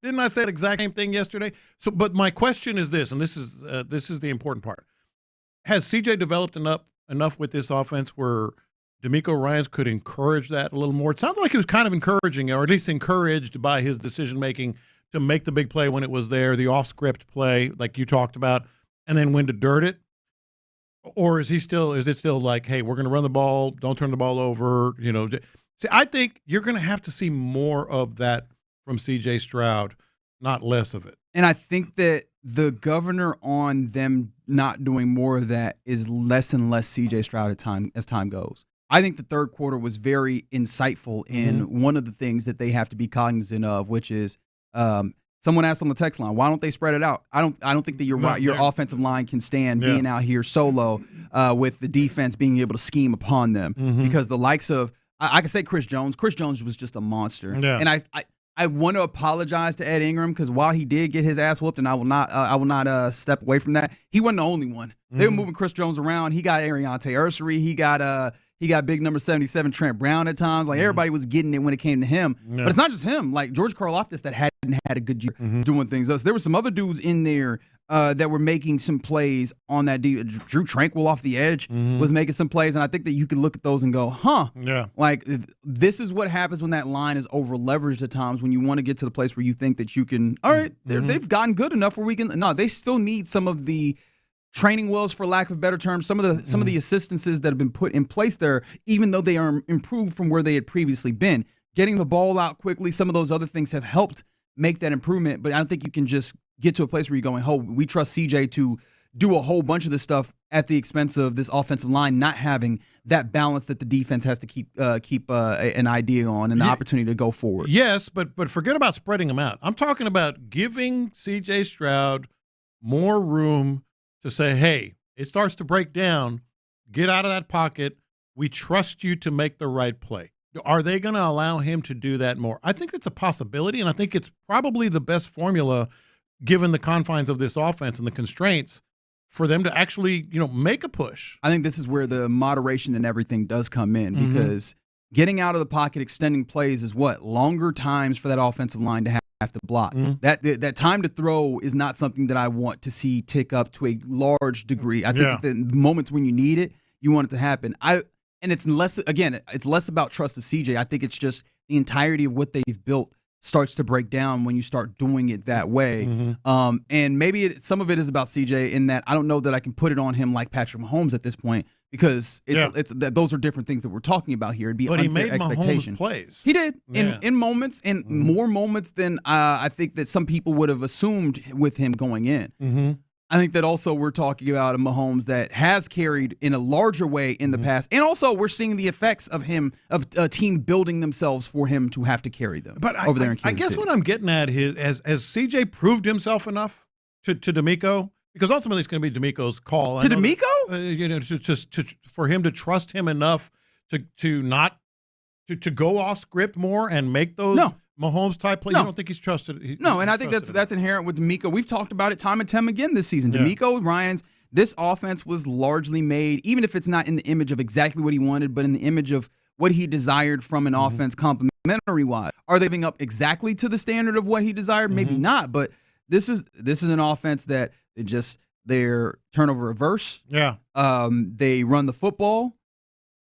Didn't I say the exact same thing yesterday? So, but my question is this, and this is the important part. Has CJ developed enough with this offense where D'Amico Ryans could encourage that a little more? It sounded like he was kind of encouraging, or at least encouraged by his decision-making to make the big play when it was there, the off-script play like you talked about, and then when to dirt it. Or is it still like, hey, we're going to run the ball, don't turn the ball over, See, I think you're going to have to see more of that from C.J. Stroud, not less of it. And I think that the governor on them not doing more of that is less and less C.J. Stroud as time goes. I think the third quarter was very insightful in one of the things that they have to be cognizant of, which is someone asked on the text line, why don't they spread it out? I don't think that your offensive line can stand being out here solo with the defense being able to scheme upon them because the likes of I can say Chris Jones was just a monster. And I want to apologize to Ed Ingram because while he did get his ass whooped, and I will not step away from that, he wasn't the only one. They were moving Chris Jones around. He got Ariante Ursery. He got big number 77 Trent Brown at times. Like everybody was getting it when it came to him. But it's not just him. Like George Karlaftis that hadn't had a good year doing things. There were some other dudes in there that were making some plays on that. Drew Tranquil off the edge was making some plays, and I think that you could look at those and go, like this is what happens when that line is over leveraged at times. When you want to get to the place where you think that you can, all right, they've gotten good enough where we can. No, they still need some of the training wheels, for lack of better terms, some of the assistances that have been put in place there, even though they are improved from where they had previously been. Getting the ball out quickly, some of those other things have helped make that improvement, but I don't think you can just get to a place where you're going, oh, we trust CJ to do a whole bunch of this stuff at the expense of this offensive line not having that balance that the defense has to keep an idea on and the opportunity to go forward. Yes, but forget about spreading them out. I'm talking about giving CJ Stroud more room to say, hey, it starts to break down, get out of that pocket, we trust you to make the right play. Are they going to allow him to do that more? I think it's a possibility, and I think it's probably the best formula given the confines of this offense and the constraints for them to actually, make a push. I think this is where the moderation and everything does come in because getting out of the pocket, extending plays is longer times for that offensive line to have to block. That time to throw is not something that I want to see tick up to a large degree. I think that the moments when you need it, you want it to happen. And it's less about trust of CJ. I think it's just the entirety of what they've built starts to break down when you start doing it that way. Mm-hmm. And maybe some of it is about CJ in that I don't know that I can put it on him like Patrick Mahomes at this point, because it's those are different things that we're talking about here. It'd be unfair expectation. Mahomes plays. He did in moments, and more moments than I think that some people would have assumed with him going in. Mm-hmm. I think that also we're talking about a Mahomes that has carried in a larger way in the past. And also we're seeing the effects of him, of a team building themselves for him to have to carry them over there in Kansas I guess City. what I'm getting at is, has CJ proved himself enough to DeMeco? Because ultimately it's going to be DeMeco's call. To DeMeco? For him to trust him enough to go off script more and make those Mahomes type plays. No. You don't think he's trusted? And I think that's inherent with DeMeco. We've talked about it time and time again this season. Yeah. DeMeco Ryans, this offense was largely made, even if it's not in the image of exactly what he wanted, but in the image of what he desired from an offense complementary-wise. Are they living up exactly to the standard of what he desired? Maybe not, but this is an offense that they're turnover averse. Yeah. They run the football.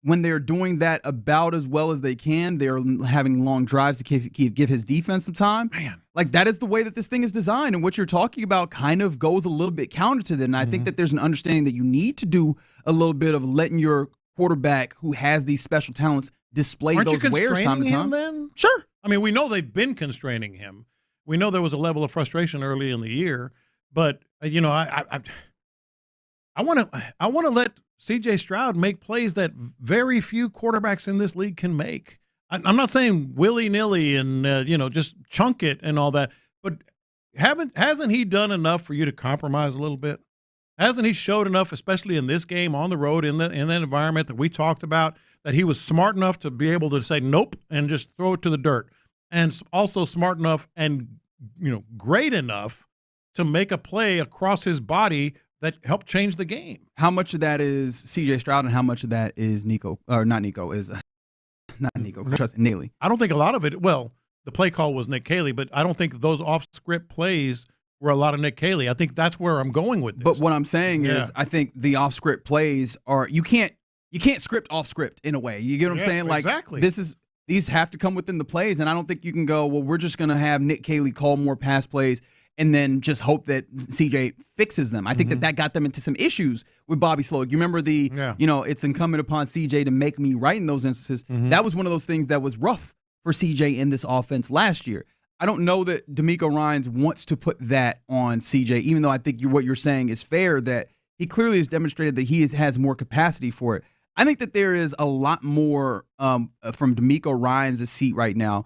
When they're doing that about as well as they can, they're having long drives to give his defense some time. Man. Like, that is the way that this thing is designed, and what you're talking about kind of goes a little bit counter to that. And I think that there's an understanding that you need to do a little bit of letting your quarterback who has these special talents display Aren't those you wares time to constraining time. him then? Sure. I mean, we know they've been constraining him. We know there was a level of frustration early in the year, but I want to let C.J. Stroud make plays that very few quarterbacks in this league can make. I'm not saying willy-nilly and just chunk it and all that, but hasn't he done enough for you to compromise a little bit? Hasn't he showed enough, especially in this game on the road in that environment that we talked about, that he was smart enough to be able to say nope and just throw it to the dirt, and also smart enough and great enough to make a play across his body that helped change the game? How much of that is C.J. Stroud and how much of that is Nico? Or not Nico, trust Neely. I don't think a lot of it, well, the play call was Nick Caley, but I don't think those off-script plays were a lot of Nick Caley. I think that's where I'm going with this. But what I'm saying is I think the off-script plays are – you can't script off-script in a way. You get what I'm saying? Like, exactly. These have to come within the plays, and I don't think you can go, well, we're just going to have Nick Caley call more pass plays and then just hope that CJ fixes them. I think that got them into some issues with Bobby Slowick. You remember it's incumbent upon CJ to make me right in those instances. That was one of those things that was rough for CJ in this offense last year. I don't know that DeMeco Ryans wants to put that on CJ, even though I think what you're saying is fair, that he clearly has demonstrated that he has more capacity for it. I think that there is a lot more from DeMeco Ryans' seat right now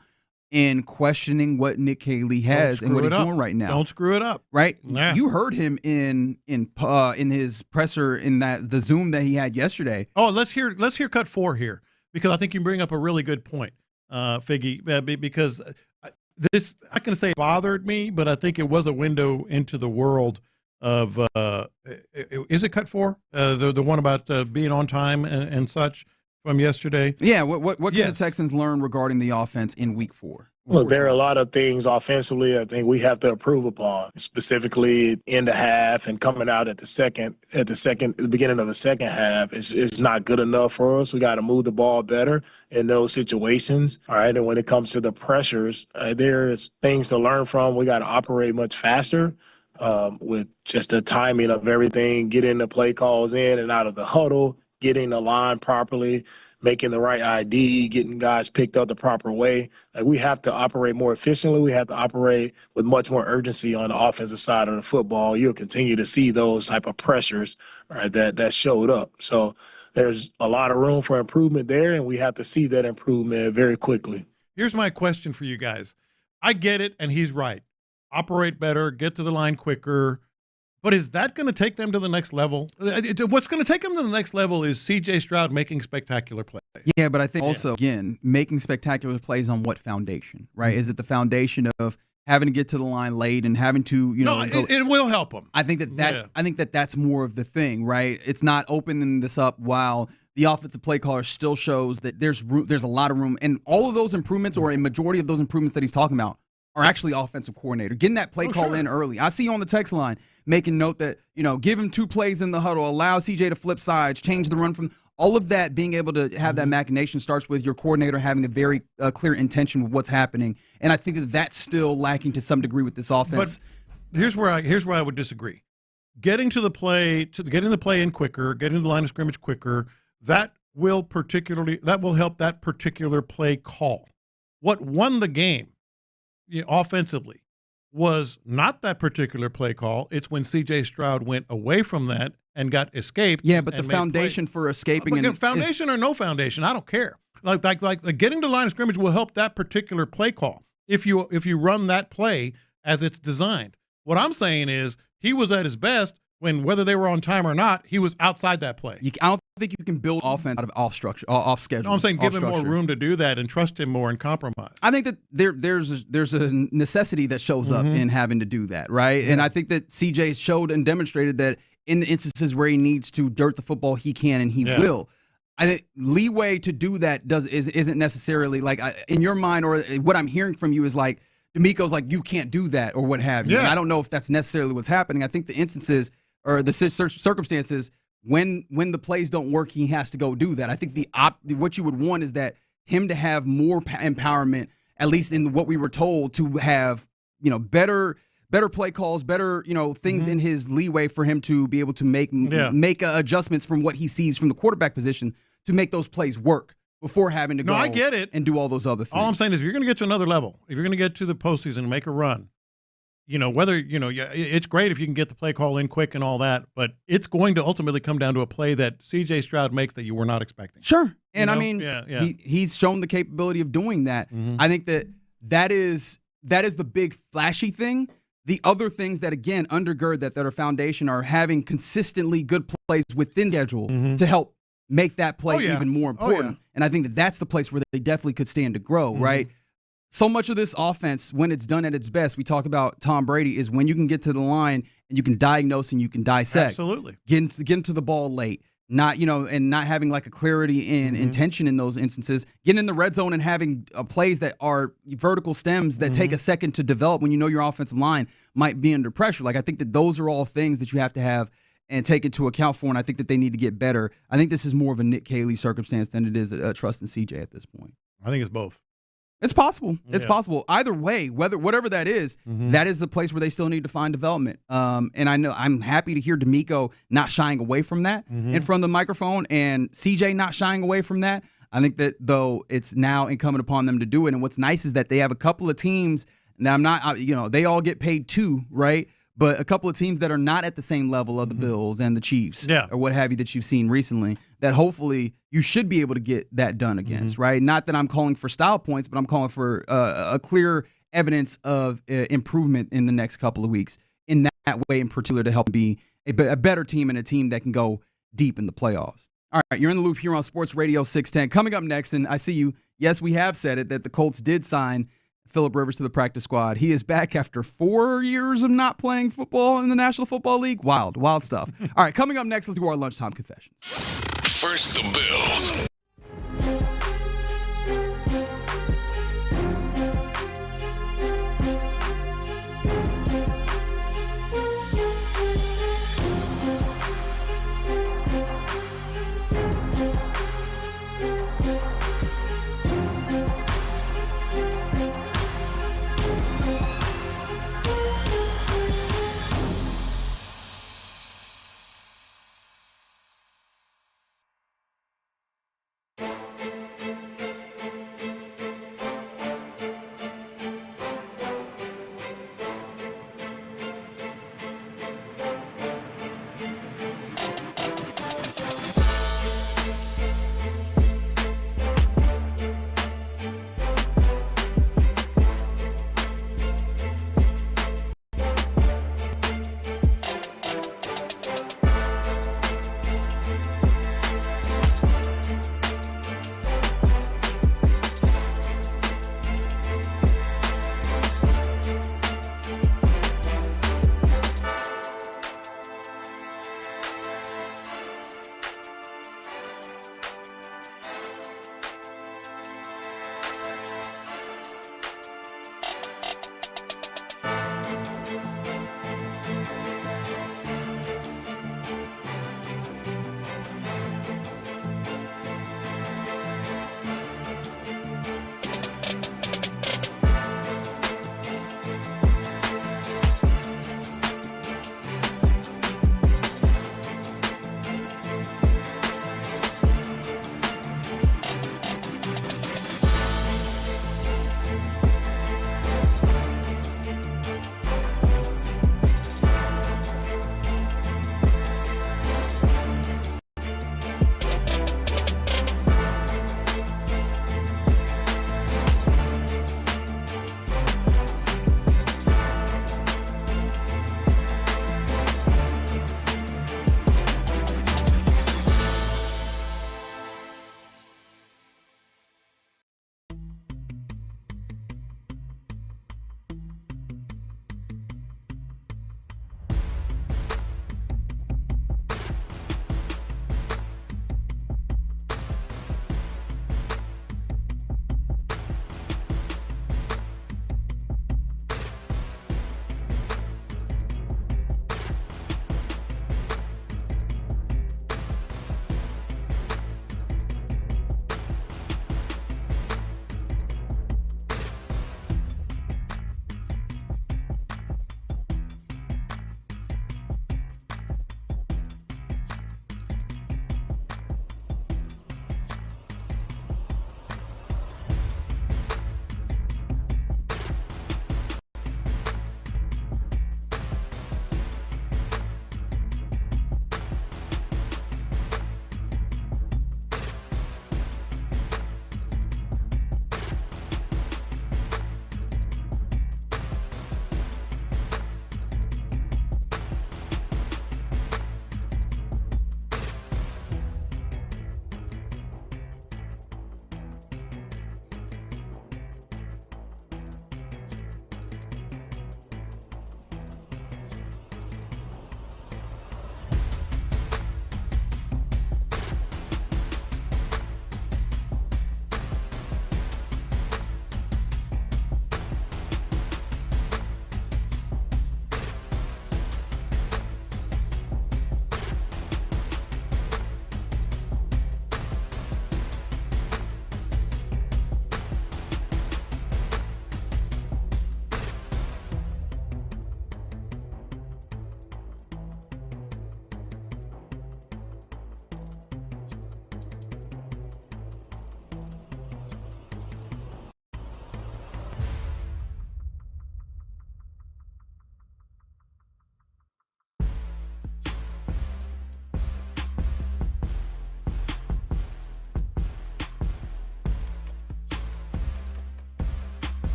in questioning what Nick Caley has and what he's doing right now. Don't screw it up. Right? Yeah. You heard him in his presser in the Zoom that he had yesterday. Oh, let's hear cut 4 here, because I think you bring up a really good point, Figgy, because this, I can say, bothered me, but I think it was a window into the world of is it cut 4? The one about being on time and such from yesterday. Yeah, what can the Texans learn regarding the offense in Week 4? Look, there are a lot of things offensively I think we have to improve upon, specifically in the half and coming out at the beginning of the second half is not good enough for us. We got to move the ball better in those situations. All right. And when it comes to the pressures, there's things to learn from. We got to operate much faster with just the timing of everything, getting the play calls in and out of the huddle, getting the line properly, making the right ID, getting guys picked up the proper way. Like, we have to operate more efficiently. We have to operate with much more urgency on the offensive side of the football. You'll continue to see those type of pressures, right, that showed up. So there's a lot of room for improvement there, and we have to see that improvement very quickly. Here's my question for you guys. I get it, and he's right. Operate better, get to the line quicker. But is that going to take them to the next level? What's going to take them to the next level is C.J. Stroud making spectacular plays. Yeah, but I think also, again, making spectacular plays on what foundation, right? Is it the foundation of having to get to the line late and having to, it will help them. I think that's more of the thing, right? It's not opening this up while the offensive play caller still shows that there's a lot of room, and all of those improvements, or a majority of those improvements that he's talking about, are actually offensive coordinator. Getting that play call in early. I see you on the text line making note that, give him 2 plays in the huddle, allow CJ to flip sides, change the run from. all of that, being able to have that machination starts with your coordinator having a very clear intention with what's happening. And I think that that's still lacking to some degree with this offense. But here's where I would disagree. Getting the play in quicker, getting to the line of scrimmage quicker, that will help that particular play call. What won the game offensively was not that particular play call. It's when C.J. Stroud went away from that and got escaped. Yeah, but the foundation for escaping foundation or no foundation, I don't care. Like getting to the line of scrimmage will help that particular play call if you run that play as it's designed. What I'm saying is he was at his best when, whether they were on time or not, he was outside that play. I don't think you can build offense out of off schedule. No, I'm saying give him more room to do that and trust him more and compromise. I think that there's a necessity that shows up in having to do that, right? Yeah. And I think that CJ showed and demonstrated that in the instances where he needs to dirt the football, he can and he will. I think leeway to do that isn't necessarily like in your mind, or what I'm hearing from you is like D'Amico's like, you can't do that or what have you. Yeah. And I don't know if that's necessarily what's happening. I think the instances or the circumstances when the plays don't work, he has to go do that. I think what you would want is that him to have more empowerment, at least in what we were told, to have better play calls, better things in his leeway for him to be able to make adjustments from what he sees from the quarterback position to make those plays work before having to go. I get it. And do all those other things. All I'm saying is, if you're going to get to another level, if you're going to get to the postseason and make a run, it's great if you can get the play call in quick and all that, but it's going to ultimately come down to a play that C.J. Stroud makes that you were not expecting. Sure. And he's shown the capability of doing that. I think that is the big flashy thing. The other things that, again, undergird that are foundation are having consistently good plays within schedule to help make that play even more important. And I think that's the place where they definitely could stand to grow, right? So much of this offense, when it's done at its best, we talk about Tom Brady, is when you can get to the line and you can diagnose and you can dissect. Absolutely. Get into the ball late, and not having like a clarity and intention in those instances. Getting in the red zone and having plays that are vertical stems that take a second to develop when you know your offensive line might be under pressure. Like, I think that those are all things that you have to have and take into account for, and I think that they need to get better. I think this is more of a Nick Caley circumstance than it is a trust in CJ at this point. I think it's both. It's possible. It's possible. Either way, whatever that is the place where they still need to find development. And I know I'm happy to hear D'Amico not shying away from that in front of the microphone, and CJ not shying away from that. I think that, though, it's now incumbent upon them to do it. And what's nice is that they have a couple of teams. Now, I'm not, they all get paid too, right? But a couple of teams that are not at the same level of the Bills and the Chiefs or what have you that you've seen recently, that hopefully you should be able to get that done against, right? Not that I'm calling for style points, but I'm calling for a clear evidence of improvement in the next couple of weeks in that way in particular, to help be a better team and a team that can go deep in the playoffs. All right, you're in the loop here on Sports Radio 610. Coming up next, and I see you, yes, we have said it, that the Colts did sign Phillip Rivers to the practice squad. He is back after 4 years of not playing football in the National Football League. Wild stuff. All right, coming up next, let's do our lunchtime confessions. First the Bills.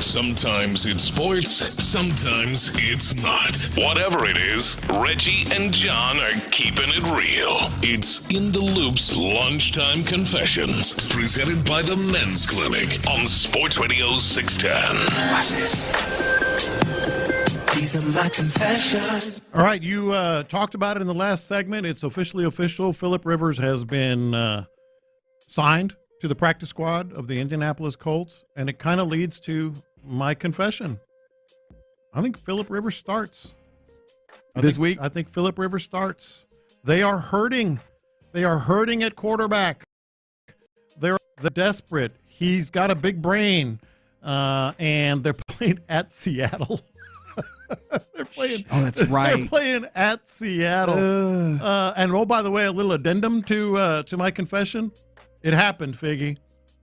Sometimes it's sports, sometimes it's not. Whatever it is, Reggie and John are keeping it real. It's In the Loop's Lunchtime Confessions, presented by the Men's Clinic on Sports Radio 610. Watch this. These are my confessions. All right, you talked about it in the last segment. It's officially official. Phillip Rivers has been signed to the practice squad of the Indianapolis Colts, and it kind of leads to my confession. I think Phillip Rivers starts. This week? I think Phillip Rivers starts. They are hurting. They are hurting at quarterback. They're desperate. He's got a big brain, and they're playing at Seattle. They're playing. Oh, that's right. They're playing at Seattle. And oh, by the way, a little addendum to my confession. It happened, Figgy.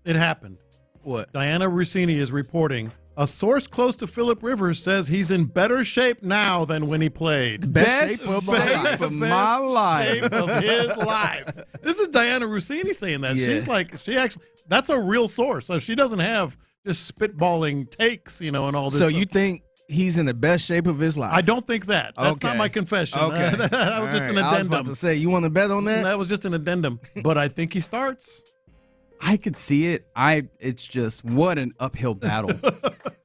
It happened. What? Diana Rossini is reporting. A source close to Phillip Rivers says he's in better shape now than when he played. Best shape of my life. Shape of his life. This is Diana Rossini saying that. Yeah. That's a real source. So she doesn't have just spitballing takes, and all this. So stuff. you think he's in the best shape of his life? I don't think that. That's not my confession. Okay. That was just an addendum. I was about to say, you want to bet on that? That was just an addendum. But I think he starts. I could see it. It's just what an uphill battle.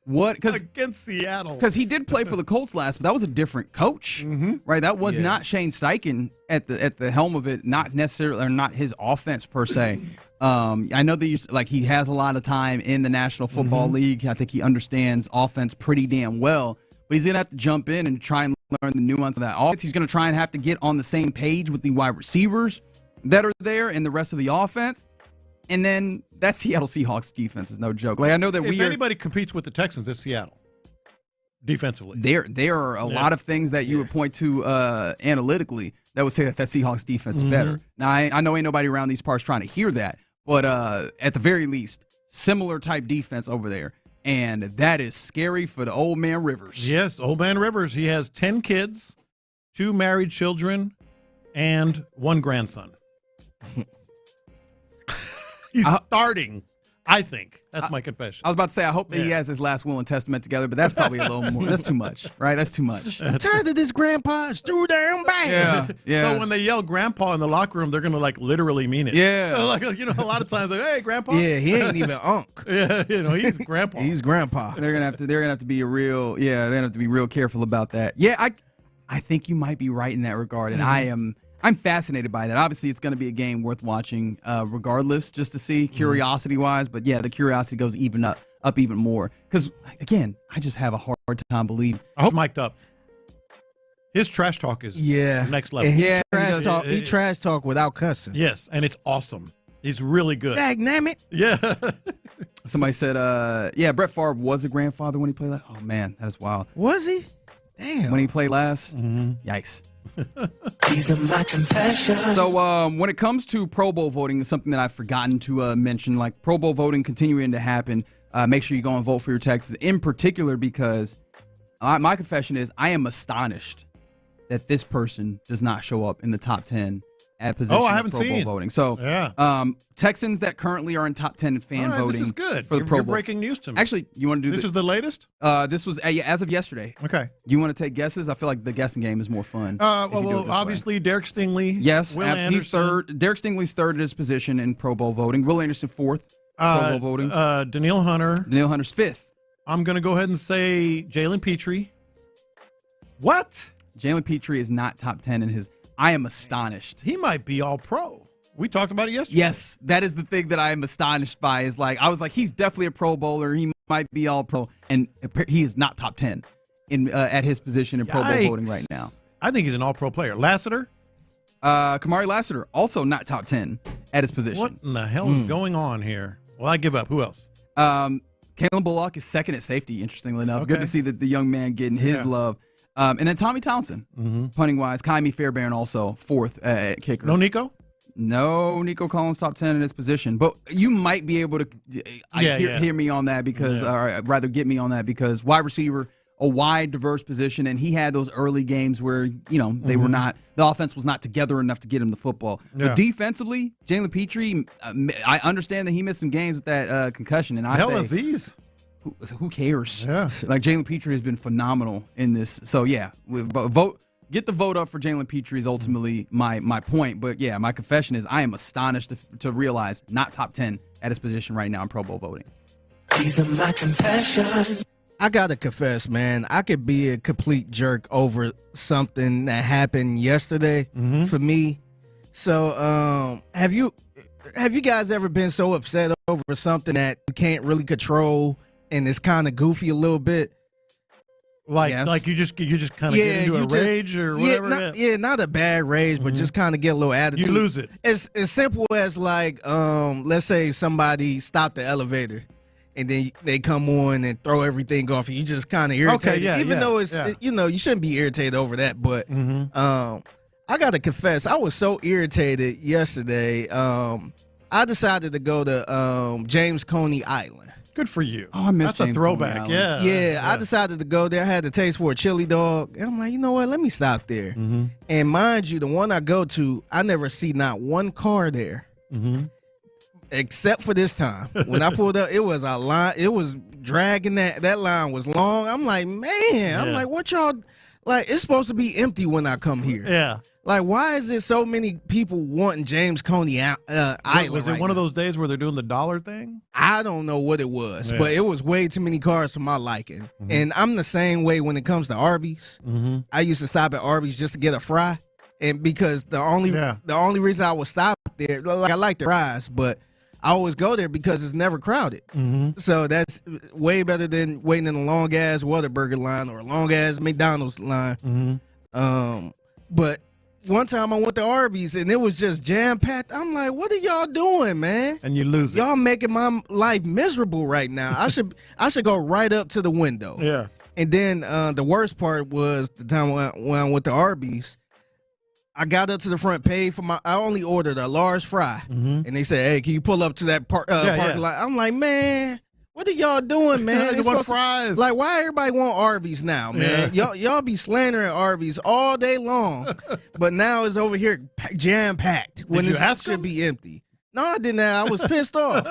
Against Seattle? Because he did play for the Colts last, but that was a different coach, right? That was not Shane Steichen at the helm of it. Not necessarily, or not his offense per se. I know that he has a lot of time in the National Football League. I think he understands offense pretty damn well. But he's gonna have to jump in and try and learn the nuance of that offense. He's gonna try and have to get on the same page with the wide receivers that are there and the rest of the offense. And then that Seattle Seahawks defense is no joke. I know that if anybody competes with the Texans, it's Seattle defensively. There are a lot of things that you would point to analytically that would say that Seahawks defense is better. Now, I know ain't nobody around these parts trying to hear that, but at the very least, similar type defense over there. And that is scary for the old man Rivers. Yes, old man Rivers. He has 10 kids, 2 married children, and 1 grandson. He's starting, I think. That's my confession. I was about to say, I hope that he has his last will and testament together, but that's probably a little more. That's too much, right? That's too much. I'm tired of this grandpa. It's too damn bad. Yeah. So when they yell grandpa in the locker room, they're going to literally mean it. Yeah. A lot of times, hey, grandpa. Yeah, he ain't even unk. Yeah, he's grandpa. He's grandpa. They're going to have to be they're going to have to be real careful about that. Yeah, I think you might be right in that regard, and I'm fascinated by that. Obviously, it's going to be a game worth watching regardless, just to see curiosity-wise. But, yeah, the curiosity goes up even more. Because, again, I just have a hard time believing. I hope mic'd up. His trash talk is next level. And he trash talk without cussing. Yes, and it's awesome. He's really good. Dagnammit. Yeah. Somebody said, Brett Favre was a grandfather when he played last. Oh, man, that is wild. Was he? Damn. When he played last? Yikes. These are my confessions. So when it comes to Pro Bowl voting, it's something that I've forgotten to mention. Like Pro Bowl voting continuing to happen. Make sure you go and vote for your Texans, in particular because my confession is I am astonished that this person does not show up in the top 10 at position of Pro Bowl voting. So Texans that currently are in top 10 fan voting. This is good. For the Pro Bowl. Breaking news to me. Actually, you want to do this? This is the latest? This was as of yesterday. Okay. You want to take guesses? I feel like the guessing game is more fun. Well, obviously, Derek Stingley. Yes, Will Anderson. He's third. Derek Stingley's third at his position in Pro Bowl voting. Will Anderson fourth. Pro Bowl voting. Danielle Hunter. Danielle Hunter's fifth. I'm going to go ahead and say Jalen Petrie. What? Jalen Petrie is not top 10 in his. I am astonished. He might be all pro. We talked about it yesterday. Yes, that is the thing that I am astonished by. Is I was like, he's definitely a Pro Bowler. He might be all pro, and he is not top 10 in at his position in Pro Bowl voting right now. I think he's an all pro player. Lassiter? Kamari Lassiter, also not top 10 at his position. What in the hell is going on here? Well, I give up. Who else? Kalen Bullock is second at safety, interestingly enough. Okay. Good to see that the young man getting his love. And then Tommy Townsend, punting-wise. Kaimi Fairbairn also fourth at kicker. No Nico? No, Nico Collins top 10 in his position. But you might be able to hear me on that because, or rather get me on that because wide receiver, a wide, diverse position, and he had those early games where, they were not, the offense was not together enough to get him the football. Yeah. But defensively, Jalen Petrie, I understand that he missed some games with that concussion. And Aziz. who cares? Yeah. Like Jalen Petrie has been phenomenal in this. So yeah, get the vote up for Jalen Petrie is ultimately my point. But yeah, my confession is I am astonished to realize not top 10 at his position right now in Pro Bowl voting. These are my confessions. I gotta confess, man, I could be a complete jerk over something that happened yesterday for me. So have you guys ever been so upset over something that you can't really control and it's kind of goofy a little bit? Like you just kind of get into a rage or whatever. Not a bad rage, but just kind of get a little attitude. You lose it. It's as simple as like, let's say somebody stopped the elevator, and then they come on and throw everything off, and you just kind of irritated. Okay, Even though it's you shouldn't be irritated over that, but I gotta confess, I was so irritated yesterday. I decided to go to James Coney Island. Good for you. Oh, I miss That's James a throwback. Coney Yeah, I decided to go there. I had the taste for a chili dog. And I'm like, you know what? Let me stop there. And mind you, the one I go to, I never see not one car there. Except for this time. When I pulled up, it was a line. It was dragging that line was long. I'm like, man. I'm like, what y'all, like, it's supposed to be empty when I come here. Yeah. Like, why is there so many people wanting James Coney Island? Was it one of those days where they're doing the dollar thing? I don't know what it was, but it was way too many cars for my liking. And I'm the same way when it comes to Arby's. I used to stop at Arby's just to get a fry, and because the only reason I would stop there, like I like the fries, but I always go there because it's never crowded. So that's way better than waiting in a long ass Whataburger line or a long ass McDonald's line. But one time I went to Arby's and it was just jam packed. I'm like, what are y'all doing, man? And you lose it. Y'all making my life miserable right now. I should go right up to the window. Yeah. And then the worst part was the time when I went to Arby's. I got up to the front, paid for I only ordered a large fry. And they said, hey, can you pull up to that parking lot? I'm like, man, what are y'all doing, man? They want fries. Like, why everybody want Arby's now, man? Y'all be slandering Arby's all day long, but now it's over here jam-packed when it should be empty. No, I didn't. I was pissed off.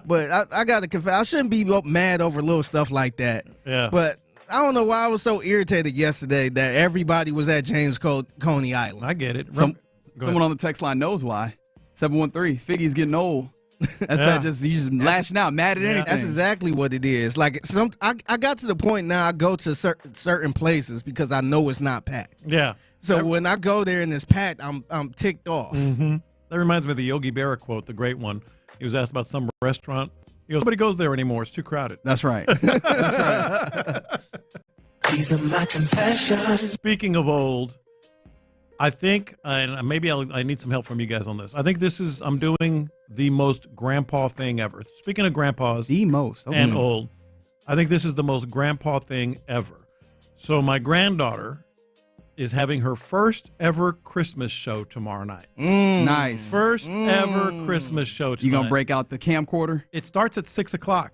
But I got to confess, I shouldn't be mad over little stuff like that. Yeah. But I don't know why I was so irritated yesterday that everybody was at James Coney Island. I get it. Someone on the text line knows why. 713, Figgy's getting old. That's not just you just lashing out, mad at anything. That's exactly what it is. Like I got to the point now I go to certain places because I know it's not packed. Yeah. So when I go there and it's packed, I'm ticked off. That reminds me of the Yogi Berra quote, the great one. He was asked about some restaurant. He goes, nobody goes there anymore. It's too crowded. That's right. That's right. These are my confessions. Speaking of old, I think, and maybe I need some help from you guys on this. I think I'm doing the most grandpa thing ever. Speaking of grandpas, the most and old, I think this is the most grandpa thing ever. So my granddaughter is having her first ever Christmas show tomorrow night. Nice. First ever Christmas show tonight. You gonna break out the camcorder? It starts at 6:00.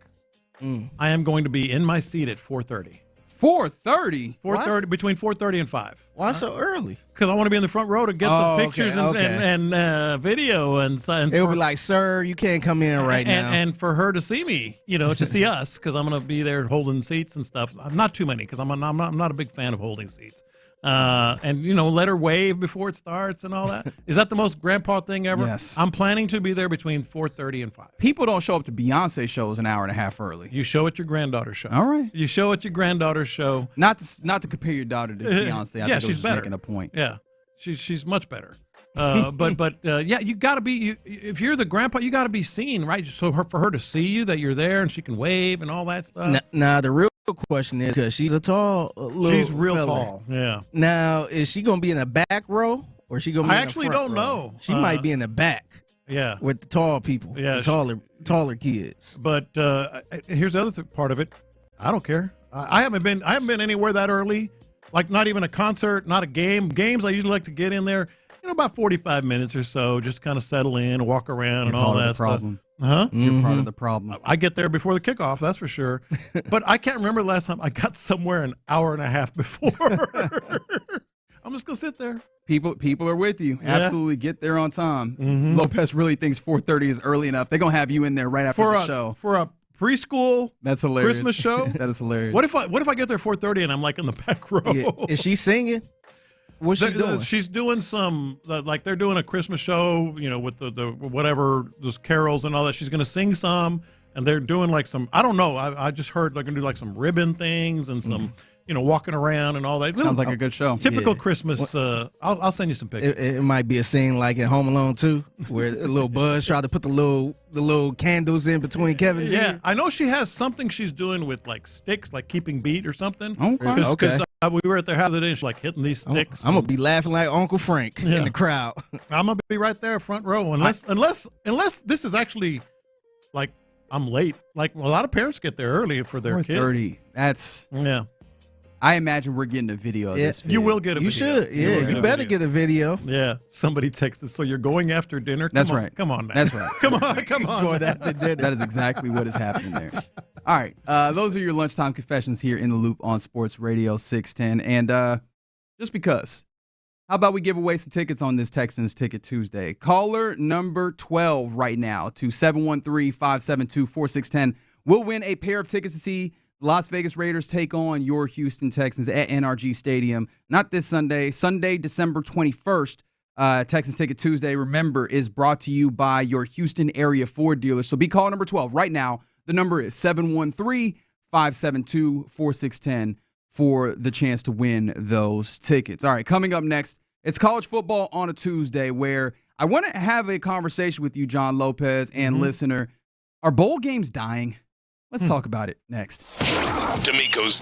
I am going to be in my seat at 4:30. 4:30? 4:30, between 4:30 and 5. Why so early? Because I want to be in the front row to get some pictures and video and they'll be like, "Sir, you can't come in right now." And for her to see me, to see us, because I'm going to be there holding seats and stuff. Not too many, because I'm not a big fan of holding seats. And let her wave before it starts and all that. Is that the most grandpa thing ever? Yes. I'm planning to be there between 4:30 and 5. People don't show up to Beyonce shows an hour and a half early. You show at your granddaughter's show. All right. You show at your granddaughter's show. Not to compare your daughter to Beyonce. I think she's better. Making a point. Yeah, she's much better. But you got to be. If you're the grandpa, you got to be seen, right? So for her to see you, that you're there and she can wave and all that stuff. Now the real question is, because she's she's real fella. tall. Yeah. Now, is she gonna be in the back row or is she gonna be? I in actually the front don't row? know. She might be in the back. Yeah. With the tall people. Yeah. The taller kids. But here's the other part of it. I don't care. I haven't been anywhere that early. Like not even a concert, not a game. Games I usually like to get in there, about 45 minutes or so, just kind of settle in, walk around, and all that stuff. Huh? You're part of the problem. I get there before the kickoff, that's for sure. But I can't remember the last time I got somewhere an hour and a half before. I'm just gonna sit there. People are with you. Yeah. Absolutely, get there on time. Lopez really thinks 4:30 is early enough. They're gonna have you in there right after the show for preschool. That's hilarious. Christmas show. That is hilarious. What if I get there 4:30 and I'm like in the back row? Yeah. Is she singing? What's she doing? She's doing some like they're doing a Christmas show, with the whatever those carols and all that. She's going to sing some, and they're doing like some. I don't know. I just heard they're going to do like some ribbon things and some. Walking around and all that. Sounds like a good show. Typical Christmas. I'll send you some pictures. It might be a scene like in Home Alone 2, where a little Buzz tried to put the little candles in between Kevin's ears. Yeah, I know she has something she's doing with like sticks, like keeping beat or something. Okay. Because we were at their house the other day, and she's like hitting these sticks. I'm gonna be laughing like Uncle Frank in the crowd. I'm gonna be right there, front row, unless this is actually like I'm late. Like a lot of parents get there early for their kids. 4:30. That's I imagine we're getting a video of this video. You will get a video. You should. Yeah, you better get a video. Yeah. Somebody texted, so you're going after dinner? That's right. Come on now. That's right. Come on. Going after dinner. That is exactly what is happening there. All right. Those are your lunchtime confessions here in the Loop on Sports Radio 610. And just because, how about we give away some tickets on this Texans Ticket Tuesday? Caller number 12 right now to 713-572-4610 will win a pair of tickets to see Las Vegas Raiders take on your Houston Texans at NRG Stadium. Not this Sunday, December 21st. Texans Ticket Tuesday, remember, is brought to you by your Houston area Ford dealer. So be caller number 12 right now. The number is 713-572-4610 for the chance to win those tickets. All right, coming up next, it's college football on a Tuesday, where I want to have a conversation with you, John Lopez, and listener. Are bowl games dying? Let's talk about it next. D'Amico's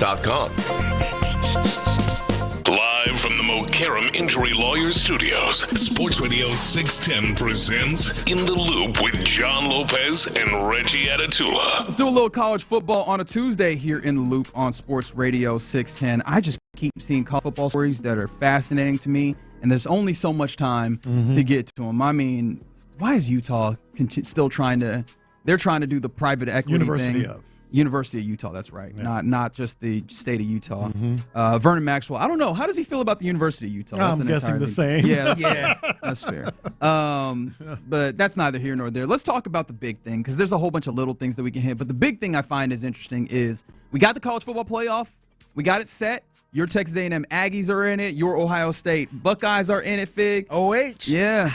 SportsRadio.com. Live from the Mokaram Injury Lawyers Studios, Sports Radio 610 presents In the Loop with John Lopez and Reggie Atatula. Let's do a little college football on a Tuesday here in the Loop on Sports Radio 610. I just keep seeing college football stories that are fascinating to me, and there's only so much time to get to them. I mean, why is Utah still trying to – they're trying to do the private equity thing. University of Utah, that's right. Yeah. Not just the state of Utah. Vernon Maxwell, I don't know. How does he feel about the University of Utah? I'm guessing the same. Yeah, that's fair. But that's neither here nor there. Let's talk about the big thing, because there's a whole bunch of little things that we can hit. But the big thing I find is interesting is we got the college football playoff. We got it set. Your Texas A&M Aggies are in it. Your Ohio State Buckeyes are in it, Fig. OH? Yeah.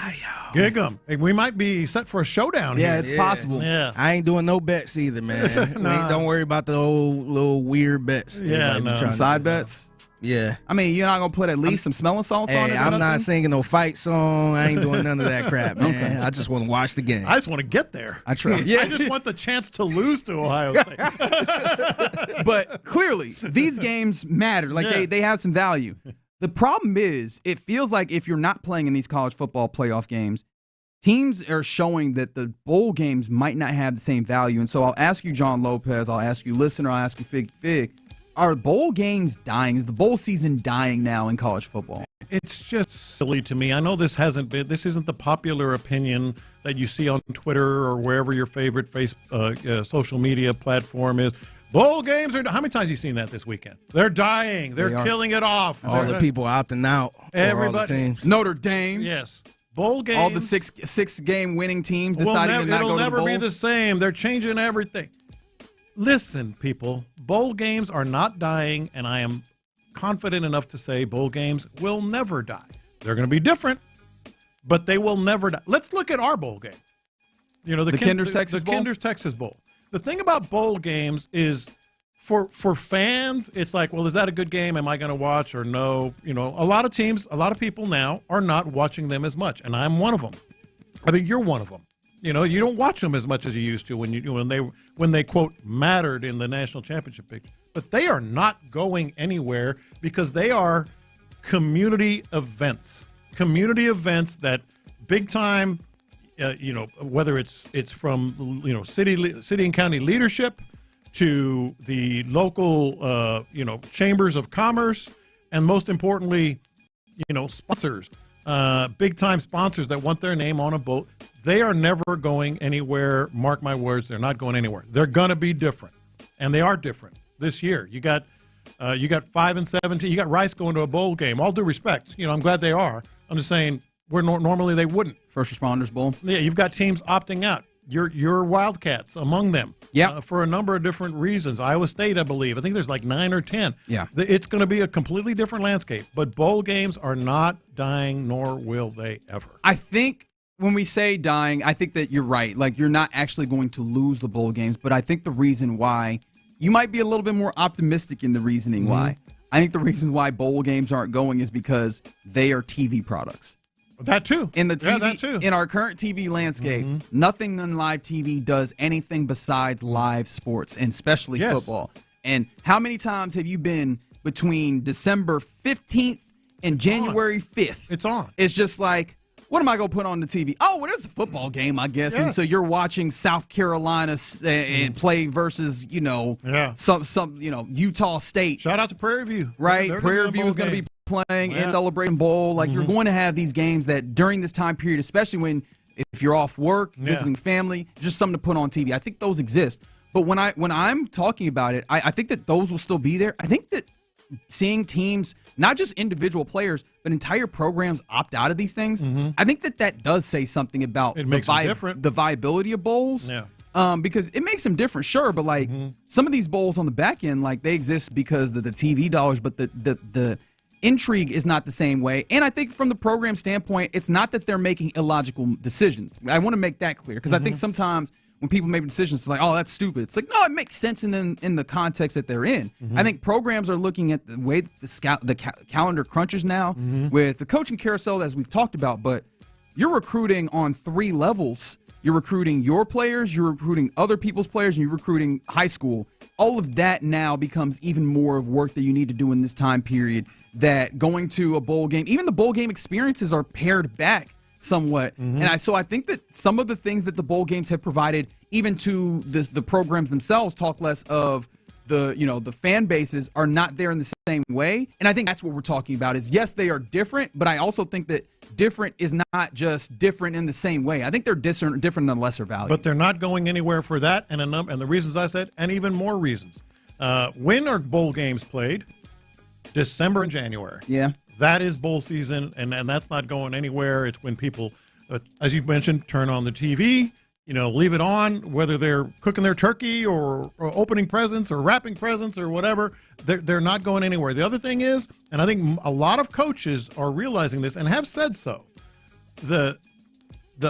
Gig 'em. Hey, we might be set for a showdown here. Yeah, it's possible. Yeah. I ain't doing no bets either, man. Don't worry about the old little weird bets. Yeah, no. Side bets? Yeah. I mean, you're not going to put at least some smelling salts on it? I'm not singing no fight song. I ain't doing none of that crap, man. Okay. I just want to watch the game. I just want to get there. I try. Yeah. I just want the chance to lose to Ohio State. But clearly, these games matter. Like, they have some value. The problem is, it feels like if you're not playing in these college football playoff games, teams are showing that the bowl games might not have the same value. And so I'll ask you, John Lopez, I'll ask you, listener, I'll ask you, Fig. Are bowl games dying? Is the bowl season dying now in college football? It's just silly to me. I know this isn't the popular opinion that you see on Twitter or wherever your favorite social media platform is. Bowl games are. How many times have you seen that this weekend? They're dying. They're killing it off. All the people opting out. Everybody. All the teams. Notre Dame. Yes. Bowl games. All the six game winning teams deciding to not go to the bowls. It'll never be the same. They're changing everything. Listen, people, bowl games are not dying, and I am confident enough to say bowl games will never die. They're going to be different, but they will never die. Let's look at our bowl game. You know, the Kinder's Texas Bowl? The Kinder's Texas Bowl. The thing about bowl games is for fans, it's like, well, is that a good game? Am I going to watch or no? You know, a lot of people now are not watching them as much, and I'm one of them. I think you're one of them. You know, you don't watch them as much as you used to when they quote mattered in the national championship picture. But they are not going anywhere because they are community events that big time. Whether it's from city and county leadership to the local chambers of commerce, and most importantly, sponsors, big time sponsors that want their name on a boat. They are never going anywhere. Mark my words, they're not going anywhere. They're going to be different, and they are different this year. You got 5 and 17. You got Rice going to a bowl game. All due respect, I'm glad they are. I'm just saying where normally they wouldn't. First Responders Bowl. Yeah, you've got teams opting out. Your Wildcats among them. Yeah, for a number of different reasons. Iowa State, I believe. I think there's like 9 or 10. Yeah, it's going to be a completely different landscape. But bowl games are not dying, nor will they ever. I think. When we say dying, I think that you're right. Like, you're not actually going to lose the bowl games, but I think the reason why you might be a little bit more optimistic in the reasoning why. I think the reason why bowl games aren't going is because they are TV products. That too. In the TV, that too. In our current TV landscape, nothing on live TV does anything besides live sports, and especially football. And how many times have you been between December 15th and January 5th? It's on. It's just like, what am I going to put on the TV? Oh, well, there's a football game, I guess. Yes. And so you're watching South Carolina and play versus, some Utah State. Shout out to Prairie View. Right? Prairie View is going to be playing in Celebrating Bowl. Like, you're going to have these games that during this time period, especially if you're off work, visiting family, just something to put on TV. I think those exist. But when I'm talking about it, I think that those will still be there. I think that seeing teams, not just individual players, but entire programs opt out of these things, I think that does say something about the viability of bowls. Yeah. Because it makes them different, sure, but like some of these bowls on the back end, like they exist because of the TV dollars, but the intrigue is not the same way. And I think from the program standpoint, it's not that they're making illogical decisions. I want to make that clear because I think sometimes when people make decisions, it's like, oh, that's stupid. It's like, no, it makes sense in the context that they're in. I think programs are looking at the way that the calendar crunches now with the coaching carousel, as we've talked about, but you're recruiting on 3 levels You're recruiting your players, you're recruiting other people's players, and you're recruiting high school. All of that now becomes even more of work that you need to do in this time period, that going to a bowl game, even the bowl game experiences are pared back somewhat. And so I think that some of the things that the bowl games have provided, even to the programs themselves, talk less of the fan bases, are not there in the same way. And I think that's what we're talking about is, yes, they are different, but I also think that different is not just different in the same way. I think they're different in a lesser value. But they're not going anywhere for that, and the reasons I said, and even more reasons. When are bowl games played? December and January. Yeah. That is bowl season, and that's not going anywhere. It's when people, as you mentioned, turn on the TV, leave it on, whether they're cooking their turkey or opening presents or wrapping presents or whatever. They're not going anywhere. The other thing is, and I think a lot of coaches are realizing this and have said so, the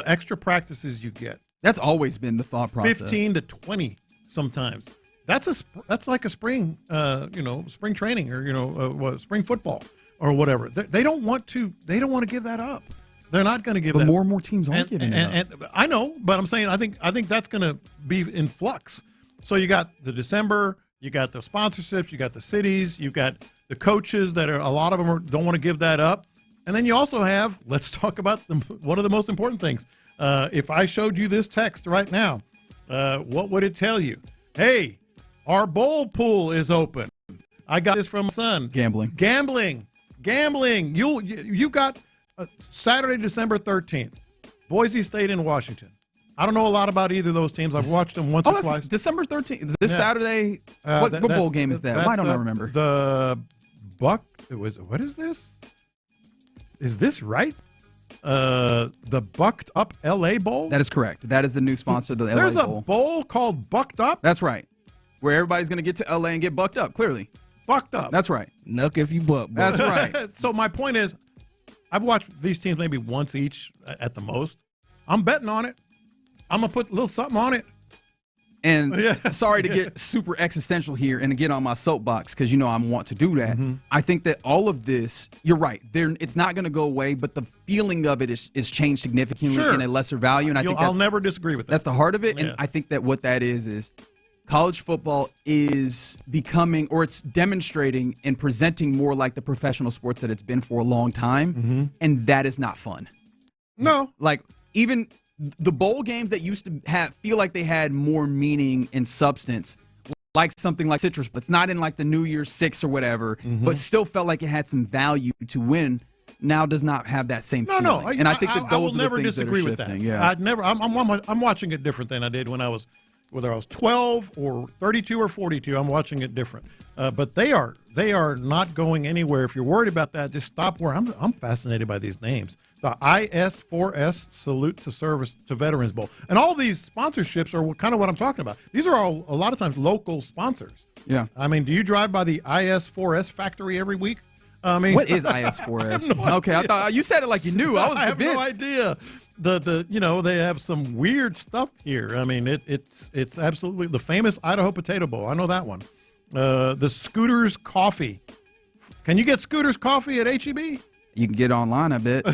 extra practices you get. That's always been the thought process. 15 to 20 sometimes. That's like a spring, spring training or spring football or whatever. They don't want to give that up. They're not going to give that. But more and more teams aren't giving it up. And I know, but I'm saying I think that's going to be in flux. So you got the December, you got the sponsorships, you got the cities, you got the coaches that are, a lot of them don't want to give that up. And then you also have, let's talk about one of the most important things. If I showed you this text right now, what would it tell you? Hey, our bowl pool is open. I got this from my son. Gambling. You got Saturday, December 13th, Boise State and Washington. I don't know a lot about either of those teams. I've watched them once or twice. December 13th. This Saturday. What bowl game is that? Why don't I remember? The what is this? Is this right? The Bucked Up LA Bowl? That is correct. That is the new sponsor of the LA Bowl. There's a bowl called Bucked Up? That's right. Where everybody's going to get to LA and get bucked up, clearly. Bucked up. That's right. Nuck if you buck. That's right. So my point is, I've watched these teams maybe once each at the most. I'm betting on it. I'm going to put a little something on it. And sorry to get super existential here and to get on my soapbox because I want to do that. I think that all of this, you're right, it's not going to go away, but the feeling of it is changed significantly in a lesser value. And I'll never disagree with that. That's the heart of it. And I think that what that is college football is becoming, or it's demonstrating and presenting more like the professional sports that it's been for a long time. And that is not fun. No. Like, even the bowl games that used to feel like they had more meaning and substance, like something like Citrus, but it's not in like the New Year's Six or whatever, but still felt like it had some value to win, now does not have that same feeling. No. And I think that those are the things that are shifting. Yeah. I'm watching it different than I did when I was, whether I was 12 or 32 or 42, I'm watching it different. But they are not going anywhere. If you're worried about that, just stop where I'm fascinated by these names. The IS4S Salute to Service to Veterans Bowl. And all these sponsorships are kind of what I'm talking about. These are all, a lot of times, local sponsors. Yeah. I mean, do you drive by the IS4S factory every week? I mean, what is IS4S? Okay, I thought you said it like you knew. I was convinced. I have no idea. They have some weird stuff here. I mean, it's absolutely the famous Idaho Potato Bowl. I know that one. The Scooters Coffee. Can you get Scooters Coffee at HEB? You can get online, I bet.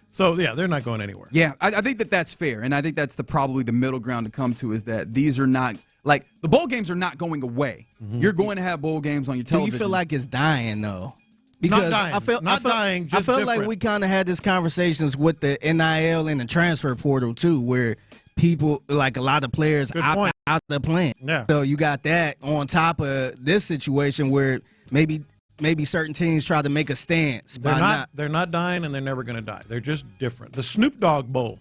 So, yeah, they're not going anywhere. Yeah, I think that's fair, and I think that's probably the middle ground to come to is that these are not – like, the bowl games are not going away. You're going to have bowl games on your television. Do you feel like it's dying, though? Because not dying, just I feel different. like we kind of had these conversations with the NIL and the transfer portal, too, where people, like a lot of players opt out the plan. Yeah. So you got that on top of this situation where maybe certain teams try to make a stance. They're not dying, and they're never going to die. They're just different. The Snoop Dogg Bowl.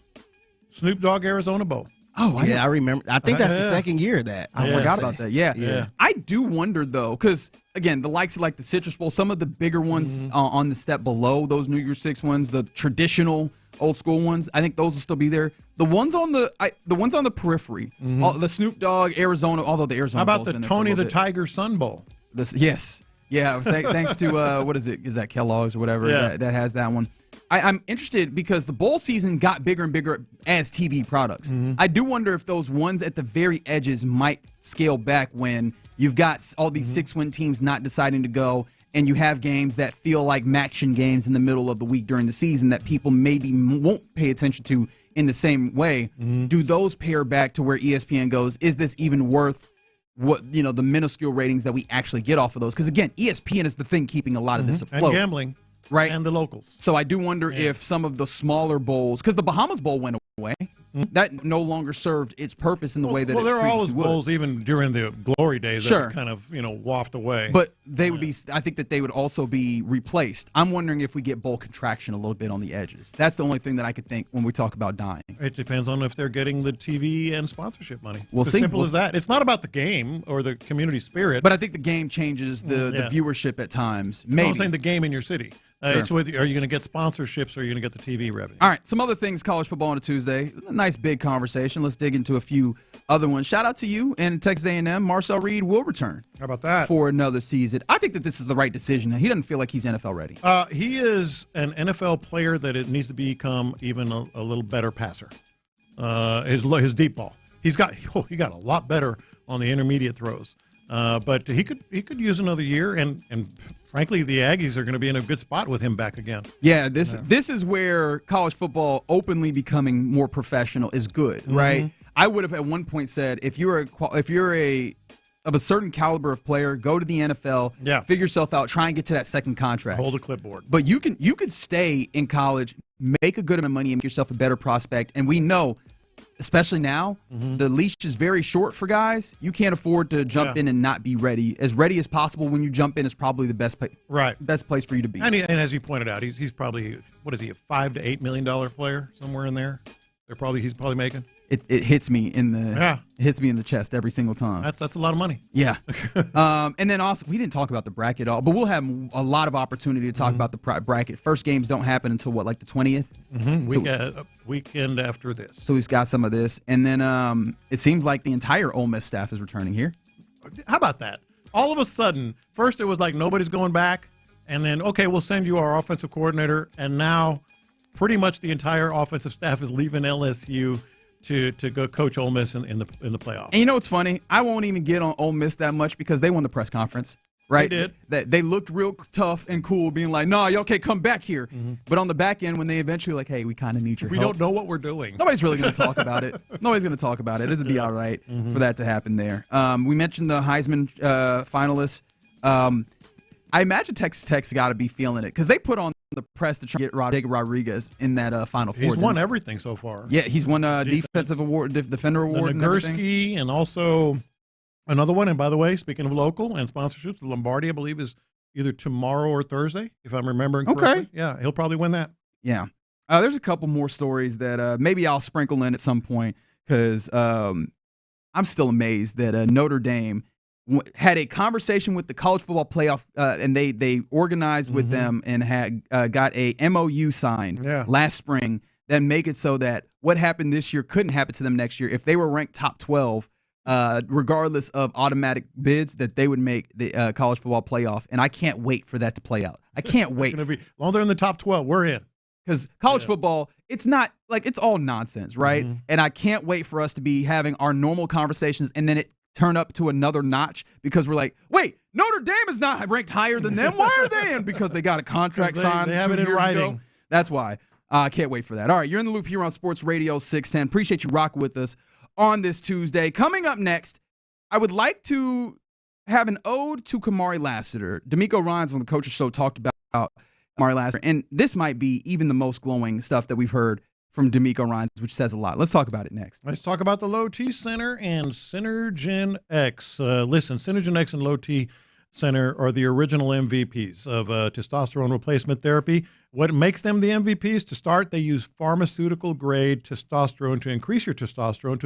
Snoop Dogg Arizona Bowl. Oh, yeah, I remember. I think that's the second year of that. I forgot about that. Yeah. I do wonder, though, because, again, the likes of like the Citrus Bowl, some of the bigger ones on the step below those New Year's Six ones, the traditional old school ones, I think those will still be there. The ones on the periphery, the Snoop Dogg, Arizona, although the Arizona How about the Tony the Tiger Sun Bowl? Yes. Yeah, thanks to, what is it? Is that Kellogg's or whatever that has that one? I'm interested because the bowl season got bigger and bigger as TV products. I do wonder if those ones at the very edges might scale back when you've got all these 6-win teams not deciding to go, and you have games that feel like matching games in the middle of the week during the season that people maybe won't pay attention to in the same way, do those pair back to where ESPN goes, is this even worth what, the minuscule ratings that we actually get off of those? Because again, ESPN is the thing keeping a lot of this afloat. And gambling. Right. And the locals. So I do wonder if some of the smaller bowls, because the Bahamas Bowl went away, that no longer served its purpose in the way that it there are always would. bowls even during the glory days that kind of, waft away. But they would be, I think that they would also be replaced. I'm wondering if we get bowl contraction a little bit on the edges. That's the only thing that I could think when we talk about dying. It depends on if they're getting the TV and sponsorship money. We'll see. Simple as that. It's not about the game or the community spirit. But I think the game changes the viewership at times. Maybe. I'm saying the game in your city. It's with, are you going to get sponsorships or are you going to get the TV revenue? All right, some other things, college football on a Tuesday. A nice big conversation. Let's dig into a few other ones. Shout out to you and Texas A&M. Marcel Reed will return. How about that? For another season. I think that this is the right decision. He doesn't feel like he's NFL ready. He is an NFL player that it needs to become even a little better passer. His deep ball. He got a lot better on the intermediate throws. But he could use another year, and frankly, the Aggies are going to be in a good spot with him back again. Yeah, this is where college football openly becoming more professional is good, right? I would have at one point said if you're of a certain caliber of player, go to the NFL, figure yourself out, try and get to that second contract, hold a clipboard. But you can stay in college, make a good amount of money, and make yourself a better prospect. And we know, especially now, the leash is very short for guys. You can't afford to jump in and not be ready. As ready as possible when you jump in is probably the best place for you to be. And as you pointed out, he's probably, what is he, a $5 to $8 million player somewhere in there? He's probably making. It hits me in the chest every single time. That's a lot of money. Yeah. And then also, we didn't talk about the bracket at all, but we'll have a lot of opportunity to talk about the bracket. First games don't happen until the 20th? Weekend after this. So we've got some of this. And then it seems like the entire Ole Miss staff is returning here. How about that? All of a sudden, first it was like nobody's going back, and then, okay, we'll send you our offensive coordinator, and now pretty much the entire offensive staff is leaving LSU to go coach Ole Miss in the playoffs. And you know what's funny? I won't even get on Ole Miss that much because they won the press conference, right? They did. They looked real tough and cool, being like, "No, y'all can't come back here." But on the back end, when they eventually like, "Hey, we kind of need your help. We don't know what we're doing." Nobody's really going to talk about it. Nobody's going to talk about it. It'll be all right for that to happen there. We mentioned the Heisman finalists. I imagine Texas Tech's got to be feeling it because they put on the press to try to get Jacob Rodriguez in that Final Four. He's won everything so far. Yeah, he's won defensive award, defender award, the Nagurski, and also another one. And by the way, speaking of local and sponsorships, the Lombardi, I believe, is either tomorrow or Thursday, if I'm remembering correctly. Okay. Yeah, he'll probably win that. Yeah. There's a couple more stories that maybe I'll sprinkle in at some point because I'm still amazed that Notre Dame had a conversation with the college football playoff, and they organized with them and had got a MOU signed last spring that make it so that what happened this year couldn't happen to them next year. If they were ranked top 12, regardless of automatic bids, that they would make the college football playoff. And I can't wait for that to play out. I can't wait. Well, they're in the top 12. We're in. Because college football, it's not like it's all nonsense, right? And I can't wait for us to be having our normal conversations and then it turn up to another notch because we're like, wait, Notre Dame is not ranked higher than them. Why are they in? Because they got a contract signed. They have it in writing. Ago. That's why. I can't wait for that. All right, you're in the loop here on Sports Radio 610. Appreciate you rocking with us on this Tuesday. Coming up next, I would like to have an ode to Kamari Lassiter. D'Amico Ryans on the Coach's Show talked about Kamari Lassiter, and this might be even the most glowing stuff that we've heard from D'Amico Ryans, which says a lot. Let's talk about it next. Let's talk about the Low T Center and Synergen X. Listen, Synergen X and Low T Center are the original MVPs of testosterone replacement therapy. What makes them the MVPs? To start, they use pharmaceutical-grade testosterone to increase your testosterone.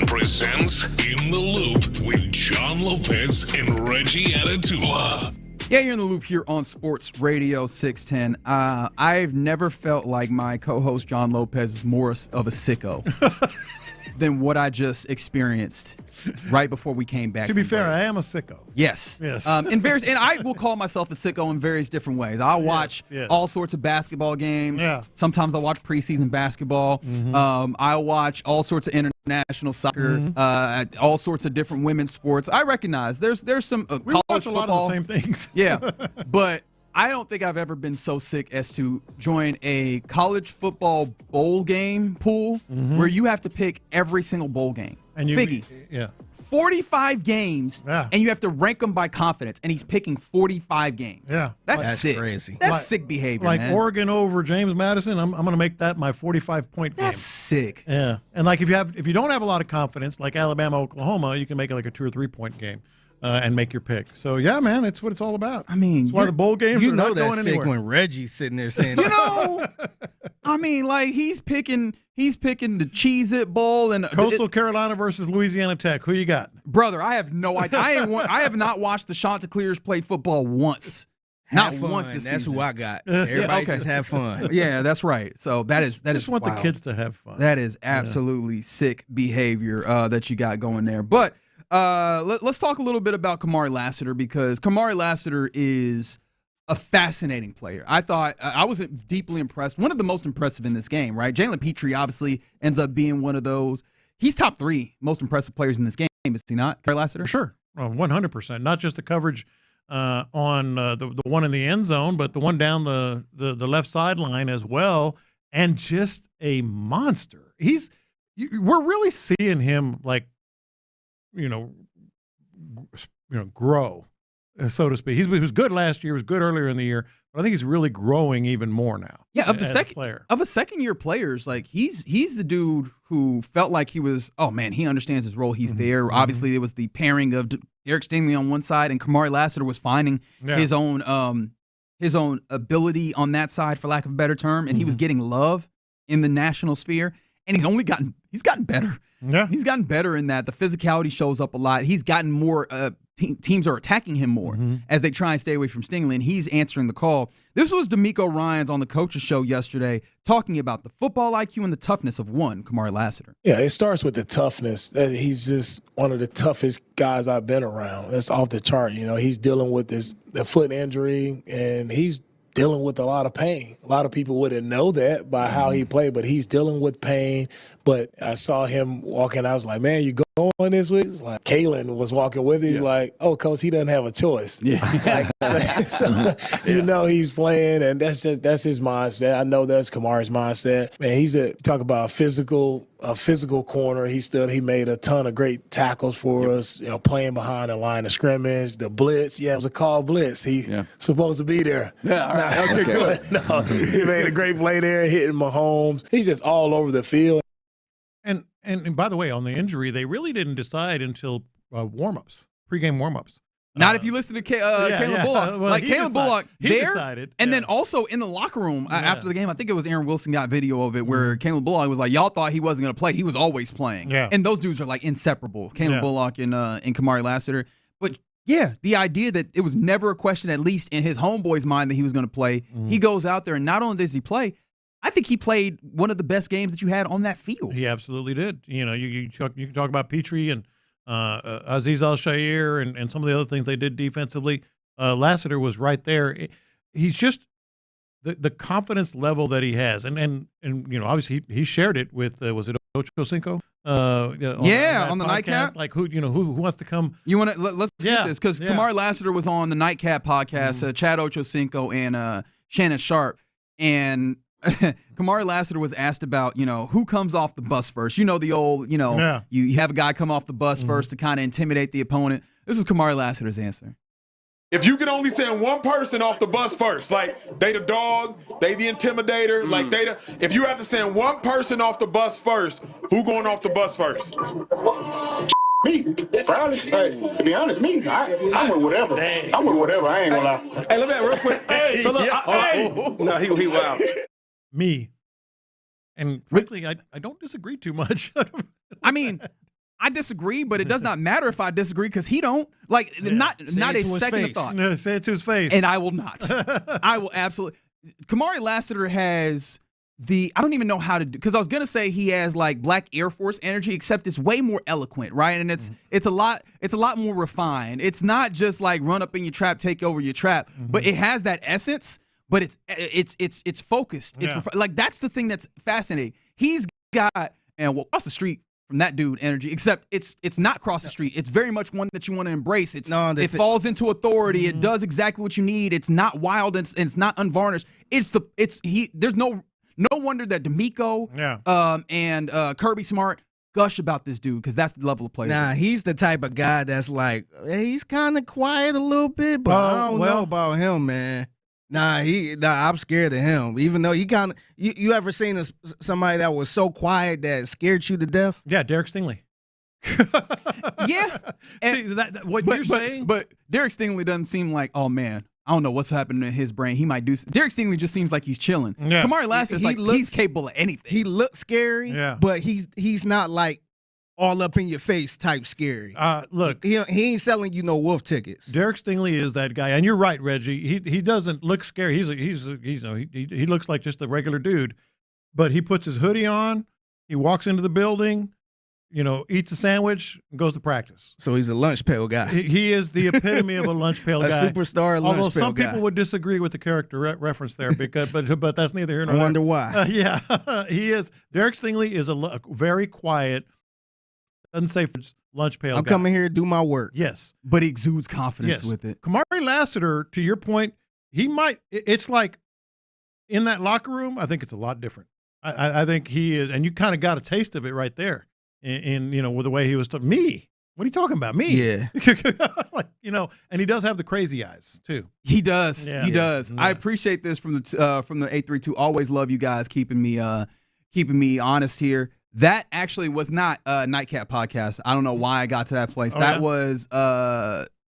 presents In the Loop with John Lopez and Reggie Atatula. Yeah, you're in the loop here on Sports Radio 610. I've never felt like my co-host John Lopez is more of a sicko than what I just experienced right before we came back. To be fair, I am a sicko. Yes. Yes. And I will call myself a sicko in various different ways. I watch all sorts of basketball games. Yeah. Sometimes I watch preseason basketball. I watch all sorts of international soccer, all sorts of different women's sports. I recognize there's some college we watch a football. lot of the same things. Yeah, but I don't think I've ever been so sick as to join a college football bowl game pool where you have to pick every single bowl game. And Figgy, 45 games, and you have to rank them by confidence, and he's picking 45 games. Yeah. That's sick. Crazy. That's sick behavior, Like man. Oregon over James Madison, I'm going to make that my 45-point game. That's sick. Yeah. And like if you don't have a lot of confidence, like Alabama, Oklahoma, you can make it like a 2 or 3 point game. And make your pick. So yeah, man, it's what it's all about. I mean, that's why the bowl games are not going sick anywhere. when Reggie's sitting there saying, I mean, like he's picking the Cheez-It Bowl and Coastal Carolina versus Louisiana Tech. Who you got, brother? I have no idea. I have not watched the Chanticleers play football once. Not once this That's season. who I got. Everybody just have fun. Yeah, that's right. So that is just want wild. the kids to have fun. That is absolutely sick behavior that you got going there. But let's talk a little bit about Kamari Lassiter, because Kamari Lassiter is a fascinating player. I thought I was deeply impressed. One of the most impressive in this game, right? Jalen Petrie obviously ends up being one of those. He's top 3 most impressive players in this game, is he not, Kamari Lassiter? Sure, 100%. Not just the coverage on the one in the end zone, but the one down the left sideline as well, and just a monster. We're really seeing him grow, so to speak. He was good last year. He was good earlier in the year, but I think he's really growing even more now. Yeah, of the second-year players, like he's the dude who felt like he was. Oh man, he understands his role. He's there. Obviously, there was the pairing of Derek Stingley on one side, and Kamari Lassiter was finding his own ability on that side, for lack of a better term, and he was getting love in the national sphere. And he's gotten better. Yeah, he's gotten better in that. The physicality shows up a lot. He's gotten more. Teams are attacking him more as they try and stay away from Stingley, and he's answering the call. This was D'Amico Ryans on the Coach's Show yesterday, talking about the football IQ and the toughness of Kamari Lassiter. Yeah, it starts with the toughness. He's just one of the toughest guys I've been around. That's off the chart. He's dealing with the foot injury, and he's dealing with a lot of pain. A lot of people wouldn't know that by how he played, but he's dealing with pain. But I saw him walking. I was like, man, you going this week? It's like Kalen was walking with him. He's like, oh, coach, he doesn't have a choice. Yeah. He's playing, and that's his mindset. I know that's Kamari's mindset. Man, he's talk about a physical corner. He made a ton of great tackles for us, playing behind the line of scrimmage, the blitz. Yeah, it was a call blitz. He's supposed to be there. Yeah, all right. Okay, good. No, he made a great play there, hitting Mahomes. He's just all over the field. And by the way, on the injury, they really didn't decide until warm-ups, pregame warm-ups. Not if you listen to Caleb Bullock. Well, Caleb Bullock there, decided, and then also in the locker room after the game, I think it was Aaron Wilson got video of it where Caleb Bullock was like, y'all thought he wasn't going to play. He was always playing. Yeah. And those dudes are like inseparable, Caleb Bullock and Kamari Lassiter. But yeah, the idea that it was never a question, at least in his homeboy's mind, that he was going to play. He goes out there, and not only does he play, I think he played one of the best games that you had on that field. He absolutely did. You can talk about Petrie and Azeez Al-Shaair and some of the other things they did defensively. Lassiter was right there. He's just the confidence level that he has, and obviously he shared it with was it Ocho Cinco? On the Nightcap. Like who wants to come? You want to let's get this, because Kamari Lassiter was on the Nightcap podcast. Chad Ochocinco and Shannon Sharp, and Kamari Lassiter was asked about, who comes off the bus first. The old, you have a guy come off the bus first to kind of intimidate the opponent. This is Kamari Lassiter's answer. If you could only send one person off the bus first, like they the dog, they the intimidator, if you have to send one person off the bus first, who going off the bus first? Me, probably. Hey, to be honest, me, I'm with whatever. Dang. I'm with whatever. I ain't gonna lie. Hey, let me ask real quick. Hey, so look, no, he wild. Me, and frankly, I don't disagree too much. I mean, I disagree, but it does not matter if I disagree because he don't. Like, not a second of thought. No, say it to his face. And I will not. I will absolutely. Kamari Lassiter has I don't even know how to do, because I was going to say he has like Black Air Force energy, except it's way more eloquent, right? And it's a lot more refined. It's not just like run up in your trap, take over your trap, but it has that essence, but it's focused. It's like, that's the thing that's fascinating. He's got, and across the street from that dude energy, except it's not cross the street. It's very much one that you want to embrace. It falls into authority. It does exactly what you need. It's not wild and it's not unvarnished. There's no wonder that D'Amico and Kirby Smart gush about this dude, because that's the level of player. Nah, he's the type of guy that's like, hey, he's kind of quiet a little bit, but I don't know about him, man. Nah, I'm scared of him. Even though he kind of, you ever seen somebody that was so quiet that scared you to death? Yeah, Derek Stingley. Yeah. See, what you're saying? But Derek Stingley doesn't seem like, oh man, I don't know what's happening in his brain. He might do. Derek Stingley just seems like he's chilling. Yeah. Kamari Lassiter's he's capable of anything. He looks scary, but he's not like all up in your face type scary. Look, he ain't selling you no wolf tickets. Derek Stingley is that guy, and you're right, Reggie. He doesn't look scary. He looks like just a regular dude, but he puts his hoodie on. He walks into the building. Eats a sandwich and goes to practice. So he's a lunch pail guy. He is the epitome of a lunch pail guy. A superstar lunch pail guy. Although some people would disagree with the character reference there, but that's neither here nor there. I wonder why. He is. Derek Stingley is a very quiet, unsafe lunch pail guy. I'm coming here to do my work. Yes. But he exudes confidence with it. Kamari Lassiter, to your point, it's like in that locker room, I think it's a lot different. I think he is, and you kind of got a taste of it right there. In with the way he was me. What are you talking about? Me? Yeah. And he does have the crazy eyes too. He does. Yeah. He does. Yeah. I appreciate this from the 832. Always love you guys keeping me honest here. That actually was not a Nightcap podcast. I don't know why I got to that place. That was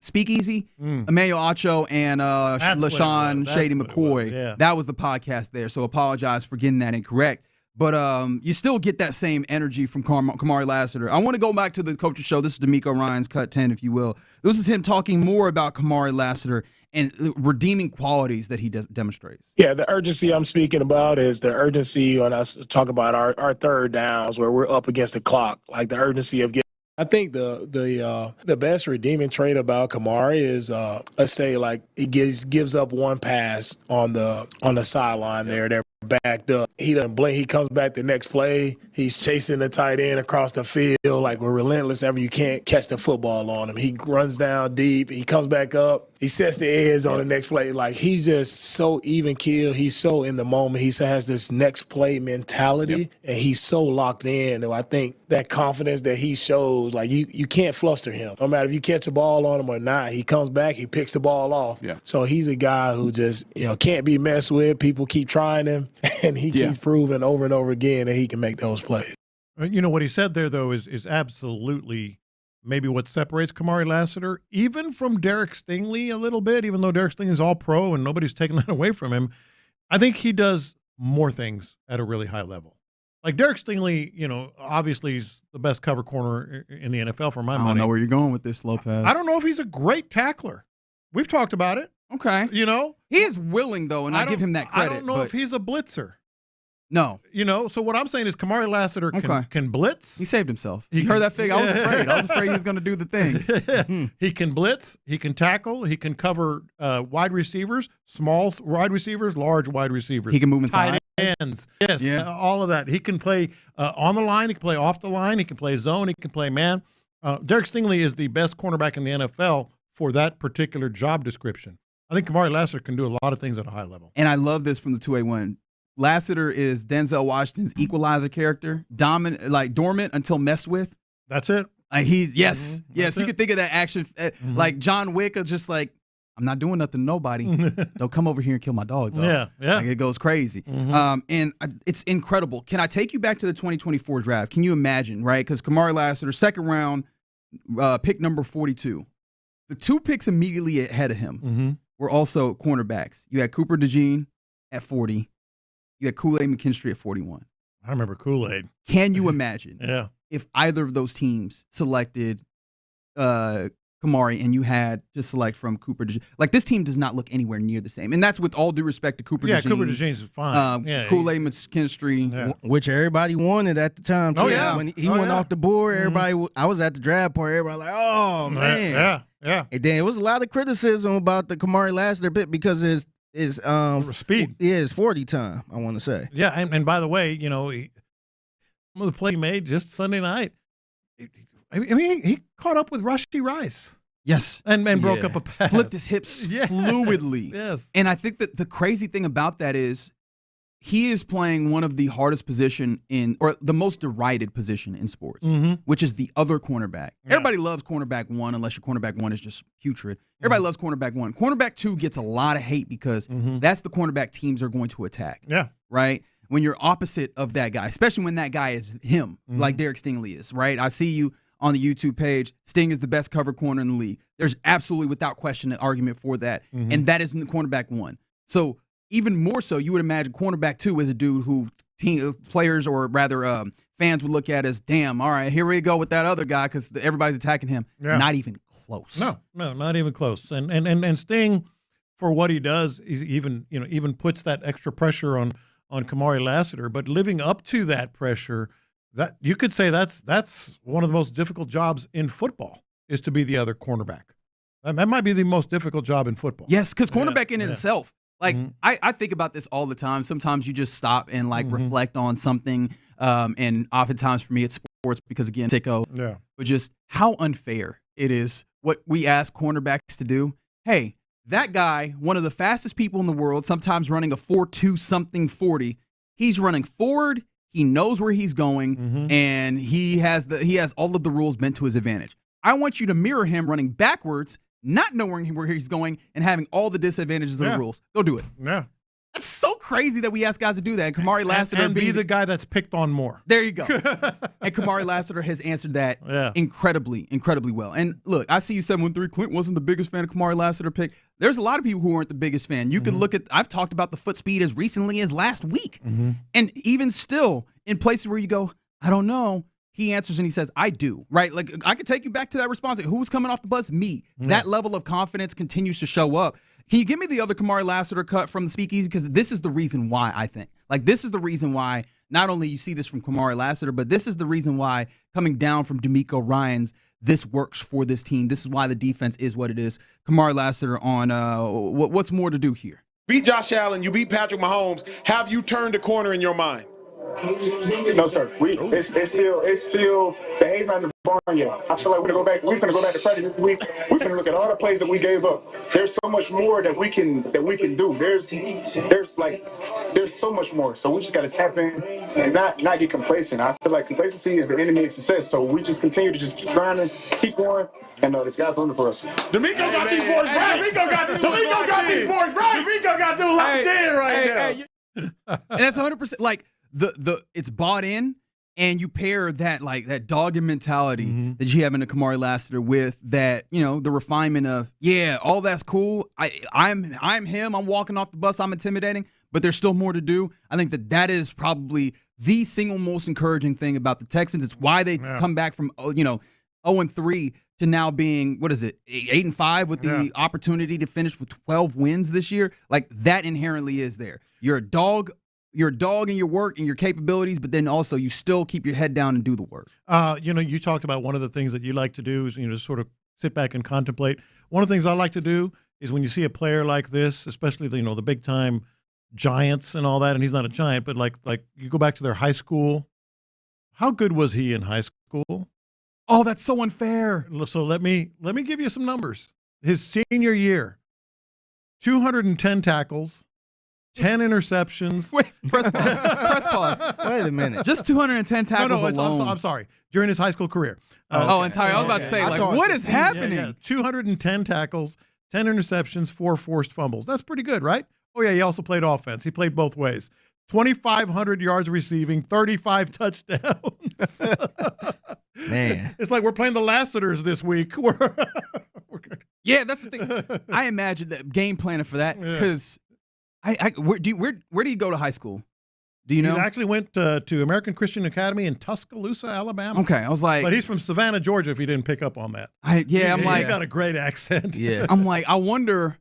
Speakeasy, Emmanuel Acho and LaShawn Shady McCoy. Yeah. That was the podcast there. So apologize for getting that incorrect. But you still get that same energy from Kamari Lassiter. I want to go back to the coach's show. This is D'Amico Ryan's Cut 10, if you will. This is him talking more about Kamari Lassiter and redeeming qualities that he demonstrates. Yeah, the urgency I'm speaking about is the urgency when I talk about our third downs where we're up against the clock, like the urgency of getting. I think the best redeeming trait about Kamari is let's say like he gives up one pass on the sideline there. They're backed up. He doesn't blink. He comes back the next play. He's chasing the tight end across the field like we're relentless ever. You can't catch the football on him. He runs down deep. He comes back up. He sets the edge on the next play. Like he's just so even keel. He's so in the moment. He has this next play mentality, and he's so locked in. And I think that confidence that he shows, like you can't fluster him. No matter if you catch a ball on him or not, he comes back, he picks the ball off. Yeah. So he's a guy who just can't be messed with. People keep trying him, and he keeps proving over and over again that he can make those plays. What he said there, though, is absolutely maybe what separates Kamari Lassiter, even from Derek Stingley a little bit, even though Derek Stingley is all pro and nobody's taking that away from him. I think he does more things at a really high level. Like Derek Stingley, obviously is the best cover corner in the NFL for my money. I don't know where you're going with this, Lopez. I don't know if he's a great tackler. We've talked about it. Okay. He is willing, though, and I give him that credit. I don't know if he's a blitzer. No. So what I'm saying is Kamari Lassiter can blitz. He saved himself. You heard that fake? I was afraid. I was afraid he was going to do the thing. He can blitz. He can tackle. He can cover wide receivers, small wide receivers, large wide receivers. He can move inside. Tight ends. Yes, all of that. He can play on the line. He can play off the line. He can play zone. He can play man. Derek Stingley is the best cornerback in the NFL for that particular job description. I think Kamari Lassiter can do a lot of things at a high level. And I love this from the 281. Lassiter is Denzel Washington's equalizer character, dormant until messed with. That's it. Yes. You can think of that action like John Wick, just like, I'm not doing nothing to nobody. Don't come over here and kill my dog, though. Yeah. Like, it goes crazy. And it's incredible. Can I take you back to the 2024 draft? Can you imagine, right? Because Kamari Lassiter, second round, pick number 42. The two picks immediately ahead of him were also cornerbacks. You had Cooper DeJean at 40. You had Kool-Aid McKinstry at 41. I remember Kool-Aid. Can you imagine if either of those teams selected Kamari and you had to select from Cooper DeJean? Like, this team does not look anywhere near the same. And that's with all due respect to Cooper DeJean. Yeah, Cooper DeJean's fine. Kool-Aid McKinstry. Which everybody wanted at the time, too. Oh, yeah. When he went off the board, everybody, I was at the draft party, everybody like, oh, man. Yeah. And then it was a lot of criticism about the Kamari Lassiter pick because his speed. Yeah, his 40 time, I want to say. Yeah, and by the way, some of the play he made just Sunday night, I mean, he caught up with Rashee Rice. Yes. And broke up a pass. Flipped his hips fluidly. Yes. And I think that the crazy thing about that is he is playing one of the hardest position or the most derided position in sports, which is the other cornerback. Yeah. Everybody loves cornerback 1 unless your cornerback 1 is just putrid. Everybody loves cornerback 1. Cornerback 2 gets a lot of hate because that's the cornerback teams are going to attack. Yeah. Right? When you're opposite of that guy, especially when that guy is him, like Derek Stingley is, right? I see you on the YouTube page. Sting is the best cover corner in the league. There's absolutely, without question, an argument for that. And that isn't the cornerback 1. So even more so, you would imagine cornerback 2 is a dude who players or rather fans would look at as, damn, all right, here we go with that other guy because everybody's attacking him. Yeah. Not even close. No, not even close. And Sting, for what he does, is even puts that extra pressure on Kamari Lassiter. But living up to that pressure, that you could say that's one of the most difficult jobs in football, is to be the other cornerback. That might be the most difficult job in football. Yes, because cornerback in itself, like I think about this all the time. Sometimes you just stop and reflect on something, and oftentimes for me it's sports because, again, sicko. Yeah. But just how unfair it is what we ask cornerbacks to do. Hey, that guy, one of the fastest people in the world, sometimes running a 4.2 something 40, he's running forward. He knows where he's going, and he has all of the rules bent to his advantage. I want you to mirror him running backwards, not knowing where he's going, and having all the disadvantages of the rules. Go do it. Yeah. That's so crazy that we ask guys to do that. And Kamari Lassiter and be the guy that's picked on more. There you go. And Kamari Lassiter has answered that incredibly, incredibly well. And look, I see you 713. Clint wasn't the biggest fan of Kamari Lassiter pick. There's a lot of people who weren't the biggest fan. You could look at, I've talked about the foot speed as recently as last week. And even still, in places where you go, I don't know, he answers and he says, I do, right? Like, I could take you back to that response. Like, who's coming off the bus? Me. That level of confidence continues to show up. Can you give me the other Kamari Lassiter cut from the speakeasy? Because this is the reason why, I think. Like, this is the reason why not only you see this from Kamari Lassiter, but this is the reason why coming down from DeMeco Ryans, this works for this team. This is why the defense is what it is. Kamari Lassiter on what's more to do here? Beat Josh Allen, you beat Patrick Mahomes. Have you turned the corner in your mind? No, sir. It's still the hay's not in the barn yet. I feel like we're finna go back to practice this week. We're finna look at all the plays that we gave up. There's so much more that we can do. There's so much more. So we just gotta tap in and not get complacent. I feel like complacency is the enemy of success. So we just continue to just keep grinding, keep going. And this guy's looking for us. DeMeco got these boys right. DeMeco got these boys right. DeMeco got them locked in right now. And that's 100%. Like, the it's bought in, and you pair that dogged mentality that you have in a Kamari Lassiter with that, the refinement of, all that's cool. I'm him. I'm walking off the bus. I'm intimidating, but there's still more to do. I think that is probably the single most encouraging thing about the Texans. It's why they come back from 0-3 to now being 8-5 with the opportunity to finish with 12 wins this year. Like, that inherently is there. You're a dog. You're a dog in your work and your capabilities, but then also you still keep your head down and do the work. You talked about one of the things that you like to do is, just sort of sit back and contemplate. One of the things I like to do is when you see a player like this, especially the big time giants and all that, and he's not a giant, but like you go back to their high school. How good was he in high school? Oh, that's so unfair. So let me give you some numbers. His senior year, 210 tackles. 10 interceptions. Wait, press pause. Wait a minute. Just 210 tackles alone. I'm sorry. During his high school career. Entire. I was about to say, what is happening? Yeah. 210 tackles, 10 interceptions, 4 forced fumbles. That's pretty good, right? Oh, yeah, he also played offense. He played both ways. 2,500 yards receiving, 35 touchdowns. Man. It's like we're playing the Lassiters this week. We're good. Yeah, that's the thing. I imagine that game planning for that because where do you go to high school? Do you know? He actually went to American Christian Academy in Tuscaloosa, Alabama. Okay, I was like, but he's from Savannah, Georgia. If you didn't pick up on that, he's got a great accent. Yeah, I'm like, I wonder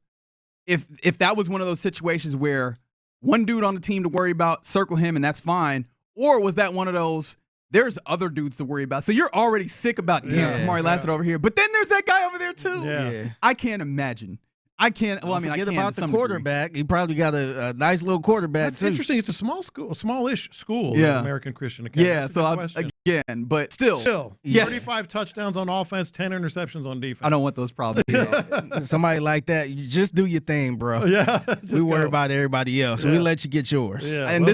if that was one of those situations where one dude on the team to worry about, circle him, and that's fine, or was that one of those? There's other dudes to worry about. So you're already sick about Amari Lassiter over here, but then there's that guy over there too. Yeah. I can't imagine. I can't. Well, I mean, I can't. Forget about the quarterback. He probably got a nice little quarterback. That's too. interesting. It's a smallish school. Yeah. American Christian Academy. Yeah. So again, but still, yes. 35 touchdowns on offense, 10 interceptions on defense. I don't want those problems. Somebody like that, you just do your thing, bro. Yeah. We worry about everybody else. We let you get yours. Yeah. And well,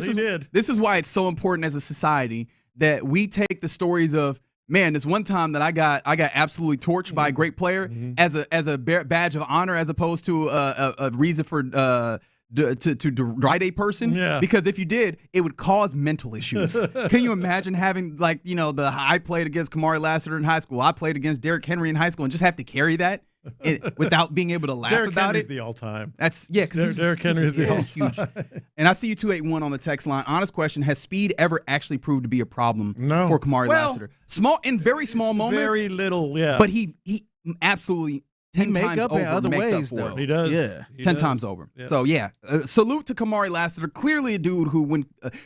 this is why it's so important as a society that we take the stories of. Man, this one time that I got absolutely torched by a great player as a badge of honor, as opposed to a reason for to deride a person. Yeah. Because if you did, it would cause mental issues. Can you imagine having I played against Kamari Lassiter in high school, I played against Derrick Henry in high school, and just have to carry that without being able to laugh Derrick about Henry's it? the all-time. That's because Derrick Henry's the all-time. Huge. And I see you 281 on the text line. Honest question: has speed ever actually proved to be a problem for Kamari Lassiter? In very small moments, very little, yeah. But he absolutely 10 times over in other makes ways, up for though. it. He does. Yeah. 10 times over. Yeah. So, salute to Kamari Lassiter. Clearly a dude who,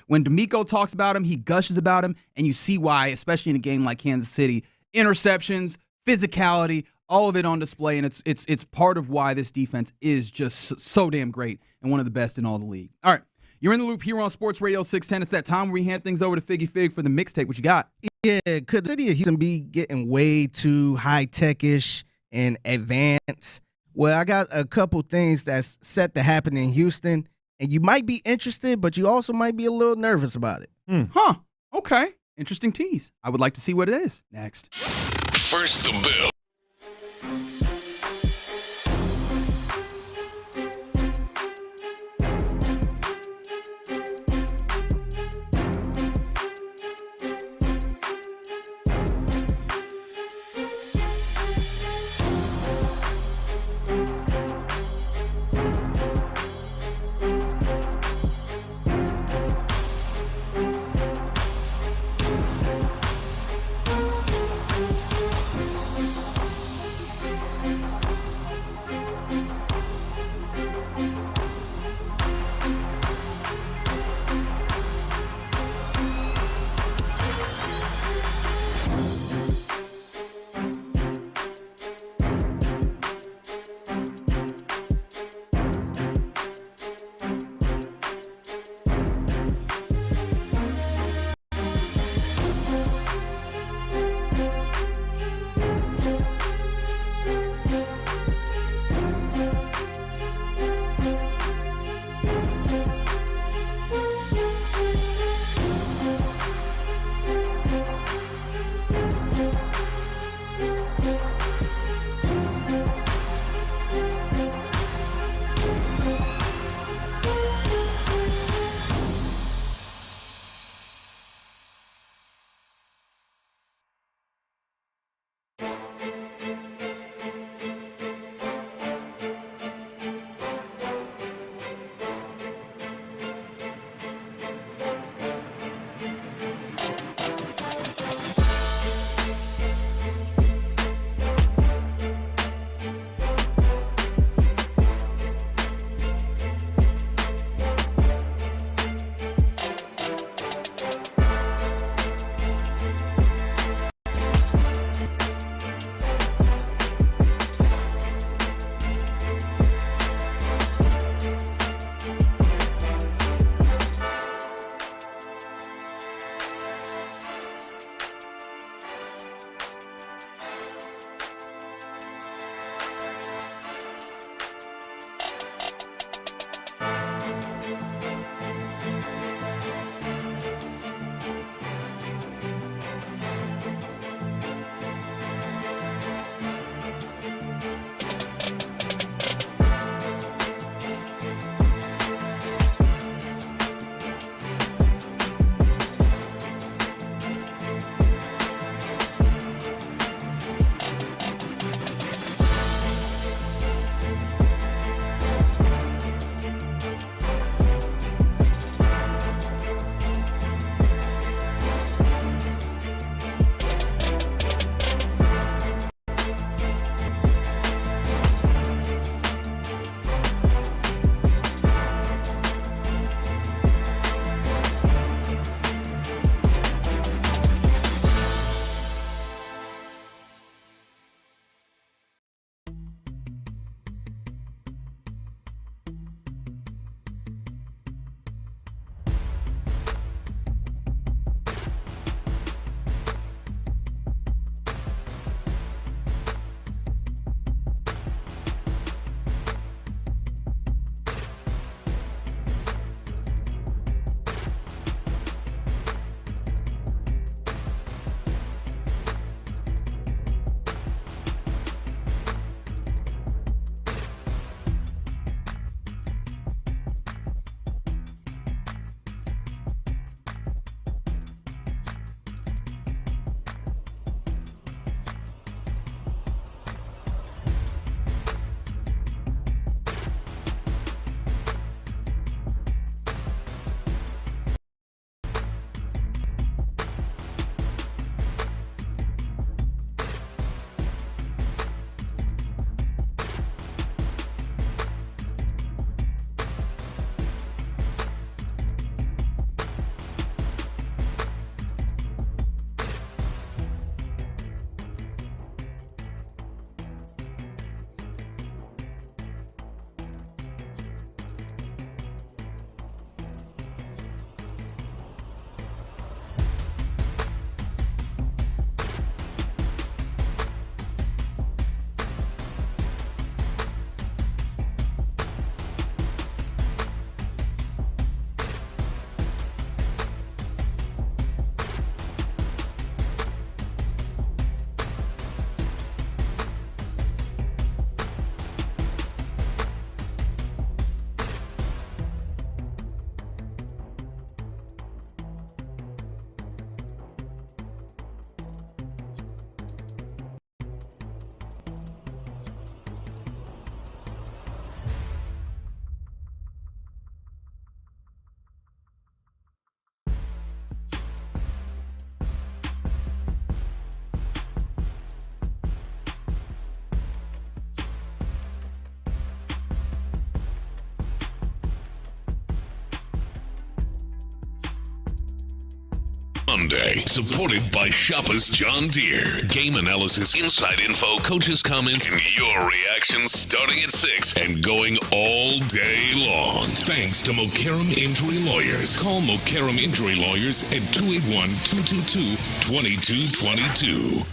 when D'Amico talks about him, he gushes about him, and you see why, especially in a game like Kansas City. Interceptions, physicality, all of it on display, and it's part of why this defense is just so damn great and one of the best in all the league. All right, you're in the loop here on Sports Radio 610. It's that time where we hand things over to Figgy Fig for the mixtape. What you got? Yeah, could the city of Houston be getting way too high-tech-ish and advanced? Well, I got a couple things that's set to happen in Houston, and you might be interested, but you also might be a little nervous about it. Huh. Okay. Interesting tease. I would like to see what it is. Next. First the bill. Monday. Supported by Shoppers John Deere. Game analysis, inside info, coaches' comments, and your reactions starting at 6 and going all day long. Thanks to Mokaram Injury Lawyers. Call Mokaram Injury Lawyers at 281-222-2222.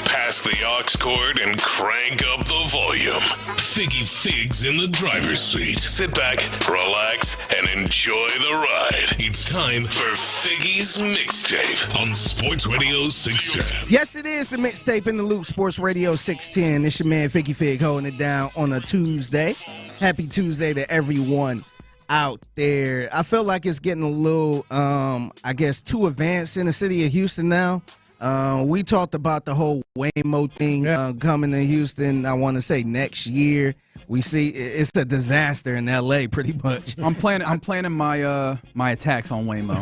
Pass the aux cord and crank up the volume. Figgy Figs in the driver's seat. Sit back, relax, and enjoy the ride. It's time for Figgy's Mixtape on Sports Radio 610. Yes, it is the Mixtape in the Loop, Sports Radio 610. It's your man Figgy Fig holding it down on a Tuesday. Happy Tuesday to everyone out there. I feel like it's getting a little, too advanced in the city of Houston now. We talked about the whole Waymo thing coming to Houston. I want to say next year. We see it's a disaster in LA, pretty much. I'm planning my my attacks on Waymo.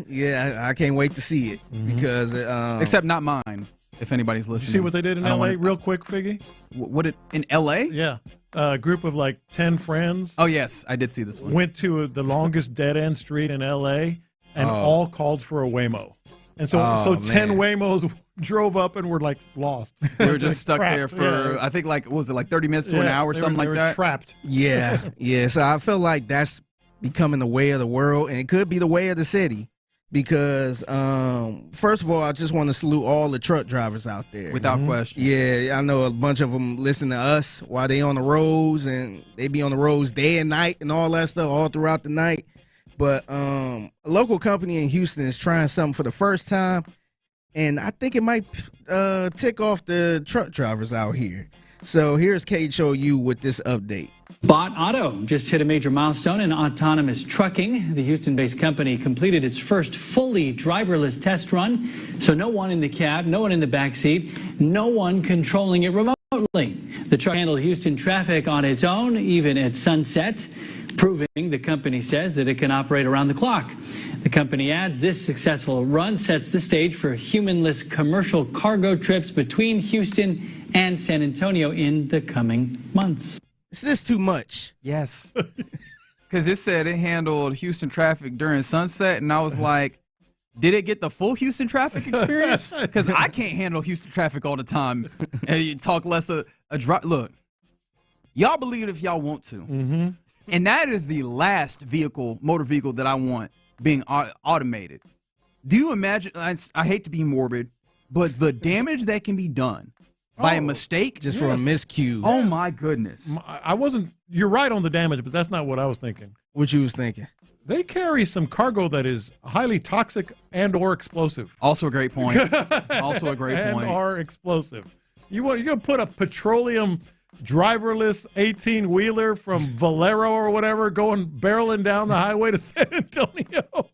yeah. I can't wait to see it because except not mine. If anybody's listening, you see what they did in LA, real quick, Figgy? What it in LA? Yeah, a group of like 10 friends. Oh yes, I did see this one. Went to the longest dead end street in LA and all called for a Waymo. And so 10 Waymos drove up and were like lost. They were just stuck there for I think like what was it like 30 minutes to an hour or something like that? Trapped. Yeah. So I feel like that's becoming the way of the world, and it could be the way of the city. Because first of all, I just want to salute all the truck drivers out there. Without question. Yeah, I know a bunch of them listen to us while they on the roads, and they be on the roads day and night and all that stuff all throughout the night. But a local company in Houston is trying something for the first time, and I think it might tick off the truck drivers out here. So here's KHOU with this update. Bot Auto just hit a major milestone in autonomous trucking. The Houston-based company completed its first fully driverless test run, so no one in the cab, no one in the backseat, no one controlling it remotely. The truck handled Houston traffic on its own, even at sunset, proving, the company says, that it can operate around the clock. The company adds this successful run sets the stage for humanless commercial cargo trips between Houston and San Antonio in the coming months. Is this too much? Yes. Because it said it handled Houston traffic during sunset, and I was like, did it get the full Houston traffic experience? Because I can't handle Houston traffic all the time. And you talk less a drive. Look, y'all believe it if y'all want to. Mm-hmm. And that is the last motor vehicle that I want being automated. Do you imagine, I hate to be morbid, but the damage that can be done by a mistake, just for a miscue. Oh my goodness! You're right on the damage, but that's not what I was thinking. What you was thinking? They carry some cargo that is highly toxic and/or explosive. Also a great point. Also a great point. And/or explosive. You're gonna put a petroleum driverless 18-wheeler from Valero or whatever barreling down the highway to San Antonio.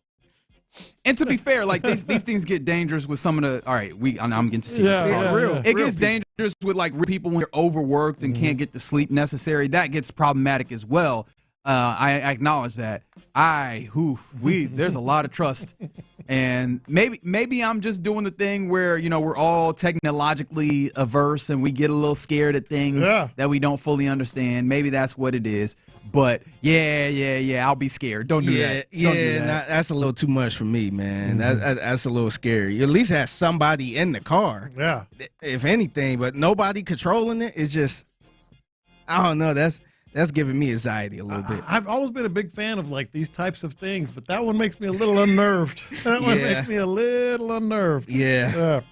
And to be fair, like these things get dangerous with some of the. All right, I'm getting to see it gets dangerous with like people when they're overworked and can't get the sleep necessary. That gets problematic as well. I acknowledge that. There's a lot of trust, and maybe I'm just doing the thing where we're all technologically averse and we get a little scared at things that we don't fully understand. Maybe that's what it is. But yeah, I'll be scared. Don't do that. Don't do that. That's a little too much for me, man. That's a little scary. You at least have somebody in the car. Yeah. If anything, but nobody controlling it. It's just, I don't know. That's giving me anxiety a little bit. I've always been a big fan of like these types of things, but that one makes me a little unnerved. That one makes me a little unnerved. Yeah.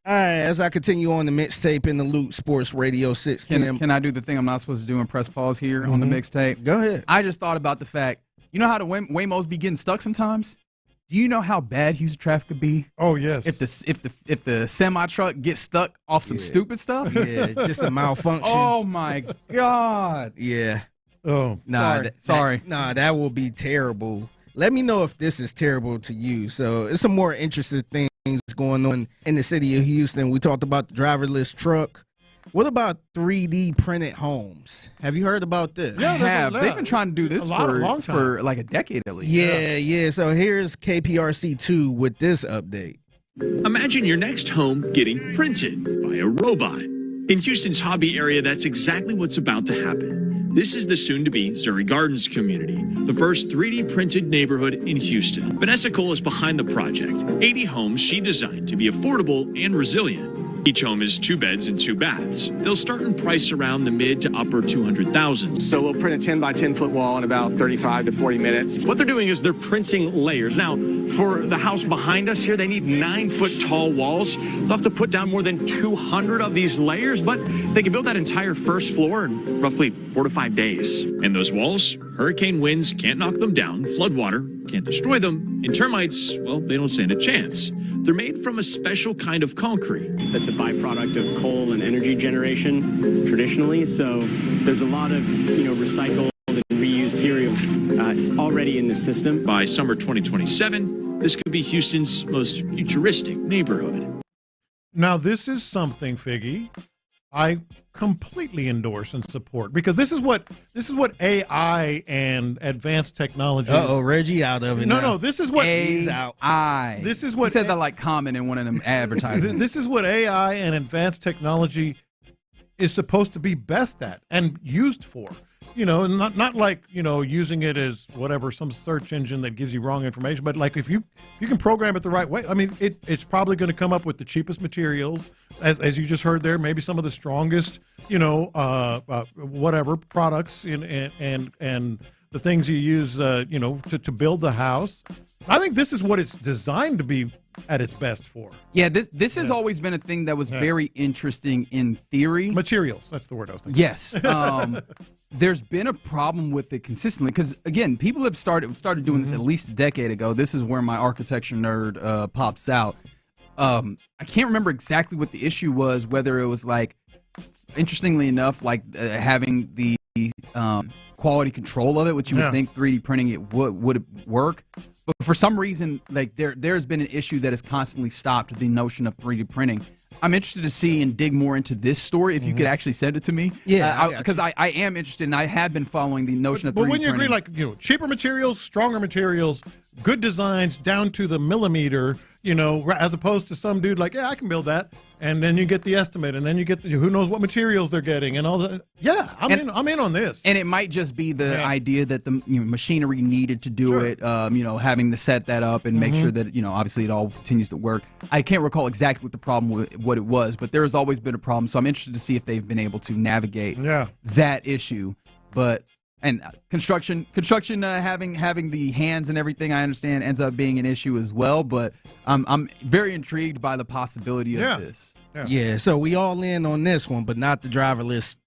All right, as I continue on the mixtape in the Loop, Sports Radio 610. Can I do the thing I'm not supposed to do and press pause here on the mixtape? Go ahead. I just thought about the fact, you know how the Waymos be getting stuck sometimes? Do you know how bad Houston traffic could be? Oh yes. If the semi truck gets stuck off some stupid stuff? Yeah, just a malfunction. Oh my God. Yeah. Oh. Sorry. That will be terrible. Let me know if this is terrible to you. So it's some more interesting things going on in the city of Houston. We talked about the driverless truck. What about 3D printed homes? Have you heard about this? Yeah, I have. They've been trying to do this for like a decade at least. Yeah. So here's KPRC2 with this update. Imagine your next home getting printed by a robot. In Houston's hobby area, that's exactly what's about to happen. This is the soon-to-be Surrey Gardens community, the first 3D printed neighborhood in Houston. Vanessa Cole is behind the project. 80 homes she designed to be affordable and resilient. Each home is 2 beds and 2 baths. They'll start in price around the mid to upper 200,000. So we'll print a 10 by 10 foot wall in about 35 to 40 minutes. What they're doing is they're printing layers. Now, for the house behind us here, they need 9-foot tall walls. They'll have to put down more than 200 of these layers, but they can build that entire first floor in roughly 4 to 5 days. And those walls, hurricane winds can't knock them down, floodwater can't destroy them, and termites, well, they don't stand a chance. They're made from a special kind of concrete. That's a byproduct of coal and energy generation traditionally, so there's a lot of recycled and reused materials already in the system. By summer 2027, this could be Houston's most futuristic neighborhood. Now, this is something, Figgy, I completely endorse and support, because this is what AI and advanced technology. Reggie out of it. No, this is what he's out. This is what he said that like comment in one of them advertisements. This is what AI and advanced technology is supposed to be best at and used for. Not like, using it as whatever, some search engine that gives you wrong information, but like if you can program it the right way, I mean, it's probably going to come up with the cheapest materials, as you just heard there, maybe some of the strongest, whatever products and the things you use, to build the house. I think this is what it's designed to be at its best for. Yeah, this has always been a thing that was very interesting in theory. Materials, that's the word I was thinking. Yes. There's been a problem with it consistently because, again, people have started doing this at least a decade ago. This is where my architecture nerd pops out. I can't remember exactly what the issue was, whether it was like, interestingly enough, like having the quality control of it, which you would think 3D printing it would work. But for some reason, like there's been an issue that has constantly stopped the notion of 3D printing. I'm interested to see and dig more into this story if you could actually send it to me. Yeah, because I am interested and I have been following the notion of 3D printing. But when you printing. agree, like, cheaper materials, stronger materials, good designs down to the millimeter, as opposed to some dude like, I can build that, and then you get the estimate, and then you get who knows what materials they're getting and all that. Yeah, I'm in on this. And it might just be the idea that the machinery needed to do it, having to set that up and make sure that, obviously it all continues to work. I can't recall exactly what the problem what it was, but there has always been a problem, so I'm interested to see if they've been able to navigate that issue. But and construction having the hands and everything, I understand, ends up being an issue as well. But I'm very intrigued by the possibility of this. Yeah, so we all in on this one, but not the driverless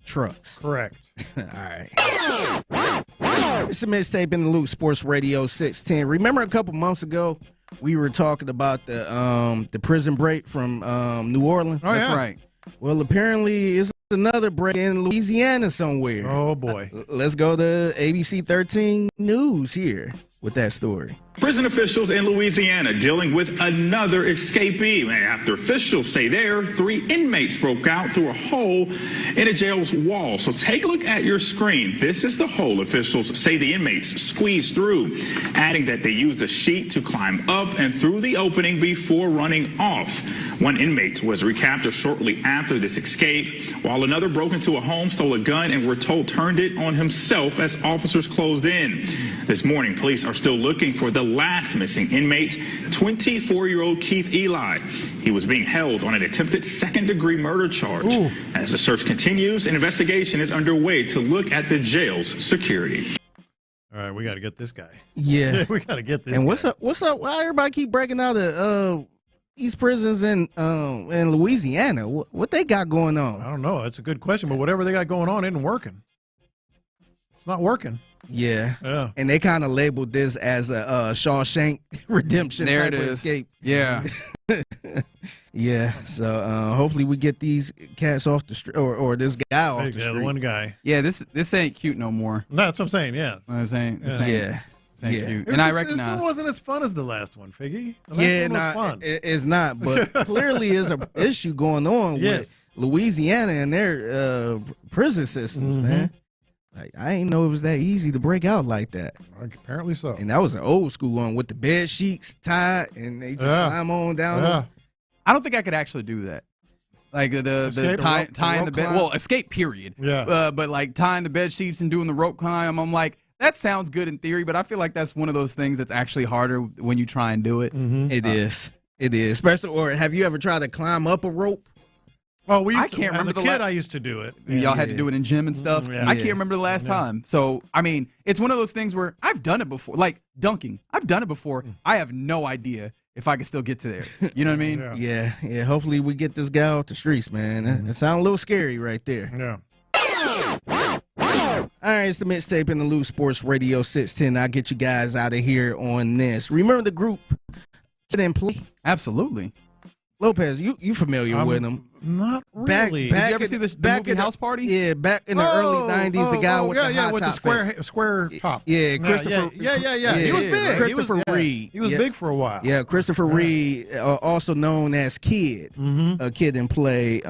trucks. Correct. All right. It's a mixtape in the loop, Sports Radio 610. Remember a couple months ago we were talking about the prison break from New Orleans? Oh, That's right. Well, apparently it's another break in Louisiana somewhere. Oh, boy. Let's go to ABC 13 News here with that story. Prison officials in Louisiana dealing with another escapee. After officials say there, 3 inmates broke out through a hole in a jail's wall. So take a look at your screen. This is the hole officials say the inmates squeezed through, adding that they used a sheet to climb up and through the opening before running off. One inmate was recaptured shortly after this escape, while another broke into a home, stole a gun, and we're told turned it on himself as officers closed in. This morning, police are still looking for the last missing inmate, 24-year-old Keith Eli. He was being held on an attempted second-degree murder charge. Ooh. As the search continues, an investigation is underway to look at the jail's security. All right, we got to get this guy. Yeah. We got to get this and guy. What's up? Why everybody keep breaking out of these prisons in Louisiana? What they got going on? I don't know. That's a good question, but whatever they got going on isn't working. It's not working. Yeah. And they kind of labeled this as a Shawshank Redemption type of escape. Yeah. Yeah. So hopefully we get these cats off the street or this guy off the street. The one guy. Yeah, this ain't cute no more. No, that's what I'm saying. Yeah. This ain't cute. And I recognize this one wasn't as fun as the last one, Figgy. It's not. But clearly, is an issue going on with Louisiana and their prison systems, man. Like, I didn't know it was that easy to break out like that. Apparently so. And that was an old school one with the bed sheets tied, and they just climb on down. I don't think I could actually do that. Like the tying the bed. Well, escape period. Yeah. But like tying the bed sheets and doing the rope climb, I'm like, that sounds good in theory, but I feel like that's one of those things that's actually harder when you try and do it. Mm-hmm. It is. Especially, or have you ever tried to climb up a rope? Oh, I can't remember as a kid, I used to do it. Y'all had to do it in gym and stuff. Yeah. I can't remember the last time. So, I mean, it's one of those things where I've done it before. Like dunking. I've done it before. I have no idea if I can still get to there. You know what I mean? Yeah. Hopefully we get this guy off the streets, man. It sounds a little scary right there. Yeah. All right, it's the mixtape in the Loose Sports Radio 610. I'll get you guys out of here on this. Remember the group Kid and Play? Absolutely. Lopez, you familiar with them? Not really. Did you ever see the movie House Party? Yeah, back in the early 90s, the guy with the high top with the square top. Yeah, Christopher. Yeah. He was big. Christopher Reed. He was big for a while. Yeah, Christopher Reed, also known as Kid, Kid and Play.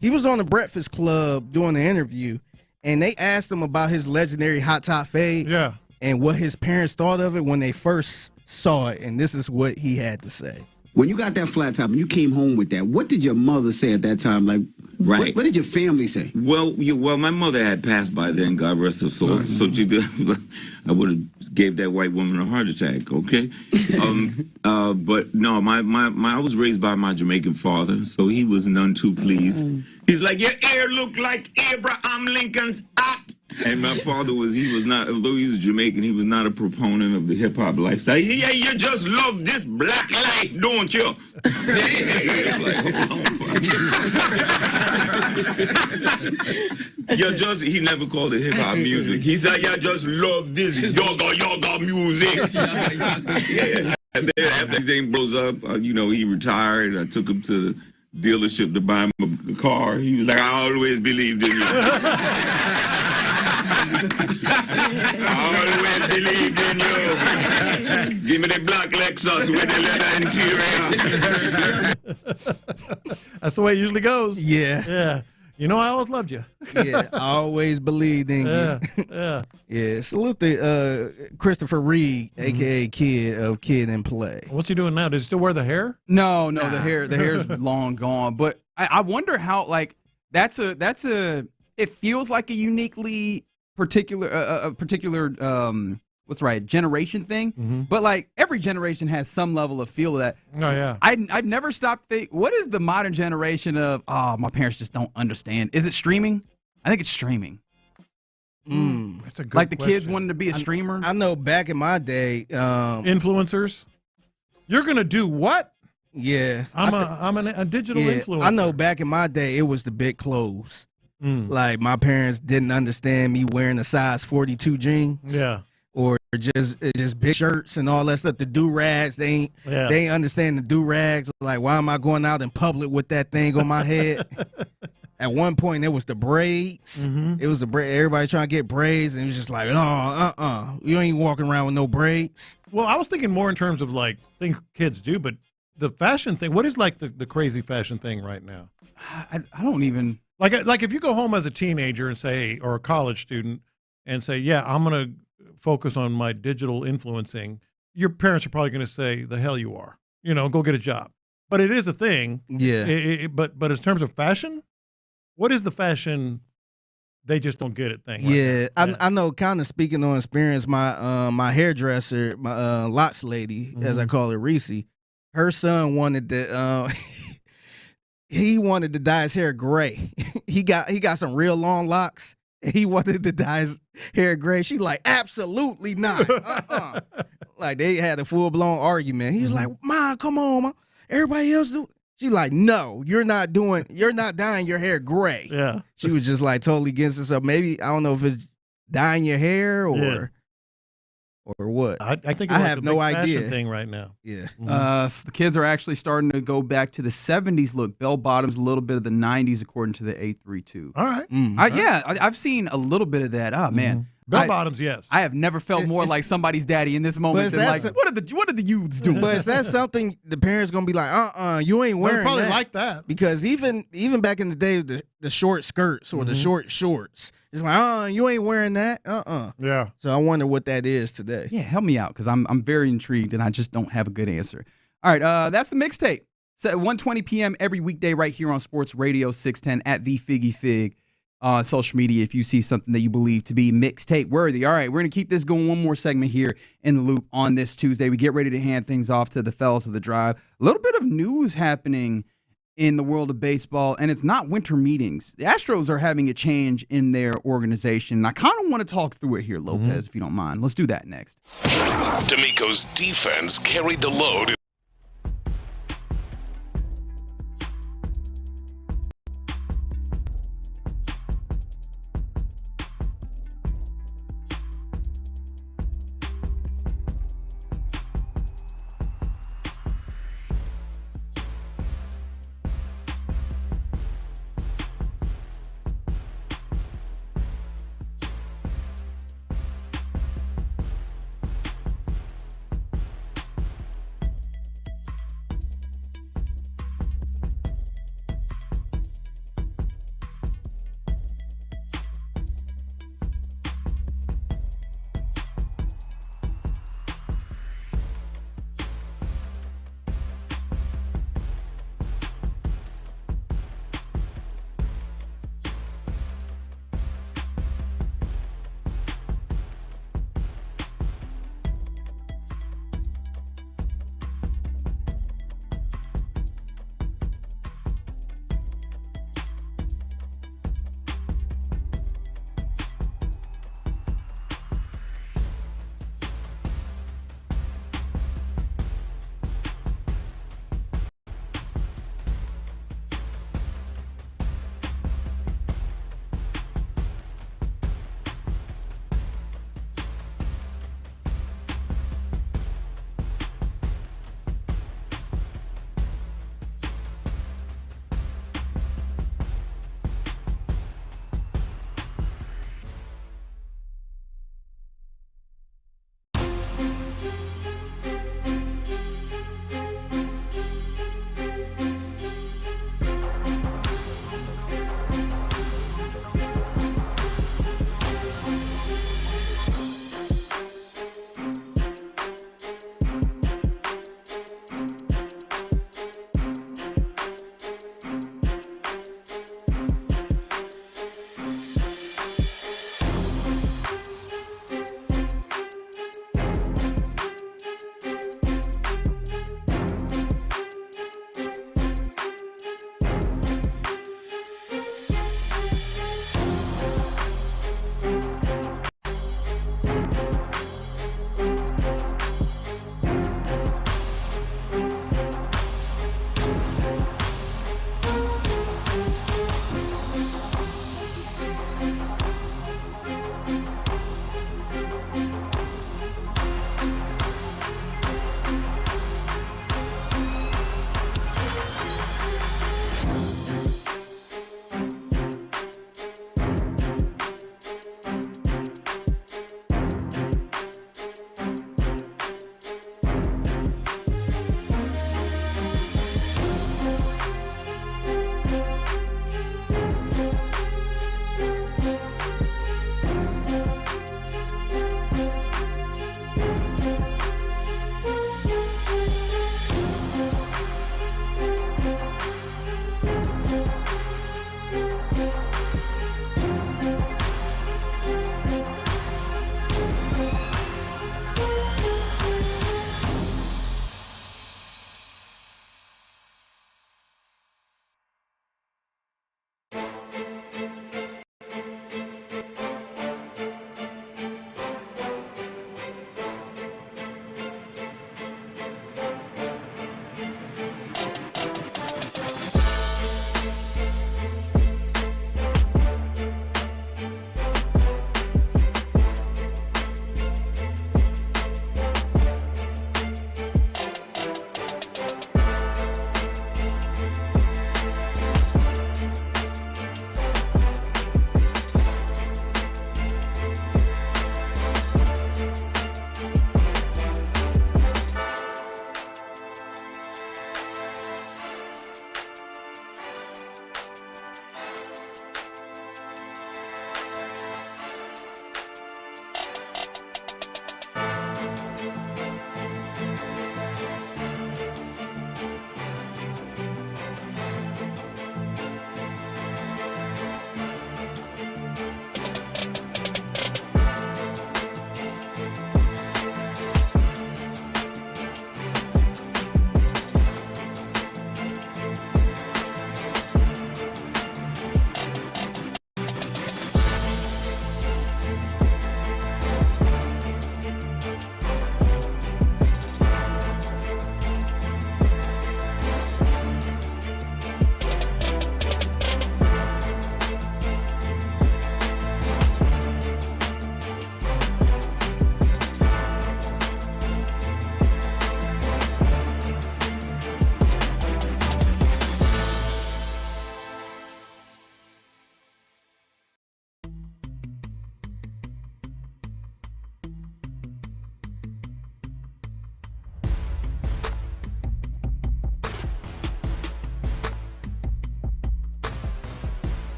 He was on the Breakfast Club doing an interview, and they asked him about his legendary hot top fade. Yeah. And what his parents thought of it when they first saw it, and this is what he had to say. When you got that flat top and you came home with that, what did your mother say at that time? Like, Right. What did your family say? Well, my mother had passed by then, God rest her soul. So she did, I would have gave that white woman a heart attack. Okay, but no, I was raised by my Jamaican father, so he was none too pleased. He's like, your hair look like Abraham Lincoln's hat. And my father he was not, although he was Jamaican, he was not a proponent of the hip hop lifestyle. Yeah, you just love this black life, don't you? He never called it hip hop music. He said, you just love this yoga music. Yeah. And then after everything blows up, he retired. I took him to the dealership to buy him a car. He was like, I always believed in you. I always believed in you. Give me the black Lexus with the leather interior. That's the way it usually goes. Yeah. I always loved you. I always believed in you. Yeah. Salute the Christopher Reed, a.k.a. Kid of Kid and Play. What's he doing now? Does he still wear the hair? No, the hair's long gone. But I wonder how, like, it feels like a uniquely particular generation thing. But like every generation has some level of feel of that. Oh yeah. I'd never stopped think, what is the modern generation of, my parents just don't understand? Is it streaming? I think it's streaming. That's a good like the question. kids wanting to be a streamer. I know back in my day, influencers. You're gonna do what? Yeah. I'm a digital influencer. I know back in my day it was the big clothes. Like my parents didn't understand me wearing a size 42 jeans. Yeah. Or just big shirts and all that stuff. The do-rags, they ain't understand the do-rags. Like, why am I going out in public with that thing on my head? At one point, it was the braids. It was the braid. Everybody trying to get braids, and it was just like, you ain't walking around with no braids. Well, I was thinking more in terms of like things kids do, but the fashion thing. What is like the crazy fashion thing right now? I don't even like if you go home as a teenager and say, or a college student, and say, yeah, I'm gonna focus on my digital influencing, your parents are probably going to say, the hell you are, go get a job. But it is a thing. Yeah. But in terms of fashion, what is the fashion they just don't get it thing? Yeah. I know, kind of speaking on experience, my hairdresser, my lots lady, as I call her, Reese, her son wanted to he wanted to dye his hair gray. he got some real long locks. He wanted to dye his hair gray. She like, absolutely not. Like they had a full-blown argument. He's like, Mom, come on, Mom. Everybody else do. She like, no, you're not dyeing your hair gray. Yeah. She was just like totally against it. So maybe, I don't know if it's dyeing your hair or what. I think I have no idea. Thing right now. Yeah. So the kids are actually starting to go back to the 70s look. Bell bottoms, a little bit of the 90s, according to the 832. All right. I've seen a little bit of that. Oh man, bell bottoms. Yes. I have never felt more like somebody's daddy in this moment than like, what are the youths doing? But is that something the parents gonna be like, you ain't wearing? They're probably that. Like that, because even back in the day, the short skirts or the short shorts. It's like, you ain't wearing that. Yeah. So I wonder what that is today. Yeah, help me out because I'm very intrigued and I just don't have a good answer. All right, that's the mixtape. So at 1:20 p.m. every weekday right here on Sports Radio 610 at the Figgy Fig. Social media if you see something that you believe to be mixtape worthy. All right, we're going to keep this going. One more segment here in the loop on this Tuesday. We get ready to hand things off to the fellas of the drive. A little bit of news happening in the world of baseball, and it's not winter meetings. The Astros are having a change in their organization, and I kind of want to talk through it here, Lopez, if you don't mind. Let's do that next. D'Amico's defense carried the load.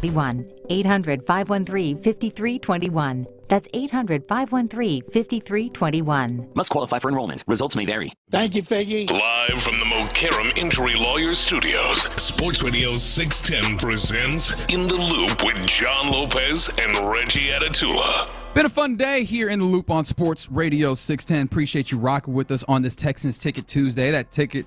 800-513-5321. That's 800-513-5321. Must qualify for enrollment. Results may vary. Thank you, Figgy. Live from the McCarran Injury Lawyers Studios, Sports Radio 610 presents In the Loop with John Lopez and Reggie Atatula. Been a fun day here in the Loop on Sports Radio 610. Appreciate you rocking with us on this Texans Ticket Tuesday. That ticket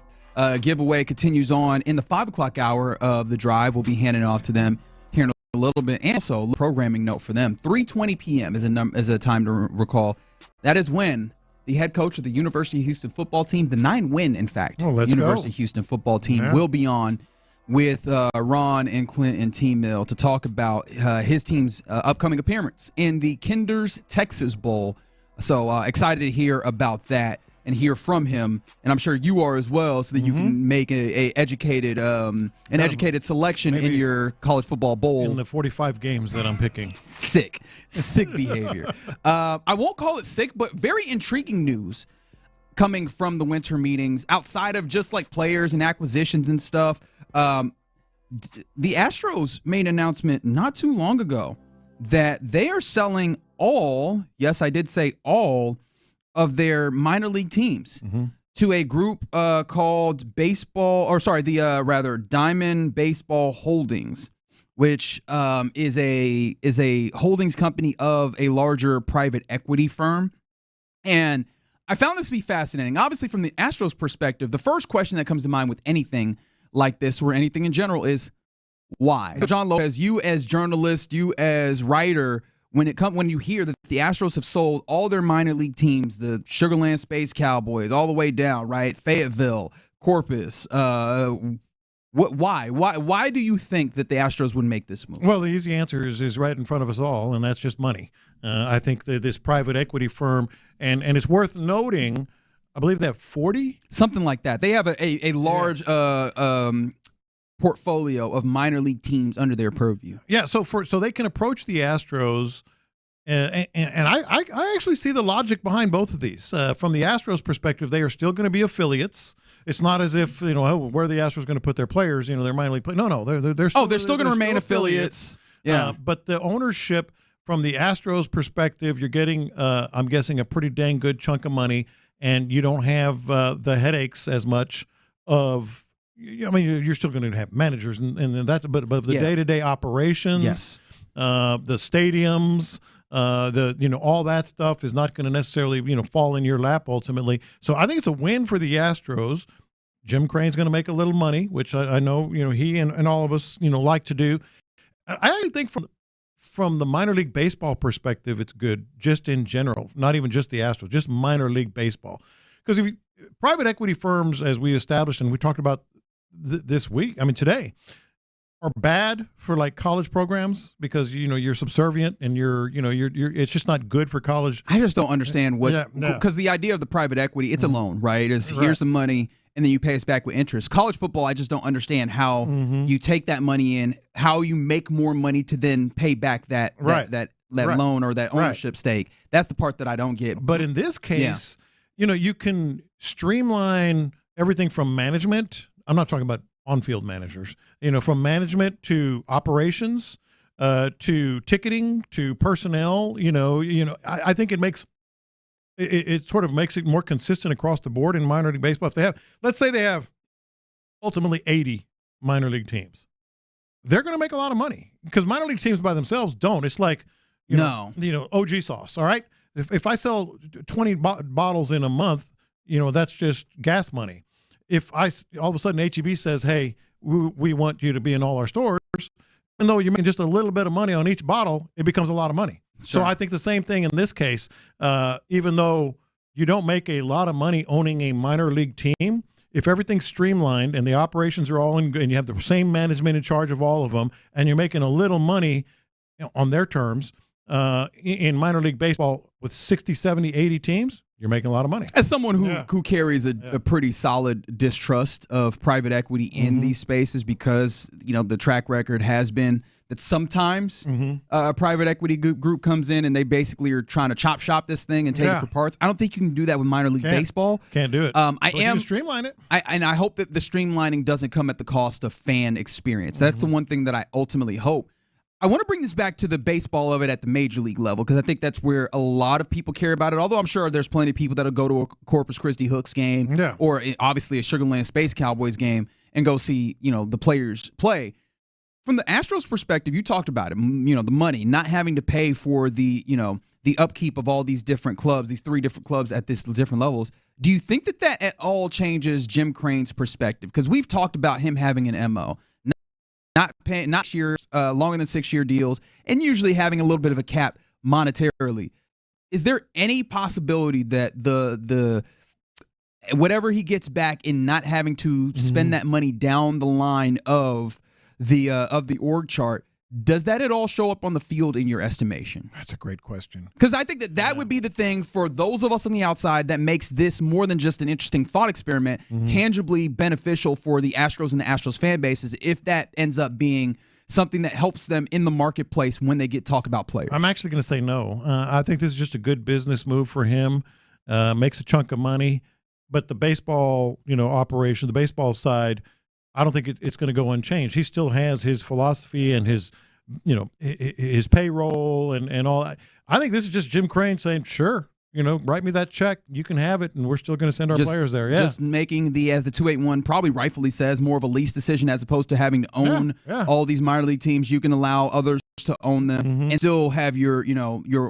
giveaway continues on in the 5 o'clock hour of the drive. We'll be handing it off to them here in a little bit. And also, a programming note for them. 3:20 p.m. is a time to recall. That is when the head coach of the University of Houston football team, the 9-win, in fact, University of Houston football team, will be on with Ron and Clint and T-Mill to talk about his team's upcoming appearance in the Kinder's Texas Bowl. So excited to hear about that and hear from him, and I'm sure you are as well, so that you can make an educated selection in your college football bowl. In the 45 games that I'm picking. Sick behavior. I won't call it sick, but very intriguing news coming from the winter meetings outside of just like players and acquisitions and stuff. The Astros made an announcement not too long ago that they are selling all, yes, I did say all, of their minor league teams to a group called Diamond Baseball Holdings, which is a holdings company of a larger private equity firm. And I found this to be fascinating. Obviously, from the Astros perspective, the first question that comes to mind with anything like this or anything in general is why? John Lopez, you as journalist, you as writer, when you hear that the Astros have sold all their minor league teams, the Sugarland Space Cowboys, all the way down, right? Fayetteville, Corpus. Why do you think that the Astros would make this move? Well, the easy answer is right in front of us all, and that's just money. I think that this private equity firm, and it's worth noting, I believe they have 40? Something like that. They have a large portfolio of minor league teams under their purview. Yeah, so they can approach the Astros, and I actually see the logic behind both of these. From the Astros perspective, they are still going to be affiliates. It's not as if where are the Astros going to put their players? Their minor league players. No, they're still going to remain affiliates. Yeah, but the ownership from the Astros perspective, you're getting, I'm guessing, a pretty dang good chunk of money, and you don't have the headaches as much of. I mean, you're still going to have managers and that, but the day-to-day operations, yes, the stadiums, all that stuff is not going to necessarily fall in your lap ultimately. So I think it's a win for the Astros. Jim Crane's going to make a little money, which I know he and all of us like to do. I think from the minor league baseball perspective, it's good just in general, not even just the Astros, just minor league baseball, because if private equity firms, as we established and we talked about this week, today, are bad for like college programs because you're subservient and you're it's just not good for college. I just don't understand because the idea of the private equity, it's a loan, right? Here's some money and then you pay us back with interest. College football, I just don't understand how you take that money in, how you make more money to then pay back that loan or that ownership stake. That's the part that I don't get. But in this case, you can streamline everything from management. I'm not talking about on-field managers, from management to operations, to ticketing, to personnel, I think it sort of makes it more consistent across the board in minor league baseball. If let's say they have ultimately 80 minor league teams, they're going to make a lot of money because minor league teams by themselves don't. It's like, OG sauce. All right. If I sell 20 bottles in a month, that's just gas money. If all of a sudden HEB says, hey, we want you to be in all our stores, even though you're making just a little bit of money on each bottle, it becomes a lot of money. Sure. So I think the same thing in this case, even though you don't make a lot of money owning a minor league team, if everything's streamlined and the operations are all in, and you have the same management in charge of all of them, and you're making a little money on their terms in minor league baseball with 60, 70, 80 teams, you're making a lot of money. As someone who carries a pretty solid distrust of private equity in these spaces because, the track record has been that sometimes a private equity group comes in and they basically are trying to chop shop this thing and take it for parts. I don't think you can do that with minor league baseball. Can't do it. I am streamline it. I hope that the streamlining doesn't come at the cost of fan experience. That's the one thing that I ultimately hope. I want to bring this back to the baseball of it at the major league level because I think that's where a lot of people care about it. Although I'm sure there's plenty of people that'll go to a Corpus Christi Hooks game or obviously a Sugar Land Space Cowboys game and go see, the players play. From the Astros perspective, you talked about it, the money, not having to pay for the upkeep of all these different clubs, these 3 different clubs at these different levels. Do you think that at all changes Jim Crane's perspective? Because we've talked about him having an MO. Not paying, not years, longer than 6-year deals, and usually having a little bit of a cap monetarily. Is there any possibility that the whatever he gets back in not having to spend that money down the line of the org chart, does that at all show up on the field in your estimation? That's a great question. Because I think that would be the thing for those of us on the outside that makes this more than just an interesting thought experiment, tangibly beneficial for the Astros and the Astros fan bases if that ends up being something that helps them in the marketplace when they talk about players. I'm actually going to say no. I think this is just a good business move for him. Makes a chunk of money, but the baseball, operation, the baseball side, I don't think it's going to go unchanged. He still has his philosophy and his payroll and all that. I think this is just Jim Crane saying, sure, write me that check. You can have it, and we're still going to send our players there. Yeah. Just making as the 281 probably rightfully says, more of a lease decision as opposed to having to own all these minor league teams. You can allow others to own them and still have your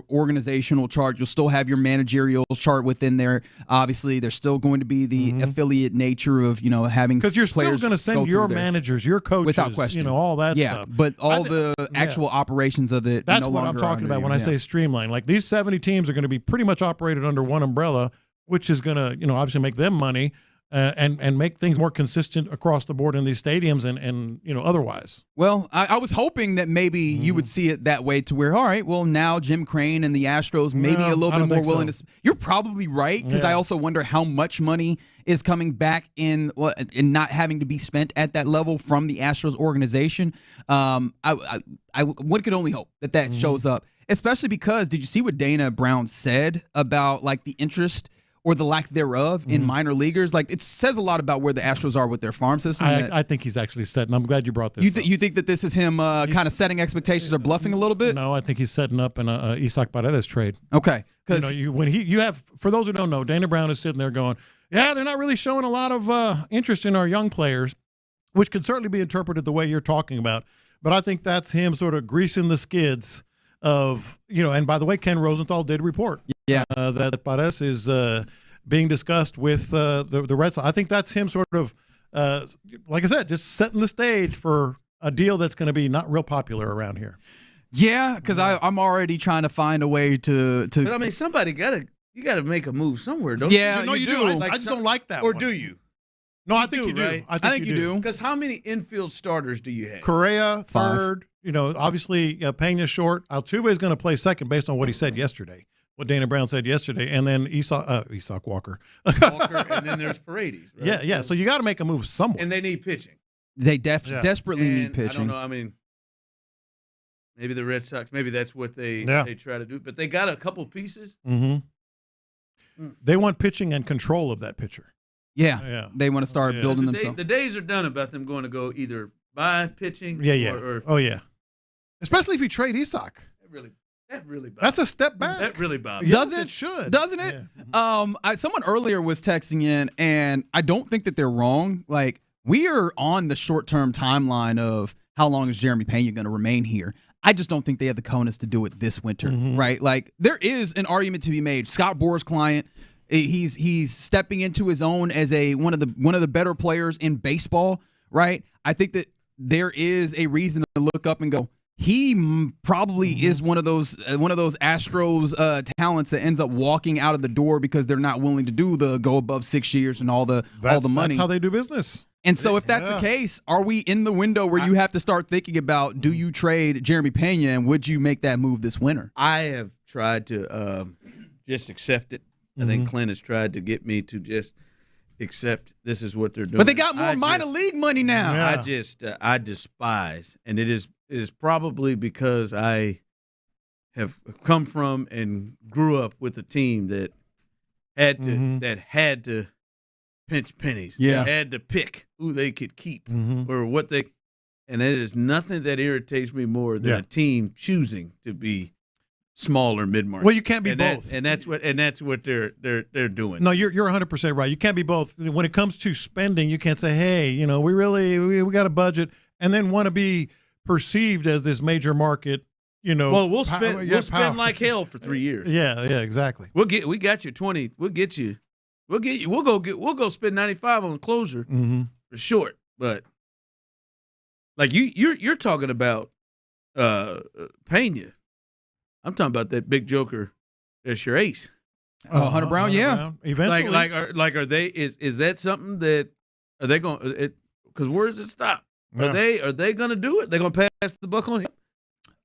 organizational chart. You'll still have your managerial chart within there. Obviously, there's still going to be the affiliate nature of having, because you're still going to send your managers, your coaches, without question, all that stuff. But all the actual operations of it. That's what I'm talking about when I say streamline. Like these 70 teams are going to be pretty much operated under one umbrella, which is going to obviously make them money. And make things more consistent across the board in these stadiums and otherwise. Well, I was hoping that maybe you would see it that way to where, all right, well, now Jim Crane and the Astros maybe a little bit more willing to. You're probably right, because I also wonder how much money is coming back in not having to be spent at that level from the Astros organization. One could only hope that shows up, especially because did you see what Dana Brown said about the interest or the lack thereof in minor leaguers? It says a lot about where the Astros are with their farm system. I think he's actually setting. I'm glad you brought this. You think that this is him kind of setting expectations or bluffing a little bit? No, I think he's setting up an Isaac Paredes trade. Okay, because you have, for those who don't know, Dana Brown is sitting there going, yeah, they're not really showing a lot of interest in our young players, which could certainly be interpreted the way you're talking about. But I think that's him sort of greasing the skids of, and by the way, Ken Rosenthal did report that Paredes is being discussed with the Red Sox. I think that's him sort of, like I said, just setting the stage for a deal that's going to be not real popular around here. Yeah, because I'm already trying to find a way to. But I mean, somebody you got to make a move somewhere, don't you? No, you do. I just don't like that. Or one. do you? No, I think you do. Right? I think you do. Because how many infield starters do you have? Correa, third. Obviously, Pena's short. Altuve is going to play second based on what he said yesterday, what Dana Brown said yesterday. And then Isaac Walker. And then there's Paredes. Right? Yeah. So you got to make a move somewhere. And they need pitching. They desperately need pitching. I don't know. I mean, maybe the Red Sox, maybe that's what they try to do. But they got a couple pieces. Mm-hmm. They want pitching and control of that pitcher. Yeah. They want to start building themselves. The days are done about them going to go either buy pitching. Or especially if you trade Isaac. That really bothers. That's a step back. That really bothers. Yes, it should. Doesn't it? Yeah. Someone earlier was texting in, and I don't think that they're wrong. We are on the short-term timeline of how long is Jeremy Pena going to remain here. I just don't think they have the cojones to do it this winter, right? There is an argument to be made. Scott Boras' client, he's stepping into his own as one of the better players in baseball, right? I think that there is a reason to look up and go, he probably is one of those Astros talents that ends up walking out of the door because they're not willing to do the go above 6 years and all the money. That's how they do business. And so if that's the case, are we in the window where you have to start thinking about, do you trade Jeremy Pena, and would you make that move this winter? I have tried to just accept it. I think Clint has tried to get me to just accept this is what they're doing. But they got more minor league money now. Yeah. I despise, and it is probably because I have come from and grew up with a team that had to pinch pennies. Yeah. They had to pick who they could keep or what they, And there is nothing that irritates me more than a team choosing to be smaller mid-market. Well, you can't be both, and that's what they're doing. No, you're 100% right. You can't be both. When it comes to spending, you can't say, "Hey, we got a budget," and then want to be perceived as this major market. Well, we'll spend like hell for 3 years. Yeah, exactly. We got you 20. We'll go spend 95 on closure for short. But like you're talking about Pena. I'm talking about that big joker. That's your ace. Hunter Brown, yeah. Eventually, are they? Is that something that are they going? Because where does it stop? Are they going to do it? They're going to pass the buck on him.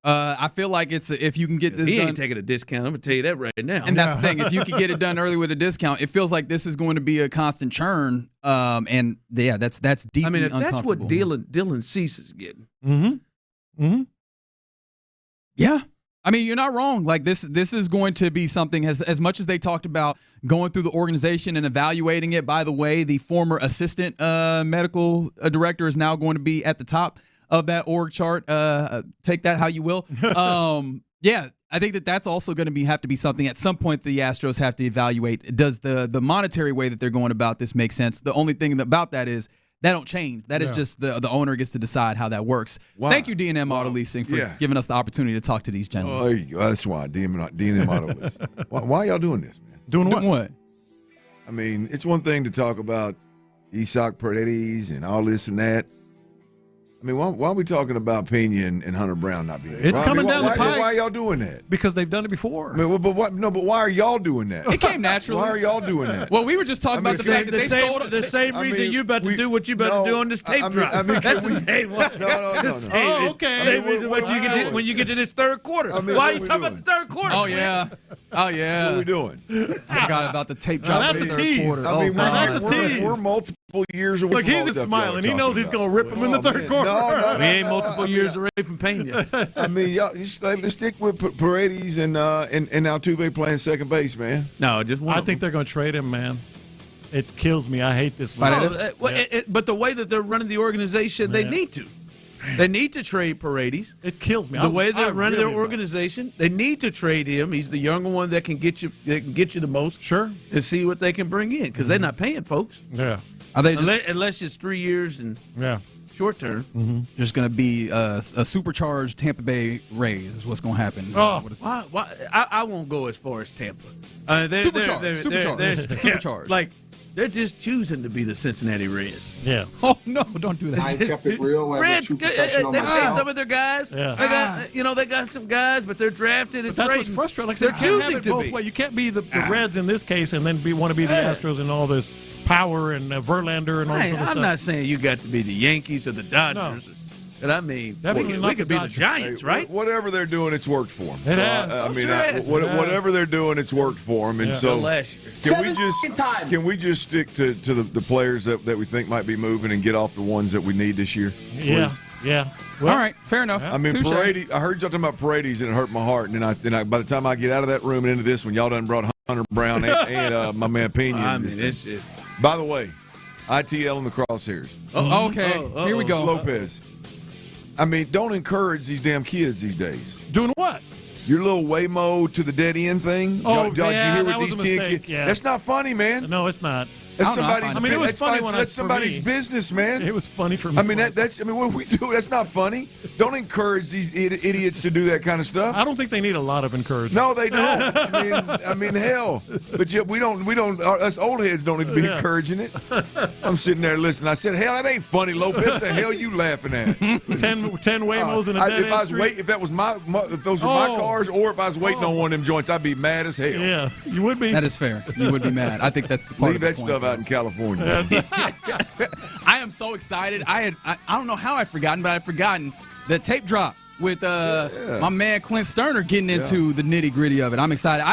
I feel like it's if you can get this he done. ain't taking a discount. I'm gonna tell you that right now. And that's the thing. If you can get it done early with a discount, it feels like this is going to be a constant churn. And that's deeply. I mean, if uncomfortable. that's what Dylan Cease is getting. Yeah. I mean, you're not wrong. Like this is going to be something as much as they talked about going through the organization and evaluating it. By the way, the former assistant medical director is now going to be at the top of that org chart. Take that how you will. Yeah, I think that's also going to have to be something at some point the Astros have to evaluate. Does the monetary way that they're going about this make sense? The only thing about that is that don't change. That is just the owner gets to decide how that works. Why? Thank you, D&M Auto Leasing, for giving us the opportunity to talk to these gentlemen. Oh, there you go. That's why, D&M Auto Leasing. Why y'all doing this, man? Doing what? I mean, it's one thing to talk about Isaac Paredes and all this and that. I mean, why are we talking about Pena and Hunter Brown not being? It's coming down the pipe. Why are y'all doing that? Because they've done it before. I mean, but why are y'all doing that? It came naturally. Why are y'all doing that? Well, we were just talking about the fact that they sold the same reason you about to do what you about to do on this tape drop. That's the same one. No. Okay. Same reason when you get to this third quarter. Why are you talking about the third quarter? Oh yeah. What are we doing? I forgot about the tape drop. That's in the a third tease. quarter. I mean, that's a tease. We're multiple years away. Look, from all he's the stuff smiling. y'all He knows talking he's about. going to rip him in the third quarter. We ain't multiple years away from Pena. I mean, y'all, let's stick with Paredes and Altuve playing second base, man. No, just one. I think they're going to trade him, man. It kills me. I hate this. But the way that they're running the organization, they need to. They need to trade Paredes. It kills me. The way they're running their organization, they need to trade him. He's the younger one that can get you the most. Sure. And see what they can bring in because they're not paying folks. Yeah. Are they unless it's 3 years and short term? There's going to be a supercharged Tampa Bay Rays is what's going to happen. Why? I won't go as far as Tampa. Supercharged. Like they're just choosing to be the Cincinnati Reds. Yeah. Oh no! Don't do that. I kept it real. Reds. They pay some of their guys. Yeah. They got some guys, but they're drafted. But that's what's frustrating. Like they're choosing to be. You can't be the Reds in this case and then want to be the Astros and all this power and Verlander and all this other stuff. I'm not saying you got to be the Yankees or the Dodgers. No. But I mean, Definitely we could be the Giants, right? Whatever they're doing, it's worked for them. It has. Whatever they're doing, it's worked for them. And so, last year. can we just stick to the players that we think might be moving and get off the ones that we need this year? Please? Yeah. Well, all right, fair enough. I mean, Paredes. I heard y'all talking about Paredes, and it hurt my heart. And then by the time I get out of that room and into this one, y'all done brought Hunter Brown and my man Pena. I mean, it's just. By the way, ITL in the crosshairs. Okay, here we go. Lopez. I mean, don't encourage these damn kids these days. Doing what? Your little Waymo to the dead end thing. Oh, Did you hear that what was these a mistake. kids? Yeah. That's not funny, man. No, it's not. That's somebody's. I mean, it was funny when that's somebody's business, man. It was funny for me. I mean, that's. I mean, what do we do? That's not funny. Don't encourage these idiots to do that kind of stuff. I don't think they need a lot of encouragement. No, they don't. I mean, hell. But yet we don't. Us old heads don't need to be encouraging it. I'm sitting there listening. I said, "Hell, that ain't funny, Lopez. What the hell you laughing at?" 10 Waymos in a dead end street. If that was if those were my cars, or if I was waiting on one of them joints, I'd be mad as hell. Yeah, you would be. That is fair. You would be mad. I think that's the part. Leave that stuff out in California. I am so excited. I don't know how I'd forgotten, but I'd forgotten the tape drop with my man Clint Stoerner getting into the nitty gritty of it. I'm excited.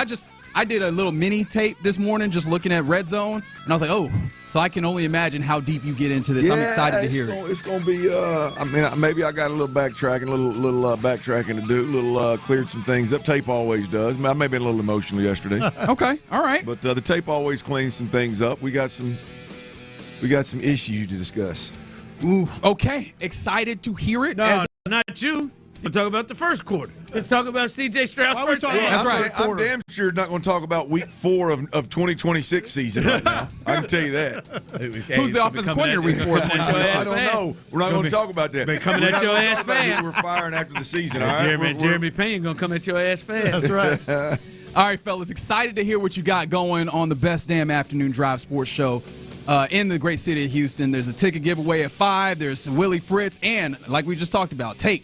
I did a little mini tape this morning just looking at Red Zone, and I was like, oh, so I can only imagine how deep you get into this. I'm excited to hear it. It's going to be, I mean, maybe I got a little backtracking, little backtracking to do, cleared some things up. Tape always does. I may have been a little emotional yesterday. Okay, all right. But the tape always cleans some things up. We got some issues to discuss. Ooh, okay. Excited to hear it. No, not you. We'll talk about the first quarter. Let's talk about C.J. Stroud's first quarter. That's right. I'm damn sure not going to talk about week 4 of 2026 season right now. I can tell you that. Who's the offensive coordinator week 4 of 2026? I don't know. We're not going to talk about that. Been coming at your ass fast. We're firing after the season, all right? Jeremy Payne going to come at your ass fast. That's right. All right, fellas. Excited to hear what you got going on the best damn afternoon drive sports show in the great city of Houston. There's a ticket giveaway at 5. There's Willie Fritz. And like we just talked about, tape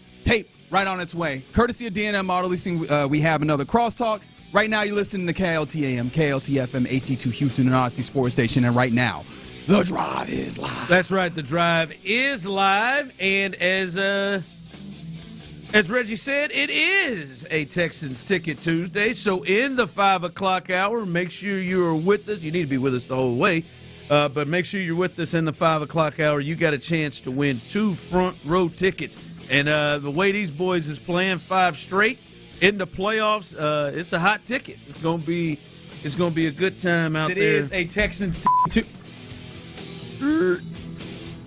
right on its way. Courtesy of D&M Auto Leasing, we have another crosstalk. Right now, you're listening to KLTAM, KLTFM, HD2 Houston, and Odyssey Sports Station. And right now, the drive is live. That's right. The drive is live. And as Reggie said, it is a Texans Ticket Tuesday. So in the 5 o'clock hour, make sure you're with us. You need to be with us the whole way. But make sure you're with us in the 5 o'clock hour. You got a chance to win 2 front row tickets. And the way these boys is playing 5 straight in the playoffs, it's a hot ticket. It's gonna be a good time out there. It is a Texans ticket.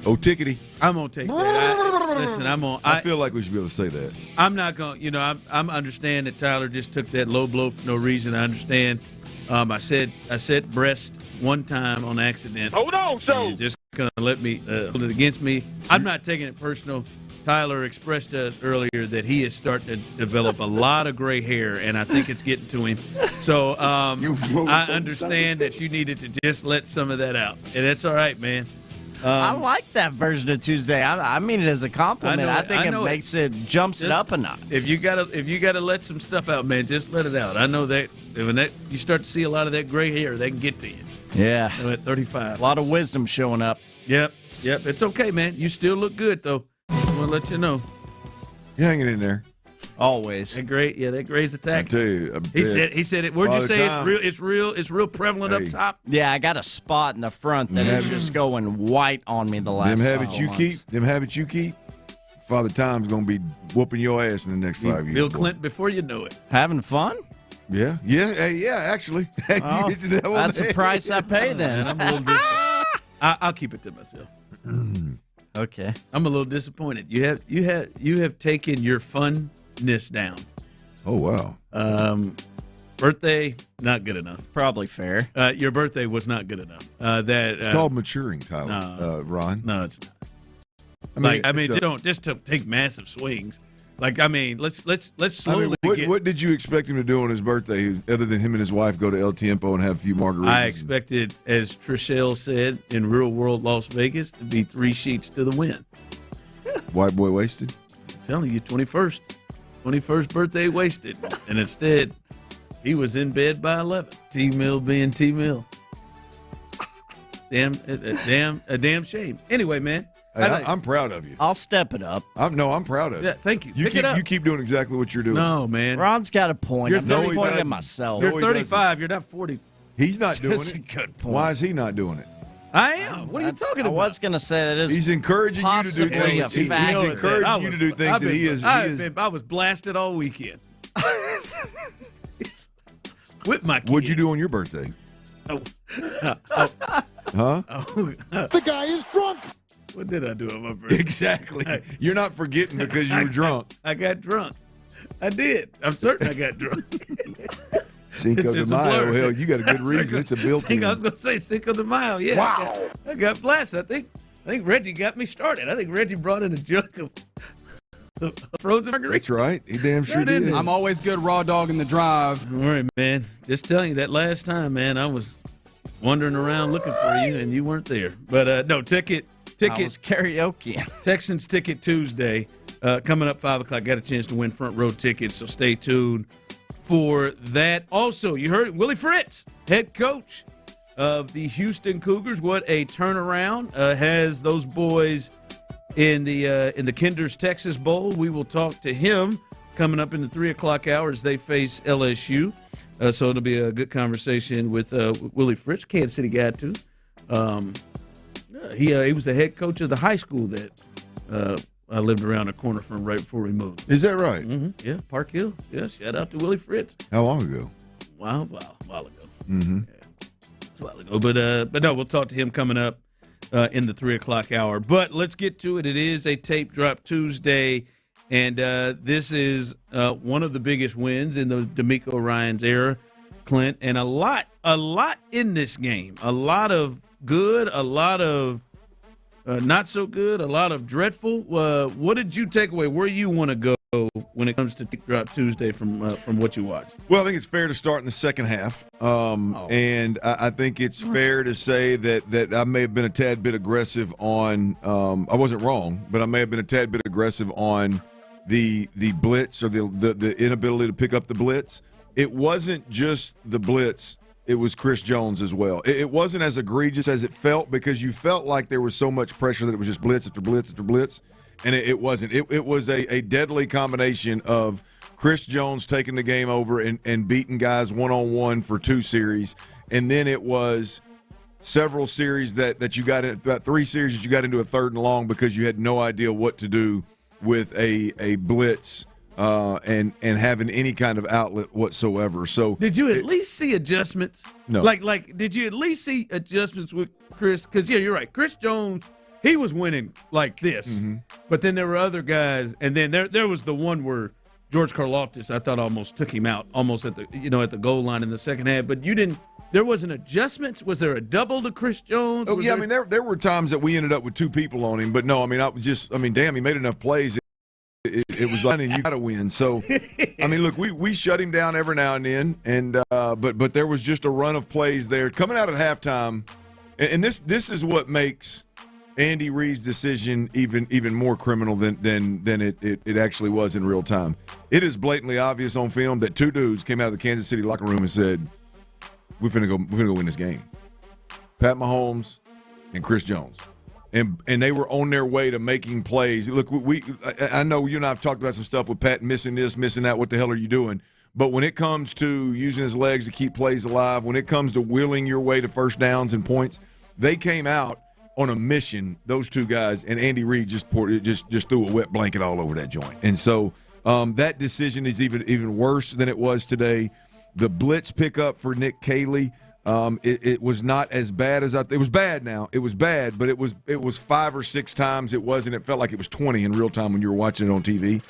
Oh, tickety. I'm gonna take that. Listen, I feel like we should be able to say that. I'm not gonna. I'm understand that Tyler just took that low blow for no reason. I understand. I said breast one time on accident. Hold on, so you're just gonna let me hold it against me. I'm not taking it personal. Tyler expressed to us earlier that he is starting to develop a lot of gray hair, and I think it's getting to him. So I understand that you needed to just let some of that out, and that's all right, man. I like that version of Tuesday. I mean it as a compliment. I think it makes it jumps it up a notch. If you gotta let some stuff out, man, just let it out. I know that when you start to see a lot of that gray hair, they can get to you. Yeah, at 35, a lot of wisdom showing up. Yep. It's okay, man. You still look good though. I want to let you know. You're hanging in there. Always. That gray's attack. I tell you. He said it. Where'd you say it's real prevalent up top? Yeah, I got a spot in the front that is just going white on me the last Them habits you keep, Father Time's going to be whooping your ass in the next 5 years. Bill Clinton before you know it. Having fun? Yeah, actually. Oh, that's the price I pay then. I'm a little I'll keep it to myself. Okay. I'm a little disappointed. You have taken your funness down. Oh wow. Birthday not good enough. Probably fair. Your birthday was not good enough. It's called maturing, Tyler. Ron. No, it's not. I mean, just to take massive swings. Let's slowly get. What did you expect him to do on his birthday, other than him and his wife go to El Tiempo and have a few margaritas? I expected, as Trishelle said, in real world Las Vegas, to be 3 sheets to the wind. White boy wasted? I'm telling you, 21st birthday wasted. And instead, he was in bed by 11. T-Mill being T-Mill. A damn shame. Anyway, man. Hey, I'm proud of you. I'll step it up. I'm proud of you. Yeah, thank you. You keep doing exactly what you're doing. No, man. Ron's got a point. I'm disappointed in myself. You're 35. You're not 40. He's not doing That's it. a good point. Why is he not doing it? I am. What are you talking about? I was going to say that is He's encouraging you to do things. He's encouraging you to do things that he is. I was blasted all weekend. With my kids. What'd you do on your birthday? Huh? The guy is drunk. What did I do on my birthday? Exactly. You're not forgetting because you were drunk. I got drunk. I did. I'm certain I got drunk. Cinco de Mayo. Hell, you got a good reason. It's a built-in. I was going to say Cinco de Mayo. Yeah. Wow. I got blasted. I think Reggie got me started. I think Reggie brought in a jug of frozen margarita. That's right. He damn sure did. I'm always good raw dog in the drive. All right, man. Just telling you that last time, man, I was wandering around looking for you, and you weren't there. But no, ticket. I was karaoke. Texans Ticket Tuesday coming up 5 o'clock. Got a chance to win front row tickets, so stay tuned for that. Also, you heard Willie Fritz, head coach of the Houston Cougars. What a turnaround. Has those boys in the Kinder's Texas Bowl. We will talk to him coming up in the 3 o'clock hour as they face LSU. So it'll be a good conversation with Willie Fritz, Kansas City guy too. He was the head coach of the high school that I lived around the corner from right before we moved. Is that right? Mm-hmm. Yeah, Park Hill. Yeah, shout out to Willie Fritz. How long ago? Wow, a while ago. Mm-hmm. Yeah, a while ago. But no, we'll talk to him coming up in the 3 o'clock hour. But let's get to it. It is a Tape Drop Tuesday, and this is one of the biggest wins in the D'Amico Ryans era, Clint, and a lot in this game. A lot of good, a lot of not so good, a lot of dreadful. What did you take away? Where you want to go when it comes to Tape Drop Tuesday from what you watched? Well, I think it's fair to start in the second half, and I think it's fair to say that I may have been a tad bit aggressive on. I wasn't wrong, but I may have been a tad bit aggressive on the blitz or the inability to pick up the blitz. It wasn't just the blitz. It was Chris Jones as well. It wasn't as egregious as it felt because you felt like there was so much pressure that it was just blitz after blitz after blitz, and it wasn't. It was a deadly combination of Chris Jones taking the game over and beating guys one-on-one for 2 series, and then it was several series that you got in, about 3 series that you got into a 3rd and long because you had no idea what to do with a blitz and having any kind of outlet whatsoever. So did you at least see adjustments? No. Like did you at least see adjustments with Chris? Because yeah, you're right. Chris Jones, he was winning like this, but then there were other guys, and then there was the one where George Karlaftis, I thought, almost took him out, almost at the goal line in the second half. But you didn't. There wasn't adjustments. Was there a double to Chris Jones? Oh yeah, I mean there were times that we ended up with 2 people on him, but no, I mean damn, he made enough plays. It was like, and you got to win. So, I mean, look, we shut him down every now and then, and but there was just a run of plays there coming out at halftime, and this is what makes Andy Reid's decision even more criminal than it actually was in real time. It is blatantly obvious on film that 2 dudes came out of the Kansas City locker room and said, "We're gonna go win this game." Pat Mahomes and Chris Jones. And they were on their way to making plays. Look, I know you and I have talked about some stuff with Pat missing this, missing that. What the hell are you doing? But when it comes to using his legs to keep plays alive, when it comes to willing your way to first downs and points, they came out on a mission, those 2 guys, and Andy Reid just threw a wet blanket all over that joint. And so that decision is even worse than it was today. The blitz pickup for Nick Caley. It was not as bad as it was bad now. It was bad, but it was 5 or 6 times it was, and it felt like it was 20 in real time when you were watching it on TV.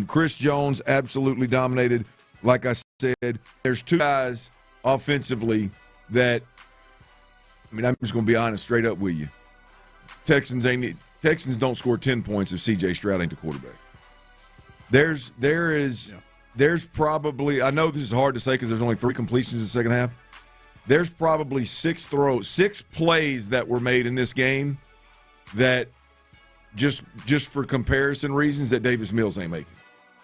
Chris Jones absolutely dominated. Like I said, there's 2 guys offensively that, I mean, I'm just going to be honest straight up with you. Texans don't score 10 points if C.J. Stroud ain't the quarterback. There's probably, I know this is hard to say because there's only 3 completions in the second half. There's probably 6 plays that were made in this game that just for comparison reasons that Davis Mills ain't making,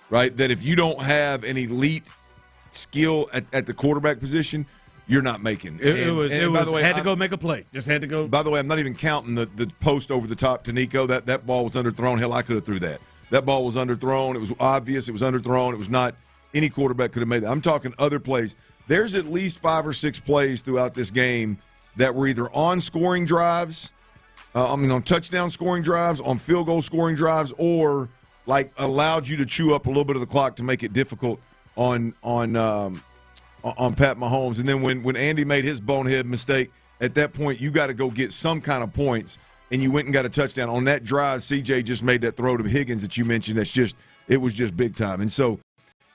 right? That if you don't have an elite skill at the quarterback position, you're not making. It was by the way, had to go make a play. Just had to go. By the way, I'm not even counting the post over the top to Nico. That ball was underthrown. Hell, I could have threw that. That ball was underthrown. It was obvious. It was underthrown. It was not any quarterback could have made that. I'm talking other plays. There's at least 5 or 6 plays throughout this game that were either on scoring drives, on touchdown scoring drives, on field goal scoring drives, or like allowed you to chew up a little bit of the clock to make it difficult on Pat Mahomes. And then when Andy made his bonehead mistake, at that point you got to go get some kind of points, and you went and got a touchdown. On that drive, CJ just made that throw to Higgins that you mentioned. It was just big time. And so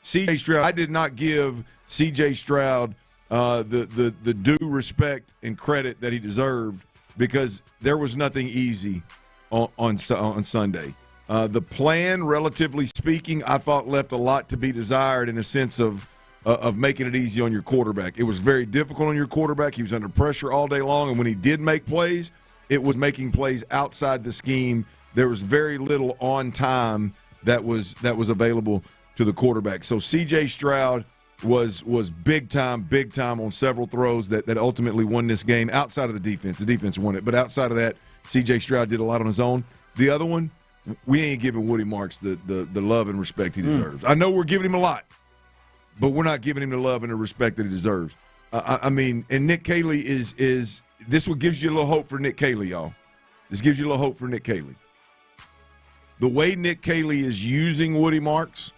C.J. Stroud, I did not give C.J. Stroud the due respect and credit that he deserved because there was nothing easy on Sunday. The plan, relatively speaking, I thought left a lot to be desired in a sense of making it easy on your quarterback. It was very difficult on your quarterback. He was under pressure all day long, and when he did make plays, it was making plays outside the scheme. There was very little on time that was available to the quarterback. So C.J. Stroud was big time on several throws that ultimately won this game outside of the defense. The defense won it. But outside of that, C.J. Stroud did a lot on his own. The other one, we ain't giving Woody Marks the love and respect he deserves. I know we're giving him a lot, but we're not giving him the love and the respect that he deserves. I mean, and Nick Caley is this what gives you a little hope for Nick Caley, y'all. This gives you a little hope for Nick Caley. The way Nick Caley is using Woody Marks,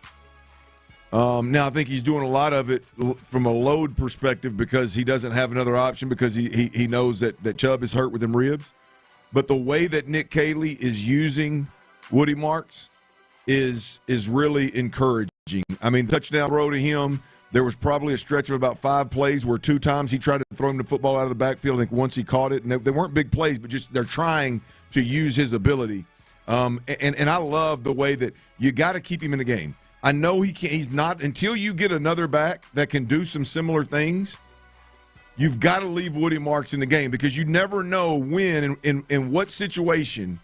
now I think he's doing a lot of it from a load perspective because he doesn't have another option because he knows that Chubb is hurt with them ribs. but the way that Nick Caley is using Woody Marks is really encouraging. I mean, the touchdown throw to him, there was probably a stretch of about 5 plays where 2 times he tried to throw him the football out of the backfield. I think once he caught it, and they weren't big plays, but just they're trying to use his ability. And I love the way that you got to keep him in the game. I know he's not, until you get another back that can do some similar things, you've got to leave Woody Marks in the game, because you never know when and in what situation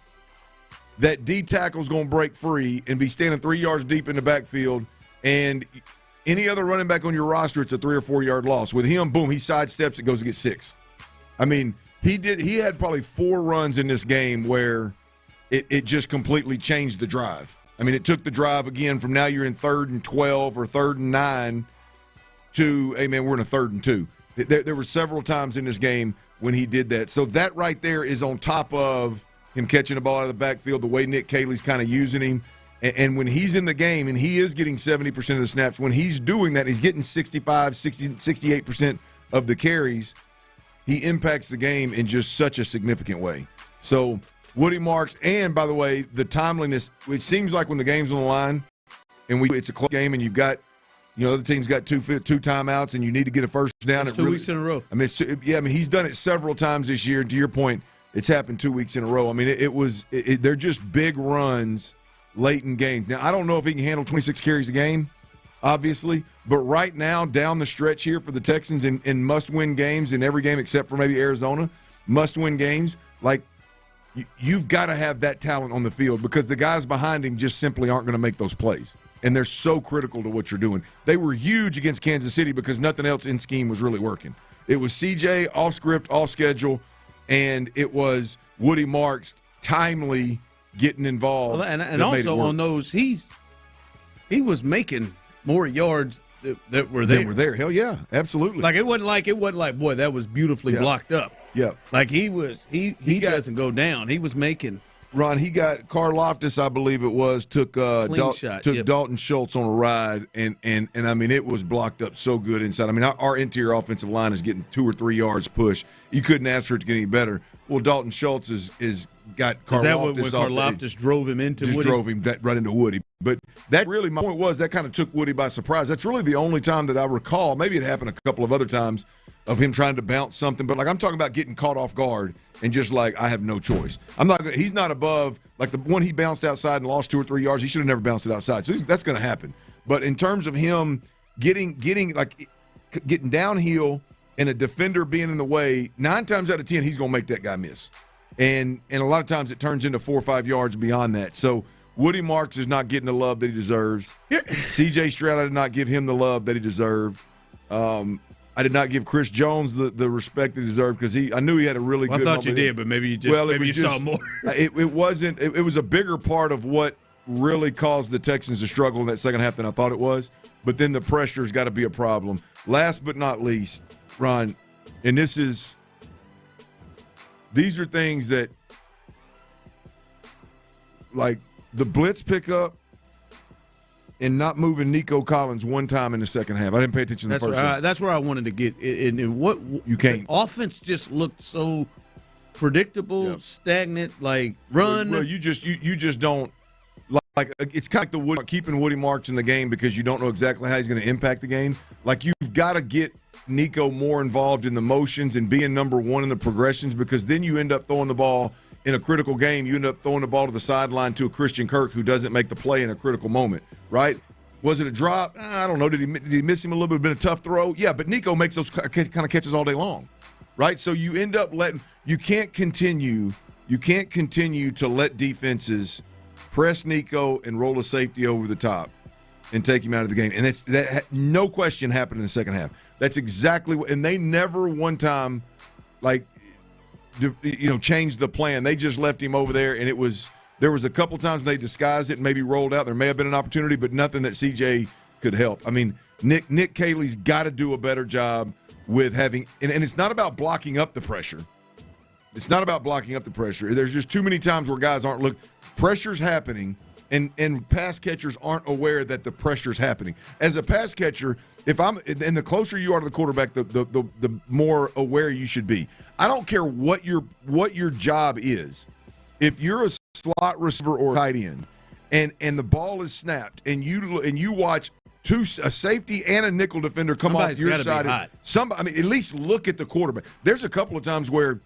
that D tackle's going to break free and be standing 3 yards deep in the backfield, and any other running back on your roster, it's a 3 or 4 yard loss. With him, boom, he sidesteps, it goes to get 6. I mean, he had probably 4 runs in this game where it just completely changed the drive. I mean, it took the drive again from now you're in 3rd and 12 or 3rd and 9 to, hey, man, we're in a 3rd and 2. There were several times in this game when he did that. So that right there is on top of him catching the ball out of the backfield, the way Nick Caley's kind of using him. And when he's in the game, and he is getting 70% of the snaps, when he's doing that, he's getting 65, 60, 68% of the carries, he impacts the game in just such a significant way. So Woody Marks, and by the way, the timeliness, it seems like when the game's on the line and it's a close game and you've got, the other team's got two timeouts and you need to get a first down. It's 2 weeks in a row. I mean, he's done it several times this year. To your point, it's happened 2 weeks in a row. I mean, they're just big runs late in games. Now, I don't know if he can handle 26 carries a game, obviously, but right now, down the stretch here for the Texans in must-win games, in every game except for maybe Arizona, must-win games, like, you've got to have that talent on the field, because the guys behind him just simply aren't going to make those plays, and they're so critical to what you're doing. They were huge against Kansas City because nothing else in scheme was really working. It was CJ, off script, off schedule, and it was Woody Marks timely getting involved. Well, and also on those, he was making more yards that were there. That were there. Hell yeah, absolutely. Like it wasn't like boy, that was beautifully blocked up. Yeah. Like he doesn't go down. He was making. Ron, he got Karlaftis, I believe it was, took Dalton Schultz on a ride, and I mean, it was blocked up so good inside. I mean, our interior offensive line is getting 2 or 3 yards push. You couldn't ask for it to get any better. Well, Dalton Schultz is got Karlaftis. Is that when Karlaftis drove him into Woody? Drove him right into Woody. But that really, my point was, that kind of took Woody by surprise. That's really the only time that I recall. Maybe it happened a couple of other times of him trying to bounce something. But, like, I'm talking about getting caught off guard and just like, I have no choice. He's not above, like the one he bounced outside and lost 2 or 3 yards. He should have never bounced it outside. So that's going to happen. But in terms of him getting downhill and a defender being in the way, 9 times out of 10, he's going to make that guy miss. And a lot of times it turns into 4 or 5 yards beyond that. So Woody Marks is not getting the love that he deserves. C.J. Stroud, I did not give him the love that he deserved. I did not give Chris Jones the respect that he deserved, because I knew he had a really good. I thought you did, but maybe you saw more. It wasn't. It was a bigger part of what really caused the Texans to struggle in that second half than I thought it was. But then the pressure's got to be a problem. Last but not least, Ron, and these are things that, like the blitz pickup and not moving Nico Collins one time in the second half. I didn't pay attention to the first half. That's where I wanted to get. And what you can't. The offense just looked so predictable, stagnant. Like run. Well, you just don't like. It's kind of like keeping Woody Marks in the game because you don't know exactly how he's going to impact the game. Like, you've got to get Nico more involved in the motions and being number one in the progressions, because then you end up throwing the ball in a critical game. You end up throwing the ball to the sideline to a Christian Kirk who doesn't make the play in a critical moment, right? Was it a drop? I don't know. Did he miss him a little bit? Been a tough throw? Yeah, but Nico makes those kind of catches all day long, right? So you end up you can't continue to let defenses press Nico and roll a safety over the top and take him out of the game. And that no question happened in the second half. That's exactly what – and they never one time, changed the plan. They just left him over there, and there was a couple times they disguised it and maybe rolled out. There may have been an opportunity, but nothing that CJ could help. I mean, Nick Caley's got to do a better job with having – and it's not about blocking up the pressure. It's not about blocking up the pressure. There's just too many times where guys aren't looking – pressure's happening, And pass catchers aren't aware that the pressure is happening. As a pass catcher, and the closer you are to the quarterback, the more aware you should be. I don't care what your job is. If you're a slot receiver or tight end, and the ball is snapped, and you watch a safety and a nickel defender come off your side, at least look at the quarterback. There's a couple of times where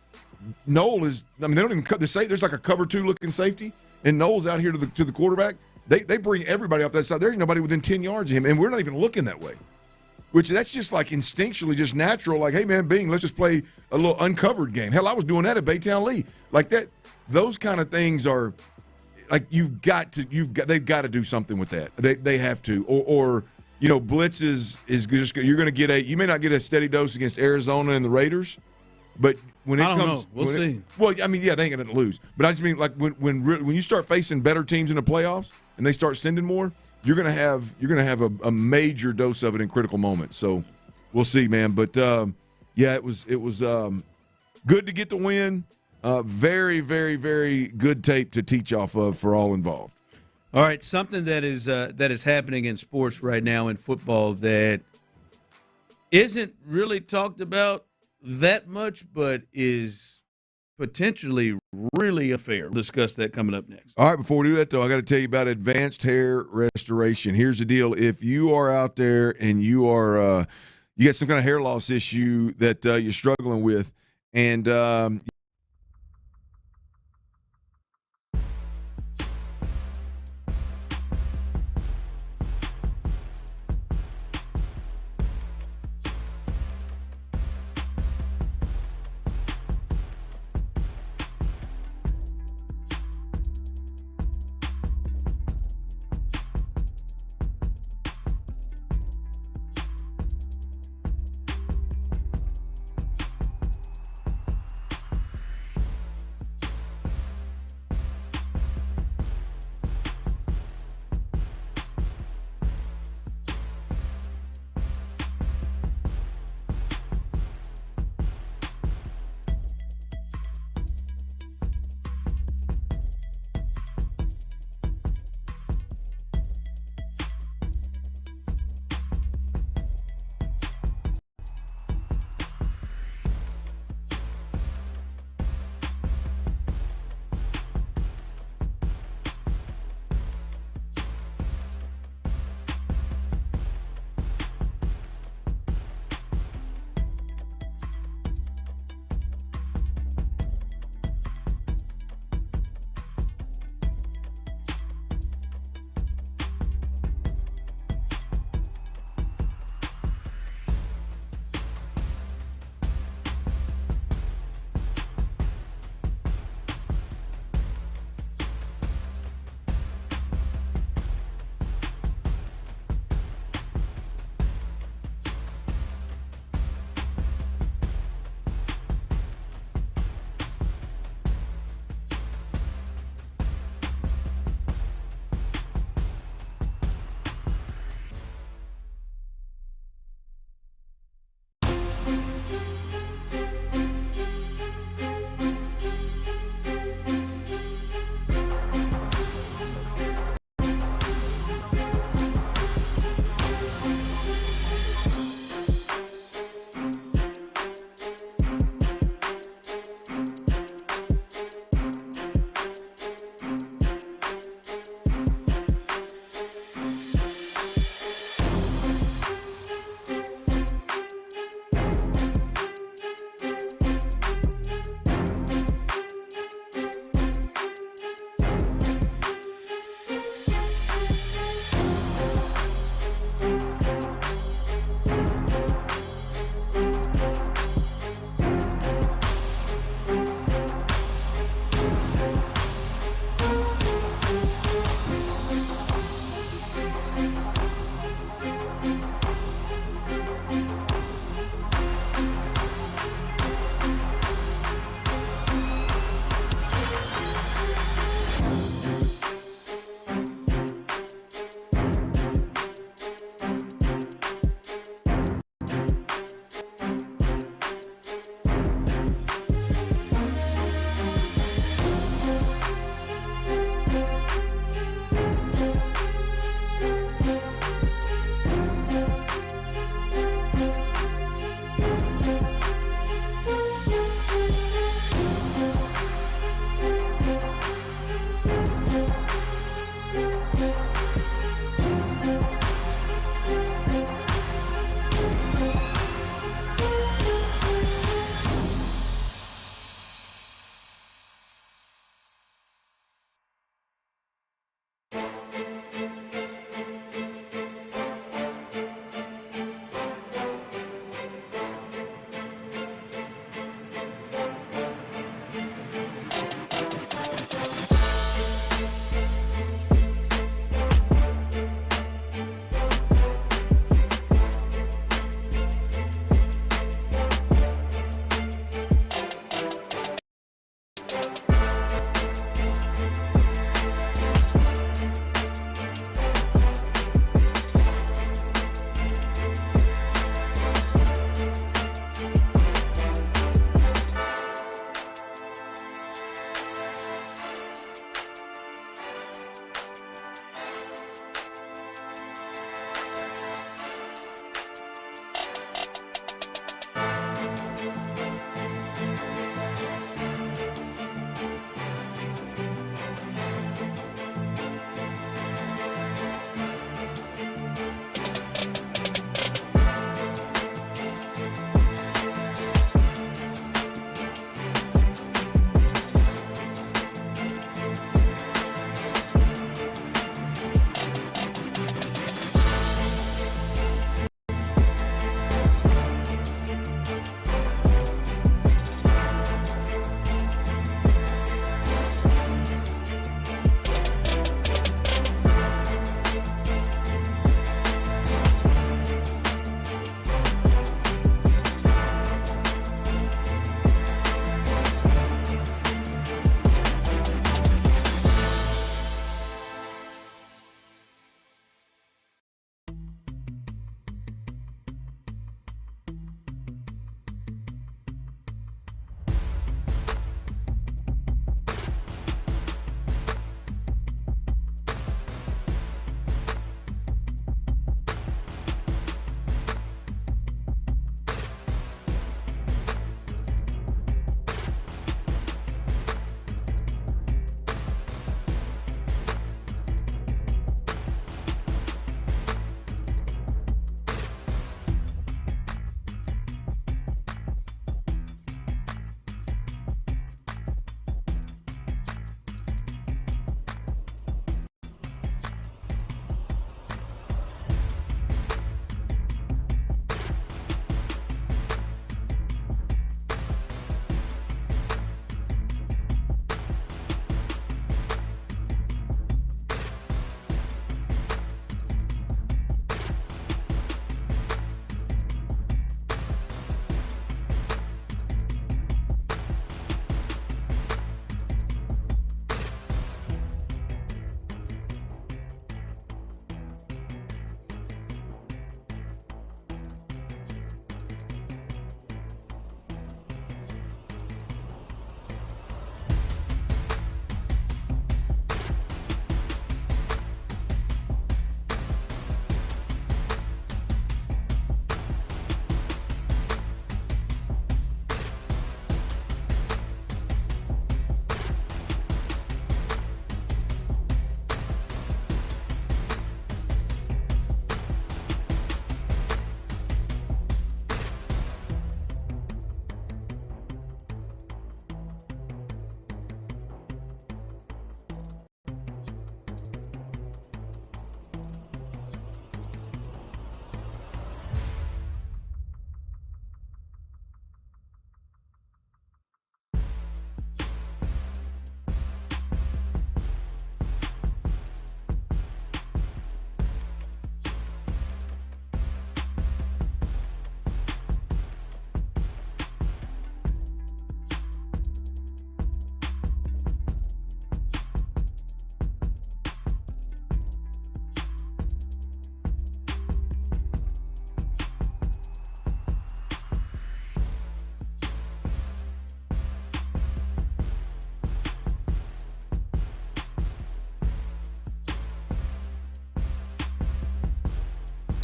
Noel is. They don't even cut the safe. There's like a cover 2 looking safety. And Noel's out here to the quarterback. They bring everybody off that side. There's nobody within 10 yards of him, and we're not even looking that way. Which that's just like instinctually just natural. Like, hey man, Bing, let's just play a little uncovered game. Hell, I was doing that at Baytown Lee. Like that. Those kind of things are like they've got to do something with that. They have to. Or blitz is just you're going to get you may not get a steady dose against Arizona and the Raiders, but when it comes, we'll see. They ain't going to lose. But I just mean like when you start facing better teams in the playoffs and they start sending more, you're going to have a major dose of it in critical moments. So we'll see, man. But it was good to get the win. Very, very, very good tape to teach off of for all involved. All right, something that is happening in sports right now in football that isn't really talked about that much, but is potentially really affair. We'll discuss that coming up next. All right, before we do that, though, I got to tell you about advanced hair restoration. Here's the deal. If you are out there and you are you got some kind of hair loss issue that you're struggling with, and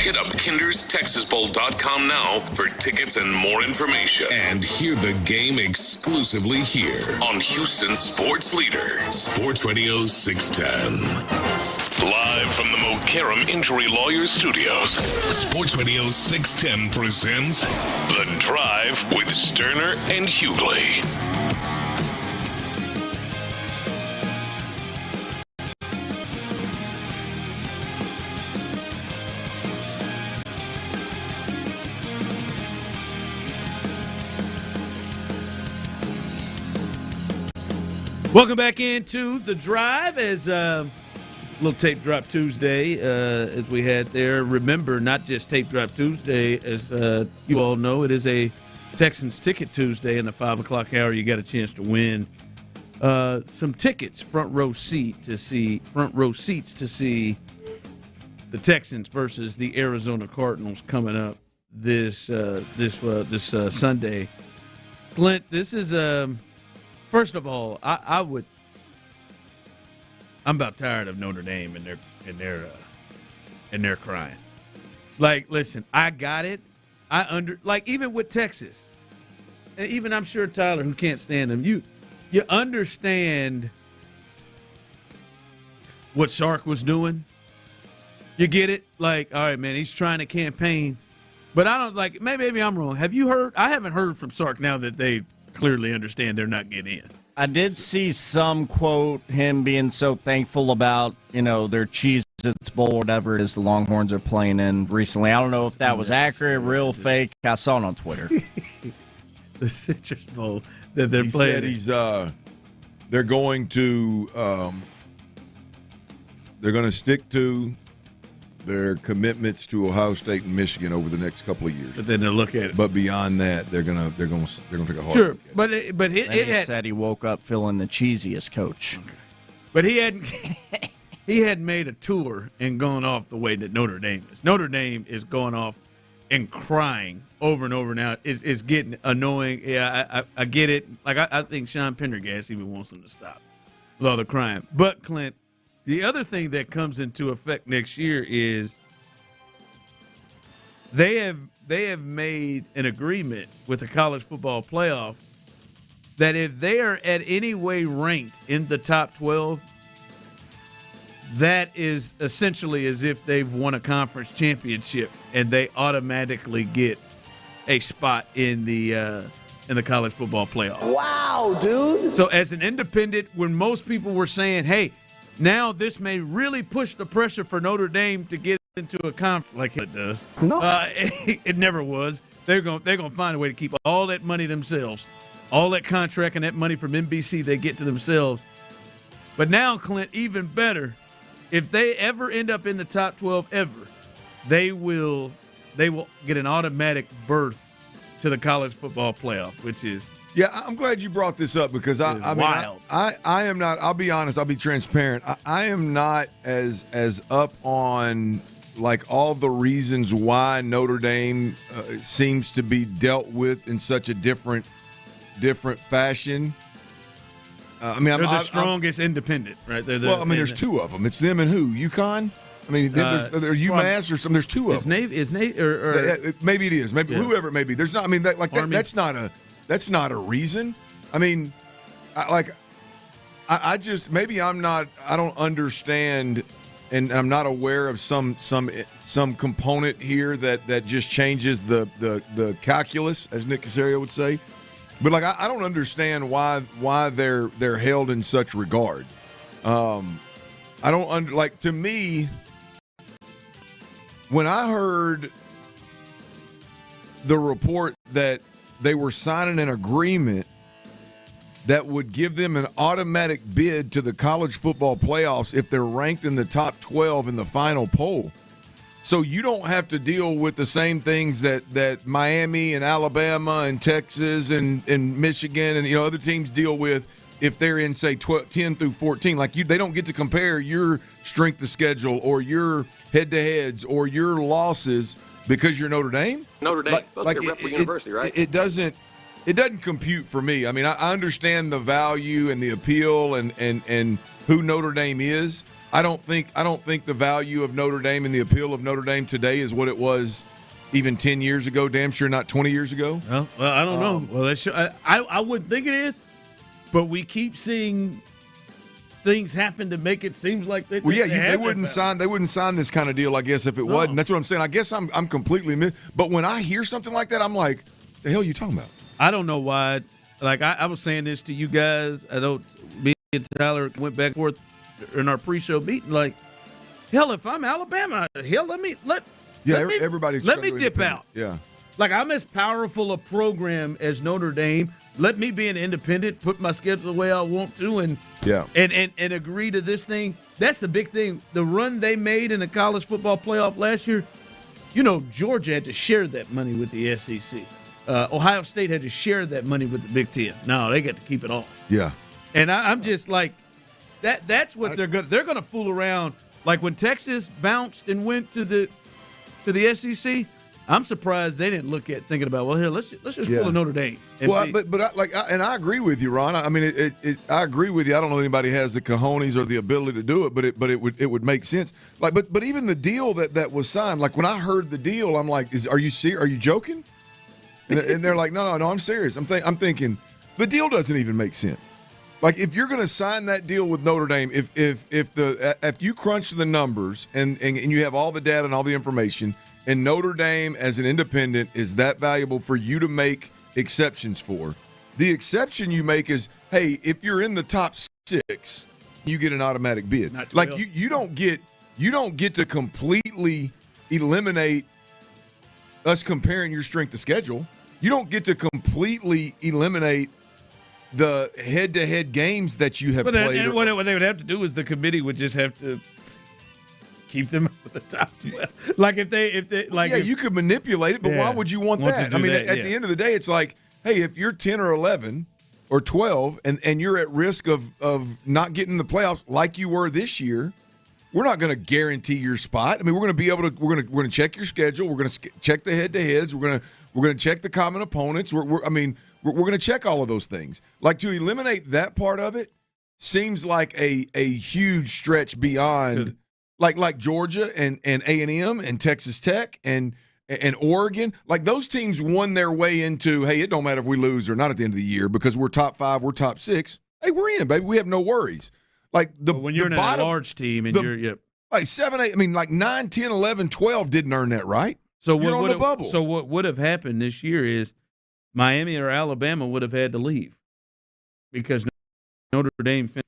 Hit up KindersTexasBowl.com now for tickets and more information. And hear the game exclusively here on Houston Sports Leader, Sports Radio 610. Live from the Mokaram Injury Lawyers Studios, Sports Radio 610 presents The Drive with Stoerner and Hughley. Welcome back into The Drive as little Tape Drop Tuesday as we had there. Remember, not just Tape Drop Tuesday, as you all know, it is a Texans Ticket Tuesday in the 5 o'clock hour. You got a chance to win some tickets, front row seats to see the Texans versus the Arizona Cardinals coming up this Sunday. Clint, this is first of all, I'm about tired of Notre Dame and their crying. Like, listen, I got it. Even with Texas, and even I'm sure Tyler, who can't stand them, you understand what Sark was doing. You get it? Like, all right, man, he's trying to campaign, but I don't like. Maybe I'm wrong. Have you heard? I haven't heard from Sark now that they clearly understand they're not getting in. I did see some quote him being so thankful about, their Cheez-Its Bowl, whatever it is the Longhorns are playing in recently. I don't know if that was accurate, real, fake. I saw it on Twitter. The Citrus Bowl that they're playing. He said they're going to stick to their commitments to Ohio State and Michigan over the next couple of years. But then they'll look at it. But beyond that, they're gonna take a hard sure. look at it. But he said he woke up feeling the cheesiest coach. Okay. But he hadn't made a tour and gone off the way that Notre Dame is. Notre Dame is going off and crying over and over now. Is getting annoying. Yeah, I get it. Like I think Sean Pendergast even wants them to stop with all the crying. But Clint, the other thing that comes into effect next year is they have made an agreement with the college football playoff that if they are at any way ranked in the top 12, that is essentially as if they've won a conference championship and they automatically get a spot in the college football playoff. Wow, dude. So as an independent, when most people were saying, hey, now this may really push the pressure for Notre Dame to get into a conference like it does. No. It never was. They're gonna find a way to keep all that money themselves, all that contract and that money from NBC they get to themselves. But now, Clint, even better, if they ever end up in the top 12 ever, they will get an automatic berth to the college football playoff, which is. Yeah, I'm glad you brought this up because I am not. I'll be honest. I'll be transparent. I am not as up on like all the reasons why Notre Dame seems to be dealt with in such a different fashion. They're the strongest independent, right? There's two of them. It's them and who? UConn. I mean, there's UMass or something. There's two of them. Is Navy or maybe it is. Maybe whoever it may be. There's not. I mean, that's not a reason. I mean, I just maybe I'm not. I don't understand, and I'm not aware of some component here that just changes the calculus, as Nick Casario would say. But I don't understand why they're held in such regard. I don't to me. When I heard the report that they were signing an agreement that would give them an automatic bid to the college football playoffs if they're ranked in the top 12 in the final poll. So you don't have to deal with the same things that Miami and Alabama and Texas and Michigan and other teams deal with if they're in, say, 10 through 14. They don't get to compare your strength of schedule or your head-to-heads or your losses because you're Notre Dame. Notre Dame, university, right? It doesn't compute for me. I mean, I understand the value and the appeal and who Notre Dame is. I don't think the value of Notre Dame and the appeal of Notre Dame today is what it was even 10 years ago. Damn sure not 20 years ago. Well, I don't know. Well, I wouldn't think it is, but we keep seeing things happen to make it seem like they. Well, yeah, they wouldn't sign. They wouldn't sign this kind of deal, I guess, if it wasn't. That's what I'm saying. I guess I'm completely. But when I hear something like that, I'm like, the hell are you talking about? I don't know why. Like I was saying this to you guys. Me and Tyler went back and forth in our pre-show meeting. Like, hell, if I'm Alabama, let me dip out. Yeah. Like, I'm as powerful a program as Notre Dame. Let me be an independent, put my schedule the way I want to, and agree to this thing. That's the big thing. The run they made in the college football playoff last year, Georgia had to share that money with the SEC. Ohio State had to share that money with the Big Ten. No, they got to keep it all. Yeah. And I'm just like, that's what they're going to fool around. Like when Texas bounced and went to the SEC, I'm surprised they didn't look at thinking about, well, here, let's just pull a Notre Dame. And I agree with you, Ron. I mean, I agree with you. I don't know anybody has the cojones or the ability to do it, but it would make sense. Like, but even the deal that was signed, like when I heard the deal, I'm like, are you joking? And they're like, no, I'm serious. I'm thinking the deal doesn't even make sense. Like, if you're going to sign that deal with Notre Dame, if you crunch the numbers and you have all the data and all the information, and Notre Dame as an independent is that valuable for you to make exceptions for, the exception you make is, hey, if you're in the top 6, you get an automatic bid. Like you don't get to completely eliminate us comparing your strength of schedule. You don't get to completely eliminate the head-to-head games that you have played. And what they would have to do is the committee would just have to keep them at the top 12. Like if they like. Yeah, you could manipulate it, but why would you want that? I mean, at the end of the day, it's like, hey, if you're 10 or 11 or 12 and you're at risk of not getting in the playoffs like you were this year, we're not going to guarantee your spot. I mean, we're going to be able to. We're going to check your schedule. We're going to check the head-to-heads. We're going to check the common opponents. We're going to check all of those things. Like, to eliminate that part of it seems like a huge stretch beyond. Like Georgia and A&M and Texas Tech and Oregon, like those teams won their way into, hey, it don't matter if we lose or not at the end of the year because we're top 5, we're top 6. Hey, we're in, baby. We have no worries. Like when you're in a large team and you're like 7, 8, I mean like 9, 10, 11, 12 didn't earn that right. So you're on the bubble. So what would have happened this year is Miami or Alabama would have had to leave because Notre Dame finished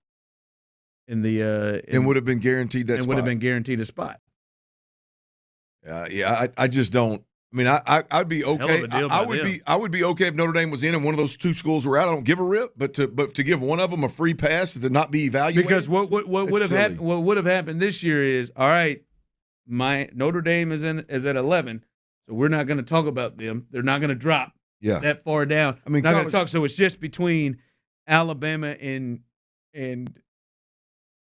in the and would have been guaranteed that spot. And would have been guaranteed a spot. I just don't. I mean, I'd be okay. I would be okay if Notre Dame was in and one of those 2 schools were out. I don't give a rip, but to give one of them a free pass to not be evaluated. Because what would have happened? What would have happened this year is, all right, my Notre Dame is at 11, so we're not going to talk about them. They're not going to drop that far down. I mean, not going to talk. So it's just between Alabama and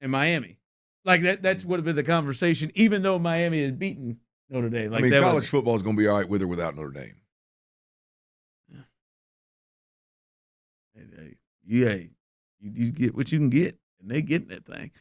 Miami. Like that's would have been the conversation, even though Miami has beaten Notre Dame. Like college football is going to be all right with or without Notre Dame. You get what you can get, and they getting that thing.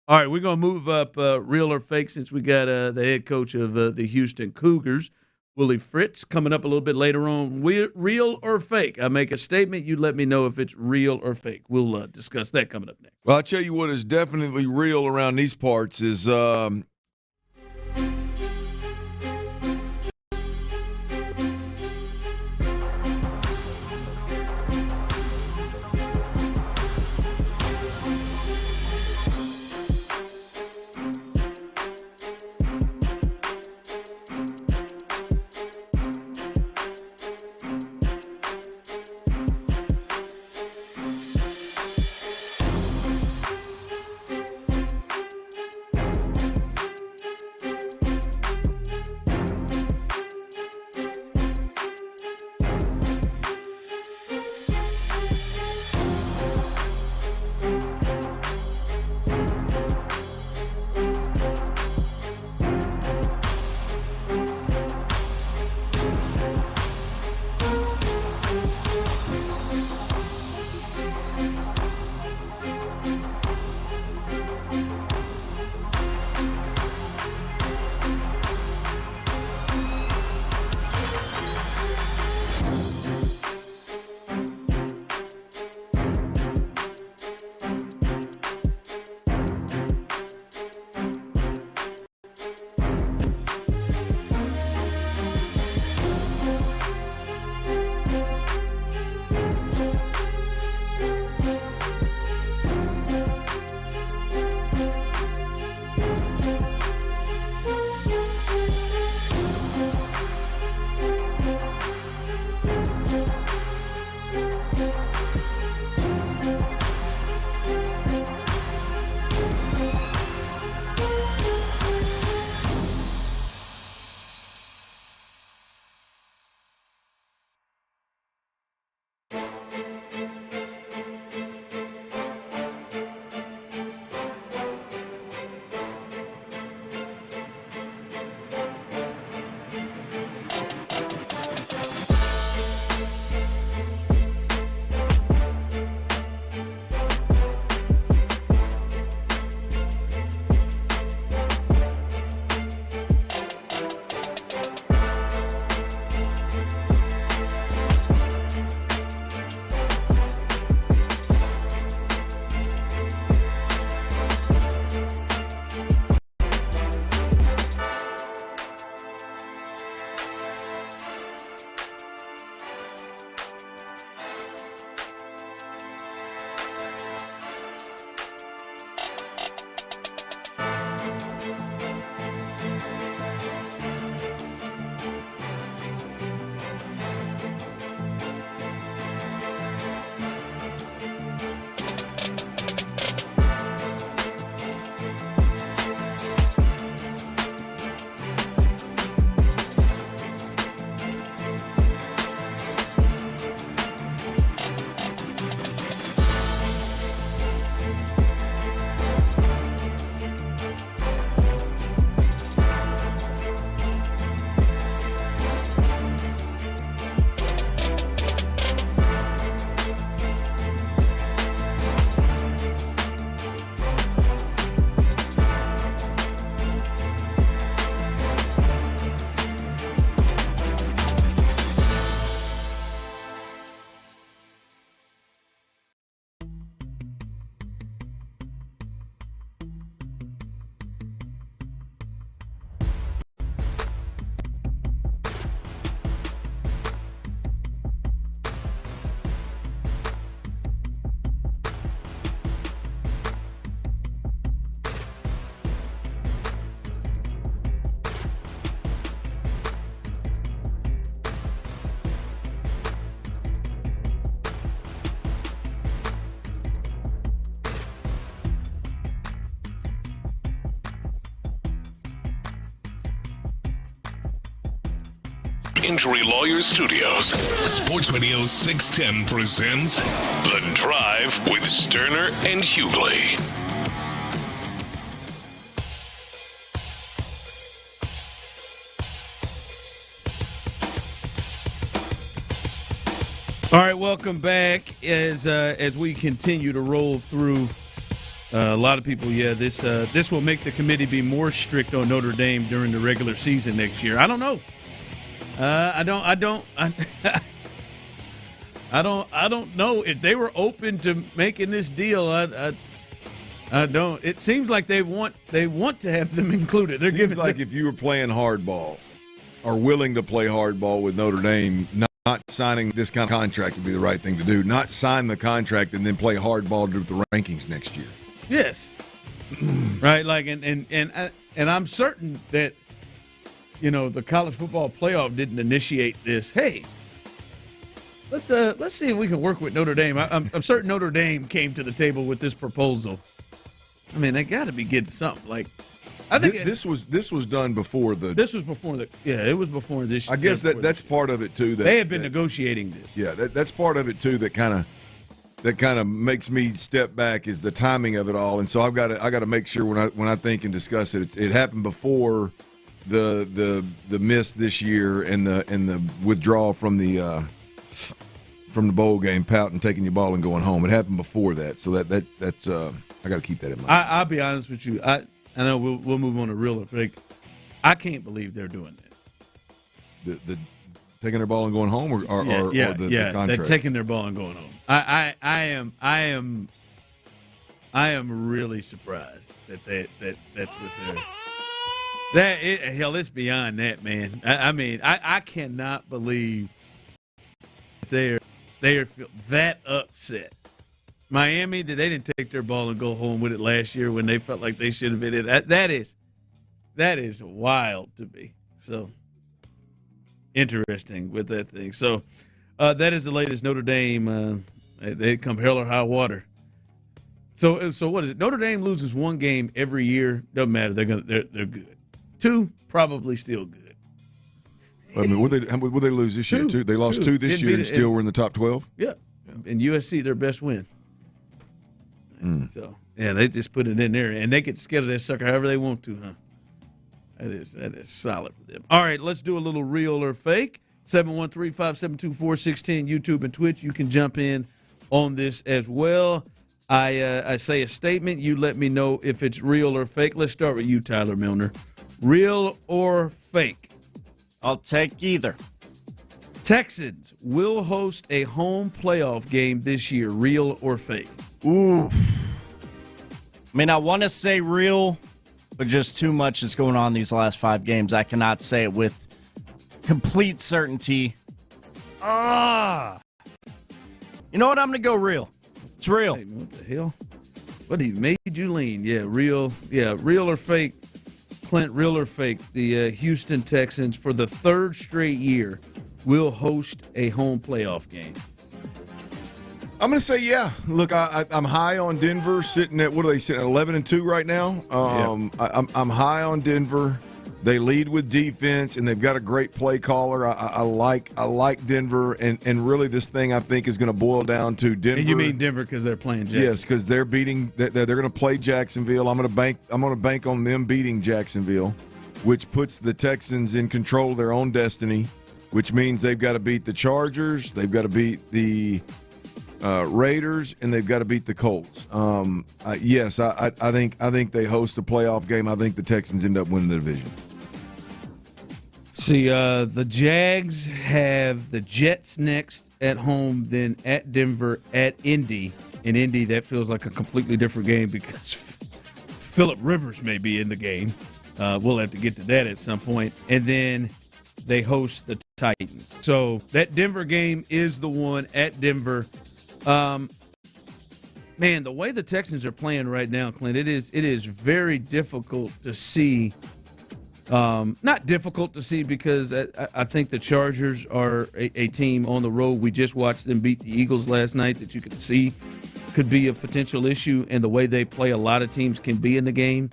All right, we're going to move up real or fake since we got the head coach of the Houston Cougars, Willie Fritz, coming up a little bit later on. Real or fake? I make a statement. You let me know if it's real or fake. We'll discuss that coming up next. Well, I'll tell you what is definitely real around these parts is Injury Lawyers Studios. Sports Radio 610 presents The Drive with Stoerner and Hughley. All right, welcome back as we continue to roll through. A lot of people, this will make the committee be more strict on Notre Dame during the regular season next year. I don't know. I don't know if they were open to making this deal. I don't. It seems like they want to have them included. They're Seems like if you were playing hardball or willing to play hardball with Notre Dame, not signing this kind of contract would be the right thing to do. Not sign the contract and then play hardball to the rankings next year. Yes. Right. Like, and I'm certain that, the college football playoff didn't initiate this. Hey, let's see if we can work with Notre Dame. I'm certain Notre Dame came to the table with this proposal. I mean, they got to be getting something. Like, I think this was done before the. This was before the. Yeah, it was before this. I guess that's part of it too. That they had been negotiating this. Yeah, that's part of it too. That kind of makes me step back is the timing of it all, and so I got to make sure when I think and discuss it, it happened before the miss this year and the withdrawal from the bowl game, pouting, taking your ball and going home. It happened before that, so that's I got to keep that in mind. I'll be honest with you. I know we'll move on to real or fake. I can't believe they're doing that. The taking their ball and going home, or the contract? They're taking their ball and going home. I am really surprised that's what they're. Hell, it's beyond that, man. I mean, I cannot believe they're that upset. Miami, they didn't take their ball and go home with it last year when they felt like they should have been in. That is wild to me. So interesting with that thing. So that is the latest. Notre Dame. They come hell or high water. So what is it? Notre Dame loses one game every year. Doesn't matter. They're good. Two, probably still good. I mean, would they lose this year too? They lost two this year and still were in the top 12. Yeah. And USC their best win. So they just put it in there, and they can schedule that sucker however they want to, huh? That is solid for them. All right, let's do a little real or fake. 713-572-4610, YouTube and Twitch. You can jump in on this as well. I say a statement. You let me know if it's real or fake. Let's start with you, Tyler Milner. Real or fake? I'll take either. Texans will host a home playoff game this year. Real or fake? Ooh. I mean, I want to say real, but just too much is going on these last 5 games. I cannot say it with complete certainty. You know what? I'm going to go real. It's real. Hey, what the hell? What made you lean? Yeah, real. Yeah, real or fake? Clint, real or fake? The Houston Texans, for the 3rd straight year, will host a home playoff game. I'm going to say yeah. Look, I'm high on Denver, sitting at 11-2 right now. I'm high on Denver. They lead with defense, and they've got a great play caller. I like Denver, and really this thing I think is going to boil down to Denver. And you mean Denver because they're playing Jacksonville? Yes, because they're going to play Jacksonville. I'm going to bank on them beating Jacksonville, which puts the Texans in control of their own destiny, which means they've got to beat the Chargers, they've got to beat the Raiders, and they've got to beat the Colts. Yes, I think they host a playoff game. I think the Texans end up winning the division. See, the Jags have the Jets next at home, then at Denver, at Indy. In Indy, that feels like a completely different game because Phillip Rivers may be in the game. We'll have to get to that at some point. And then they host the Titans. So that Denver game is the one at Denver. Man, the way the Texans are playing right now, Clint, it is very difficult to see. Not difficult to see because I think the Chargers are a team on the road. We just watched them beat the Eagles last night that you could see could be a potential issue, and the way they play, a lot of teams can be in the game.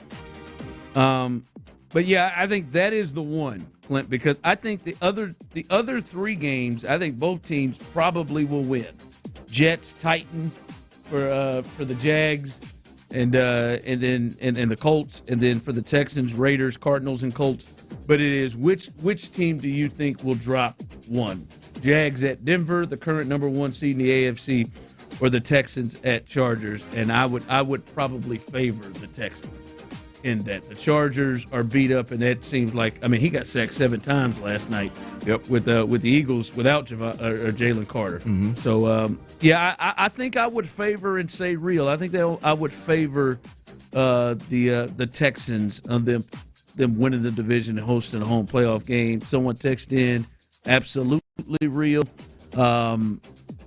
But yeah, I think that is the one. Clint, because I think the other three games, I think both teams probably will win. Jets, Titans for the Jags, and then the Colts, and then for the Texans, Raiders, Cardinals, and Colts. But it is which team do you think will drop one? Jags at Denver, the current number one seed in the AFC, or the Texans at Chargers? And I would probably favor the Texans in that. The Chargers are beat up, and that seems like, I mean, he got sacked 7 times last night. Yep. With the Eagles without Jalen Carter. Mm-hmm. So I think I would favor and say real. I think I would favor the Texans on them winning the division and hosting a home playoff game. Someone text in, absolutely real.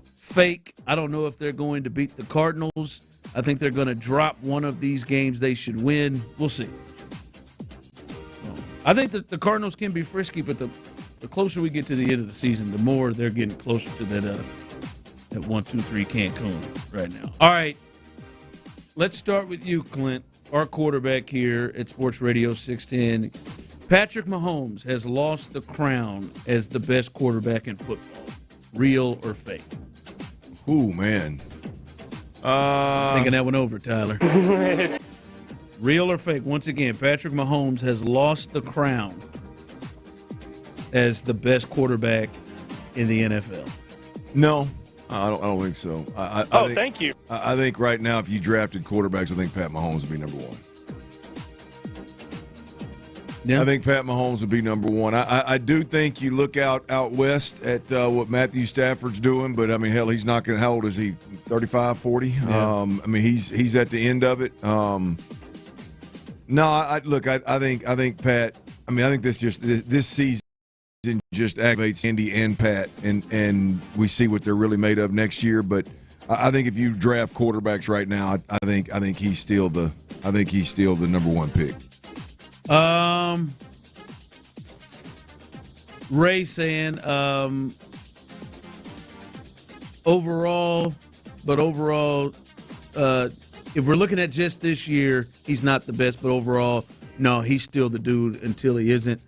Fake. I don't know if they're going to beat the Cardinals. I think they're going to drop one of these games they should win. We'll see. I think that the Cardinals can be frisky, but the closer we get to the end of the season, the more they're getting closer to that 1-2-3 Cancun right now. All right. Let's start with you, Clint, our quarterback here at Sports Radio 610. Patrick Mahomes has lost the crown as the best quarterback in football. Real or fake? Ooh, man. Thinking that one over, Tyler. Real or fake? Once again, Patrick Mahomes has lost the crown as the best quarterback in the NFL. No, I don't think so. I think, thank you. I think right now, if you drafted quarterbacks, I think Pat Mahomes would be number one. Yeah. I think Pat Mahomes would be number one. I do think you look out west at what Matthew Stafford's doing, but, I mean, hell, he's not going to – how old is he, 35, 40? Yeah. I mean, he's at the end of it. No, I think Pat – I mean, I think this season just aggravates Andy and Pat, and we see what they're really made of next year. But I think if you draft quarterbacks right now, I think he's still the number one pick. Ray saying overall, if we're looking at just this year, he's not the best, but overall, no, he's still the dude until he isn't.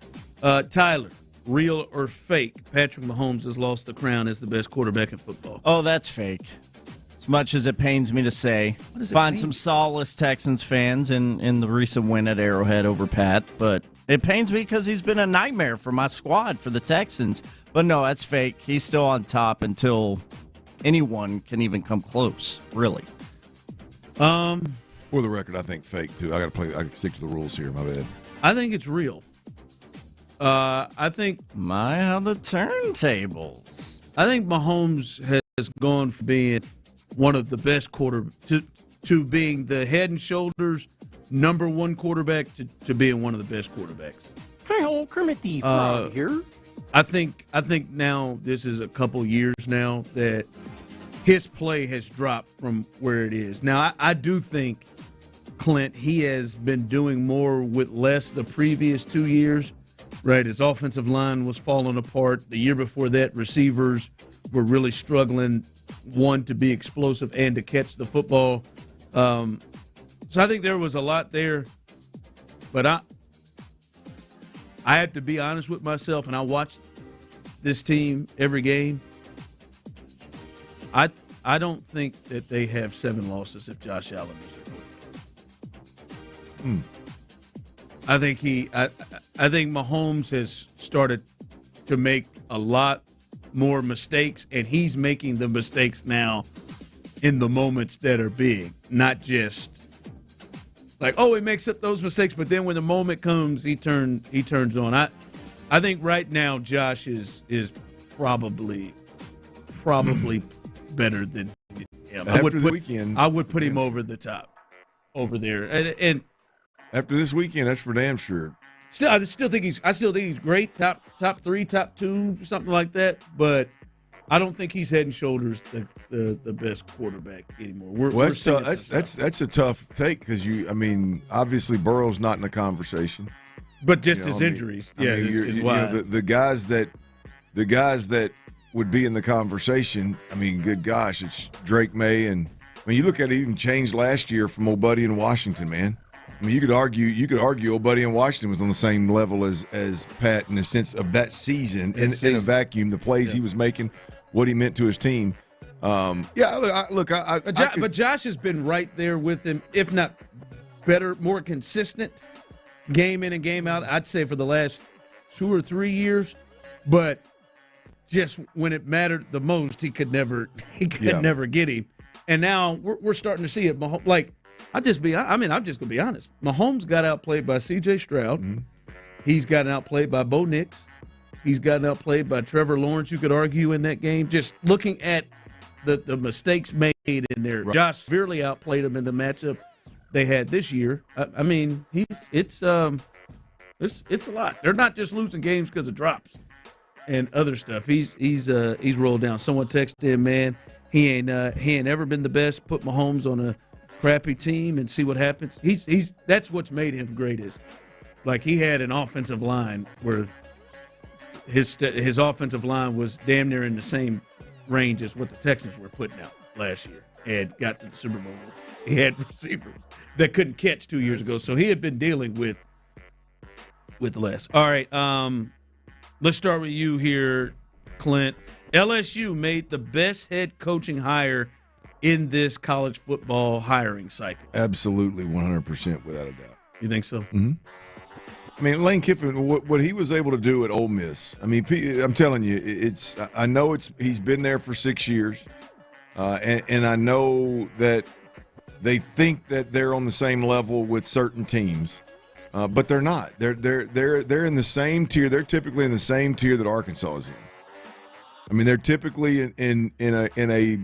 Tyler, real or fake? Patrick Mahomes has lost the crown as the best quarterback in football. Oh, that's fake. As much as it pains me to say, find some solace, Texans fans, in the recent win at Arrowhead over Pat. But it pains me because he's been a nightmare for my squad, for the Texans. But no, that's fake. He's still on top until anyone can even come close, really. For the record, I think fake, too. I can stick to the rules here, my bad. I think it's real. I think how the turntables. I think Mahomes has gone from being one of the best to being the head and shoulders number one quarterback to being one of the best quarterbacks. Hey, old Kermit the Frog here. I think now this is a couple years now that his play has dropped from where it is. Now I do think, Clint, he has been doing more with less the previous 2 years. Right, his offensive line was falling apart. The year before that, receivers were really struggling, one, to be explosive and to catch the football. So I think there was a lot there. But I have to be honest with myself, and I watched this team every game. I don't think that they have 7 losses if Josh Allen is their quarterback. I think Mahomes has started to make a lot more mistakes, and he's making the mistakes now in the moments that are big, not just like, oh, he makes up those mistakes, but then when the moment comes, he turns on. I think right now Josh is probably better than him. I would put him over the top over there, and after this weekend, that's for damn sure. I still think he's great, top 3, top 2, something like that. But I don't think he's head and shoulders the best quarterback anymore. That's a tough take because obviously Burrow's not in the conversation. But just his injuries, the guys that would be in the conversation. I mean, good gosh, it's Drake May, and I mean, you look at it, even changed last year from old buddy in Washington, man. I mean, you could argue old buddy in Washington was on the same level as Pat in the sense of that season in a vacuum, the plays he was making, what he meant to his team. But Josh has been right there with him, if not better, more consistent, game in and game out, I'd say for the last 2 or 3 years. But just when it mattered the most, he could never get him. And now we're starting to see it. Like, I'm just going to be honest. Mahomes got outplayed by C.J. Stroud. Mm-hmm. He's gotten outplayed by Bo Nix. He's gotten outplayed by Trevor Lawrence, you could argue, in that game. Just looking at the mistakes made in there. Right. Josh severely outplayed him in the matchup they had this year. I mean, it's a lot. They're not just losing games because of drops and other stuff. He's rolled down. Someone texted him, man, he ain't ever been the best. Put Mahomes on a crappy team and see what happens. That's what's made him great. Is like he had an offensive line where his offensive line was damn near in the same range as what the Texans were putting out last year and got to the Super Bowl. He had receivers that couldn't catch 2 years ago, so he had been dealing with less. All right, let's start with you here, Clint. LSU made the best head coaching hire in this college football hiring cycle. Absolutely, 100%, without a doubt. You think so? Mm-hmm. I mean, Lane Kiffin, what he was able to do at Ole Miss. I mean, I'm telling you, he's been there for 6 years, and I know that they think that they're on the same level with certain teams, but they're not. They're in the same tier. They're typically in the same tier that Arkansas is in. I mean, they're typically in a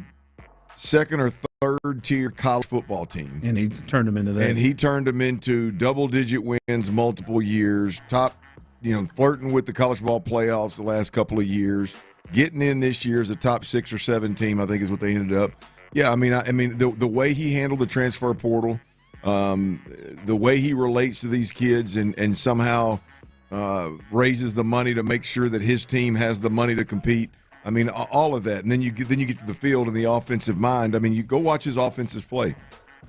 second or third tier college football team. And he turned them into that. And he turned them into double-digit wins multiple years, flirting with the college ball playoffs the last couple of years, getting in this year as a top 6 or 7 team, I think is what they ended up. Yeah, I mean, the way he handled the transfer portal, the way he relates to these kids and somehow raises the money to make sure that his team has the money to compete. I mean, all of that. And then you get to the field and the offensive mind. I mean, you go watch his offensive play.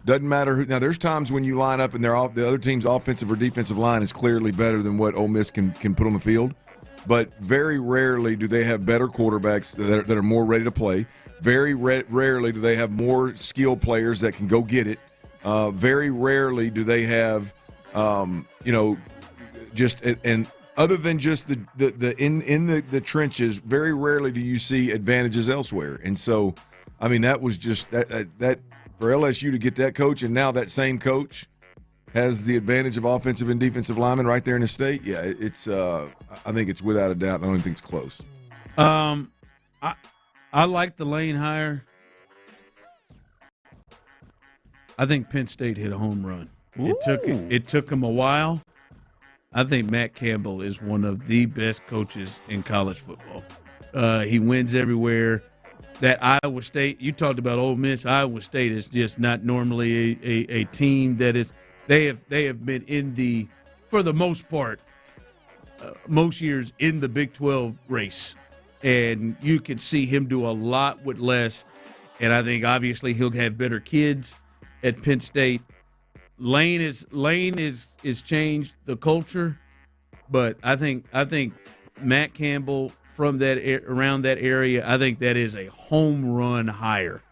Doesn't matter who. Now, there's times when you line up and the other team's offensive or defensive line is clearly better than what Ole Miss can put on the field. But very rarely do they have better quarterbacks that are more ready to play. Very rarely do they have more skilled players that can go get it. Very rarely do they have, other than just the trenches, very rarely do you see advantages elsewhere. And so, I mean, that was just that for LSU to get that coach, and now that same coach has the advantage of offensive and defensive linemen right there in the state. Yeah, it's I think it's without a doubt. I don't think it's close. I like the Lane hire. I think Penn State hit a home run. It took him a while. I think Matt Campbell is one of the best coaches in college football. He wins everywhere. That Iowa State, you talked about Ole Miss. Iowa State is just not normally a team that is. They have been for the most part, most years in the Big 12 race, and you can see him do a lot with less. And I think obviously he'll have better kids at Penn State. Lane is changed the culture, but I think Matt Campbell from around that area, I think that is a home run hire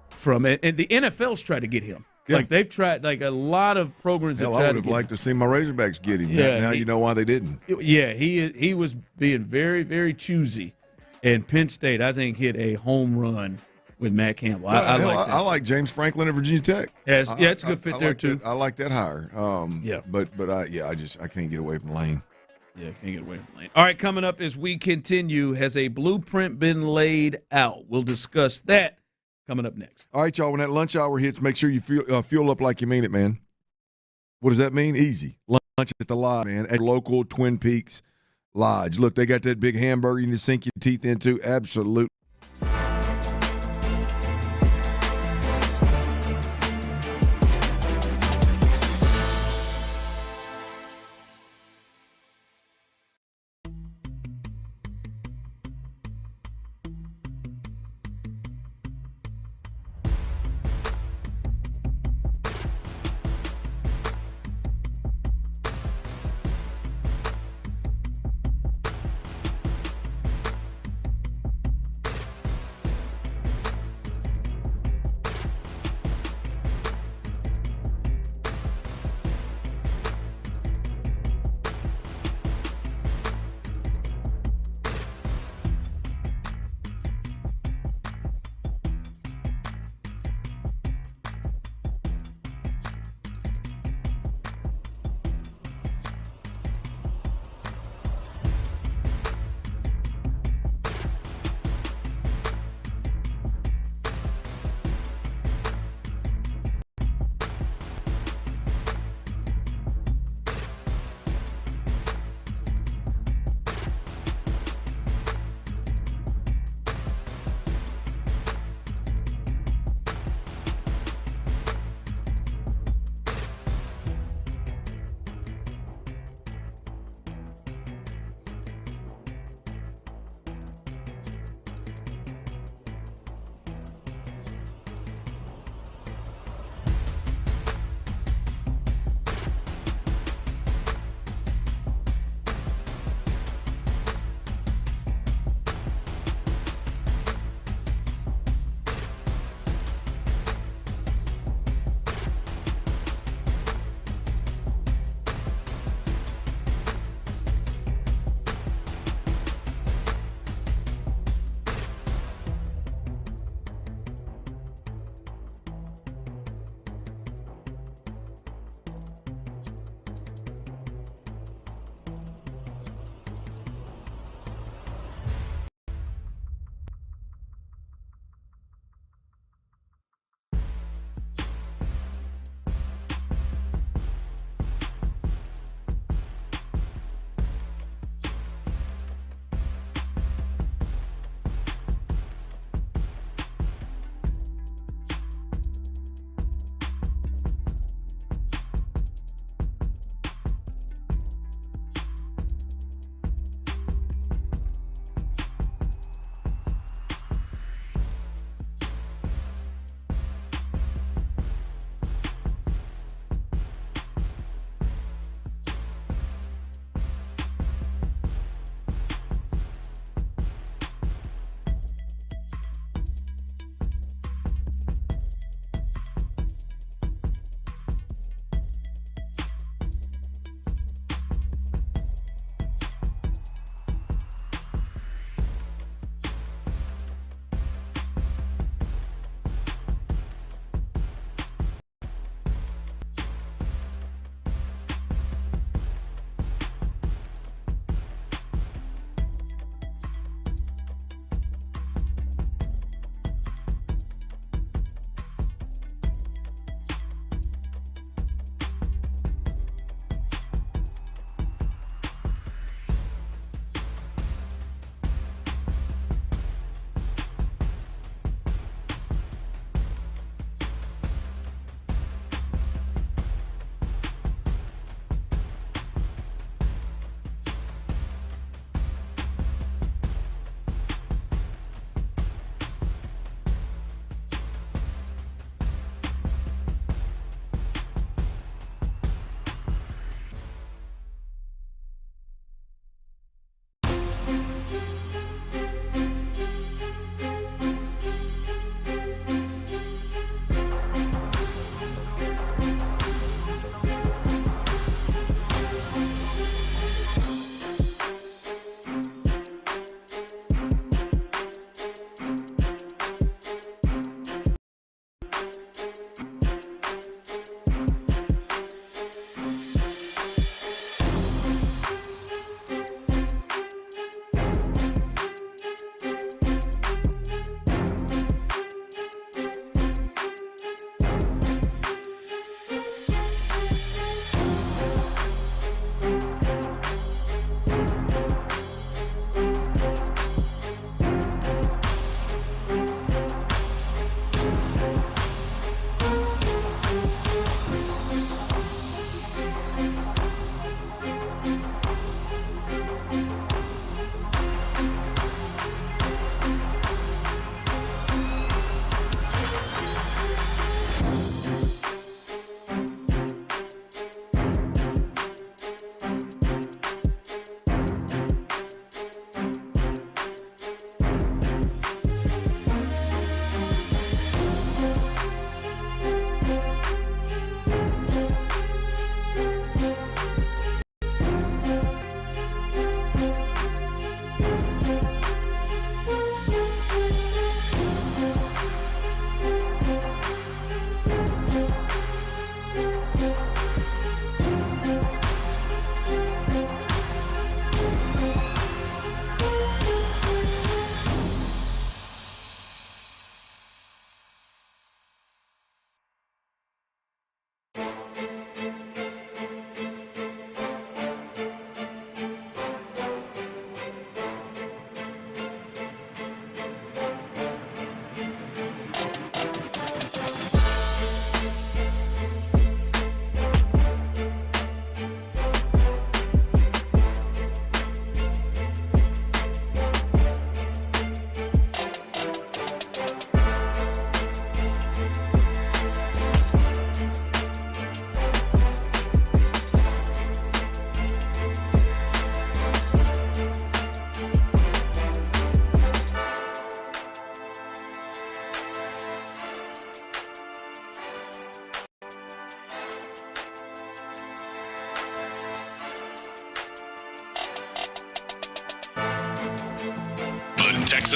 from it. And the NFL's tried to get him. Yeah. Like they've tried, like a lot of programs. Hell, I would have liked to see my Razorbacks get him. Yeah, now you know why they didn't. Yeah, he was being very, very choosy, and Penn State I think hit a home run with Matt Campbell. I like James Franklin at Virginia Tech. It's a good fit there too. I like that hire. But I can't get away from Lane. Yeah, can't get away from Lane. All right, coming up as we continue, has a blueprint been laid out? We'll discuss that coming up next. All right, y'all, when that lunch hour hits, make sure you fuel up like you mean it, man. What does that mean? Easy. Lunch at the Lodge, man, at local Twin Peaks Lodge. Look, they got that big hamburger you can sink your teeth into. Absolutely.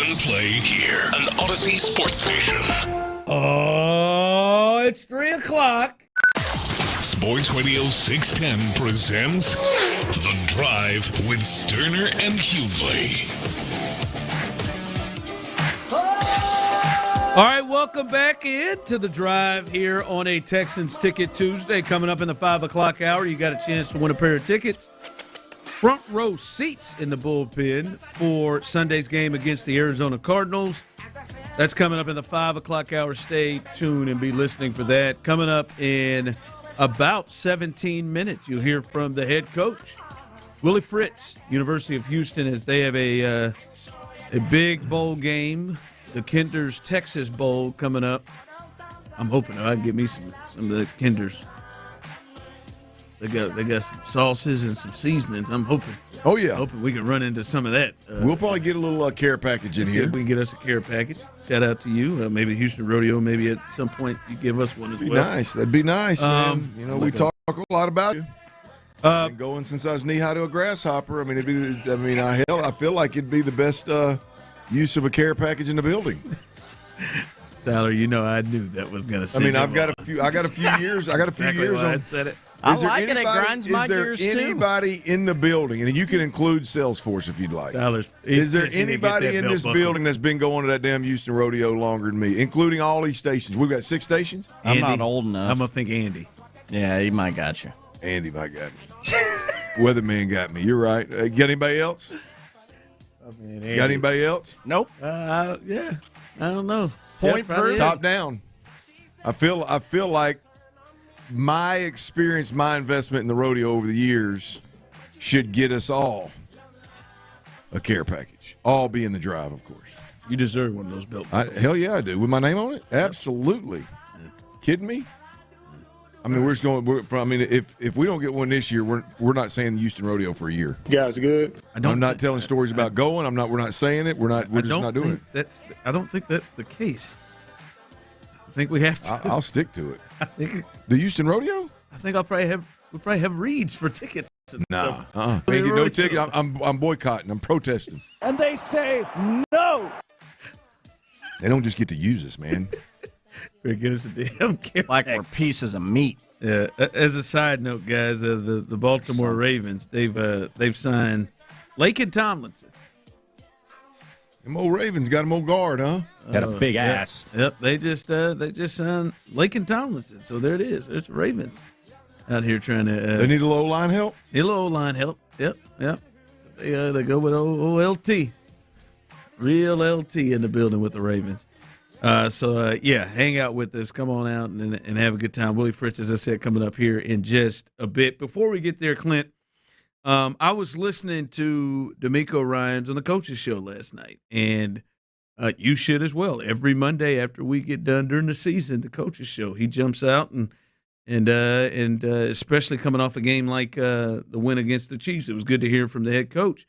Texans play here, an Odyssey sports station. Oh, it's 3 o'clock. Sports Radio 610 presents The Drive with Stoerner and Hughley. All right, welcome back into The Drive here on a Texans Ticket Tuesday. Coming up in the 5 o'clock hour, you got a chance to win a pair of tickets. Front row seats in the bullpen for Sunday's game against the Arizona Cardinals. That's coming up in the 5 o'clock hour. Stay tuned and be listening for that. Coming up in about 17 minutes, you'll hear from the head coach, Willie Fritz, University of Houston, as they have a big bowl game, the Kinder's Texas Bowl, coming up. I'm hoping I can get me some of the Kinder's. They got some sauces and some seasonings. I'm hoping. Oh, yeah. Hoping we can run into some of that. We'll probably get a little care package in here. If we can get us a care package. Shout out to you. Maybe Houston Rodeo. Maybe at some point you give us one as well. Nice. That'd be nice, man. You know, we talk a lot about you. Been going since I was knee-high to a grasshopper. I mean, I feel like it'd be the best use of a care package in the building. Tyler, you know I knew that was going to. I mean, I got a few years. I got a few exactly years why on. I said it. I like it. It grinds my gears, Is there anybody in the building, and you can include Salesforce if you'd like. Tyler, is there anybody in this building that's been going to that damn Houston Rodeo longer than me, including all these stations? We've got 6 stations. I'm not old enough. I'm going to think Andy. Yeah, he might got you. Andy might got me. Weatherman got me. You're right. Got anybody else? Got anybody else? Nope. Yeah. I don't know. Point per top down. I feel like my experience, my investment in the rodeo over the years should get us all a care package. All be in the drive, of course. You deserve one of those belts. Hell yeah, I do. With my name on it? Absolutely. Yeah. Kidding me? I mean, we're just going. If we don't get one this year, we're not saying the Houston Rodeo for a year. You guys good? I'm not telling stories about going. We're not saying it. We're just not doing it. I don't think that's the case. I think we have to. I'll stick to it. I think the Houston Rodeo. I think we'll probably have reads for tickets. Nah, ain't get no ticket. I'm boycotting. I'm protesting. And they say no. They don't just get to use us, man. Get us a damn care like we're pieces of meat. Yeah. As a side note, guys, the Baltimore Ravens they've signed Laken Tomlinson. Them old Ravens got them old guard, huh? Got a big ass. Yep. They just signed Laken Tomlinson. So there it is. There's the Ravens out here trying to. They need a little line help. Need a little line help. Yep. So they go with old LT, real LT in the building with the Ravens. Hang out with us. Come on out and have a good time. Willie Fritz, as I said, coming up here in just a bit. Before we get there, Clint, I was listening to D'Amico Ryans on the Coaches Show last night, and you should as well. Every Monday after we get done during the season, the Coaches Show, he jumps out and especially coming off a game like the win against the Chiefs, it was good to hear from the head coach.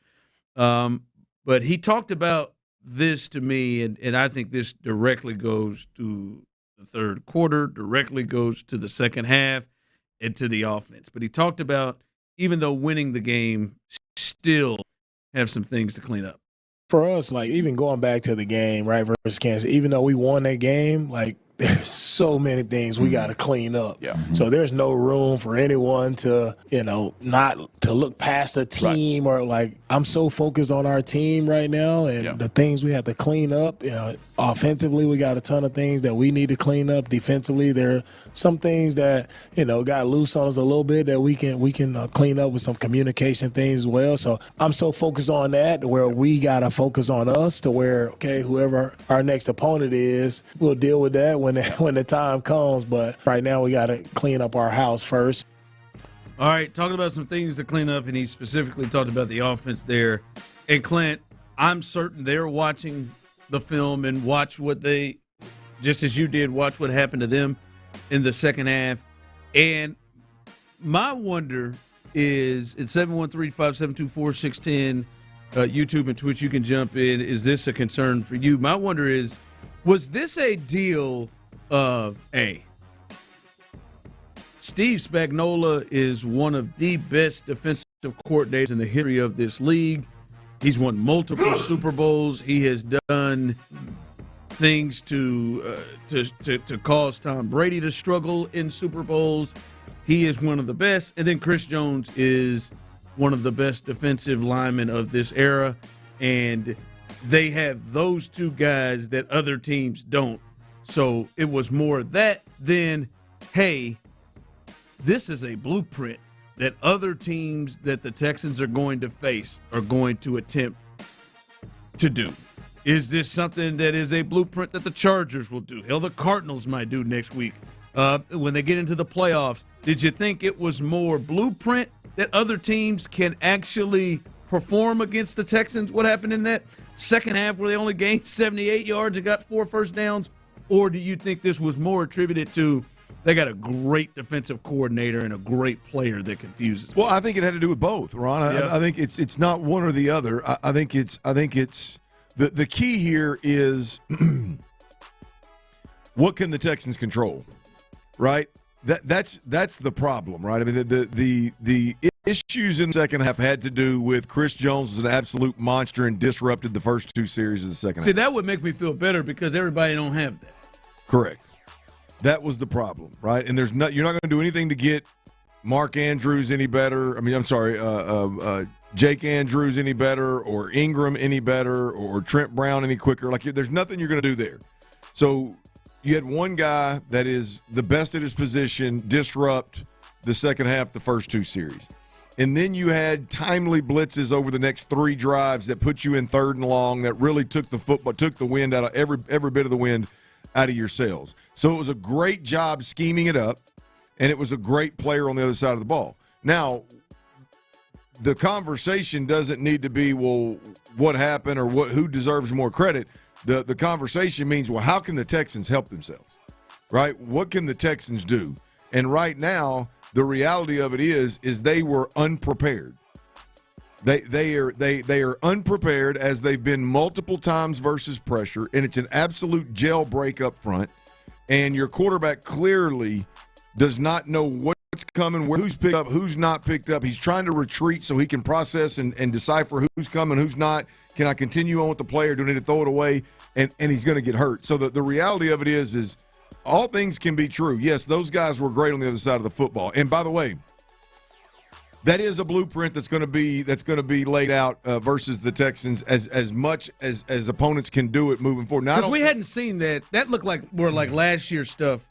But he talked about this to me, and I think this directly goes to the third quarter, directly goes to the second half, and to the offense. But he talked about, even though winning the game, still have some things to clean up. For us, like, even going back to the game, right, versus Kansas, even though we won that game, like, there's so many things we got to clean up. Yeah. So there's no room for anyone to, not to look past a team or like, I'm so focused on our team right now and the things we have to clean up. Offensively, we got a ton of things that we need to clean up. Defensively, there are some things that, got loose on us a little bit that we can clean up with some communication things as well. So I'm so focused on that where we got to focus on us to where, okay, whoever our next opponent is, we'll deal with that when the time comes. But right now we got to clean up our house first. All right, talking about some things to clean up, and he specifically talked about the offense there. And Clint, I'm certain they're watching the film and watch what they, just as you did, watch what happened to them in the second half. And my wonder is, at 713-572-4610, YouTube and Twitch, you can jump in. Is this a concern for you? My wonder is, was this a deal of Steve Spagnuolo is one of the best defensive coordinators in the history of this league. He's won multiple Super Bowls. He has done things to cause Tom Brady to struggle in Super Bowls. He is one of the best. And then Chris Jones is one of the best defensive linemen of this era. And they have those two guys that other teams don't. So it was more that than, hey, this is a blueprint that other teams that the Texans are going to face are going to attempt to do. Is this something that is a blueprint that the Chargers will do? Hell, the Cardinals might do next week when they get into the playoffs. Did you think it was more blueprint that other teams can actually perform against the Texans? What happened in that second half where they only gained 78 yards and got 4 first downs? Or do you think this was more attributed to they got a great defensive coordinator and a great player that confuses Well, I think it had to do with both, Ron. I think it's not one or the other. I think it's the key here is what can the Texans control, right? That's the problem, right? I mean, the issues in the second half had to do with Chris Jones as an absolute monster and disrupted the first 2 series of the second half. See, that would make me feel better because everybody don't have that. Correct. That was the problem, right? And you're not going to do anything to get Mark Andrews any better. I mean, I'm sorry, Jake Andrews any better, or Ingram any better, or Trent Brown any quicker. Like, there's nothing you're going to do there. So you had one guy that is the best at his position disrupt the second half, the first 2 series. And then you had timely blitzes over the next 3 drives that put you in 3rd and long that really took the wind out of every bit of the wind out of your sails. So it was a great job scheming it up, and it was a great player on the other side of the ball. Now, the conversation doesn't need to be, well, what happened or who deserves more credit. The conversation means, well, how can the Texans help themselves, right? What can the Texans do? And right now, the reality of it is they were unprepared. They are unprepared, as they've been multiple times versus pressure, and it's an absolute jailbreak up front. And your quarterback clearly does not know what's coming, who's picked up, who's not picked up. He's trying to retreat so he can process and decipher who's coming, who's not. Can I continue on with the play, or do I need to throw it away? And he's going to get hurt. So the reality of it is all things can be true. Yes, those guys were great on the other side of the football. And by the way, that is a blueprint that's going to be laid out versus the Texans as much as opponents can do it moving forward. Because we hadn't seen that. That looked like more like last year's stuff.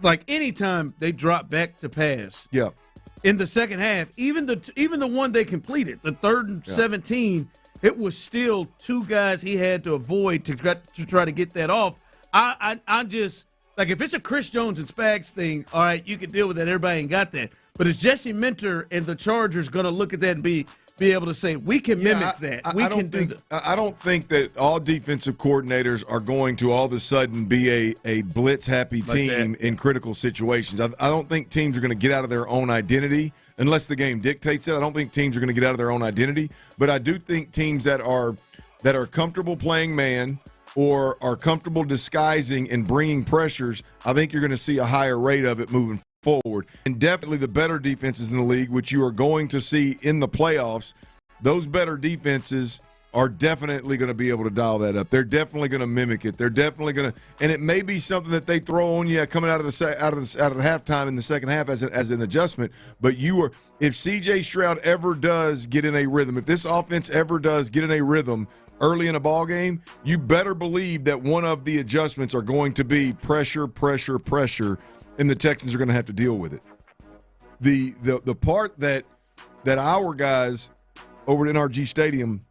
Like anytime they drop back to pass. Yeah. In the second half, even the one they completed, the 3rd and 17, it was still 2 guys he had to avoid to try to get that off. I just like, if it's a Chris Jones and Spags thing, all right, you can deal with that. Everybody ain't got that. But is Jesse Minter and the Chargers going to look at that and be able to say, we can mimic that? I don't think that all defensive coordinators are going to all of a sudden be a blitz-happy team in critical situations. I don't think teams are going to get out of their own identity unless the game dictates it. I don't think teams are going to get out of their own identity. But I do think teams that are comfortable playing man or are comfortable disguising and bringing pressures, I think you're going to see a higher rate of it moving forward. And definitely the better defenses in the league, which you are going to see in the playoffs, those better defenses are definitely going to be able to dial that up. They're definitely going to mimic it. They're definitely going to, and it may be something that they throw on you coming out of the halftime in the second half as an adjustment. But if C.J. Stroud ever does get in a rhythm, if this offense ever does get in a rhythm early in a ball game, you better believe that one of the adjustments are going to be pressure, and the Texans are going to have to deal with it. The part that our guys over at NRG Stadium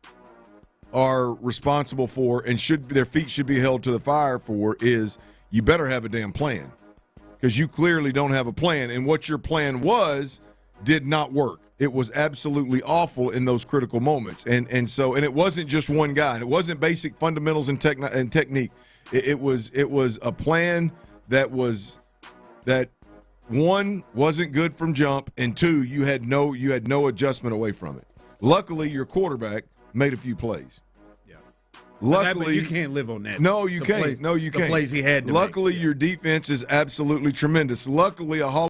are responsible for and their feet should be held to the fire for is you better have a damn plan, because you clearly don't have a plan, and what your plan was did not work. It was absolutely awful in those critical moments, and it wasn't just one guy. It wasn't basic fundamentals and technique. It was a plan that one wasn't good from jump, and 2 you had no adjustment away from it. Luckily, your quarterback made a few plays. Yeah. Luckily, you can't live on that. No, you can't. You can't. The plays he had to Luckily, your defense is absolutely tremendous. Luckily, a Hall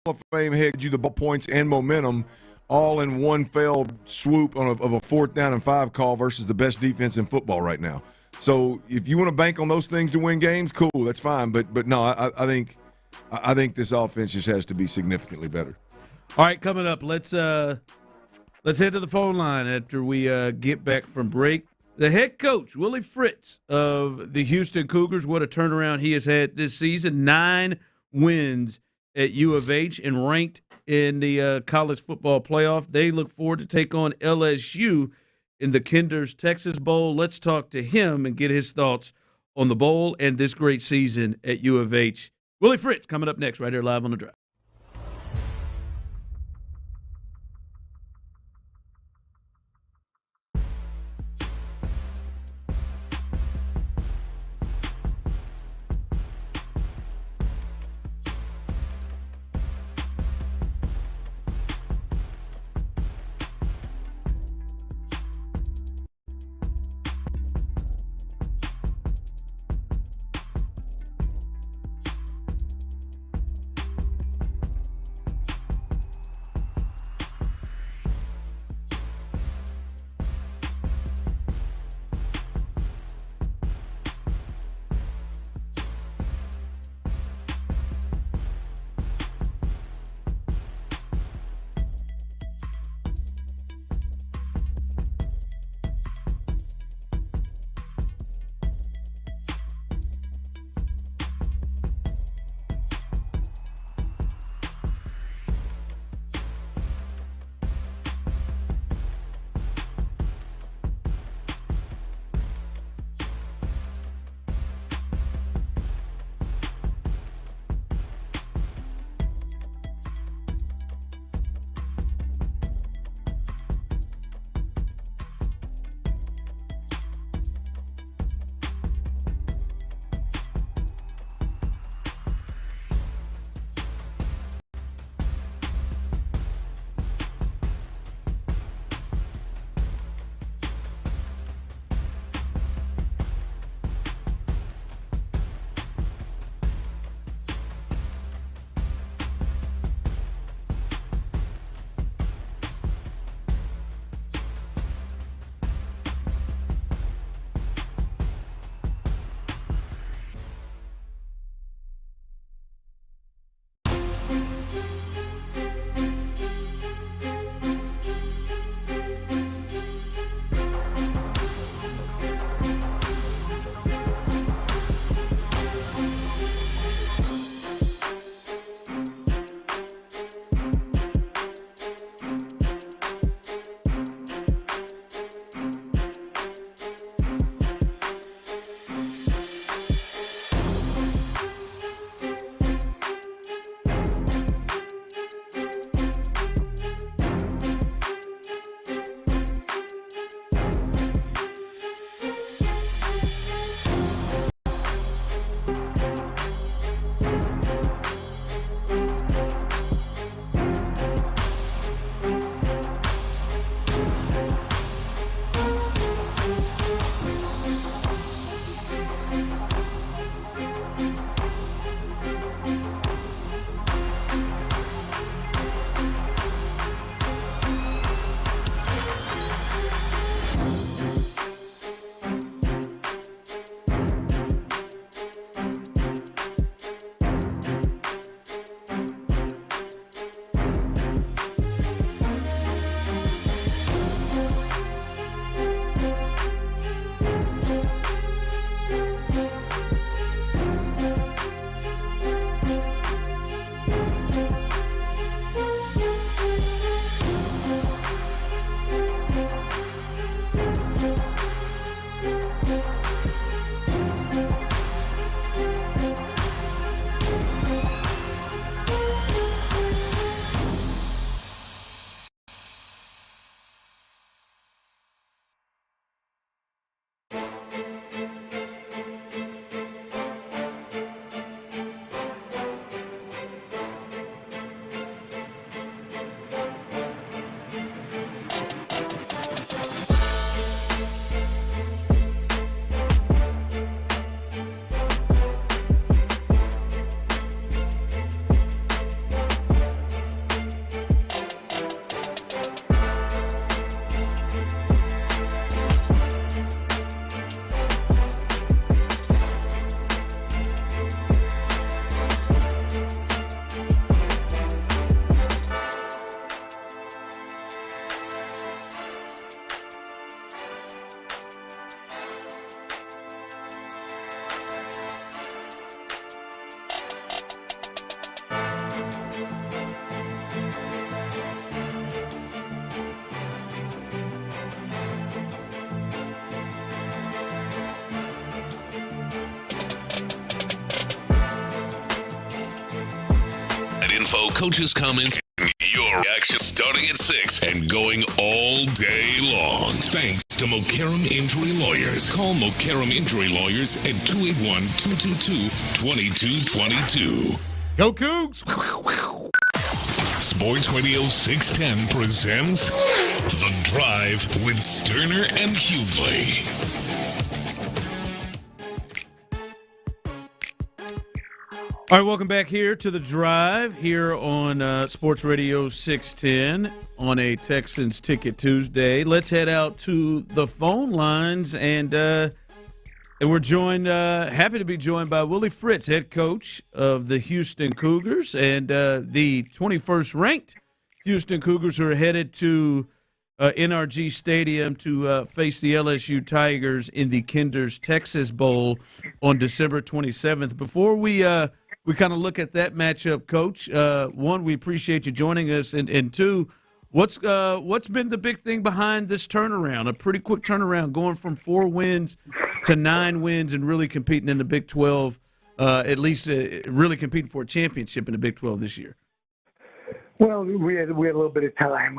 of Fame head gives you the ball points and momentum all in one fell swoop of a 4th down and 5 call versus the best defense in football right now. So if you want to bank on those things to win games, cool, that's fine. But no, I think this offense just has to be significantly better. All right, coming up, let's head to the phone line after we get back from break. The head coach, Willie Fritz of the Houston Cougars, what a turnaround he has had this season. 9 wins at U of H and ranked in the college football playoff. They look forward to take on LSU in the Kinder's Texas Bowl. Let's talk to him and get his thoughts on the bowl and this great season at U of H. Willie Fritz coming up next right here live on The Drive. Radio coaches' comments and your reaction starting at 6 and going all day long. Thanks to Mokaram Injury Lawyers. Call Mokaram Injury Lawyers at 281-222-2222. Go Cougs! Sports Radio 610 presents The Drive with Stoerner and Hughley. All right, welcome back here to The Drive here on Sports Radio 610 on a Texans Ticket Tuesday. Let's head out to the phone lines, and we're joined, happy to be joined by Willie Fritz, head coach of the Houston Cougars, and the 21st ranked Houston Cougars who are headed to NRG Stadium to face the LSU Tigers in the Kinder's Texas Bowl on December 27th. Before we kind of look at that matchup, Coach, one, we appreciate you joining us, and two, what's been the big thing behind this turnaround? A pretty quick turnaround, going from 4 wins to 9 wins and really competing in the Big 12, at least really competing for a championship in the Big 12 this year. Well, we had a little bit of time.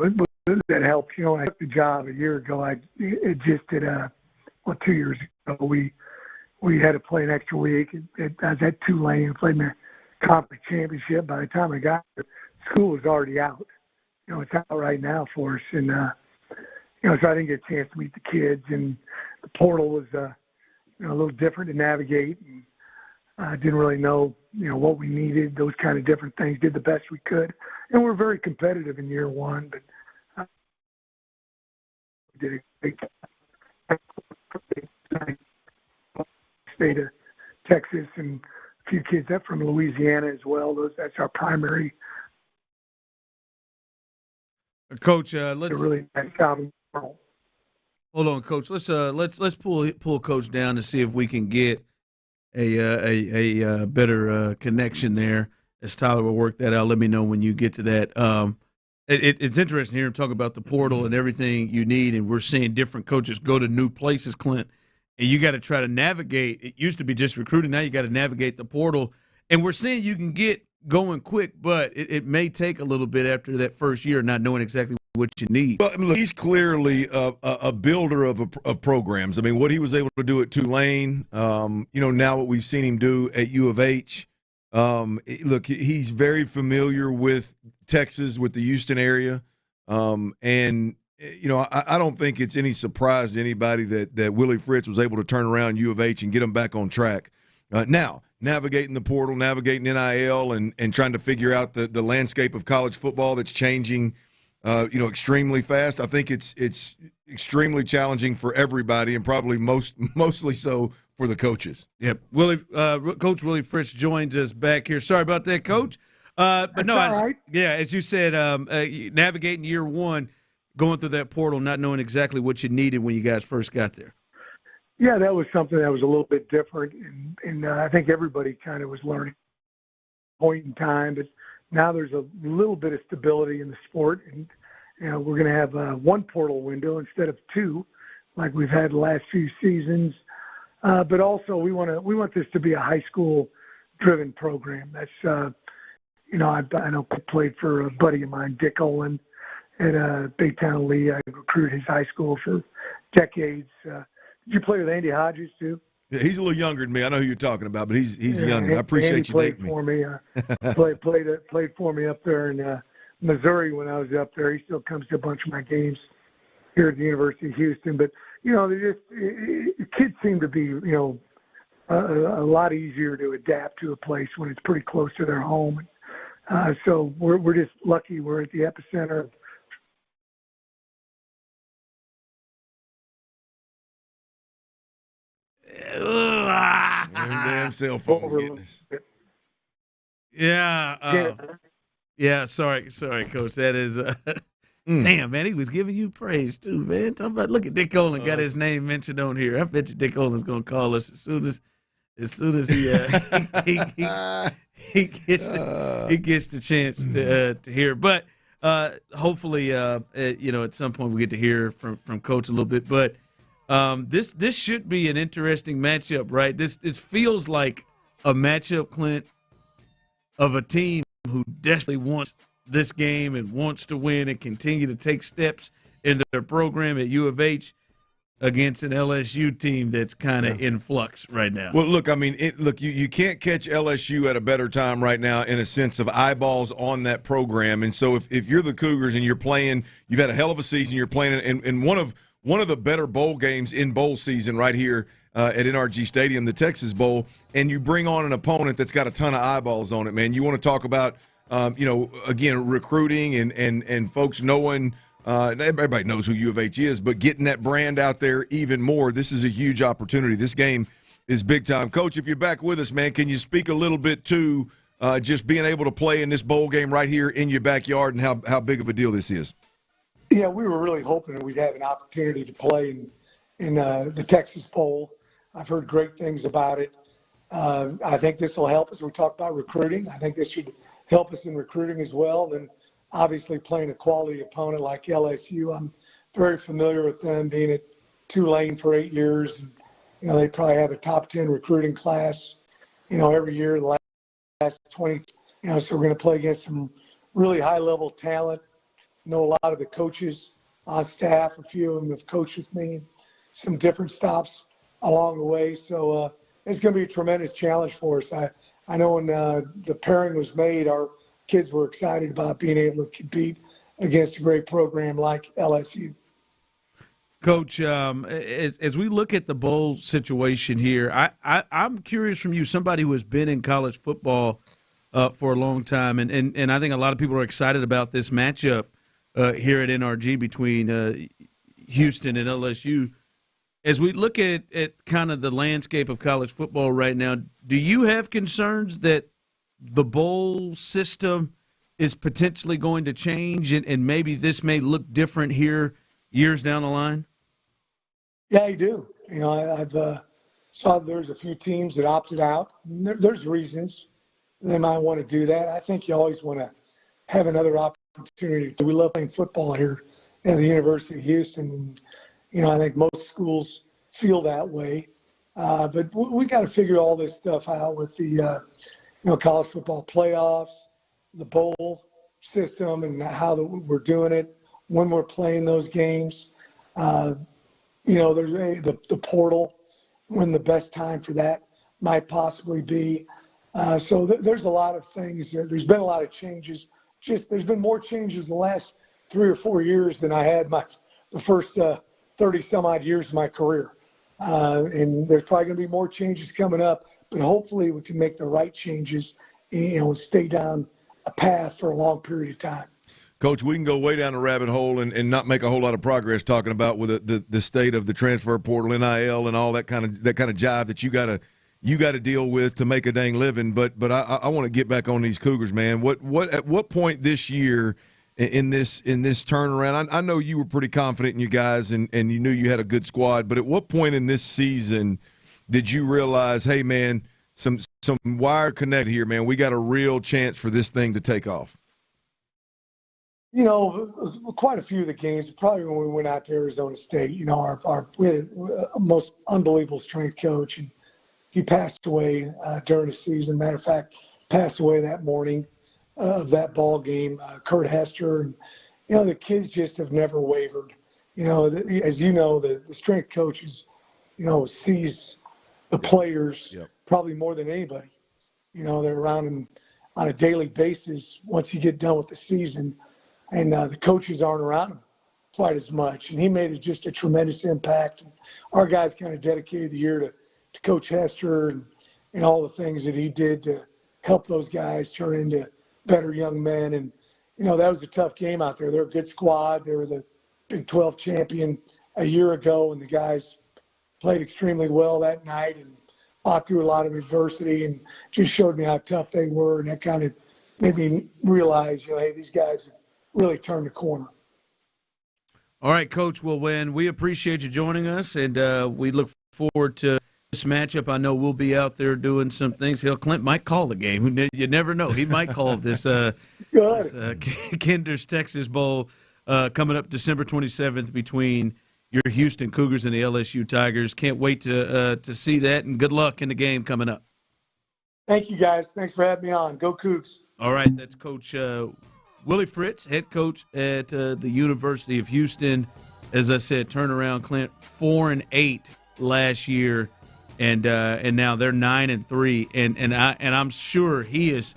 That helped. You know, I took the job a year ago. It just did 2 years ago. We had to play an extra week. I was at Tulane, played in their conference championship. By the time I got there, school was already out. You know, it's out right now for us. And, so I didn't get a chance to meet the kids. And the portal was, a little different to navigate. And I didn't really know, what we needed, those kind of different things. Did the best we could. And we're very competitive in year one. But we did a great state of Texas and a few kids up from Louisiana as well. That's our primary. Coach, let's really hold on, Coach. Let's pull Coach down to see if we can get a better connection there. As Tyler will work that out, let me know when you get to that. It's interesting to hear him talk about the portal and everything you need, and we're seeing different coaches go to new places, Clint. And you got to try to navigate. It used to be just recruiting. Now you got to navigate the portal. And we're seeing you can get going quick, but it may take a little bit after that first year, not knowing exactly what you need. Well, look, he's clearly a builder of programs. I mean, what he was able to do at Tulane, now what we've seen him do at U of H. Look, he's very familiar with Texas, with the Houston area, and I don't think it's any surprise to anybody that Willie Fritz was able to turn around U of H and get them back on track. Now, navigating the portal, navigating NIL, and trying to figure out the landscape of college football that's changing, extremely fast. I think it's extremely challenging for everybody, and probably mostly so for the coaches. Yep, Coach Willie Fritz joins us back here. Sorry about that, Coach. But no, right. As you said, navigating year one, going through that portal, not knowing exactly what you needed when you guys first got there. Yeah, that was something that was a little bit different, and I think everybody kind of was learning at a point in time. But now there's a little bit of stability in the sport, and we're going to have one portal window instead of 2, like we've had the last few seasons. But also, we want this to be a high school driven program. That's I know I played for a buddy of mine, Dick Olin, at Big Town Lee. I recruited his high school for decades. Did you play with Andy Hodges too? Yeah, he's a little younger than me. I know who you're talking about, but he's younger. I appreciate Andy you played dating for me. Played for me up there in Missouri when I was up there. He still comes to a bunch of my games here at the University of Houston. But kids seem to be a lot easier to adapt to a place when it's pretty close to their home. So we're just lucky we're at the epicenter of damn cell phone's getting us. Yeah. Sorry, Coach. That is damn, man. He was giving you praise too, man. Talk about, look at Dick Olin got his name mentioned on here. I bet you Dick Olin's gonna call us as soon as he gets the chance to hear. But hopefully, at some point we get to hear from Coach a little bit. But this should be an interesting matchup, right? This feels like a matchup, Clint, of a team who desperately wants this game and wants to win and continue to take steps into their program at U of H against an LSU team that's kind of in flux right now. Well, look, I mean, you can't catch LSU at a better time right now in a sense of eyeballs on that program. And so if you're the Cougars and you're playing, you've had a hell of a season, you're playing in one of the better bowl games in bowl season right here at NRG Stadium, the Texas Bowl, and you bring on an opponent that's got a ton of eyeballs on it, man. You want to talk about, again, recruiting and folks knowing – everybody knows who U of H is, but getting that brand out there even more, this is a huge opportunity. This game is big time. Coach, if you're back with us, man, can you speak a little bit to just being able to play in this bowl game right here in your backyard and how big of a deal this is? Yeah, we were really hoping that we'd have an opportunity to play in the Texas Bowl. I've heard great things about it. I think this will help us. We talked about recruiting. I think this should help us in recruiting as well. And obviously playing a quality opponent like LSU, I'm very familiar with them, being at Tulane for 8 years. And, they probably have a top 10 recruiting class, every year the last 20. So we're going to play against some really high-level talent. Know a lot of the coaches on staff. A few of them have coached with me. Some different stops along the way. So it's going to be a tremendous challenge for us. I know when the pairing was made, our kids were excited about being able to compete against a great program like LSU. Coach, as we look at the bowl situation here, I'm curious from you, somebody who has been in college football for a long time, and I think a lot of people are excited about this matchup here at NRG between Houston and LSU. As we look at kind of the landscape of college football right now, do you have concerns that the bowl system is potentially going to change and maybe this may look different here years down the line? Yeah, I do. I've saw there's a few teams that opted out. There's reasons they might want to do that. I think you always want to have another opportunity. We love playing football here at the University of Houston. I think most schools feel that way. But we got to figure all this stuff out with the college football playoffs, the bowl system, and how we're doing it, when we're playing those games. There's the portal, when the best time for that might possibly be. So there's a lot of things. There's been a lot of changes. There's been more changes the last 3 or 4 years than I had the first 30-some-odd years of my career. And there's probably going to be more changes coming up, but hopefully we can make the right changes, and stay down a path for a long period of time. Coach, we can go way down the rabbit hole and not make a whole lot of progress talking about with the state of the transfer portal, NIL, and all that kind of jive that you gotta deal with to make a dang living. But I want to get back on these Cougars, man. At what point this year in this turnaround? I know you were pretty confident in you guys and you knew you had a good squad, but at what point in this season did you realize, hey man, some wire connect here, man? We got a real chance for this thing to take off. Quite a few of the games, probably when we went out to Arizona State, we had a most unbelievable strength coach, and he passed away during the season. Matter of fact, passed away that morning of that ball game, Kurt Hester. And, the kids just have never wavered. As you know, the strength coaches, sees the players probably more than anybody. They're around them on a daily basis once you get done with the season. And the coaches aren't around him quite as much. And he made just a tremendous impact. And our guys kind of dedicated the year to Coach Hester and all the things that he did to help those guys turn into better young men. And, that was a tough game out there. They're a good squad. They were the Big 12 champion a year ago, and the guys played extremely well that night and fought through a lot of adversity and just showed me how tough they were. And that kind of made me realize, hey, these guys really turned the corner. All right, Coach. Well, we appreciate you joining us, and we look forward to this matchup. I know we'll be out there doing some things. Clint might call the game. You never know. He might call this Kinder's Texas Bowl coming up December 27th between your Houston Cougars and the LSU Tigers. Can't wait to see that, and good luck in the game coming up. Thank you, guys. Thanks for having me on. Go Cougs. All right, that's Coach Willie Fritz, head coach at the University of Houston. As I said, turnaround, Clint, 4-8 last year, and now they're 9-3, and I'm sure he is.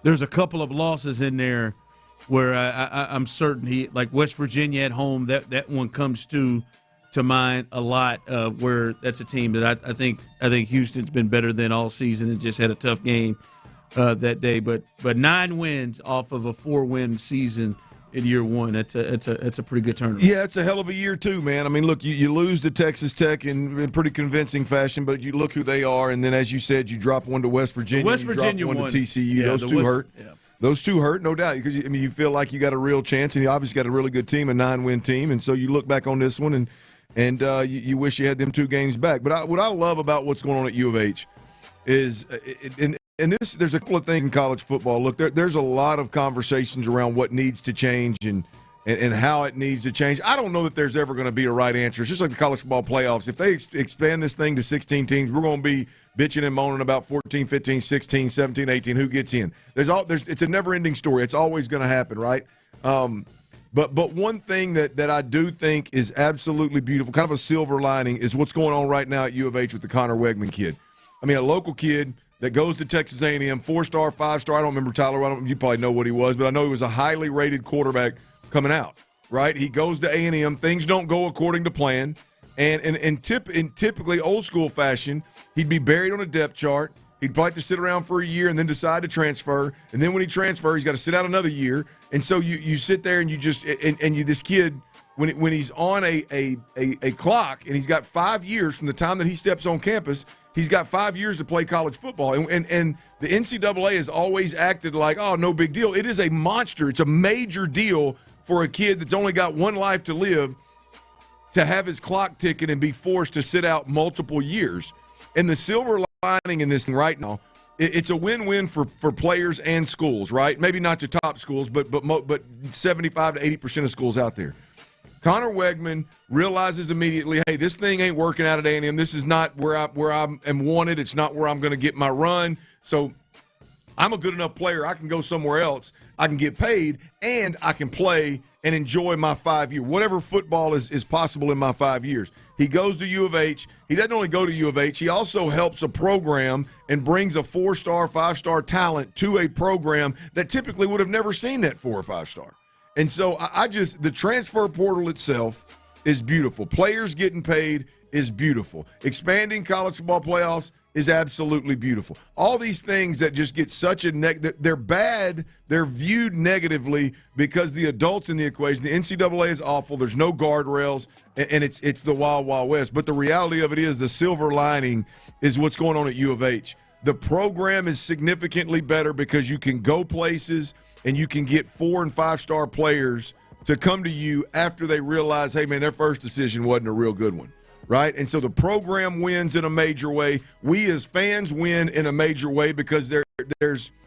There's a couple of losses in there where I'm certain he, like West Virginia at home, that one comes to mind a lot. Where that's a team that I think Houston's been better than all season and just had a tough game that day. But 9 wins off of a 4-win season in year one. That's a pretty good turnaround. Yeah, it's a hell of a year too, man. I mean, look, you lose to Texas Tech in pretty convincing fashion, but you look who they are, and then as you said, you drop one to West Virginia. West Virginia drop one won. to TCU. Yeah, Those two hurt. Yeah. Those two hurt, no doubt, because you feel like you got a real chance, and you obviously got a really good team, a 9-win team, and so you look back on this one and you wish you had them 2 games back. But what I love about what's going on at U of H is there's a couple of things in college football. Look, there's a lot of conversations around what needs to change and how it needs to change. I don't know that there's ever going to be a right answer. It's just like the college football playoffs. If they expand this thing to 16 teams, we're going to be bitching and moaning about 14, 15, 16, 17, 18, who gets in. It's a never-ending story. It's always going to happen, right? But one thing that I do think is absolutely beautiful, kind of a silver lining, is what's going on right now at U of H with the Connor Wegman kid. I mean, a local kid that goes to Texas A&M, 4-star, 5-star. I don't remember Tyler. You probably know what he was, but I know he was a highly rated quarterback coming out, right? He goes to A&M. Things don't go according to plan. And in typically old school fashion, he'd be buried on a depth chart. He'd probably have to sit around for a year and then decide to transfer. And then when he transfers, he's got to sit out another year. And so you sit there and you just this kid, when he's on a clock and he's got 5 years from the time that he steps on campus, he's got 5 years to play college football. And the NCAA has always acted like, oh, no big deal. It is a monster. It's a major deal for a kid that's only got one life to live to have his clock ticking and be forced to sit out multiple years. And the silver lining in this thing right now, it's a win-win for players and schools, right? Maybe not the top schools, but 75 to 80% of schools out there. Connor Wegman realizes immediately, hey, this thing ain't working out at A&M. This is not where I am wanted. It's not where I'm going to get my run. So I'm a good enough player. I can go somewhere else. I can get paid, and I can play and enjoy my 5 year, whatever football is possible in my 5 years. He goes to U of H. He doesn't only go to U of H. He also helps a program and brings a 4-star, 5-star talent to a program that typically would have never seen that 4 or 5-star. And so the transfer portal itself is beautiful. Players getting paid is beautiful. Expanding college football playoffs is absolutely beautiful. All these things that just get such they're bad, they're viewed negatively because the adults in the equation, the NCAA is awful, there's no guardrails, and it's the wild, wild west. But the reality of it is the silver lining is what's going on at U of H. The program is significantly better because you can go places and you can get 4- and 5-star players to come to you after they realize, hey, man, their first decision wasn't a real good one, right? And so the program wins in a major way. We as fans win in a major way because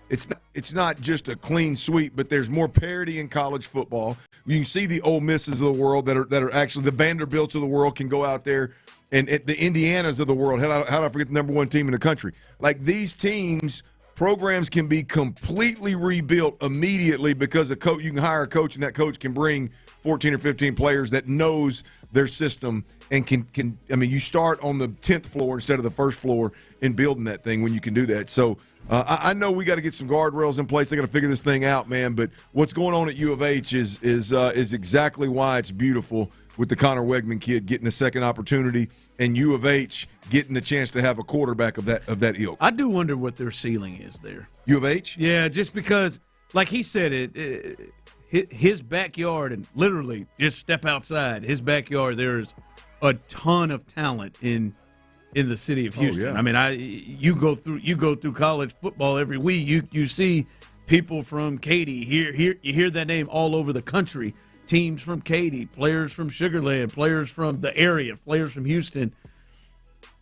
it's not just a clean sweep, but there's more parity in college football. You can see the Ole Misses of the world that are actually the Vanderbilts of the world can go out there, and the Indianas of the world. How did I forget the number 1 team in the country? Like these teams, programs can be completely rebuilt immediately because you can hire a coach, and that coach can bring 14 or 15 players that knows their system and can you start on the 10th floor instead of the first floor in building that thing when you can do that. So I know we got to get some guardrails in place. They got to figure this thing out, man. But what's going on at U of H is exactly why it's beautiful with the Connor Wegman kid getting a second opportunity and U of H getting the chance to have a quarterback of that ilk. I do wonder what their ceiling is there. U of H? Yeah, just because, like he said, his backyard, and literally just step outside his backyard, there's a ton of talent in the city of Houston. Oh, yeah. I mean, you go through college football every week. You see people from Katy. You hear that name all over the country. Teams from Katy, players from Sugar Land, players from the area, players from Houston.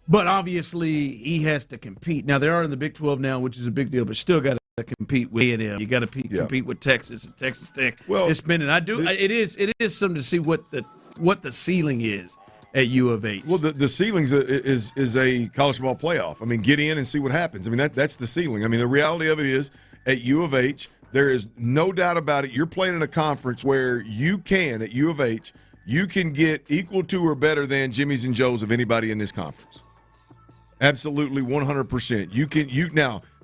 But obviously, he has to compete. Now, they are in the Big 12 now, which is a big deal, but still got to compete with A&M. You got to compete with Texas and Texas Tech. Well, it's been, and it is something to see what the ceiling is at U of H. Well, the ceiling is a college football playoff. I mean, get in and see what happens. I mean, that's the ceiling. I mean, the reality of it is at U of H, There is no doubt about it. You're playing in a conference where you can, at U of H, you can get equal to or better than Jimmy's and Joe's of anybody in this conference. Absolutely, 100%.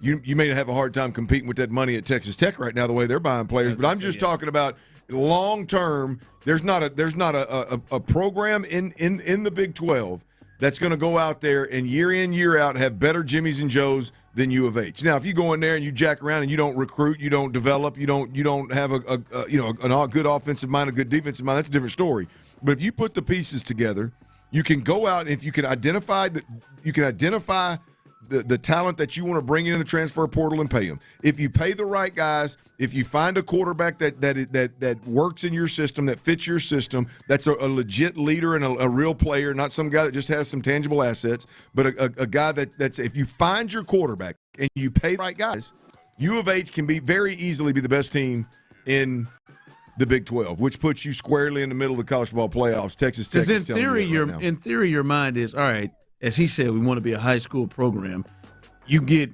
You may have a hard time competing with that money at Texas Tech right now, the way they're buying players. But I'm just talking about long term. There's not a program in the Big 12 that's going to go out there and year in, year out have better Jimmy's and Joe's than U of H. Now, if you go in there and you jack around and you don't recruit, you don't develop, you don't have a good offensive mind, a good defensive mind, that's a different story. But if you put the pieces together, you can go out and if you can identify the talent that you want to bring in the transfer portal and pay them. If you pay the right guys, if you find a quarterback that works in your system, that fits your system, that's a legit leader and a real player, not some guy that just has some tangible assets, but a guy that's if you find your quarterback and you pay the right guys, U of H can very easily be the best team in the Big 12, which puts you squarely in the middle of the college football playoffs. Texas Tech is telling you right now. In theory, your mind is, all right, as he said, we want to be a high school program. You get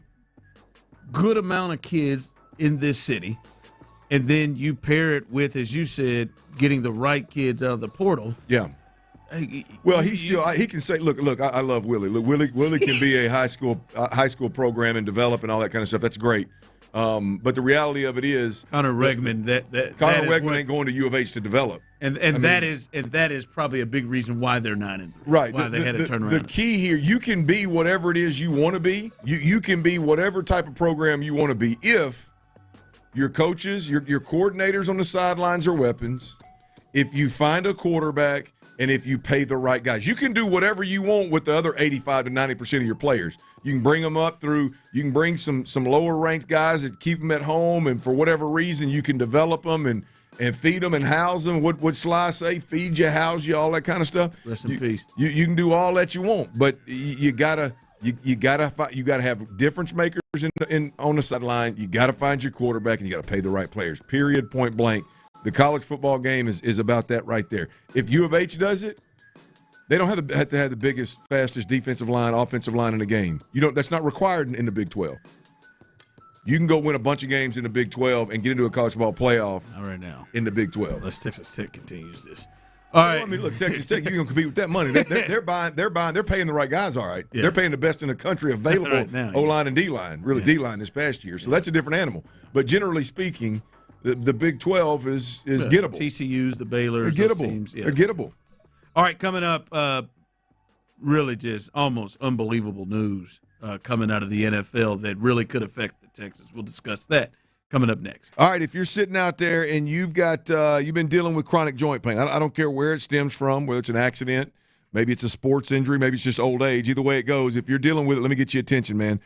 good amount of kids in this city, and then you pair it with, as you said, getting the right kids out of the portal. Yeah. Well, he can say, look, I love Willie. Look, Willie can be a high school program and develop and all that kind of stuff. That's great. But the reality of it is Connor Wegman ain't going to U of H to develop. And that is probably a big reason why they're 9-3. Right. Why they had to turn around. The key here, you can be whatever it is you want to be. You can be whatever type of program you want to be if your coaches, your coordinators on the sidelines are weapons, if you find a quarterback, and if you pay the right guys. You can do whatever you want with the other 85 to 90% of your players. You can bring them up you can bring some lower-ranked guys that keep them at home, and for whatever reason, you can develop them and feed them and house them. What Sly say? Feed you, house you, all that kind of stuff. Rest in peace. You can do all that you want, but you gotta have difference makers on the sideline. You gotta find your quarterback, and you gotta pay the right players. Period. Point blank. The college football game is about that right there. If U of H does it, they don't have to have the biggest, fastest defensive line, offensive line in the game. That's not required in the Big 12. You can go win a bunch of games in the Big 12 and get into a college football playoff. Not right now. In the Big 12. Unless Texas Tech continues this. All right. Well, I mean, look, Texas Tech, you're going to compete with that money. They're paying the right guys, all right. Yeah. They're paying the best in the country available right now, O-line and D-line, D-line this past year. So that's a different animal. But generally speaking, the Big 12 is gettable. TCU's, the Baylor's, they're gettable. Teams, yeah. They're gettable. All right, coming up, really just almost unbelievable news coming out of the NFL that really could affect the Texans. We'll discuss that coming up next. All right, if you're sitting out there and you've been dealing with chronic joint pain, I don't care where it stems from, whether it's an accident, maybe it's a sports injury, maybe it's just old age. Either way it goes, if you're dealing with it, let me get your attention, man.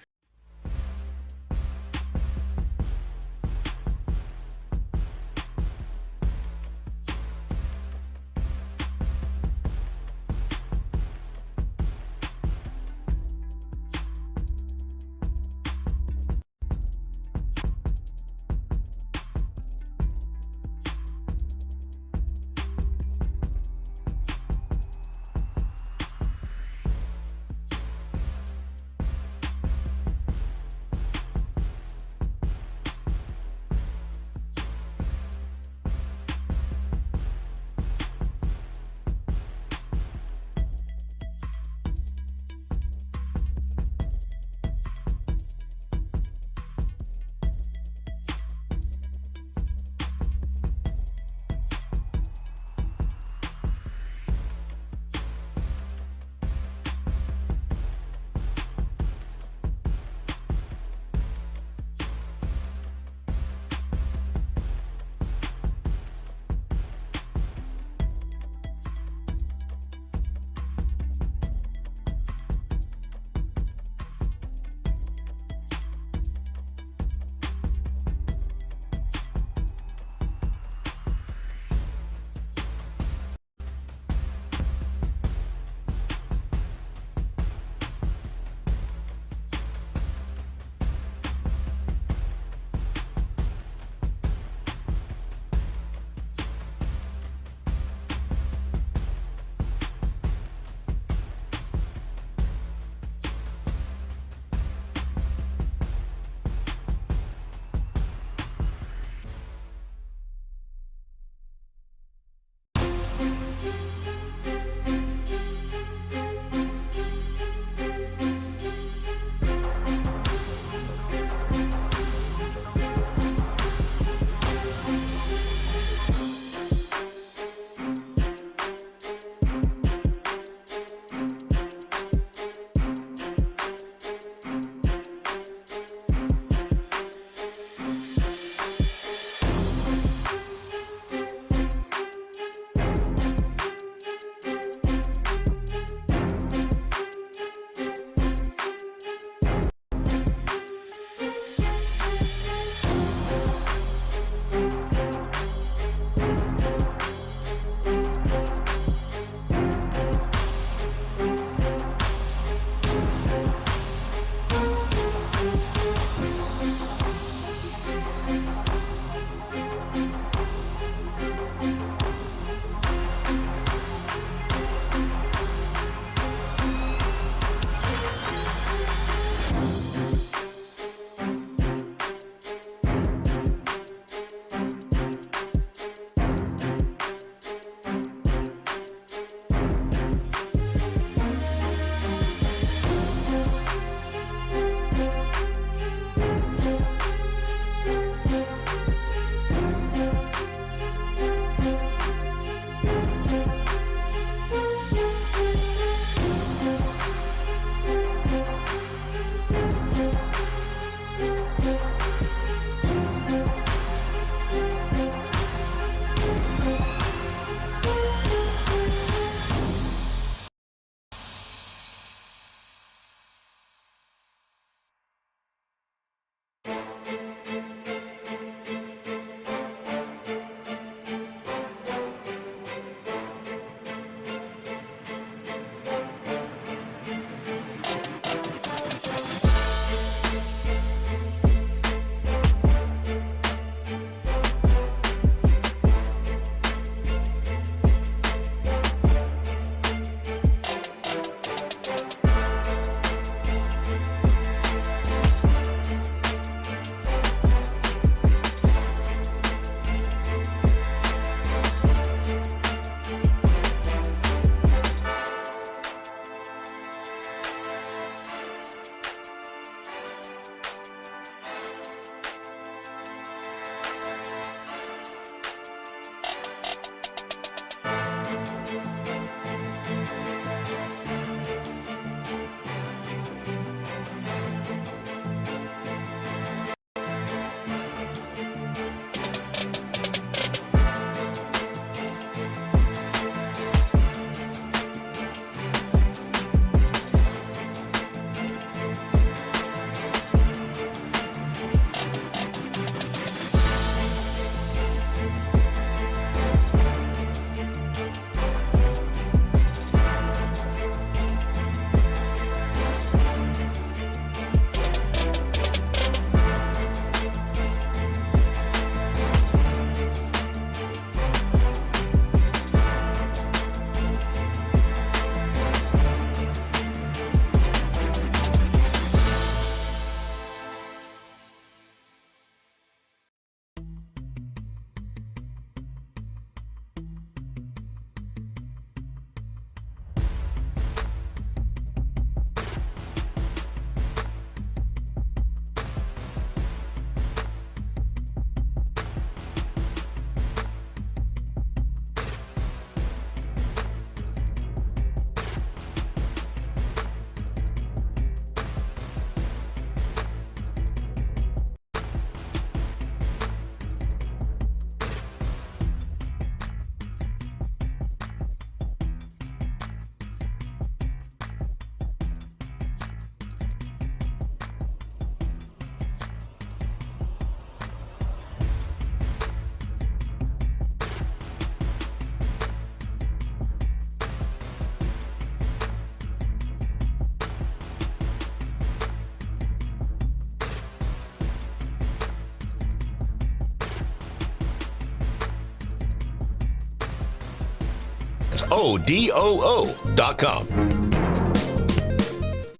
SportsODOO.com.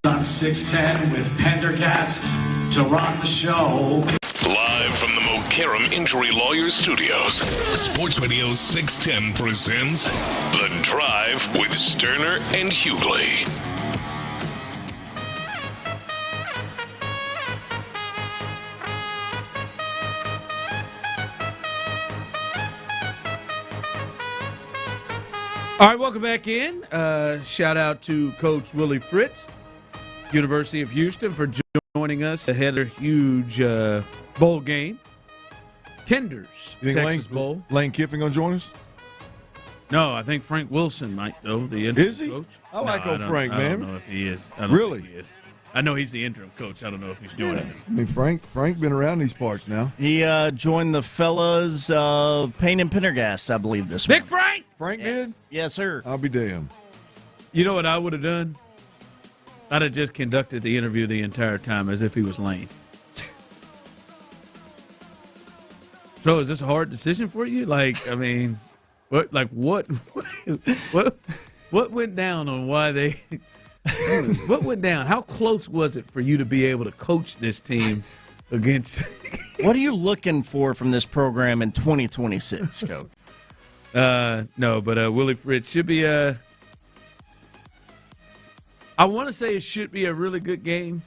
On 610 with Pendergast to run the show. Live from the Mokaram Injury Lawyers Studios, Sports Radio 610 presents The Drive with Stoerner and Hughley. All right, welcome back in. Shout out to Coach Willie Fritz, University of Houston, for joining us ahead of a huge bowl game. Kenders, Texas Bowl. Lane Kiffin going to join us? No, I think Frank Wilson might, though. The interim Is he? coach. I like old Frank, man. I don't know if he is. Really? Think he is. I know he's the interim coach. I don't know if he's joining us. I mean, Frank been around these parts now. He joined the fellas of Payne and Pendergast, I believe, this Big morning. Frank! Frank did? Yes, sir. I'll be damned. You know what I would have done? I'd have just conducted the interview the entire time as if he was Lane. So is this a hard decision for you? Like, I mean, what went down on why they what went down? How close was it for you to be able to coach this team against What are you looking for from this program in 2026, Coach? No, but Willie Fritz should be I want to say it should be a really good game.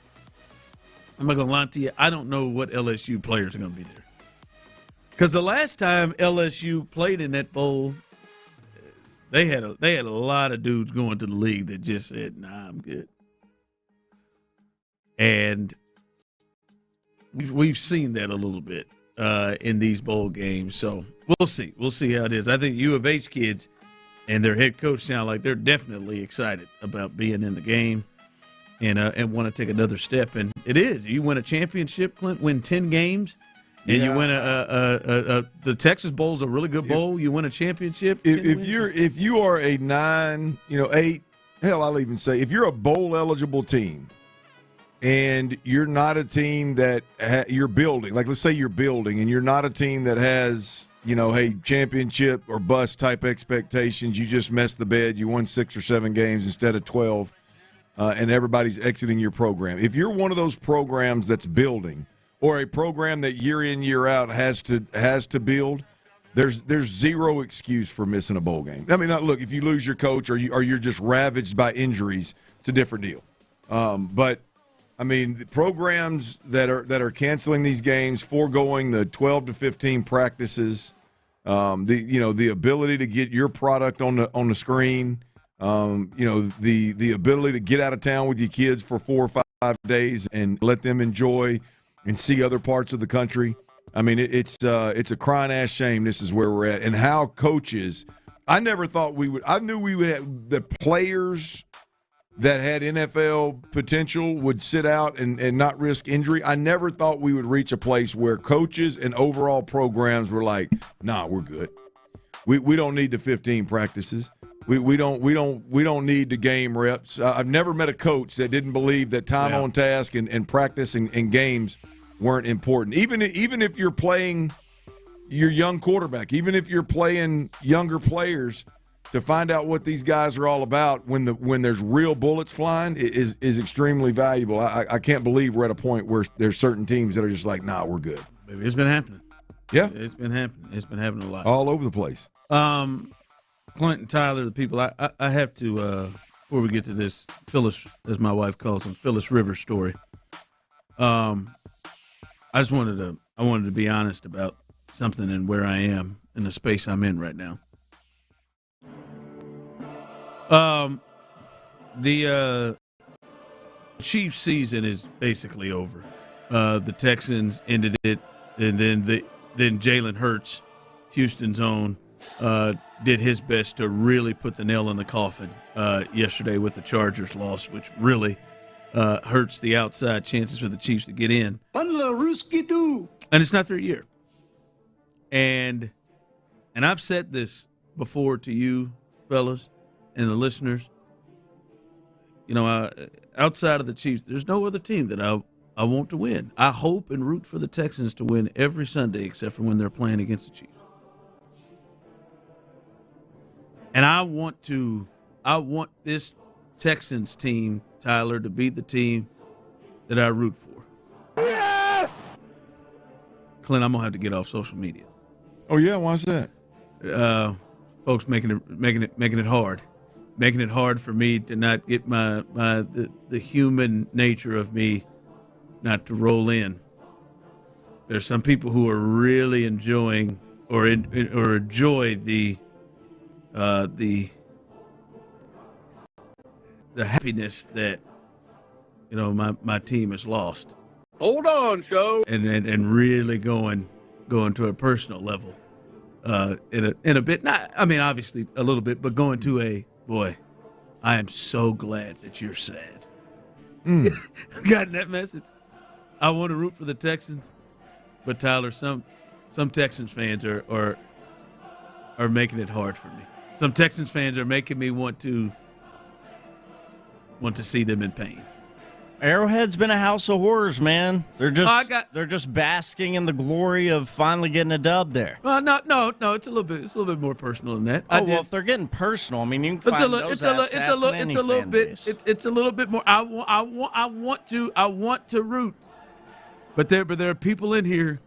I'm not going to lie to you. I don't know what LSU players are going to be there. Because the last time LSU played in that bowl, they had a lot of dudes going to the league that just said, "Nah, I'm good." And we've seen that a little bit in these bowl games. So we'll see. We'll see how it is. I think U of H kids and their head coach sound like they're definitely excited about being in the game and want to take another step. And it is. You win a championship, Clint, win 10 games. And you win the Texas Bowl is a really good bowl. You win a championship. If you are a 9, 8, hell, I'll even say if you're a bowl eligible team, and you're not a team that you're building, like let's say you're building, and you're not a team that has hey, championship or bust type expectations. You just messed the bed. You won 6 or 7 games instead of 12, and everybody's exiting your program. If you're one of those programs that's building, or a program that year in, year out has to build, there's zero excuse for missing a bowl game. I mean, look, if you lose your coach or you're just ravaged by injuries, it's a different deal. But I mean, the programs that are canceling these games, foregoing the 12 to 15 practices, the ability to get your product on the screen, the ability to get out of town with your kids for 4 or 5 days and let them enjoy and see other parts of the country. I mean, it's a crying ass shame this is where we're at. And how coaches, I never thought I knew we would have the players that had NFL potential would sit out and not risk injury. I never thought we would reach a place where coaches and overall programs were like, nah, we're good. We don't need the 15 practices. We don't need the game reps. I've never met a coach that didn't believe that time on task and practice and games weren't important. Even if you're playing your young quarterback, even if you're playing younger players, to find out what these guys are all about when there's real bullets flying is extremely valuable. I can't believe we're at a point where there's certain teams that are just like, nah, we're good. Maybe it's been happening. Yeah. It's been happening. It's been happening a lot. All over the place. Clint and Tyler, the people, I have to, before we get to this Phyllis, as my wife calls him, Phyllis Rivers story, I wanted to be honest about something and where I am in the space I'm in right now. The Chiefs season is basically over. The Texans ended it, and then Jalen Hurts, Houston's own, did his best to really put the nail in the coffin yesterday with the Chargers loss, which really hurts the outside chances for the Chiefs to get in. And it's not their year. And I've said this before to you, fellas, and the listeners. Outside of the Chiefs, there's no other team that I want to win. I hope and root for the Texans to win every Sunday except for when they're playing against the Chiefs. And I want this Texans team, Tyler, to be the team that I root for. Yes! Clint, I'm gonna have to get off social media. Oh yeah, why's that? Folks making it hard for me to not get the human nature of me not to roll in. There's some people who are really enjoying or enjoy the happiness that my team has lost. Hold on, show. And really going to a personal level, in a bit. Not, I mean, obviously a little bit, but going to a boy. I am so glad that you're sad. Gotten that message. I want to root for the Texans, but Tyler, some Texans fans are making it hard for me. Some Texans fans are making me want to see them in pain. Arrowhead's been a house of horrors, man. They're just basking in the glory of finally getting a dub there. Well, no, it's a little bit more personal than that. Well, if they're getting personal, I mean, you can find those assets in any fan base. It's a little bit more. I want to root, but there are people in here,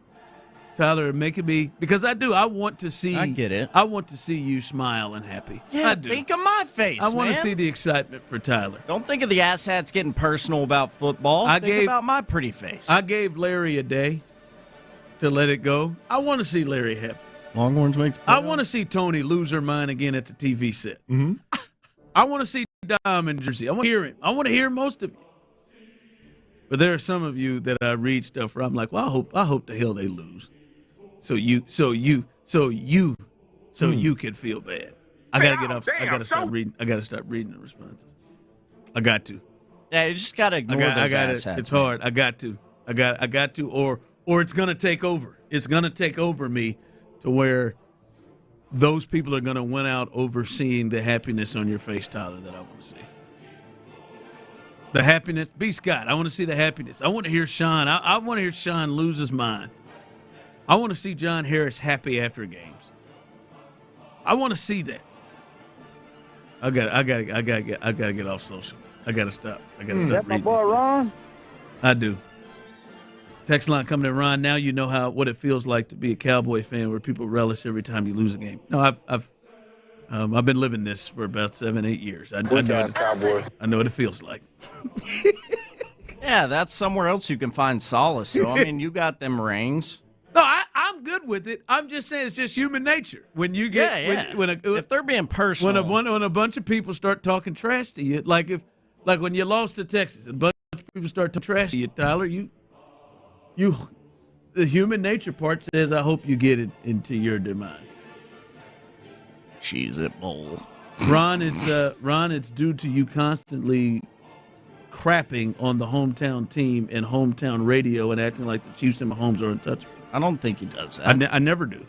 Tyler, making me, because I do. I want to see. I get it. I want to see you smile and happy. Yeah, I do. think of my face. I want to see the excitement for Tyler. Don't think of the asshats getting personal about football. Think about my pretty face. I gave Larry a day to let it go. I want to see Larry happy. Longhorns make. I want to see Tony lose her mind again at the TV set. Mm-hmm. I want to see Dom in Jersey. I want to hear him. I want to hear most of you. But there are some of you that I read stuff where I'm like, well, I hope the hell they lose. So you can feel bad. I gotta get off. I gotta start reading. I gotta start reading the responses. I got to. Yeah, you just gotta ignore those asshats. It's hard. I got to. I got to. Or it's gonna take over. It's gonna take over me to where those people are gonna win out over seeing the happiness on your face, Tyler, that I want to see. The happiness. B. Scott, I want to see the happiness. I want to hear Sean. I want to hear Sean lose his mind. I want to see John Harris happy after games. I want to see that. I gotta get off social. I gotta stop. I gotta stop reading. My boy Ron? I do. Text line coming in, Ron. Now you know what it feels like to be a Cowboy fan, where people relish every time you lose a game. No, I've been living this for about 7-8 years. I know what it feels like. Yeah, that's somewhere else you can find solace. So I mean, you got them rings. No, I'm good with it. I'm just saying it's just human nature. When you get if they're being personal, when a bunch of people start talking trash to you, like when you lost to Texas, a bunch of people start talking trash to you, Tyler, the human nature part says, I hope you get it into your demise. Cheese it bowl. Ron, it's due to you constantly crapping on the hometown team and hometown radio and acting like the Chiefs and Mahomes are untouchable. I don't think he does that. I never do.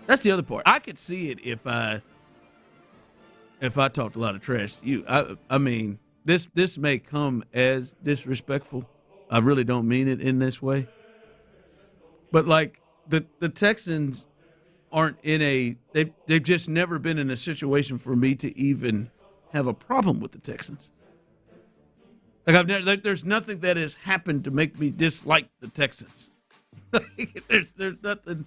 That's the other part. I could see it if I talked a lot of trash to you. I mean, this may come as disrespectful. I really don't mean it in this way. But like the Texans aren't they've just never been in a situation for me to even have a problem with the Texans. Like there's nothing that has happened to make me dislike the Texans. There's nothing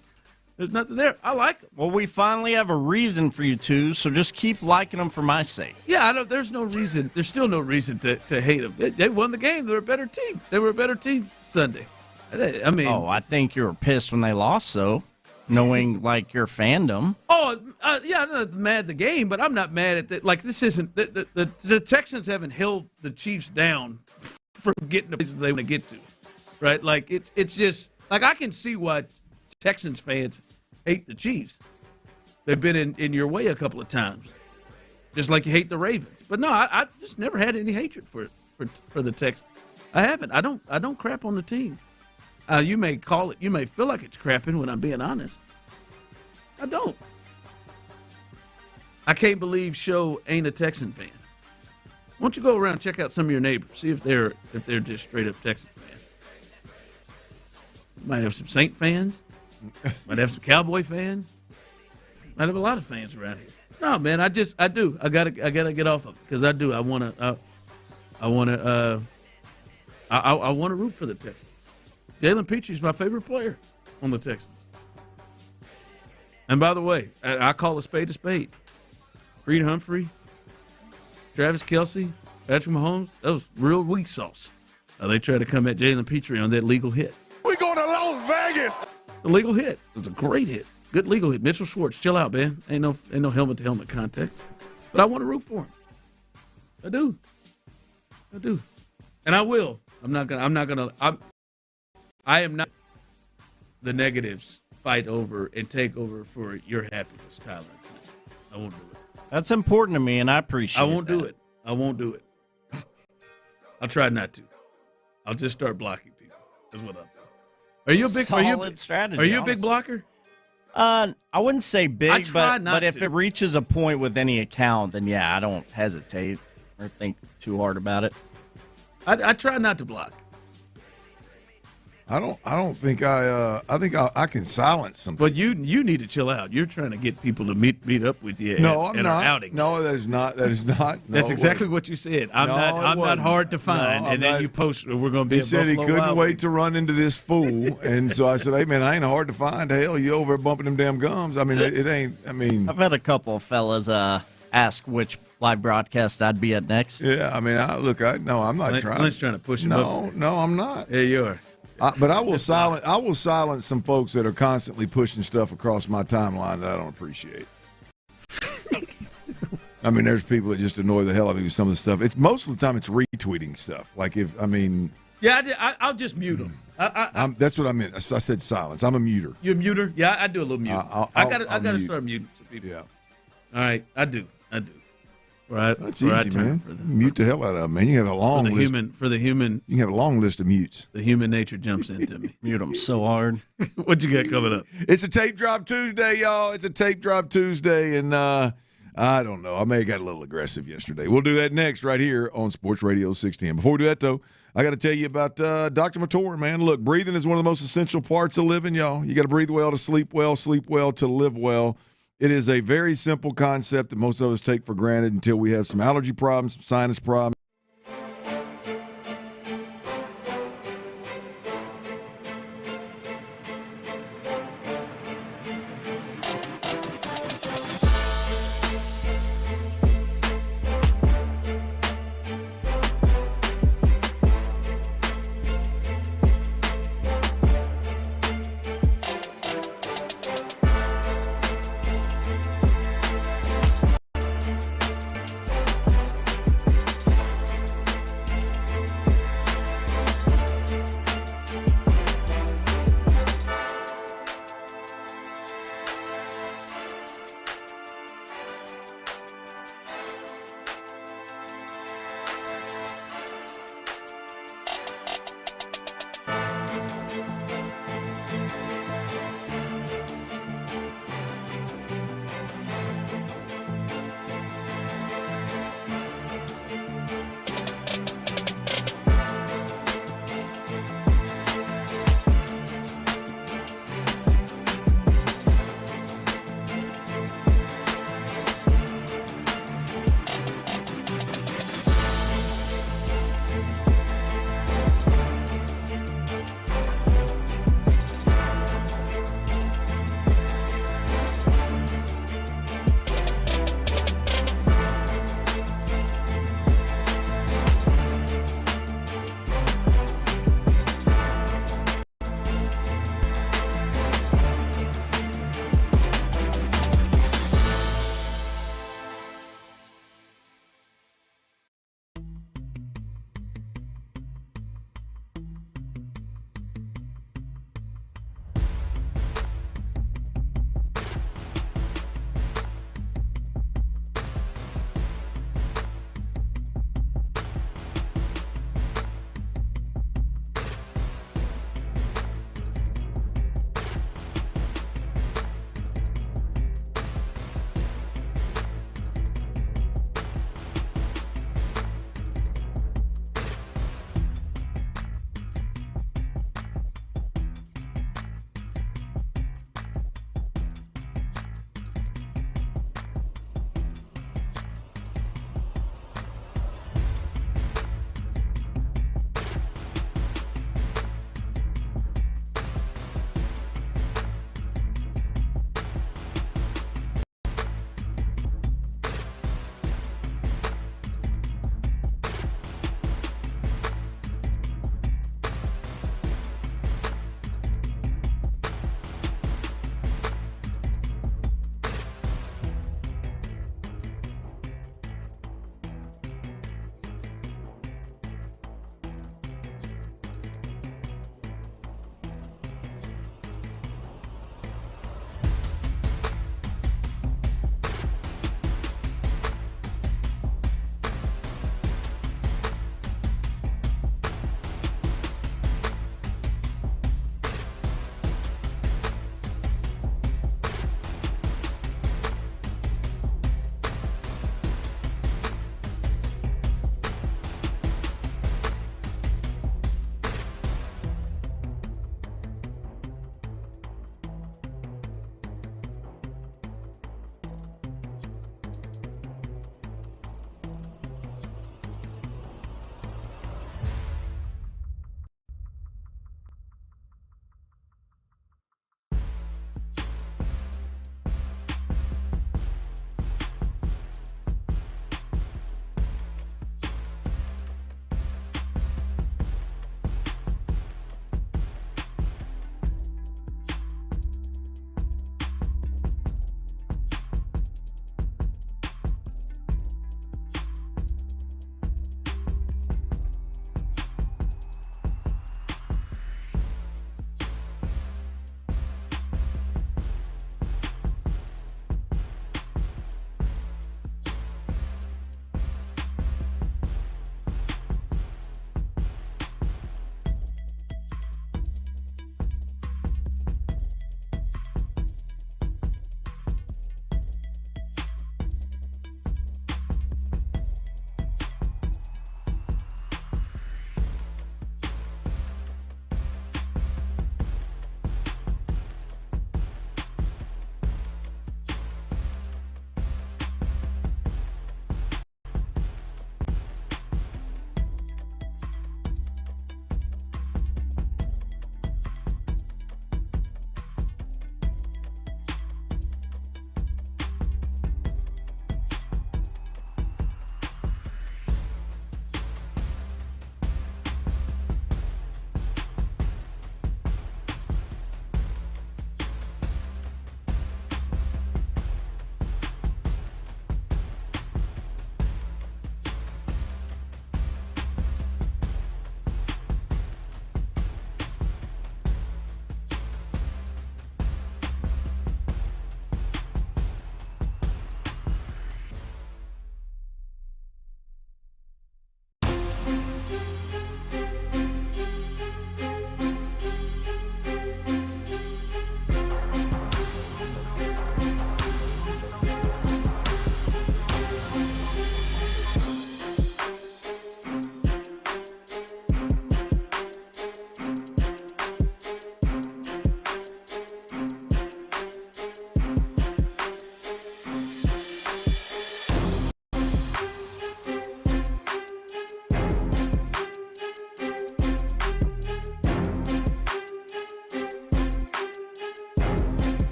there. I like them. Well, we finally have a reason for you two, so just keep liking them for my sake. Yeah, I know. There's no reason. There's still no reason to hate them. They won the game. They're a better team. They were a better team Sunday. I mean, I think you were pissed when they lost, though, knowing like your fandom. Yeah, I'm not mad at the game, but I'm not mad at that. Like this isn't the Texans haven't held the Chiefs down from getting the places they want to get to, right? Like it's just. Like, I can see why Texans fans hate the Chiefs. They've been in your way a couple of times, just like you hate the Ravens. But no, I just never had any hatred for the Texans. I haven't. I don't crap on the team. You may call it. You may feel like it's crapping when I'm being honest. I don't. I can't believe Show ain't a Texan fan. Why don't you go around and check out some of your neighbors, see if they're just straight up Texan fans. Might have some Saint fans. Might have some Cowboy fans. Might have a lot of fans around here. No, man. I do. I gotta get off of it because I do. I want to root for the Texans. Jalen Petre's my favorite player on the Texans. And by the way, I call a spade. Creed Humphrey, Travis Kelce, Patrick Mahomes, that was real weak sauce. They tried to come at Jalen Petre on that legal hit. We're going to Las Vegas. The legal hit. It was a great hit. Good legal hit. Mitchell Schwartz, chill out, man. Ain't no helmet-to-helmet contact. But I want to root for him. I do. And I will. I am not the negatives fight over and take over for your happiness, Tyler. I won't do it. That's important to me, and I appreciate it. I won't do it. I'll try not to. I'll just start blocking people. That's what I'll do. Are you a big strategy? Are you a big blocker? I wouldn't say big, but if it reaches a point with any account, then yeah, I don't hesitate or think too hard about it. I try not to block. I don't think I think I can silence some people. But you need to chill out. You're trying to get people to meet up with you. No, I'm not. Outings. No, that is not. No, that's exactly what you said. I'm not hard to find. And then you post, we're going to be. He said he couldn't wait to run into this fool, and so I said, "Hey man, I ain't hard to find. Hell, you over there bumping them damn gums? I mean, it ain't. I mean, I've had a couple of fellas ask which live broadcast I'd be at next. Yeah, I mean, I'm not trying. Clint's trying to push him up. No, I'm not. Yeah, you are. But I will silence some folks that are constantly pushing stuff across my timeline that I don't appreciate. I mean, there's people that just annoy the hell out of me with some of the stuff. It's most of the time it's retweeting stuff. Like Yeah, I'll just mute them. That's what I meant. I said silence. I'm a muter. You're a muter? Yeah, I do a little mute. I got to start muting some people. Yeah. All right, I do. Right, that's easy, man. Mute the hell out of them, man. You have a long list. For the human. You can have a long list of mutes. The human nature jumps into me. Mute them so hard. What you got coming up? It's a Tape Drop Tuesday, y'all. It's a Tape Drop Tuesday, and I don't know. I may have got a little aggressive yesterday. We'll do that next right here on Sports Radio 610. Before we do that, though, I got to tell you about Dr. Mator, man. Look, breathing is one of the most essential parts of living, y'all. You got to breathe well to sleep well to live well. It is a very simple concept that most of us take for granted until we have some allergy problems, some sinus problems.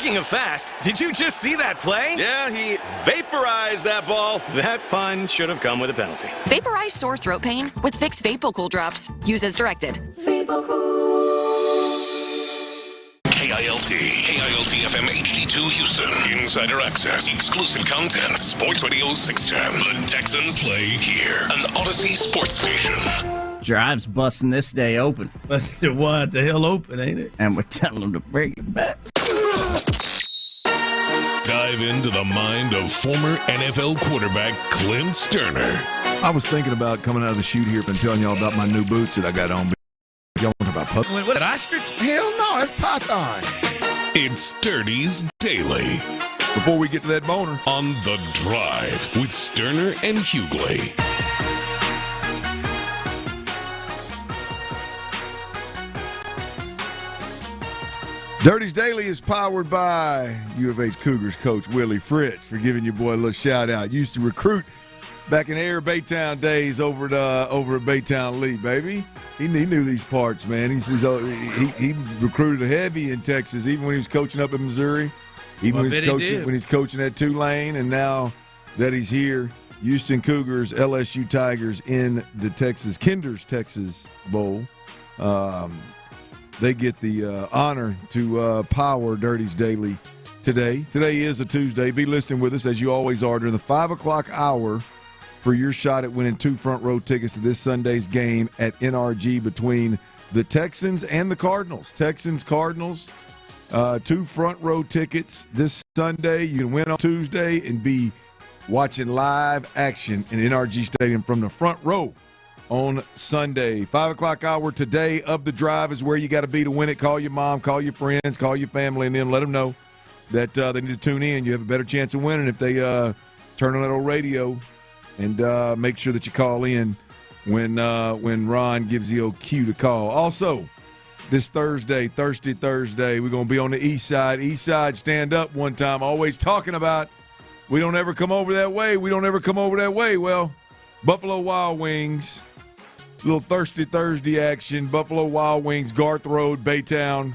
Speaking of fast, did you just see that play? Yeah, he vaporized that ball. That pun should have come with a penalty. Vaporize sore throat pain with Vicks VapoCool drops. Use as directed. KILT FM HD2 Houston. Insider access, exclusive content. Sports Radio 610. The Texans play here. An Odyssey sports station. Drive's busting this day open. Busted what the hell open, ain't it? And we're telling them to bring it back. Dive into the mind of former NFL quarterback Clint Stoerner. I was thinking about coming out of the chute here and telling y'all about my new boots that I got on. Y'all want to talk about pup? What, ostrich? Hell no, that's python. It's Sturdy's Daily. Before we get to that boner. On The Drive with Stoerner and Hughley. Dirty's Daily is powered by U of H Cougars coach Willie Fritz for giving your boy a little shout out. Used to recruit back in Air Baytown days over at Baytown Lee, baby. He knew these parts, man. He recruited heavy in Texas, even when he was coaching up in Missouri, even when he's coaching at Tulane, and now that he's here, Houston Cougars, LSU Tigers in the Kinder's Texas Bowl. They get the honor to power Dirty's Daily today. Today is a Tuesday. Be listening with us, as you always are, during the 5 o'clock hour for your shot at winning 2 front-row tickets to this Sunday's game at NRG between the Texans and the Cardinals. Texans-Cardinals, 2 front-row tickets this Sunday. You can win on Tuesday and be watching live action in NRG Stadium from the front row on Sunday. 5 o'clock hour today of the drive is where you got to be to win it. Call your mom, call your friends, call your family, and then let them know that they need to tune in. You have a better chance of winning if they turn on that old radio and make sure that you call in when Ron gives the old cue to call. Also, this Thursday, Thirsty Thursday, we're going to be on the East Side. East Side stand up one time, always talking about we don't ever come over that way. We don't ever come over that way. Well, Buffalo Wild Wings, little Thirsty Thursday action. Buffalo Wild Wings, Garth Road, Baytown.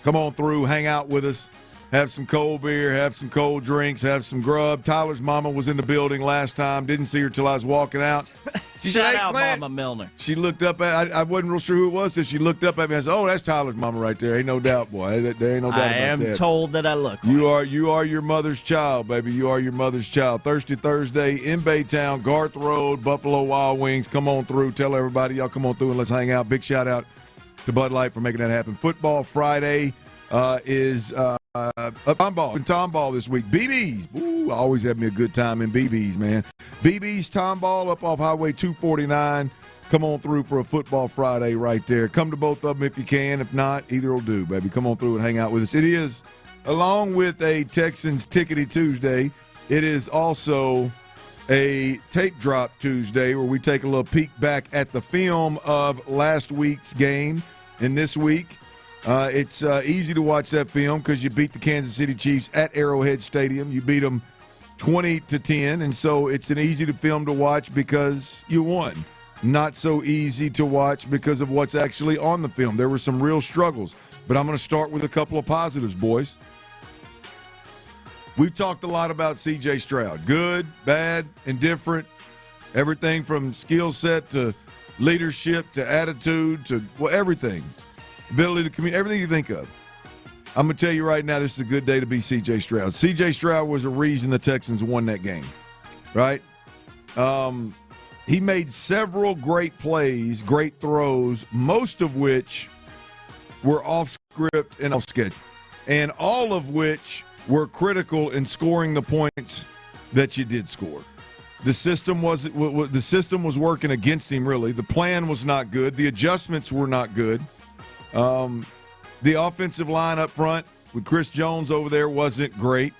Come on through, hang out with us. Have some cold beer, have some cold drinks, have some grub. Tyler's mama was in the building last time. Didn't see her till I was walking out. She Shout said, hey, out Clint. Mama Milner. She looked up at I wasn't real sure who it was, so she looked up at me and said, oh, that's Tyler's mama right there. Ain't no doubt, boy. There ain't no doubt about that. I am told that I look like. You are your mother's child, baby. You are your mother's child. Thirsty Thursday in Baytown, Garth Road, Buffalo Wild Wings. Come on through. Tell everybody, y'all come on through and let's hang out. Big shout out to Bud Light for making that happen. Football Friday is Tomball this week. BB's. Ooh, always have me a good time in BB's, man. BB's Tomball up off Highway 249. Come on through for a Football Friday right there. Come to both of them if you can. If not, either will do, baby. Come on through and hang out with us. It is, along with a Texans Tickety Tuesday, it is also a Tape Drop Tuesday where we take a little peek back at the film of last week's game and this week. It's easy to watch that film because you beat the Kansas City Chiefs at Arrowhead Stadium. You beat them 20-10, and so it's an easy film to watch because you won. Not so easy to watch because of what's actually on the film. There were some real struggles, but I'm going to start with a couple of positives, boys. We've talked a lot about C.J. Stroud. Good, bad, indifferent, everything from skill set to leadership to attitude to everything. Ability to communicate, everything you think of. I'm going to tell you right now, this is a good day to be C.J. Stroud. C.J. Stroud was a reason the Texans won that game, right? He made several great plays, great throws, most of which were off script and off schedule, and all of which were critical in scoring the points that you did score. The system was working against him, really. The plan was not good. The adjustments were not good. The offensive line up front with Chris Jones over there wasn't great.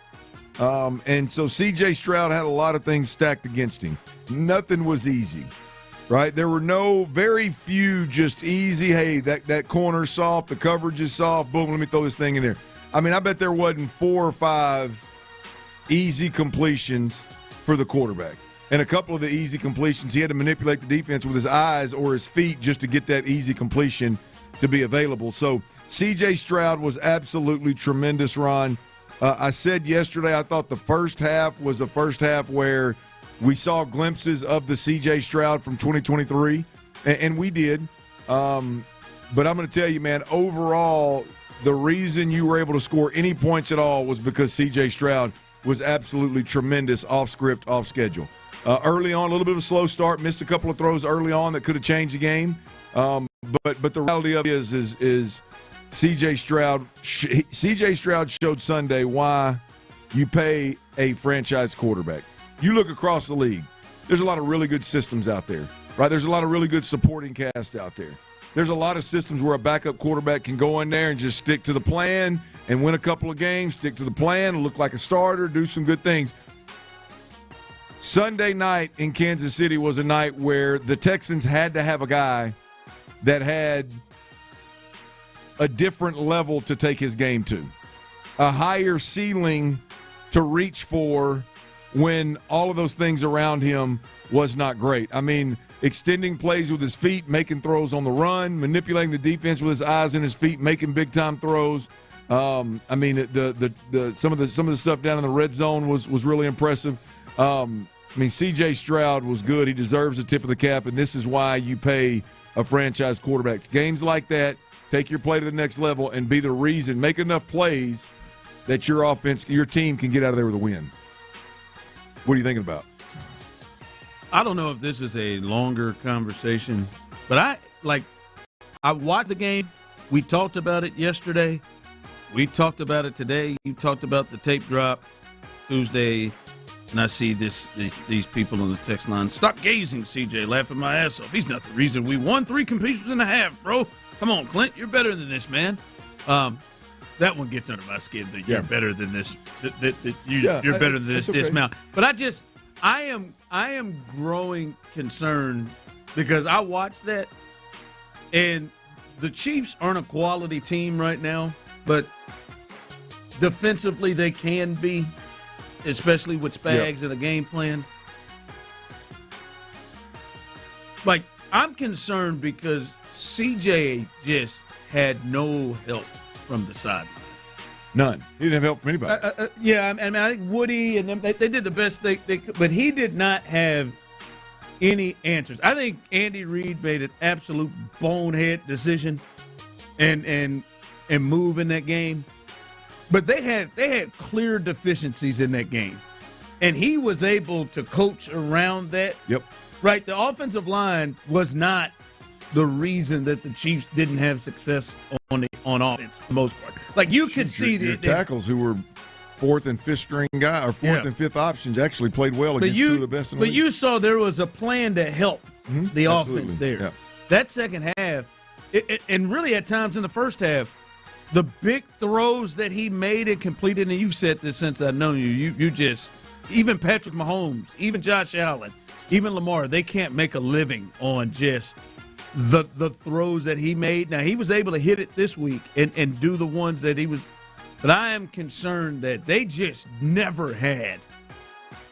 And so C.J. Stroud had a lot of things stacked against him. Nothing was easy, right? There were very few just easy, hey, that corner's soft, the coverage is soft, boom, let me throw this thing in there. I mean, I bet there wasn't 4 or 5 easy completions for the quarterback. And a couple of the easy completions, he had to manipulate the defense with his eyes or his feet just to get that easy completion to be available. So C.J. Stroud was absolutely tremendous, Ron. I said yesterday I thought the first half was a first half where we saw glimpses of the C.J. Stroud from 2023, and we did. But I'm going to tell you, man, overall, the reason you were able to score any points at all was because C.J. Stroud was absolutely tremendous off script, off schedule. Early on, a little bit of a slow start, missed a couple of throws early on that could have changed the game. But the reality of it is C.J. Stroud. C.J. Stroud showed Sunday why you pay a franchise quarterback. You look across the league. There's a lot of really good systems out there, right? There's a lot of really good supporting cast out there. There's a lot of systems where a backup quarterback can go in there and just stick to the plan and win a couple of games, stick to the plan, look like a starter, do some good things. Sunday night in Kansas City was a night where the Texans had to have a guy that had a different level to take his game to, a higher ceiling to reach for when all of those things around him was not great. I mean, extending plays with his feet, making throws on the run, manipulating the defense with his eyes and his feet, making big-time throws. I mean, some of the stuff down in the red zone was really impressive. I mean, C.J. Stroud was good. He deserves a tip of the cap, and this is why you pay a franchise quarterback. Games like that, take your play to the next level and be the reason, make enough plays that your offense, your team can get out of there with a win. What are you thinking about? I don't know if this is a longer conversation, but I watched the game. We talked about it yesterday. We talked about it today. You talked about the tape drop Tuesday. And I see these people on the text line. Stop gazing, CJ, laughing my ass off. He's not the reason we won 3 completions and a half, bro. Come on, Clint, you're better than this, man. That one gets under my skin. That you're better than this. You're better than this dismount. But I am growing concerned because I watched that, and the Chiefs aren't a quality team right now, but defensively they can be. Especially with Spags and a game plan. Like, I'm concerned because CJ just had no help from the sideline. None. He didn't have help from anybody. And I think Woody and them, they did the best they could, but he did not have any answers. I think Andy Reid made an absolute bonehead decision and move in that game. But they had clear deficiencies in that game, and he was able to coach around that. Yep. Right. The offensive line was not the reason that the Chiefs didn't have success on offense for the most part. Like you could see the tackles who were 4th and 5th string guy or 4th and 5th options actually played well against 2 of the best in the league. But you saw there was a plan to help the offense there. Yeah. That second half, and really at times in the first half. The big throws that he made and completed, and you've said this since I've known you, you just, even Patrick Mahomes, even Josh Allen, even Lamar, they can't make a living on just the throws that he made. Now, he was able to hit it this week and do the ones that he was, but I am concerned that they just never had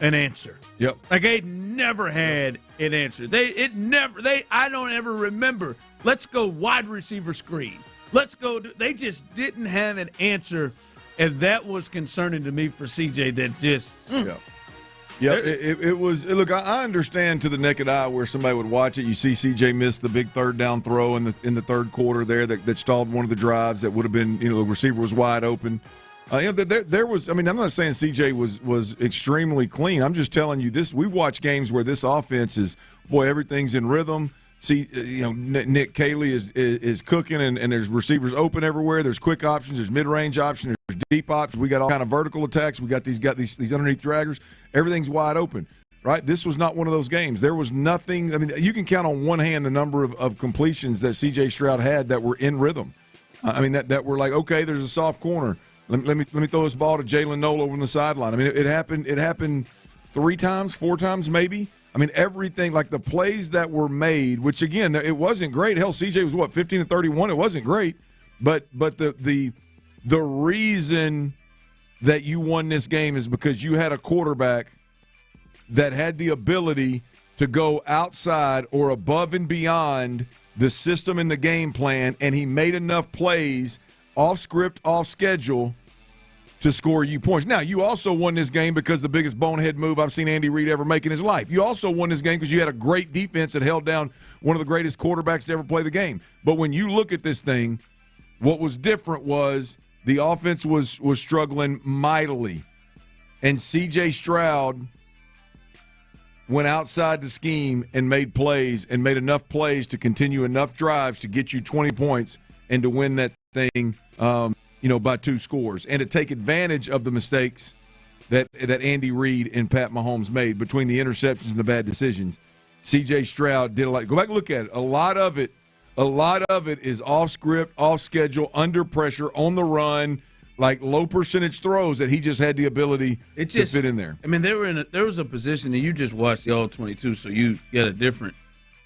an answer. Yep. Like they never had an answer. I don't ever remember, let's go wide receiver screen. Let's go. They just didn't have an answer, and that was concerning to me for CJ. That just it was. Look, I understand to the naked eye where somebody would watch it. You see CJ miss the big 3rd down throw in the 3rd quarter there that stalled one of the drives that would have been. The receiver was wide open. There was. I mean, I'm not saying CJ was extremely clean. I'm just telling you this. We watch games where this offense is everything's in rhythm. See, Nick Caley is cooking, and there's receivers open everywhere. There's quick options, there's mid-range options, there's deep options. We got all kind of vertical attacks. We got these underneath draggers. Everything's wide open, right? This was not one of those games. There was nothing. I mean, you can count on one hand the number of completions that C.J. Stroud had that were in rhythm. I mean, that were like, okay, there's a soft corner. Let me throw this ball to Jalen Noel over on the sideline. I mean, it happened 3 times, 4 times maybe. I mean, everything, like the plays that were made, which, again, it wasn't great. Hell, CJ was, 15-31? It wasn't great. But the reason that you won this game is because you had a quarterback that had the ability to go outside or above and beyond the system and the game plan, and he made enough plays off script, off schedule to score you points. Now, you also won this game because the biggest bonehead move I've seen Andy Reid ever make in his life. You also won this game because you had a great defense that held down one of the greatest quarterbacks to ever play the game. But when you look at this thing, what was different was the offense was struggling mightily. And C.J. Stroud went outside the scheme and made plays and made enough plays to continue enough drives to get you 20 points and to win that thing by 2 scores, and to take advantage of the mistakes that Andy Reid and Pat Mahomes made between the interceptions and the bad decisions. C.J. Stroud did a lot. Go back and look at it. A lot of it is off script, off schedule, under pressure, on the run, like low percentage throws that he just had the ability to fit in there. I mean, there was a position, and you just watched the All-22, so you get a different.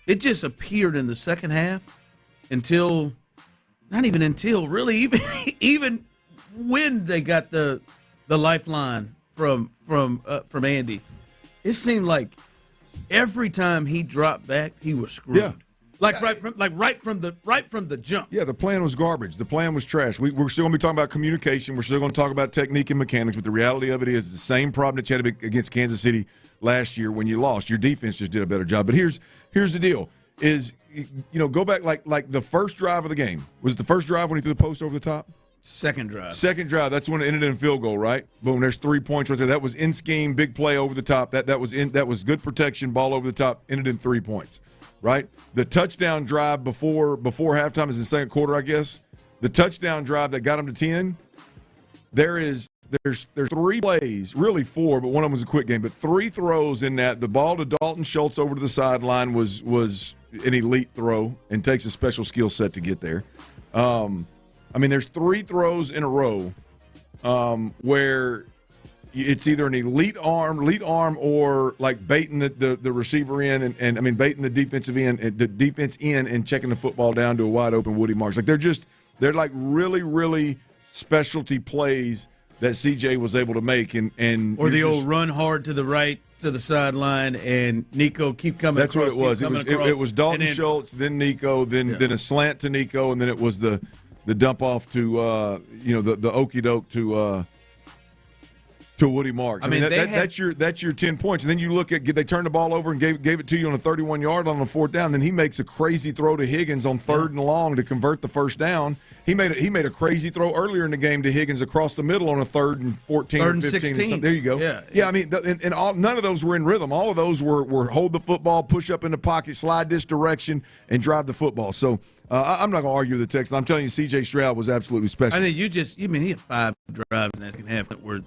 It just appeared in the second half until – not even until, really, even when they got the lifeline from Andy, it seemed like every time he dropped back, he was screwed. Yeah. Right from the jump. Yeah, the plan was garbage. The plan was trash. We're still going to be talking about communication. We're still going to talk about technique and mechanics, but the reality of it is the same problem that you had against Kansas City last year when you lost. Your defense just did a better job. But here's the deal. Is, go back like the first drive of the game. Was it the first drive when he threw the post over the top? Second drive. That's when it ended in a field goal, right? Boom, there's 3 points right there. That was in scheme, big play over the top. That was good protection, ball over the top, ended in 3 points, right? The touchdown drive before halftime is the second quarter, I guess. The touchdown drive that got him to 10, there's 3 plays, really 4, but one of them was a quick game, but 3 throws in that. The ball to Dalton Schultz over to the sideline was an elite throw and takes a special skill set to get there. There's 3 throws in a row where it's either an elite arm or like baiting the receiver in and baiting the defensive end, the defense in and checking the football down to a wide open Woody Marks. Like they're like really, really specialty plays that CJ was able to make or the old run hard to the right to the sideline and Nico keep coming. That's across, what it was. It was Dalton Schultz, then Nico, then a slant to Nico, and then it was the dump off to the okey doke to Woody Marks. That's your 10 points. And then you look at they turned the ball over and gave it to you on a 31-yard line on the 4th down. Then he makes a crazy throw to Higgins on 3rd and long to convert the first down. He made a crazy throw earlier in the game to Higgins across the middle on a 3rd and 14 or 15 or something. There you go. Yeah. None of those were in rhythm. All of those were hold the football, push up in the pocket, slide this direction, and drive the football. So I'm not going to argue with the Texans. I'm telling you, C.J. Stroud was absolutely special. I think he had 5 drives in that second half that were.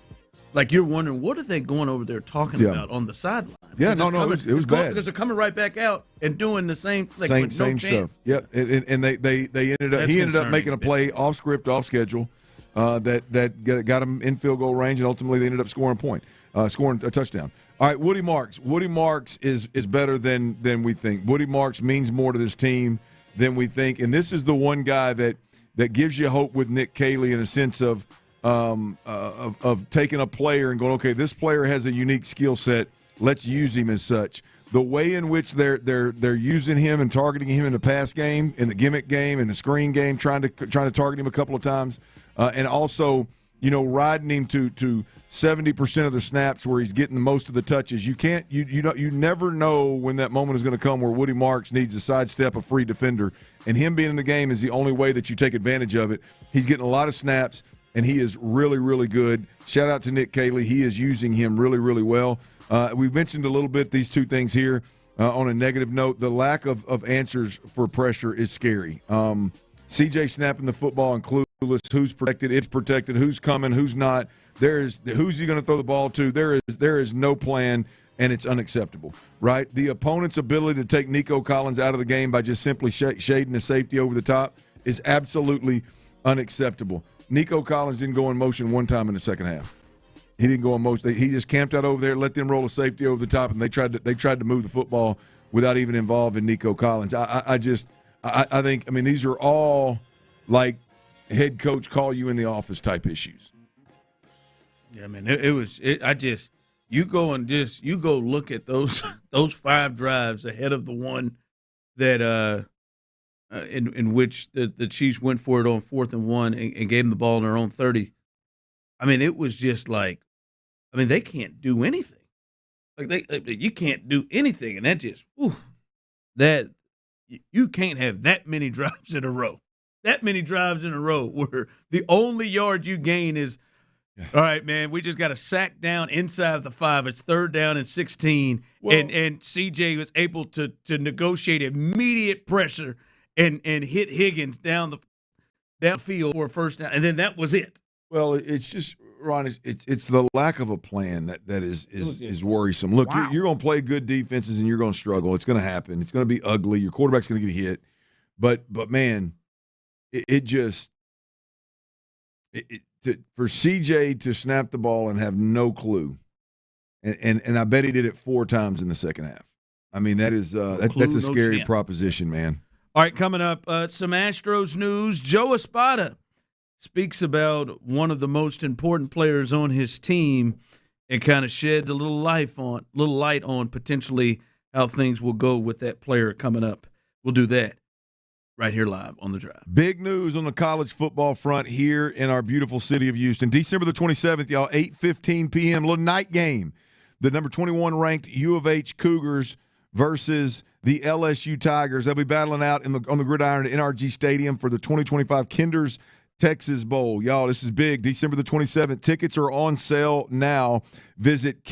Like you're wondering, what are they going over there talking about on the sideline? Yeah, it was bad. Because they're coming right back out and doing the same same stuff. Yep, and they ended up. He ended up making a play off script, off schedule, that got him in field goal range, and ultimately they ended up scoring a touchdown. All right, Woody Marks. Woody Marks is better than we think. Woody Marks means more to this team than we think, and this is the one guy that gives you hope with Nick Caley in a sense of taking a player and going, okay, this player has a unique skill set. Let's use him as such. The way in which they're using him and targeting him in the pass game, in the gimmick game, in the screen game, trying to target him a couple of times, and also riding him to 70% of the snaps where he's getting most of the touches. You never know when that moment is going to come where Woody Marks needs to sidestep a free defender, and him being in the game is the only way that you take advantage of it. He's getting a lot of snaps. And he is really, really good. Shout out to Nick Caley. He is using him really, really well. We've mentioned a little bit these 2 things here on a negative note. The lack of answers for pressure is scary. CJ snapping the football and clueless. Who's protected? It's protected. Who's coming? Who's not? Who's he going to throw the ball to? There is no plan, and it's unacceptable, right? The opponent's ability to take Nico Collins out of the game by just simply shading the safety over the top is absolutely unacceptable. Nico Collins didn't go in motion one time in the second half. He didn't go in motion. He just camped out over there, let them roll a safety over the top, and they tried to move the football without even involving Nico Collins. I think these are all like head coach call you in the office type issues. Yeah, man, you go look at those 5 drives ahead of the one that in which the Chiefs went for it on 4th and 1 and gave them the ball on their own 30. I mean, it was just like, I mean, they can't do anything. Like you can't do anything, and that just you can't have that many drives in a row. That many drives in a row where the only yard you gain is, all right, man, we just got a sack down inside of the 5. It's 3rd down and 16, and CJ was able to negotiate immediate pressure and hit Higgins downfield for a first down, and then that was it. Well, it's just, Ron, it's the lack of a plan that is worrisome. Look, you're going to play good defenses and you're going to struggle. It's going to happen. It's going to be ugly. Your quarterback's going to get hit. But man, for CJ to snap the ball and have no clue, and I bet he did it 4 times in the second half. I mean, that's a scary proposition, man. All right, coming up, some Astros news. Joe Espada speaks about one of the most important players on his team and kind of sheds a little light on potentially how things will go with that player coming up. We'll do that right here live on The Drive. Big news on the college football front here in our beautiful city of Houston. December the 27th, y'all, 8:15 p.m., little night game. The number 21 ranked U of H Cougars versus the LSU Tigers. They'll be battling out on the gridiron at NRG Stadium for the 2025 Kinder's Texas Bowl. Y'all, this is big. December the 27th. Tickets are on sale now. Visit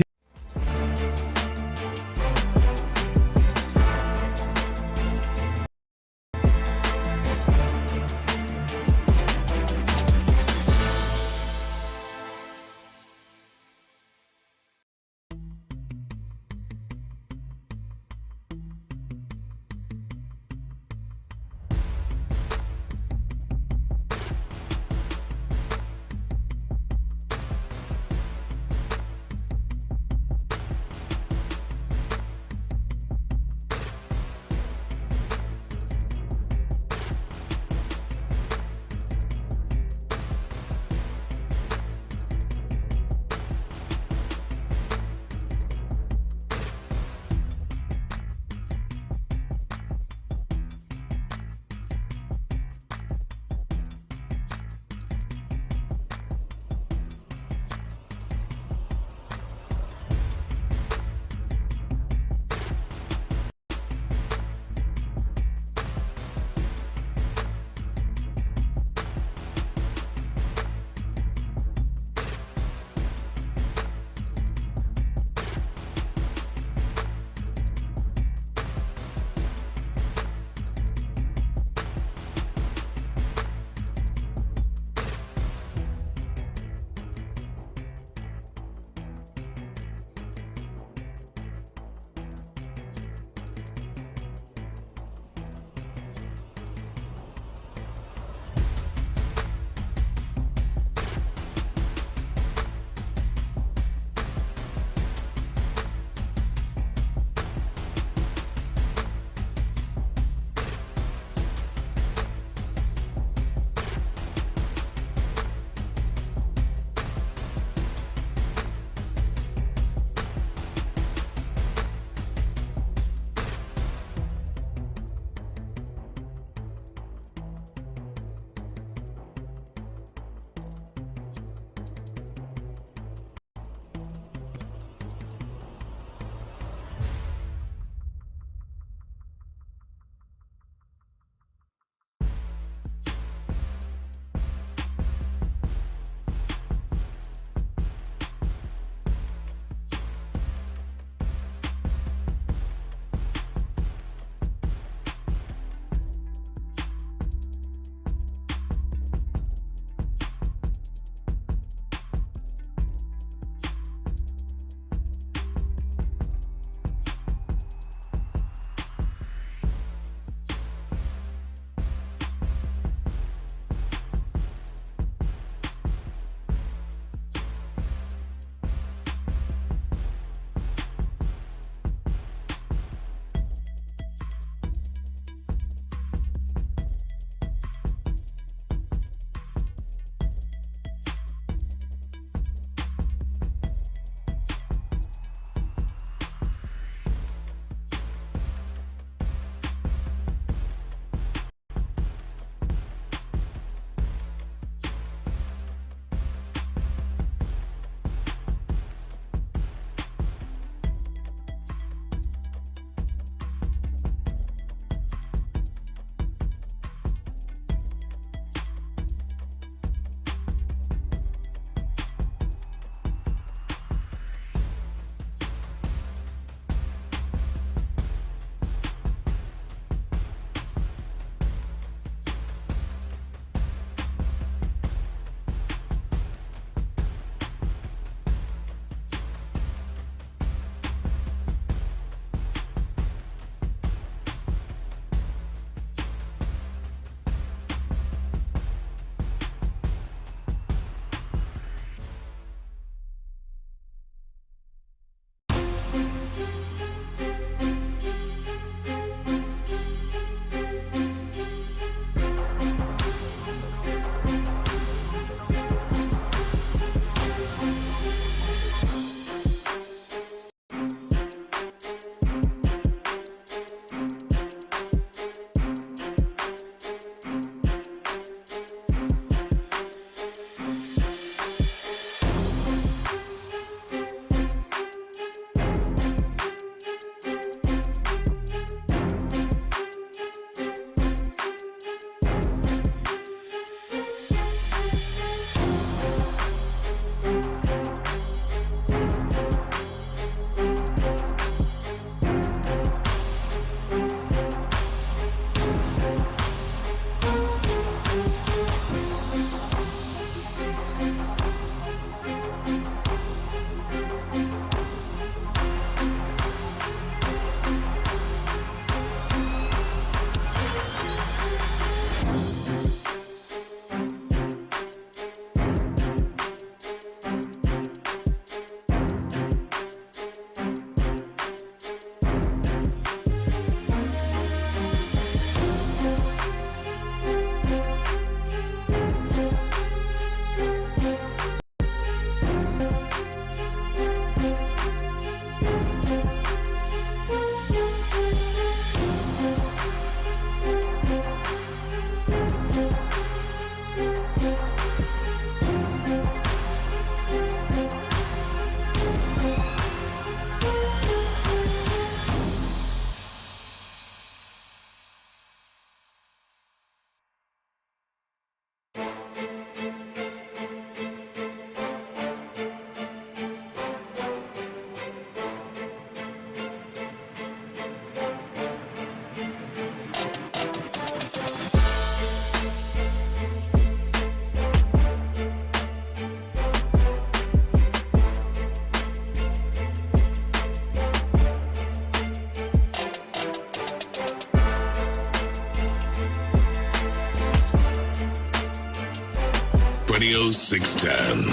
Radio 610.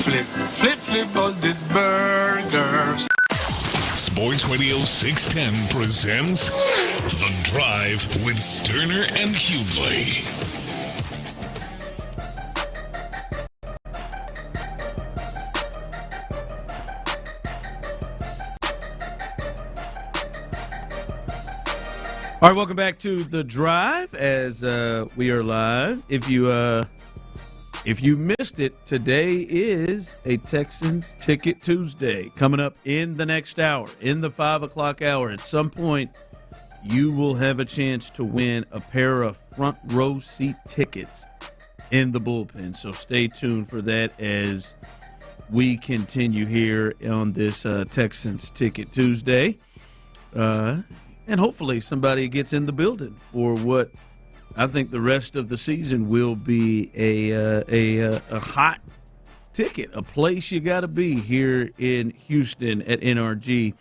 Flip all these burgers. Sports Radio 610 presents The Drive with Stoerner and Hughley. All right, welcome back to The Drive as we are live. If you missed it, today is a Texans Ticket Tuesday. Coming up in the next hour, in the 5 o'clock hour, at some point, you will have a chance to win a pair of front row seat tickets in the bullpen. So stay tuned for that as we continue here on this Texans Ticket Tuesday. And hopefully somebody gets in the building for what I think the rest of the season will be a hot ticket, a place you got to be here in Houston at NRG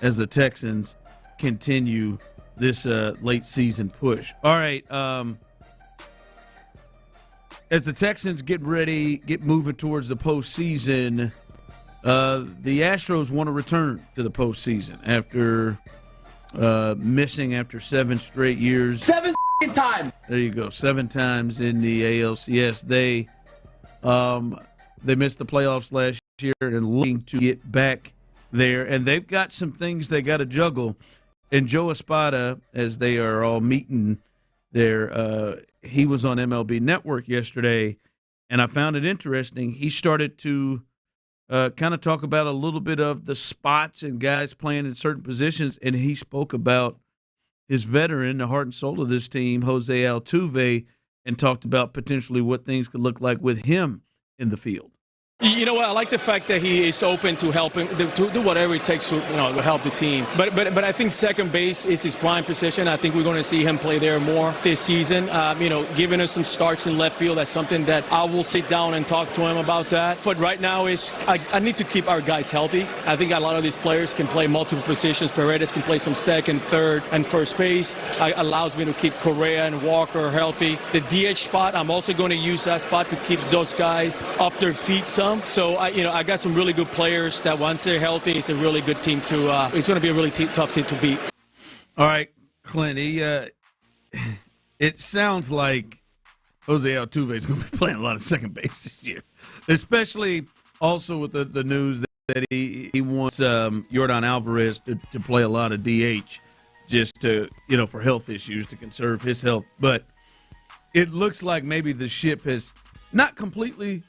as the Texans continue this late season push. All right, as the Texans get moving towards the postseason, the Astros want to return to the postseason after missing after 7 straight years. 7 times. There you go. 7 times in the ALCS. They missed the playoffs last year and looking to get back there. And they've got some things they got to juggle. And Joe Espada, as they are all meeting there, he was on MLB Network yesterday, and I found it interesting. He started to kind of talk about a little bit of the spots and guys playing in certain positions, and he spoke about his veteran, the heart and soul of this team, Jose Altuve, and talked about potentially what things could look like with him in the field. You know what? I like the fact that he is open to helping, to do whatever it takes to help the team. But I think second base is his prime position. I think we're going to see him play there more this season. Giving us some starts in left field. That's something that I will sit down and talk to him about that. But right now I need to keep our guys healthy. I think a lot of these players can play multiple positions. Paredes can play some second, third, and first base. Allows me to keep Correa and Walker healthy. The DH spot, I'm also going to use that spot to keep those guys off their feet some. So I got some really good players that once they're healthy, it's a really good team to. It's going to be a really tough team to beat. All right, Clint. It sounds like Jose Altuve is going to be playing a lot of second base this year, especially also with the news that he wants Yordan Alvarez to play a lot of DH, just to for health issues, to conserve his health. But it looks like maybe the ship has not completely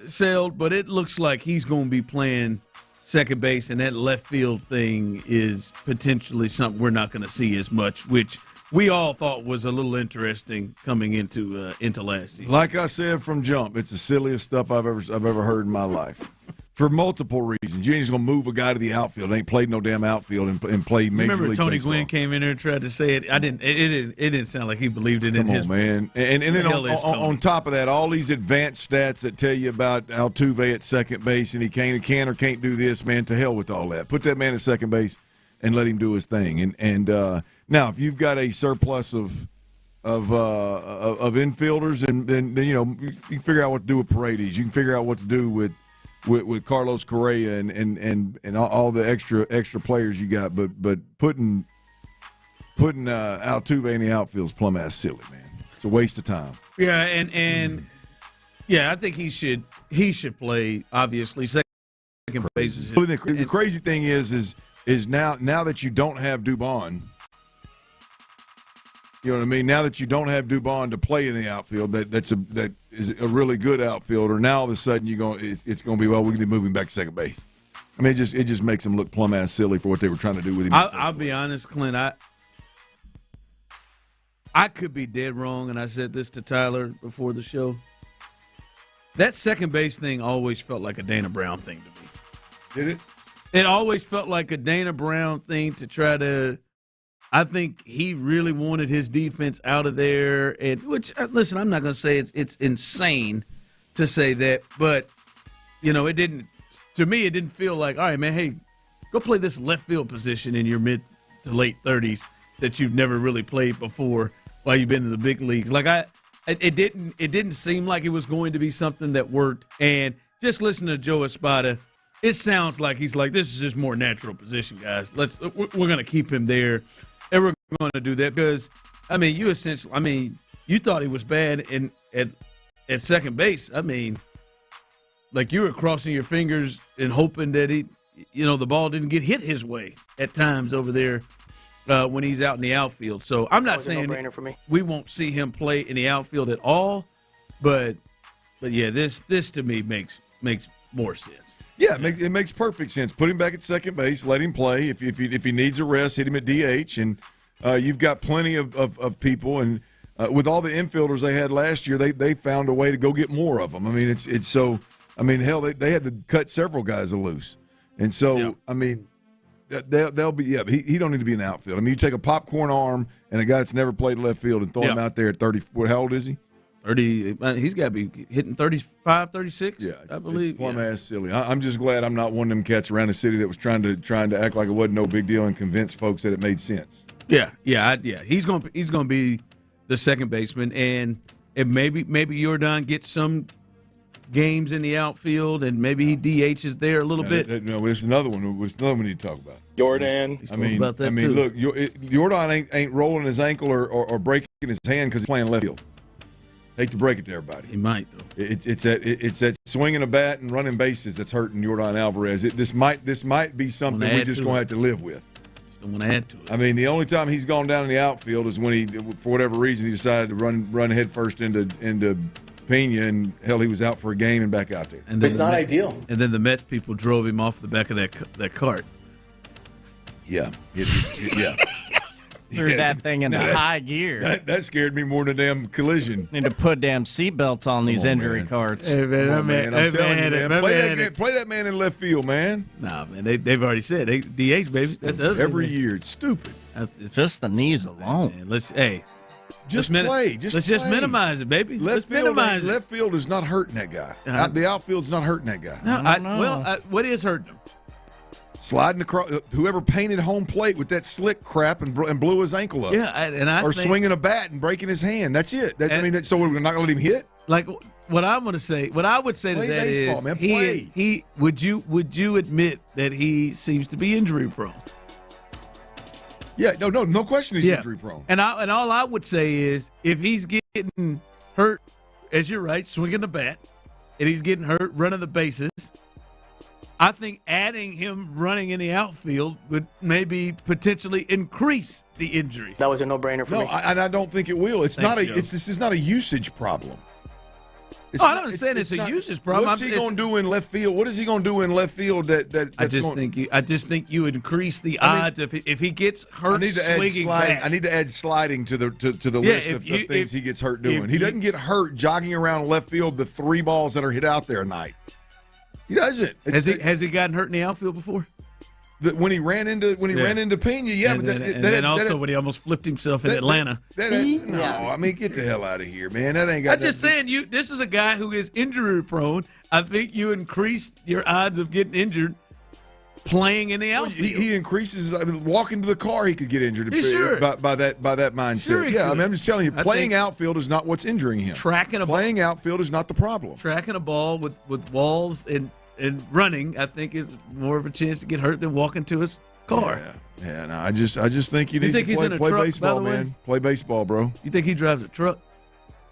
sailed, but it looks like he's going to be playing second base, and that left field thing is potentially something we're not going to see as much, which we all thought was a little interesting coming into last season. Like I said from jump, it's the silliest stuff I've ever heard in my life. For multiple reasons. You ain't just going to move a guy to the outfield. Ain't played no damn outfield and play Major Remember League Tony Baseball. Gwynn came in there and tried to say it? It didn't sound like he believed it in his Come on, man. And then on top of that, all these advanced stats that tell you about Altuve at second base and he can or can't do this, man, to hell with all that. Put that man at second base and let him do his thing. And now, if you've got a surplus of infielders, and then you can figure out what to do with Paredes. You can figure out what to do with Carlos Correa and all the extra players you got, but putting Altuve in the outfield is plumb ass silly, man. It's a waste of time. Yeah, and I think he should play, obviously, second base. The crazy thing is now that you don't have Dubon. You know what I mean? Now that you don't have Dubon to play in the outfield, that is a really good outfielder. Now all of a sudden it's going to be, well, we're going to be moving back to second base. I mean, it just makes them look plumb ass silly for what they were trying to do with him. I'll be honest, Clint. I could be dead wrong, and I said this to Tyler before the show. That second base thing always felt like a Dana Brown thing to me. Did it? It always felt like a Dana Brown thing to try to. I think he really wanted his defense out of there, and listen, I'm not going to say it's insane to say that, but it didn't. To me, it didn't feel like, all right, man, hey, go play this left field position in your mid to late 30s that you've never really played before while you've been in the big leagues. Like It didn't seem like it was going to be something that worked. And just listening to Joe Espada, it sounds like he's like, this is just more natural position, guys. We're going to keep him there, and we're going to do that because, I mean, you thought he was bad at second base. I mean, like you were crossing your fingers and hoping that the ball didn't get hit his way at times over there. When he's out in the outfield. So I'm not saying no-brainer for me. We won't see him play in the outfield at all, but yeah, this to me makes more sense. Yeah, it makes perfect sense. Put him back at second base, let him play. If he needs a rest, hit him at DH, and you've got plenty of people. And with all the infielders they had last year, they found a way to go get more of them. I mean, it's so. I mean, hell, they had to cut several guys loose, and so yeah. I mean. They'll be he don't need to be in the outfield. I mean, you take a popcorn arm and a guy that's never played left field and throw him out there at 30. How old is he? 30. He's got to be hitting 35, 36. Yeah, I believe. It's plumb ass silly. I'm just glad I'm not one of them cats around the city that was trying to act like it wasn't no big deal and convince folks that it made sense. Yeah. He's going to be the second baseman, and maybe Jordan gets some games in the outfield, and maybe he DHs there a little bit. No, there's another one. There's another one we need to talk about. Jordan. Look, Jordan ain't rolling his ankle or breaking his hand because he's playing left field. Hate to break it to everybody. He might though. It's that swinging a bat and running bases that's hurting Jordan Alvarez. This might be something we just gonna have to live with. Just don't want to add to it. I mean, the only time he's gone down in the outfield is when he, for whatever reason, he decided to run headfirst into Pena, and hell, he was out for a game and back out there. And then it's not ideal. And then the Mets people drove him off the back of that cart. Yeah. Threw that thing in high gear. That scared me more than a damn collision. Need to put damn seatbelts on these injury carts. Hey, man, I'm telling you, man. Play that man in left field, man. Nah, man, they've already said DH, baby. That's every year. It's stupid. It's just the knees alone. Man, let's play. Let's just minimize it, baby. Left field is not hurting that guy. The outfield's not hurting that guy. No, what is hurting him? Sliding across, whoever painted home plate with that slick crap and blew his ankle up. Yeah, or swinging a bat and breaking his hand. That's it. So we're not going to let him hit. Like what I would say to that baseball, is, man. Play. He would you admit that he seems to be injury prone? Yeah, no question he's injury prone. And all I would say is if he's getting hurt, as you're right, swinging the bat, and he's getting hurt running the bases, I think adding him running in the outfield would maybe potentially increase the injuries. That was a no-brainer for me. No, I don't think it will. This is not a usage problem. I'm not saying it's a usage problem. What's he going to do in left field? What is he going to do in left field? I just think you increase the odds if he gets hurt. I need to add sliding to the list of things he gets hurt doing. He doesn't get hurt jogging around left field the 3 balls that are hit out there a night. He doesn't. Has he gotten hurt in the outfield before? When he ran into Pena, when he almost flipped himself in Atlanta. I mean, get the hell out of here, man. That ain't got. I'm just saying, this is a guy who is injury prone. I think you increase your odds of getting injured playing in the outfield. He increases. Walking to the car, he could get injured by that mindset. Sure, I'm just telling you, playing outfield is not what's injuring him. Playing outfield is not the problem. Tracking a ball with walls and running, I think, is more of a chance to get hurt than walking to his car. Yeah. No, I just think he needs to play baseball, man. Play baseball, bro. You think he drives a truck?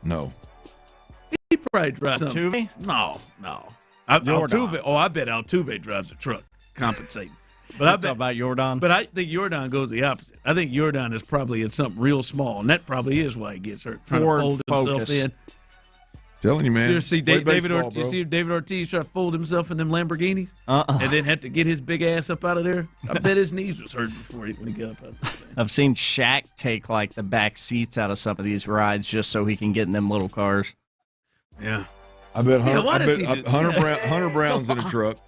No. He probably drives Altuve? No. Altuve. Oh, I bet Altuve drives a truck, compensating. But I bet about Jordan. But I think Jordan goes the opposite. I think Jordan is probably in something real small, and that probably is why he gets hurt. Trying to fold himself in. Telling you, man. You see David Ortiz try to fold himself in them Lamborghinis, and then had to get his big ass up out of there. I bet his knees was hurting when he got up out of there. I've seen Shaq take like the back seats out of some of these rides just so he can get in them little cars. Yeah, I bet Hunter Brown's in a truck.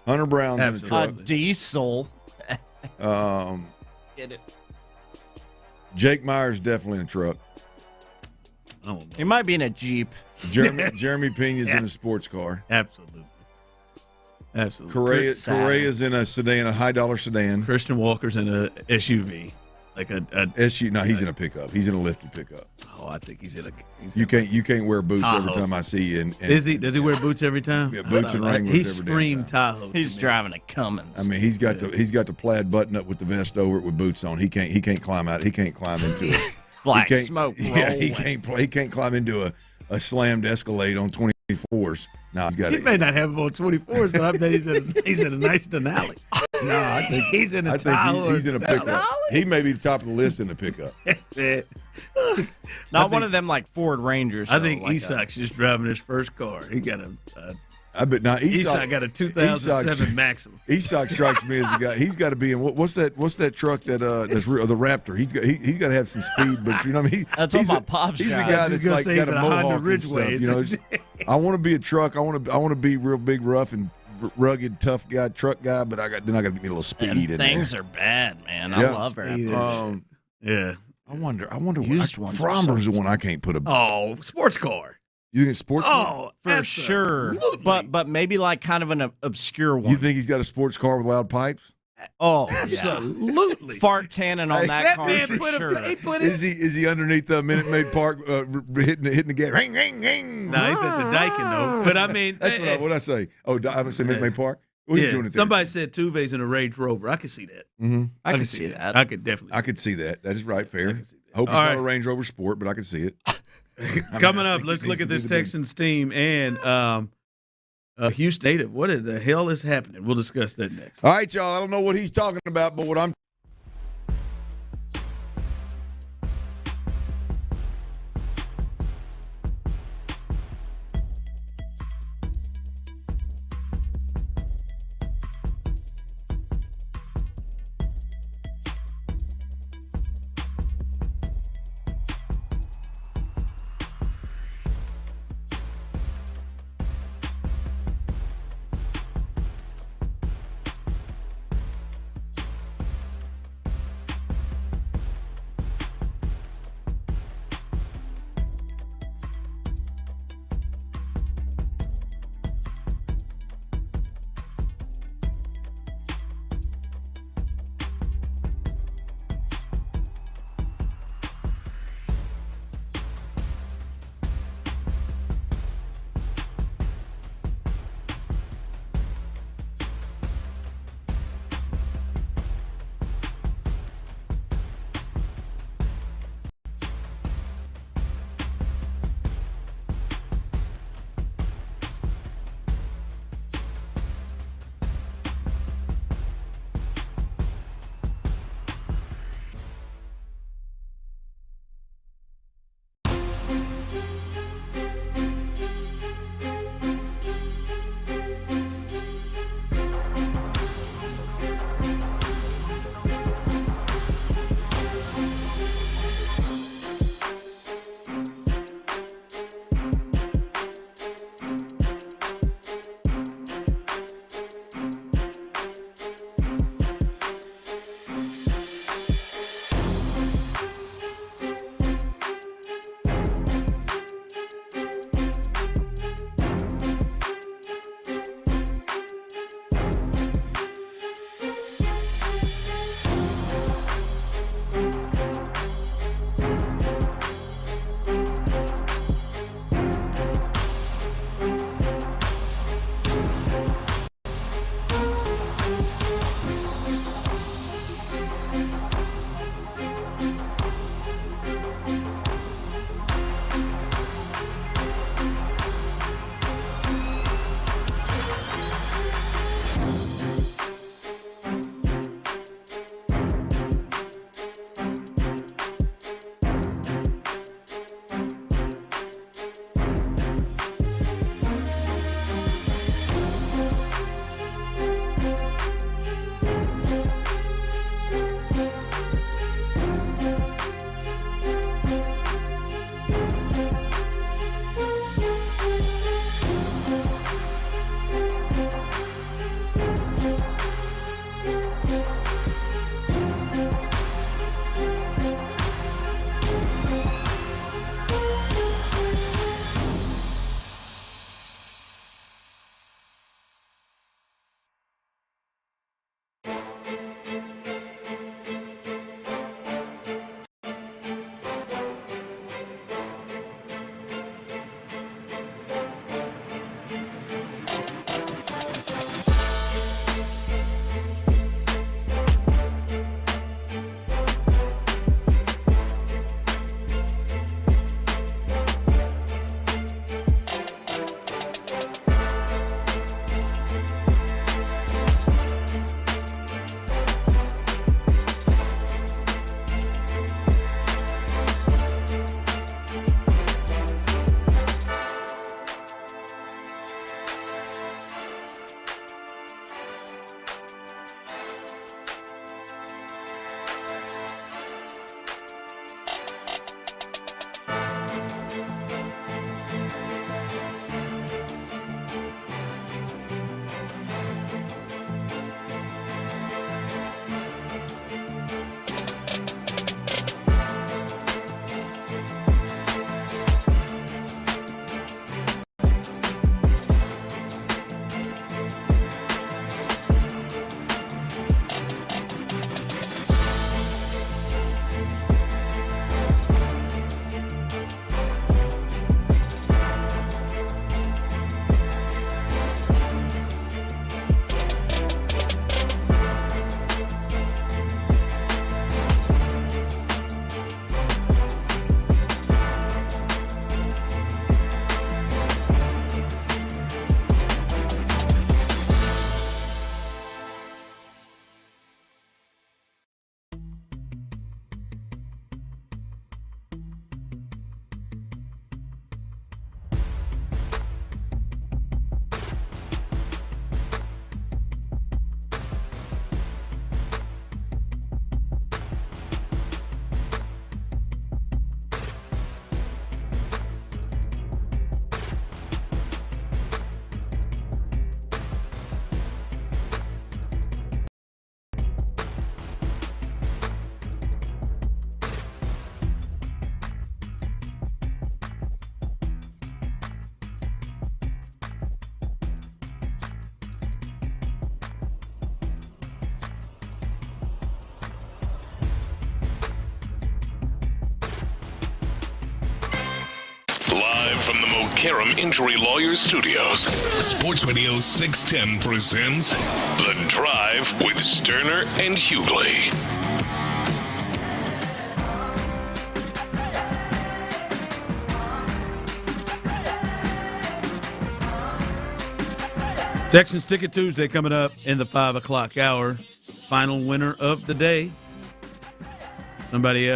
Hunter Brown's in a truck. A diesel. Get it. Jake Myers definitely in a truck. Oh, he might be in a Jeep. Jeremy Pena's in a sports car. Absolutely. Correa's in a sedan, a high-dollar sedan. Christian Walker's in a SUV. Like a SU? No, he's in a pickup. He's in a lifted pickup. Oh, I think he's in a. You can't wear boots every time I see you. And Does he wear boots every time? Yeah, boots and Wranglers he every damn screamed time. Tahoe. He's driving a Cummins. I mean, he's got the plaid button up with the vest over it with boots on. He can't climb out. He can't climb into it. Black smoke rolling. Yeah, he can't climb into a slammed Escalade on 24s. No, He may not have him on 24s, but I bet he's in a nice Denali. No, I think he's in a Tahoe. He's in a pickup. He may be the top of the list in the pickup. Not one of them like Ford Rangers. I think like Esak's just driving his first car. He got I bet now Esoc got a 2007 Maxima. Esoc strikes me as the guy. He's got to be in what's that truck that's the Raptor. He's got to have some speed, but you know what I mean. That's what my pops. He's a guy that's like got a mohawk and stuff. You know, I want to be a truck. I want to be real big, rough and rugged, tough guy, truck guy. But I got to give me a little speed in there. Things are bad, man. I love Raptors. Yeah. I wonder. Frommer's the one I can't put a. Sports car. You think it's sports car? Oh, for sure. But maybe like kind of an obscure one. You think he's got a sports car with loud pipes? Oh, absolutely. Fart cannon on that car man for sure. Is he underneath the Minute Maid Park hitting the gate? Ring, ring, ring. No, he's at the Daikin though. But I mean, that's what I say. Oh, I haven't said Minute Maid Park. What are you doing it there? Somebody said Tuve's in a Range Rover. I could see that. Mm-hmm. I could see that. I could definitely. I could see that. That is right. Fair. Hope it's not a Range Rover Sport, but I could see it. Coming up, let's look at this Texans team and Houston native. What in the hell is happening? We'll discuss that next. All right, y'all. I don't know what he's talking about, but what I'm from the McCarran Injury Lawyers Studios, Sports Radio 610 presents The Drive with Stoerner and Hughley. Texans Ticket Tuesday coming up in the 5 o'clock hour. Final winner of the day. Somebody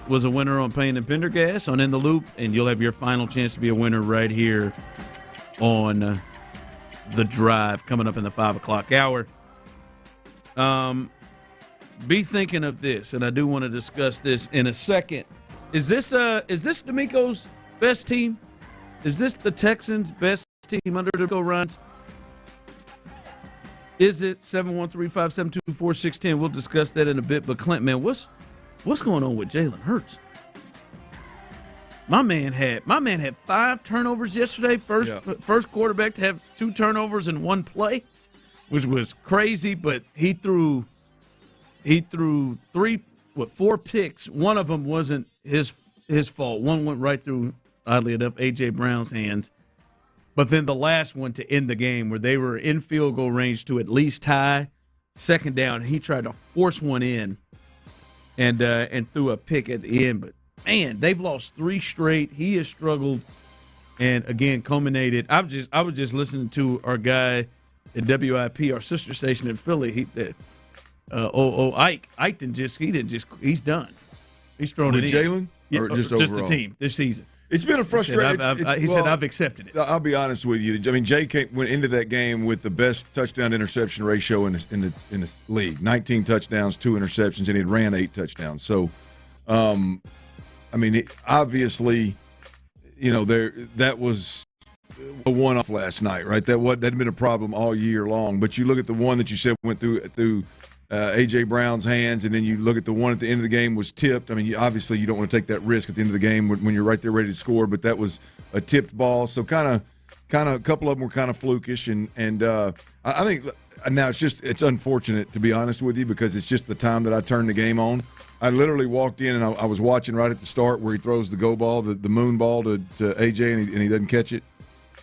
was a winner on Payne and Pendergast on In the Loop, and you'll have your final chance to be a winner right here on The Drive coming up in the 5 o'clock hour. Be thinking of this, and I do want to discuss this in a second. Is this D'Amico's best team? Is this the Texans' best team under D'Amico Ryans? Is it 713-572-4610? We'll discuss that in a bit. But Clint, man, what's going on with Jalen Hurts? My man had 5 turnovers yesterday. First quarterback to have 2 turnovers in one play, which was crazy. But he threw 4 picks. One of them wasn't his fault. One went right through, oddly enough, A.J. Brown's hands. But then the last one to end the game, where they were in field goal range to at least tie, second down, he tried to force one in and threw a pick at the end. But, man, they've lost 3 straight. He has struggled and, again, culminated. I was just listening to our guy at WIP, our sister station in Philly. Ike he's done. He's thrown it in. Jalen? Or just overall? Just the team this season. It's been a frustration. He said, I've accepted it. I'll be honest with you. I mean, Jay went into that game with the best touchdown-interception ratio in the league. 19 touchdowns, 2 interceptions, and he ran 8 touchdowns. So, obviously, that was a one-off last night, right? That had been a problem all year long. But you look at the one that you said went through A.J. Brown's hands, and then you look at the one at the end of the game was tipped. I mean, obviously you don't want to take that risk at the end of the game when you're right there ready to score, but that was a tipped ball. So kind of a couple of them were kind of flukish, and I think now it's unfortunate, to be honest with you, because it's just the time that I turned the game on. I literally walked in, and I was watching right at the start where he throws the go ball, the moon ball to A.J., and he doesn't catch it.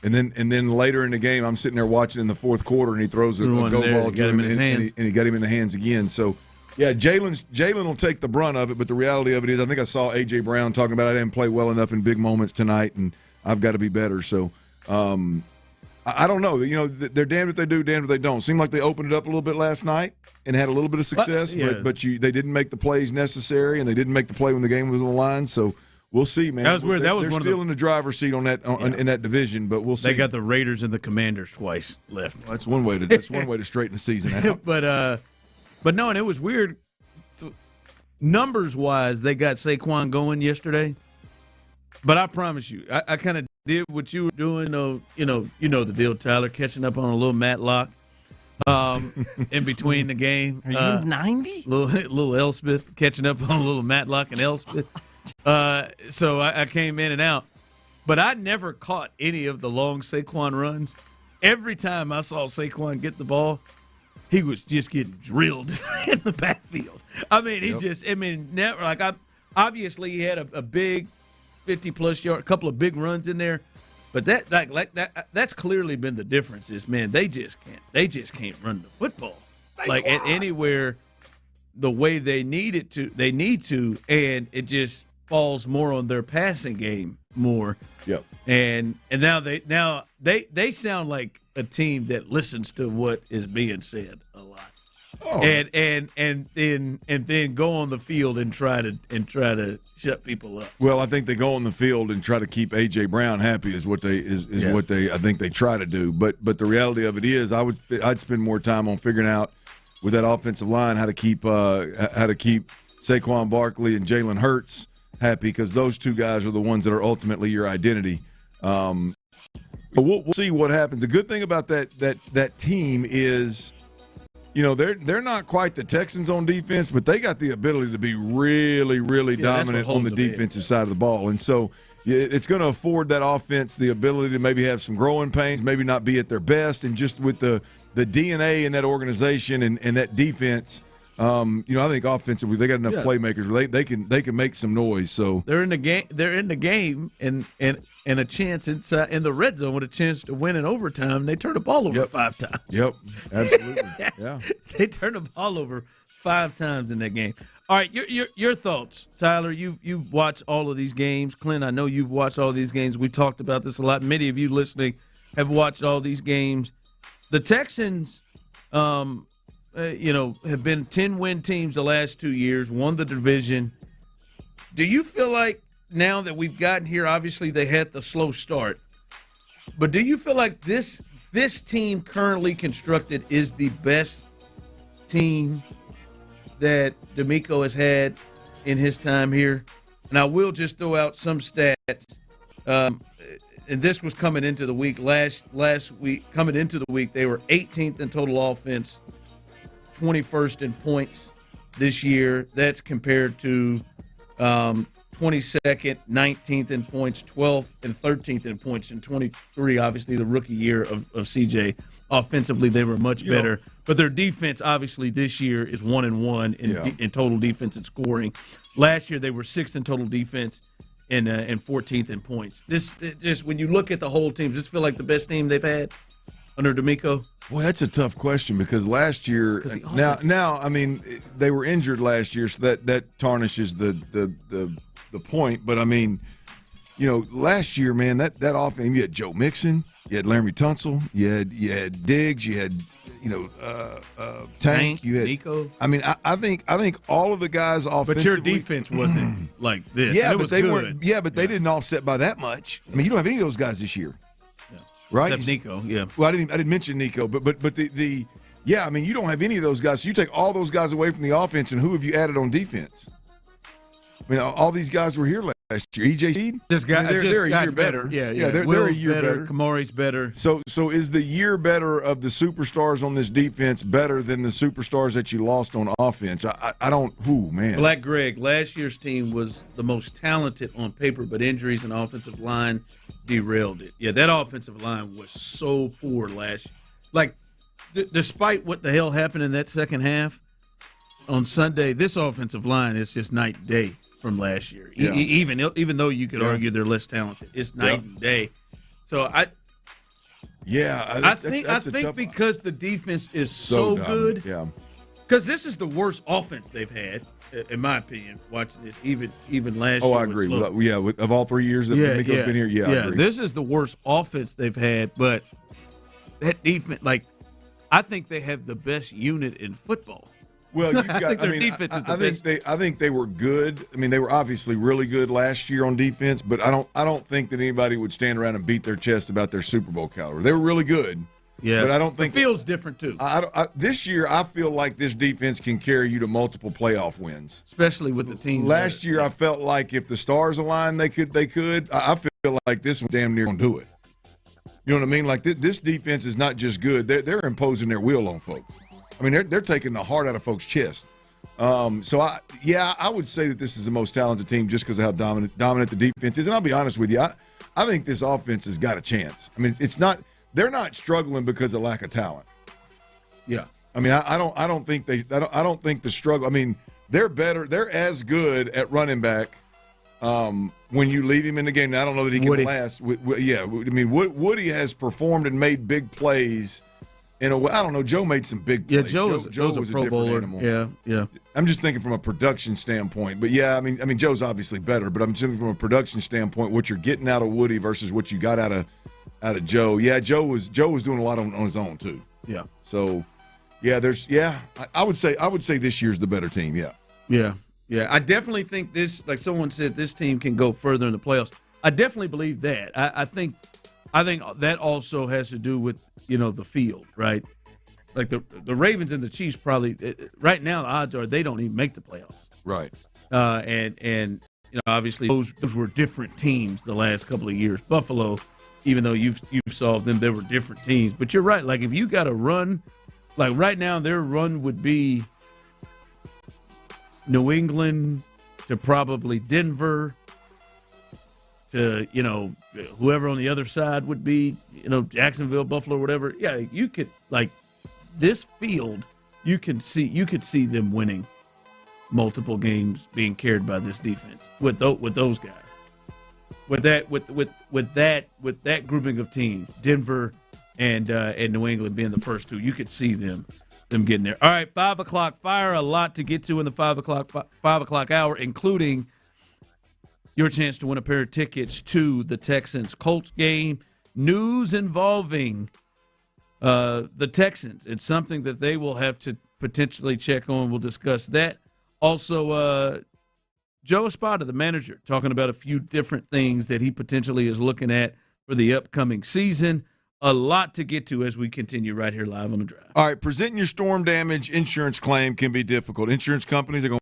And then later in the game, I'm sitting there watching in the fourth quarter, and he throws a go ball to him, and he got him in the hands again. So, yeah, Jalen will take the brunt of it, but the reality of it is I think I saw A.J. Brown talking about I didn't play well enough in big moments tonight, and I've got to be better. So, I don't know. They're damned if they do, damned if they don't. Seemed like they opened it up a little bit last night and had a little bit of success, but they didn't make the plays necessary, and they didn't make the play when the game was on the line. So, we'll see, man. That was weird. They're still in the driver's seat on that in that division, but we'll see. They got the Raiders and the Commanders twice left. Well, that's one way to straighten the season out. but no, and it was weird. Numbers wise, they got Saquon going yesterday. But I promise you, I kind of did what you were doing. You know the deal, Tyler, catching up on a little Matlock in between the game. Are you 90? Little Elspeth catching up on a little Matlock and Elspeth. So I came in and out, but I never caught any of the long Saquon runs. Every time I saw Saquon get the ball, he was just getting drilled in the backfield. I mean, obviously he had a big 50-plus yard, a couple of big runs in there, but that's clearly been the difference. Is, man, they just can't run the football at anywhere the way they need to, and it just falls more on their passing game more. Yep. And now they sound like a team that listens to what is being said a lot. Oh. And then go on the field and try to shut people up. Well, I think they go on the field and try to keep A.J. Brown happy is what they I think they try to do. But the reality of it is I'd spend more time on figuring out with that offensive line how to keep Saquon Barkley and Jalen Hurts happy, because those two guys are the ones that are ultimately your identity. But we'll see what happens. The good thing about that team is, they're not quite the Texans on defense, but they got the ability to be really, really dominant on the defensive side of the ball. And so it's going to afford that offense the ability to maybe have some growing pains, maybe not be at their best, and just with the DNA in that organization and that defense, I think offensively they got enough playmakers. They can make some noise. So they're in the game. They're in the game, and a chance inside in the red zone with a chance to win in overtime. They turn the ball over 5 times. Yep, absolutely. Yeah, they turn the ball over 5 times in that game. All right, your thoughts, Tyler. You've watched all of these games. Clint, I know you've watched all these games. We talked about this a lot. Many of you listening have watched all these games. The Texans, have been 10-win teams the last 2 years, won the division. Do you feel like now that we've gotten here, obviously they had the slow start, but do you feel like this team currently constructed is the best team that D'Amico has had in his time here? And I will just throw out some stats. And this was coming into the week. Last week, coming into the week, they were 18th in total offense, 21st in points this year. That's compared to 22nd, 19th in points, 12th and 13th in points in 23, obviously the rookie year of CJ. Offensively, they were much better. But their defense, obviously, this year is 1-1 in total defense and scoring. Last year, they were 6th in total defense and 14th in points. Just when you look at the whole team, does this feel like the best team they've had under D'Amico? Well, that's a tough question because last year now I mean they were injured last year, so that tarnishes the point. But I mean, last year, man, that offense, you had Joe Mixon, you had Laramie Tunsil, you had Diggs, you had Tank, you had Nico. I mean, I think all of the guys offensively. But your defense wasn't like this. Yeah, but they weren't. Yeah, but they didn't offset by that much. I mean, you don't have any of those guys this year. Right, except Nico. Yeah. Well, I didn't mention Nico, but the I mean, you don't have any of those guys. So you take all those guys away from the offense, and who have you added on defense? I mean, all these guys were here last year. EJ Seed, they're a year better. Yeah. They're a year better. Kamari's better. So is the year better of the superstars on this defense better than the superstars that you lost on offense? I don't. Man. Black Greg, last year's team was the most talented on paper, but injuries and offensive line derailed it. Yeah, that offensive line was so poor last year. Like, despite what the hell happened in that second half on Sunday, this offensive line is just night and day from last year. Yeah. Even though you could argue they're less talented, it's night and day. So I think because the defense is so good. Yeah. Because this is the worst offense they've had, in my opinion, watching this, even last year. Oh, I agree. Of all 3 years that D'Amico's been here, I agree. This is the worst offense they've had, but that defense, I think they have the best unit in football. Well, I think they were good. I mean, they were obviously really good last year on defense, but I don't think that anybody would stand around and beat their chest about their Super Bowl caliber. They were really good. Yeah, but I don't think it feels different too. This year, I feel like this defense can carry you to multiple playoff wins, especially with the team. Last year, I felt like if the stars aligned, they could. I feel like this one damn near gonna do it. You know what I mean? Like this defense is not just good; they're imposing their will on folks. I mean, they're taking the heart out of folks' chest. So I would say that this is the most talented team just because of how dominant the defense is. And I'll be honest with you, I think this offense has got a chance. I mean, they're not struggling because of lack of talent. Yeah. I mean, I don't think the struggle. I mean, they're better. They're as good at running back when you leave him in the game. Now, I don't know that he can last. I mean, Woody has performed and made big plays. In a way, I don't know. Joe made some big plays. Joe was a Pro Bowler. Animal. Yeah. I'm just thinking from a production standpoint. But I mean, Joe's obviously better. But I'm thinking from a production standpoint, what you're getting out of Woody versus what you got out of Joe. Yeah, Joe was doing a lot on his own too. Yeah. So, I would say this year's the better team. Yeah. I definitely think this. Like someone said, this team can go further in the playoffs. I definitely believe that. I think that also has to do with the field, right? Like the Ravens and the Chiefs probably right now the odds are they don't even make the playoffs, right? And obviously those were different teams the last couple of years. Buffalo, even though you've solved them, they were different teams. But you're right. Like if you got to run, like right now their run would be New England to probably Denver. To whoever on the other side would be, Jacksonville, Buffalo, whatever. Yeah, you could this field you could see them winning multiple games being carried by this defense with those guys. With that grouping of teams, Denver and New England being the first two, you could see them getting there. All right, 5 o'clock fire. A lot to get to in the 5 o'clock hour, including your chance to win a pair of tickets to the Texans Colts game. News involving the Texans. It's something that they will have to potentially check on. We'll discuss that. Also, Joe Espada, the manager, talking about a few different things that he potentially is looking at for the upcoming season. A lot to get to as we continue right here live on The Drive. All right, presenting your storm damage insurance claim can be difficult. Insurance companies are going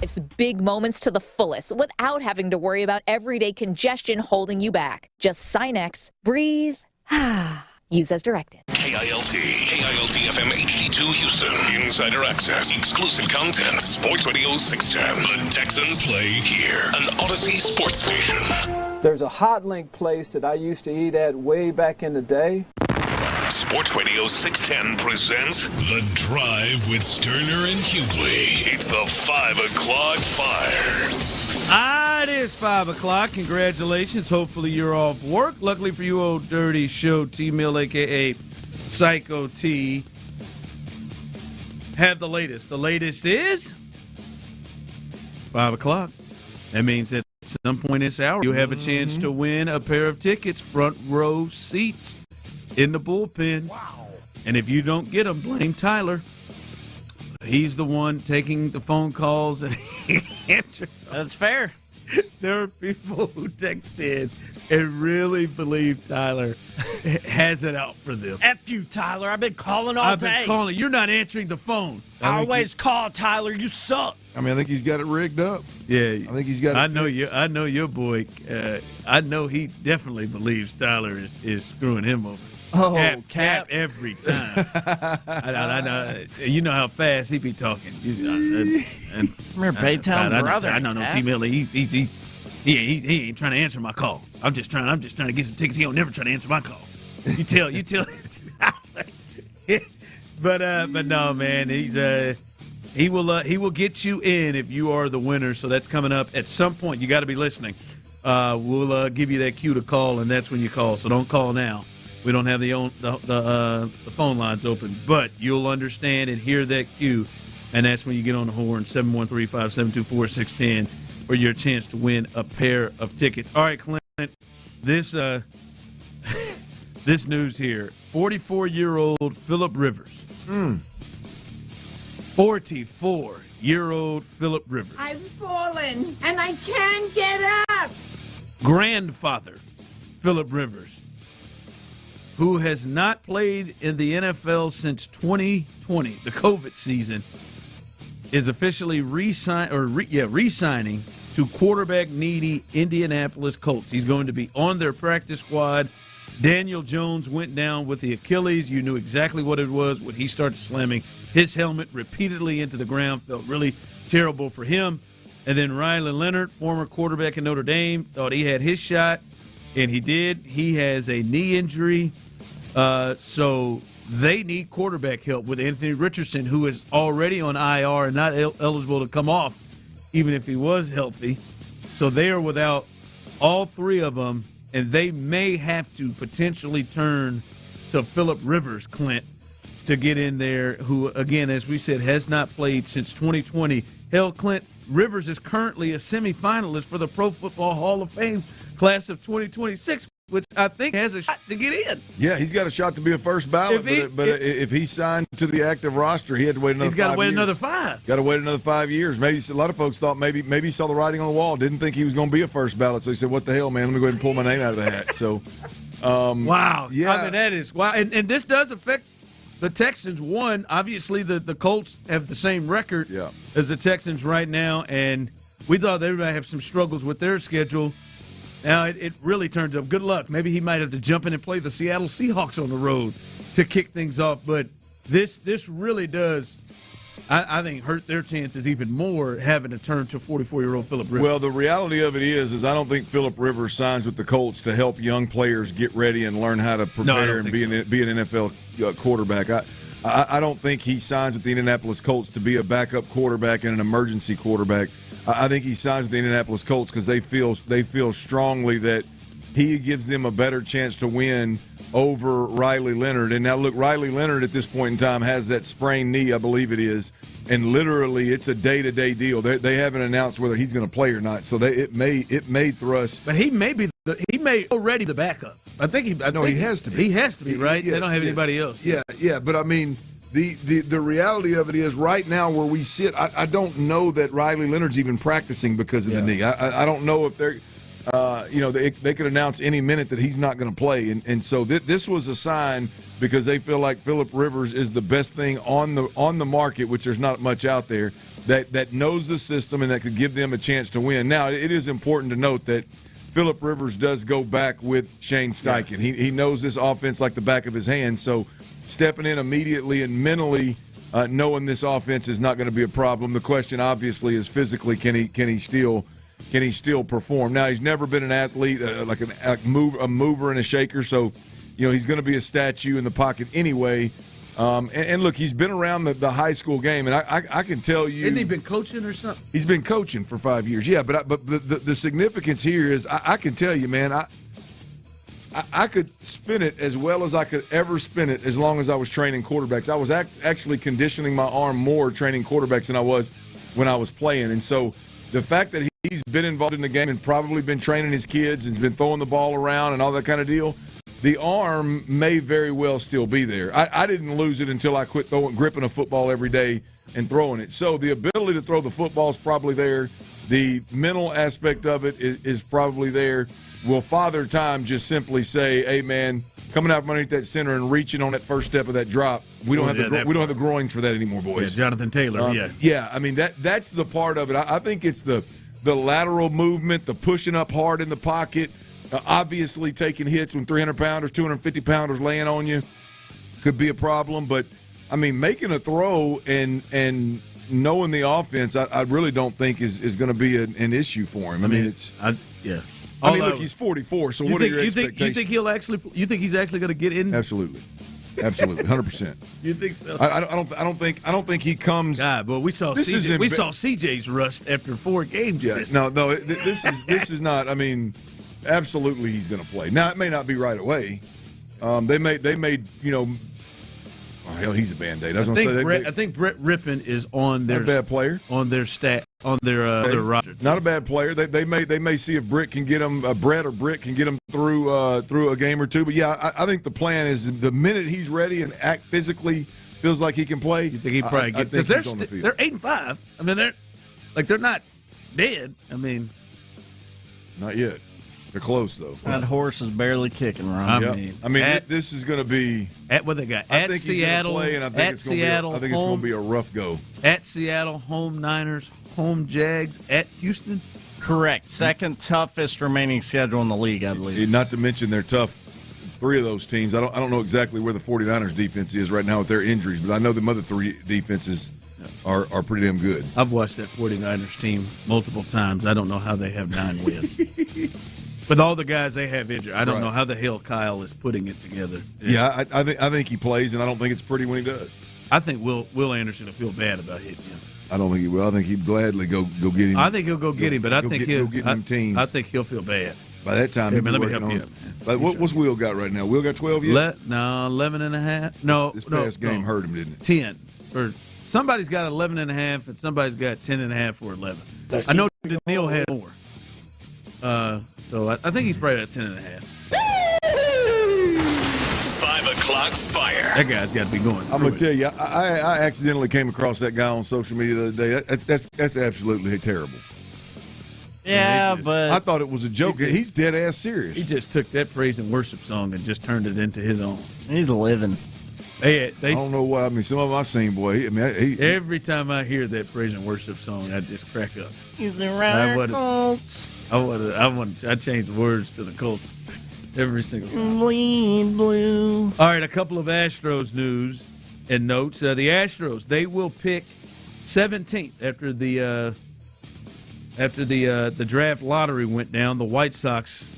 life's big moments to the fullest without having to worry about everyday congestion holding you back. Just Sinex, breathe, use as directed. KILT FM HD2 Houston. Insider access, exclusive content. Sports Radio 610. The Texans play here. An Odyssey sports station. There's a hot link place that I used to eat at way back in the day. Sports Radio 610 presents The Drive with Stoerner and Hughley. It's the 5 o'clock fire. It is 5 o'clock. Congratulations. Hopefully you're off work. Luckily for you, old dirty show T-Mill, a.k.a. Psycho T, have the latest. The latest is 5 o'clock. That means at some point this hour, you have a chance to win a pair of tickets, front row seats in the bullpen. Wow. And if you don't get them, blame Tyler. He's the one taking the phone calls and answering. That's fair. There are people who text in and really believe Tyler has it out for them. F you, Tyler. I've been calling all day. I've been calling. You're not answering the phone. I always call, Tyler. You suck. I mean, I think he's got it rigged up. Yeah, I think he's got it. I know your boy. I know he definitely believes Tyler is screwing him over. Oh, Cap every time. I know. You know how fast he be talking. Come here, Baytown brother. I don't know T-Mill. He ain't trying to answer my call. I'm just trying to get some tickets. He don't never try to answer my call. You tell. But no, man. He will get you in if you are the winner. So that's coming up at some point. You got to be listening. We'll give you that cue to call, and that's when you call. So don't call now. We don't have the phone lines open, but you'll understand and hear that cue, and that's when you get on the horn, 713-572-4610, for your chance to win a pair of tickets. All right, Clint, this this news here, 44-year-old Phillip Rivers. 44-year-old Phillip Rivers. I've fallen, and I can't get up. Grandfather Phillip Rivers, who has not played in the NFL since 2020, the COVID season, is officially re-signing to quarterback-needy Indianapolis Colts. He's going to be on their practice squad. Daniel Jones went down with the Achilles. You knew exactly what it was when he started slamming his helmet repeatedly into the ground. Felt really terrible for him. And then Riley Leonard, former quarterback in Notre Dame, thought he had his shot, and he did. He has a knee injury. So they need quarterback help with Anthony Richardson, who is already on IR and not eligible to come off, even if he was healthy. So they are without all three of them, and they may have to potentially turn to Phillip Rivers, Clint, to get in there, who, again, as we said, has not played since 2020. Hell, Clint, Rivers is currently a semifinalist for the Pro Football Hall of Fame class of 2026, which I think has a shot to get in. Yeah, he's got a shot to be a first ballot, but if he's signed to the active roster, he had to wait another 5 years. He's got to wait another 5. Got to wait another 5 years. Maybe a lot of folks thought maybe he saw the writing on the wall, didn't think he was going to be a first ballot, so he said, what the hell, man, let me go ahead and pull my name out of the hat. So, wow. Yeah. I mean, that is wow. And this does affect the Texans. One, obviously the Colts have the same record as the Texans right now, and we thought they would have some struggles with their schedule. Now it really turns up. Good luck. Maybe he might have to jump in and play the Seattle Seahawks on the road to kick things off. But this really does, I think, hurt their chances even more having to turn to 44-year-old Phillip Rivers. Well, the reality of it is I don't think Phillip Rivers signs with the Colts to help young players get ready and learn how to prepare and be an NFL quarterback. I don't think he signs with the Indianapolis Colts to be a backup quarterback and an emergency quarterback. I think he signs with the Indianapolis Colts because they feel strongly that he gives them a better chance to win over Riley Leonard. And now, look, Riley Leonard at this point in time has that sprained knee, I believe it is, and literally it's a day-to-day deal. They haven't announced whether he's going to play or not, so it may thrust. But he may already the backup. I think he has to be. He has to be, right? Yes, they don't have anybody else. Yeah, but I mean, the reality of it is right now where we sit, I don't know that Riley Leonard's even practicing because of the knee. I don't know if they're – they could announce any minute that he's not going to play. And so this was a sign because they feel like Phillip Rivers is the best thing on the market, which there's not much out there, that knows the system and that could give them a chance to win. Now, it is important to note that Phillip Rivers does go back with Shane Steichen. Yeah. He knows this offense like the back of his hand, so stepping in immediately and mentally knowing this offense is not going to be a problem. The question, obviously, is physically can he still perform? Now, he's never been an athlete, a mover and a shaker, so he's going to be a statue in the pocket anyway. And look, he's been around the high school game, and I can tell you. Hasn't he been coaching or something? He's been coaching for 5 years, yeah. But the significance here is I can tell you, man, I could spin it as well as I could ever spin it as long as I was training quarterbacks. I was actually conditioning my arm more training quarterbacks than I was when I was playing. And so the fact that he's been involved in the game and probably been training his kids and has been throwing the ball around and all that kind of deal, the arm may very well still be there. I didn't lose it until I quit gripping a football every day and throwing it. So the ability to throw the football is probably there. The mental aspect of it is probably there. Will Father Time just simply say, hey, man, coming out from underneath that center and reaching on that first step of that drop, we don't have the groins for that anymore, boys. Yeah, Jonathan Taylor, Yeah, I mean, that's the part of it. I think it's the lateral movement, the pushing up hard in the pocket, obviously taking hits when 300-pounders, 250-pounders laying on you could be a problem. But, I mean, making a throw and knowing the offense, I really don't think is going to be an issue for him. I mean, look, he's 44, so what are your expectations? You think he's actually going to get in? Absolutely, 100%. You think so? I don't think he comes. God, but we saw CJ's rust after 4 games. Yeah, no, this is not. I mean, absolutely, he's going to play. Now, it may not be right away. They made hell, he's a Band-Aid. I think Brett Rippon is on their bad player on their roster. Not a bad player. They may see if Brett can get him Brett or Britt can get him through a game or two. But yeah, I think the plan is the minute he's ready and act physically feels like he can play. You think he probably get because they're 8-5. I mean they're not dead. I mean, not yet. They're close, though. That horse is barely kicking, Ron. I mean, this is going to be at what they got. I think Seattle, he's going to play, and I think it's going to be a rough go. At Seattle, home Niners, home Jags, at Houston. Correct. Second toughest remaining schedule in the league, I believe. Not to mention they're tough. 3 of those teams. I don't know exactly where the 49ers defense is right now with their injuries, but I know the other 3 defenses are pretty damn good. I've watched that 49ers team multiple times. I don't know how they have 9 wins. With all the guys they have injured, I don't know how the hell Kyle is putting it together. Yeah, I think he plays, and I don't think it's pretty when he does. I think Will Anderson will feel bad about hitting him. I don't think he will. I think he'd gladly go get him. I think he'll go get him, but I think he'll get him teams. I think he'll feel bad. By that time, let me help you. Like, what's Will got right now? Will got 12 yet? 11.5. No, this past game hurt him, didn't it? 10. Or somebody's got 11.5, and somebody's got 10.5 or 11. I know Daniil had more. So I think he's probably at 10.5. 5 o'clock fire. That guy's got to be going. I'm going to tell you, I accidentally came across that guy on social media the other day. That's absolutely terrible. Yeah, but I thought it was a joke. He's dead ass serious. He just took that praise and worship song and just turned it into his own. He's living. I don't know what. I mean, some of them I've seen, boy. Every time I hear that praise and worship song, I just crack up. He's around Colts. I changed the words to the Colts every single time. Bleed blue. All right, a couple of Astros news and notes. The Astros, they will pick 17th after the draft lottery went down. The White Sox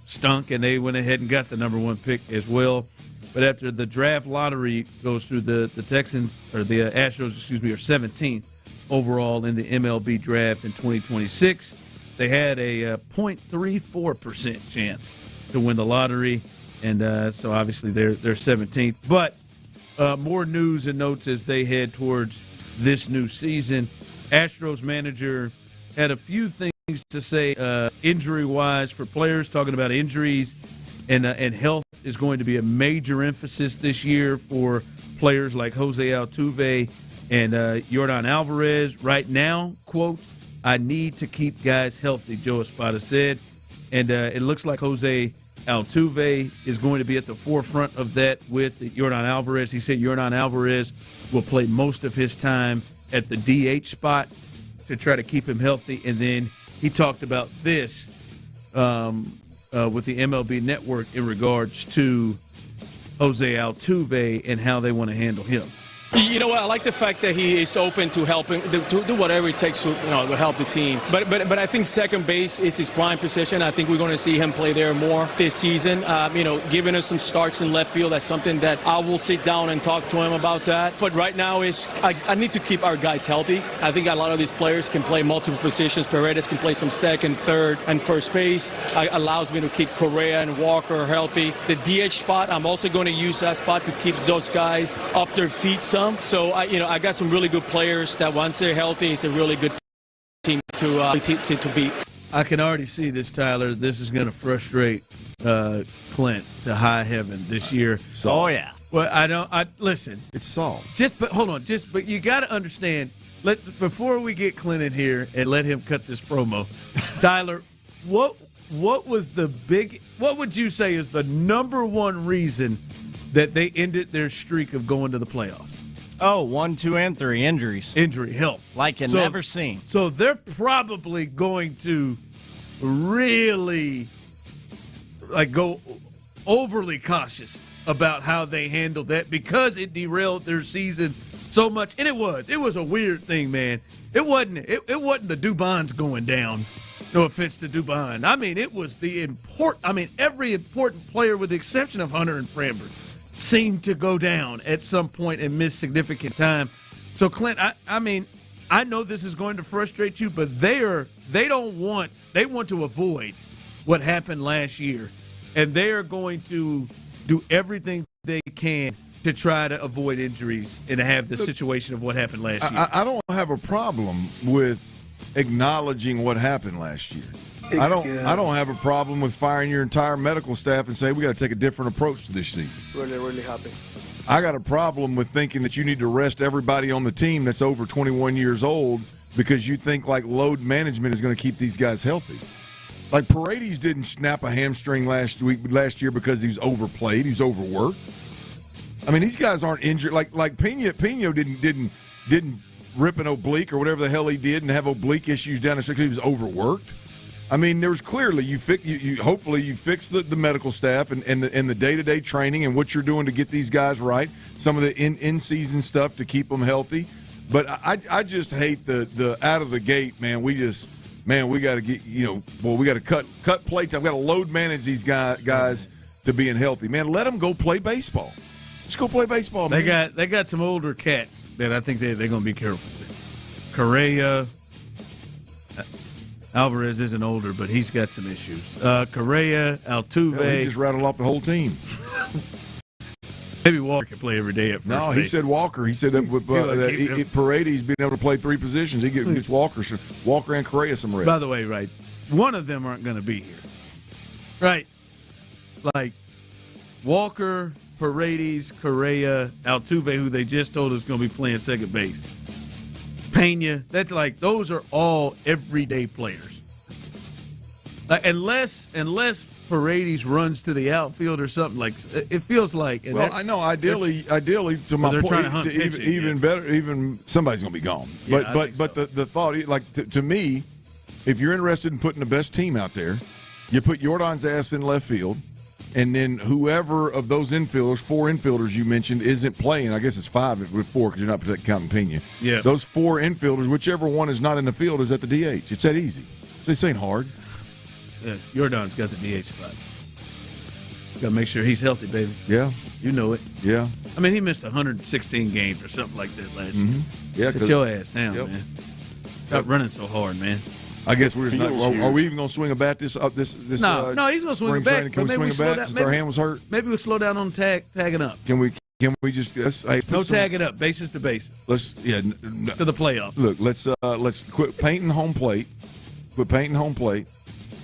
stunk, and they went ahead and got the number 1 pick as well. But after the draft lottery goes through, the Texans, or the Astros, are 17th overall in the MLB draft in 2026. They had a 0.34% chance to win the lottery, and so obviously they're 17th. But more news and notes as they head towards this new season. Astros manager had a few things to say injury-wise for players, talking about injuries and health is going to be a major emphasis this year for players like Jose Altuve and Yordan Alvarez. Right now, quote, I need to keep guys healthy, Joe Espada said. And it looks like Jose Altuve is going to be at the forefront of that with Yordan Alvarez. He said Yordan Alvarez will play most of his time at the DH spot to try to keep him healthy. And then he talked about this with the MLB Network in regards to Jose Altuve and how they want to handle him. You know what? I like the fact that he is open to helping, to do whatever it takes to, to help the team. But I think second base is his prime position. I think we're going to see him play there more this season. Giving us some starts in left field, that's something that I will sit down and talk to him about that. But right now I need to keep our guys healthy. I think a lot of these players can play multiple positions. Paredes can play some second, third, and first base. Allows me to keep Correa and Walker healthy. The DH spot, I'm also going to use that spot to keep those guys off their feet some. So I got some really good players that once they're healthy, it's a really good team to beat. I can already see this, Tyler. This is going to frustrate Clint to high heaven this year. Oh yeah. Well, listen. It's solved. Hold on. But you got to understand. Before we get Clint in here and let him cut this promo, Tyler, what was what would you say is the number one reason that they ended their streak of going to the playoffs? Oh, 1, 2, and 3 injuries. Injury help. Like never seen. So they're probably going to really go overly cautious about how they handled that because it derailed their season so much. And it was a weird thing, man. It wasn't the Dubons going down. No offense to Dubon. I mean, it was every important player with the exception of Hunter and Framber seemed to go down at some point and miss significant time. So, Clint, I know this is going to frustrate you, but they want to avoid what happened last year, and they are going to do everything they can to try to avoid injuries and to have the situation of what happened last year. I don't have a problem with acknowledging what happened last year. I don't have a problem with firing your entire medical staff and say we got to take a different approach to this season. Really, really happy. I got a problem with thinking that you need to rest everybody on the team that's over 21 years old because you think load management is going to keep these guys healthy. Paredes didn't snap a hamstring last year because he was overplayed. He was overworked. I mean, these guys aren't injured. Pena didn't rip an oblique or whatever the hell he did and have oblique issues down the stretch because he was overworked. I mean, there was clearly hopefully you fix the medical staff and the day-to-day training and what you're doing to get these guys right, some of the in-season stuff to keep them healthy. But I just hate the out of the gate, man. We got to get, we got to cut play time. We got to load manage these guys to being healthy. Man, let them go play baseball. Just go play baseball, man. They got some older cats that I think they're going to be careful with. Correa, Alvarez isn't older, but he's got some issues. Correa, Altuve. Hell, he just rattled off the whole team. Maybe Walker can play every day at first base. No, he said Walker. He said that with Paredes being able to play three positions, he gets Walker and Correa some rest. By the way, right, one of them aren't going to be here. Right. Walker, Paredes, Correa, Altuve, who they just told us is going to be playing second base. Pena, those are all everyday players. Unless Paredes runs to the outfield or something, it feels like. Well, I know. Ideally, to my point, even better, even somebody's going to be gone. Yeah, but the thought, to me, if you're interested in putting the best team out there, you put Yordan's ass in left field. And then whoever of those infielders, 4 infielders you mentioned, isn't playing. I guess it's 5 with 4 because you're not counting Pena. Yeah. Those 4 infielders, whichever one is not in the field, is at the DH. It's that easy. So this ain't hard. Yeah, Yordan's got the DH spot. Got to make sure he's healthy, baby. Yeah. You know it. Yeah. I mean, he missed 116 games or something like that last year. Yeah. Sit your ass down, man. Stop running so hard, man. I guess we're just not. Are we even going to swing a bat this? No, he's going to swing a bat. Can we swing a bat since our hand was hurt? Maybe we'll slow down on tagging up. Can we just tagging up, bases to bases. Let's to the playoffs. Look, let's quit painting home plate. Quit painting home plate.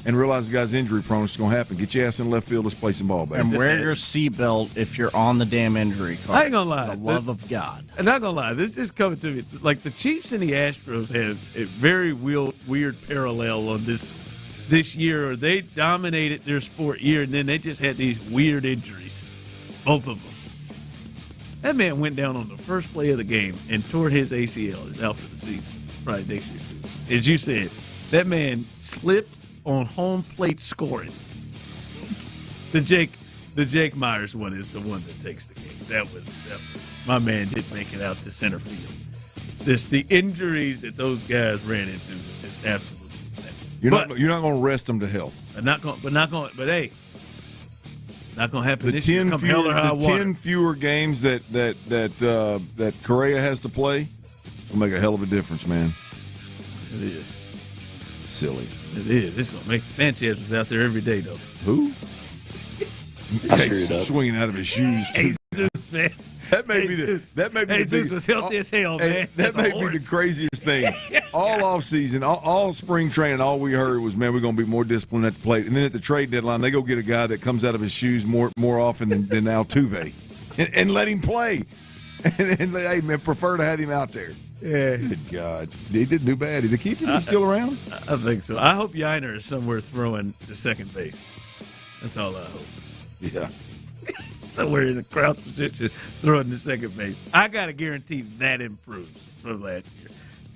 And realize the guy's injury prone. It's going to happen. Get your ass in left field. Let's play some ball back. And wear your seatbelt if you're on the damn injury card. I ain't going to lie. For the love of God. I'm not going to lie. This is coming to me. The Chiefs and the Astros have a very weird parallel on this this year, or they dominated their sport year, and then they just had these weird injuries, both of them. That man went down on the first play of the game and tore his ACL. He's out for the season, probably next year too. As you said, that man slipped on home plate scoring. The Jake Myers one is the one that takes the game. That was my man didn't make it out to center field. The injuries that those guys ran into was just absolutely pathetic. You're not going to rest them to health. Not going to happen this year. Come hell or high water. 10 fewer games that Correa has to play will make a hell of a difference, man. It is silly. It is. It's going to make Sanchez was out there every day though. Who? Swinging out of his shoes. Jesus, man. That may be the was healthy as hell, man. That may be the craziest thing. All off season, all spring training, all we heard was, man, we're going to be more disciplined at the plate. And then at the trade deadline, they go get a guy that comes out of his shoes more often than Altuve, and let him play. And hey, man, prefer to have him out there. Yeah. Good God. He didn't do bad. Did he keep him? He's still around? I think so. I hope Yiner is somewhere throwing to second base. That's all I hope. Yeah. Somewhere in the crouch position throwing to second base. I got to guarantee that improves from last year.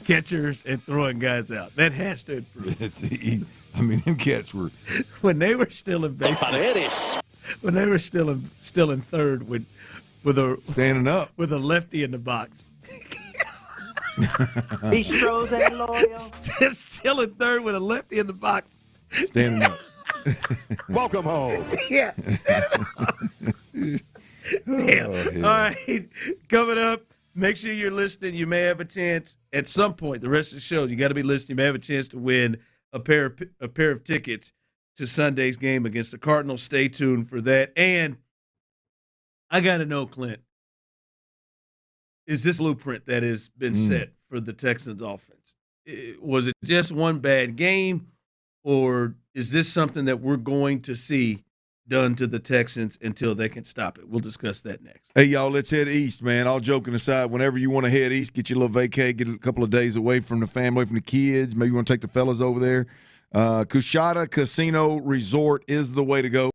Catchers and throwing guys out. That has to improve. Them cats were. When they were still in base. When they were still in third with a. Standing up. With a lefty in the box. Bistros ain't loyal. Still in third with a lefty in the box. Standing up. Welcome home. Yeah. All right. Coming up, make sure you're listening. You may have a chance at some point, the rest of the show, you got to be listening. You may have a chance to win a pair of tickets to Sunday's game against the Cardinals. Stay tuned for that. And I got to know, Clint, is this blueprint that has been set for the Texans offense? Was it just one bad game, or is this something that we're going to see done to the Texans until they can stop it? We'll discuss that next. Hey, y'all, let's head east, man. All joking aside, whenever you want to head east, get your little vacay, get a couple of days away from the family, from the kids. Maybe you want to take the fellas over there. Coushatta Casino Resort is the way to go.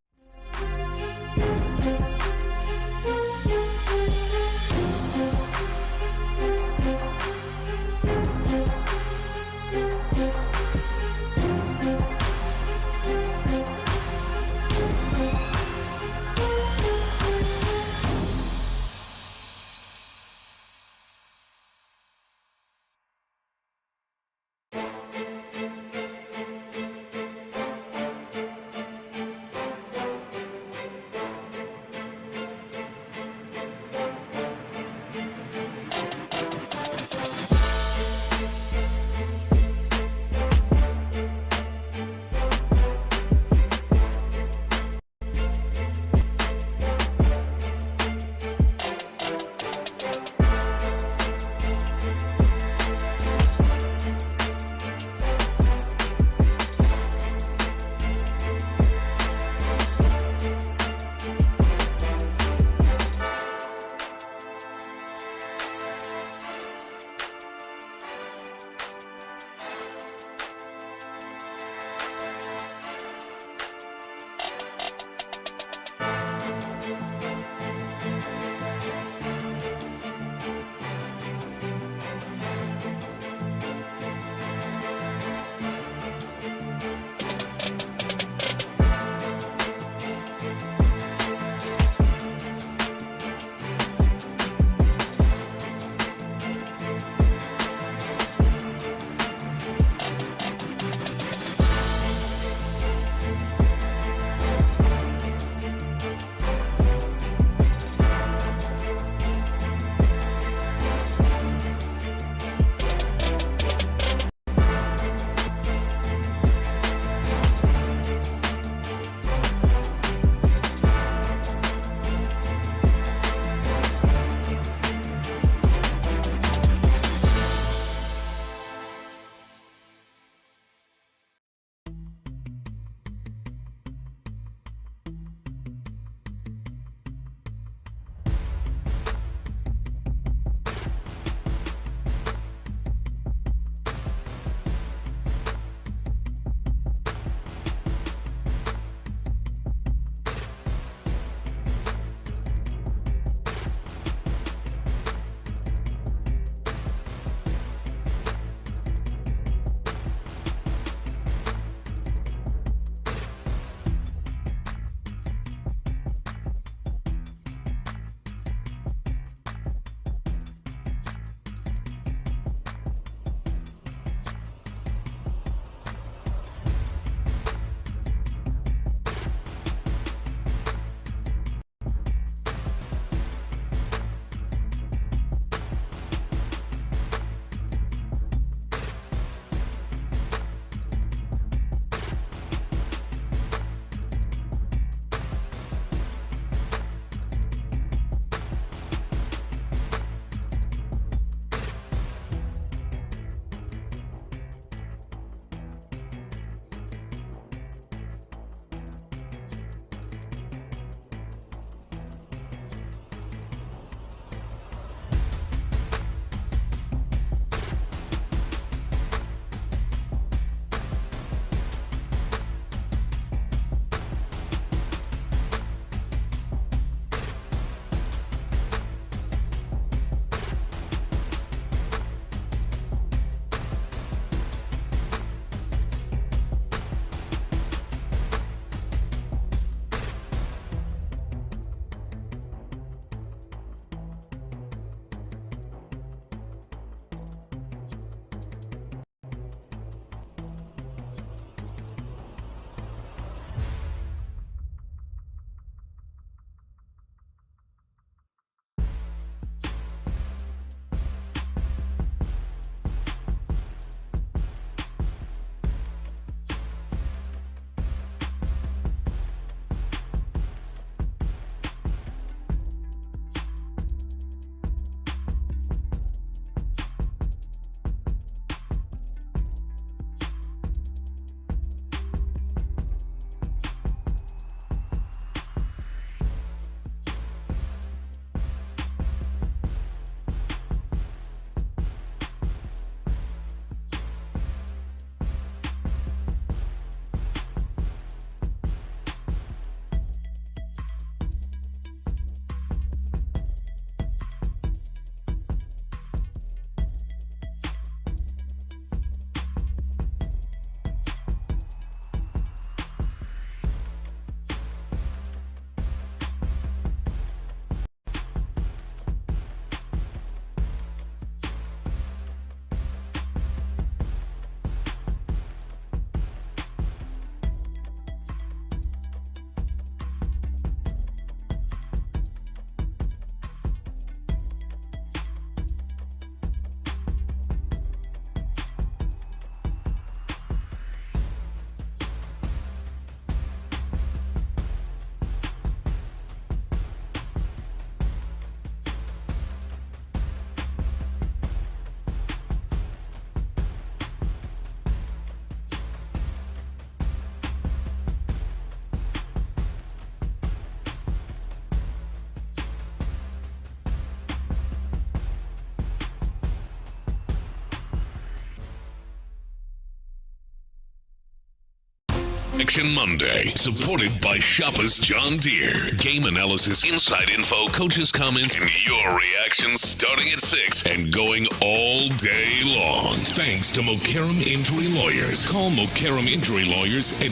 Action Monday, supported by Shoppers John Deere. Game analysis, inside info, coaches' comments, and your reactions starting at 6 and going all day long. Thanks to Mokaram Injury Lawyers. Call Mokaram Injury Lawyers at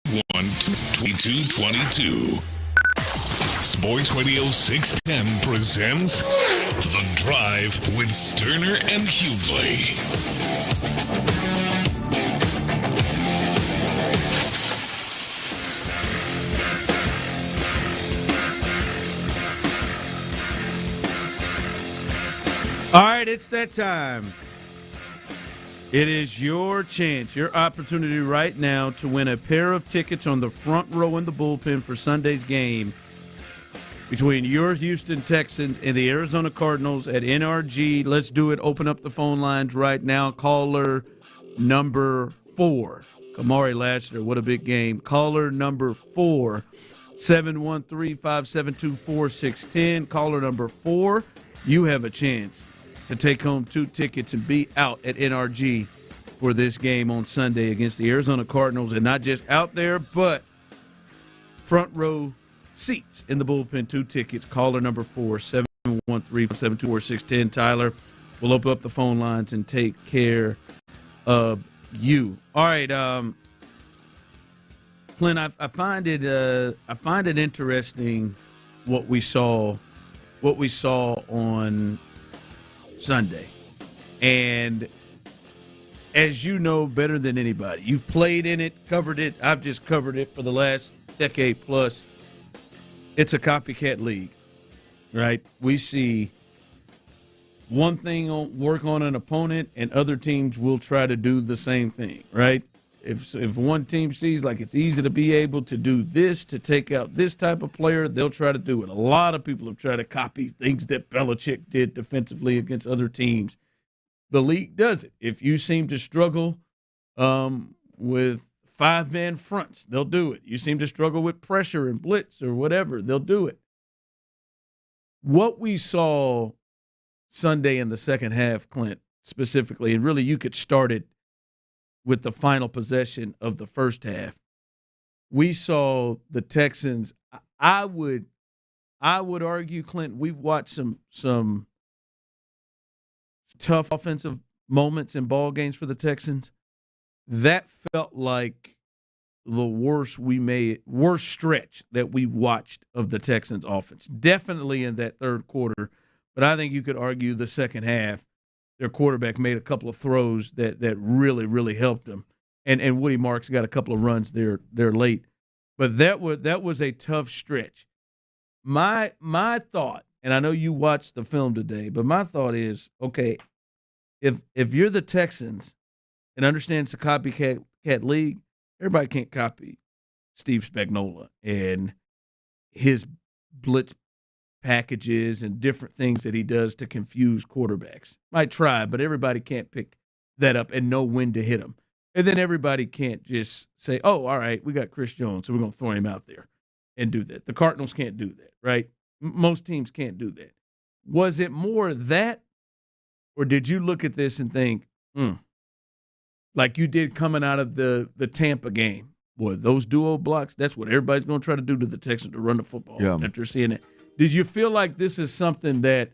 281-2222. Sports Radio 610 presents The Drive with Stoerner and Hughley. All right, it's that time. It is your chance, your opportunity right now to win a pair of tickets on the front row in the bullpen for Sunday's game between your Houston Texans and the Arizona Cardinals at NRG. Let's do it. Open up the phone lines right now. Caller number 4. Kamari Lassiter, what a big game. Caller number 4, 713-572-4610. Caller number 4, you have a chance to take home 2 tickets and be out at NRG for this game on Sunday against the Arizona Cardinals. And not just out there, but front row seats in the bullpen, 2 tickets. Caller number 4, 713-572-4610. Tyler will open up the phone lines and take care of you. All right, Clint, I find it interesting what we saw on Sunday. And as you know better than anybody, you've played in it, covered it. I've just covered it for the last decade plus. It's a copycat league, right? We see one thing work on an opponent, and other teams will try to do the same thing, right? If one team sees like it's easy to be able to do this, to take out this type of player, they'll try to do it. A lot of people have tried to copy things that Belichick did defensively against other teams. The league does it. If you seem to struggle with 5-man fronts, they'll do it. You seem to struggle with pressure and blitz or whatever, they'll do it. What we saw Sunday in the second half, Clint, specifically, and really you could start it with the final possession of the first half, we saw the Texans. I would argue, Clint, we've watched some tough offensive moments in ball games for the Texans. That felt like the worst stretch that we watched of the Texans offense. Definitely in that third quarter, but I think you could argue the second half, their quarterback made a couple of throws that really, really helped them. And Woody Marks got a couple of runs there late. But that was a tough stretch. My thought, and I know you watched the film today, but my thought is, okay, if you're the Texans and understand it's a copycat league, everybody can't copy Steve Spagnuolo and his blitz packages and different things that he does to confuse quarterbacks. Might try, but everybody can't pick that up and know when to hit him. And then everybody can't just say, oh, all right, we got Chris Jones, so we're going to throw him out there and do that. The Cardinals can't do that, right? Most teams can't do that. Was it more that, or did you look at this and think, like you did coming out of the Tampa game? Boy, those duo blocks, that's what everybody's going to try to do to the Texans to run the football after seeing it. Did you feel like this is something that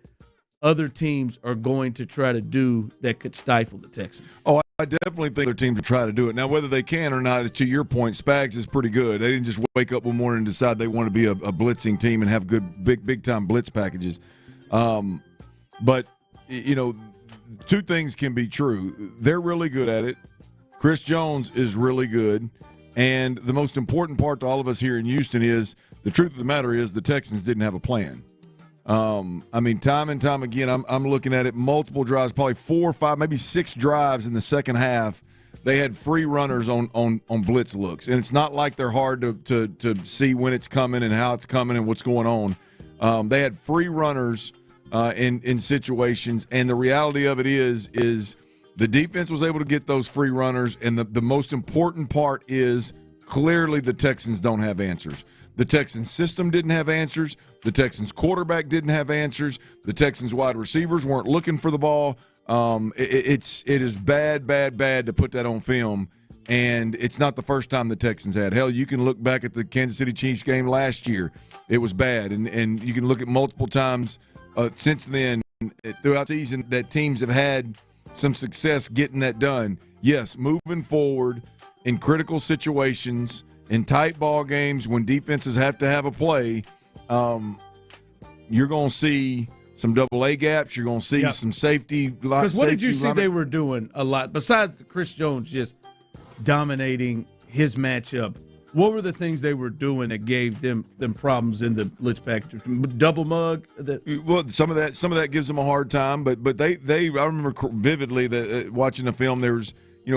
other teams are going to try to do that could stifle the Texans? Oh, I definitely think other teams will try to do it. Now, whether they can or not, to your point, Spags is pretty good. They didn't just wake up one morning and decide they want to be a blitzing team and have good, big-time blitz packages. But, you know, 2 things can be true. They're really good at it. Chris Jones is really good. And the most important part to all of us here in Houston is the truth of the matter is the Texans didn't have a plan. I mean, time and time again, I'm looking at it, multiple drives, probably 4 or 5, maybe 6 drives in the second half. They had free runners on blitz looks. And it's not like they're hard to see when it's coming and how it's coming and what's going on. They had free runners in situations. And the reality of it is the defense was able to get those free runners, and the most important part is clearly the Texans don't have answers. The Texans system didn't have answers. The Texans quarterback didn't have answers. The Texans wide receivers weren't looking for the ball. It is bad to put that on film And it's not the first time the Texans had. Hell, you can look back at the Kansas City Chiefs game last year. It was bad. And you can look at multiple times since then throughout the season that teams have had some success getting that done. Yes, moving forward in critical situations, in tight ball games, when defenses have to have a play, you're going to see some double-A gaps. You're going to see some safety. Because what did you see they were doing a lot? Besides Chris Jones just dominating his matchup, what were the things they were doing that gave them problems in the blitz package? Double mug? Well, some of that gives them a hard time, but they I remember vividly that watching the film, there was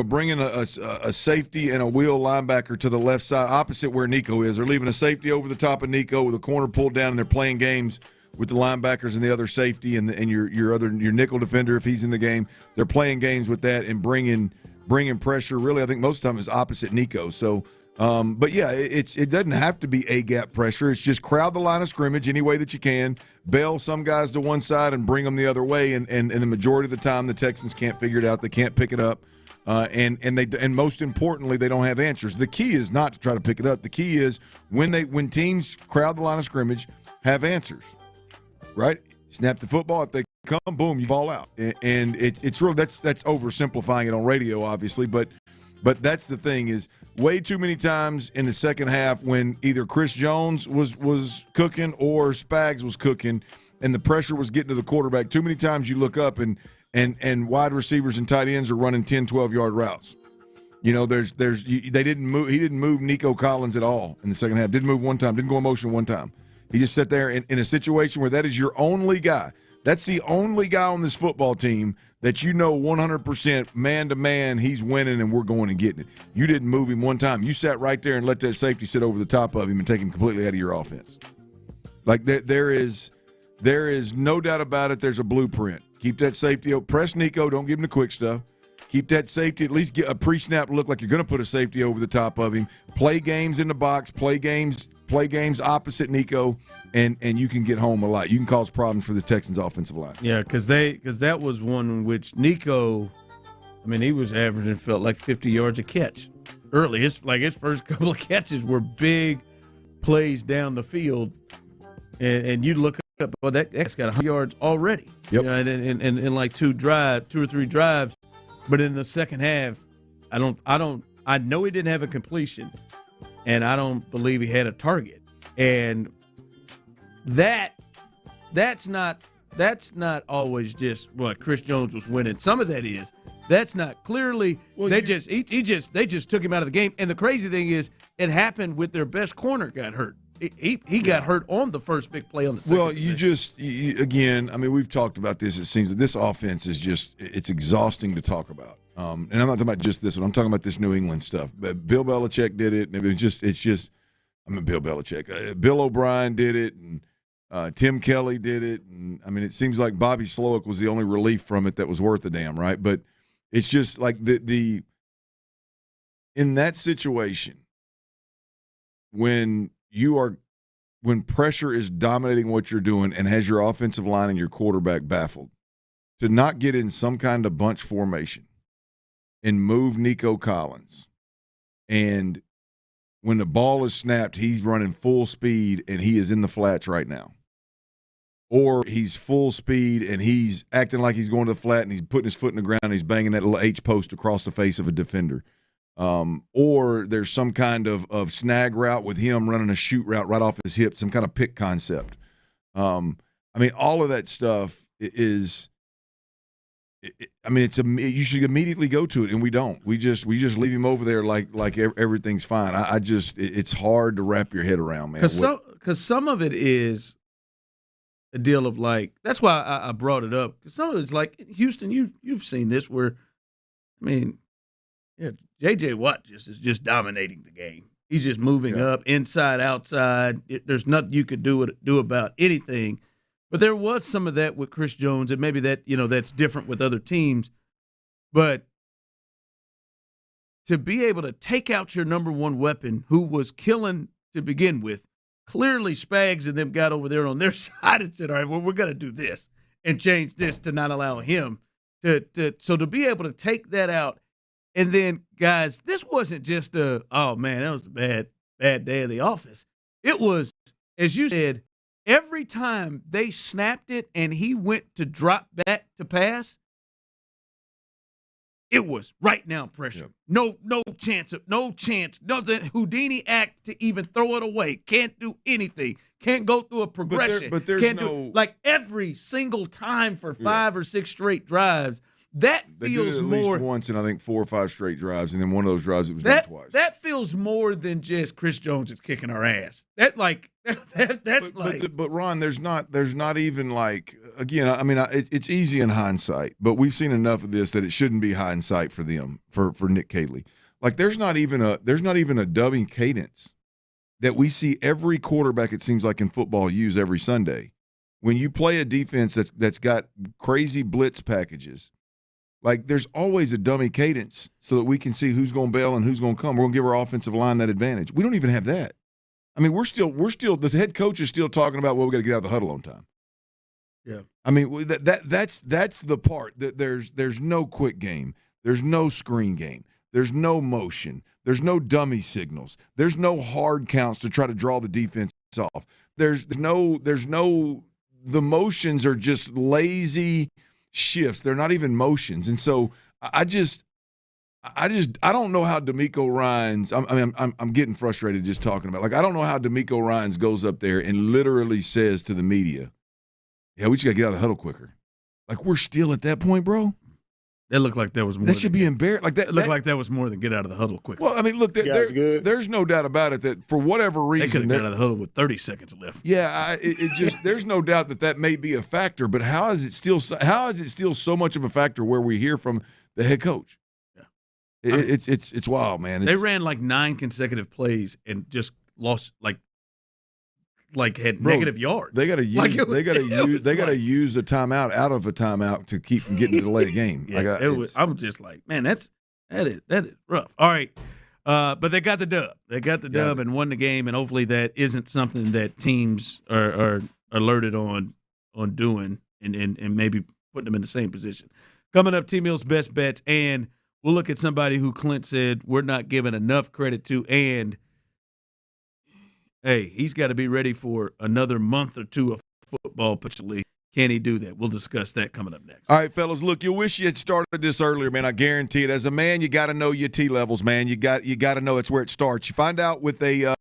bringing a safety and a wheel linebacker to the left side opposite where Nico is. They're leaving a safety over the top of Nico with a corner pulled down, and they're playing games with the linebackers and the other safety and your nickel defender if he's in the game. They're playing games with that and bringing pressure. Really, I think most of the time is opposite Nico. So, but yeah, it doesn't have to be A-gap pressure. It's just crowd the line of scrimmage any way that you can, bail some guys to one side and bring them the other way. And the majority of the time, the Texans can't figure it out. They can't pick it up. And most importantly, they don't have answers. The key is not to try to pick it up. The key is when teams crowd the line of scrimmage, have answers. Right? Snap the football. If they come, boom, you fall out. And it's real. That's oversimplifying it on radio, obviously. But that's the thing is way too many times in the second half when either Chris Jones was cooking or Spags was cooking, and the pressure was getting to the quarterback. Too many times you look up and wide receivers and tight ends are running 10, 12-yard routes. They didn't move. He didn't move Nico Collins at all in the second half. Didn't move one time. Didn't go in motion one time. He just sat there in a situation where that is your only guy. That's the only guy on this football team that 100% man-to-man he's winning and we're going and getting it. You didn't move him one time. You sat right there and let that safety sit over the top of him and take him completely out of your offense. Like there is no doubt about it. There's a blueprint. Keep that safety open. Press Nico. Don't give him the quick stuff. Keep that safety. At least get a pre-snap look like you're going to put a safety over the top of him. Play games in the box. Play games opposite Nico, and you can get home a lot. You can cause problems for the Texans' offensive line. Yeah, because that was one in which Nico, he was averaging felt like 50 yards a catch early. His first couple of catches were big plays down the field, and you look up, well, that's got 100 yards already. Yep. In like two or three drives, but in the second half, I know he didn't have a completion. And I don't believe he had a target. And that's not always just what Chris Jones was winning. Some of that is. That's not clearly they just took him out of the game. And the crazy thing is it happened with their best corner got hurt. He got hurt on the first big play on the second. Well, again, we've talked about this. It seems that this offense is it's exhausting to talk about. And I'm not talking about just this one. I'm talking about this New England stuff. Bill Belichick did it. And Bill Belichick. Bill O'Brien did it, and Tim Kelly did it. And it seems like Bobby Slowick was the only relief from it that was worth a damn, right? But it's just like in that situation when pressure is dominating what you're doing and has your offensive line and your quarterback baffled, to not get in some kind of bunch formation and move Nico Collins. And when the ball is snapped, he's running full speed and he is in the flats right now. Or he's full speed and he's acting like he's going to the flat and he's putting his foot in the ground and he's banging that little H post across the face of a defender. Or there's some kind of snag route with him running a shoot route right off his hip, some kind of pick concept. All of that stuff is – you should immediately go to it, and we don't. We just leave him over there like everything's fine. It's hard to wrap your head around, man. Because some of it is a deal of like – that's why I brought it up. Because some of it's like Houston, you've seen this where, J.J. Watt is just dominating the game. He's just moving up, inside, outside. There's nothing you could do about anything. But there was some of that with Chris Jones, and maybe that, that's different with other teams. But to be able to take out your number one weapon, who was killing to begin with, clearly Spags and them got over there on their side and said, all right, well, we're going to do this and change this to not allow him to be able to take that out And then, guys, this wasn't just oh, man, that was a bad day of the office. It was, as you said, every time they snapped it and he went to drop back to pass, it was right now pressure. Yeah. No chance, nothing. Houdini act to even throw it away. Can't do anything. Can't go through a progression. But there's like every single time for 5 or 6 straight drives. That feels at more. Least once in, I think, 4 or 5 straight drives, and then one of those drives it was done twice. That feels more than just Chris Jones is kicking our ass. But Ron, there's not even like, again, I mean, it's easy in hindsight, but we've seen enough of this that it shouldn't be hindsight for them, for Nick Caley. Like there's not even a dummy cadence that we see every quarterback, it seems like, in football use every Sunday. When you play a defense that's got crazy blitz packages, like there's always a dummy cadence so that we can see who's going to bail and who's going to come. We're going to give our offensive line that advantage. We don't even have that. I mean, we're still the head coach is still talking about, well, we got to get out of the huddle on time. Yeah. I mean, that's the part that there's no quick game. There's no screen game. There's no motion. There's no dummy signals. There's no hard counts to try to draw the defense off. There's no the motions are just lazy shifts. They're not even motions. And so I don't know how DeMeco Ryans, I'm getting frustrated just talking about it. Like, I don't know how DeMeco Ryans goes up there and literally says to the media, yeah, we just got to get out of the huddle quicker. Like, we're still at that point, bro. That looked like that was more. That should be embarrassed. Like that. It looked like that was more than get out of the huddle quick. Well, I mean, look, there's no doubt about it that for whatever reason they could have got out of the huddle with 30 seconds left. Yeah, it just there's no doubt that may be a factor. But how is it still so much of a factor where we hear from the head coach? Yeah, it's wild, man. They ran like 9 consecutive plays and just lost had negative yards. They got to use a timeout out of a timeout to keep from getting to delay a game. Yeah, I'm just like, man, that is rough. All right, but they got the dub. They got the dub and won the game, and hopefully that isn't something that teams are alerted on doing and maybe putting them in the same position. Coming up, T-Mill's best bets, and we'll look at somebody who Clint said we're not giving enough credit to, and hey, he's got to be ready for another month or 2 of football potentially. Can he do that? We'll discuss that coming up next. All right, fellas, look, you wish you had started this earlier, man. I guarantee it. As a man, you got to know your T levels, man. You got to know that's where it starts. You find out with a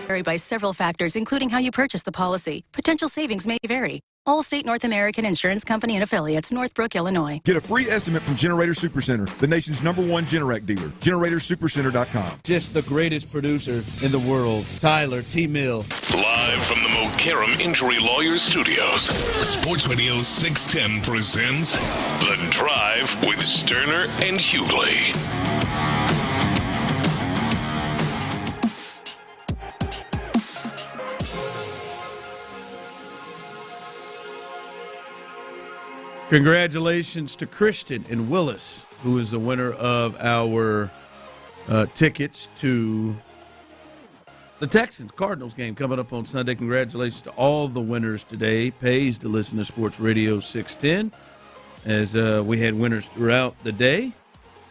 vary by several factors, including how you purchase the policy. Potential savings may vary. Allstate North American Insurance Company and Affiliates, Northbrook, Illinois. Get a free estimate from Generator Supercenter, the nation's #1 Generac dealer. GeneratorSupercenter.com. Just the greatest producer in the world, Tyler T. Mill. Live from the Mokaram Injury Lawyers Studios, Sports Radio 610 presents The Drive with Stoerner and Hughley. Congratulations to Christian and Willis, who is the winner of our tickets to the Texans-Cardinals game coming up on Sunday. Congratulations to all the winners today. Pays to listen to Sports Radio 610 as we had winners throughout the day.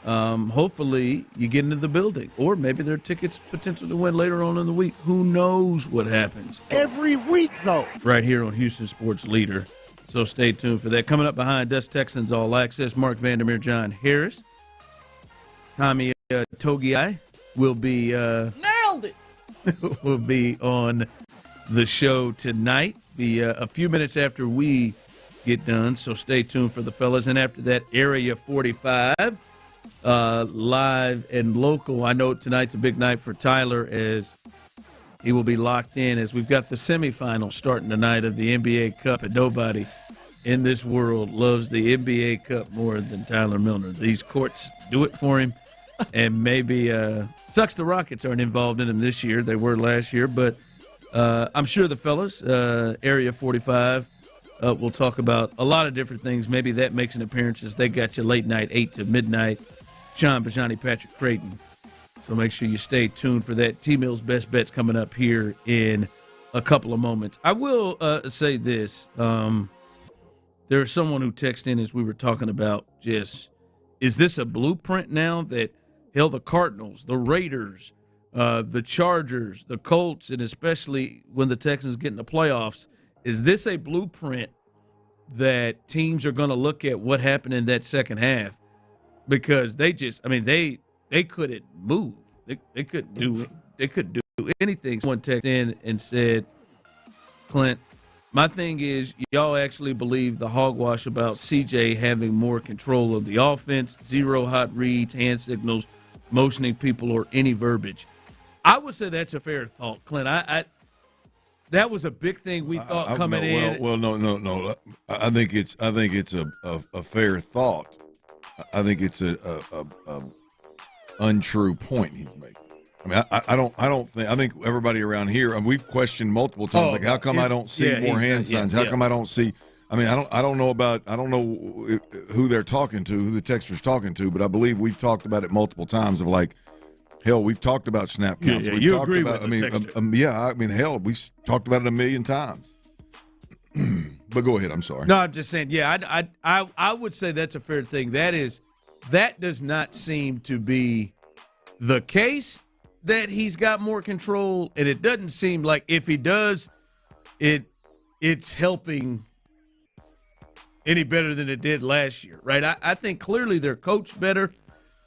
Hopefully you get into the building, or maybe there are tickets potentially to win later on in the week. Who knows what happens? Every week, though. Right here on Houston Sports Leader. So stay tuned for that. Coming up behind us, Texans All Access, Mark Vandermeer, John Harris. Tommy Togiai will be nailed it. will be on the show tonight. Be a few minutes after we get done, so stay tuned for the fellas. And after that, Area 45, live and local. I know tonight's a big night for Tyler as he will be locked in as we've got the semifinals starting tonight of the NBA Cup, and nobody in this world loves the NBA Cup more than Tyler Milner. These courts do it for him, and maybe sucks the Rockets aren't involved in him this year. They were last year, but I'm sure the fellas, Area 45, will talk about a lot of different things. Maybe that makes an appearance as they got you late night, 8 to midnight. Sean, Bijani, Patrick Creighton. So make sure you stay tuned for that. T-Mill's Best Bets coming up here in a couple of moments. I will say this. There was someone who texted in as we were talking about just, is this a blueprint now that, hell, the Cardinals, the Raiders, the Chargers, the Colts, and especially when the Texans get in the playoffs, is this a blueprint that teams are going to look at what happened in that second half? Because they just, I mean, they couldn't move. They couldn't do it. They couldn't do anything. Someone texted in and said, Clint, my thing is y'all actually believe the hogwash about CJ having more control of the offense, zero hot reads, hand signals, motioning people, or any verbiage. I would say that's a fair thought, Clint. That was a big thing we thought coming in. Well, no. I think it's a fair thought. I think it's a untrue point he's making. I mean, I think everybody around here, and we've questioned multiple times, like, how come I don't see more hand signs? How come I don't see? I mean, I don't know who they're talking to, who the texter's talking to, but I believe we've talked about it multiple times. Of like, hell, we've talked about snap counts. Yeah, we've you talked agree about. with the texter. Hell, we've talked about it a million times. But go ahead. I'm sorry. No, I'm just saying. Yeah, I would say that's a fair thing. That does not seem to be the case, that he's got more control, and it doesn't seem like if he does, it's helping any better than it did last year, right? I think clearly they're coached better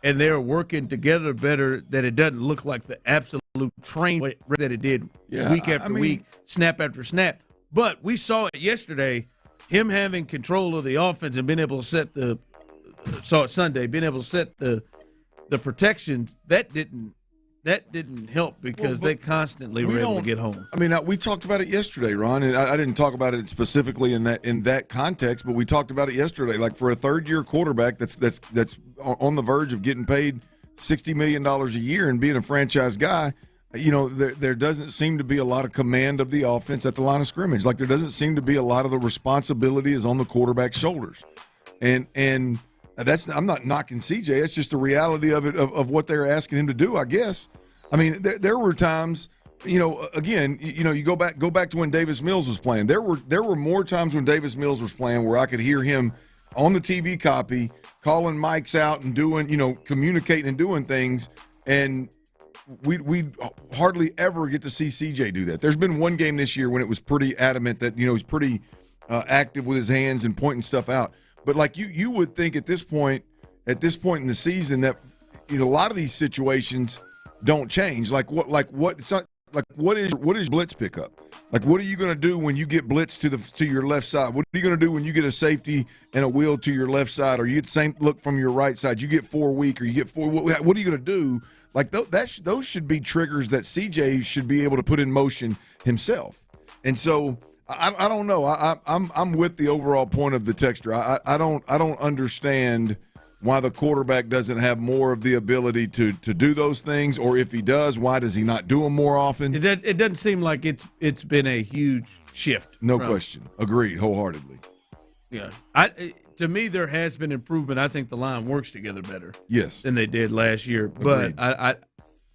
and they're working together better, that it doesn't look like the absolute train that it did week after week, snap after snap. But we saw it yesterday, him having control of the offense and being able to saw it Sunday, being able to set the protections, that didn't help because they constantly were able to get home. I mean, we talked about it yesterday, Ron, and I didn't talk about it specifically in that context, but we talked about it yesterday. Like, for a third-year quarterback that's on the verge of getting paid $60 million a year and being a franchise guy, there doesn't seem to be a lot of command of the offense at the line of scrimmage. Like, there doesn't seem to be a lot of the responsibility is on the quarterback's shoulders, and I'm not knocking CJ. It's just the reality of it, of what they're asking him to do, I guess. I mean, there were times, again, you go back to when Davis Mills was playing. There were more times when Davis Mills was playing where I could hear him on the TV copy calling mics out and doing, communicating and doing things, and we hardly ever get to see CJ do that. There's been one game this year when it was pretty adamant that he's pretty active with his hands and pointing stuff out. But like you would think at this point in the season that a lot of these situations don't change. Like what? It's not Like, what is blitz pickup? Like, what are you going to do when you get blitz to your left side? What are you going to do when you get a safety and a wheel to your left side, or you get the same look from your right side? You get 4 weak, or you get 4. What are you going to do? Like, those should be triggers that CJ should be able to put in motion himself. And so I don't know. I'm with the overall point of the texture. I don't understand why the quarterback doesn't have more of the ability to do those things, or if he does, why does he not do them more often? It doesn't seem like it's been a huge shift. No question. Agreed wholeheartedly. Yeah. To me, there has been improvement. I think the line works together better. Yes. Than they did last year. Agreed. But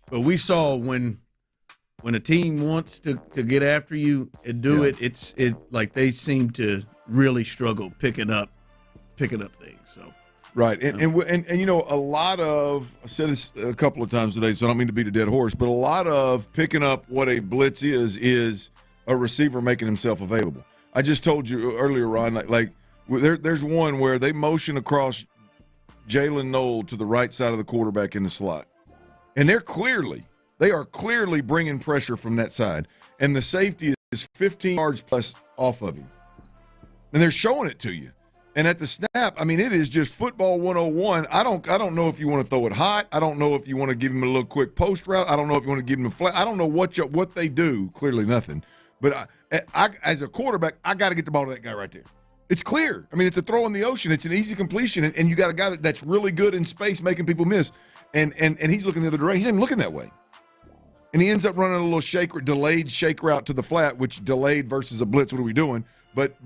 but we saw when a team wants to get after you and do it like they seem to really struggle picking up things. So. Right, and you know, a lot of, I've said this a couple of times today, so I don't mean to beat a dead horse, but a lot of picking up what a blitz is a receiver making himself available. I just told you earlier, Ron, like there's one where they motion across Jalen Knoll to the right side of the quarterback in the slot, and they are clearly bringing pressure from that side, and the safety is 15 yards plus off of him, and they're showing it to you. And at the snap, I mean, it is just football 101. I don't know if you want to throw it hot. I don't know if you want to give him a little quick post route. I don't know if you want to give him a flat. I don't know what they do. Clearly nothing. But I as a quarterback, I got to get the ball to that guy right there. It's clear. I mean, it's a throw in the ocean. It's an easy completion, and you got a guy that's really good in space making people miss. And he's looking the other direction. He's not even looking that way. And he ends up running a little delayed shake route to the flat, which delayed versus a blitz. What are we doing? But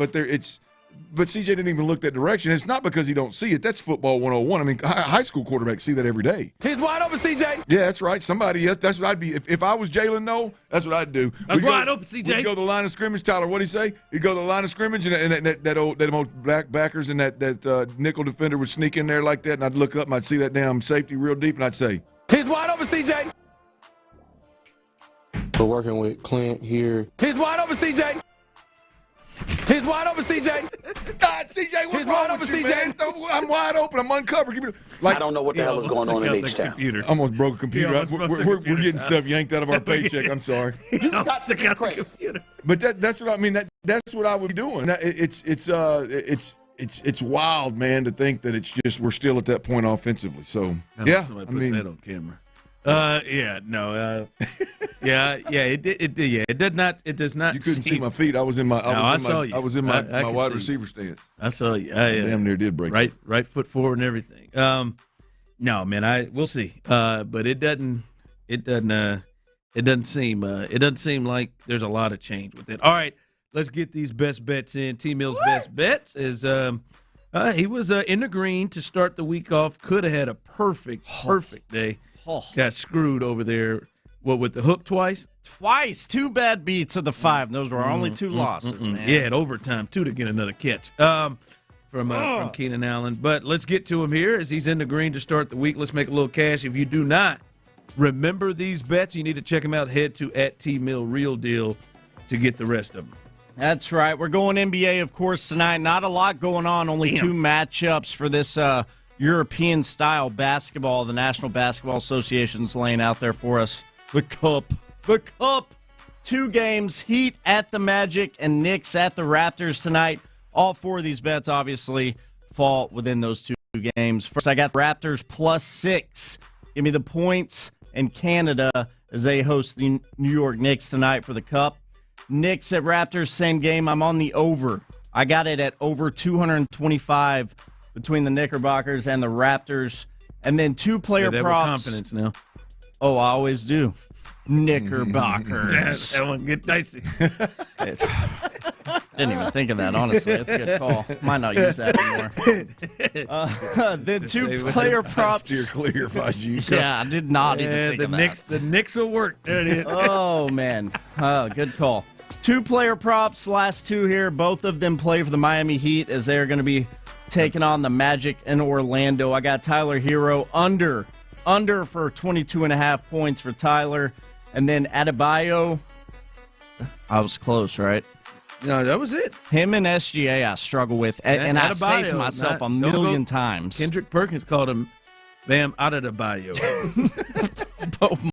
CJ didn't even look that direction. It's not because he don't see it. That's football 101. I mean, high school quarterbacks see that every day. He's wide open, CJ. Yeah, that's right. Somebody else. That's what I'd be. If I was Jalen Knoll, that's what I'd do. That's wide open, CJ. We'd go to the line of scrimmage. Tyler, what'd he say? He'd go to the line of scrimmage, and that old backers and that nickel defender would sneak in there like that, and I'd look up and I'd see that damn safety real deep, and I'd say, he's wide open, CJ. We're working with Clint here. He's wide open, CJ. He's wide open, CJ. God, CJ, what's wrong with you, man? I'm wide open. I'm uncovered. Give me I don't know what the hell is going on in H-Town. Almost broke a computer. We're getting stuff yanked out of our paycheck. I'm sorry. You got the computer. But that's what I mean. That's what I would be doing. It's wild, man, to think that it's just we're still at that point offensively. So yeah, somebody puts that on camera. It does not. You couldn't see my feet. I was in my wide receiver stance. I saw you. Damn near did break. Right foot forward and everything. No, man, we'll see. But it doesn't seem like there's a lot of change with it. All right, let's get these best bets in. T Mill's best bets is he was in the green to start the week off. Could have had a perfect day. Got screwed over there. What, with the hook twice? Twice. 2 bad beats of the 5. Those were our only 2 losses, man. Yeah, at overtime, 2 to get another catch from Keenan Allen. But let's get to him here as he's in the green to start the week. Let's make a little cash. If you do not remember these bets, you need to check them out. Head to @TMillRealDeal to get the rest of them. That's right. We're going NBA, of course, tonight. Not a lot going on. Only 2 matchups for this European-style basketball. The National Basketball Association's laying out there for us. The Cup. 2 games, Heat at the Magic and Knicks at the Raptors tonight. All 4 of these bets, obviously, fall within those 2 games. First, I got Raptors +6. Give me the points in Canada as they host the New York Knicks tonight for the Cup. Knicks at Raptors, same game. I'm on the over. I got it at over 225 between the Knickerbockers and the Raptors. And then 2 player props. Confidence now. Oh, I always do. Knickerbockers. That one get dicey. Didn't even think of that, honestly. That's a good call. Might not use that anymore. The 2 player props. Steer clear if I was you. Yeah, I did not even think of that. The Knicks will work. There it is. Oh, man. Good call. 2 player props, last 2 here. Both of them play for the Miami Heat as they're going to be taking on the Magic in Orlando. I got Tyler Hero under for 22.5 points for Tyler. And then Adebayo. I was close, right? No, that was it. Him and SGA I struggle with. And I say to myself a million times. Kendrick Perkins called him Bam Adebayo.